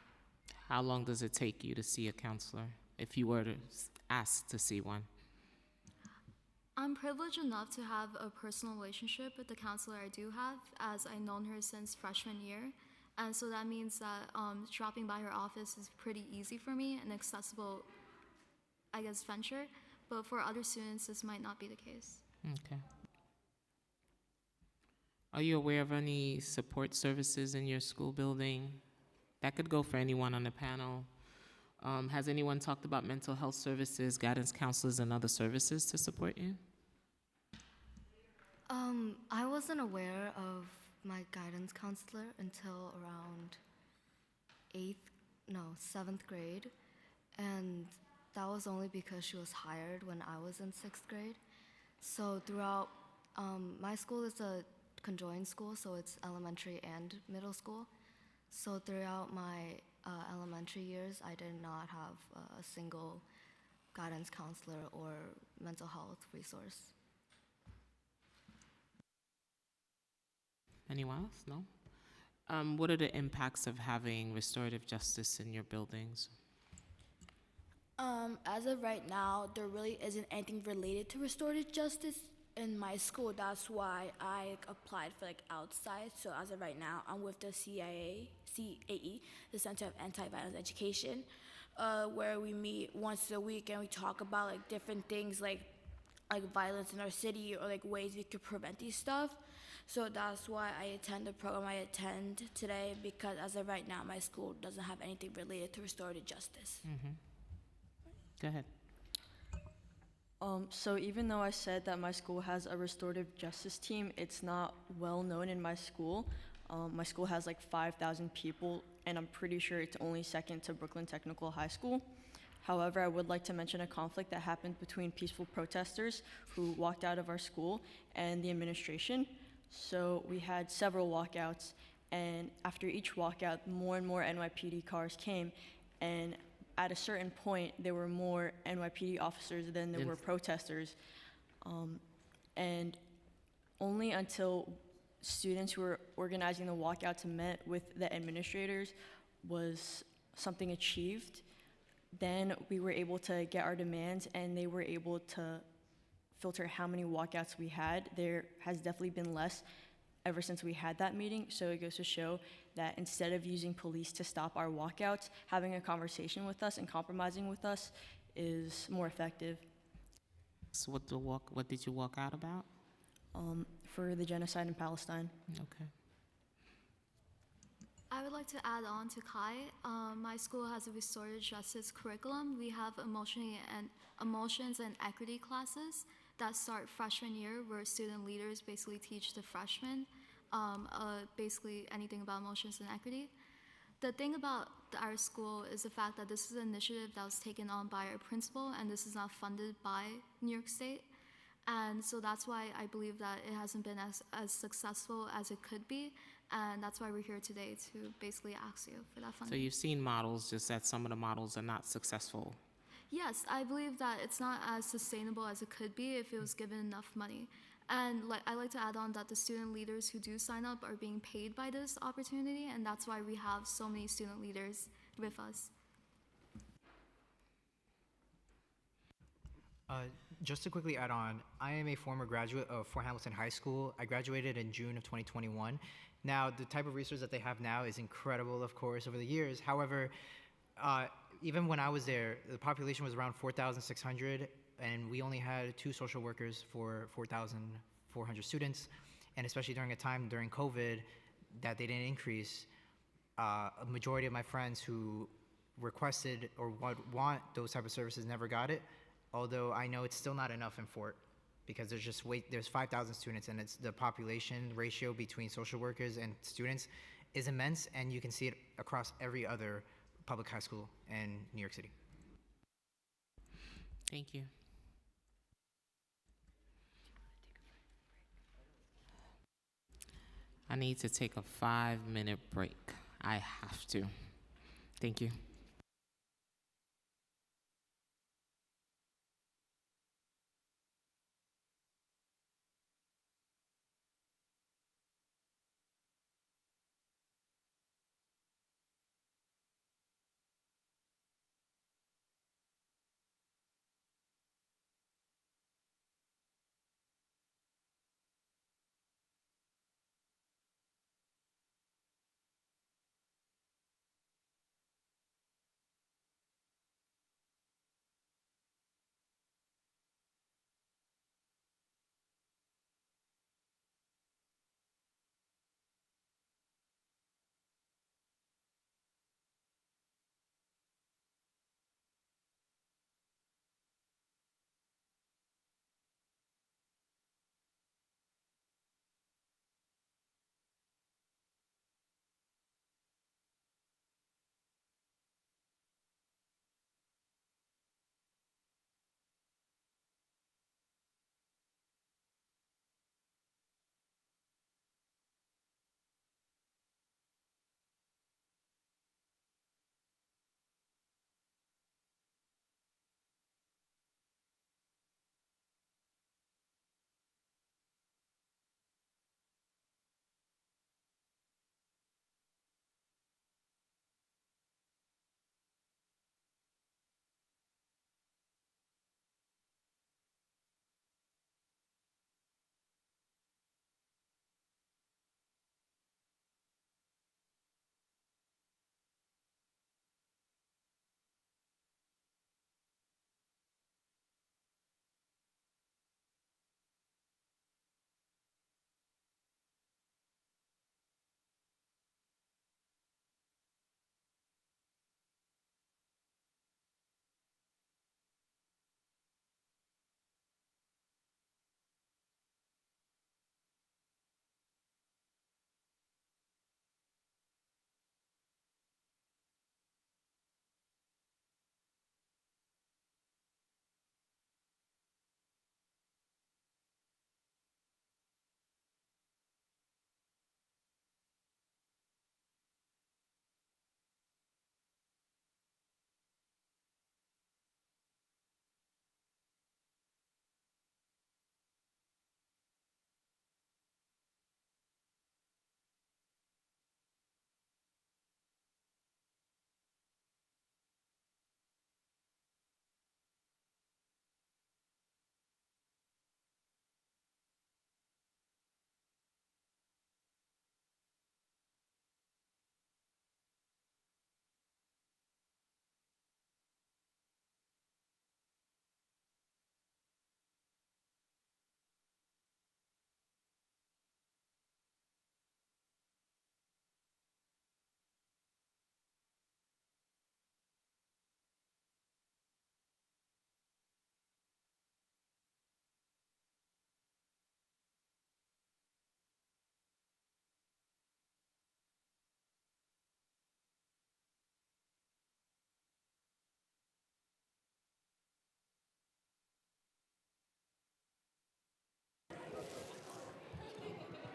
How long does it take you to see a counselor if you were to ask to see one? I'm privileged enough to have a personal relationship with the counselor I do have, as I've known her since freshman year. And so that means that dropping by her office is pretty easy for me, an accessible, I guess, venture. But for other students, this might not be the case. Okay. Are you aware of any support services in your school building? That could go for anyone on the panel. Has anyone talked about mental health services, guidance counselors, and other services to support you? I wasn't aware of my guidance counselor until around 7th grade. And that was only because she was hired when I was in 6th grade. So throughout, my school is a conjoined school, so it's elementary and middle school. So throughout my elementary years, I did not have a single guidance counselor or mental health resource. Anyone else? No? What are the impacts of having restorative justice in your buildings? As of right now, there really isn't anything related to restorative justice in my school. That's why I applied for outside. So as of right now, I'm with the CAE, the Center of Anti-Violence Education, where we meet once a week and we talk about different things like violence in our city or ways we could prevent these stuff. So that's why I attend the program I attend today, because as of right now, my school doesn't have anything related to restorative justice. Mm-hmm. Go ahead. So even though I said that my school has a restorative justice team, it's not well known in my school. My school has 5,000 people, and I'm pretty sure it's only second to Brooklyn Technical High School. However, I would like to mention a conflict that happened between peaceful protesters who walked out of our school and the administration. So we had several walkouts, and after each walkout, more and more NYPD cars came, and at a certain point, there were more NYPD officers than there were protesters. And only until students who were organizing the walkouts met with the administrators was something achieved. Then we were able to get our demands, and they were able to filter how many walkouts we had. There has definitely been less ever since we had that meeting, so it goes to show that instead of using police to stop our walkouts, having a conversation with us and compromising with us is more effective. So what did you walk out about? For the genocide in Palestine. Okay. I would like to add on to Kai. My school has a restorative justice curriculum. We have emotions and equity classes that start freshman year, where student leaders basically teach the freshmen basically anything about emotions and equity. The thing about our school is the fact that this is an initiative that was taken on by our principal, and this is not funded by New York State. And so that's why I believe that it hasn't been as successful as it could be. And that's why we're here today, to basically ask you for that funding. So you've seen models, just that some of the models are not successful. Yes, I believe that it's not as sustainable as it could be if it was given enough money. And I like to add on that the student leaders who do sign up are being paid by this opportunity, and that's why we have so many student leaders with us. Just to quickly add on, I am a former graduate of Fort Hamilton High School. I graduated in June of 2021. Now, the type of resource that they have now is incredible, of course, over the years. However, even when I was there, the population was around 4,600 and we only had 2 social workers for 4,400 students, and especially during a time during COVID that they didn't increase. A majority of my friends who requested or want those type of services never got it, although I know it's still not enough in Fort, because there's 5,000 students, and it's the population ratio between social workers and students is immense, and you can see it across every other public high school in New York City. Thank you. I need to take a 5-minute break. I have to. Thank you.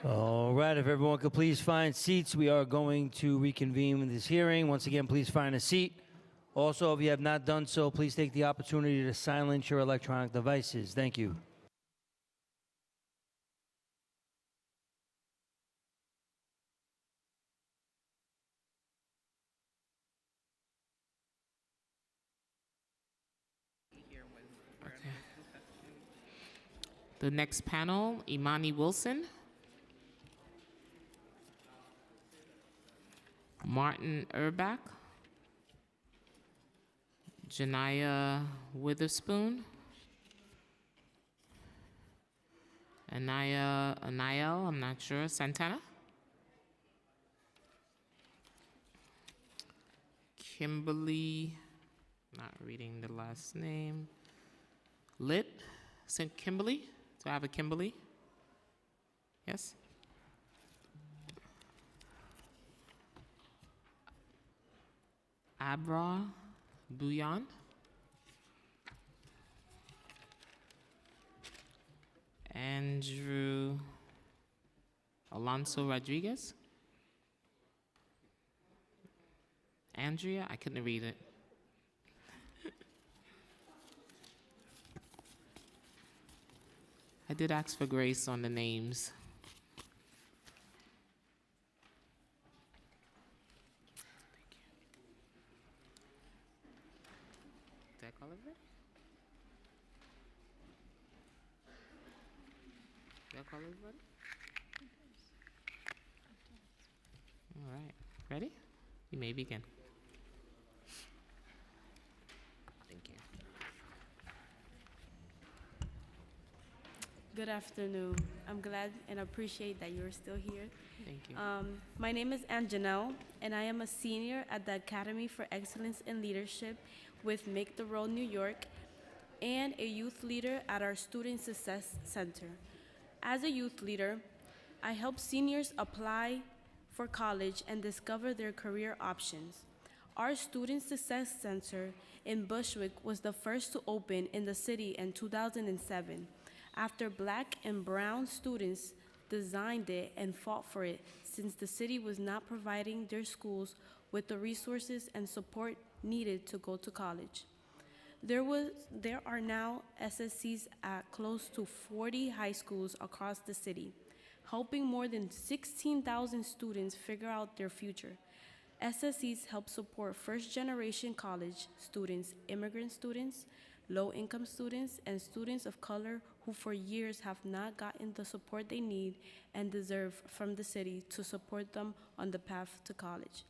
All right, if everyone could please find seats, we are going to reconvene with this hearing. Once again, please find a seat. Also, if you have not done so, please take the opportunity to silence your electronic devices. Thank you. The next panel, Imani Wilson, Martin Urbach, Janaya Witherspoon, Anayel, I'm not sure, Santana. Kimberly, not reading the last name. Lit, St. Kimberly, do I have a Kimberly? Yes? Abra Bouillon. Andrew Alonso Rodriguez. Andrea, I couldn't read it. I did ask for grace on the names. Did I call everybody? Did I call everybody? All right, ready? You may begin. Thank you. Good afternoon. I'm glad and appreciate that you're still here. Thank you. My name is Ann Janelle, and I am a senior at the Academy for Excellence in Leadership with Make the Road New York and a youth leader at our Student Success Center. As a youth leader, I help seniors apply for college and discover their career options. Our Student Success Center in Bushwick was the first to open in the city in 2007. After Black and brown students designed it and fought for it, since the city was not providing their schools with the resources and support needed to go to college. There are now SSCs at close to 40 high schools across the city, helping more than 16,000 students figure out their future. SSCs help support first-generation college students, immigrant students, low-income students, and students of color who for years have not gotten the support they need and deserve from the city to support them on the path to college.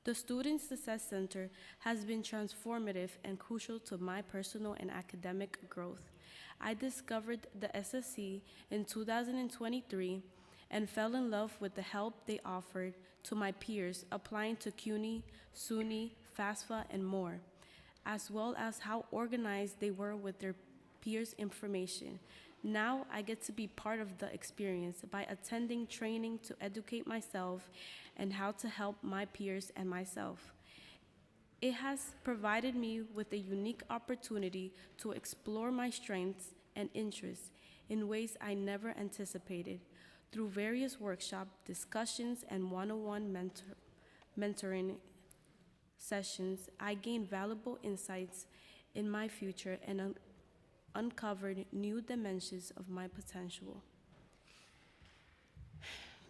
The Student Success Center has been transformative and crucial to my personal and academic growth. I discovered the SSC in 2023 and fell in love with the help they offered to my peers applying to CUNY, SUNY, FAFSA, and more, as well as how organized they were with their peers' information. Now I get to be part of the experience by attending training to educate myself and how to help my peers and myself. It has provided me with a unique opportunity to explore my strengths and interests in ways I never anticipated. Through various workshop discussions and one-on-one mentoring sessions, I gained valuable insights in my future and uncovered new dimensions of my potential.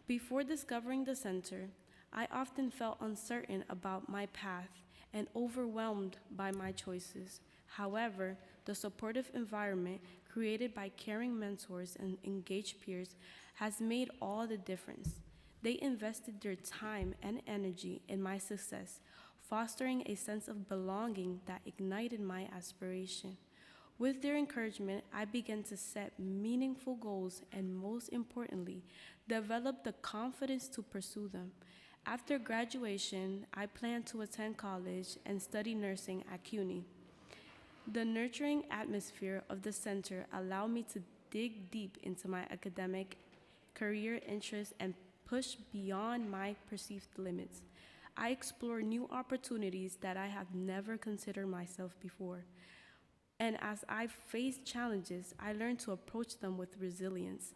Before discovering the center, I often felt uncertain about my path and overwhelmed by my choices. However, the supportive environment created by caring mentors and engaged peers has made all the difference. They invested their time and energy in my success, fostering a sense of belonging that ignited my aspiration. With their encouragement, I began to set meaningful goals and, most importantly, develop the confidence to pursue them. After graduation, I plan to attend college and study nursing at CUNY. The nurturing atmosphere of the center allowed me to dig deep into my academic career interests and push beyond my perceived limits. I explore new opportunities that I have never considered myself before. And as I faced challenges, I learned to approach them with resilience.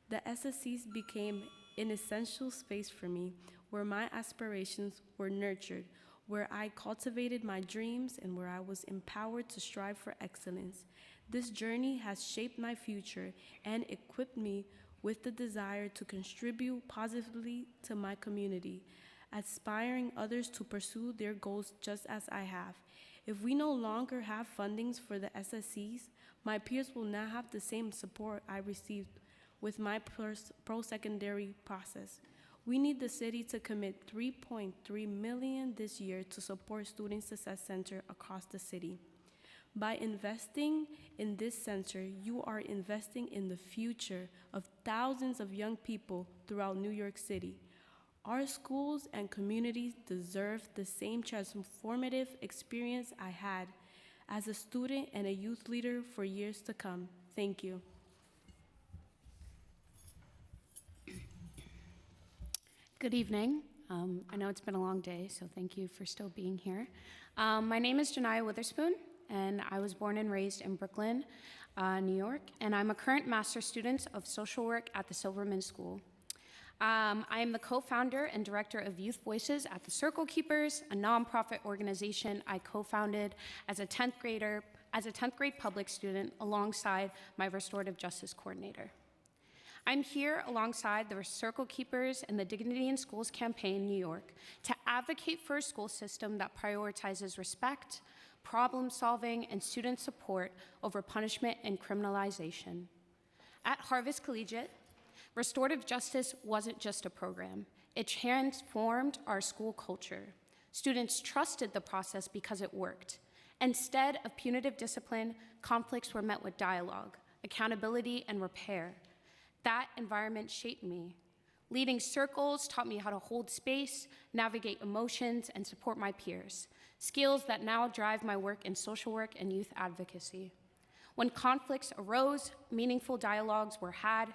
The SSCs became an essential space for me where my aspirations were nurtured, where I cultivated my dreams, and where I was empowered to strive for excellence. This journey has shaped my future and equipped me with the desire to contribute positively to my community, aspiring others to pursue their goals just as I have. If we no longer have fundings for the SSCs, my peers will not have the same support I received with my post-secondary process. We need the city to commit $3.3 million this year to support Student Success Center across the city. By investing in this center, you are investing in the future of thousands of young people throughout New York City. Our schools and communities deserve the same transformative experience I had as a student and a youth leader for years to come. Thank you. Good evening. I know it's been a long day, so thank you for still being here. My name is Janiyah Witherspoon, and I was born and raised in Brooklyn, New York, and I'm a current master's student of social work at the Silverman School. I am the co-founder and director of Youth Voices at the Circle Keepers, a nonprofit organization I co-founded as a 10th grade public student alongside my restorative justice coordinator. I'm here alongside the Circle Keepers and the Dignity in Schools campaign, New York, to advocate for a school system that prioritizes respect, problem solving, and student support over punishment and criminalization. At Harvest Collegiate, restorative justice wasn't just a program. It transformed our school culture. Students trusted the process because it worked. Instead of punitive discipline, conflicts were met with dialogue, accountability, and repair. That environment shaped me. Leading circles taught me how to hold space, navigate emotions, and support my peers, skills that now drive my work in social work and youth advocacy. When conflicts arose, meaningful dialogues were had.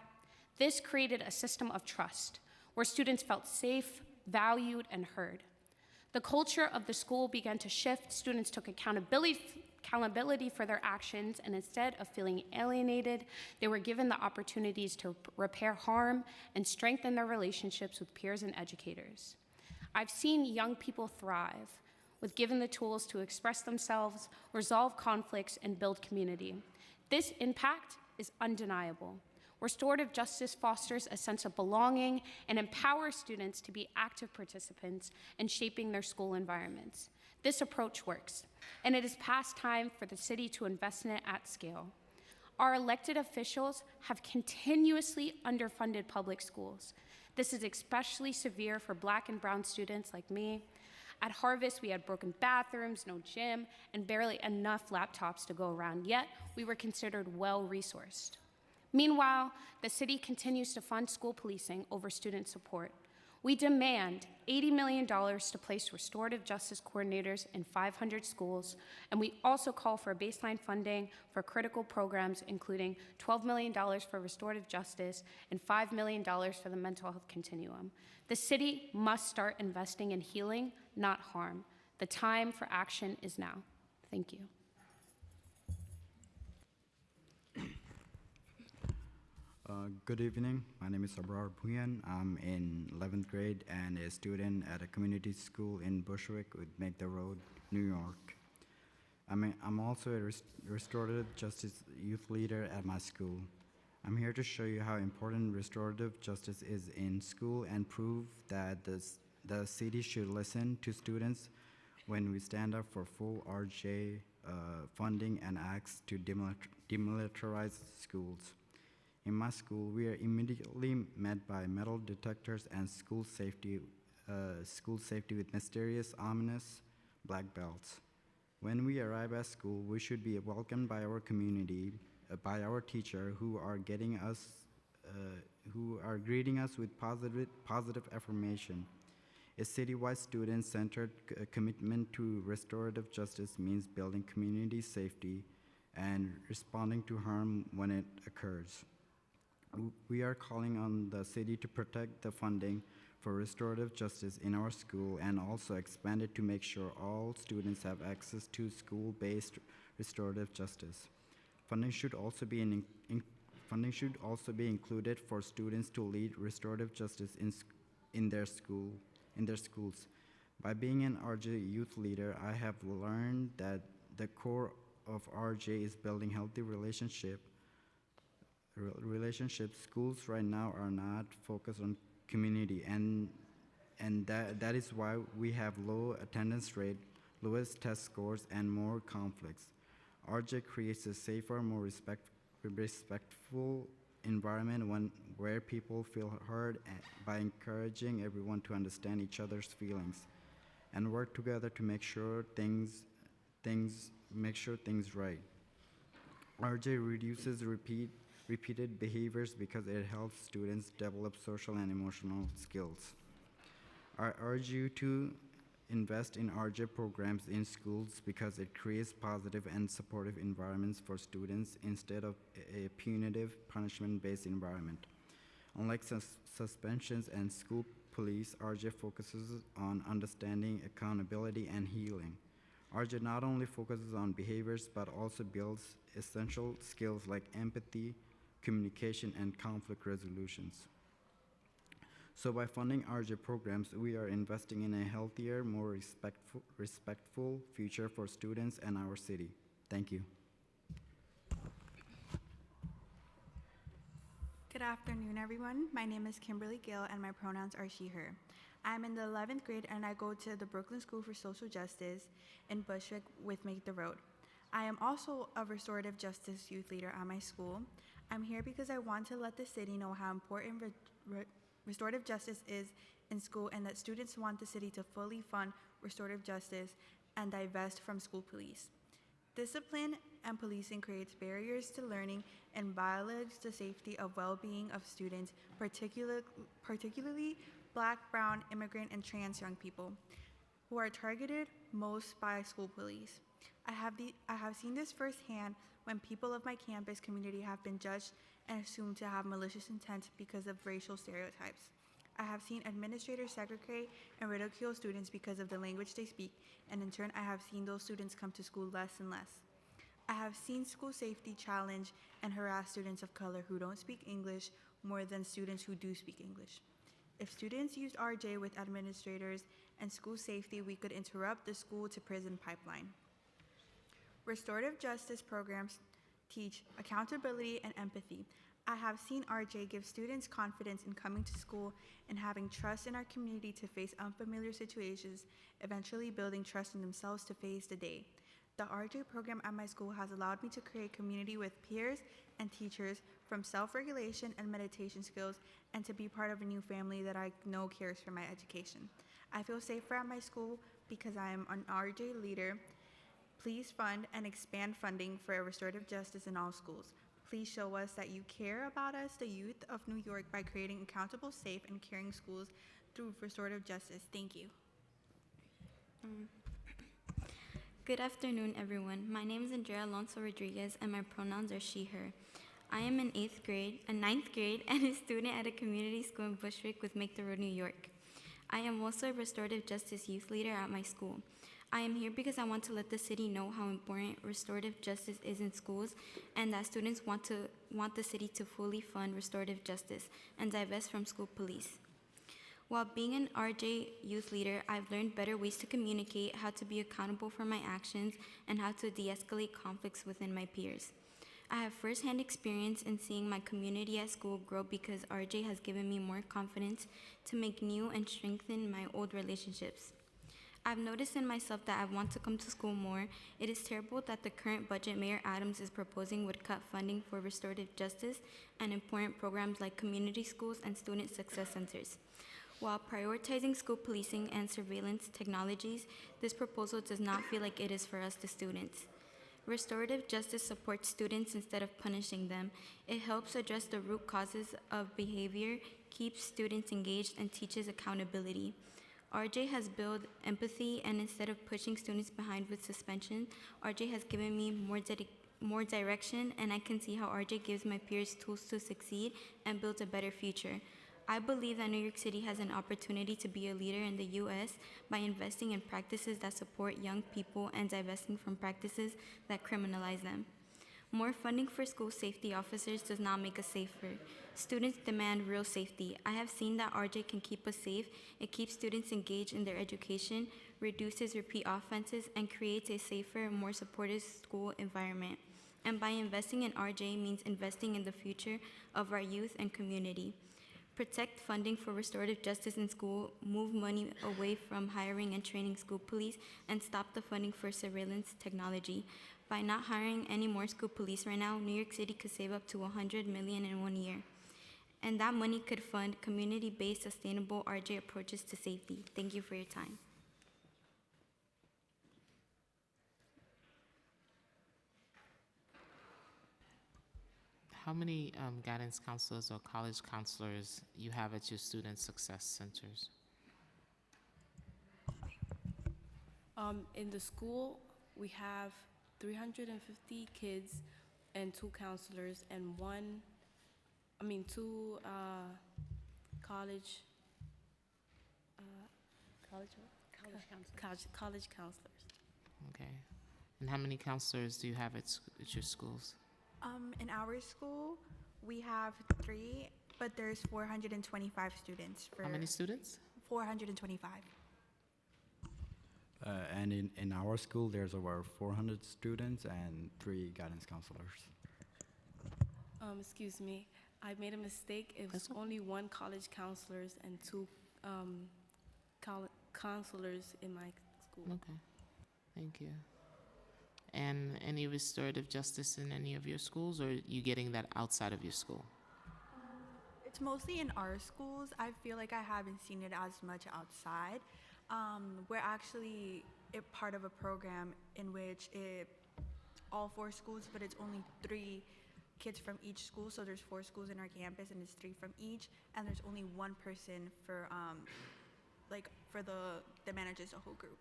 This created a system of trust, where students felt safe, valued, and heard. The culture of the school began to shift. Students took accountability for their actions, and instead of feeling alienated, they were given the opportunities to repair harm and strengthen their relationships with peers and educators. I've seen young people thrive, with given the tools to express themselves, resolve conflicts, and build community. This impact is undeniable. Restorative justice fosters a sense of belonging and empowers students to be active participants in shaping their school environments. This approach works, and it is past time for the city to invest in it at scale. Our elected officials have continuously underfunded public schools. This is especially severe for Black and brown students like me. At Harvest, we had broken bathrooms, no gym, and barely enough laptops to go around, yet we were considered well-resourced. Meanwhile, the city continues to fund school policing over student support. We demand $80 million to place restorative justice coordinators in 500 schools, and we also call for baseline funding for critical programs, including $12 million for restorative justice and $5 million for the mental health continuum. The city must start investing in healing, not harm. The time for action is now. Thank you. Good evening. My name is Abrar Bhuyan. I'm in 11th grade and a student at a community school in Bushwick with Make the Road, New York. I'm also a restorative justice youth leader at my school. I'm here to show you how important restorative justice is in school and prove that the city should listen to students when we stand up for full RJ funding and acts to demilitarize schools. In my school, we are immediately met by metal detectors and school safety with mysterious, ominous black belts. When we arrive at school, we should be welcomed by our community, by our teacher, who are greeting us with positive affirmation. A citywide student-centered commitment to restorative justice means building community safety and responding to harm when it occurs. We are calling on the city to protect the funding for restorative justice in our school and also expand it to make sure all students have access to school-based restorative justice. Funding should also be included for students to lead restorative justice in their schools. By being an RJ youth leader, I have learned that the core of RJ is building healthy relationships. Schools right now are not focused on community, and that is why we have low attendance rate, lowest test scores, and more conflicts. RJ creates a safer, more respectful environment where people feel heard by encouraging everyone to understand each other's feelings and work together to make sure things make sure things right. RJ reduces repeated behaviors because it helps students develop social and emotional skills. I urge you to invest in RJ programs in schools because it creates positive and supportive environments for students instead of a punitive, punishment-based environment. Unlike suspensions and school police, RJ focuses on understanding, accountability, and healing. RJ not only focuses on behaviors, but also builds essential skills like empathy, communication, and conflict resolutions. So by funding RJ programs, we are investing in a healthier, more respectful future for students and our city. Thank you. Good afternoon, everyone. My name is Kimberly Gill, and my pronouns are she, her. I'm in the 11th grade, and I go to the Brooklyn School for Social Justice in Bushwick with Make the Road. I am also a restorative justice youth leader at my school. I'm here because I want to let the city know how important restorative justice is in school, and that students want the city to fully fund restorative justice and divest from school police. Discipline and policing creates barriers to learning and violates the safety of well-being of students, particularly Black, brown, immigrant, and trans young people, who are targeted most by school police. I have seen this firsthand when people of my campus community have been judged and assumed to have malicious intent because of racial stereotypes. I have seen administrators segregate and ridicule students because of the language they speak, and in turn, I have seen those students come to school less and less. I have seen school safety challenge and harass students of color who don't speak English more than students who do speak English. If students used RJ with administrators and school safety, we could interrupt the school to prison pipeline. Restorative justice programs teach accountability and empathy. I have seen RJ give students confidence in coming to school and having trust in our community to face unfamiliar situations, eventually building trust in themselves to face the day. The RJ program at my school has allowed me to create community with peers and teachers, from self-regulation and meditation skills, and to be part of a new family that I know cares for my education. I feel safer at my school because I am an RJ leader. Please fund and expand funding for restorative justice in all schools. Please show us that you care about us, the youth of New York, by creating accountable, safe, and caring schools through restorative justice. Thank you. Good afternoon, everyone. My name is Andrea Alonso Rodriguez, and my pronouns are she, her. I am in ninth grade, and a student at a community school in Bushwick with Make the Road, New York. I am also a restorative justice youth leader at my school. I am here because I want to let the city know how important restorative justice is in schools, and that students want the city to fully fund restorative justice and divest from school police. While being an RJ youth leader, I've learned better ways to communicate, how to be accountable for my actions, and how to de-escalate conflicts within my peers. I have firsthand experience in seeing my community at school grow because RJ has given me more confidence to make new and strengthen my old relationships. I've noticed in myself that I want to come to school more. It is terrible that the current budget Mayor Adams is proposing would cut funding for restorative justice and important programs like community schools and student success centers. While prioritizing school policing and surveillance technologies, this proposal does not feel like it is for us, the students. Restorative justice supports students instead of punishing them. It helps address the root causes of behavior, keeps students engaged, and teaches accountability. RJ has built empathy, and instead of pushing students behind with suspension, RJ has given me more direction, and I can see how RJ gives my peers tools to succeed and build a better future. I believe that New York City has an opportunity to be a leader in the U.S. by investing in practices that support young people and divesting from practices that criminalize them. More funding for school safety officers does not make us safer. Students demand real safety. I have seen that RJ can keep us safe. It keeps students engaged in their education, reduces repeat offenses, and creates a safer, more supportive school environment. And by investing in RJ means investing in the future of our youth and community. Protect funding for restorative justice in school, move money away from hiring and training school police, and stop the funding for surveillance technology. By not hiring any more school police right now, New York City could save up to $100 million in 1 year. And that money could fund community-based sustainable RJ approaches to safety. Thank you for your time. How many guidance counselors or college counselors you have at your student success centers? In the school, we have 350 kids and 2 counselors and two college counselors. Okay. And how many counselors do you have at your schools? In our school, we have 3, but there's 425 students. How many students? 425. And in our school, there's over 400 students and 3 guidance counselors. Excuse me, I made a mistake. It was only 1 college counselors and 2 counselors in my school. Okay, thank you. And any restorative justice in any of your schools, or are you getting that outside of your school? It's mostly in our schools. I feel like I haven't seen it as much outside. We're actually part of a program in which all 4 schools, but it's only 3 kids from each school. So there's 4 schools in our campus, and it's 3 from each. And there's only 1 person for that manages the whole group.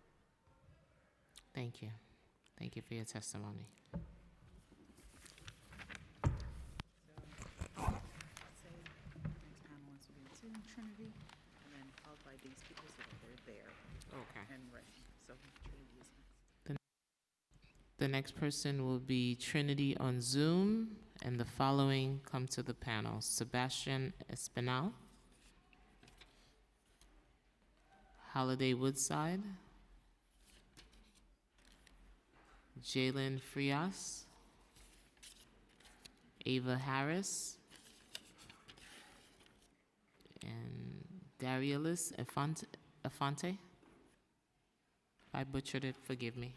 Thank you. Thank you for your testimony. Trinity, and then followed by these people so that they're there. Okay. And ready. So Trinity is next. The next person will be Trinity on Zoom, and the following come to the panel. Sebastian Espinal, Holiday Woodside, Jalen Frias, Ava Harris, and Darius Afante. If I butchered it, forgive me.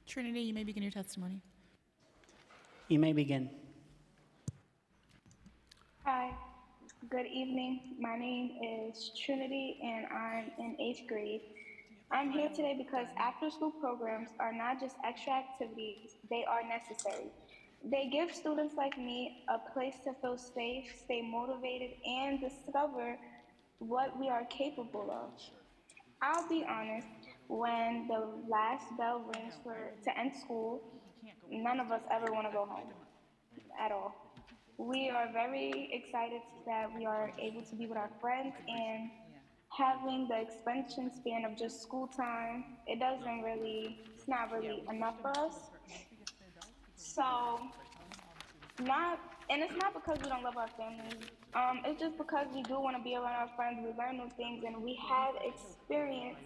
Trinity, you may begin your testimony. You may begin. Hi, good evening. My name is Trinity and I'm in 8th grade. I'm here today because after-school programs are not just extra activities, they are necessary. They give students like me a place to feel safe, stay motivated, and discover what we are capable of. I'll be honest, when the last bell rings to end school, none of us ever want to go home at all. We are very excited that we are able to be with our friends, and having the expansion span of just school time, it's not really enough for us. So, and it's not because we don't love our families. It's just because we do want to be around our friends, we learn new things, and we have experience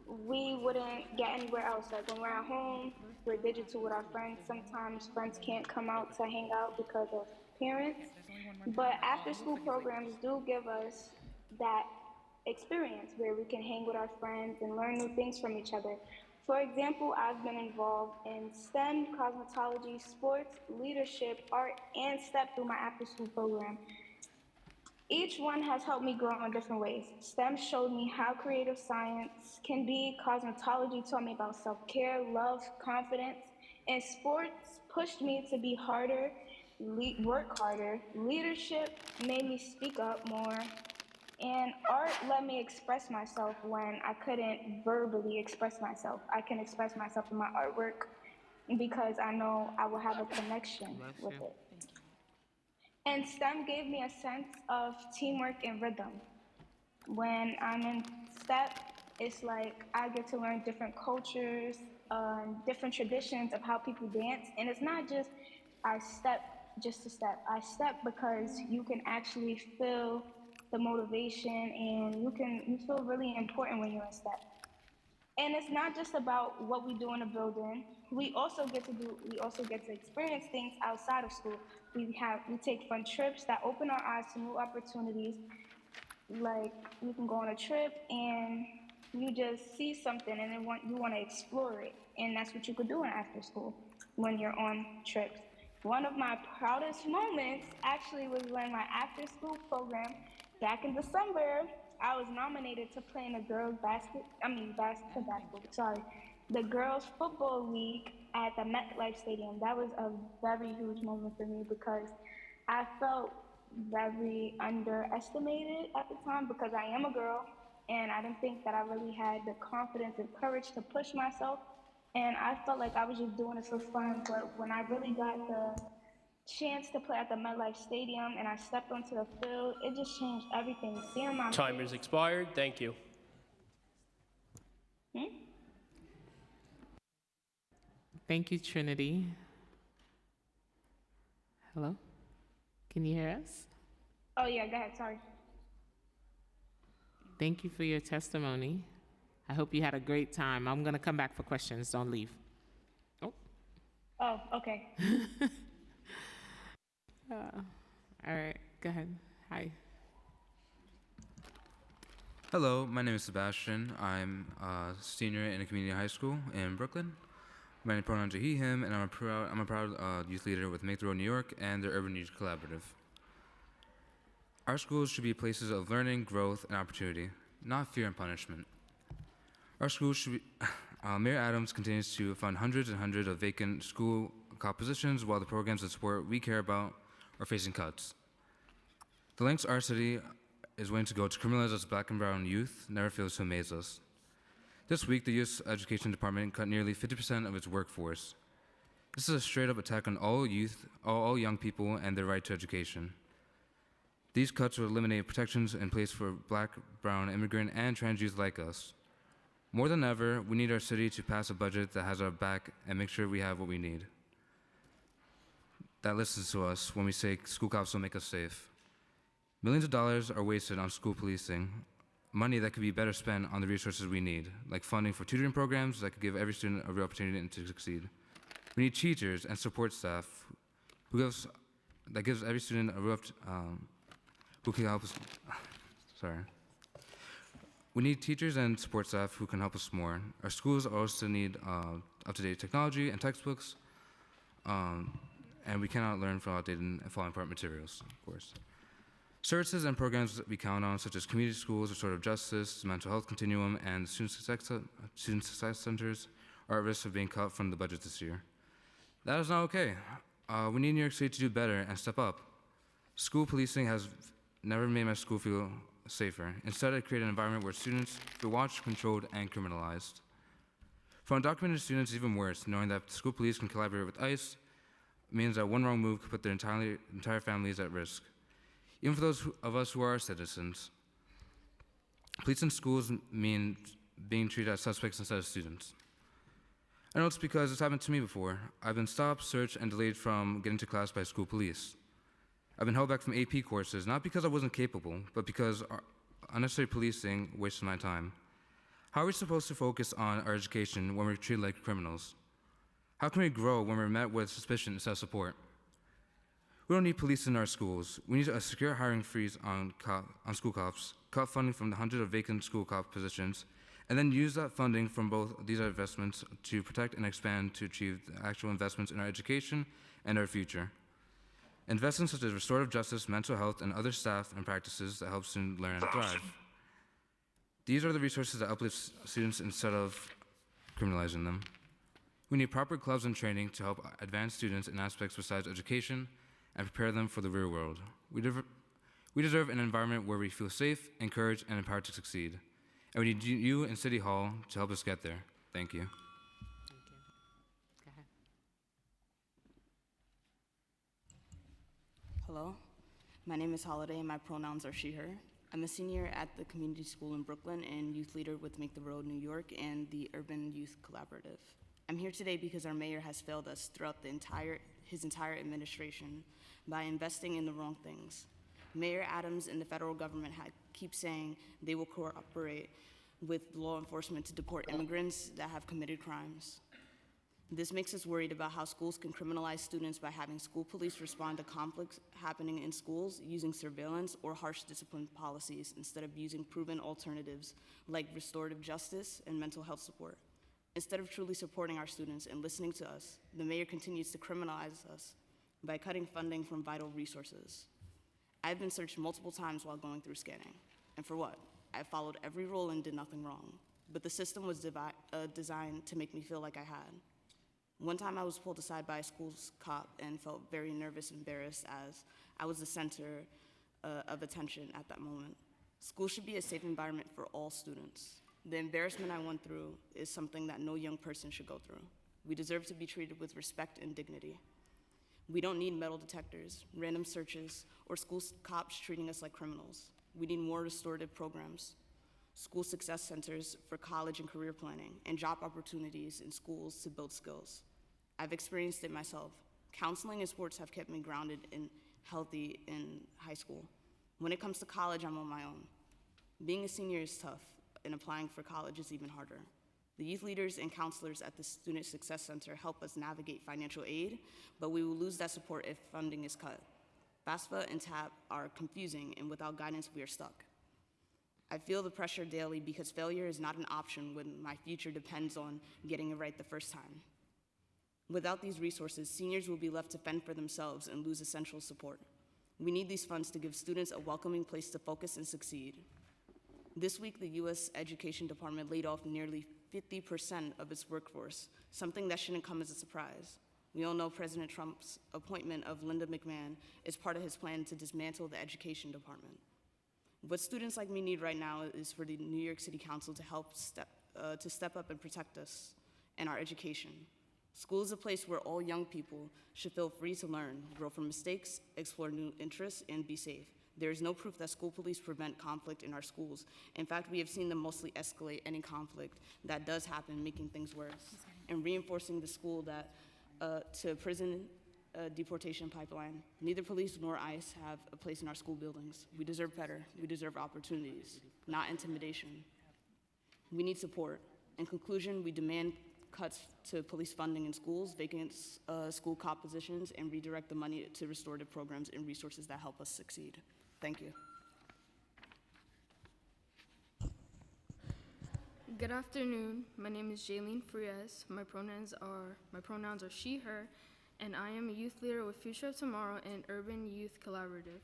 we wouldn't get anywhere else. Like when we're at home, we're digital with our friends. Sometimes friends can't come out to hang out because of parents. But after school programs do give us that experience where we can hang with our friends and learn new things from each other. For example, I've been involved in STEM, cosmetology, sports, leadership, art, and STEP through my after-school program. Each one has helped me grow in different ways. STEM showed me how creative science can be. Cosmetology taught me about self-care, love, confidence, and sports pushed me to be harder, work harder. Leadership made me speak up more. And art let me express myself when I couldn't verbally express myself. I can express myself in my artwork because I know I will have a connection with it. And STEM gave me a sense of teamwork and rhythm. When I'm in STEP, it's like I get to learn different cultures, different traditions of how people dance. And it's not just I step just to step. I step because you can actually feel the motivation, and you feel really important when you're in STEP. And it's not just about what we do in the building. We also get to experience things outside of school. We take fun trips that open our eyes to new opportunities. Like you can go on a trip and you just see something and then you want to explore it. And that's what you could do in after school when you're on trips. One of my proudest moments actually was when my after school program, back in December, I was nominated to play in a girls basketball the girls' football league at the MetLife Stadium. That was a very huge moment for me because I felt very underestimated at the time because I am a girl and I didn't think that I really had the confidence and courage to push myself. And I felt like I was just doing it for fun. But when I really got the chance to play at the MetLife Stadium and I stepped onto the field, it just changed everything. Seeing my Timer's expired. Thank you. Thank you, Trinity. Hello? Can you hear us? Oh yeah, go ahead, sorry. Thank you for your testimony. I hope you had a great time. I'm going to come back for questions. Don't leave. Oh, okay. All right, go ahead. Hi. Hello, my name is Sebastian. I'm a senior in a community high school in Brooklyn. My pronouns are he, him, and I'm a proud youth leader with Make the Road New York and the Urban Youth Collaborative. Our schools should be places of learning, growth, and opportunity, not fear and punishment. Our schools should be, Mayor Adams continues to fund hundreds and hundreds of vacant school cop positions while the programs that support we care about are facing cuts. The lengths our city is willing to go to criminalize us black and brown youth never fails to amaze us. This week, the U.S. Education Department cut nearly 50% of its workforce. This is a straight-up attack on all youth, all young people, and their right to education. These cuts will eliminate protections in place for black, brown, immigrant, and trans youth like us. More than ever, we need our city to pass a budget that has our back and make sure we have what we need. That listens to us when we say school cops will make us safe. Millions of dollars are wasted on school policing, money that could be better spent on the resources we need, like funding for tutoring programs that could give every student a real opportunity to succeed. We need teachers and support staff that gives every student a real who can help us. Sorry. We need teachers and support staff who can help us more. Our schools also need up-to-date technology and textbooks, and we cannot learn from outdated and falling apart materials, of course. Services and programs that we count on, such as community schools, restorative justice, mental health continuum, and student success centers, are at risk of being cut from the budget this year. That is not okay. We need New York City to do better and step up. School policing has never made my school feel safer. Instead, it created an environment where students feel watched, controlled, and criminalized. For undocumented students, it's even worse, knowing that school police can collaborate with ICE means that one wrong move could put their entire families at risk. Even for those of us who are citizens, police in schools mean being treated as suspects instead of students. I know it's because it's happened to me before. I've been stopped, searched, and delayed from getting to class by school police. I've been held back from AP courses, not because I wasn't capable, but because unnecessary policing wasted my time. How are we supposed to focus on our education when we're treated like criminals? How can we grow when we're met with suspicion instead of support? We don't need police in our schools. We need a secure hiring freeze on school cops, cut funding from the hundreds of vacant school cop positions, and then use that funding from both these investments to protect and expand to achieve the actual investments in our education and our future. Investments such as restorative justice, mental health, and other staff and practices that help students learn and thrive. These are the resources that uplift students instead of criminalizing them. We need proper clubs and training to help advance students in aspects besides education and prepare them for the real world. We deserve an environment where we feel safe, encouraged, and empowered to succeed. And we need you in City Hall to help us get there. Thank you. Hello, my name is Holiday and my pronouns are she, her. I'm a senior at the community school in Brooklyn and youth leader with Make the Road New York and the Urban Youth Collaborative. I'm here today because our mayor has failed us throughout his entire administration by investing in the wrong things. Mayor Adams and the federal government keep saying they will cooperate with law enforcement to deport immigrants that have committed crimes. This makes us worried about how schools can criminalize students by having school police respond to conflicts happening in schools using surveillance or harsh discipline policies instead of using proven alternatives like restorative justice and mental health support. Instead of truly supporting our students and listening to us, the mayor continues to criminalize us by cutting funding from vital resources. I've been searched multiple times while going through scanning. And for what? I followed every rule and did nothing wrong. but the system was designed to make me feel like I had. One time I was pulled aside by a school's cop and felt very nervous and embarrassed as I was the center of attention at that moment. School should be a safe environment for all students. The embarrassment I went through is something that no young person should go through. We deserve to be treated with respect and dignity. We don't need metal detectors, random searches, or school cops treating us like criminals. We need more restorative programs, school success centers for college and career planning, and job opportunities in schools to build skills. I've experienced it myself. Counseling and sports have kept me grounded and healthy in high school. When it comes to college, I'm on my own. Being a senior is tough, and applying for college is even harder. The youth leaders and counselors at the Student Success Center help us navigate financial aid, but we will lose that support if funding is cut. FAFSA and TAP are confusing, and without guidance, we are stuck. I feel the pressure daily because failure is not an option when my future depends on getting it right the first time. Without these resources, seniors will be left to fend for themselves and lose essential support. We need these funds to give students a welcoming place to focus and succeed. This week, the U.S. Education Department laid off nearly 50% of its workforce, something that shouldn't come as a surprise. We all know President Trump's appointment of Linda McMahon is part of his plan to dismantle the Education Department. What students like me need right now is for the New York City Council to help step up and protect us and our education. School is a place where all young people should feel free to learn, grow from mistakes, explore new interests, and be safe. There is no proof that school police prevent conflict in our schools. In fact, we have seen them mostly escalate any conflict that does happen, making things worse, and reinforcing the school that to prison deportation pipeline. Neither police nor ICE have a place in our school buildings. We deserve better. We deserve opportunities, not intimidation. We need support. In conclusion, we demand cuts to police funding in schools, vacant school cop positions, and redirect the money to restorative programs and resources that help us succeed. Thank you. Good afternoon. My name is Jaylene Frias. My pronouns are she, her, and I am a youth leader with Future of Tomorrow and Urban Youth Collaborative.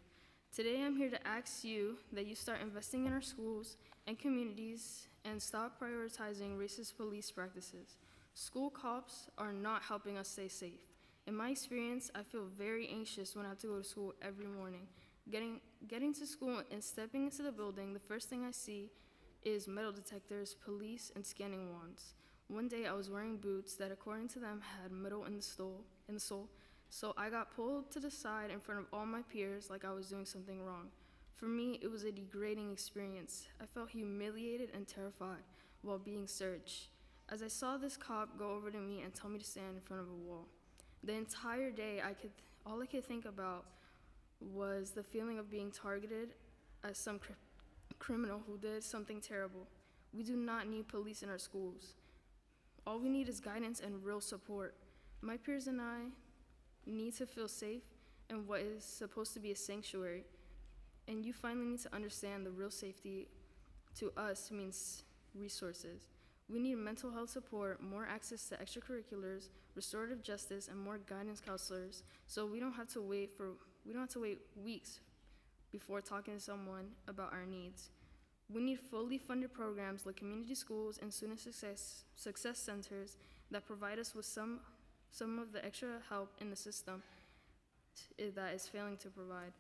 Today I'm here to ask you that you start investing in our schools and communities and stop prioritizing racist police practices. School cops are not helping us stay safe. In my experience, I feel very anxious when I have to go to school every morning. Getting to school and stepping into the building, the first thing I see is metal detectors, police, and scanning wands. One day I was wearing boots that according to them had metal in the sole, so I got pulled to the side in front of all my peers like I was doing something wrong. For me, it was a degrading experience. I felt humiliated and terrified while being searched, as I saw this cop go over to me and tell me to stand in front of a wall. The entire day, all I could think about was the feeling of being targeted as some criminal who did something terrible. We do not need police in our schools. All we need is guidance and real support. My peers and I need to feel safe in what is supposed to be a sanctuary. And you finally need to understand the real safety to us means resources. We need mental health support, more access to extracurriculars, restorative justice, and more guidance counselors, so we don't have to wait weeks before talking to someone about our needs. We need fully funded programs like community schools and student success centers that provide us with some of the extra help in the system that is failing to provide.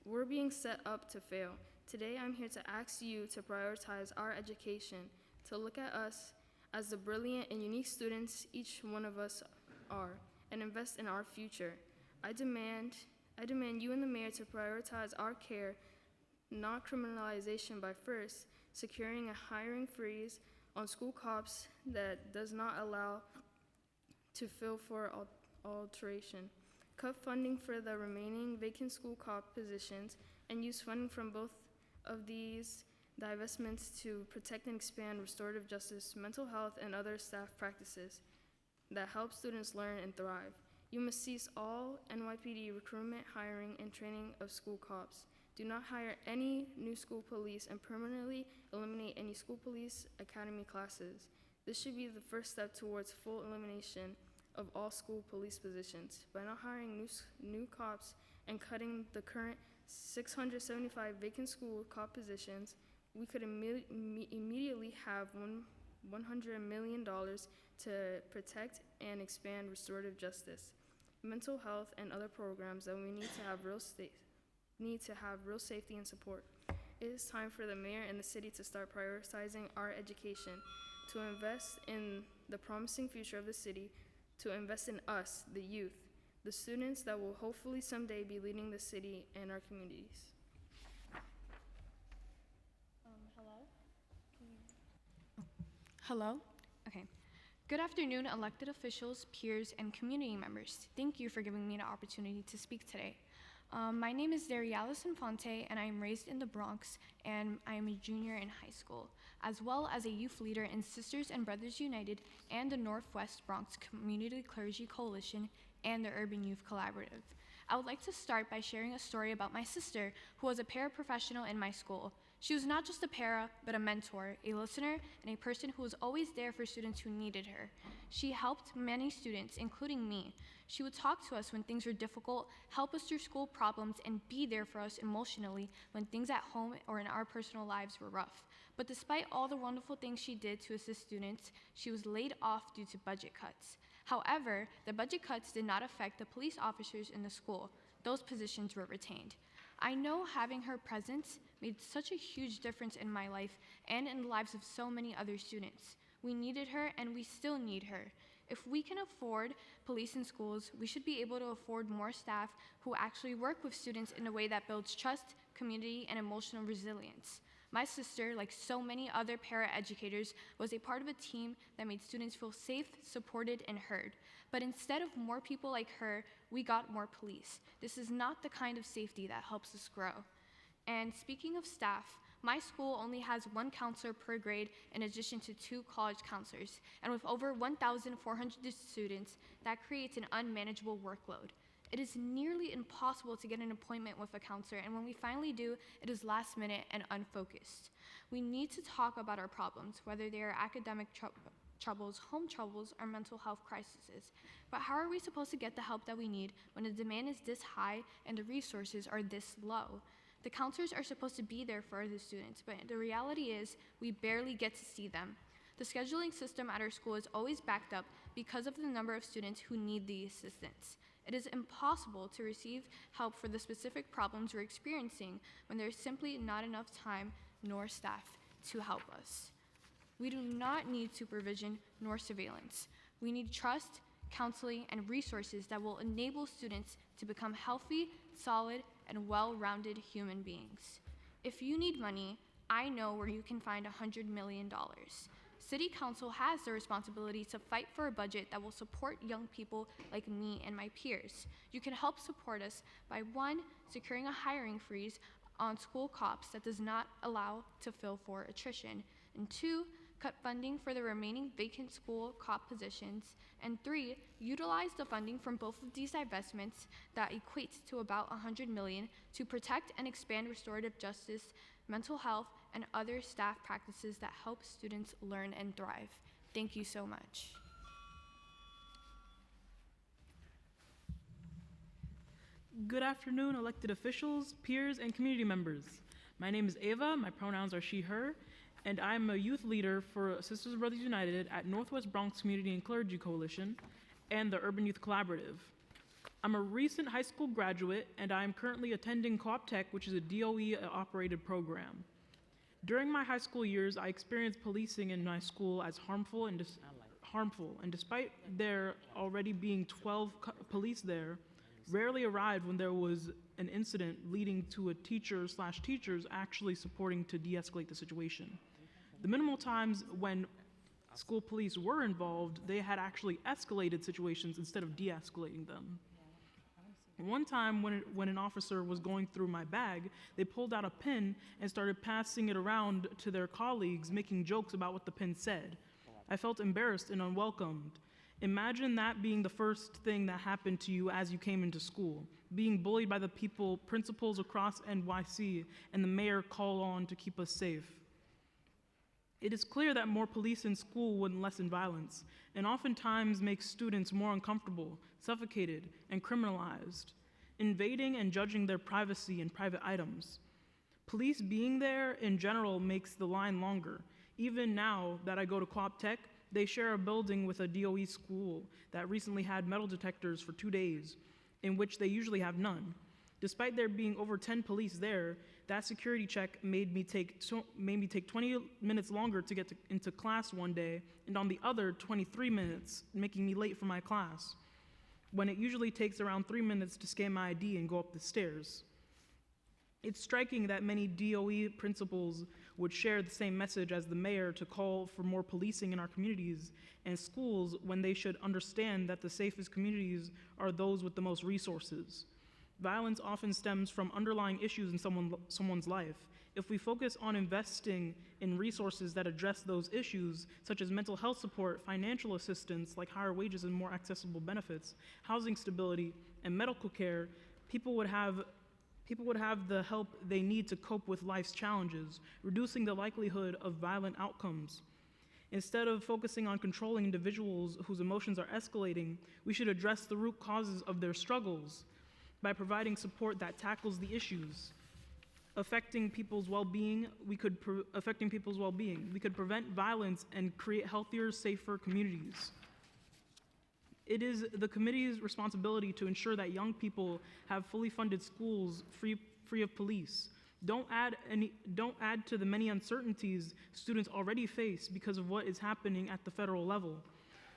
We're being set up to fail. Today, I'm here to ask you to prioritize our education, to look at us as the brilliant and unique students each one of us are, and invest in our future. I demand you and the mayor to prioritize our care, not criminalization, by first securing a hiring freeze on school cops that does not allow to fill for alteration. Cut funding for the remaining vacant school cop positions and use funding from both of these divestments to protect and expand restorative justice, mental health, and other staff practices that help students learn and thrive. You must cease all NYPD recruitment, hiring, and training of school cops. Do not hire any new school police and permanently eliminate any school police academy classes. This should be the first step towards full elimination of all school police positions. By not hiring new cops and cutting the current 675 vacant school cop positions, we could immediately have $100 million to protect and expand restorative justice, mental health, and other programs that we need to have real safety and support. It is time for the mayor and the city to start prioritizing our education, to invest in the promising future of the city, to invest in us, the youth, the students that will hopefully someday be leading the city and our communities. Hello? Okay. Good afternoon, elected officials, peers, and community members. Thank you for giving me the opportunity to speak today. My name is Darialis Infante, and I am raised in the Bronx, and I am a junior in high school, as well as a youth leader in Sisters and Brothers United and the Northwest Bronx Community Clergy Coalition and the Urban Youth Collaborative. I would like to start by sharing a story about my sister, who was a paraprofessional in my school. She was not just a para, but a mentor, a listener, and a person who was always there for students who needed her. She helped many students, including me. She would talk to us when things were difficult, help us through school problems, and be there for us emotionally when things at home or in our personal lives were rough. But despite all the wonderful things she did to assist students, she was laid off due to budget cuts. However, the budget cuts did not affect the police officers in the school. Those positions were retained. I know having her presence made such a huge difference in my life and in the lives of so many other students. We needed her, and we still need her. If we can afford police in schools, we should be able to afford more staff who actually work with students in a way that builds trust, community, and emotional resilience. My sister, like so many other para-educators, was a part of a team that made students feel safe, supported, and heard. But instead of more people like her, we got more police. This is not the kind of safety that helps us grow. And speaking of staff, my school only has one counselor per grade in addition to 2 college counselors. And with over 1,400 students, that creates an unmanageable workload. It is nearly impossible to get an appointment with a counselor, and when we finally do, it is last minute and unfocused. We need to talk about our problems, whether they are academic troubles, home troubles, or mental health crises. But how are we supposed to get the help that we need when the demand is this high and the resources are this low? The counselors are supposed to be there for the students, but the reality is we barely get to see them. The scheduling system at our school is always backed up because of the number of students who need the assistance. It is impossible to receive help for the specific problems we're experiencing when there's simply not enough time nor staff to help us. We do not need supervision nor surveillance. We need trust, counseling, and resources that will enable students to become healthy, solid, and well-rounded human beings. If you need money, I know where you can find $100 million. City Council has the responsibility to fight for a budget that will support young people like me and my peers. You can help support us by 1, securing a hiring freeze on school cops that does not allow to fill for attrition, and 2, cut funding for the remaining vacant school cop positions, and 3, utilize the funding from both of these divestments that equates to about $100 million to protect and expand restorative justice, mental health, and other staff practices that help students learn and thrive. Thank you so much. Good afternoon, elected officials, peers, and community members. My name is Ava, my pronouns are she, her, and I'm a youth leader for Sisters and Brothers United at Northwest Bronx Community and Clergy Coalition and the Urban Youth Collaborative. I'm a recent high school graduate, and I'm currently attending Co-op Tech, which is a DOE-operated program. During my high school years, I experienced policing in my school as harmful, and despite there already being 12 police there, rarely arrived when there was an incident leading to a teacher/teachers actually supporting to de-escalate the situation. The minimal times when school police were involved, they had actually escalated situations instead of de-escalating them. One time when an officer was going through my bag, they pulled out a pin and started passing it around to their colleagues, making jokes about what the pin said. I felt embarrassed and unwelcomed. Imagine that being the first thing that happened to you as you came into school, being bullied by the principals across NYC, and the mayor call on to keep us safe. It is clear that more police in school would lessen violence, and oftentimes make students more uncomfortable, suffocated, and criminalized, invading and judging their privacy and private items. Police being there in general makes the line longer. Even now that I go to Quab Tech, they share a building with a DOE school that recently had metal detectors for 2 days, in which they usually have none. Despite there being over 10 police there, that security check made me take 20 minutes longer to get into class one day, and on the other, 23 minutes, making me late for my class, when it usually takes around 3 minutes to scan my ID and go up the stairs. It's striking that many DOE principals would share the same message as the mayor to call for more policing in our communities and schools, when they should understand that the safest communities are those with the most resources. Violence often stems from underlying issues in someone's life. If we focus on investing in resources that address those issues, such as mental health support, financial assistance like higher wages and more accessible benefits, housing stability, and medical care, people would have the help they need to cope with life's challenges, reducing the likelihood of violent outcomes. Instead of focusing on controlling individuals whose emotions are escalating, we should address the root causes of their struggles by providing support that tackles the issues affecting people's well-being. We could prevent violence and create healthier, safer communities. It is the committee's responsibility to ensure that young people have fully funded schools free of police. Don't add to the many uncertainties students already face because of what is happening at the federal level.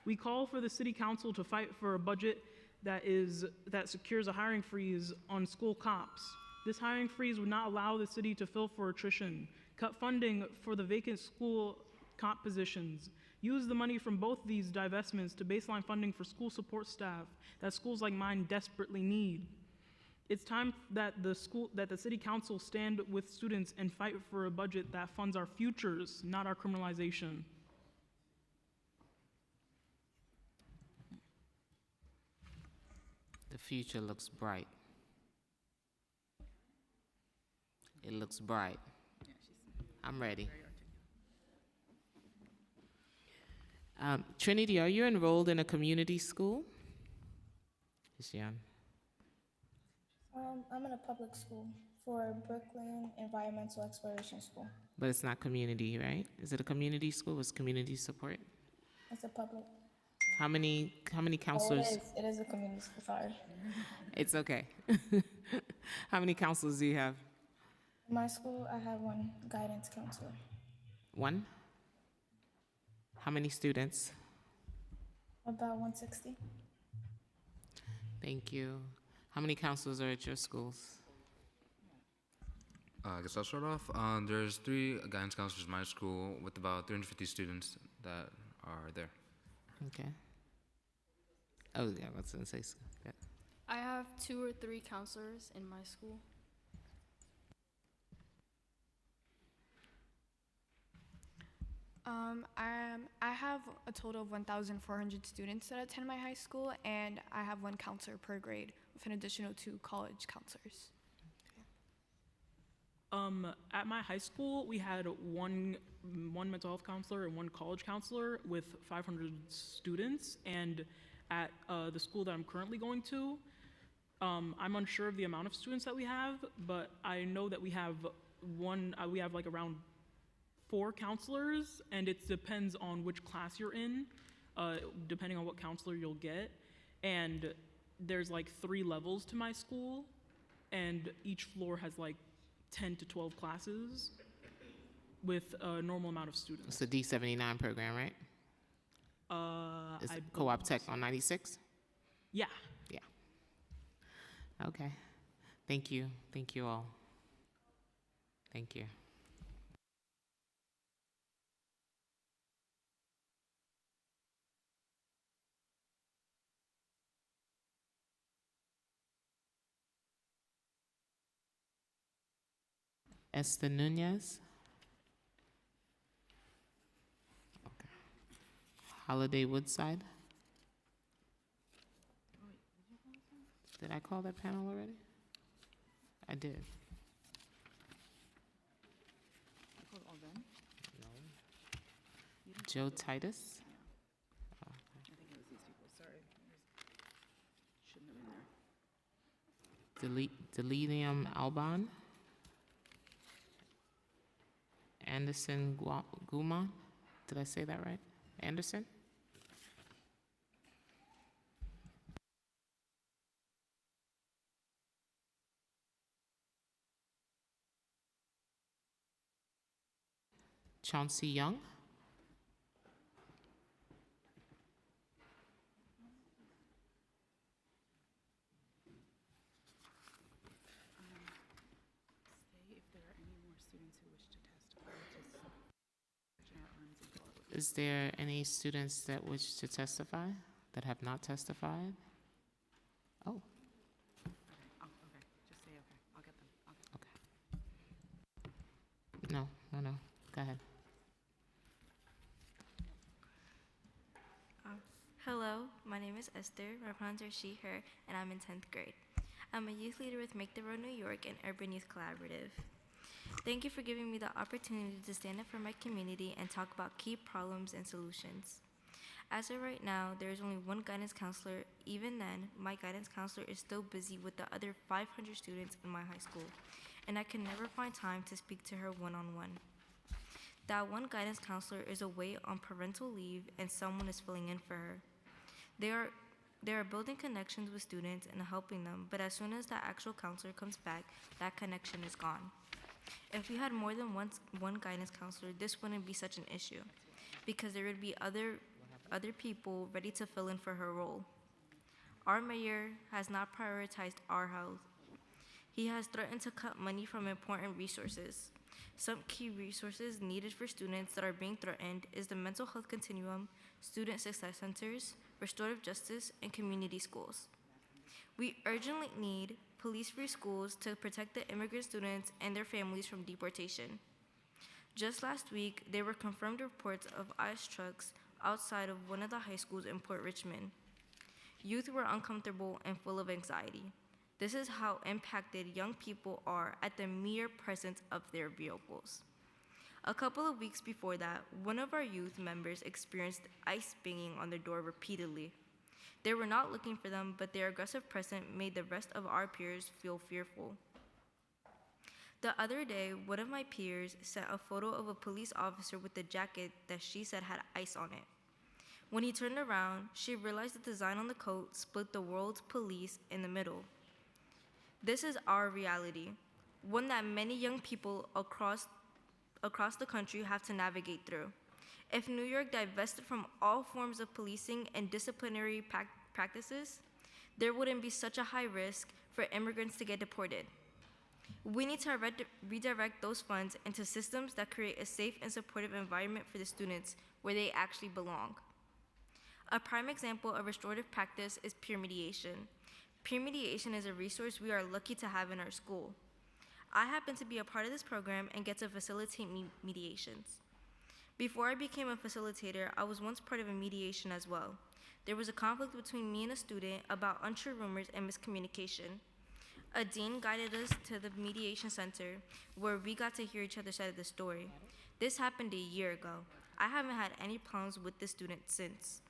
We call for the City Council to fight for a budget that secures a hiring freeze on school cops. This hiring freeze would not allow the city to fill for attrition, cut funding for the vacant school cop positions, use the money from both these divestments to baseline funding for school support staff that schools like mine desperately need. It's time that the City Council stand with students and fight for a budget that funds our futures, not our criminalization. The future looks bright. It looks bright. I'm ready. Trinity, are you enrolled in a community school? Ishan. I'm in a public school for Brooklyn Environmental Exploration School. But it's not community, right? Is it a community school? Is community support? It's a public. How many counselors? Oh, it is a community school, sorry. It's okay. How many counselors do you have? In my school, I have one guidance counselor. One? How many students? About 160. Thank you. How many counselors are at your schools? I guess I'll start off. There's 3 guidance counselors in my school with about 350 students that are there. Okay. Oh, yeah, I was going to say. Yeah. I have 2 or 3 counselors in my school. I have a total of 1,400 students that attend my high school, and I have 1 counselor per grade, with an additional 2 college counselors. At my high school, we had one mental health counselor and 1 college counselor with 500 students, and at the school that I'm currently going to, I'm unsure of the amount of students that we have, but I know that we have like around 4 counselors, and it depends on which class you're in, depending on what counselor you'll get. And there's like 3 levels to my school, and each floor has like 10 to 12 classes with a normal amount of students. It's a D79 program, right? Is Co-op Tech on 96? Yeah. Yeah. Okay. Thank you. Thank you all. Thank you. Esther Nunez. Okay. Holiday Woodside. Did I call that panel already? I did. I called all them? No. Joe Titus. Oh, okay. I think it was these people, sorry. Shouldn't have been there. Delirium Alban. Anderson Guzman. Did I say that right? Anderson? Chauncey Young. Say if there are any more students who wish to testify, Is there any students that wish to testify that have not testified? Oh, Oh, okay. Just say okay. I'll get them. I'll get them. no. Go ahead. Hello, my name is Esther. My pronouns are she, her, and I'm in 10th grade. I'm a youth leader with Make the Road New York and Urban Youth Collaborative. Thank you for giving me the opportunity to stand up for my community and talk about key problems and solutions. As of right now, there is only one guidance counselor. Even then, my guidance counselor is still busy with the other 500 students in my high school, and I can never find time to speak to her one-on-one. That one guidance counselor is away on parental leave and someone is filling in for her. They are building connections with students and helping them, but as soon as that actual counselor comes back, that connection is gone. If we had more than one guidance counselor, this wouldn't be such an issue, because there would be other people ready to fill in for her role. Our mayor has not prioritized our health. He has threatened to cut money from important resources. Some key resources needed for students that are being threatened is the mental health continuum, student success centers, restorative justice, and community schools. We urgently need police-free schools to protect the immigrant students and their families from deportation. Just last week, there were confirmed reports of ICE trucks outside of one of the high schools in Port Richmond. Youth were uncomfortable and full of anxiety. This is how impacted young people are at the mere presence of their vehicles. A couple of weeks before that, one of our youth members experienced ICE banging on their door repeatedly. They were not looking for them, but their aggressive presence made the rest of our peers feel fearful. The other day, one of my peers sent a photo of a police officer with a jacket that she said had ICE on it. When he turned around, she realized the design on the coat split the world's police in the middle. This is our reality, one that many young people across the country have to navigate through. If New York divested from all forms of policing and disciplinary practices, there wouldn't be such a high risk for immigrants to get deported. We need to redirect those funds into systems that create a safe and supportive environment for the students where they actually belong. A prime example of restorative practice is peer mediation. Peer mediation is a resource we are lucky to have in our school. I happen to be a part of this program and get to facilitate mediations. Before I became a facilitator, I was once part of a mediation as well. There was a conflict between me and a student about untrue rumors and miscommunication. A dean guided us to the mediation center where we got to hear each other's side of the story. This happened a year ago. I haven't had any problems with this student since.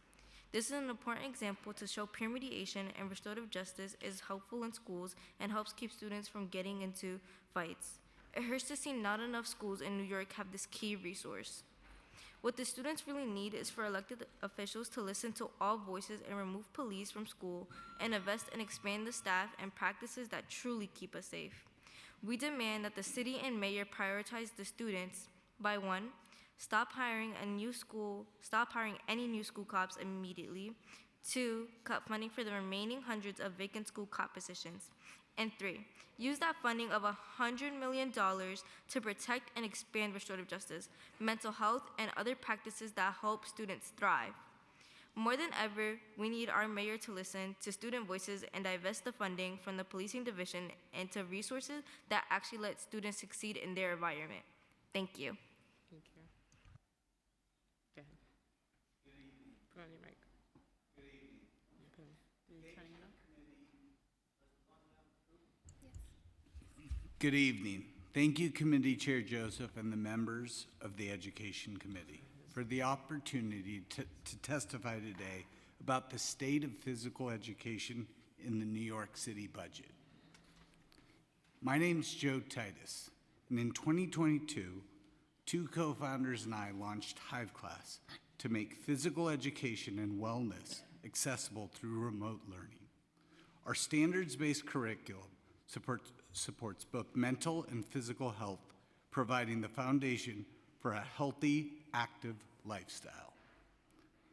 This is an important example to show peer mediation and restorative justice is helpful in schools and helps keep students from getting into fights. It hurts to see not enough schools in New York have this key resource. What the students really need is for elected officials to listen to all voices and remove police from school and invest and expand the staff and practices that truly keep us safe. We demand that the city and mayor prioritize the students by 1, stop hiring any new school cops immediately. 2, cut funding for the remaining hundreds of vacant school cop positions. And 3, use that funding of $100 million to protect and expand restorative justice, mental health, and other practices that help students thrive. More than ever, we need our mayor to listen to student voices and divest the funding from the policing division into resources that actually let students succeed in their environment. Thank you. Thank you. Go ahead. Put on your mic. Good evening. Okay. Are you turning it on? Good evening. Thank you, Committee Chair Joseph and the members of the Education Committee for the opportunity to testify today about the state of physical education in the New York City budget. My name's Joe Titus, and in 2022, two co-founders and I launched Hive Class to make physical education and wellness accessible through remote learning. Our standards-based curriculum supports both mental and physical health, providing the foundation for a healthy, active lifestyle.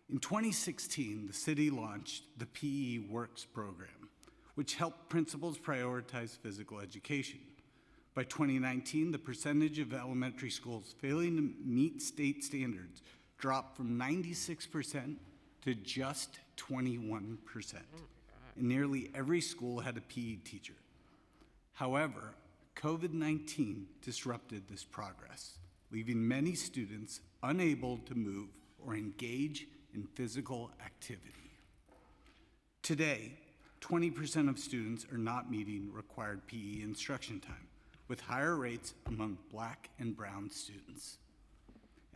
In 2016, the city launched the PE Works program, which helped principals prioritize physical education. By 2019, the percentage of elementary schools failing to meet state standards dropped from 96% to just 21%. And nearly every school had a PE teacher. However, COVID-19 disrupted this progress, leaving many students unable to move or engage in physical activity. Today, 20% of students are not meeting required PE instruction time, with higher rates among Black and brown students.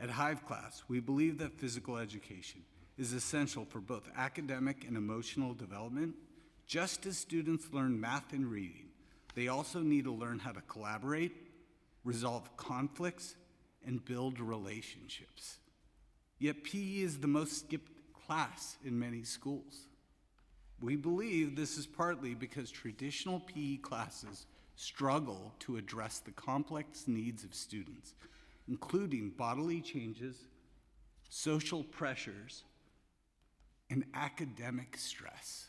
At Hive Class, we believe that physical education is essential for both academic and emotional development. Just as students learn math and reading, they also need to learn how to collaborate, resolve conflicts, and build relationships. Yet PE is the most skipped class in many schools. We believe this is partly because traditional PE classes struggle to address the complex needs of students, including bodily changes, social pressures, and academic stress.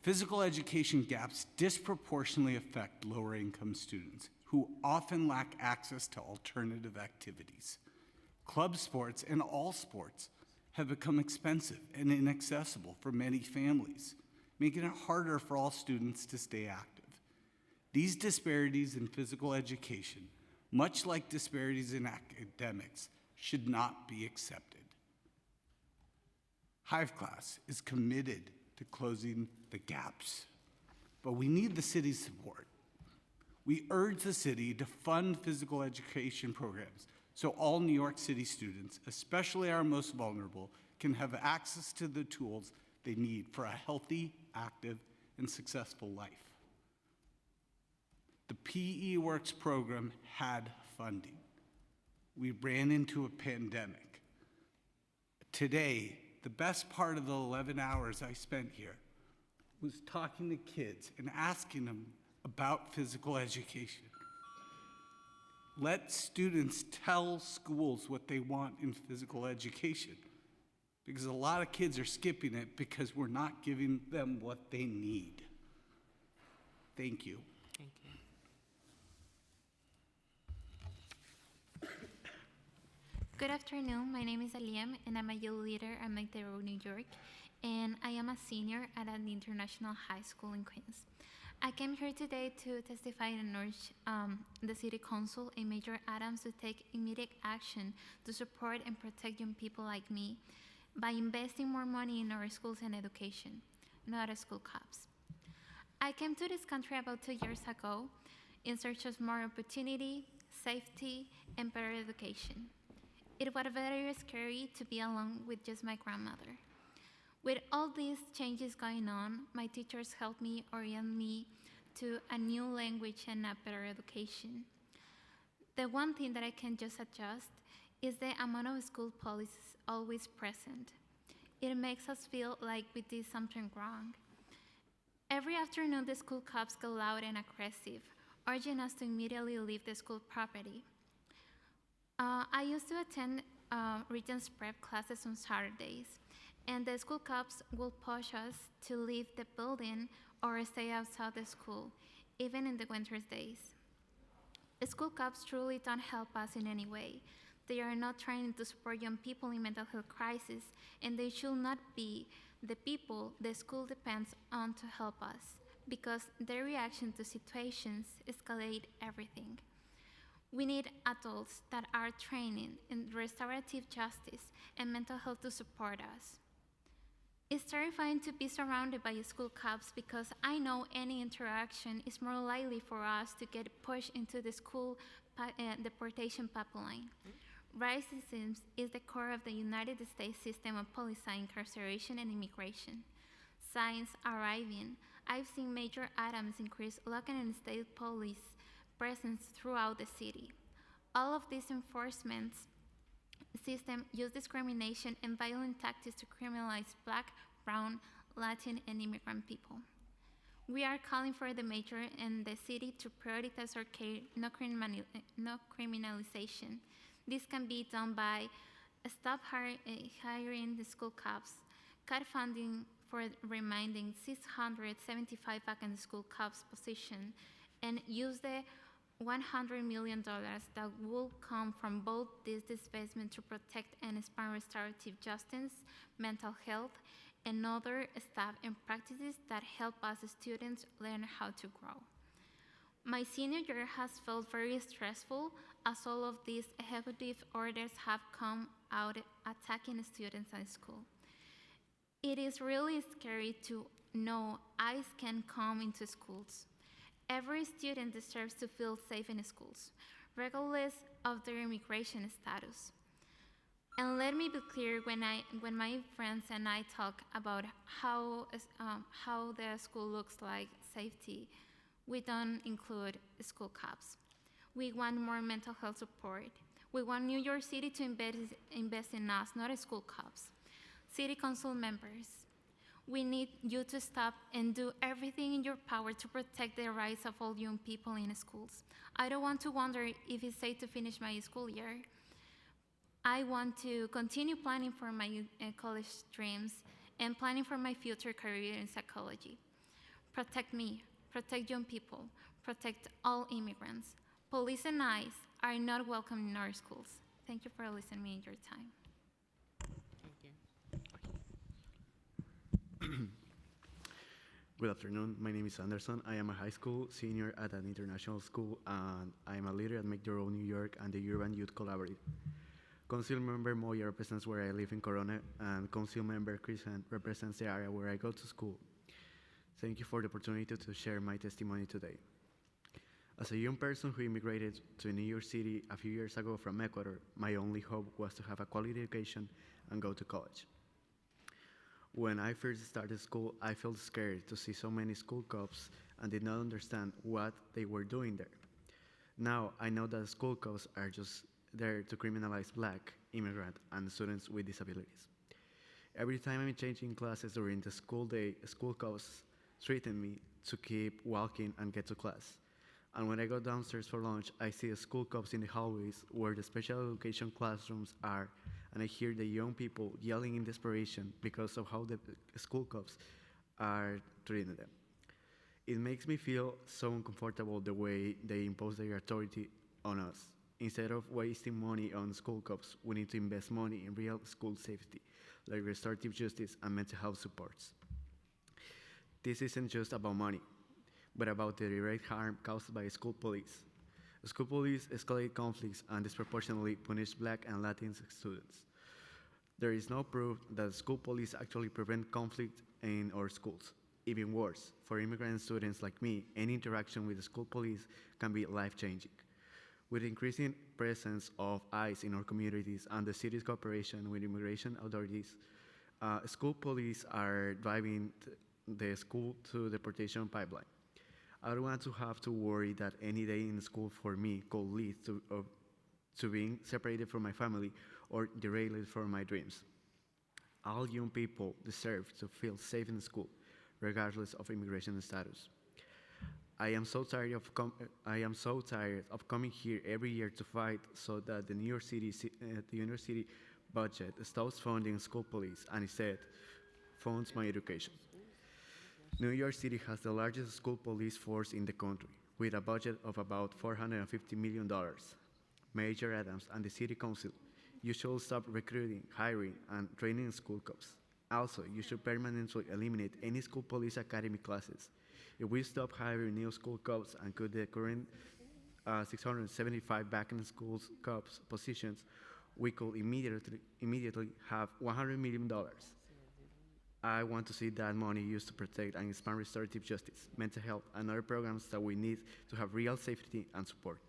Physical education gaps disproportionately affect lower income students who often lack access to alternative activities. Club sports and all sports have become expensive and inaccessible for many families, making it harder for all students to stay active. These disparities in physical education, much like disparities in academics, should not be accepted. Hive Class is committed to closing the gaps, but we need the city's support. We urge the city to fund physical education programs so all New York City students, especially our most vulnerable, can have access to the tools they need for a healthy, active, and successful life. The PE Works program had funding. We ran into a pandemic. Today, the best part of the 11 hours I spent here was talking to kids and asking them about physical education. Let students tell schools what they want in physical education, because a lot of kids are skipping it because we're not giving them what they need. Thank you. Thank you. Good afternoon. My name is Aliem, and I'm a youth leader at Make the Road New York, and I am a senior at an international high school in Queens. I came here today to testify and urge the City Council and Mayor Adams to take immediate action to support and protect young people like me by investing more money in our schools and education, not as school cops. I came to this country about 2 years ago in search of more opportunity, safety, and better education. It was very scary to be alone with just my grandmother. With all these changes going on, my teachers helped me orient me to a new language and a better education. The one thing that I can just adjust is the amount of school policies always present. It makes us feel like we did something wrong. Every afternoon, the school cops go loud and aggressive, urging us to immediately leave the school property. I used to attend Regents Prep classes on Saturdays, and the school cops will push us to leave the building or stay outside the school, even in the winter days. The school cops truly don't help us in any way. They are not trying to support young people in mental health crisis, and they should not be the people the school depends on to help us, because their reaction to situations escalate everything. We need adults that are trained in restorative justice and mental health to support us. It's terrifying to be surrounded by school cops because I know any interaction is more likely for us to get pushed into the school deportation pipeline. Racism is the core of the United States system of police incarceration and immigration. Since arriving, I've seen Major Adams increase local and state police presence throughout the city. All of these enforcement systems use discrimination and violent tactics to criminalize Black, brown, Latin, and immigrant people. We are calling for the mayor and the city to prioritize or care no criminalization. This can be done by stop hiring the school cops, cut funding for remaining 675 vacant school cops positions, and use the $100 million that will come from both this investment to protect and expand restorative justice, mental health, and other staff and practices that help us students learn how to grow. My senior year has felt very stressful as all of these executive orders have come out attacking students at school. It is really scary to know ICE can come into schools. Every student deserves to feel safe in schools, regardless of their immigration status. And let me be clear, when my friends and I talk about how the school looks like, safety, we don't include school cops. We want more mental health support. We want New York City to invest in us, not school cops. City council members, we need you to stop and do everything in your power to protect the rights of all young people in schools. I don't want to wonder if it's safe to finish my school year. I want to continue planning for my college dreams and planning for my future career in psychology. Protect me, protect young people, protect all immigrants. Police and ICE are not welcome in our schools. Thank you for listening to me in your time. Good afternoon. My name is Anderson. I am a high school senior at an international school, and I am a leader at Make the Road New York and the Urban Youth Collaborative. Council Member Moya represents where I live in Corona, and Council Member Christian represents the area where I go to school. Thank you for the opportunity to share my testimony today. As a young person who immigrated to New York City a few years ago from Ecuador, my only hope was to have a quality education and go to college. When I first started school, I felt scared to see so many school cops and did not understand what they were doing there. Now I know that school cops are just there to criminalize Black, immigrant, and students with disabilities. Every time I'm changing classes during the school day, school cops threaten me to keep walking and get to class. And when I go downstairs for lunch, I see school cops in the hallways where the special education classrooms are, and I hear the young people yelling in desperation because of how the school cops are treating them. It makes me feel so uncomfortable the way they impose their authority on us. Instead of wasting money on school cops, we need to invest money in real school safety, like restorative justice and mental health supports. This isn't just about money, but about the direct harm caused by school police. School police escalate conflicts and disproportionately punish Black and Latin students. There is no proof that school police actually prevent conflict in our schools. Even worse, for immigrant students like me, any interaction with the school police can be life-changing. With increasing presence of ICE in our communities and the city's cooperation with immigration authorities, school police are driving the school to deportation pipeline. I don't want to have to worry that any day in school for me could lead to being separated from my family or derailed from my dreams. All young people deserve to feel safe in school, regardless of immigration status. I am so tired of coming here every year to fight so that the New York City budget stops funding school police and instead funds my education. New York City has the largest school police force in the country, with a budget of about $450 million. Mayor Adams and the City Council, you should stop recruiting, hiring, and training school cops. Also, you should permanently eliminate any school police academy classes. If we stop hiring new school cops and cut the current 675 vacant school cops positions, we could immediately have $100 million. I want to see that money used to protect and expand restorative justice, mental health, and other programs that we need to have real safety and support.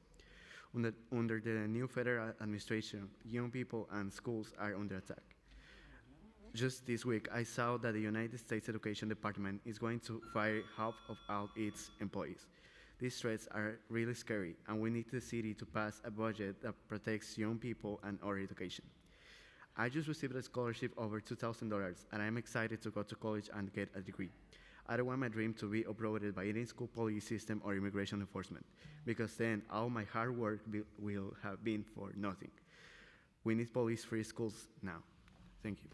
Under the new federal administration, young people and schools are under attack. Just this week, I saw that the United States Education Department is going to fire half of all its employees. These threats are really scary, and we need the city to pass a budget that protects young people and our education. I just received a scholarship over $2,000, and I'm excited to go to college and get a degree. I don't want my dream to be uprooted by any school police system or immigration enforcement, because then all my hard work will have been for nothing. We need police-free schools now. Thank you.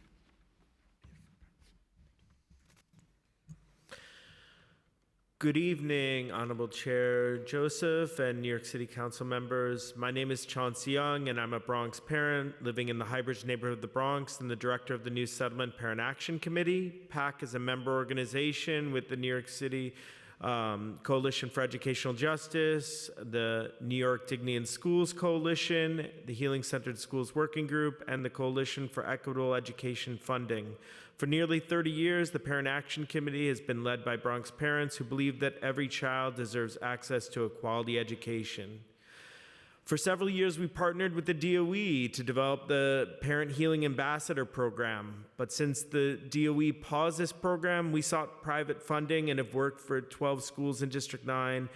Good evening, Honorable Chair Joseph and New York City Council members. My name is Chauncey Young, and I'm a Bronx parent living in the Highbridge neighborhood of the Bronx and the director of the New Settlement Parent Action Committee. PAC is a member organization with the New York City Coalition for Educational Justice, the New York Dignity in Schools Coalition, the Healing Centered Schools Working Group, and the Coalition for Equitable Education Funding. For nearly 30 years, the Parent Action Committee has been led by Bronx parents who believe that every child deserves access to a quality education. For several years, we partnered with the DOE to develop the Parent Healing Ambassador Program. But since the DOE paused this program, we sought private funding and have worked for 12 schools in District 9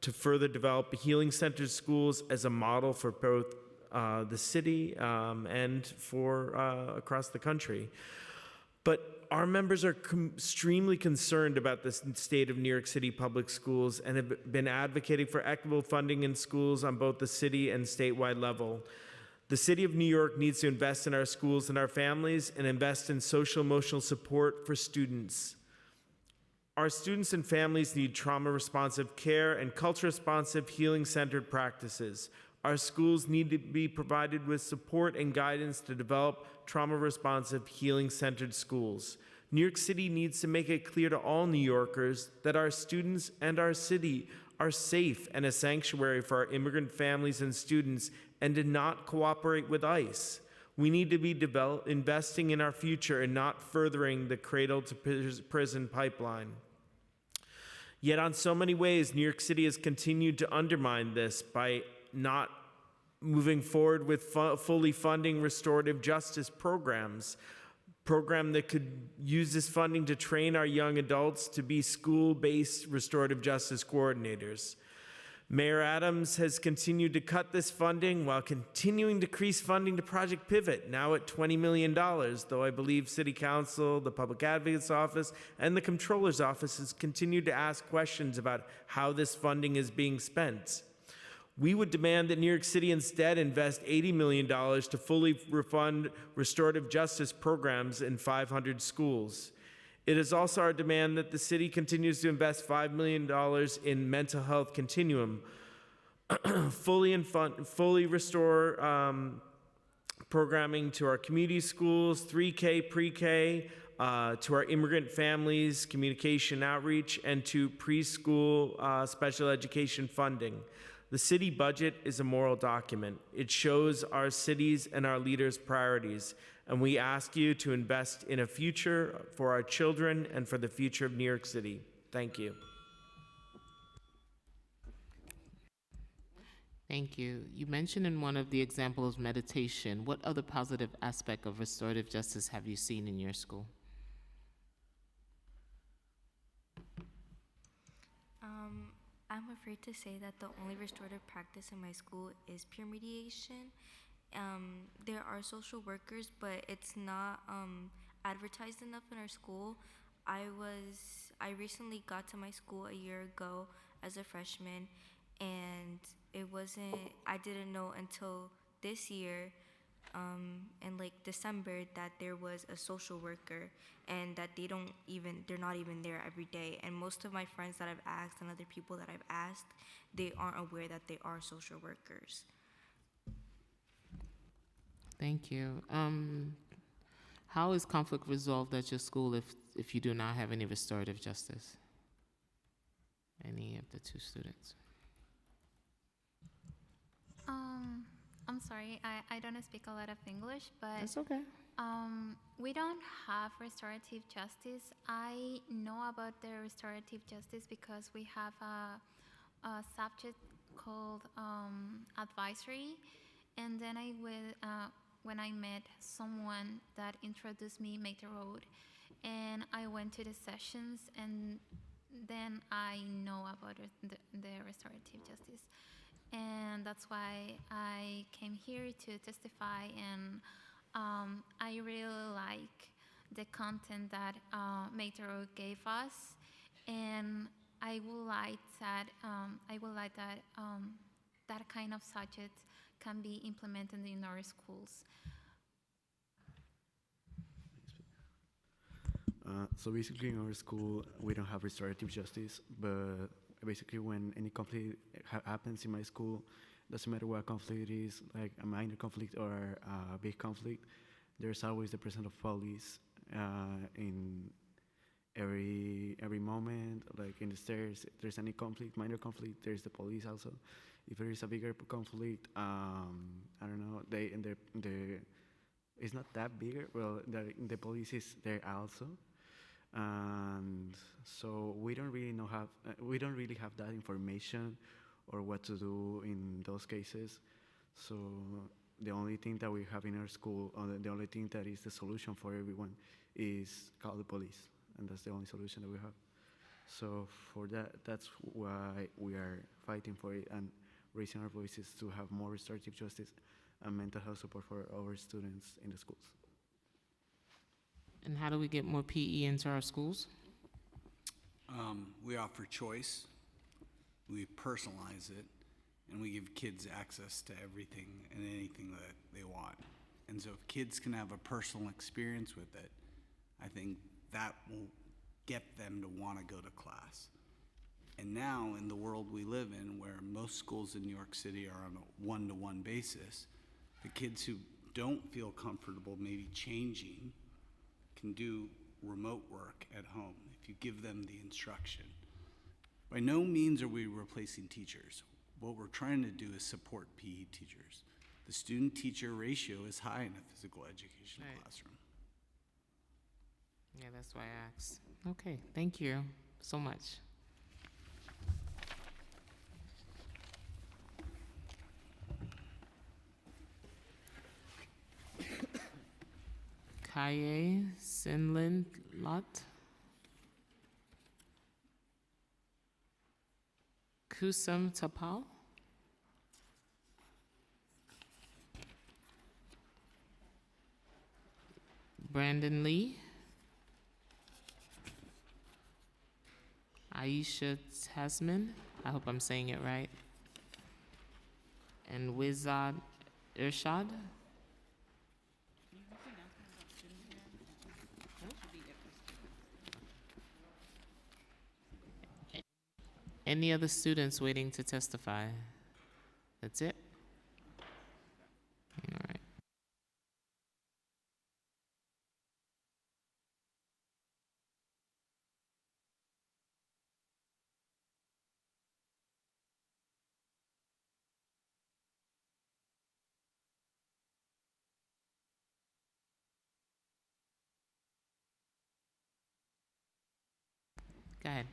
to further develop healing-centered schools as a model for both the city and for across the country. But our members are extremely concerned about the state of New York City public schools and have been advocating for equitable funding in schools on both the city and statewide level. The City of New York needs to invest in our schools and our families and invest in social emotional support for students. Our students and families need trauma-responsive care and culture-responsive healing-centered practices. Our schools need to be provided with support and guidance to develop trauma-responsive, healing-centered schools. New York City needs to make it clear to all New Yorkers that our students and our city are safe and a sanctuary for our immigrant families and students, and to not cooperate with ICE. We need to be investing in our future and not furthering the cradle-to-prison pipeline. Yet on so many ways, New York City has continued to undermine this by not moving forward with fully funding restorative justice programs that could use this funding to train our young adults to be school-based restorative justice coordinators. Mayor Adams has continued to cut this funding while continuing to decrease funding to Project Pivot, now at $20 million, though I believe City Council, the Public Advocate's Office, and the Comptroller's Office has continued to ask questions about how this funding is being spent. We would demand that New York City instead invest $80 million to fully refund restorative justice programs in 500 schools. It is also our demand that the city continues to invest $5 million in mental health continuum, fully restore programming to our community schools, 3K, pre-K, to our immigrant families, communication outreach, and to preschool special education funding. The city budget is a moral document. It shows our cities and our leaders' priorities, and we ask you to invest in a future for our children and for the future of New York City. Thank you. Thank you. You mentioned in one of the examples meditation. What other positive aspect of restorative justice have you seen in your school? I'm afraid to say that the only restorative practice in my school is peer mediation. There are social workers, but it's not advertised enough in our school. I recently got to my school a year ago as a freshman, and I didn't know until this year in like December that there was a social worker, and that they're not even there every day. And most of my friends that I've asked and other people that I've asked, they aren't aware that they are social workers. Thank you. How is conflict resolved at your school if you do not have any restorative justice? Any of the two students? I'm sorry, I don't speak a lot of English, but That's okay. We don't have restorative justice. I know about the restorative justice because we have a subject called advisory, and then when I met someone that introduced me, Make the Road, and I went to the sessions, and than I know about the restorative justice. And that's why I came here to testify, and I really like the content that Metro gave us, and I would like that that kind of subject can be implemented in our schools. So basically, in our school, we don't have restorative justice, but basically, when any conflict happens in my school, doesn't matter what conflict it is, like a minor conflict or a big conflict, there's always the presence of police in every moment. Like in the stairs, if there's any conflict, minor conflict, there's the police also. If there is a bigger conflict, I don't know, it's not that bigger. Well, the police is there also. And so we don't really have that information or what to do in those cases. So the only thing that we have in our school, or the only thing that is the solution for everyone, is call the police, and that's the only solution that we have. So for that's why we are fighting for it and raising our voices to have more restorative justice and mental health support for our students in the schools. And how do we get more PE into our schools? We offer choice, we personalize it, and we give kids access to everything and anything that they want. And so if kids can have a personal experience with it, I think that will get them to want to go to class. And now, in the world we live in, where most schools in New York City are on a one-to-one basis, the kids who don't feel comfortable maybe changing can do remote work at home if you give them the instruction. By no means are we replacing teachers. What we're trying to do is support PE teachers. The student-teacher ratio is high in a physical education classroom. Yeah, that's why I asked. Okay, thank you so much. Kaye Sinlin Lot. Kusum Tapal. Brandon Lee. Aisha Tasman. I hope I'm saying it right. And Wizard Irshad. Any other students waiting to testify? That's it? All right. Go ahead.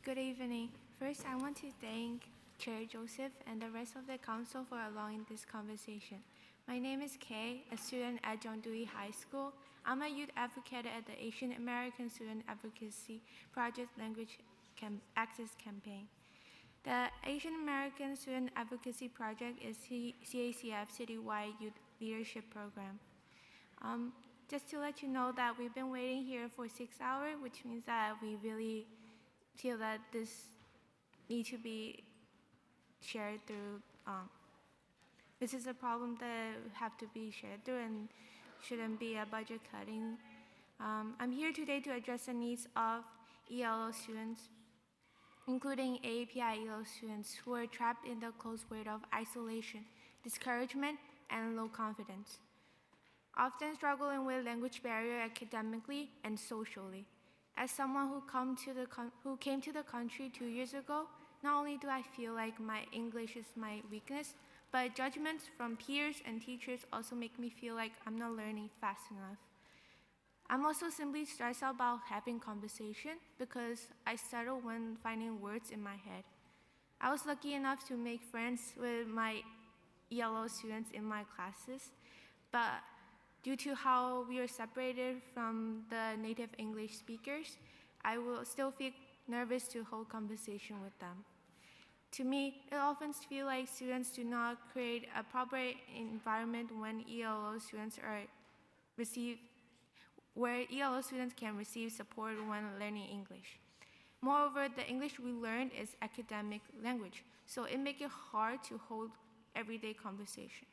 Good evening. First, I want to thank Chair Joseph and the rest of the council for allowing this conversation. My name is Kay, a student at John Dewey High School. I'm a youth advocate at the Asian American Student Advocacy Project Language Access Campaign. The Asian American Student Advocacy Project is CACF citywide youth leadership program. Just to let you know that we've been waiting here for 6 hours, which means that we really feel that this needs to be shared through. This is a problem that have to be shared through and shouldn't be a budget cutting. I'm here today to address the needs of ELO students, including AAPI ELO students who are trapped in the close weight of isolation, discouragement, and low confidence, often struggling with language barrier academically and socially. As someone who came to the country 2 years ago, not only do I feel like my English is my weakness, but judgments from peers and teachers also make me feel like I'm not learning fast enough. I'm also simply stressed about having conversation because I struggle when finding words in my head. I was lucky enough to make friends with my ELO students in my classes, but Due to how we are separated from the native English speakers, I will still feel nervous to hold conversation with them. To me, it often feels like students do not create a proper environment when ELO students can receive support when learning English. Moreover, the English we learn is academic language, so it makes it hard to hold everyday conversation.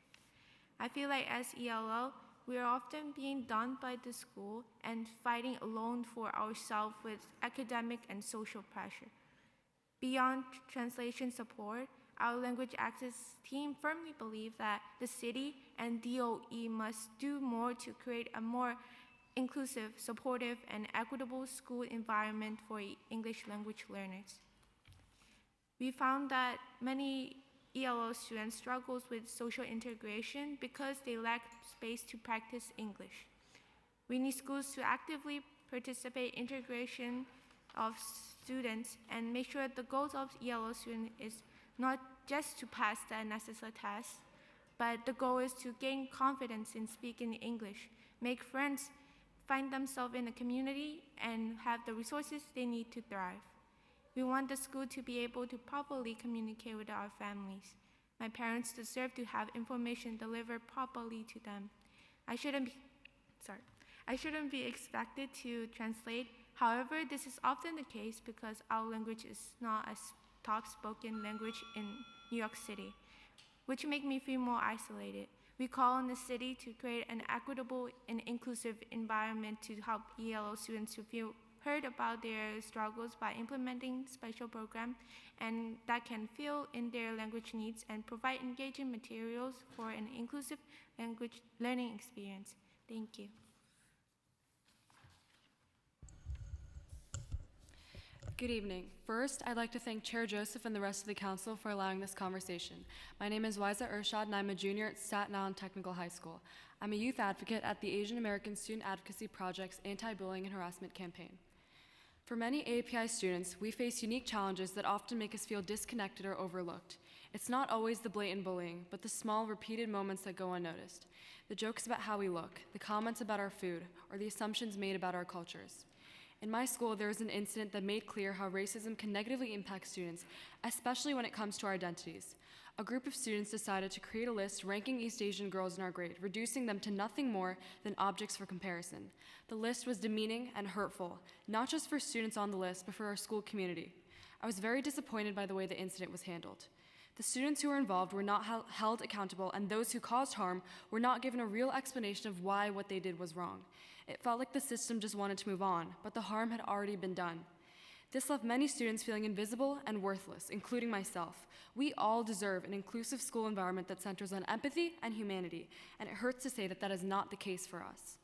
I feel like as ELO, we are often being done by the school and fighting alone for ourselves with academic and social pressure. Beyond translation support, our language access team firmly believes that the city and DOE must do more to create a more inclusive, supportive, and equitable school environment for English language learners. We found that many ELO students struggle with social integration because they lack space to practice English. We need schools to actively participate in integration of students and make sure the goals of ELO students is not just to pass the necessary tests, but the goal is to gain confidence in speaking English, make friends, find themselves in the community, and have the resources they need to thrive. We want the school to be able to properly communicate with our families. My parents deserve to have information delivered properly to them. I shouldn't be expected to translate. However, this is often the case because our language is not a top-spoken language in New York City, which make me feel more isolated. We call on the city to create an equitable and inclusive environment to help ELO students to feel heard about their struggles by implementing special programs and that can fill in their language needs and provide engaging materials for an inclusive language learning experience. Thank you. Good evening. First, I'd like to thank Chair Joseph and the rest of the council for allowing this conversation. My name is Wiza Urshad, and I'm a junior at Staten Island Technical High School. I'm a youth advocate at the Asian American Student Advocacy Project's Anti-Bullying and Harassment campaign. For many AAPI students, we face unique challenges that often make us feel disconnected or overlooked. It's not always the blatant bullying, but the small, repeated moments that go unnoticed. The jokes about how we look, the comments about our food, or the assumptions made about our cultures. In my school, there was an incident that made clear how racism can negatively impact students, especially when it comes to our identities. A group of students decided to create a list ranking East Asian girls in our grade, reducing them to nothing more than objects for comparison. The list was demeaning and hurtful, not just for students on the list, but for our school community. I was very disappointed by the way the incident was handled. The students who were involved were not held accountable, and those who caused harm were not given a real explanation of why what they did was wrong. It felt like the system just wanted to move on, but the harm had already been done. This left many students feeling invisible and worthless, including myself. We all deserve an inclusive school environment that centers on empathy and humanity, and it hurts to say that that is not the case for us.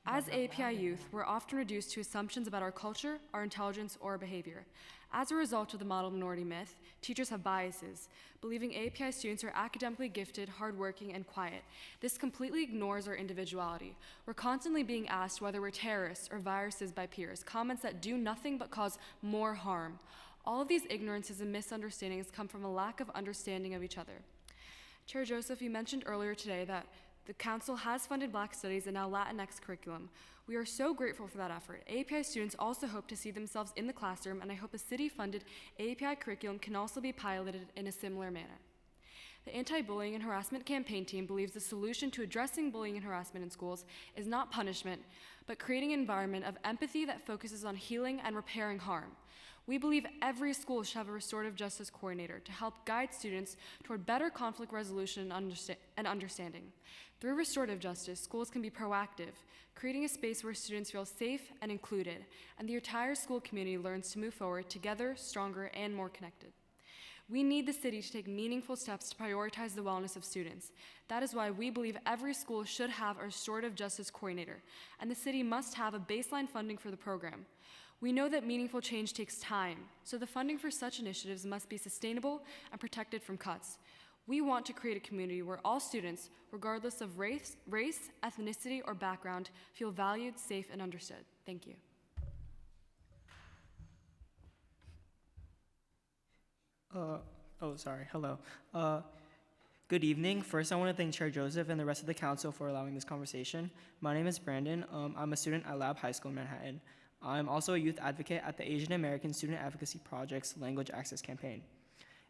As API youth, we're often reduced to assumptions about our culture, our intelligence, or our behavior. As a result of the model minority myth, teachers have biases, believing API students are academically gifted, hardworking, and quiet. This completely ignores our individuality. We're constantly being asked whether we're terrorists or viruses by peers, comments that do nothing but cause more harm. All of these ignorances and misunderstandings come from a lack of understanding of each other. Chair Joseph, you mentioned earlier today that the council has funded Black Studies and now Latinx curriculum. We are so grateful for that effort. API students also hope to see themselves in the classroom, and I hope a city-funded API curriculum can also be piloted in a similar manner. The Anti-Bullying and Harassment campaign team believes the solution to addressing bullying and harassment in schools is not punishment, but creating an environment of empathy that focuses on healing and repairing harm. We believe every school should have a restorative justice coordinator to help guide students toward better conflict resolution and understanding. Through restorative justice, schools can be proactive, creating a space where students feel safe and included, and the entire school community learns to move forward together, stronger, and more connected. We need the city to take meaningful steps to prioritize the wellness of students. That is why we believe every school should have a restorative justice coordinator, and the city must have a baseline funding for the program. We know that meaningful change takes time, so the funding for such initiatives must be sustainable and protected from cuts. We want to create a community where all students, regardless of race, ethnicity, or background, feel valued, safe, and understood. Thank you. Hello. Good evening. First, I want to thank Chair Joseph and the rest of the council for allowing this conversation. My name is Brandon. I'm a student at Lab High School in Manhattan. I'm also a youth advocate at the Asian American Student Advocacy Project's Language Access Campaign.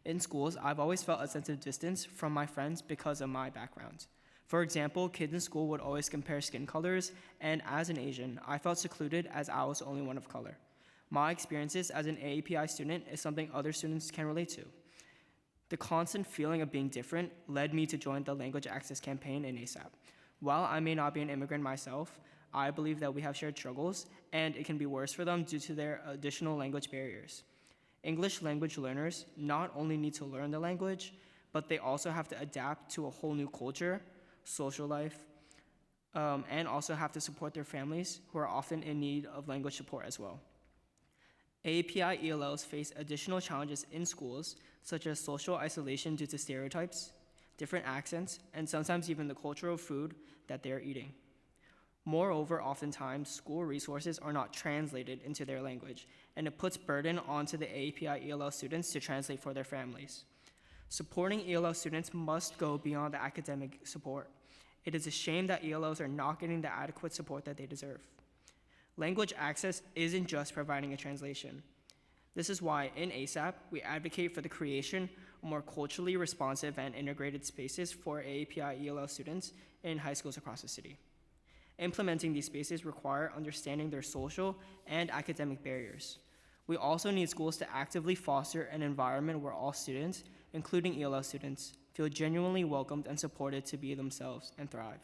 In schools, I've always felt a sense of distance from my friends because of my background. For example, kids in school would always compare skin colors, and as an Asian, I felt secluded as I was the only one of color. My experiences as an AAPI student is something other students can relate to. The constant feeling of being different led me to join the Language Access Campaign in ASAP. While I may not be an immigrant myself, I believe that we have shared struggles, and it can be worse for them due to their additional language barriers. English language learners not only need to learn the language, but they also have to adapt to a whole new culture, social life, and also have to support their families who are often in need of language support as well. AAPI ELLs face additional challenges in schools, such as social isolation due to stereotypes, different accents, and sometimes even the cultural food that they are eating. Moreover, oftentimes, school resources are not translated into their language, and it puts burden onto the AAPI ELL students to translate for their families. Supporting ELL students must go beyond the academic support. It is a shame that ELLs are not getting the adequate support that they deserve. Language access isn't just providing a translation. This is why, in ASAP, we advocate for the creation of more culturally responsive and integrated spaces for AAPI ELL students in high schools across the city. Implementing these spaces require understanding their social and academic barriers. We also need schools to actively foster an environment where all students, including ELL students, feel genuinely welcomed and supported to be themselves and thrive.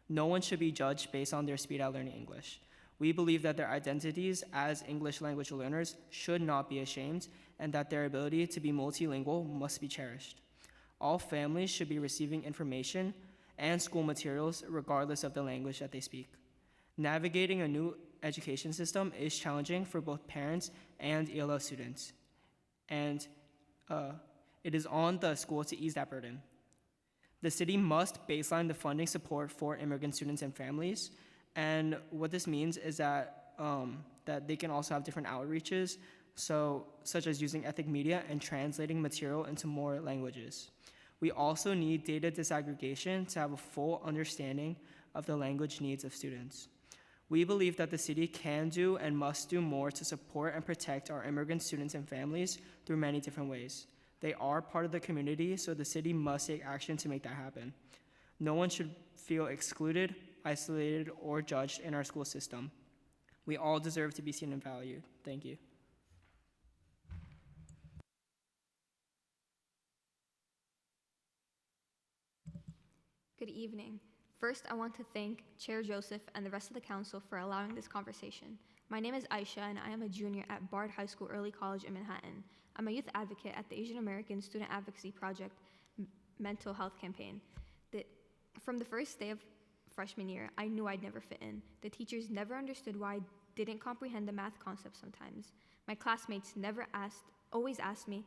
No one should be judged based on their speed at learning English. We believe that their identities as English language learners should not be ashamed, and that their ability to be multilingual must be cherished. All families should be receiving information and school materials regardless of the language that they speak. Navigating a new education system is challenging for both parents and ELL students, and it is on the school to ease that burden. The city must baseline the funding support for immigrant students and families, and what this means is that that they can also have different outreaches, such as using ethnic media and translating material into more languages. We also need data disaggregation to have a full understanding of the language needs of students. We believe that the city can do and must do more to support and protect our immigrant students and families through many different ways. They are part of the community, so the city must take action to make that happen. No one should feel excluded, isolated, or judged in our school system. We all deserve to be seen and valued. Thank you. Good evening. First, I want to thank Chair Joseph and the rest of the council for allowing this conversation. My name is Aisha, and I am a junior at Bard High School Early College in Manhattan. I'm a youth advocate at the Asian American Student Advocacy Project Mental Health Campaign. From the first day of freshman year, I knew I'd never fit in. The teachers never understood why I didn't comprehend the math concepts sometimes. My classmates always asked me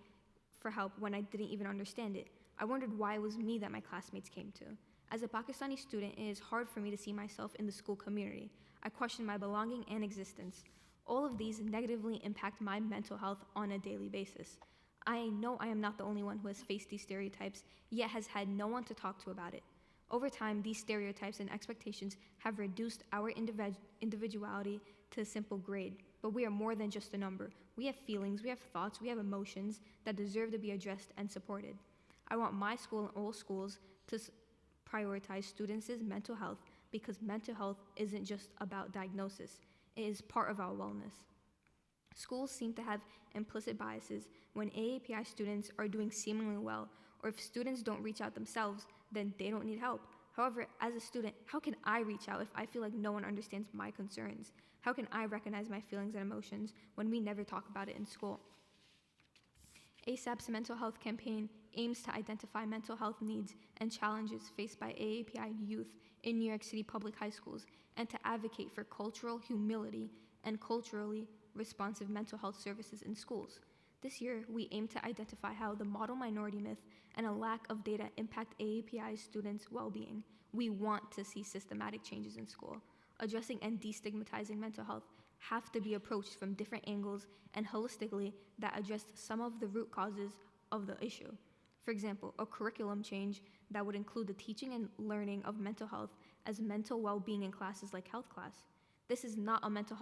for help when I didn't even understand it. I wondered why it was me that my classmates came to. As a Pakistani student, it is hard for me to see myself in the school community. I question my belonging and existence. All of these negatively impact my mental health on a daily basis. I know I am not the only one who has faced these stereotypes, yet has had no one to talk to about it. Over time, these stereotypes and expectations have reduced our individuality to a simple grade, but we are more than just a number. We have feelings, we have thoughts, we have emotions that deserve to be addressed and supported. I want my school and all schools to prioritize students' mental health, because mental health isn't just about diagnosis, it is part of our wellness. Schools seem to have implicit biases when AAPI students are doing seemingly well, or if students don't reach out themselves, then they don't need help. However, as a student, how can I reach out if I feel like no one understands my concerns? How can I recognize my feelings and emotions when we never talk about it in school? ASAP's mental health campaign aims to identify mental health needs and challenges faced by AAPI youth in New York City public high schools, and to advocate for cultural humility and culturally responsive mental health services in schools. This year, we aim to identify how the model minority myth and a lack of data impact AAPI students' well-being. We want to see systematic changes in school. Addressing and destigmatizing mental health have to be approached from different angles and holistically that address some of the root causes of the issue. For example, a curriculum change that would include the teaching and learning of mental health as mental well-being in classes like health class. This is not a mental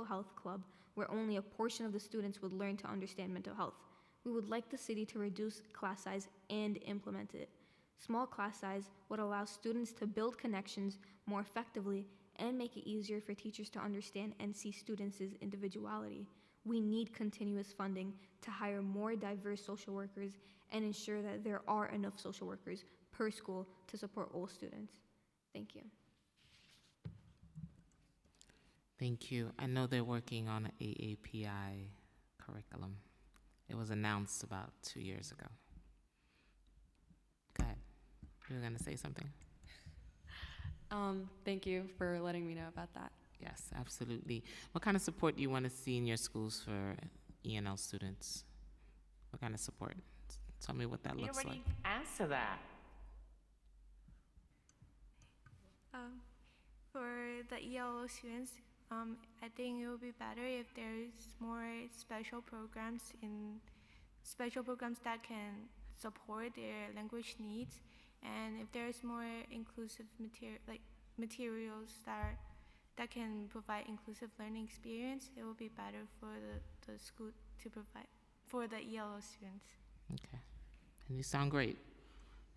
health club where only a portion of the students would learn to understand mental health. We would like the city to reduce class size and implement it. Small class size would allow students to build connections more effectively and make it easier for teachers to understand and see students' individuality. We need continuous funding to hire more diverse social workers and ensure that there are enough social workers per school to support all students. Thank you. Thank you. I know they're working on an AAPI curriculum. It was announced about 2 years ago. Go ahead. You were going to say something? Thank you for letting me know about that. Yes, absolutely. What kind of support do you want to see in your schools for ENL students? What kind of support? Tell me what that looks like. You already answered that. For the ELO students, I think it would be better if there's more special programs that can support their language needs, and if there's more inclusive materials that can provide inclusive learning experience, it will be better for the school to provide for the ELO students. Okay, and you sound great,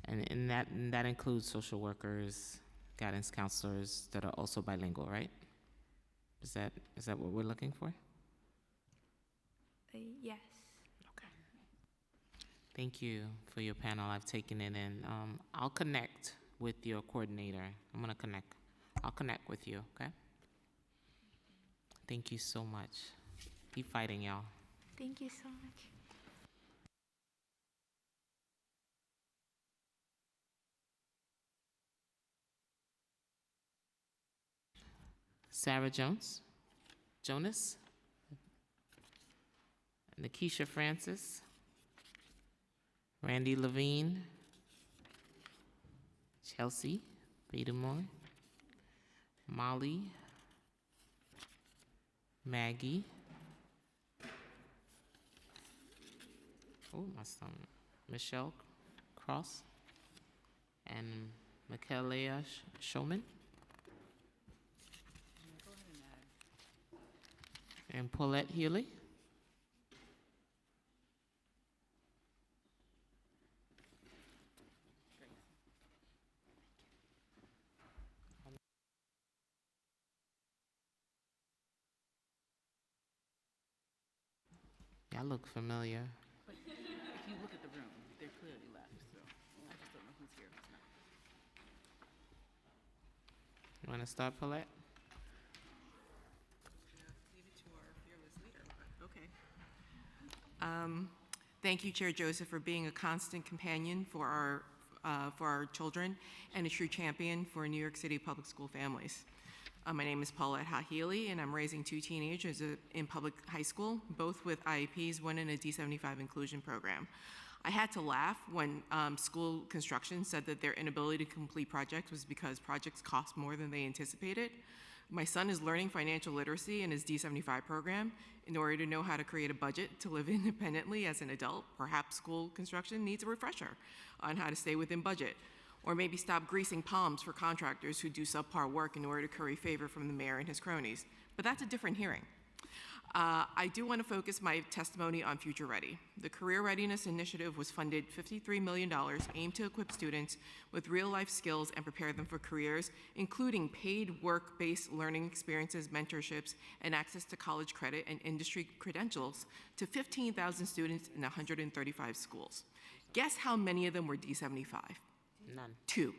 and that includes social workers, guidance counselors that are also bilingual, right? Is that what we're looking for? Yes. Okay. Thank you for your panel. I've taken it in. I'll connect with your coordinator. I'll connect with you, okay? Thank you so much. Keep fighting, y'all. Thank you so much. Sarah Jonas, Nikisha Francis, Randy Levine, Chelsea Bademore, Molly, Maggie, my stomach, Michelle Cross, and Michaela Showman. And Paulette Healy. Y'all look familiar. But if you look at the room, they're clearly left, so I just don't know who's here, who's not. You want to start, Paulette? Thank you, Chair Joseph, for being a constant companion for our children and a true champion for New York City public school families. My name is Paulette Healy, and I'm raising 2 teenagers in public high school, both with IEPs, one in a D75 inclusion program. I had to laugh when school construction said that their inability to complete projects was because projects cost more than they anticipated. My son is learning financial literacy in his D75 program in order to know how to create a budget to live independently as an adult. Perhaps school construction needs a refresher on how to stay within budget, or maybe stop greasing palms for contractors who do subpar work in order to curry favor from the mayor and his cronies. But that's a different hearing. I do want to focus my testimony on Future Ready. The Career Readiness Initiative was funded $53 million aimed to equip students with real-life skills and prepare them for careers, including paid work-based learning experiences, mentorships, and access to college credit and industry credentials to 15,000 students in 135 schools. Guess how many of them were D75? None. 2.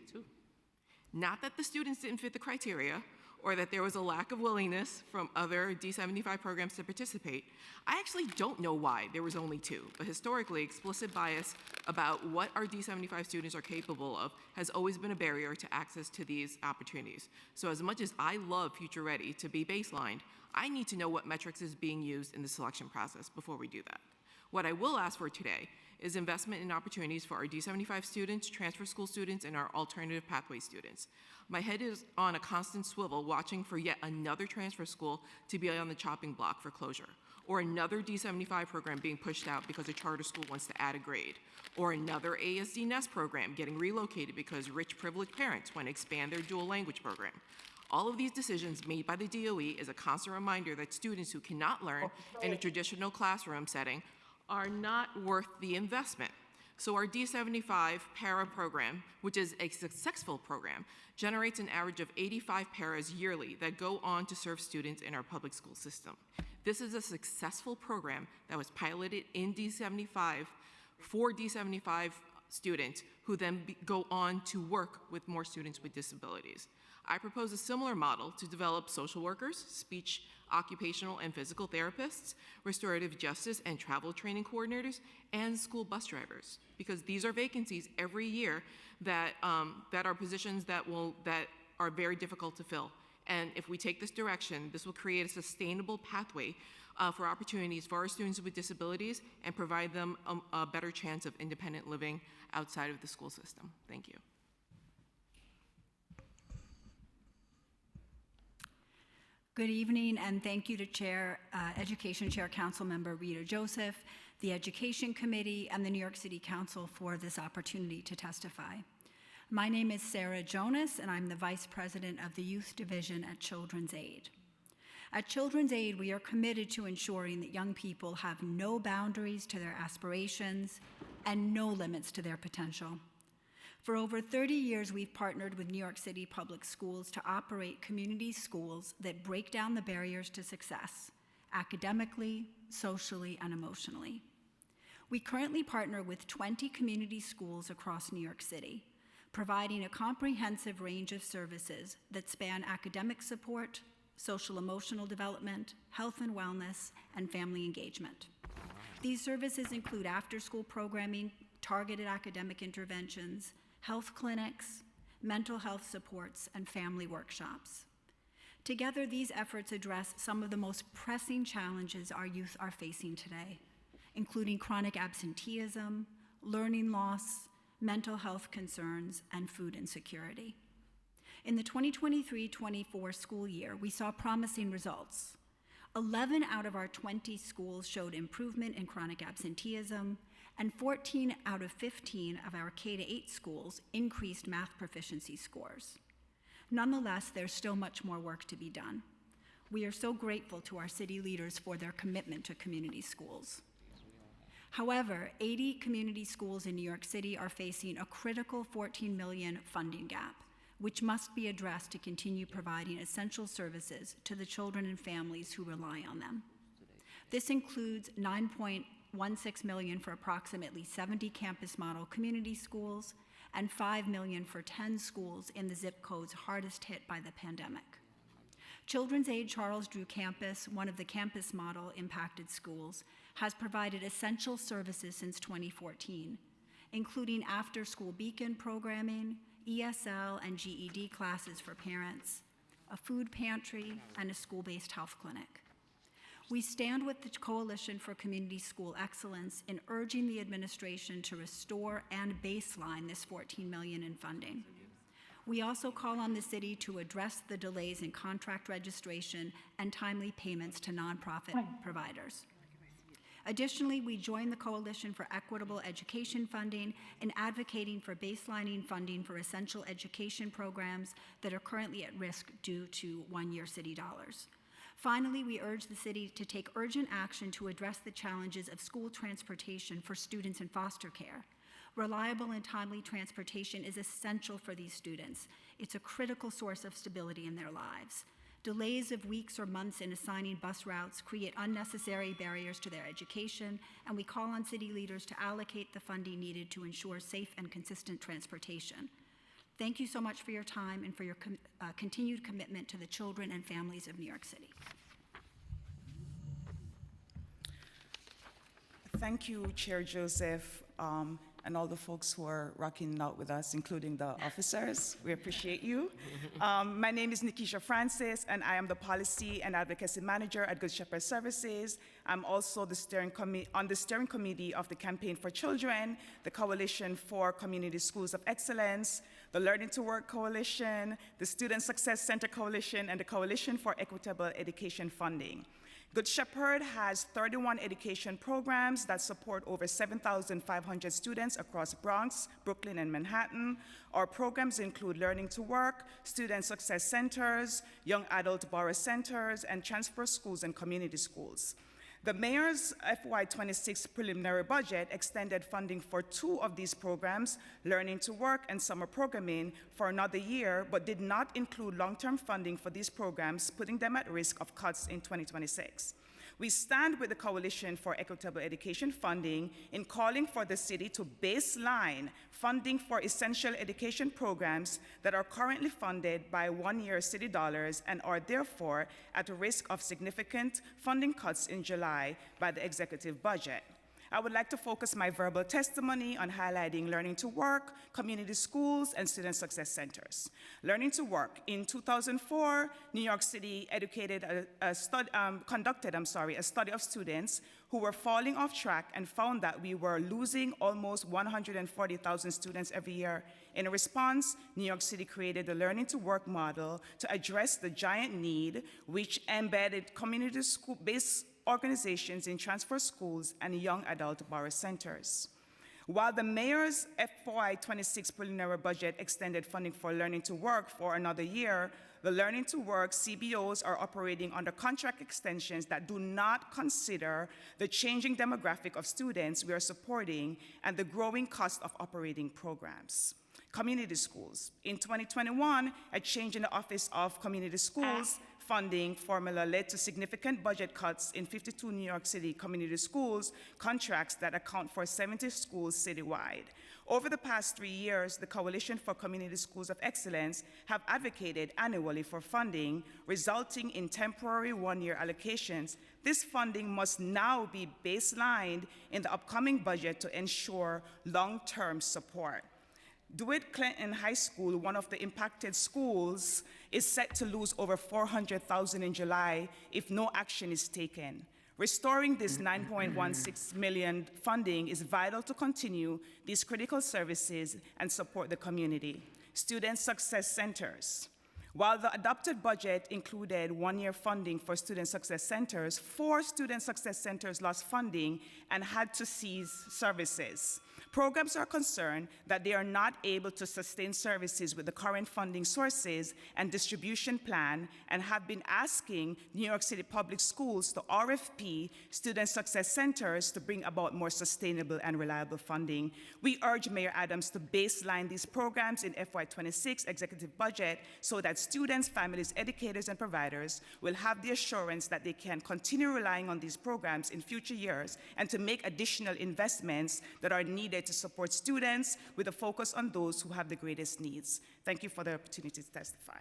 Not that the students didn't fit the criteria, or that there was a lack of willingness from other D75 programs to participate. I actually don't know why there was only 2, but historically, explicit bias about what our D75 students are capable of has always been a barrier to access to these opportunities. So as much as I love Future Ready to be baselined, I need to know what metrics is being used in the selection process before we do that. What I will ask for today is investment in opportunities for our D75 students, transfer school students, and our alternative pathway students. My head is on a constant swivel watching for yet another transfer school to be on the chopping block for closure, or another D75 program being pushed out because a charter school wants to add a grade, or another ASD Nest program getting relocated because rich privileged parents want to expand their dual language program. All of these decisions made by the DOE is a constant reminder that students who cannot learn in a traditional classroom setting are not worth the investment. So our D75 para program, which is a successful program, generates an average of 85 paras yearly that go on to serve students in our public school system. This is a successful program that was piloted in D75 for D75 students who then go on to work with more students with disabilities. I propose a similar model to develop social workers, speech, occupational and physical therapists, restorative justice and travel training coordinators, and school bus drivers, because these are vacancies every year that are positions that are very difficult to fill. And if we take this direction, this will create a sustainable pathway for opportunities for our students with disabilities and provide them a better chance of independent living outside of the school system. Thank you. Good evening, and thank you to Education Chair Councilmember Rita Joseph, the Education Committee, and the New York City Council for this opportunity to testify. My name is Sarah Jonas, and I'm the Vice President of the Youth Division at Children's Aid. At Children's Aid, we are committed to ensuring that young people have no boundaries to their aspirations and no limits to their potential. For over 30 years, we've partnered with New York City Public Schools to operate community schools that break down the barriers to success, academically, socially, and emotionally. We currently partner with 20 community schools across New York City, providing a comprehensive range of services that span academic support, social-emotional development, health and wellness, and family engagement. These services include after-school programming, targeted academic interventions, health clinics, mental health supports, and family workshops. Together, these efforts address some of the most pressing challenges our youth are facing today, including chronic absenteeism, learning loss, mental health concerns, and food insecurity. In the 2023-24 school year, we saw promising results. 11 out of our 20 schools showed improvement in chronic absenteeism, and 14 out of 15 of our K-8 schools increased math proficiency scores. Nonetheless, there's still much more work to be done. We are so grateful to our city leaders for their commitment to community schools. However, 80 community schools in New York City are facing a critical $14 million funding gap, which must be addressed to continue providing essential services to the children and families who rely on them. This includes $9.16 million for approximately 70 campus model community schools and $5 million for 10 schools in the zip codes hardest hit by the pandemic. Children's Aid Charles Drew Campus, one of the campus model impacted schools, has provided essential services since 2014, including after-school beacon programming, ESL and GED classes for parents, a food pantry, and a school-based health clinic. We stand with the Coalition for Community School Excellence in urging the administration to restore and baseline this $14 million in funding. We also call on the city to address the delays in contract registration and timely payments to nonprofit providers. Additionally, we join the Coalition for Equitable Education Funding in advocating for baselining funding for essential education programs that are currently at risk due to one-year city dollars. Finally, we urge the city to take urgent action to address the challenges of school transportation for students in foster care. Reliable and timely transportation is essential for these students. It's a critical source of stability in their lives. Delays of weeks or months in assigning bus routes create unnecessary barriers to their education, and we call on city leaders to allocate the funding needed to ensure safe and consistent transportation. Thank you so much for your time and for your continued commitment to the children and families of New York City. Thank you, Chair Joseph, and all the folks who are rocking out with us, including the officers. We appreciate you. My name is Nikisha Francis, and I am the Policy and Advocacy Manager at Good Shepherd Services. I'm also on the steering committee of the Campaign for Children, the Coalition for Community Schools of Excellence, the Learning to Work Coalition, the Student Success Center Coalition, and the Coalition for Equitable Education Funding. Good Shepherd has 31 education programs that support over 7,500 students across Bronx, Brooklyn, and Manhattan. Our programs include Learning to Work, Student Success Centers, Young Adult Borrow Centers, and transfer schools and community schools. The mayor's FY26 preliminary budget extended funding for 2 of these programs, Learning to Work and Summer Programming, for another year, but did not include long-term funding for these programs, putting them at risk of cuts in 2026. We stand with the Coalition for Equitable Education Funding in calling for the city to baseline funding for essential education programs that are currently funded by one-year city dollars and are therefore at risk of significant funding cuts in July by the executive budget. I would like to focus my verbal testimony on highlighting Learning to Work, community schools, and student success centers. Learning to Work. In 2004, New York City conducted a study of students who were falling off track and found that we were losing almost 140,000 students every year. In response, New York City created the Learning to Work model to address the giant need, which embedded community school-based organizations in transfer schools and young adult borrow centers. While the mayor's FY26 preliminary budget extended funding for Learning to Work for another year, the Learning to Work CBOs are operating under contract extensions that do not consider the changing demographic of students we are supporting and the growing cost of operating programs. Community schools. In 2021, a change in the Office of Community Schools funding formula led to significant budget cuts in 52 New York City community schools contracts that account for 70 schools citywide. Over the past 3 years, the Coalition for Community Schools of Excellence have advocated annually for funding, resulting in temporary one-year allocations. This funding must now be baselined in the upcoming budget to ensure long-term support. DeWitt Clinton High School, one of the impacted schools, is set to lose over $400,000 in July if no action is taken. Restoring this $9.16 million funding is vital to continue these critical services and support the community. Student Success Centers. While the adopted budget included one-year funding for Student Success Centers, 4 Student Success Centers lost funding and had to cease services. Programs are concerned that they are not able to sustain services with the current funding sources and distribution plan and have been asking New York City Public Schools to RFP Student Success Centers to bring about more sustainable and reliable funding. We urge Mayor Adams to baseline these programs in FY26 executive budget so that students, families, educators, and providers will have the assurance that they can continue relying on these programs in future years and to make additional investments that are needed to support students with a focus on those who have the greatest needs. Thank you for the opportunity to testify.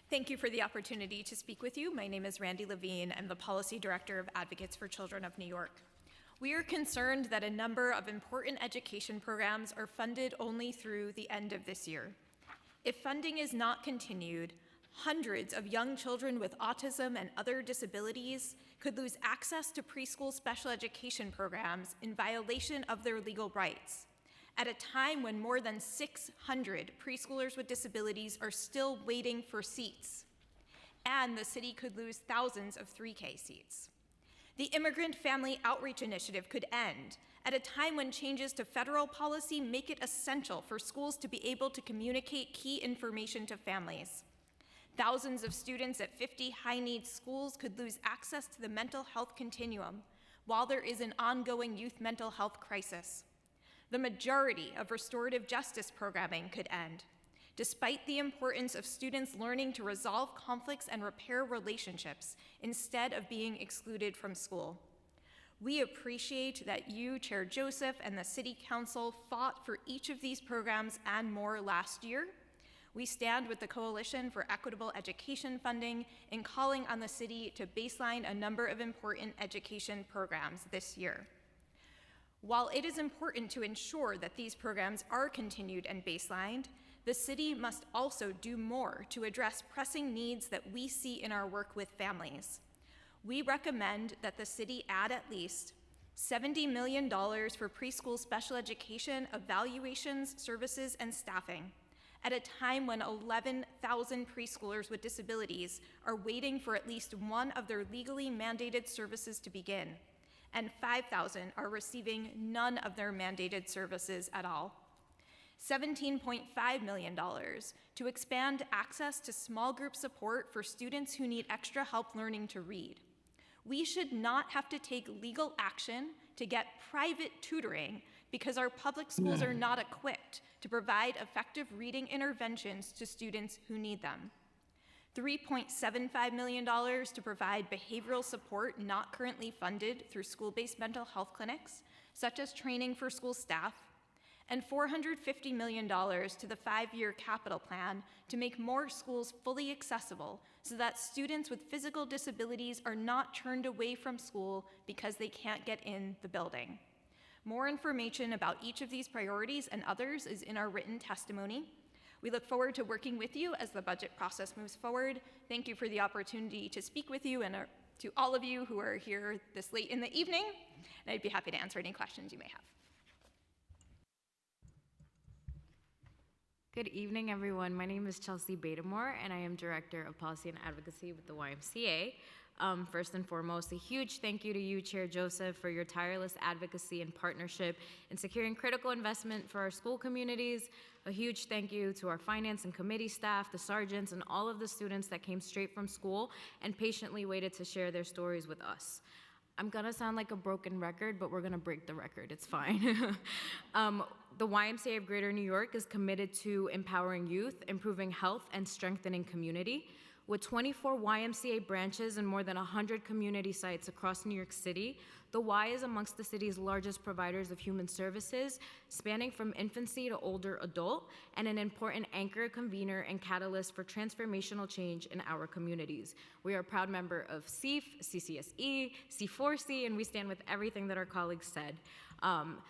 Thank you for the opportunity to speak with you. My name is Randy Levine. I'm the Policy Director of Advocates for Children of New York. We are concerned that a number of important education programs are funded only through the end of this year. If funding is not continued, hundreds of young children with autism and other disabilities could lose access to preschool special education programs in violation of their legal rights, at a time when more than 600 preschoolers with disabilities are still waiting for seats, and the city could lose thousands of 3K seats. The Immigrant Family Outreach Initiative could end at a time when changes to federal policy make it essential for schools to be able to communicate key information to families. Thousands of students at 50 high-needs schools could lose access to the mental health continuum while there is an ongoing youth mental health crisis. The majority of restorative justice programming could end, despite the importance of students learning to resolve conflicts and repair relationships instead of being excluded from school. We appreciate that you, Chair Joseph, and the City Council fought for each of these programs and more last year. We stand with the Coalition for Equitable Education Funding in calling on the city to baseline a number of important education programs this year. While it is important to ensure that these programs are continued and baselined, the city must also do more to address pressing needs that we see in our work with families. We recommend that the city add at least $70 million for preschool special education, evaluations, services, and staffing, at a time when 11,000 preschoolers with disabilities are waiting for at least one of their legally mandated services to begin, and 5,000 are receiving none of their mandated services at all. $17.5 million to expand access to small group support for students who need extra help learning to read. We should not have to take legal action to get private tutoring because our public schools are not equipped to provide effective reading interventions to students who need them. $3.75 million to provide behavioral support not currently funded through school-based mental health clinics, such as training for school staff, and $450 million to the 5-year capital plan to make more schools fully accessible so that students with physical disabilities are not turned away from school because they can't get in the building. More information about each of these priorities and others is in our written testimony. We look forward to working with you as the budget process moves forward. Thank you for the opportunity to speak with you and to all of you who are here this late in the evening. And I'd be happy to answer any questions you may have. Good evening, everyone. My name is Chelsea Badamore, and I am Director of Policy and Advocacy with the YMCA. First and foremost, a huge thank you to you, Chair Joseph, for your tireless advocacy and partnership in securing critical investment for our school communities. A huge thank you to our finance and committee staff, the sergeants, and all of the students that came straight from school and patiently waited to share their stories with us. I'm gonna sound like a broken record, but we're gonna break the record, it's fine. The YMCA of Greater New York is committed to empowering youth, improving health, and strengthening community. With 24 YMCA branches and more than 100 community sites across New York City, the Y is amongst the city's largest providers of human services, spanning from infancy to older adult, and an important anchor, convener, and catalyst for transformational change in our communities. We are a proud member of CEEF, CCSE, C4C, and we stand with everything that our colleagues said.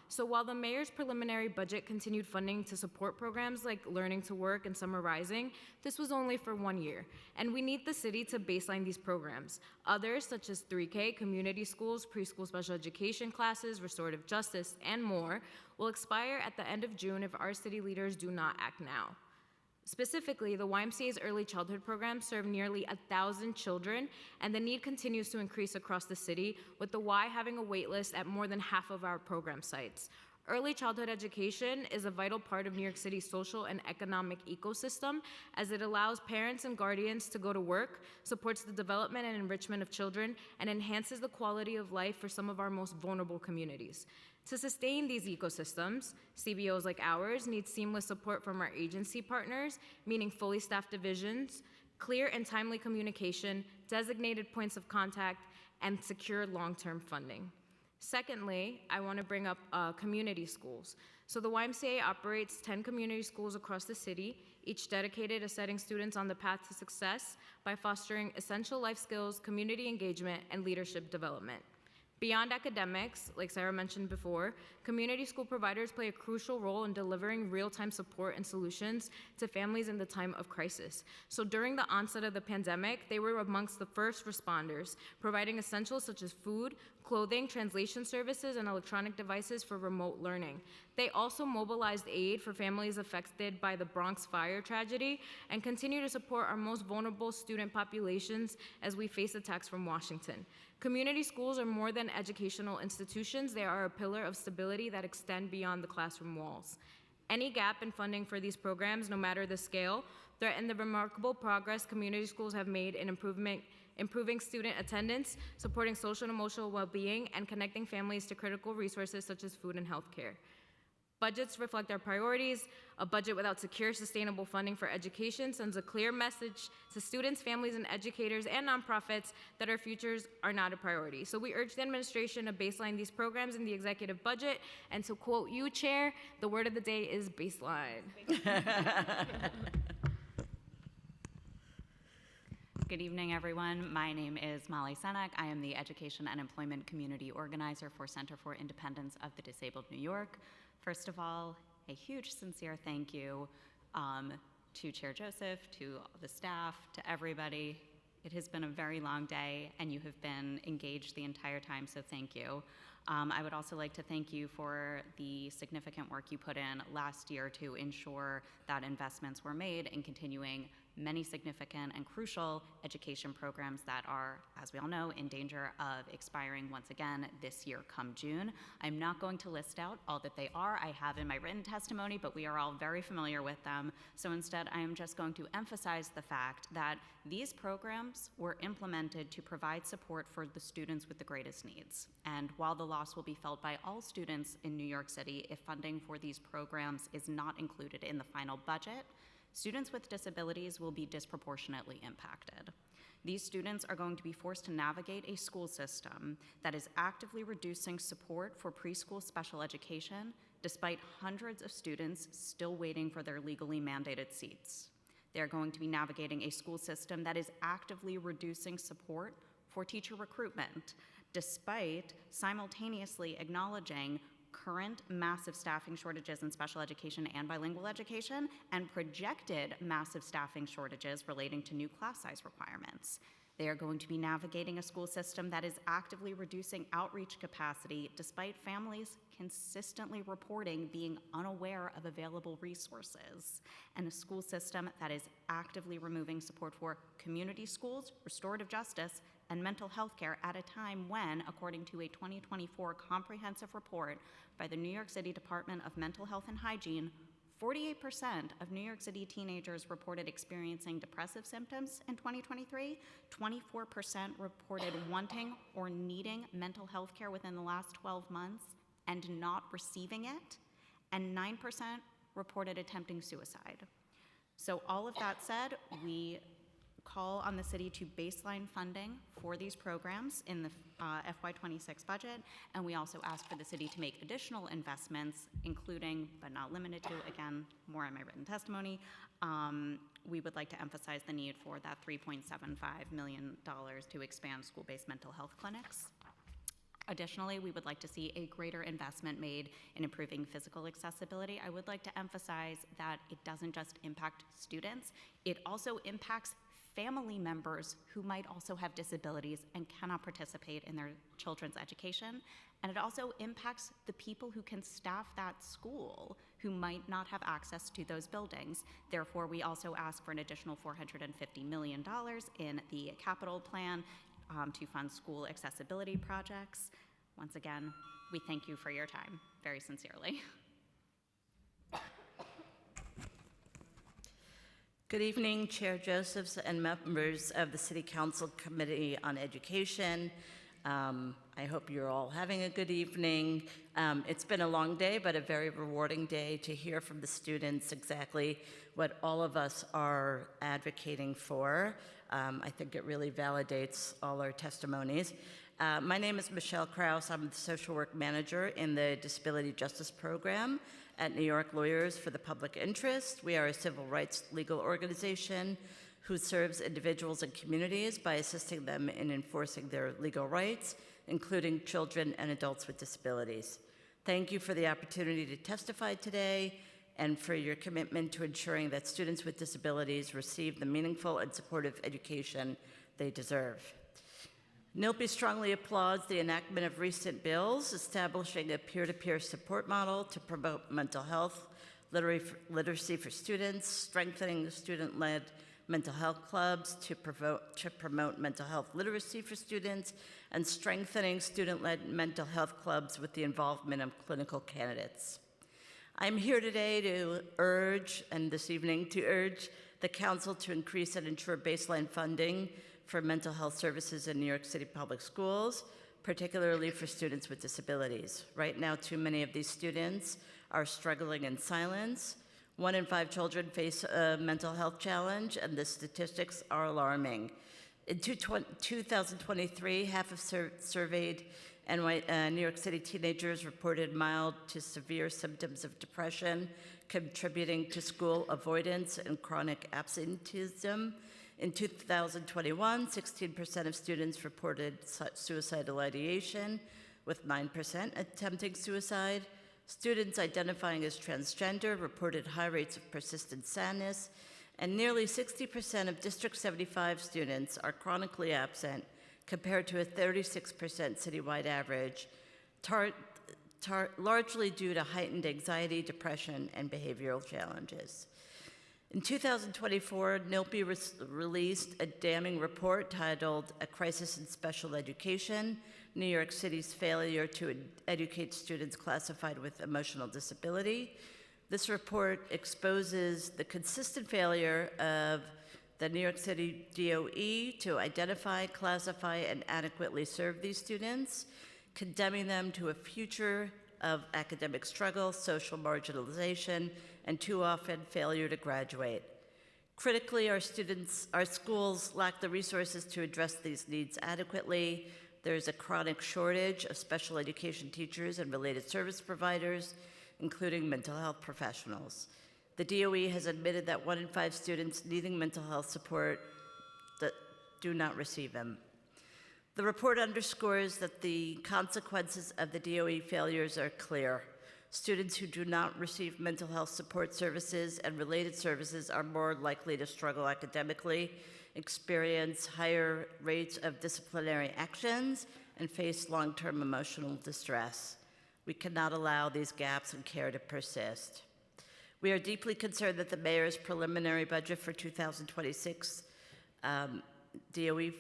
So while the mayor's preliminary budget continued funding to support programs like Learning to Work and Summer Rising, this was only for 1 year, and we need the city to baseline these programs. Others, such as 3K, community schools, preschool special education classes, restorative justice, and more, will expire at the end of June if our city leaders do not act now. Specifically, the YMCA's early childhood program served nearly 1,000 children, and the need continues to increase across the city, with the Y having a wait list at more than half of our program sites. Early childhood education is a vital part of New York City's social and economic ecosystem, as it allows parents and guardians to go to work, supports the development and enrichment of children, and enhances the quality of life for some of our most vulnerable communities. To sustain these ecosystems, CBOs like ours need seamless support from our agency partners, meaning fully staffed divisions, clear and timely communication, designated points of contact, and secure long-term funding. Secondly, I want to bring up community schools. So the YMCA operates 10 community schools across the city, each dedicated to setting students on the path to success by fostering essential life skills, community engagement, and leadership development. Beyond academics, like Sarah mentioned before, community school providers play a crucial role in delivering real-time support and solutions to families in the time of crisis. So during the onset of the pandemic, they were amongst the first responders, providing essentials such as food, clothing, translation services, and electronic devices for remote learning. They also mobilized aid for families affected by the Bronx fire tragedy and continue to support our most vulnerable student populations as we face attacks from Washington. Community schools are more than educational institutions. They are a pillar of stability that extend beyond the classroom walls. Any gap in funding for these programs, no matter the scale, threaten the remarkable progress community schools have made in improving student attendance, supporting social and emotional well-being, and connecting families to critical resources such as food and healthcare. Budgets reflect our priorities. A budget without secure, sustainable funding for education sends a clear message to students, families, and educators and nonprofits that our futures are not a priority. So we urge the administration to baseline these programs in the executive budget. And to quote you, Chair, the word of the day is baseline. Good evening, everyone. My name is Molly Senek. I am the Education and Employment Community Organizer for Center for Independence of the Disabled New York. First of all, a huge, sincere thank you to Chair Joseph, to the staff, to everybody It has been a very long day, and you have been engaged the entire time, so thank you. I would also like to thank you for the significant work you put in last year to ensure that investments were made in continuing many significant and crucial education programs that are, as we all know, in danger of expiring once again this year come June. I'm not going to list out all that they are. I have in my written testimony, but we are all very familiar with them. So instead, I am just going to emphasize the fact that these programs were implemented to provide support for the students with the greatest needs. And while the loss will be felt by all students in New York City if funding for these programs is not included in the final budget, students with disabilities will be disproportionately impacted. These students are going to be forced to navigate a school system that is actively reducing support for preschool special education, despite hundreds of students still waiting for their legally mandated seats. They're going to be navigating a school system that is actively reducing support for teacher recruitment, despite simultaneously acknowledging current massive staffing shortages in special education and bilingual education, and projected massive staffing shortages relating to new class size requirements. They are going to be navigating a school system that is actively reducing outreach capacity despite families consistently reporting being unaware of available resources, and a school system that is actively removing support for community schools, restorative justice, and mental health care at a time when, according to a 2024 comprehensive report by the New York City Department of Mental Health and Hygiene, 48% of New York City teenagers reported experiencing depressive symptoms in 2023, 24% reported wanting or needing mental health care within the last 12 months and not receiving it, and 9% reported attempting suicide. So all of that said, we call on the city to baseline funding for these programs in the FY26 budget, and we also ask for the city to make additional investments, including, but not limited to, again, more in my written testimony, we would like to emphasize the need for that $3.75 million to expand school-based mental health clinics. Additionally, we would like to see a greater investment made in improving physical accessibility. I would like to emphasize that it doesn't just impact students, it also impacts family members who might also have disabilities and cannot participate in their children's education. And it also impacts the people who can staff that school who might not have access to those buildings. Therefore, we also ask for an additional $450 million in the capital plan to fund school accessibility projects. Once again, we thank you for your time, very sincerely. Good evening, Chair Josephs and members of the City Council Committee on Education. I hope you're all having a good evening. It's been a long day, but a very rewarding day to hear from the students exactly what all of us are advocating for. I think it really validates all our testimonies. My name is Michelle Krause. I'm the social work manager in the Disability Justice Program at New York Lawyers for the Public Interest. We are a civil rights legal organization who serves individuals and communities by assisting them in enforcing their legal rights, including children and adults with disabilities. Thank you for the opportunity to testify today and for your commitment to ensuring that students with disabilities receive the meaningful and supportive education they deserve. NILPI strongly applauds the enactment of recent bills establishing a peer-to-peer support model to promote mental health literacy for students, strengthening student-led mental health clubs to promote mental health literacy for students, and strengthening student-led mental health clubs with the involvement of clinical candidates. I'm here today to urge, and this evening to urge, the Council to increase and ensure baseline funding for mental health services in New York City public schools, particularly for students with disabilities. Right now, too many of these students are struggling in silence. 1 in 5 children face a mental health challenge, and the statistics are alarming. In 2023, half of surveyed New York City teenagers reported mild to severe symptoms of depression, contributing to school avoidance and chronic absenteeism. In 2021, 16% of students reported suicidal ideation, with 9% attempting suicide. Students identifying as transgender reported high rates of persistent sadness and nearly 60% of District 75 students are chronically absent, compared to a 36% citywide average, largely due to heightened anxiety, depression, and behavioral challenges. In 2024, NILPE released a damning report titled A Crisis in Special Education, New York City's Failure to Educate Students Classified with Emotional Disability. This report exposes the consistent failure of the New York City DOE to identify, classify, and adequately serve these students, condemning them to a future of academic struggle, social marginalization, and too often failure to graduate. Critically, our schools lack the resources to address these needs adequately. There's a chronic shortage of special education teachers and related service providers, including mental health professionals. The DOE has admitted that 1 in 5 students needing mental health support that do not receive them. The report underscores that the consequences of the DOE failures are clear. Students who do not receive mental health support services and related services are more likely to struggle academically, experience higher rates of disciplinary actions, and face long-term emotional distress. We cannot allow these gaps in care to persist. We are deeply concerned that the mayor's preliminary budget for 2026 DOE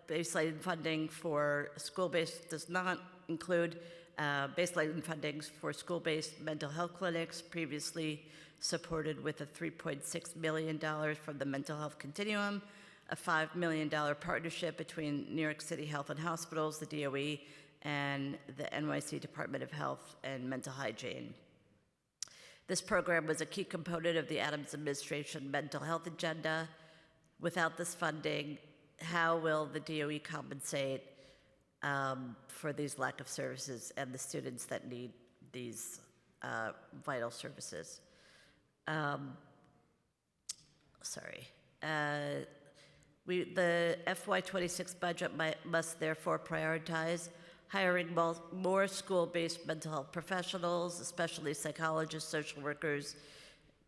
baseline funding for school-based does not include baseline funding for school-based mental health clinics, previously supported with a $3.6 million from the Mental Health Continuum, a $5 million partnership between New York City Health and Hospitals, the DOE, and the NYC Department of Health and Mental Hygiene. This program was a key component of the Adams administration mental health agenda. Without this funding, how will the DOE compensate for these lack of services and the students that need these vital services? The FY26 budget must therefore prioritize hiring more school-based mental health professionals, especially psychologists, social workers,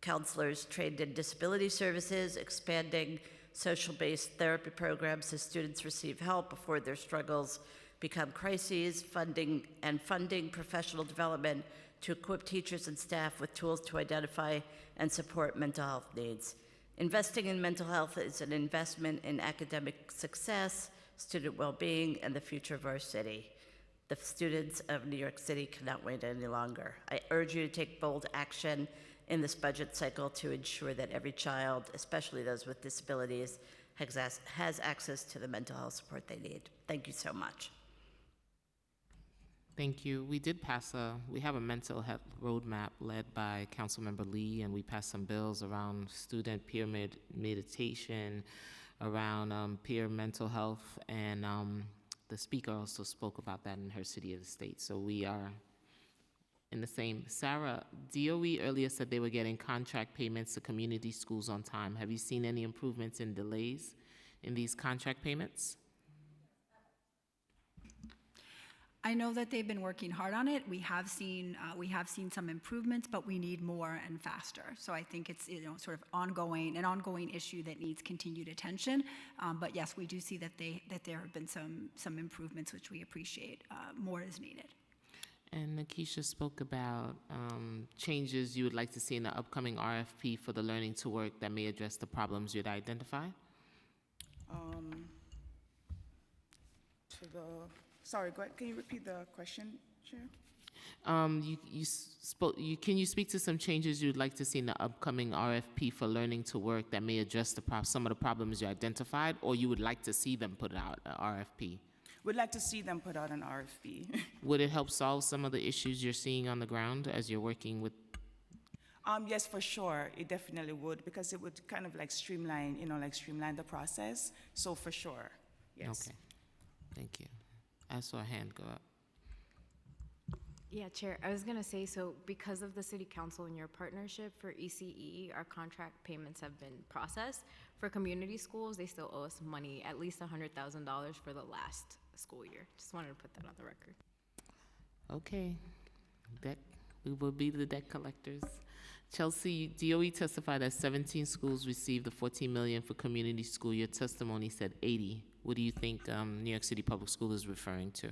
counselors trained in disability services, expanding social-based therapy programs so students receive help before their struggles become crises, funding professional development to equip teachers and staff with tools to identify and support mental health needs. Investing in mental health is an investment in academic success, student well-being, and the future of our city. The students of New York City cannot wait any longer. I urge you to take bold action in this budget cycle to ensure that every child, especially those with disabilities, has access to the mental health support they need. Thank you so much. Thank you. We have a mental health roadmap led by Councilmember Lee, and we passed some bills around student peer meditation, around peer mental health, and the speaker also spoke about that in her City of the State. So we are in the same. Sarah, DOE earlier said they were getting contract payments to community schools on time. Have you seen any improvements in delays in these contract payments? I know that they've been working hard on it. We have seen some improvements, but we need more and faster. So I think it's sort of an ongoing issue that needs continued attention. But yes, we do see that there have been some improvements, which we appreciate. More is needed. And Nikisha spoke about changes you would like to see in the upcoming RFP for the Learning to Work that may address the problems you'd identify. Sorry, go ahead. Can you repeat the question, Chair? Can you speak to some changes you'd like to see in the upcoming RFP for Learning to Work that may address some of the problems you identified, or you would like to see them put out an RFP? We'd like to see them put out an RFP. Would it help solve some of the issues you're seeing on the ground as you're working with? Yes, for sure. It definitely would, because it would kind of streamline the process. So for sure, yes. Okay, thank you. I saw a hand go up. Yeah, Chair, I was going to say, so because of the City Council and your partnership for ECE, our contract payments have been processed. For community schools, they still owe us money, at least $100,000 for the last school year. Just wanted to put that on the record. Okay, We will be the debt collectors. Chelsea, DOE testified that 17 schools received the $14 million for community school. Your testimony said 80. What do you think New York City Public School is referring to?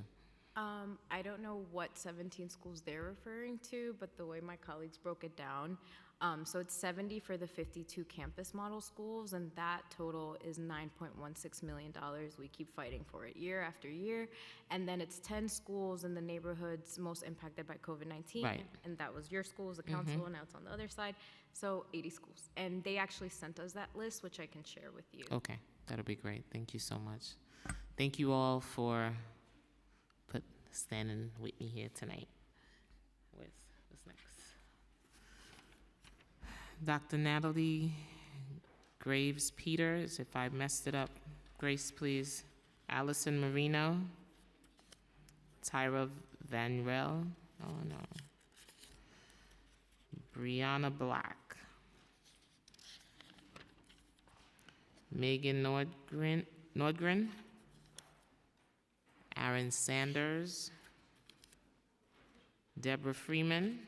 I don't know what 17 schools they're referring to, but the way my colleagues broke it down, so it's 70 for the 52 campus model schools, and that total is $9.16 million. We keep fighting for it year after year. And then it's 10 schools in the neighborhoods most impacted by COVID-19. Right. And that was your schools, the council, and now it's on the other side. So 80 schools. And they actually sent us that list, which I can share with you. Okay, that'll be great. Thank you so much. Thank you all for standing with me here tonight. What's next? Dr. Natalie Graves Peters, if I messed it up, Grace, please. Allison Marino. Tyra Van Rel. Oh no. Brianna Black. Megan Nordgren. Aaron Sanders. Deborah Freeman.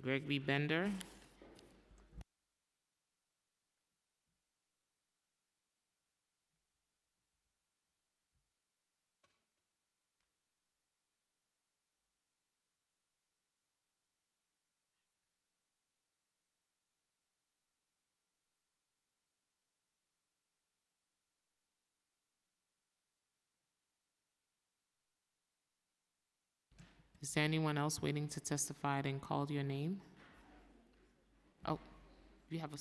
Gregory Bender. Is there anyone else waiting to testify and called your name? Oh, you have a...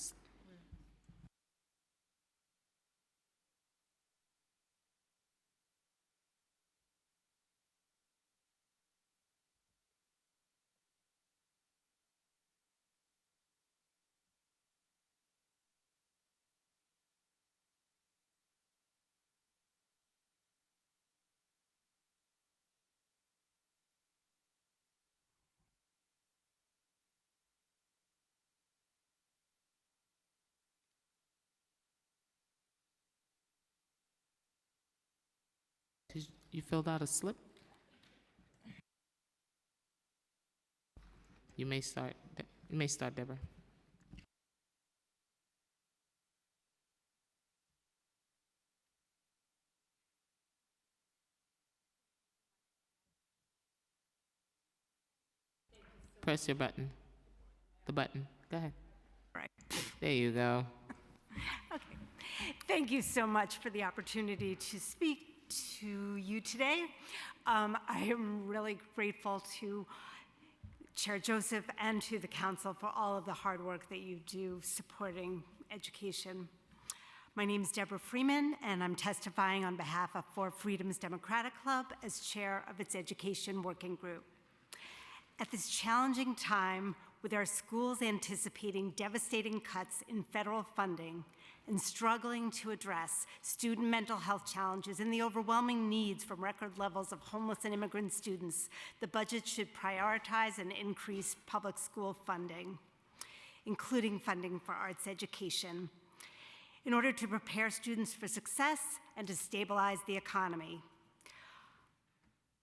You filled out a slip? You may start, Deborah. Press your button. The button. Go ahead. Right. There you go. Okay. Thank you so much for the opportunity to speak to you today. I am really grateful to Chair Joseph and to the council for all of the hard work that you do supporting education. My name is Deborah Freeman, and I'm testifying on behalf of For Freedom's Democratic Club as chair of its education working group. At this challenging time, with our schools anticipating devastating cuts in federal funding and struggling to address student mental health challenges and the overwhelming needs from record levels of homeless and immigrant students, the budget should prioritize and increase public school funding, including funding for arts education, in order to prepare students for success and to stabilize the economy.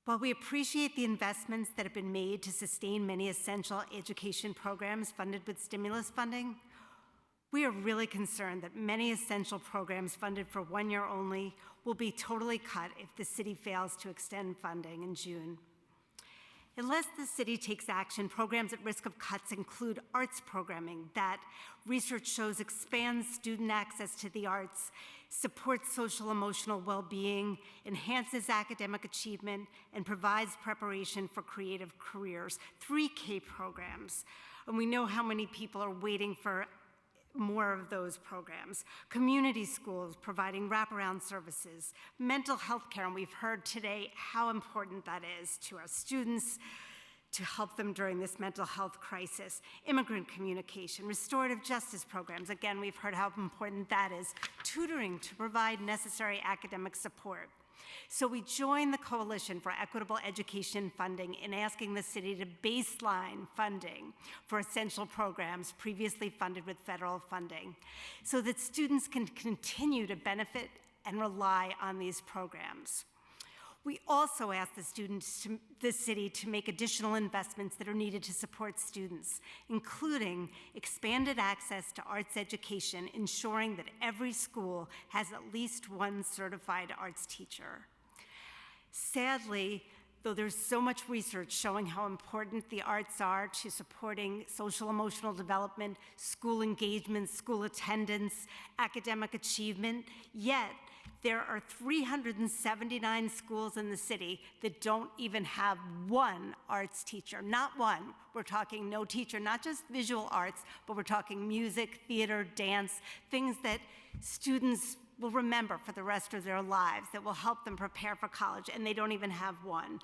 While we appreciate the investments that have been made to sustain many essential education programs funded with stimulus funding, we are really concerned that many essential programs funded for 1 year only will be totally cut if the city fails to extend funding in June. Unless the city takes action, programs at risk of cuts include arts programming that research shows expands student access to the arts, supports social emotional well-being, enhances academic achievement, and provides preparation for creative careers. 3K programs, and we know how many people are waiting for more of those programs. Community schools providing wraparound services, mental health care, and we've heard today how important that is to our students to help them during this mental health crisis. Immigrant communication, restorative justice programs, again, we've heard how important that is. Tutoring to provide necessary academic support. So we join the Coalition for Equitable Education Funding in asking the city to baseline funding for essential programs previously funded with federal funding so that students can continue to benefit and rely on these programs. We also ask the city to make additional investments that are needed to support students, including expanded access to arts education, ensuring that every school has at least one certified arts teacher. Sadly, though there's so much research showing how important the arts are to supporting social emotional development, school engagement, school attendance, academic achievement, yet there are 379 schools in the city that don't even have one arts teacher, not one. We're talking no teacher, not just visual arts, but we're talking music, theater, dance, things that students will remember for the rest of their lives, that will help them prepare for college, and they don't even have one.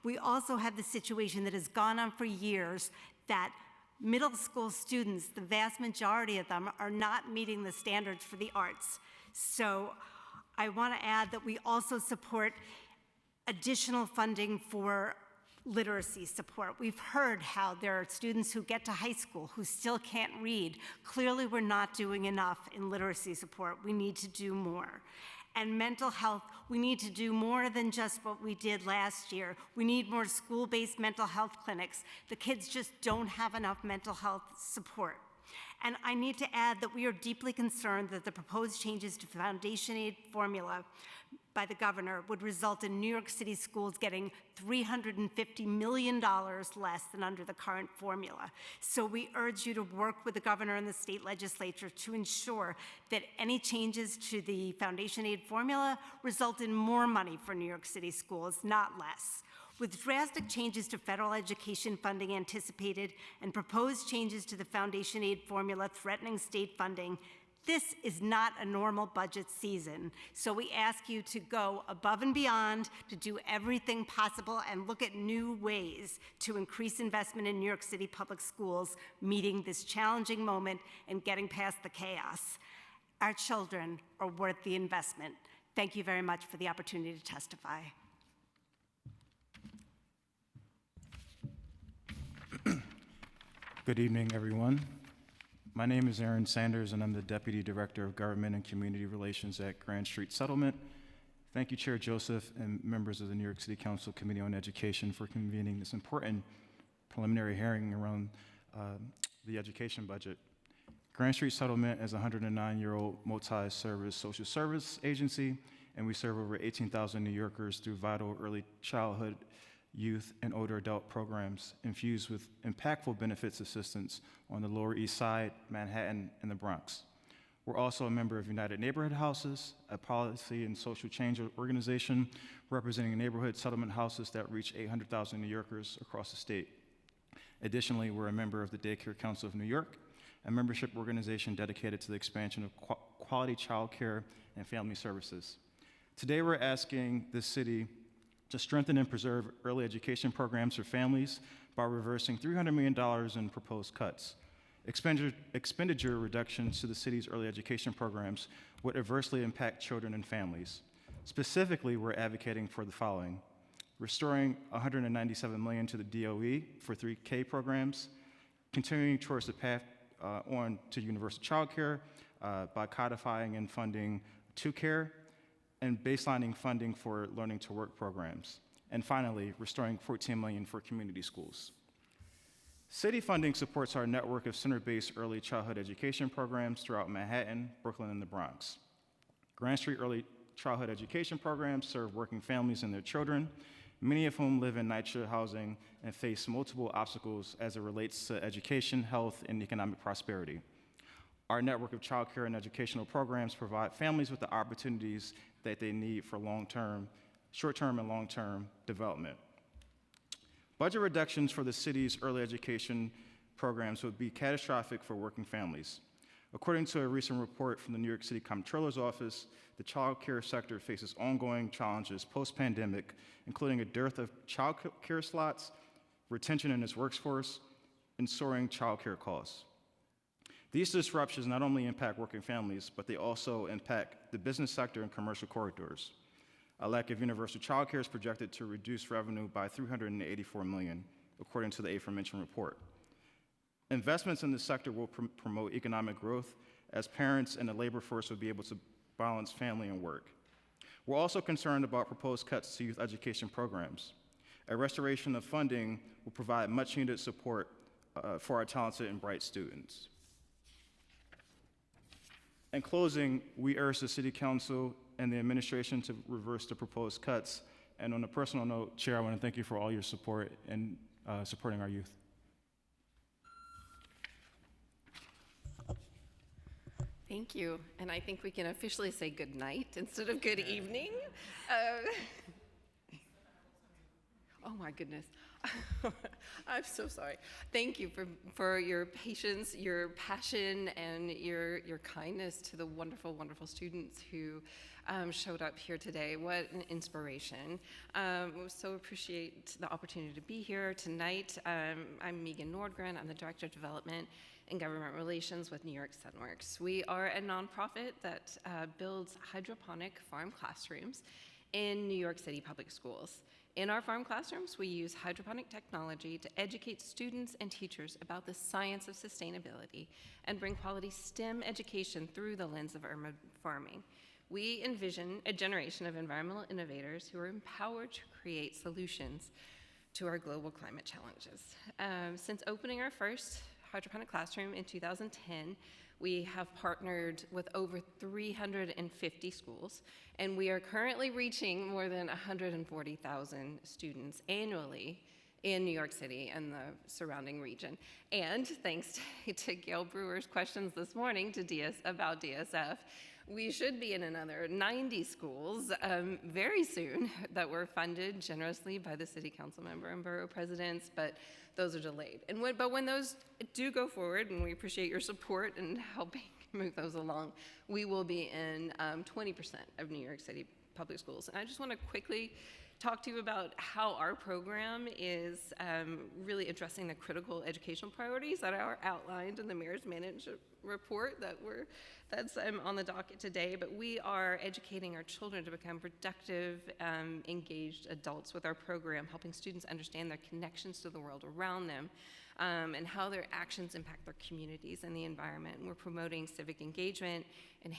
We also have the situation that has gone on for years that middle school students, the vast majority of them, are not meeting the standards for the arts. So I want to add that we also support additional funding for literacy support. We've heard how there are students who get to high school who still can't read. Clearly, we're not doing enough in literacy support. We need to do more. And mental health, we need to do more than just what we did last year. We need more school-based mental health clinics. The kids just don't have enough mental health support. And I need to add that we are deeply concerned that the proposed changes to foundation aid formula by the governor would result in New York City schools getting $350 million less than under the current formula. So we urge you to work with the governor and the state legislature to ensure that any changes to the foundation aid formula result in more money for New York City schools, not less. With drastic changes to federal education funding anticipated and proposed changes to the foundation aid formula threatening state funding, this is not a normal budget season. So we ask you to go above and beyond, to do everything possible and look at new ways to increase investment in New York City public schools, meeting this challenging moment and getting past the chaos. Our children are worth the investment. Thank you very much for the opportunity to testify. Good evening, everyone. My name is Aaron Sanders, and I'm the Deputy Director of Government and Community Relations at Grand Street Settlement. Thank you, Chair Joseph and members of the New York City Council Committee on Education for convening this important preliminary hearing around the education budget. Grand Street Settlement is a 109-year-old multi-service social service agency, and we serve over 18,000 New Yorkers through vital early childhood, youth, and older adult programs infused with impactful benefits assistance on the Lower East Side, Manhattan, and the Bronx. We're also a member of United Neighborhood Houses, a policy and social change organization representing neighborhood settlement houses that reach 800,000 New Yorkers across the state. Additionally, we're a member of the Daycare Council of New York, a membership organization dedicated to the expansion of quality child care and family services. Today, we're asking the city to strengthen and preserve early education programs for families by reversing $300 million in proposed cuts. Expenditure reductions to the city's early education programs would adversely impact children and families. Specifically, we're advocating for the following: restoring $197 million to the DOE for 3K programs, continuing towards the path on to universal childcare by codifying and funding 2Care, and baselining funding for learning to work programs. And finally, restoring $14 million for community schools. City funding supports our network of center-based early childhood education programs throughout Manhattan, Brooklyn, and the Bronx. Grand Street early childhood education programs serve working families and their children, many of whom live in NYCHA housing and face multiple obstacles as it relates to education, health, and economic prosperity. Our network of child care and educational programs provide families with the opportunities that they need for short-term and long-term development. Budget reductions for the city's early education programs would be catastrophic for working families. According to a recent report from the New York City Comptroller's Office, the child care sector faces ongoing challenges post-pandemic, including a dearth of child care slots, retention in its workforce, and soaring child care costs. These disruptions not only impact working families, but they also impact the business sector and commercial corridors. A lack of universal child care is projected to reduce revenue by $384 million, according to the aforementioned report. Investments in this sector will promote economic growth, as parents and the labor force will be able to balance family and work. We're also concerned about proposed cuts to youth education programs. A restoration of funding will provide much needed support for our talented and bright students. In closing, we urge the City Council and the administration to reverse the proposed cuts. And on a personal note, Chair, I want to thank you for all your support in supporting our youth. Thank you. And I think we can officially say good night instead of good evening. Oh my goodness. I'm so sorry. Thank you for your patience, your passion, and your kindness to the wonderful, wonderful students who showed up here today. What an inspiration. We so appreciate the opportunity to be here tonight. I'm Megan Nordgren. I'm the Director of Development and Government Relations with New York Sunworks. We are a nonprofit that builds hydroponic farm classrooms in New York City public schools. In our farm classrooms, we use hydroponic technology to educate students and teachers about the science of sustainability and bring quality STEM education through the lens of urban farming. We envision a generation of environmental innovators who are empowered to create solutions to our global climate challenges. Since opening our first hydroponic classroom in 2010, we have partnered with over 350 schools, and we are currently reaching more than 140,000 students annually in New York City and the surrounding region. And thanks to Gail Brewer's questions this morning about DSF, we should be in another 90 schools very soon that were funded generously by the city council member and borough presidents, but those are delayed. But when those do go forward, and we appreciate your support in helping move those along, we will be in 20% of New York City public schools. And I just want to quickly talk to you about how our program is really addressing the critical educational priorities that are outlined in the Mayor's Management Report that's on the docket today. But we are educating our children to become productive, engaged adults with our program, helping students understand their connections to the world around them, and how their actions impact their communities and the environment. And we're promoting civic engagement and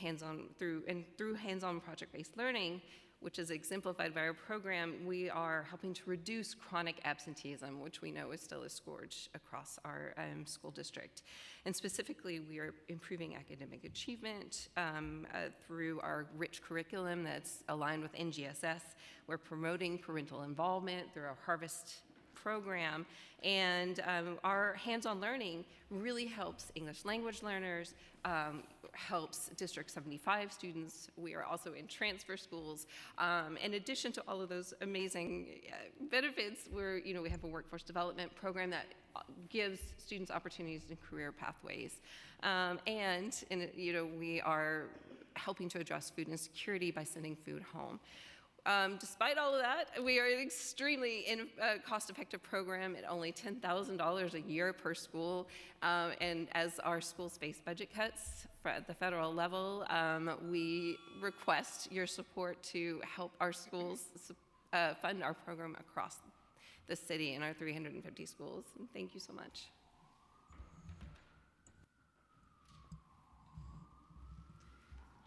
through hands-on project-based learning, which is exemplified by our program. We are helping to reduce chronic absenteeism, which we know is still a scourge across our school district. And specifically, we are improving academic achievement through our rich curriculum that's aligned with NGSS. We're promoting parental involvement through our Harvest program, and our hands-on learning really helps English language learners, helps District 75 students. We are also in transfer schools. In addition to all of those amazing benefits, we have a workforce development program that gives students opportunities in career pathways. We are helping to address food insecurity by sending food home. Despite all of that, we are an extremely cost-effective program at only $10,000 a year per school. And as our schools face budget cuts at the federal level, we request your support to help our schools fund our program across the city in our 350 schools. And thank you so much.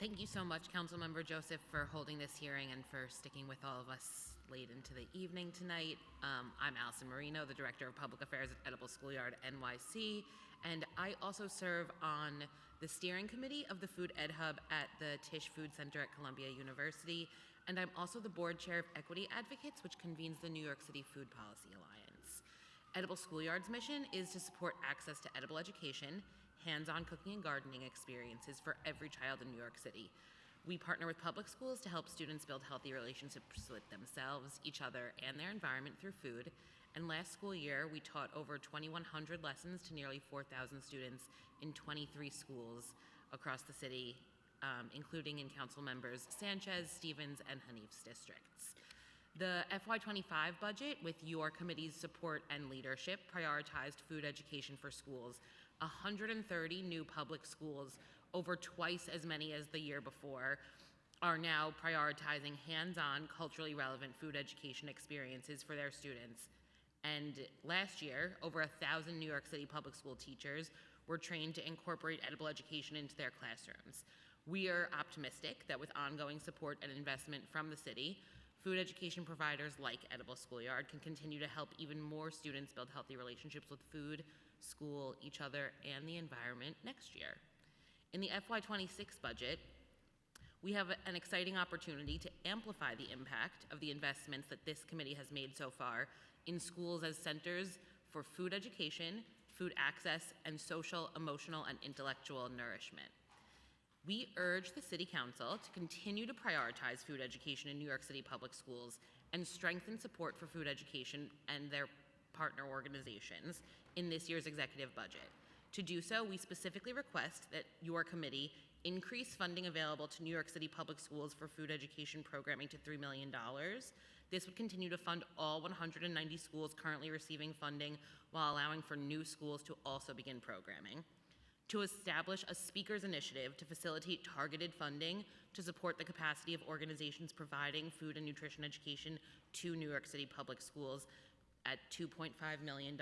Thank you so much, Councilmember Joseph, for holding this hearing and for sticking with all of us late into the evening tonight. I'm Allison Marino, the Director of Public Affairs at Edible Schoolyard NYC, and I also serve on the steering committee of the Food Ed Hub at the Tisch Food Center at Columbia University, and I'm also the board chair of Equity Advocates, which convenes the New York City Food Policy Alliance. Edible Schoolyard's mission is to support access to edible education, hands-on cooking and gardening experiences for every child in New York City. We partner with public schools to help students build healthy relationships with themselves, each other, and their environment through food. And last school year, we taught over 2,100 lessons to nearly 4,000 students in 23 schools across the city, including in council members Sanchez, Stevens, and Hanif's districts. The FY25 budget, with your committee's support and leadership, prioritized food education for schools. 130 new public schools, over twice as many as the year before, are now prioritizing hands-on, culturally relevant food education experiences for their students. And last year, over 1,000 New York City public school teachers were trained to incorporate edible education into their classrooms. We are optimistic that with ongoing support and investment from the city, food education providers like Edible Schoolyard can continue to help even more students build healthy relationships with food, school, each other, and the environment next year. In the FY26 budget, we have an exciting opportunity to amplify the impact of the investments that this committee has made so far in schools as centers for food education, food access, and social, emotional, and intellectual nourishment. We urge the City Council to continue to prioritize food education in New York City public schools and strengthen support for food education and their partner organizations in this year's executive budget. To do so, we specifically request that your committee increase funding available to New York City public schools for food education programming to $3 million. This would continue to fund all 190 schools currently receiving funding while allowing for new schools to also begin programming. To establish a speakers initiative to facilitate targeted funding to support the capacity of organizations providing food and nutrition education to New York City public schools at $2.5 million.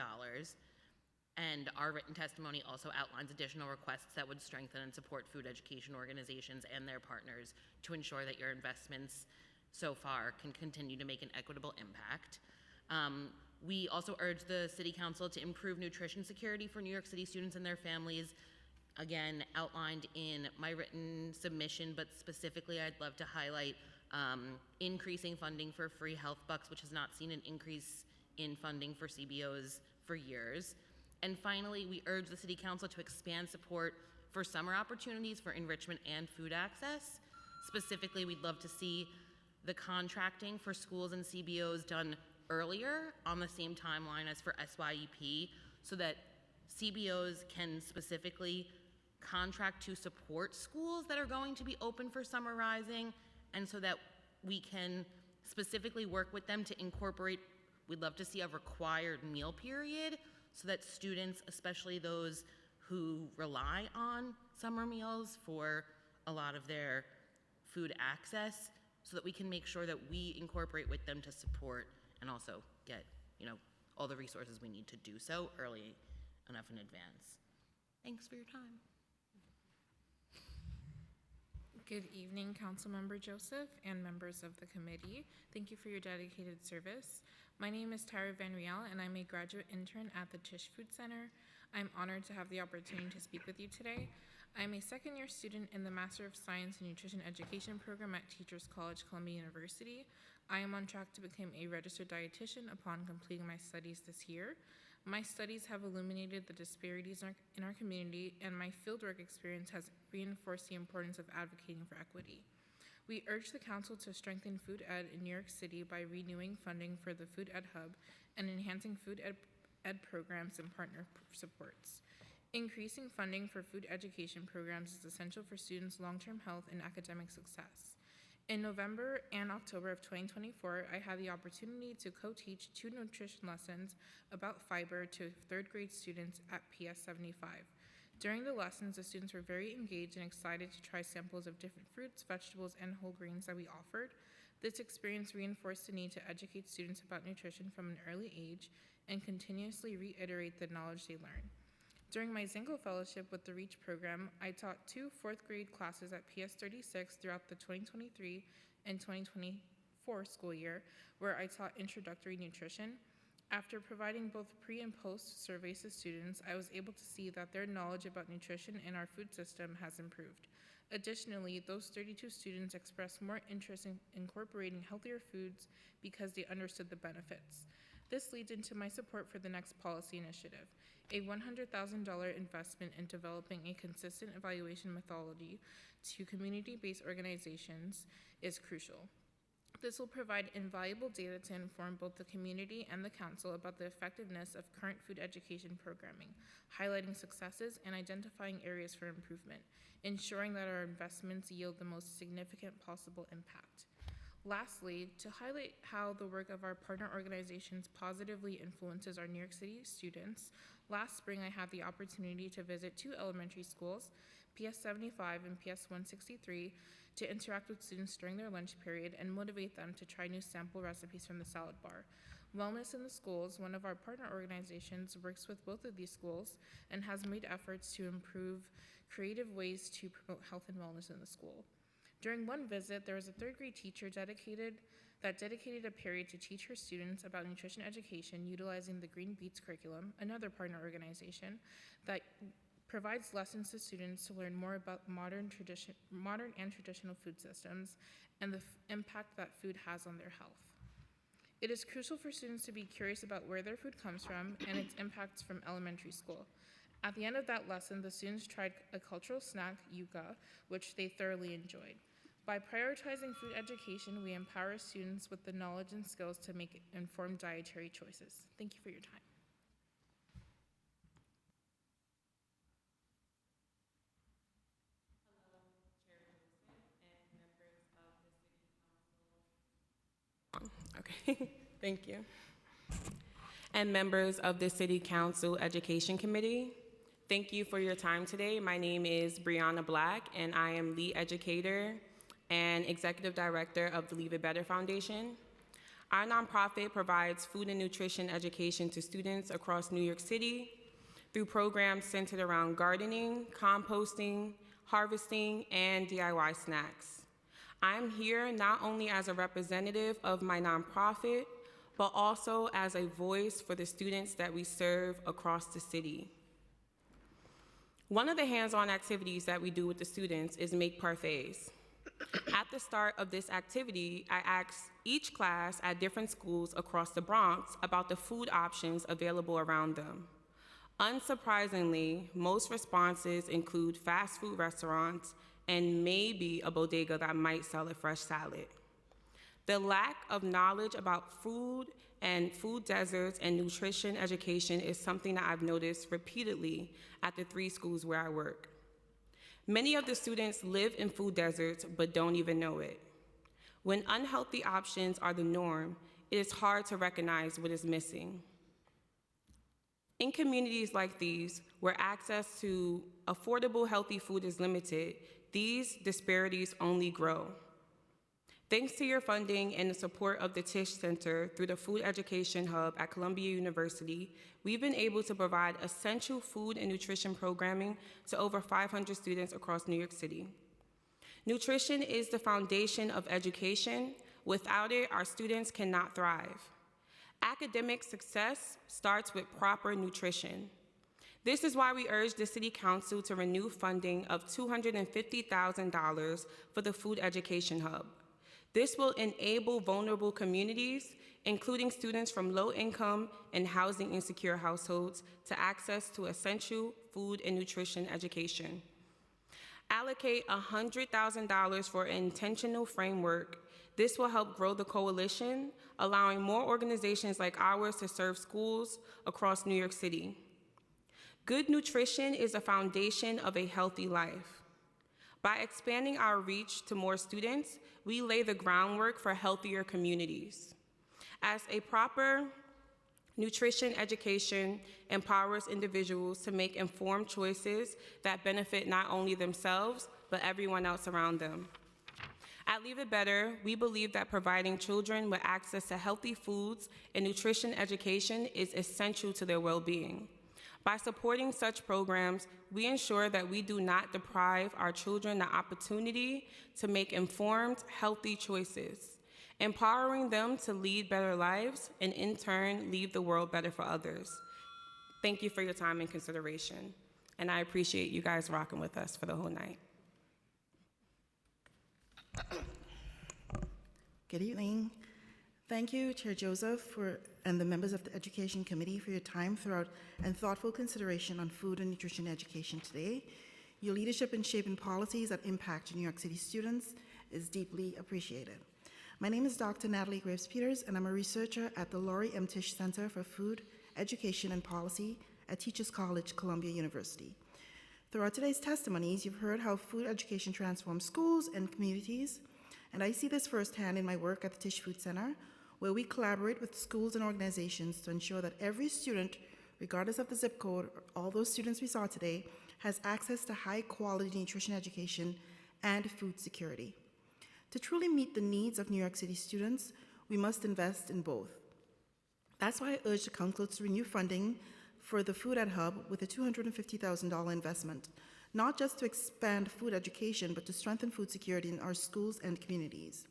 And our written testimony also outlines additional requests that would strengthen and support food education organizations and their partners to ensure that your investments so far can continue to make an equitable impact. We also urge the City Council to improve nutrition security for New York City students and their families, again, outlined in my written submission, but specifically I'd love to highlight increasing funding for free health bucks, which has not seen an increase in funding for CBOs for years. And finally, we urge the City Council to expand support for summer opportunities for enrichment and food access. Specifically, we'd love to see the contracting for schools and CBOs done earlier on the same timeline as for SYEP so that CBOs can specifically contract to support schools that are going to be open for summer rising, and so that we can specifically work with them to incorporate, we'd love to see a required meal period so that students, especially those who rely on summer meals for a lot of their food access, so that we can make sure that we incorporate with them to support and also get, all the resources we need to do so early enough in advance. Thanks for your time. Good evening, Councilmember Joseph and members of the committee. Thank you for your dedicated service. My name is Tara Van Riel, and I'm a graduate intern at the Tisch Food Center. I'm honored to have the opportunity to speak with you today. I'm a second-year student in the Master of Science in Nutrition Education program at Teachers College, Columbia University. I am on track to become a registered dietitian upon completing my studies this year. My studies have illuminated the disparities in our community, and my fieldwork experience has reinforced the importance of advocating for equity. We urge the Council to strengthen food ed in New York City by renewing funding for the Food Ed Hub and enhancing food ed programs and partner supports. Increasing funding for food education programs is essential for students' long-term health and academic success. In November and October of 2024, I had the opportunity to co-teach 2 nutrition lessons about fiber to 3rd grade students at PS 75. During the lessons, the students were very engaged and excited to try samples of different fruits, vegetables, and whole grains that we offered. This experience reinforced the need to educate students about nutrition from an early age and continuously reiterate the knowledge they learn. During my Zingo Fellowship with the REACH program, I taught 2 4th grade classes at PS 36 throughout the 2023 and 2024 school year, where I taught introductory nutrition. After providing both pre and post surveys to students, I was able to see that their knowledge about nutrition in our food system has improved. Additionally, those 32 students expressed more interest in incorporating healthier foods because they understood the benefits. This leads into my support for the next policy initiative. A $100,000 investment in developing a consistent evaluation methodology to community-based organizations is crucial. This will provide invaluable data to inform both the community and the council about the effectiveness of current food education programming, highlighting successes and identifying areas for improvement, ensuring that our investments yield the most significant possible impact. Lastly, to highlight how the work of our partner organizations positively influences our New York City students, last spring I had the opportunity to visit 2 elementary schools, PS 75 and PS 163, to interact with students during their lunch period and motivate them to try new sample recipes from the salad bar. Wellness in the Schools, one of our partner organizations, works with both of these schools and has made efforts to improve creative ways to promote health and wellness in the school. During one visit, there was a third grade teacher dedicated a period to teach her students about nutrition education utilizing the Green Beats curriculum, another partner organization that provides lessons to students to learn more about modern and traditional food systems and the impact that food has on their health. It is crucial for students to be curious about where their food comes from and its impacts from elementary school. At the end of that lesson, the students tried a cultural snack, yuca, which they thoroughly enjoyed. By prioritizing food education, we empower students with the knowledge and skills to make informed dietary choices. Thank you for your time. Okay, thank you. And members of the City Council Education Committee, thank you for your time today. My name is Brianna Black, and I am lead educator and executive director of the Leave It Better Foundation. Our nonprofit provides food and nutrition education to students across New York City through programs centered around gardening, composting, harvesting, and DIY snacks. I'm here not only as a representative of my nonprofit, but also as a voice for the students that we serve across the city. One of the hands-on activities that we do with the students is make parfaits. At the start of this activity, I asked each class at different schools across the Bronx about the food options available around them. Unsurprisingly, most responses include fast food restaurants and maybe a bodega that might sell a fresh salad. The lack of knowledge about food and food deserts and nutrition education is something that I've noticed repeatedly at the 3 schools where I work. Many of the students live in food deserts but don't even know it. When unhealthy options are the norm, it is hard to recognize what is missing. In communities like these, where access to affordable, healthy food is limited, these disparities only grow. Thanks to your funding and the support of the Tisch Center through the Food Education Hub at Columbia University, we've been able to provide essential food and nutrition programming to over 500 students across New York City. Nutrition is the foundation of education. Without it, our students cannot thrive. Academic success starts with proper nutrition. This is why we urge the City Council to renew funding of $250,000 for the Food Education Hub. This will enable vulnerable communities, including students from low-income and housing insecure households, to access to essential food and nutrition education. Allocate $100,000 for an intentional framework. This will help grow the coalition, allowing more organizations like ours to serve schools across New York City. Good nutrition is a foundation of a healthy life. By expanding our reach to more students, we lay the groundwork for healthier communities. As a proper nutrition education empowers individuals to make informed choices that benefit not only themselves, but everyone else around them. At Leave It Better, we believe that providing children with access to healthy foods and nutrition education is essential to their well-being. By supporting such programs, we ensure that we do not deprive our children the opportunity to make informed, healthy choices, empowering them to lead better lives and in turn leave the world better for others. Thank you for your time and consideration, and I appreciate you guys rocking with us for the whole night. Good evening. Thank you, Chair Joseph, and the members of the Education Committee for your time throughout and thoughtful consideration on food and nutrition education today. Your leadership in shaping policies that impact New York City students is deeply appreciated. My name is Dr. Natalie Graves-Peters, and I'm a researcher at the Laurie M. Tisch Center for Food, Education, and Policy at Teachers College, Columbia University. Throughout today's testimonies, you've heard how food education transforms schools and communities, and I see this firsthand in my work at the Tisch Food Center, where we collaborate with schools and organizations to ensure that every student, regardless of the zip code, all those students we saw today, has access to high-quality nutrition education and food security. To truly meet the needs of New York City students, we must invest in both. That's why I urge the Council to renew funding for the Food Ed Hub with a $250,000 investment not just to expand food education, but to strengthen food security in our schools and communities.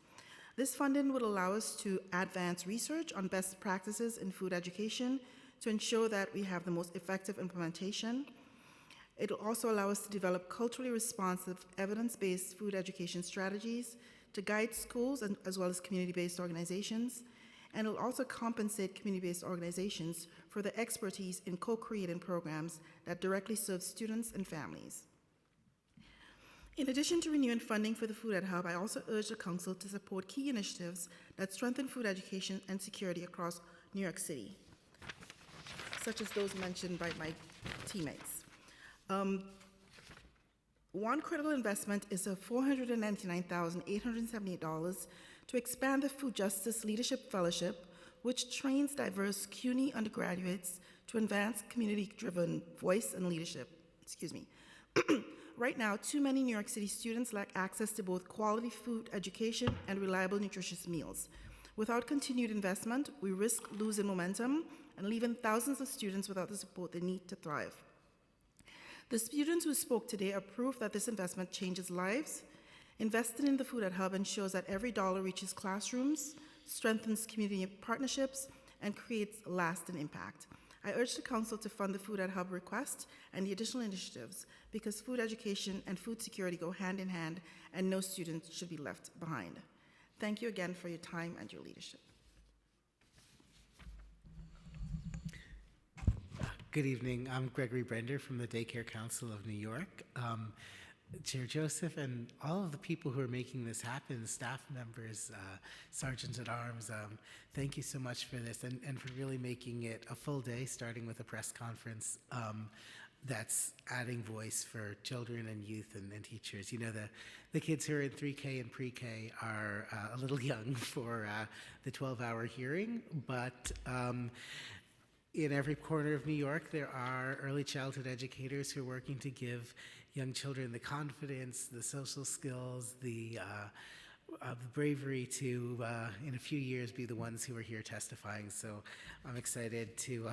This funding would allow us to advance research on best practices in food education to ensure that we have the most effective implementation. It will also allow us to develop culturally responsive, evidence-based food education strategies to guide schools as well as community-based organizations. And it will also compensate community-based organizations for the expertise in co-creating programs that directly serve students and families. In addition to renewing funding for the Food Ed Hub, I also urge the Council to support key initiatives that strengthen food education and security across New York City, such as those mentioned by my teammates. One critical investment is a $499,878 to expand the Food Justice Leadership Fellowship, which trains diverse CUNY undergraduates to advance community-driven voice and leadership. Excuse me. Right now, too many New York City students lack access to both quality food education and reliable, nutritious meals. Without continued investment, we risk losing momentum and leaving thousands of students without the support they need to thrive. The students who spoke today are proof that this investment changes lives. Investing in the Food Ed Hub ensures that every dollar reaches classrooms, strengthens community partnerships, and creates lasting impact. I urge the Council to fund the Food Ed Hub request and the additional initiatives because food education and food security go hand in hand and no student should be left behind. Thank you again for your time and your leadership. Good evening. I'm Gregory Brender from the Daycare Council of New York. Chair Joseph and all of the people who are making this happen, staff members, sergeants at arms, thank you so much for this and for really making it a full day, starting with a press conference that's adding voice for children and youth and teachers. You know, the kids who are in 3K and pre-K are a little young for the 12-hour hearing, but in every corner of New York, there are early childhood educators who are working to give young children the confidence, the social skills, the bravery to, in a few years, be the ones who are here testifying. So I'm excited to,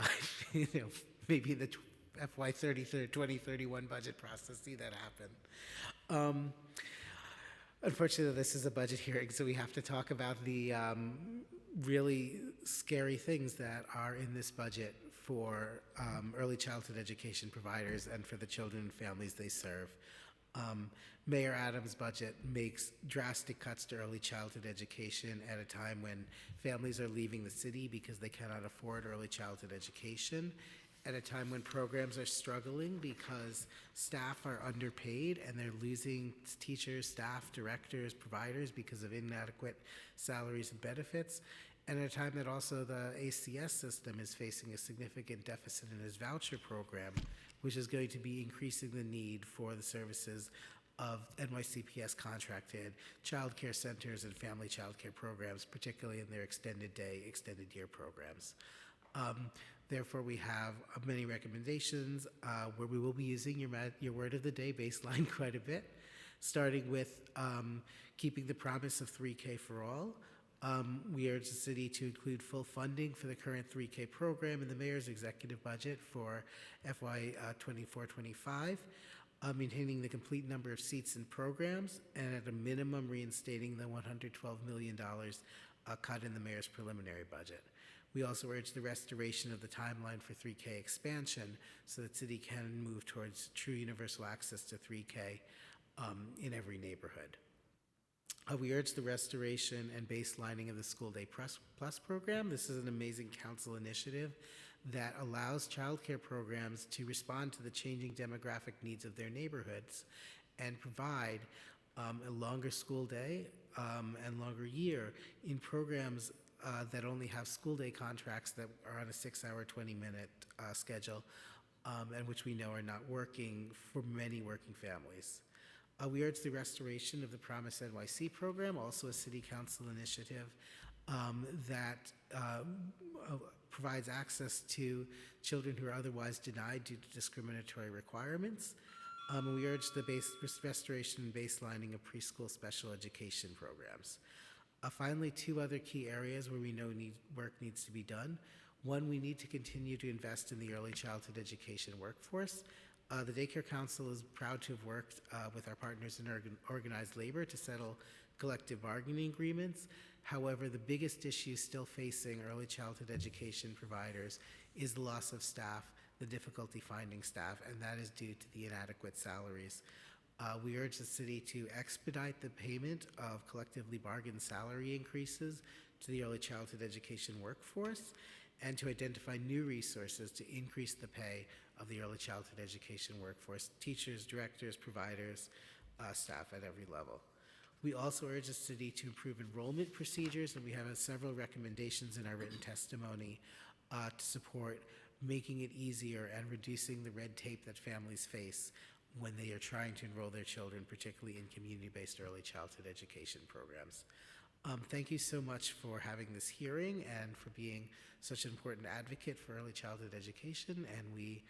maybe the FY 2031 budget process, see that happen. Unfortunately, this is a budget hearing, so we have to talk about the really scary things that are in this budget for early childhood education providers and for the children and families they serve. Mayor Adams' budget makes drastic cuts to early childhood education at a time when families are leaving the city because they cannot afford early childhood education, at a time when programs are struggling because staff are underpaid and they're losing teachers, staff, directors, providers because of inadequate salaries and benefits, and at a time that also the ACS system is facing a significant deficit in its voucher program, which is going to be increasing the need for the services of NYCPS contracted child care centers and family child care programs, particularly in their extended day, extended year programs. Therefore, we have many recommendations where we will be using your word of the day baseline quite a bit, starting with keeping the promise of 3K for all. We urge the city to include full funding for the current 3K program in the mayor's executive budget for FY 24-25, maintaining the complete number of seats and programs, and at a minimum reinstating the $112 million cut in the mayor's preliminary budget. We also urge the restoration of the timeline for 3K expansion so that city can move towards true universal access to 3K in every neighborhood. We urge the restoration and baselining of the School Day Plus program. This is an amazing council initiative that allows child care programs to respond to the changing demographic needs of their neighborhoods and provide a longer school day and longer year in programs that only have school day contracts that are on a 6-hour, 20-minute schedule and which we know are not working for many working families. We urge the restoration of the Promise NYC program, also a city council initiative that provides access to children who are otherwise denied due to discriminatory requirements. We urge the restoration and baselining of preschool special education programs. Finally, two other key areas where we know work needs to be done. One, we need to continue to invest in the early childhood education workforce. The Daycare Council is proud to have worked with our partners in organized labor to settle collective bargaining agreements. However, the biggest issue still facing early childhood education providers is the loss of staff, the difficulty finding staff, and that is due to the inadequate salaries. We urge the city to expedite the payment of collectively bargained salary increases to the early childhood education workforce and to identify new resources to increase the pay of the early childhood education workforce, teachers, directors, providers, staff at every level. We also urge the city to improve enrollment procedures, and we have several recommendations in our written testimony to support making it easier and reducing the red tape that families face when they are trying to enroll their children, particularly in community-based early childhood education programs. Thank you so much for having this hearing and for being such an important advocate for early childhood education, and we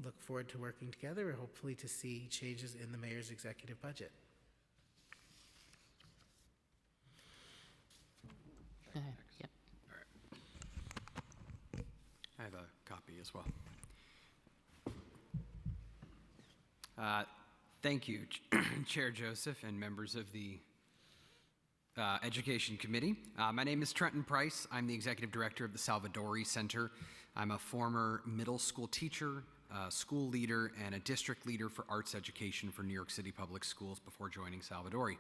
look forward to working together and hopefully to see changes in the mayor's executive budget. Go ahead. Yep. I have a copy as well. Thank you, Chair Joseph and members of the Education Committee. My name is Trenton Price. I'm the Executive Director of the Salvadori Center. I'm a former middle school teacher, school leader, and a district leader for arts education for New York City Public Schools before joining Salvadori.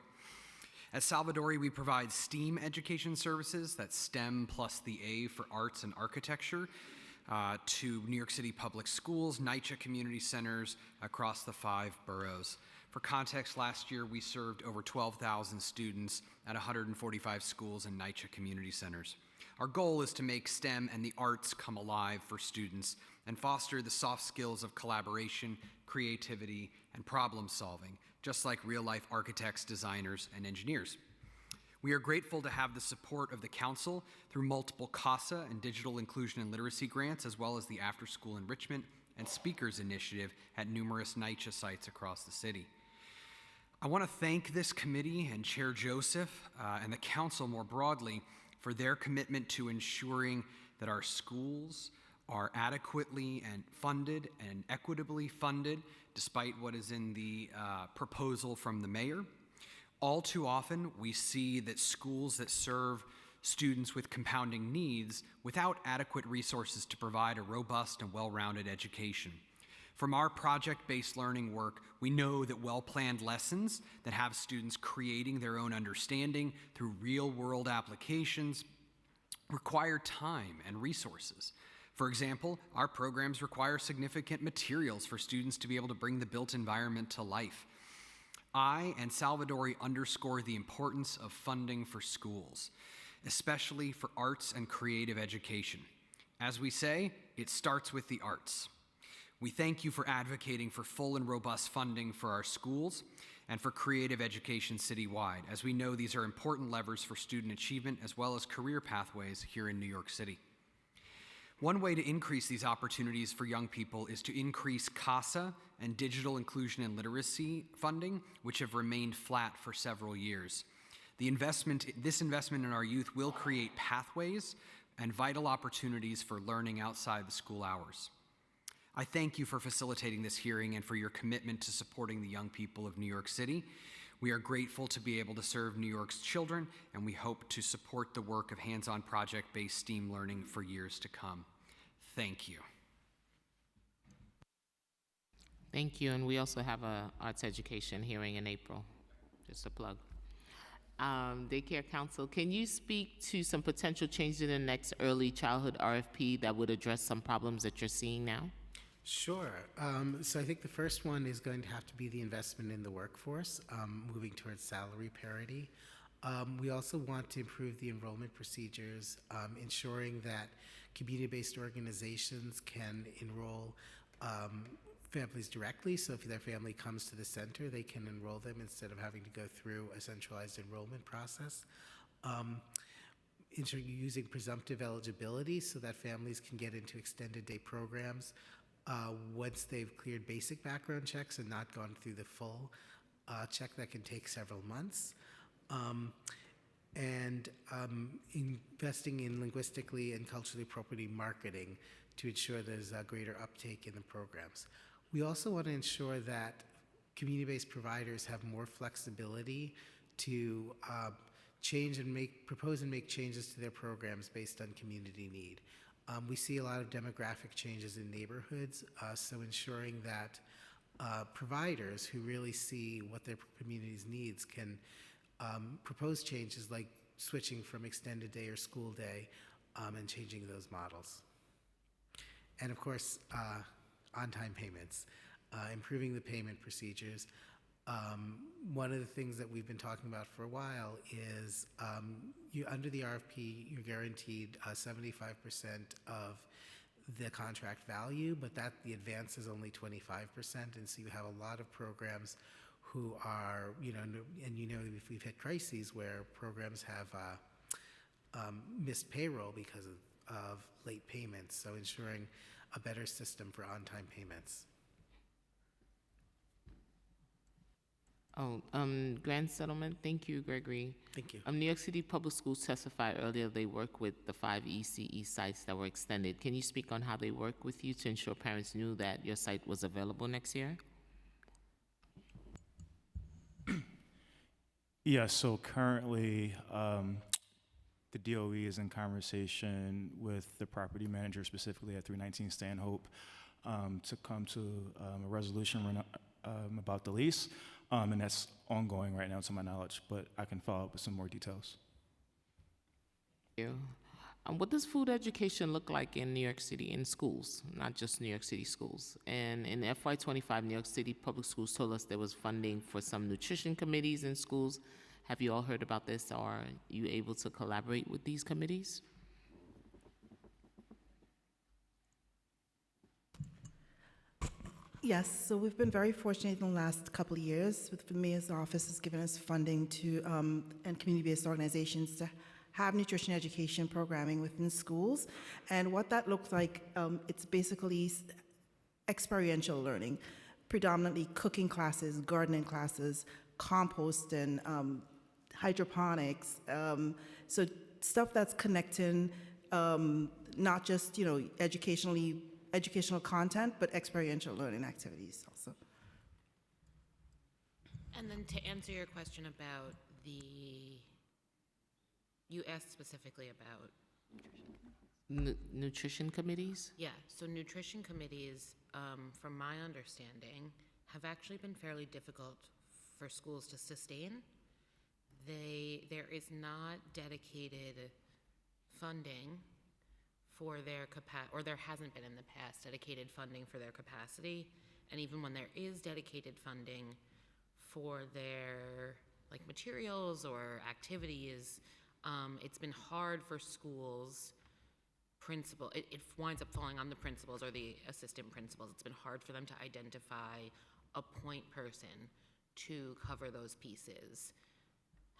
At Salvadori, we provide STEAM education services, that's STEM plus the A for arts and architecture, to New York City Public Schools, NYCHA community centers across the 5 boroughs. For context, last year we served over 12,000 students at 145 schools and NYCHA community centers. Our goal is to make STEM and the arts come alive for students and foster the soft skills of collaboration, creativity, and problem solving, just like real-life architects, designers, and engineers. We are grateful to have the support of the Council through multiple CASA and digital inclusion and literacy grants, as well as the after-school enrichment and speakers initiative at numerous NYCHA sites across the city. I want to thank this committee and Chair Joseph and the Council more broadly for their commitment to ensuring that our schools are adequately and funded and equitably funded, despite what is in the proposal from the mayor. All too often, we see that schools that serve students with compounding needs without adequate resources to provide a robust and well-rounded education. From our project-based learning work, we know that well-planned lessons that have students creating their own understanding through real-world applications require time and resources. For example, our programs require significant materials for students to be able to bring the built environment to life. I and Salvadori underscore the importance of funding for schools, especially for arts and creative education. As we say, it starts with the arts. We thank you for advocating for full and robust funding for our schools and for creative education citywide, as we know these are important levers for student achievement as well as career pathways here in New York City. One way to increase these opportunities for young people is to increase CASA and digital inclusion and literacy funding, which have remained flat for several years. This investment in our youth will create pathways and vital opportunities for learning outside the school hours. I thank you for facilitating this hearing and for your commitment to supporting the young people of New York City. We are grateful to be able to serve New York's children, and we hope to support the work of hands-on project-based STEAM learning for years to come. Thank you. Thank you, and we also have a arts education hearing in April, just a plug. Daycare Council, can you speak to some potential changes in the next early childhood RFP that would address some problems that you're seeing now? Sure. So I think the first one is going to have to be the investment in the workforce, moving towards salary parity. We also want to improve the enrollment procedures, ensuring that community-based organizations can enroll families directly. So if their family comes to the center, they can enroll them instead of having to go through a centralized enrollment process. Using presumptive eligibility so that families can get into extended day programs once they've cleared basic background checks and not gone through the full check that can take several months. Investing in linguistically and culturally appropriate marketing to ensure there's a greater uptake in the programs. We also want to ensure that community-based providers have more flexibility to propose and make changes to their programs based on community need. We see a lot of demographic changes in neighborhoods, so ensuring that providers who really see what their community's needs can propose changes like switching from extended day or school day and changing those models. And of course, on-time payments, improving the payment procedures. One of the things that we've been talking about for a while is under the RFP, you're guaranteed 75% of the contract value, but the advance is only 25%, and so you have a lot of programs who are, if we've had crises where programs have missed payroll because of late payments, so ensuring a better system for on-time payments. Grant settlement. Thank you, Gregory. Thank you. New York City Public Schools testified earlier they work with the 5 ECE sites that were extended. Can you speak on how they work with you to ensure parents knew that your site was available next year? Yes, so currently the DOE is in conversation with the property manager, specifically at 319 Stanhope, to come to a resolution about the lease. And that's ongoing right now, to my knowledge, but I can follow up with some more details. Thank you. What does food education look like in New York City in schools, not just New York City schools? And in FY25, New York City Public Schools told us there was funding for some nutrition committees in schools. Have you all heard about this, or are you able to collaborate with these committees? Yes, so we've been very fortunate in the last couple of years. The Mayor's Office has given us funding to, and community-based organizations to have nutrition education programming within schools. And what that looks like, it's basically experiential learning, predominantly cooking classes, gardening classes, composting, hydroponics. So stuff that's connecting not just, educational content, but experiential learning activities also. And then to answer your question about you asked specifically about Nutrition committees? Yeah, so nutrition committees, from my understanding, have actually been fairly difficult for schools to sustain. There is not dedicated funding for their capacity, or there hasn't been in the past dedicated funding for their capacity. And even when there is dedicated funding for their materials or activities, it's been hard for schools. It winds up falling on the principals or the assistant principals. It's been hard for them to identify a point person to cover those pieces.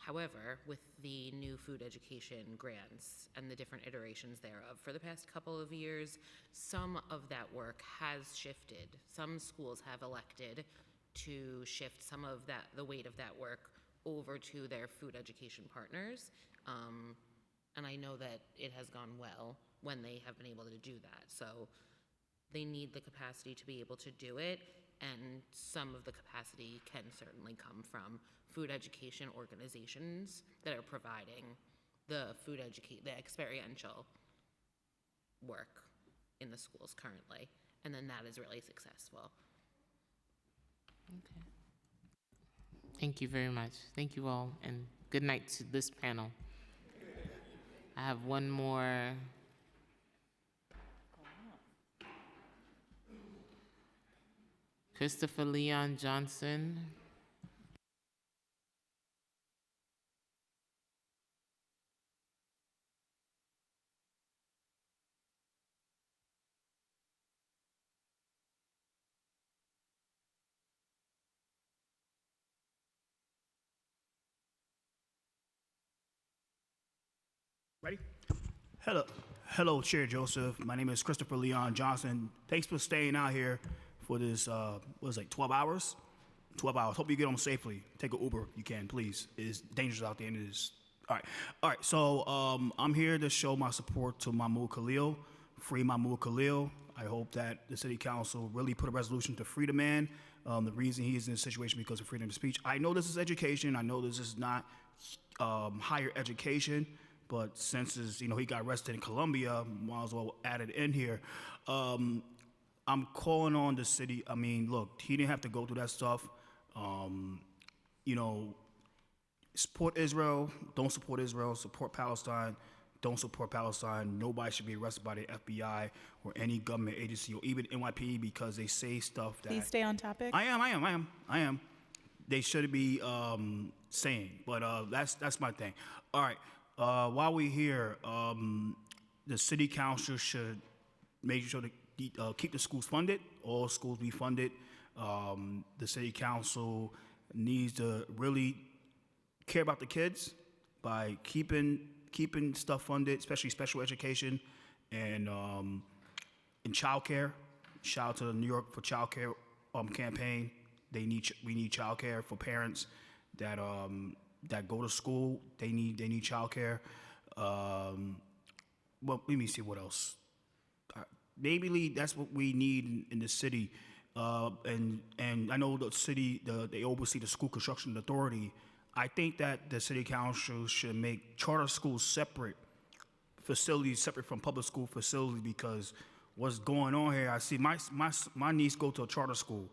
However, with the new food education grants and the different iterations thereof, for the past couple of years, some of that work has shifted. Some schools have elected to shift some of the weight of that work over to their food education partners. And I know that it has gone well when they have been able to do that. So they need the capacity to be able to do it, and some of the capacity can certainly come from food education organizations that are providing the the experiential work in the schools currently, and then that is really successful. Okay. Thank you very much. Thank you all, and good night to this panel. I have one more. Christopher Leon Johnson. Ready? Hello, Chair Joseph. My name is Christopher Leon Johnson. Thanks for staying out here for this, 12 hours? 12 hours. Hope you get home safely. Take an Uber if you can, please. It's dangerous out there, and it is. All right. So I'm here to show my support to Mahmoud Khalil. Free Mahmoud Khalil. I hope that the city council really put a resolution to free the man. The reason he is in this situation because of freedom of speech. I know this is education. I know this is not higher education, but since he got arrested in Colombia, might as well add it in here. I'm calling on the city. I mean, look, he didn't have to go through that stuff. Support Israel, don't support Israel, support Palestine, don't support Palestine. Nobody should be arrested by the FBI or any government agency or even NYPD because they say stuff that... Please stay on topic. I am. They should be saying, but that's my thing. All right, while we're here, the city council should make sure to keep the schools funded, all schools be funded. The city council needs to really care about the kids by keeping stuff funded, especially special education and childcare. Shout out to the New York for Childcare campaign. We need childcare for parents that go to school. They need childcare. Well, let me see what else. Maybe that's what we need in the city. And I know the city, they oversee the school construction authority. I think that the city council should make charter schools separate, facilities separate from public school facilities, because what's going on here, I see my niece go to a charter school,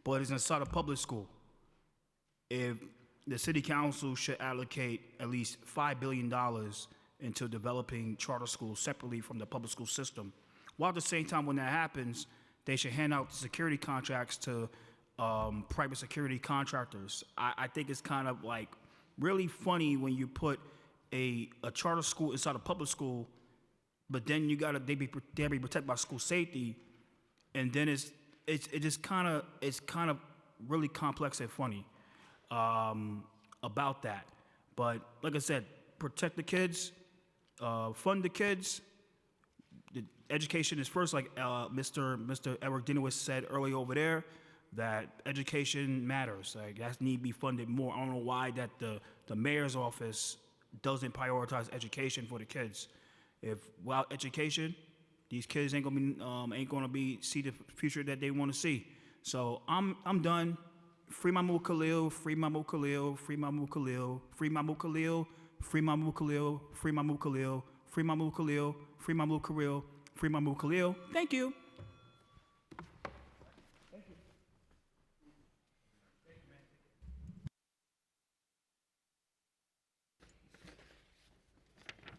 but it's inside a public school. If the city council should allocate at least $5 billion into developing charter schools separately from the public school system, while at the same time when that happens, they should hand out security contracts to private security contractors. I think it's kind of like really funny when you put a charter school inside a public school, but then they be protected by school safety, and then it's kind of really complex and funny about that. But like I said, protect the kids, fund the kids. The education is first, like Mr. Eric Dinowitz said earlier over there, that education matters. Like that need to be funded more. I don't know why that the mayor's office doesn't prioritize education for the kids. If without education, these kids ain't gonna be see the future that they want to see. So I'm done. Free Mahmoud Khalil. Free Mahmoud Khalil. Free Mahmoud Khalil. Free Mahmoud Khalil. Free Mahmoud Khalil. Free Mahmoud Khalil. Free Mahmoud Khalil. Free Mahmoud Khalil. Free Mahmoud Khalil. Thank you.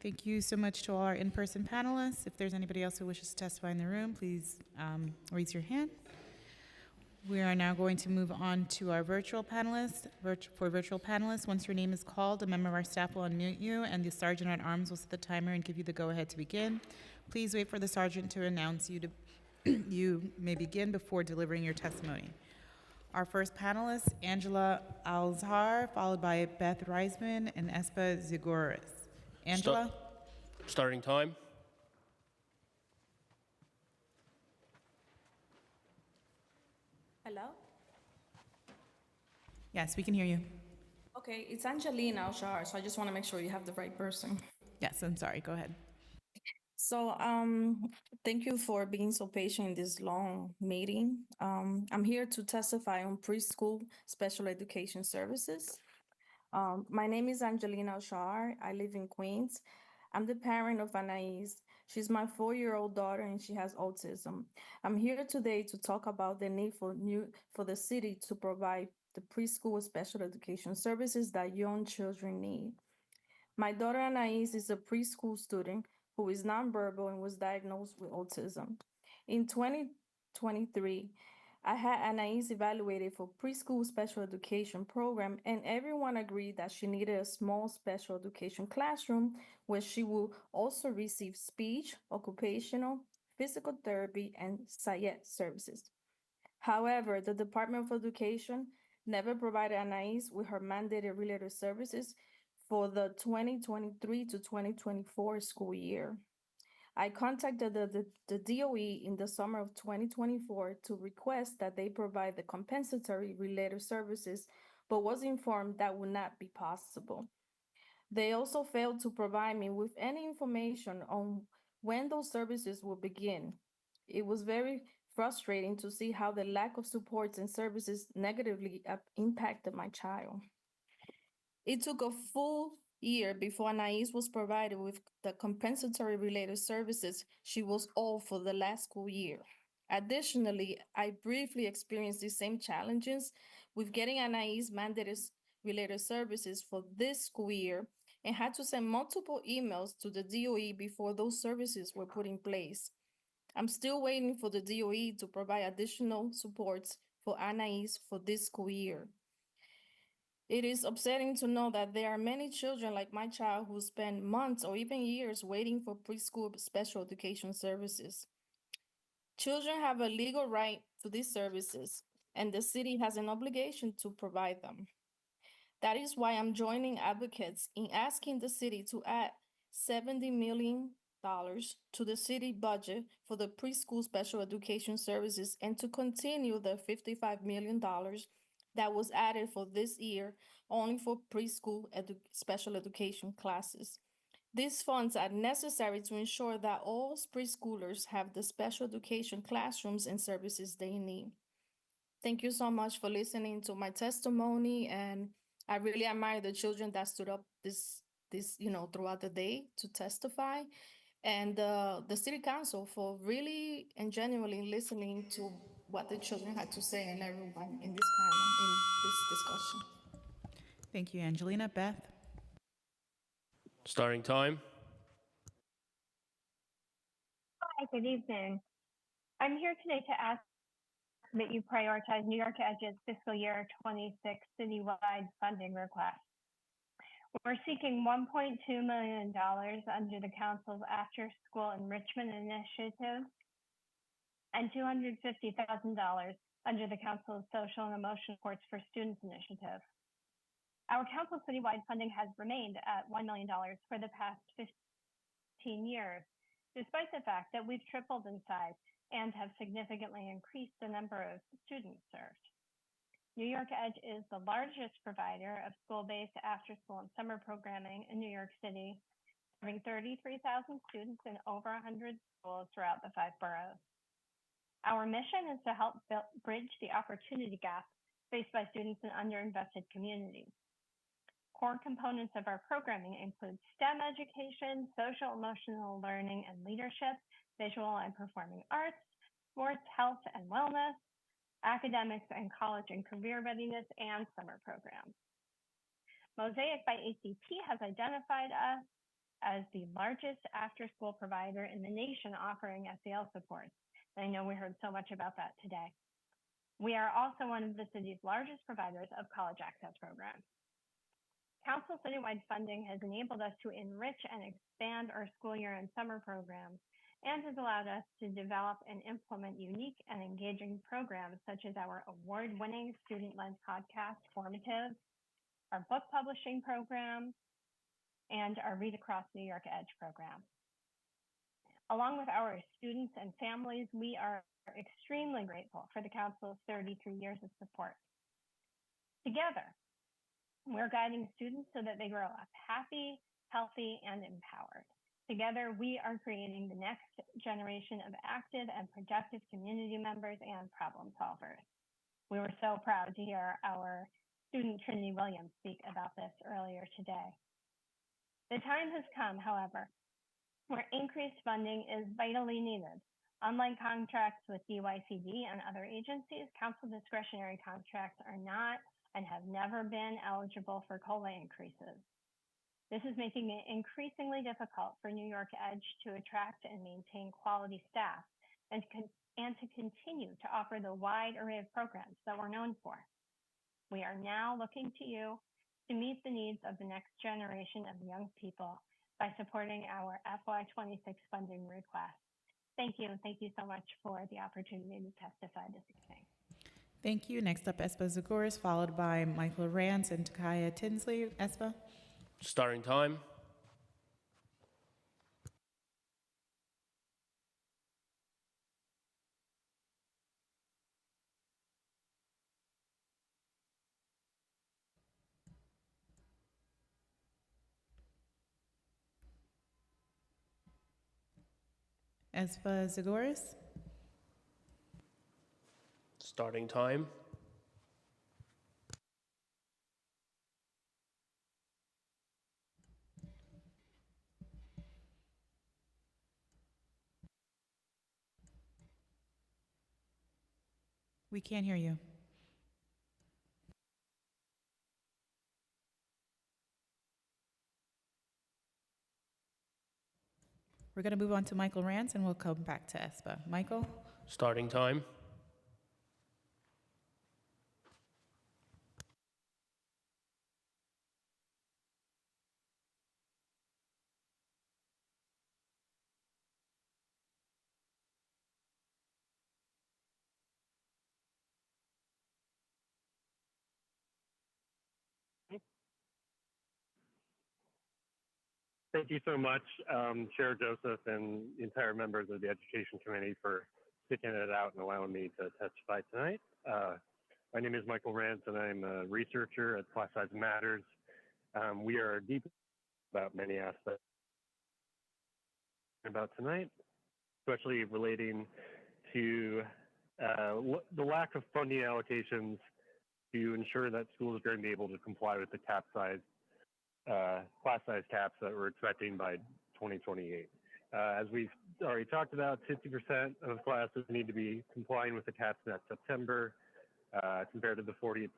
Thank you so much to all our in-person panelists. If there's anybody else who wishes to testify in the room, please raise your hand. We are now going to move on to our virtual panelists. For virtual panelists, once your name is called, a member of our staff will unmute you, and the Sergeant at Arms will set the timer and give you the go-ahead to begin. Please wait for the Sergeant to announce you you may begin before delivering your testimony. Our first panelist, Angela Alzhar, followed by Beth Reisman and Espa Ziguris. Angela? Starting time. Hello? Yes, we can hear you. Okay, it's Angelina Alshar, so I just want to make sure you have the right person. Yes, I'm sorry. Go ahead. So, thank you for being so patient in this long meeting. I'm here to testify on preschool special education services. My name is Angelina Alshar. I live in Queens. I'm the parent of Anais. She's my 4-year-old daughter and she has autism. I'm here today to talk about the need for the city to provide the preschool special education services that young children need. My daughter Anais is a preschool student who is nonverbal and was diagnosed with autism. In 2023, I had Anais evaluated for preschool special education program, and everyone agreed that she needed a small special education classroom where she will also receive speech, occupational, physical therapy, and SAYET services. However, the Department of Education never provided Anais with her mandated related services for the 2023 to 2024 school year. I contacted the DOE in the summer of 2024 to request that they provide the compensatory related services, but was informed that would not be possible. They also failed to provide me with any information on when those services will begin. It was very frustrating to see how the lack of supports and services negatively impacted my child. It took a full year before Anais was provided with the compensatory related services she was owed for the last school year. Additionally, I briefly experienced the same challenges with getting Anais mandated related services for this school year and had to send multiple emails to the DOE before those services were put in place. I'm still waiting for the DOE to provide additional supports for Anais for this school year. It is upsetting to know that there are many children like my child who spend months or even years waiting for preschool special education services. Children have a legal right to these services, and the city has an obligation to provide them. That is why I'm joining advocates in asking the city to add $70 million to the city budget for the preschool special education services and to continue the $55 million that was added for this year only for preschool special education classes. These funds are necessary to ensure that all preschoolers have the special education classrooms and services they need. Thank you so much for listening to my testimony, and I really admire the children that stood up throughout the day to testify, and the city council for really and genuinely listening to what the children had to say and everyone in this panel, in this discussion. Thank you, Angelina. Beth? Starting time. Hi, good evening. I'm here today to ask that you prioritize New York Edge's fiscal year 26 citywide funding request. We're seeking $1.2 million under the council's After School Enrichment Initiative and $250,000 under the council's Social and Emotional Supports for Students Initiative. Our council citywide funding has remained at $1 million for the past 15 years, despite the fact that we've tripled in size and have significantly increased the number of students served. New York Edge is the largest provider of school-based after-school and summer programming in New York City, serving 33,000 students in over 100 schools throughout the 5 boroughs. Our mission is to help bridge the opportunity gap faced by students in underinvested communities. Core components of our programming include STEM education, social emotional learning and leadership, visual and performing arts, sports, health and wellness, academics and college and career readiness, and summer programs. Mosaic by ACT has identified us as the largest after-school provider in the nation offering SEL supports. And I know we heard so much about that today. We are also one of the city's largest providers of college access programs. Council citywide funding has enabled us to enrich and expand our school year and summer programs, and has allowed us to develop and implement unique and engaging programs such as our award-winning student-led podcast, Formative, our book publishing program, and our Read Across New York Edge program. Along with our students and families, we are extremely grateful for the Council's 33 years of support. Together, we're guiding students so that they grow up happy, healthy, and empowered. Together, we are creating the next generation of active and productive community members and problem solvers. We were so proud to hear our student Trinity Williams speak about this earlier today. The time has come, however, where increased funding is vitally needed. Unlike contracts with DYCD and other agencies, council discretionary contracts are not and have never been eligible for COLA increases. This is making it increasingly difficult for New York Edge to attract and maintain quality staff and to continue to offer the wide array of programs that we're known for. We are now looking to you to meet the needs of the next generation of young people by supporting our FY26 funding request. Thank you, and thank you so much for the opportunity to testify this evening. Thank you. Next up, Espa Zagoras, followed by Michael Rance and Takaya Tinsley. Espa? Starting time. Espa Zagoras? Starting time. We can't hear you. We're going to move on to Michael Rance, and we'll come back to ESPA. Michael? Starting time. Thank you so much, Chair Joseph and the entire members of the Education Committee for sticking it out and allowing me to testify tonight. My name is Michael Rance, and I'm a researcher at Class Size Matters. We are deep about many aspects about tonight, especially relating to the lack of funding allocations to ensure that schools are going to be able to comply with the cap size class size caps that we're expecting by 2028. As we've already talked about, 50% of classes need to be complying with the caps next September, compared to the 40%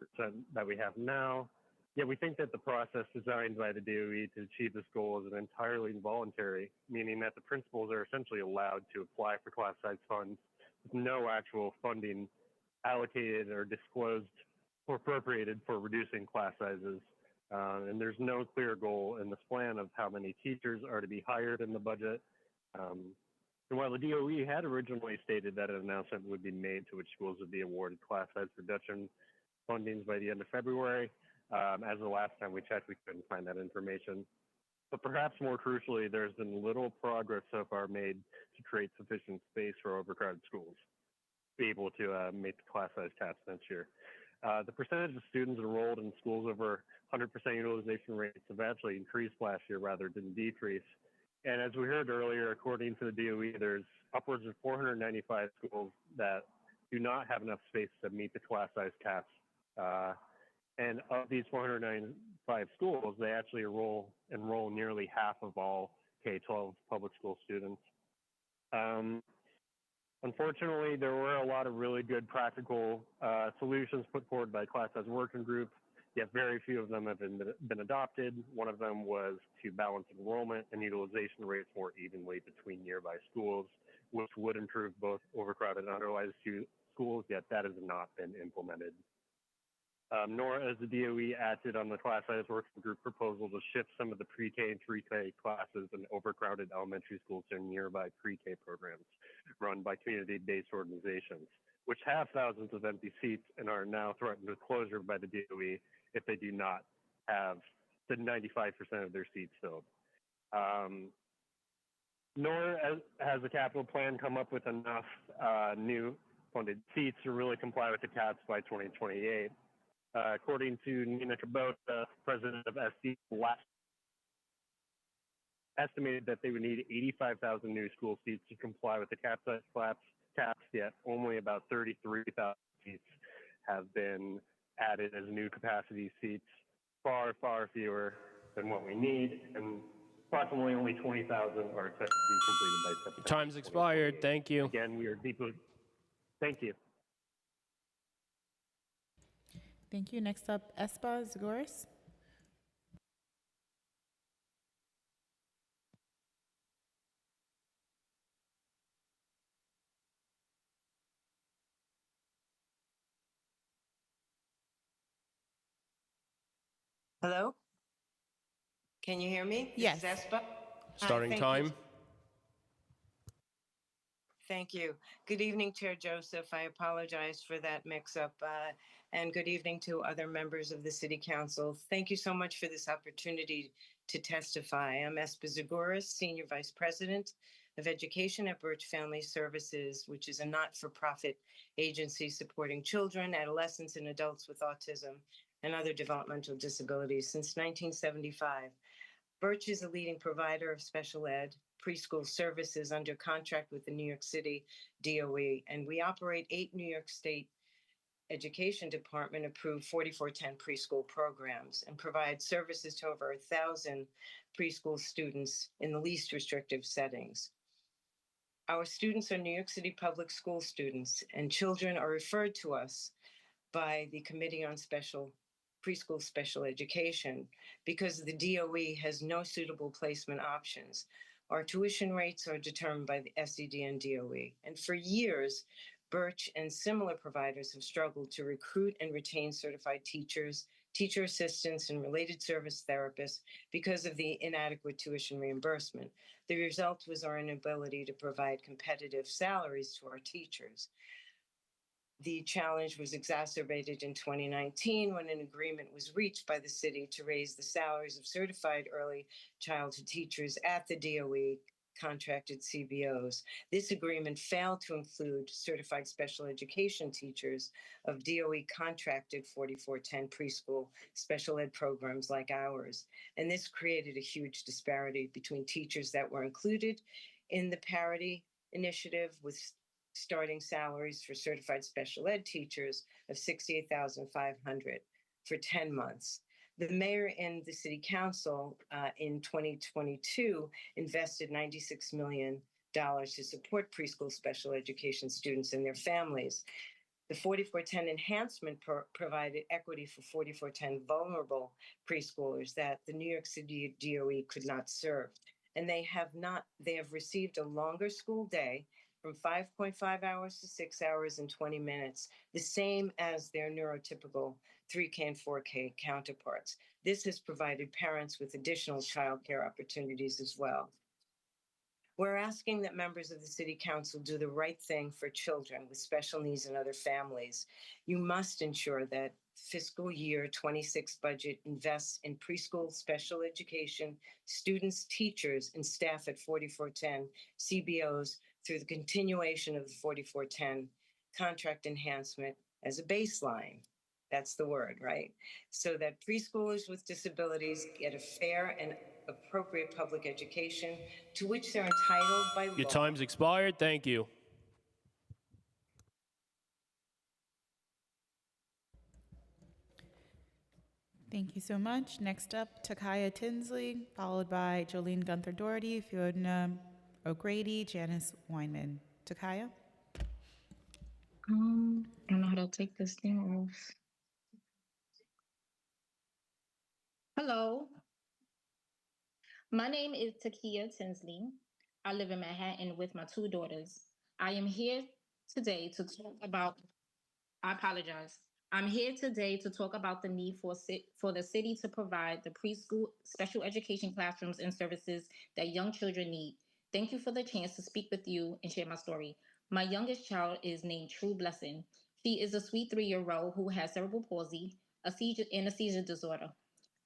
that we have now. Yet we think that the process designed by the DOE to achieve this goal is entirely voluntary, meaning that the principals are essentially allowed to apply for class size funds with no actual funding allocated or disclosed or appropriated for reducing class sizes. And there's no clear goal in this plan of how many teachers are to be hired in the budget. And while the DOE had originally stated that an announcement would be made to which schools would be awarded class size reduction fundings by the end of February, as the last time we checked, we couldn't find that information. But perhaps more crucially, there's been little progress so far made to create sufficient space for overcrowded schools to be able to make the class size caps next year. The percentage of students enrolled in schools over 100% utilization rates have actually increased last year rather than decrease. And as we heard earlier, according to the DOE, there's upwards of 495 schools that do not have enough space to meet the class size caps. And of these 495 schools, they actually enroll nearly half of all K-12 public school students. Unfortunately, there were a lot of really good practical solutions put forward by Class Size Working Group, yet very few of them have been adopted. One of them was to balance enrollment and utilization rates more evenly between nearby schools, which would improve both overcrowded and underutilized schools, yet that has not been implemented. Nor has the DOE acted on the Class Size Working Group proposal to shift some of the pre-K and 3K classes in overcrowded elementary schools to nearby pre-K programs run by community-based organizations, which have thousands of empty seats and are now threatened with closure by the DOE if they do not have the 95% of their seats filled. Nor has the capital plan come up with enough new funded seats to really comply with the caps by 2028. According to Nina Kubota, president of SD, last estimated that they would need 85,000 new school seats to comply with the cap size caps, yet only about 33,000 seats have been added as new capacity seats, far, far fewer than what we need, and approximately only 20,000 are expected to be completed by September. Time's expired. Thank you. Again, we are deeply, thank you. Thank you. Next up, ESPA Zagoras. Hello? Can you hear me? Yes. This is Espa. Starting Hi, time. Thank you. Good evening, Chair Joseph. I apologize for that mix-up. And good evening to other members of the City Council. Thank you so much for this opportunity to testify. I'm Espa Zagoras, Senior Vice President of Education at Birch Family Services, which is a not-for-profit agency supporting children, adolescents, and adults with autism and other developmental disabilities since 1975. Birch is a leading provider of special ed preschool services under contract with the New York City DOE, and we operate 8 New York State Education Department approved 4410 preschool programs and provide services to over 1,000 preschool students in the least restrictive settings. Our students are New York City public school students, and children are referred to us by the Committee on Preschool Special Education because the DOE has no suitable placement options. Our tuition rates are determined by the SED and DOE. And for years, Birch and similar providers have struggled to recruit and retain certified teachers, teacher assistants, and related service therapists because of the inadequate tuition reimbursement. The result was our inability to provide competitive salaries to our teachers. The challenge was exacerbated in 2019 when an agreement was reached by the city to raise the salaries of certified early childhood teachers at the DOE contracted CBOs. This agreement failed to include certified special education teachers of DOE contracted 4410 preschool special ed programs like ours. And this created a huge disparity between teachers that were included in the parity initiative with starting salaries for certified special ed teachers of $68,500 for 10 months. The mayor and the city council in 2022 invested $96 million to support preschool special education students and their families. The 4410 enhancement provided equity for 4410 vulnerable preschoolers that the New York City DOE could not serve. And they have received a longer school day from 5.5 hours to 6 hours and 20 minutes, the same as their neurotypical 3K and 4K counterparts. This has provided parents with additional childcare opportunities as well. We're asking that members of the City Council do the right thing for children with special needs and other families. You must ensure that fiscal year 26 budget invests in preschool special education, students, teachers, and staff at 4410 CBOs through the continuation of the 4410 contract enhancement as a baseline. That's the word, right? So that preschoolers with disabilities get a fair and appropriate public education to which they're entitled by law. Your time's expired. Thank you. Thank you so much. Next up, Takaya Tinsley, followed by Jolene Gunther Doherty, Fiona O'Grady, Janice Weinman. Takaya? I don't know how to take this thing off. Hello. My name is Takia Tinsley. I live in Manhattan with my two daughters. I am here today to talk about, I apologize. I'm here today to talk about the need for the city to provide the preschool special education classrooms and services that young children need. Thank you for the chance to speak with you and share my story. My youngest child is named True Blessing. She is a sweet 3-year-old who has cerebral palsy, a seizure disorder.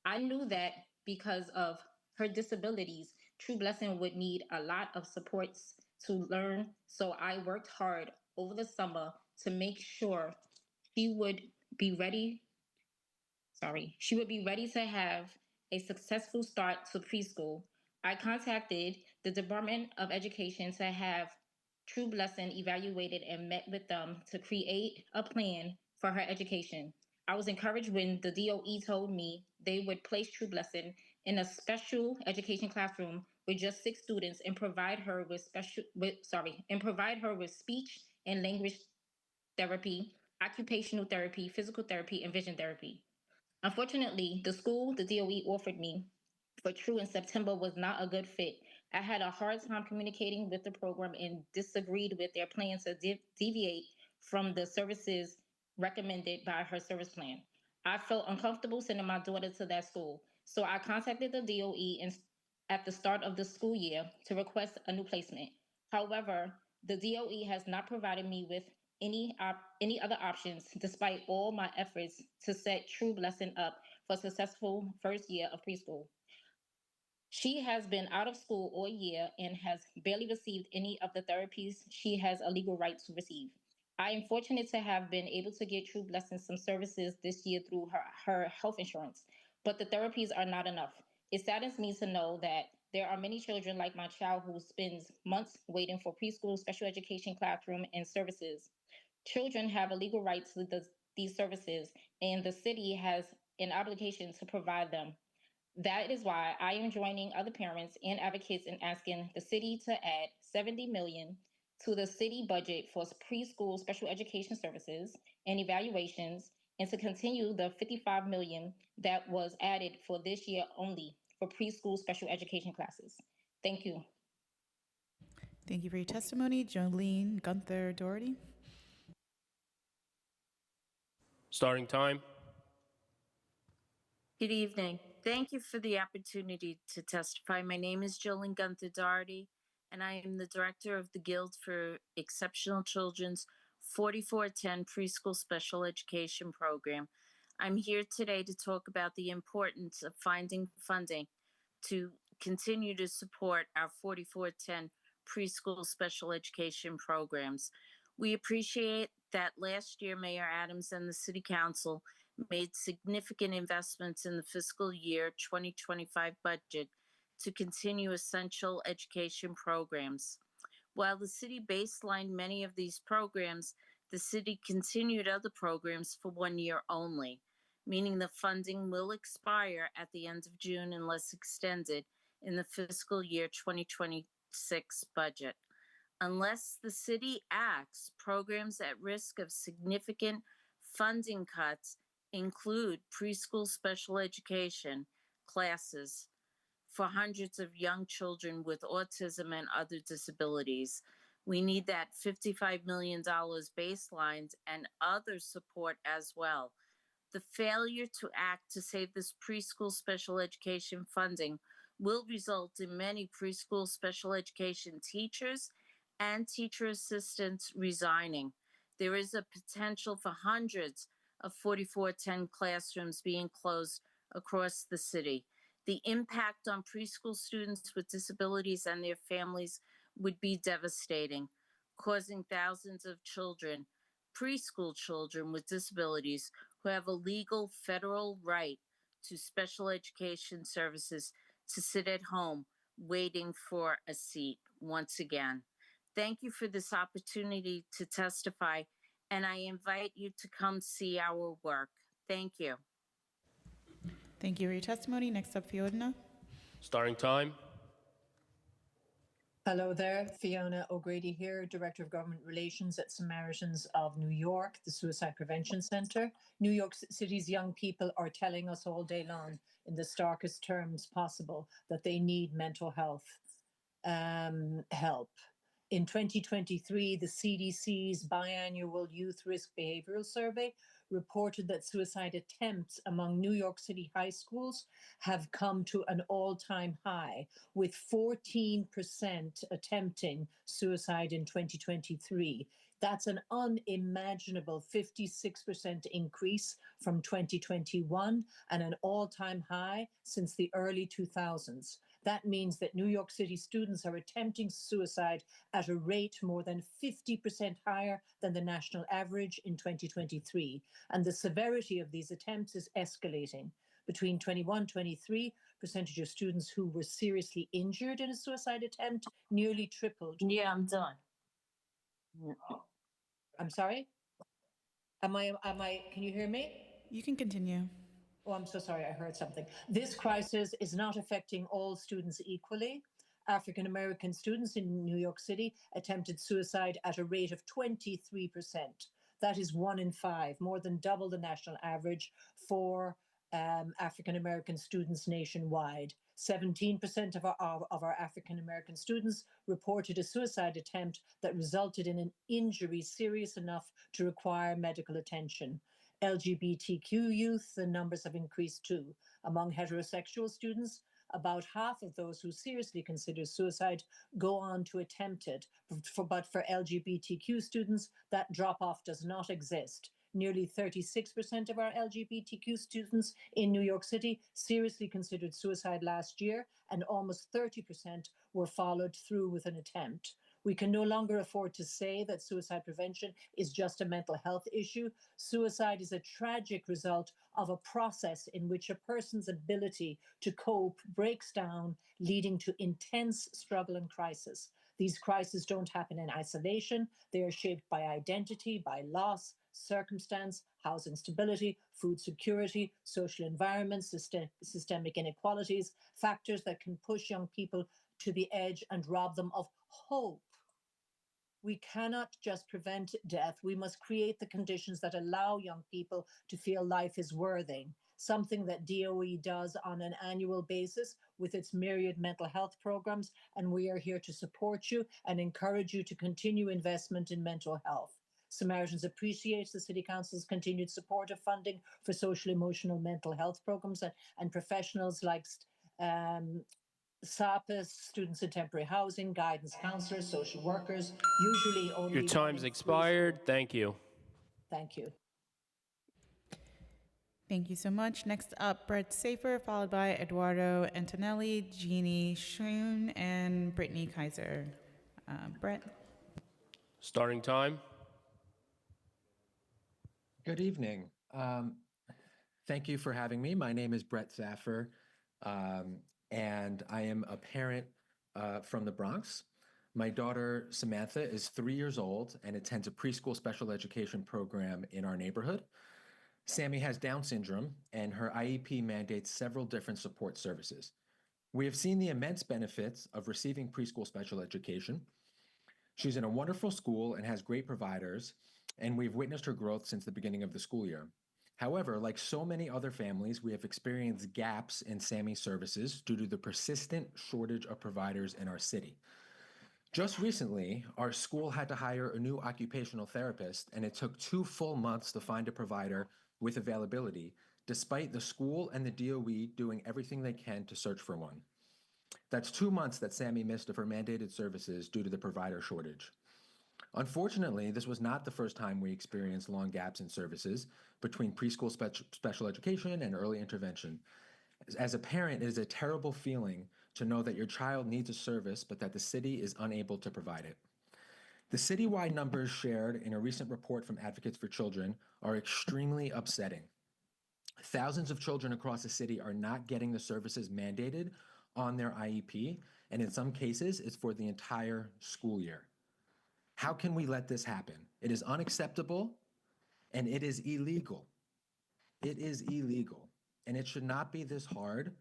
I knew that because of her disabilities, True Blessing would need a lot of supports to learn. So I worked hard over the summer to make sure she would be ready. She would be ready to have a successful start to preschool. I contacted the Department of Education to have True Blessing evaluated and met with them to create a plan for her education. I was encouraged when the DOE told me they would place True Blessing in a special education classroom with just 6 students and provide her with speech and language therapy, occupational therapy, physical therapy, and vision therapy. Unfortunately, the school the DOE offered me for True in September was not a good fit. I had a hard time communicating with the program and disagreed with their plan to deviate from the services recommended by her service plan. I felt uncomfortable sending my daughter to that school, so I contacted the DOE at the start of the school year to request a new placement. However, the DOE has not provided me with any other options despite all my efforts to set True Blessing up for a successful first year of preschool. She has been out of school all year and has barely received any of the therapies she has a legal right to receive. I am fortunate to have been able to get True Blessing some services this year through her health insurance, but the therapies are not enough. It saddens me to know that there are many children like my child who spends months waiting for preschool, special education classroom, and services. Children have a legal right to these services, and the city has an obligation to provide them. That is why I am joining other parents and advocates in asking the city to add $70 million to the city budget for preschool special education services and evaluations, and to continue the $55 million that was added for this year only for preschool special education classes. Thank you. Thank you for your testimony. Jolene Gunther Doherty. Starting time. Good evening. Thank you for the opportunity to testify. My name is Jolene Gunther Doherty, and I am the director of the Guild for Exceptional Children's 4410 Preschool Special Education Program. I'm here today to talk about the importance of finding funding to continue to support our 4410 preschool special education programs. We appreciate that last year Mayor Adams and the City Council made significant investments in the fiscal year 2025 budget to continue essential education programs. While the city baselined many of these programs, the city continued other programs for 1 year only, meaning the funding will expire at the end of June unless extended in the fiscal year 2026 budget. Unless the city acts, programs at risk of significant funding cuts include preschool special education classes for hundreds of young children with autism and other disabilities. We need that $55 million baseline and other support as well. The failure to act to save this preschool special education funding will result in many preschool special education teachers and teacher assistants resigning. There is a potential for hundreds of 4410 classrooms being closed across the city. The impact on preschool students with disabilities and their families would be devastating, causing thousands of children, preschool children with disabilities who have a legal federal right to special education services to sit at home waiting for a seat once again. Thank you for this opportunity to testify, and I invite you to come see our work. Thank you. Thank you for your testimony. Next up, Fiona. Starting time. Hello there, Fiona O'Grady here, Director of Government Relations at Samaritans of New York, the Suicide Prevention Center. New York City's young people are telling us all day long in the starkest terms possible that they need mental health help. In 2023, the CDC's biannual Youth Risk Behavioral Survey reported that suicide attempts among New York City high schools have come to an all-time high, with 14% attempting suicide in 2023. That's an unimaginable 56% increase from 2021 and an all-time high since the early 2000s. That means that New York City students are attempting suicide at a rate more than 50% higher than the national average in 2023. And the severity of these attempts is escalating. Between 21-23, percentage of students who were seriously injured in a suicide attempt nearly tripled. Yeah, I'm done. I'm sorry? Can you hear me? You can continue. Oh, I'm so sorry, I heard something. This crisis is not affecting all students equally. African American students in New York City attempted suicide at a rate of 23%. That is 1 in 5, more than double the national average for African American students nationwide. 17% of our African American students reported a suicide attempt that resulted in an injury serious enough to require medical attention. LGBTQ youth, the numbers have increased too. Among heterosexual students, about half of those who seriously consider suicide go on to attempt it. But for LGBTQ students, that drop-off does not exist. Nearly 36% of our LGBTQ students in New York City seriously considered suicide last year, and almost 30% were followed through with an attempt. We can no longer afford to say that suicide prevention is just a mental health issue. Suicide is a tragic result of a process in which a person's ability to cope breaks down, leading to intense struggle and crisis. These crises don't happen in isolation. They are shaped by identity, by loss, circumstance, housing stability, food security, social environment, systemic inequalities, factors that can push young people to the edge and rob them of hope. We cannot just prevent death. We must create the conditions that allow young people to feel life is worthy, something that DOE does on an annual basis with its myriad mental health programs. And we are here to support you and encourage you to continue investment in mental health. Samaritans appreciates the City Council's continued support of funding for social, emotional, mental health programs and professionals like SAPIS, students in temporary housing, guidance counselors, social workers, usually only. Your time's expired. Thank you. Thank you. Thank you so much. Next up, Brett Safer, followed by Eduardo Antonelli, Jeannie Schoen, and Brittany Kaiser. Brett. Starting time. Good evening. Thank you for having me. My name is Brett Zaffer, and I am a parent from the Bronx. My daughter, Samantha, is 3 years old and attends a preschool special education program in our neighborhood. Sammy has Down syndrome, and her IEP mandates several different support services. We have seen the immense benefits of receiving preschool special education. She's in a wonderful school and has great providers, and we've witnessed her growth since the beginning of the school year. However, like so many other families, we have experienced gaps in Sammy's services due to the persistent shortage of providers in our city. Just recently, our school had to hire a new occupational therapist, and it took 2 full months to find a provider with availability, despite the school and the DOE doing everything they can to search for one. That's 2 months that Sammy missed of her mandated services due to the provider shortage. Unfortunately, this was not the first time we experienced long gaps in services between preschool special education and early intervention. As a parent, it is a terrible feeling to know that your child needs a service, but that the city is unable to provide it. The citywide numbers shared in a recent report from Advocates for Children are extremely upsetting. Thousands of children across the city are not getting the services mandated on their IEP, and in some cases, it's for the entire school year. How can we let this happen? It is unacceptable, and it is illegal. It is illegal, and it should not be this hard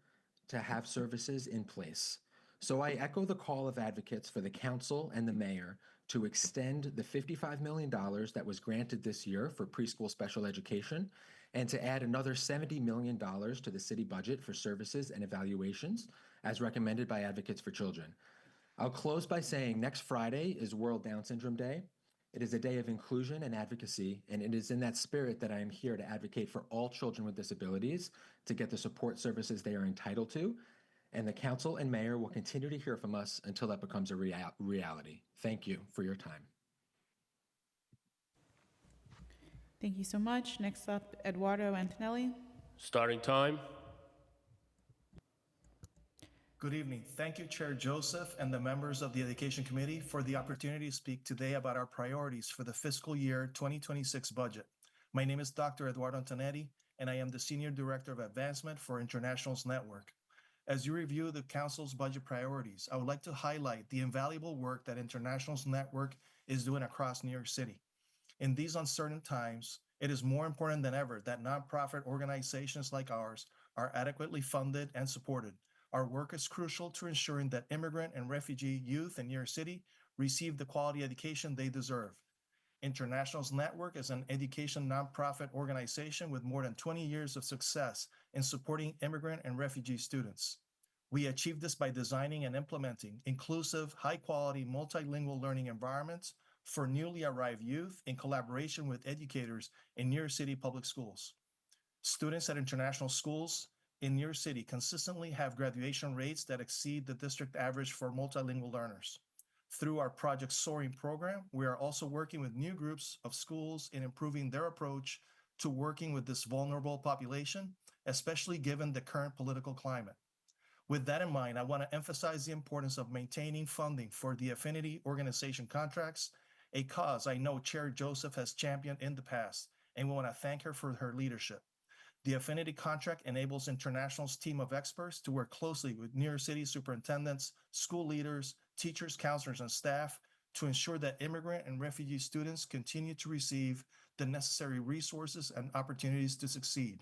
to have services in place. So I echo the call of advocates for the council and the mayor to extend the $55 million that was granted this year for preschool special education, and to add another $70 million to the city budget for services and evaluations, as recommended by Advocates for Children. I'll close by saying next Friday is World Down Syndrome Day. It is a day of inclusion and advocacy, and it is in that spirit that I am here to advocate for all children with disabilities to get the support services they are entitled to, and the council and mayor will continue to hear from us until that becomes a reality. Thank you for your time. Thank you so much. Next up, Eduardo Antonelli. Starting time. Good evening. Thank you, Chair Joseph and the members of the Education Committee for the opportunity to speak today about our priorities for the fiscal year 2026 budget. My name is Dr. Eduardo Antonetti, and I am the Senior Director of Advancement for Internationals Network. As you review the Council's budget priorities, I would like to highlight the invaluable work that Internationals Network is doing across New York City. In these uncertain times, it is more important than ever that nonprofit organizations like ours are adequately funded and supported. Our work is crucial to ensuring that immigrant and refugee youth in New York City receive the quality education they deserve. Internationals Network is an education nonprofit organization with more than 20 years of success in supporting immigrant and refugee students. We achieve this by designing and implementing inclusive, high-quality, multilingual learning environments for newly arrived youth in collaboration with educators in New York City public schools. Students at international schools in New York City consistently have graduation rates that exceed the district average for multilingual learners. Through our Project Soaring program, we are also working with new groups of schools in improving their approach to working with this vulnerable population, especially given the current political climate. With that in mind, I want to emphasize the importance of maintaining funding for the affinity organization contracts, a cause I know Chair Joseph has championed in the past, and we want to thank her for her leadership. The affinity contract enables International's team of experts to work closely with New York City superintendents, school leaders, teachers, counselors, and staff to ensure that immigrant and refugee students continue to receive the necessary resources and opportunities to succeed.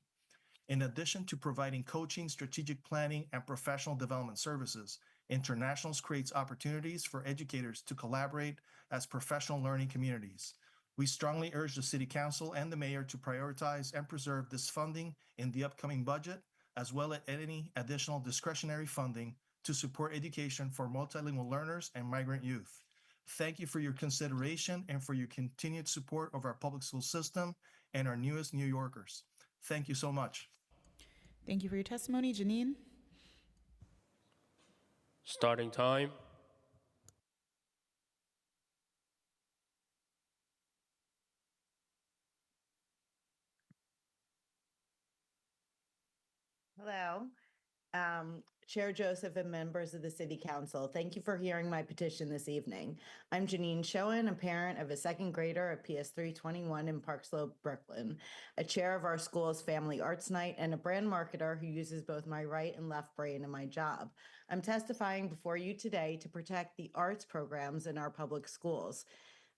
In addition to providing coaching, strategic planning, and professional development services, Internationals creates opportunities for educators to collaborate as professional learning communities. We strongly urge the City Council and the Mayor to prioritize and preserve this funding in the upcoming budget, as well as any additional discretionary funding to support education for multilingual learners and migrant youth. Thank you for your consideration and for your continued support of our public school system and our newest New Yorkers. Thank you so much. Thank you for your testimony. Janine? Starting time. Hello, Chair Joseph and members of the City Council. Thank you for hearing my petition this evening. I'm Janine Schoen, a parent of a second grader at PS 321 in Park Slope, Brooklyn, a chair of our school's Family Arts Night, and a brand marketer who uses both my right and left brain in my job. I'm testifying before you today to protect the arts programs in our public schools.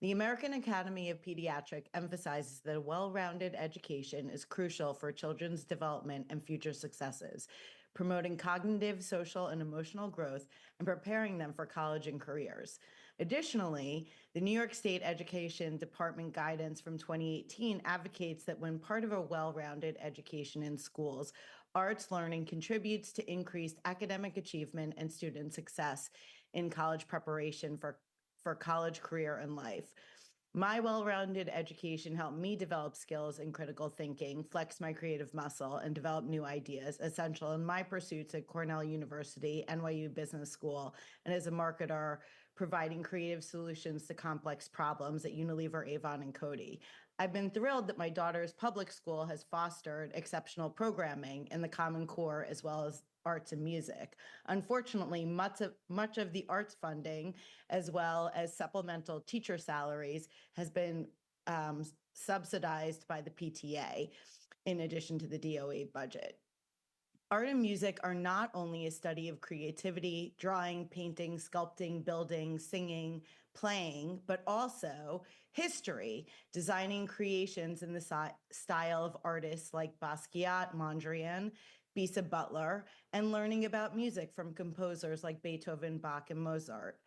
The American Academy of Pediatrics emphasizes that a well-rounded education is crucial for children's development and future successes, promoting cognitive, social, and emotional growth and preparing them for college and careers. Additionally, the New York State Education Department guidance from 2018 advocates that when part of a well-rounded education in schools, arts learning contributes to increased academic achievement and student success in college preparation for college, career, and life. My well-rounded education helped me develop skills in critical thinking, flex my creative muscle, and develop new ideas, essential in my pursuits at Cornell University, NYU Business School, and as a marketer, providing creative solutions to complex problems at Unilever, Avon, and Coty. I've been thrilled that my daughter's public school has fostered exceptional programming in the Common Core as well as arts and music. Unfortunately, much of the arts funding, as well as supplemental teacher salaries, has been subsidized by the PTA, in addition to the DOE budget. Art and music are not only a study of creativity, drawing, painting, sculpting, building, singing, playing, but also history, designing creations in the style of artists like Basquiat, Mondrian, Bisa Butler, and learning about music from composers like Beethoven, Bach, and Mozart.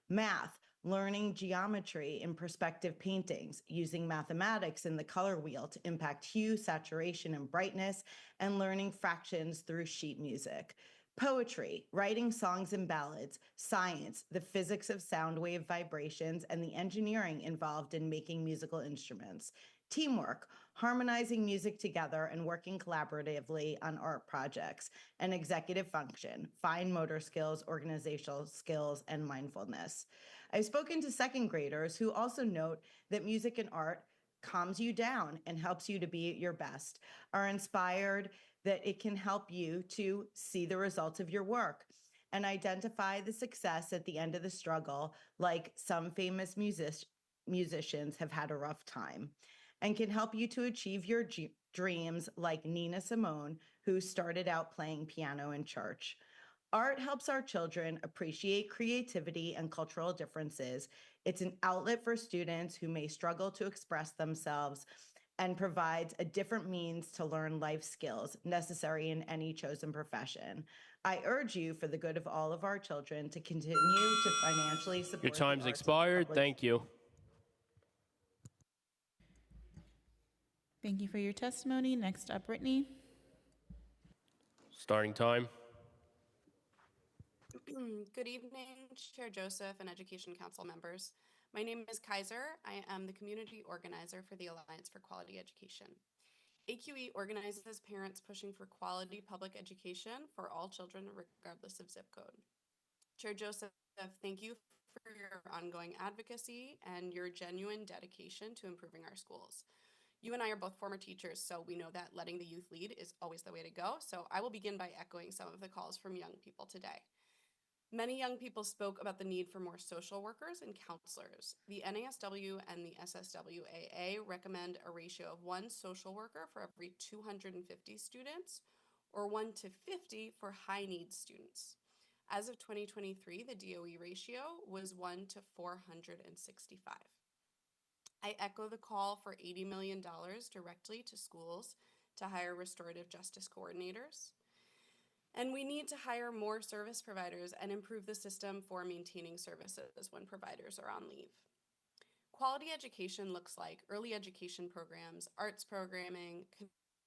Math, learning geometry in perspective paintings, using mathematics in the color wheel to impact hue, saturation, and brightness, and learning fractions through sheet music. Poetry, writing songs and ballads, science, the physics of sound wave vibrations, and the engineering involved in making musical instruments. Teamwork, harmonizing music together and working collaboratively on art projects. And executive function, fine motor skills, organizational skills, and mindfulness. I've spoken to second graders who also note that music and art calms you down and helps you to be at your best, are inspired that it can help you to see the results of your work and identify the success at the end of the struggle, like some famous musicians have had a rough time, and can help you to achieve your dreams, like Nina Simone, who started out playing piano in church. Art helps our children appreciate creativity and cultural differences. It's an outlet for students who may struggle to express themselves and provides a different means to learn life skills necessary in any chosen profession. I urge you, for the good of all of our children, to continue to financially support Your the time's arts expired. Thank you. Thank you for your testimony. Next up, Brittany. Starting time. Good evening, Chair Joseph and Education Council members. My name is Kaiser. I am the community organizer for the Alliance for Quality Education. AQE organizes parents pushing for quality public education for all children, regardless of zip code. Chair Joseph, thank you for your ongoing advocacy and your genuine dedication to improving our schools. You and I are both former teachers, so we know that letting the youth lead is always the way to go. So I will begin by echoing some of the calls from young people today. Many young people spoke about the need for more social workers and counselors. The NASW and the SSWAA recommend a ratio of 1 social worker for every 250 students, or 1 to 50 for high-needs students. As of 2023, the DOE ratio was 1 to 465. I echo the call for $80 million directly to schools to hire restorative justice coordinators. And we need to hire more service providers and improve the system for maintaining services when providers are on leave. Quality education looks like early education programs, arts programming,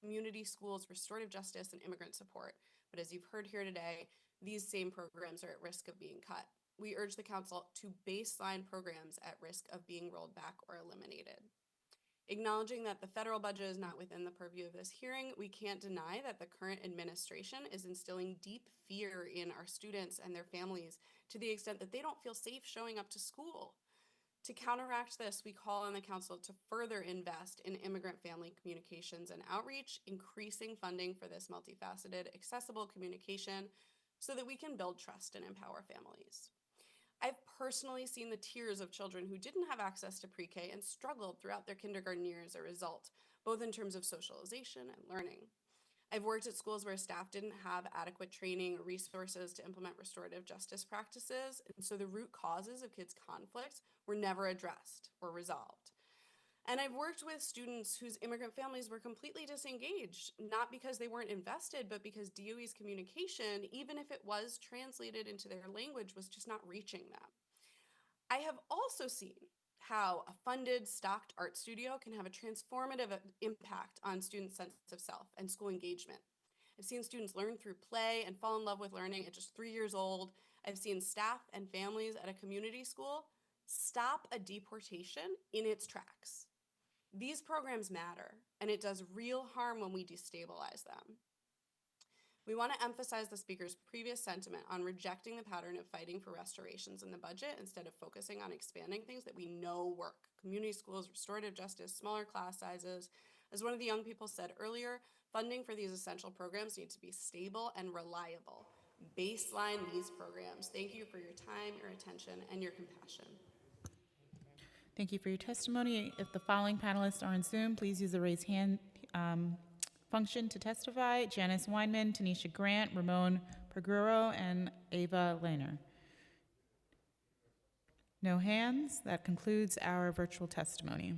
community schools, restorative justice, and immigrant support. But as you've heard here today, these same programs are at risk of being cut. We urge the council to baseline programs at risk of being rolled back or eliminated. Acknowledging that the federal budget is not within the purview of this hearing, we can't deny that the current administration is instilling deep fear in our students and their families to the extent that they don't feel safe showing up to school. To counteract this, we call on the council to further invest in immigrant family communications and outreach, increasing funding for this multifaceted, accessible communication so that we can build trust and empower families. I've personally seen the tears of children who didn't have access to pre-K and struggled throughout their kindergarten year as a result, both in terms of socialization and learning. I've worked at schools where staff didn't have adequate training or resources to implement restorative justice practices, and so the root causes of kids' conflicts were never addressed or resolved. And I've worked with students whose immigrant families were completely disengaged, not because they weren't invested, but because DOE's communication, even if it was translated into their language, was just not reaching them. I have also seen how a funded, stocked art studio can have a transformative impact on students' sense of self and school engagement. I've seen students learn through play and fall in love with learning at just 3 years old. I've seen staff and families at a community school stop a deportation in its tracks. These programs matter, and it does real harm when we destabilize them. We want to emphasize the speaker's previous sentiment on rejecting the pattern of fighting for restorations in the budget instead of focusing on expanding things that we know work. Community schools, restorative justice, smaller class sizes. As one of the young people said earlier, funding for these essential programs needs to be stable and reliable. Baseline these programs. Thank you for your time, your attention, and your compassion. Thank you for your testimony. If the following panelists are on Zoom, please use the raise hand function to testify: Janice Weinman, Tanisha Grant, Ramon Perguro, and Ava Lehner. No hands. That concludes our virtual testimony.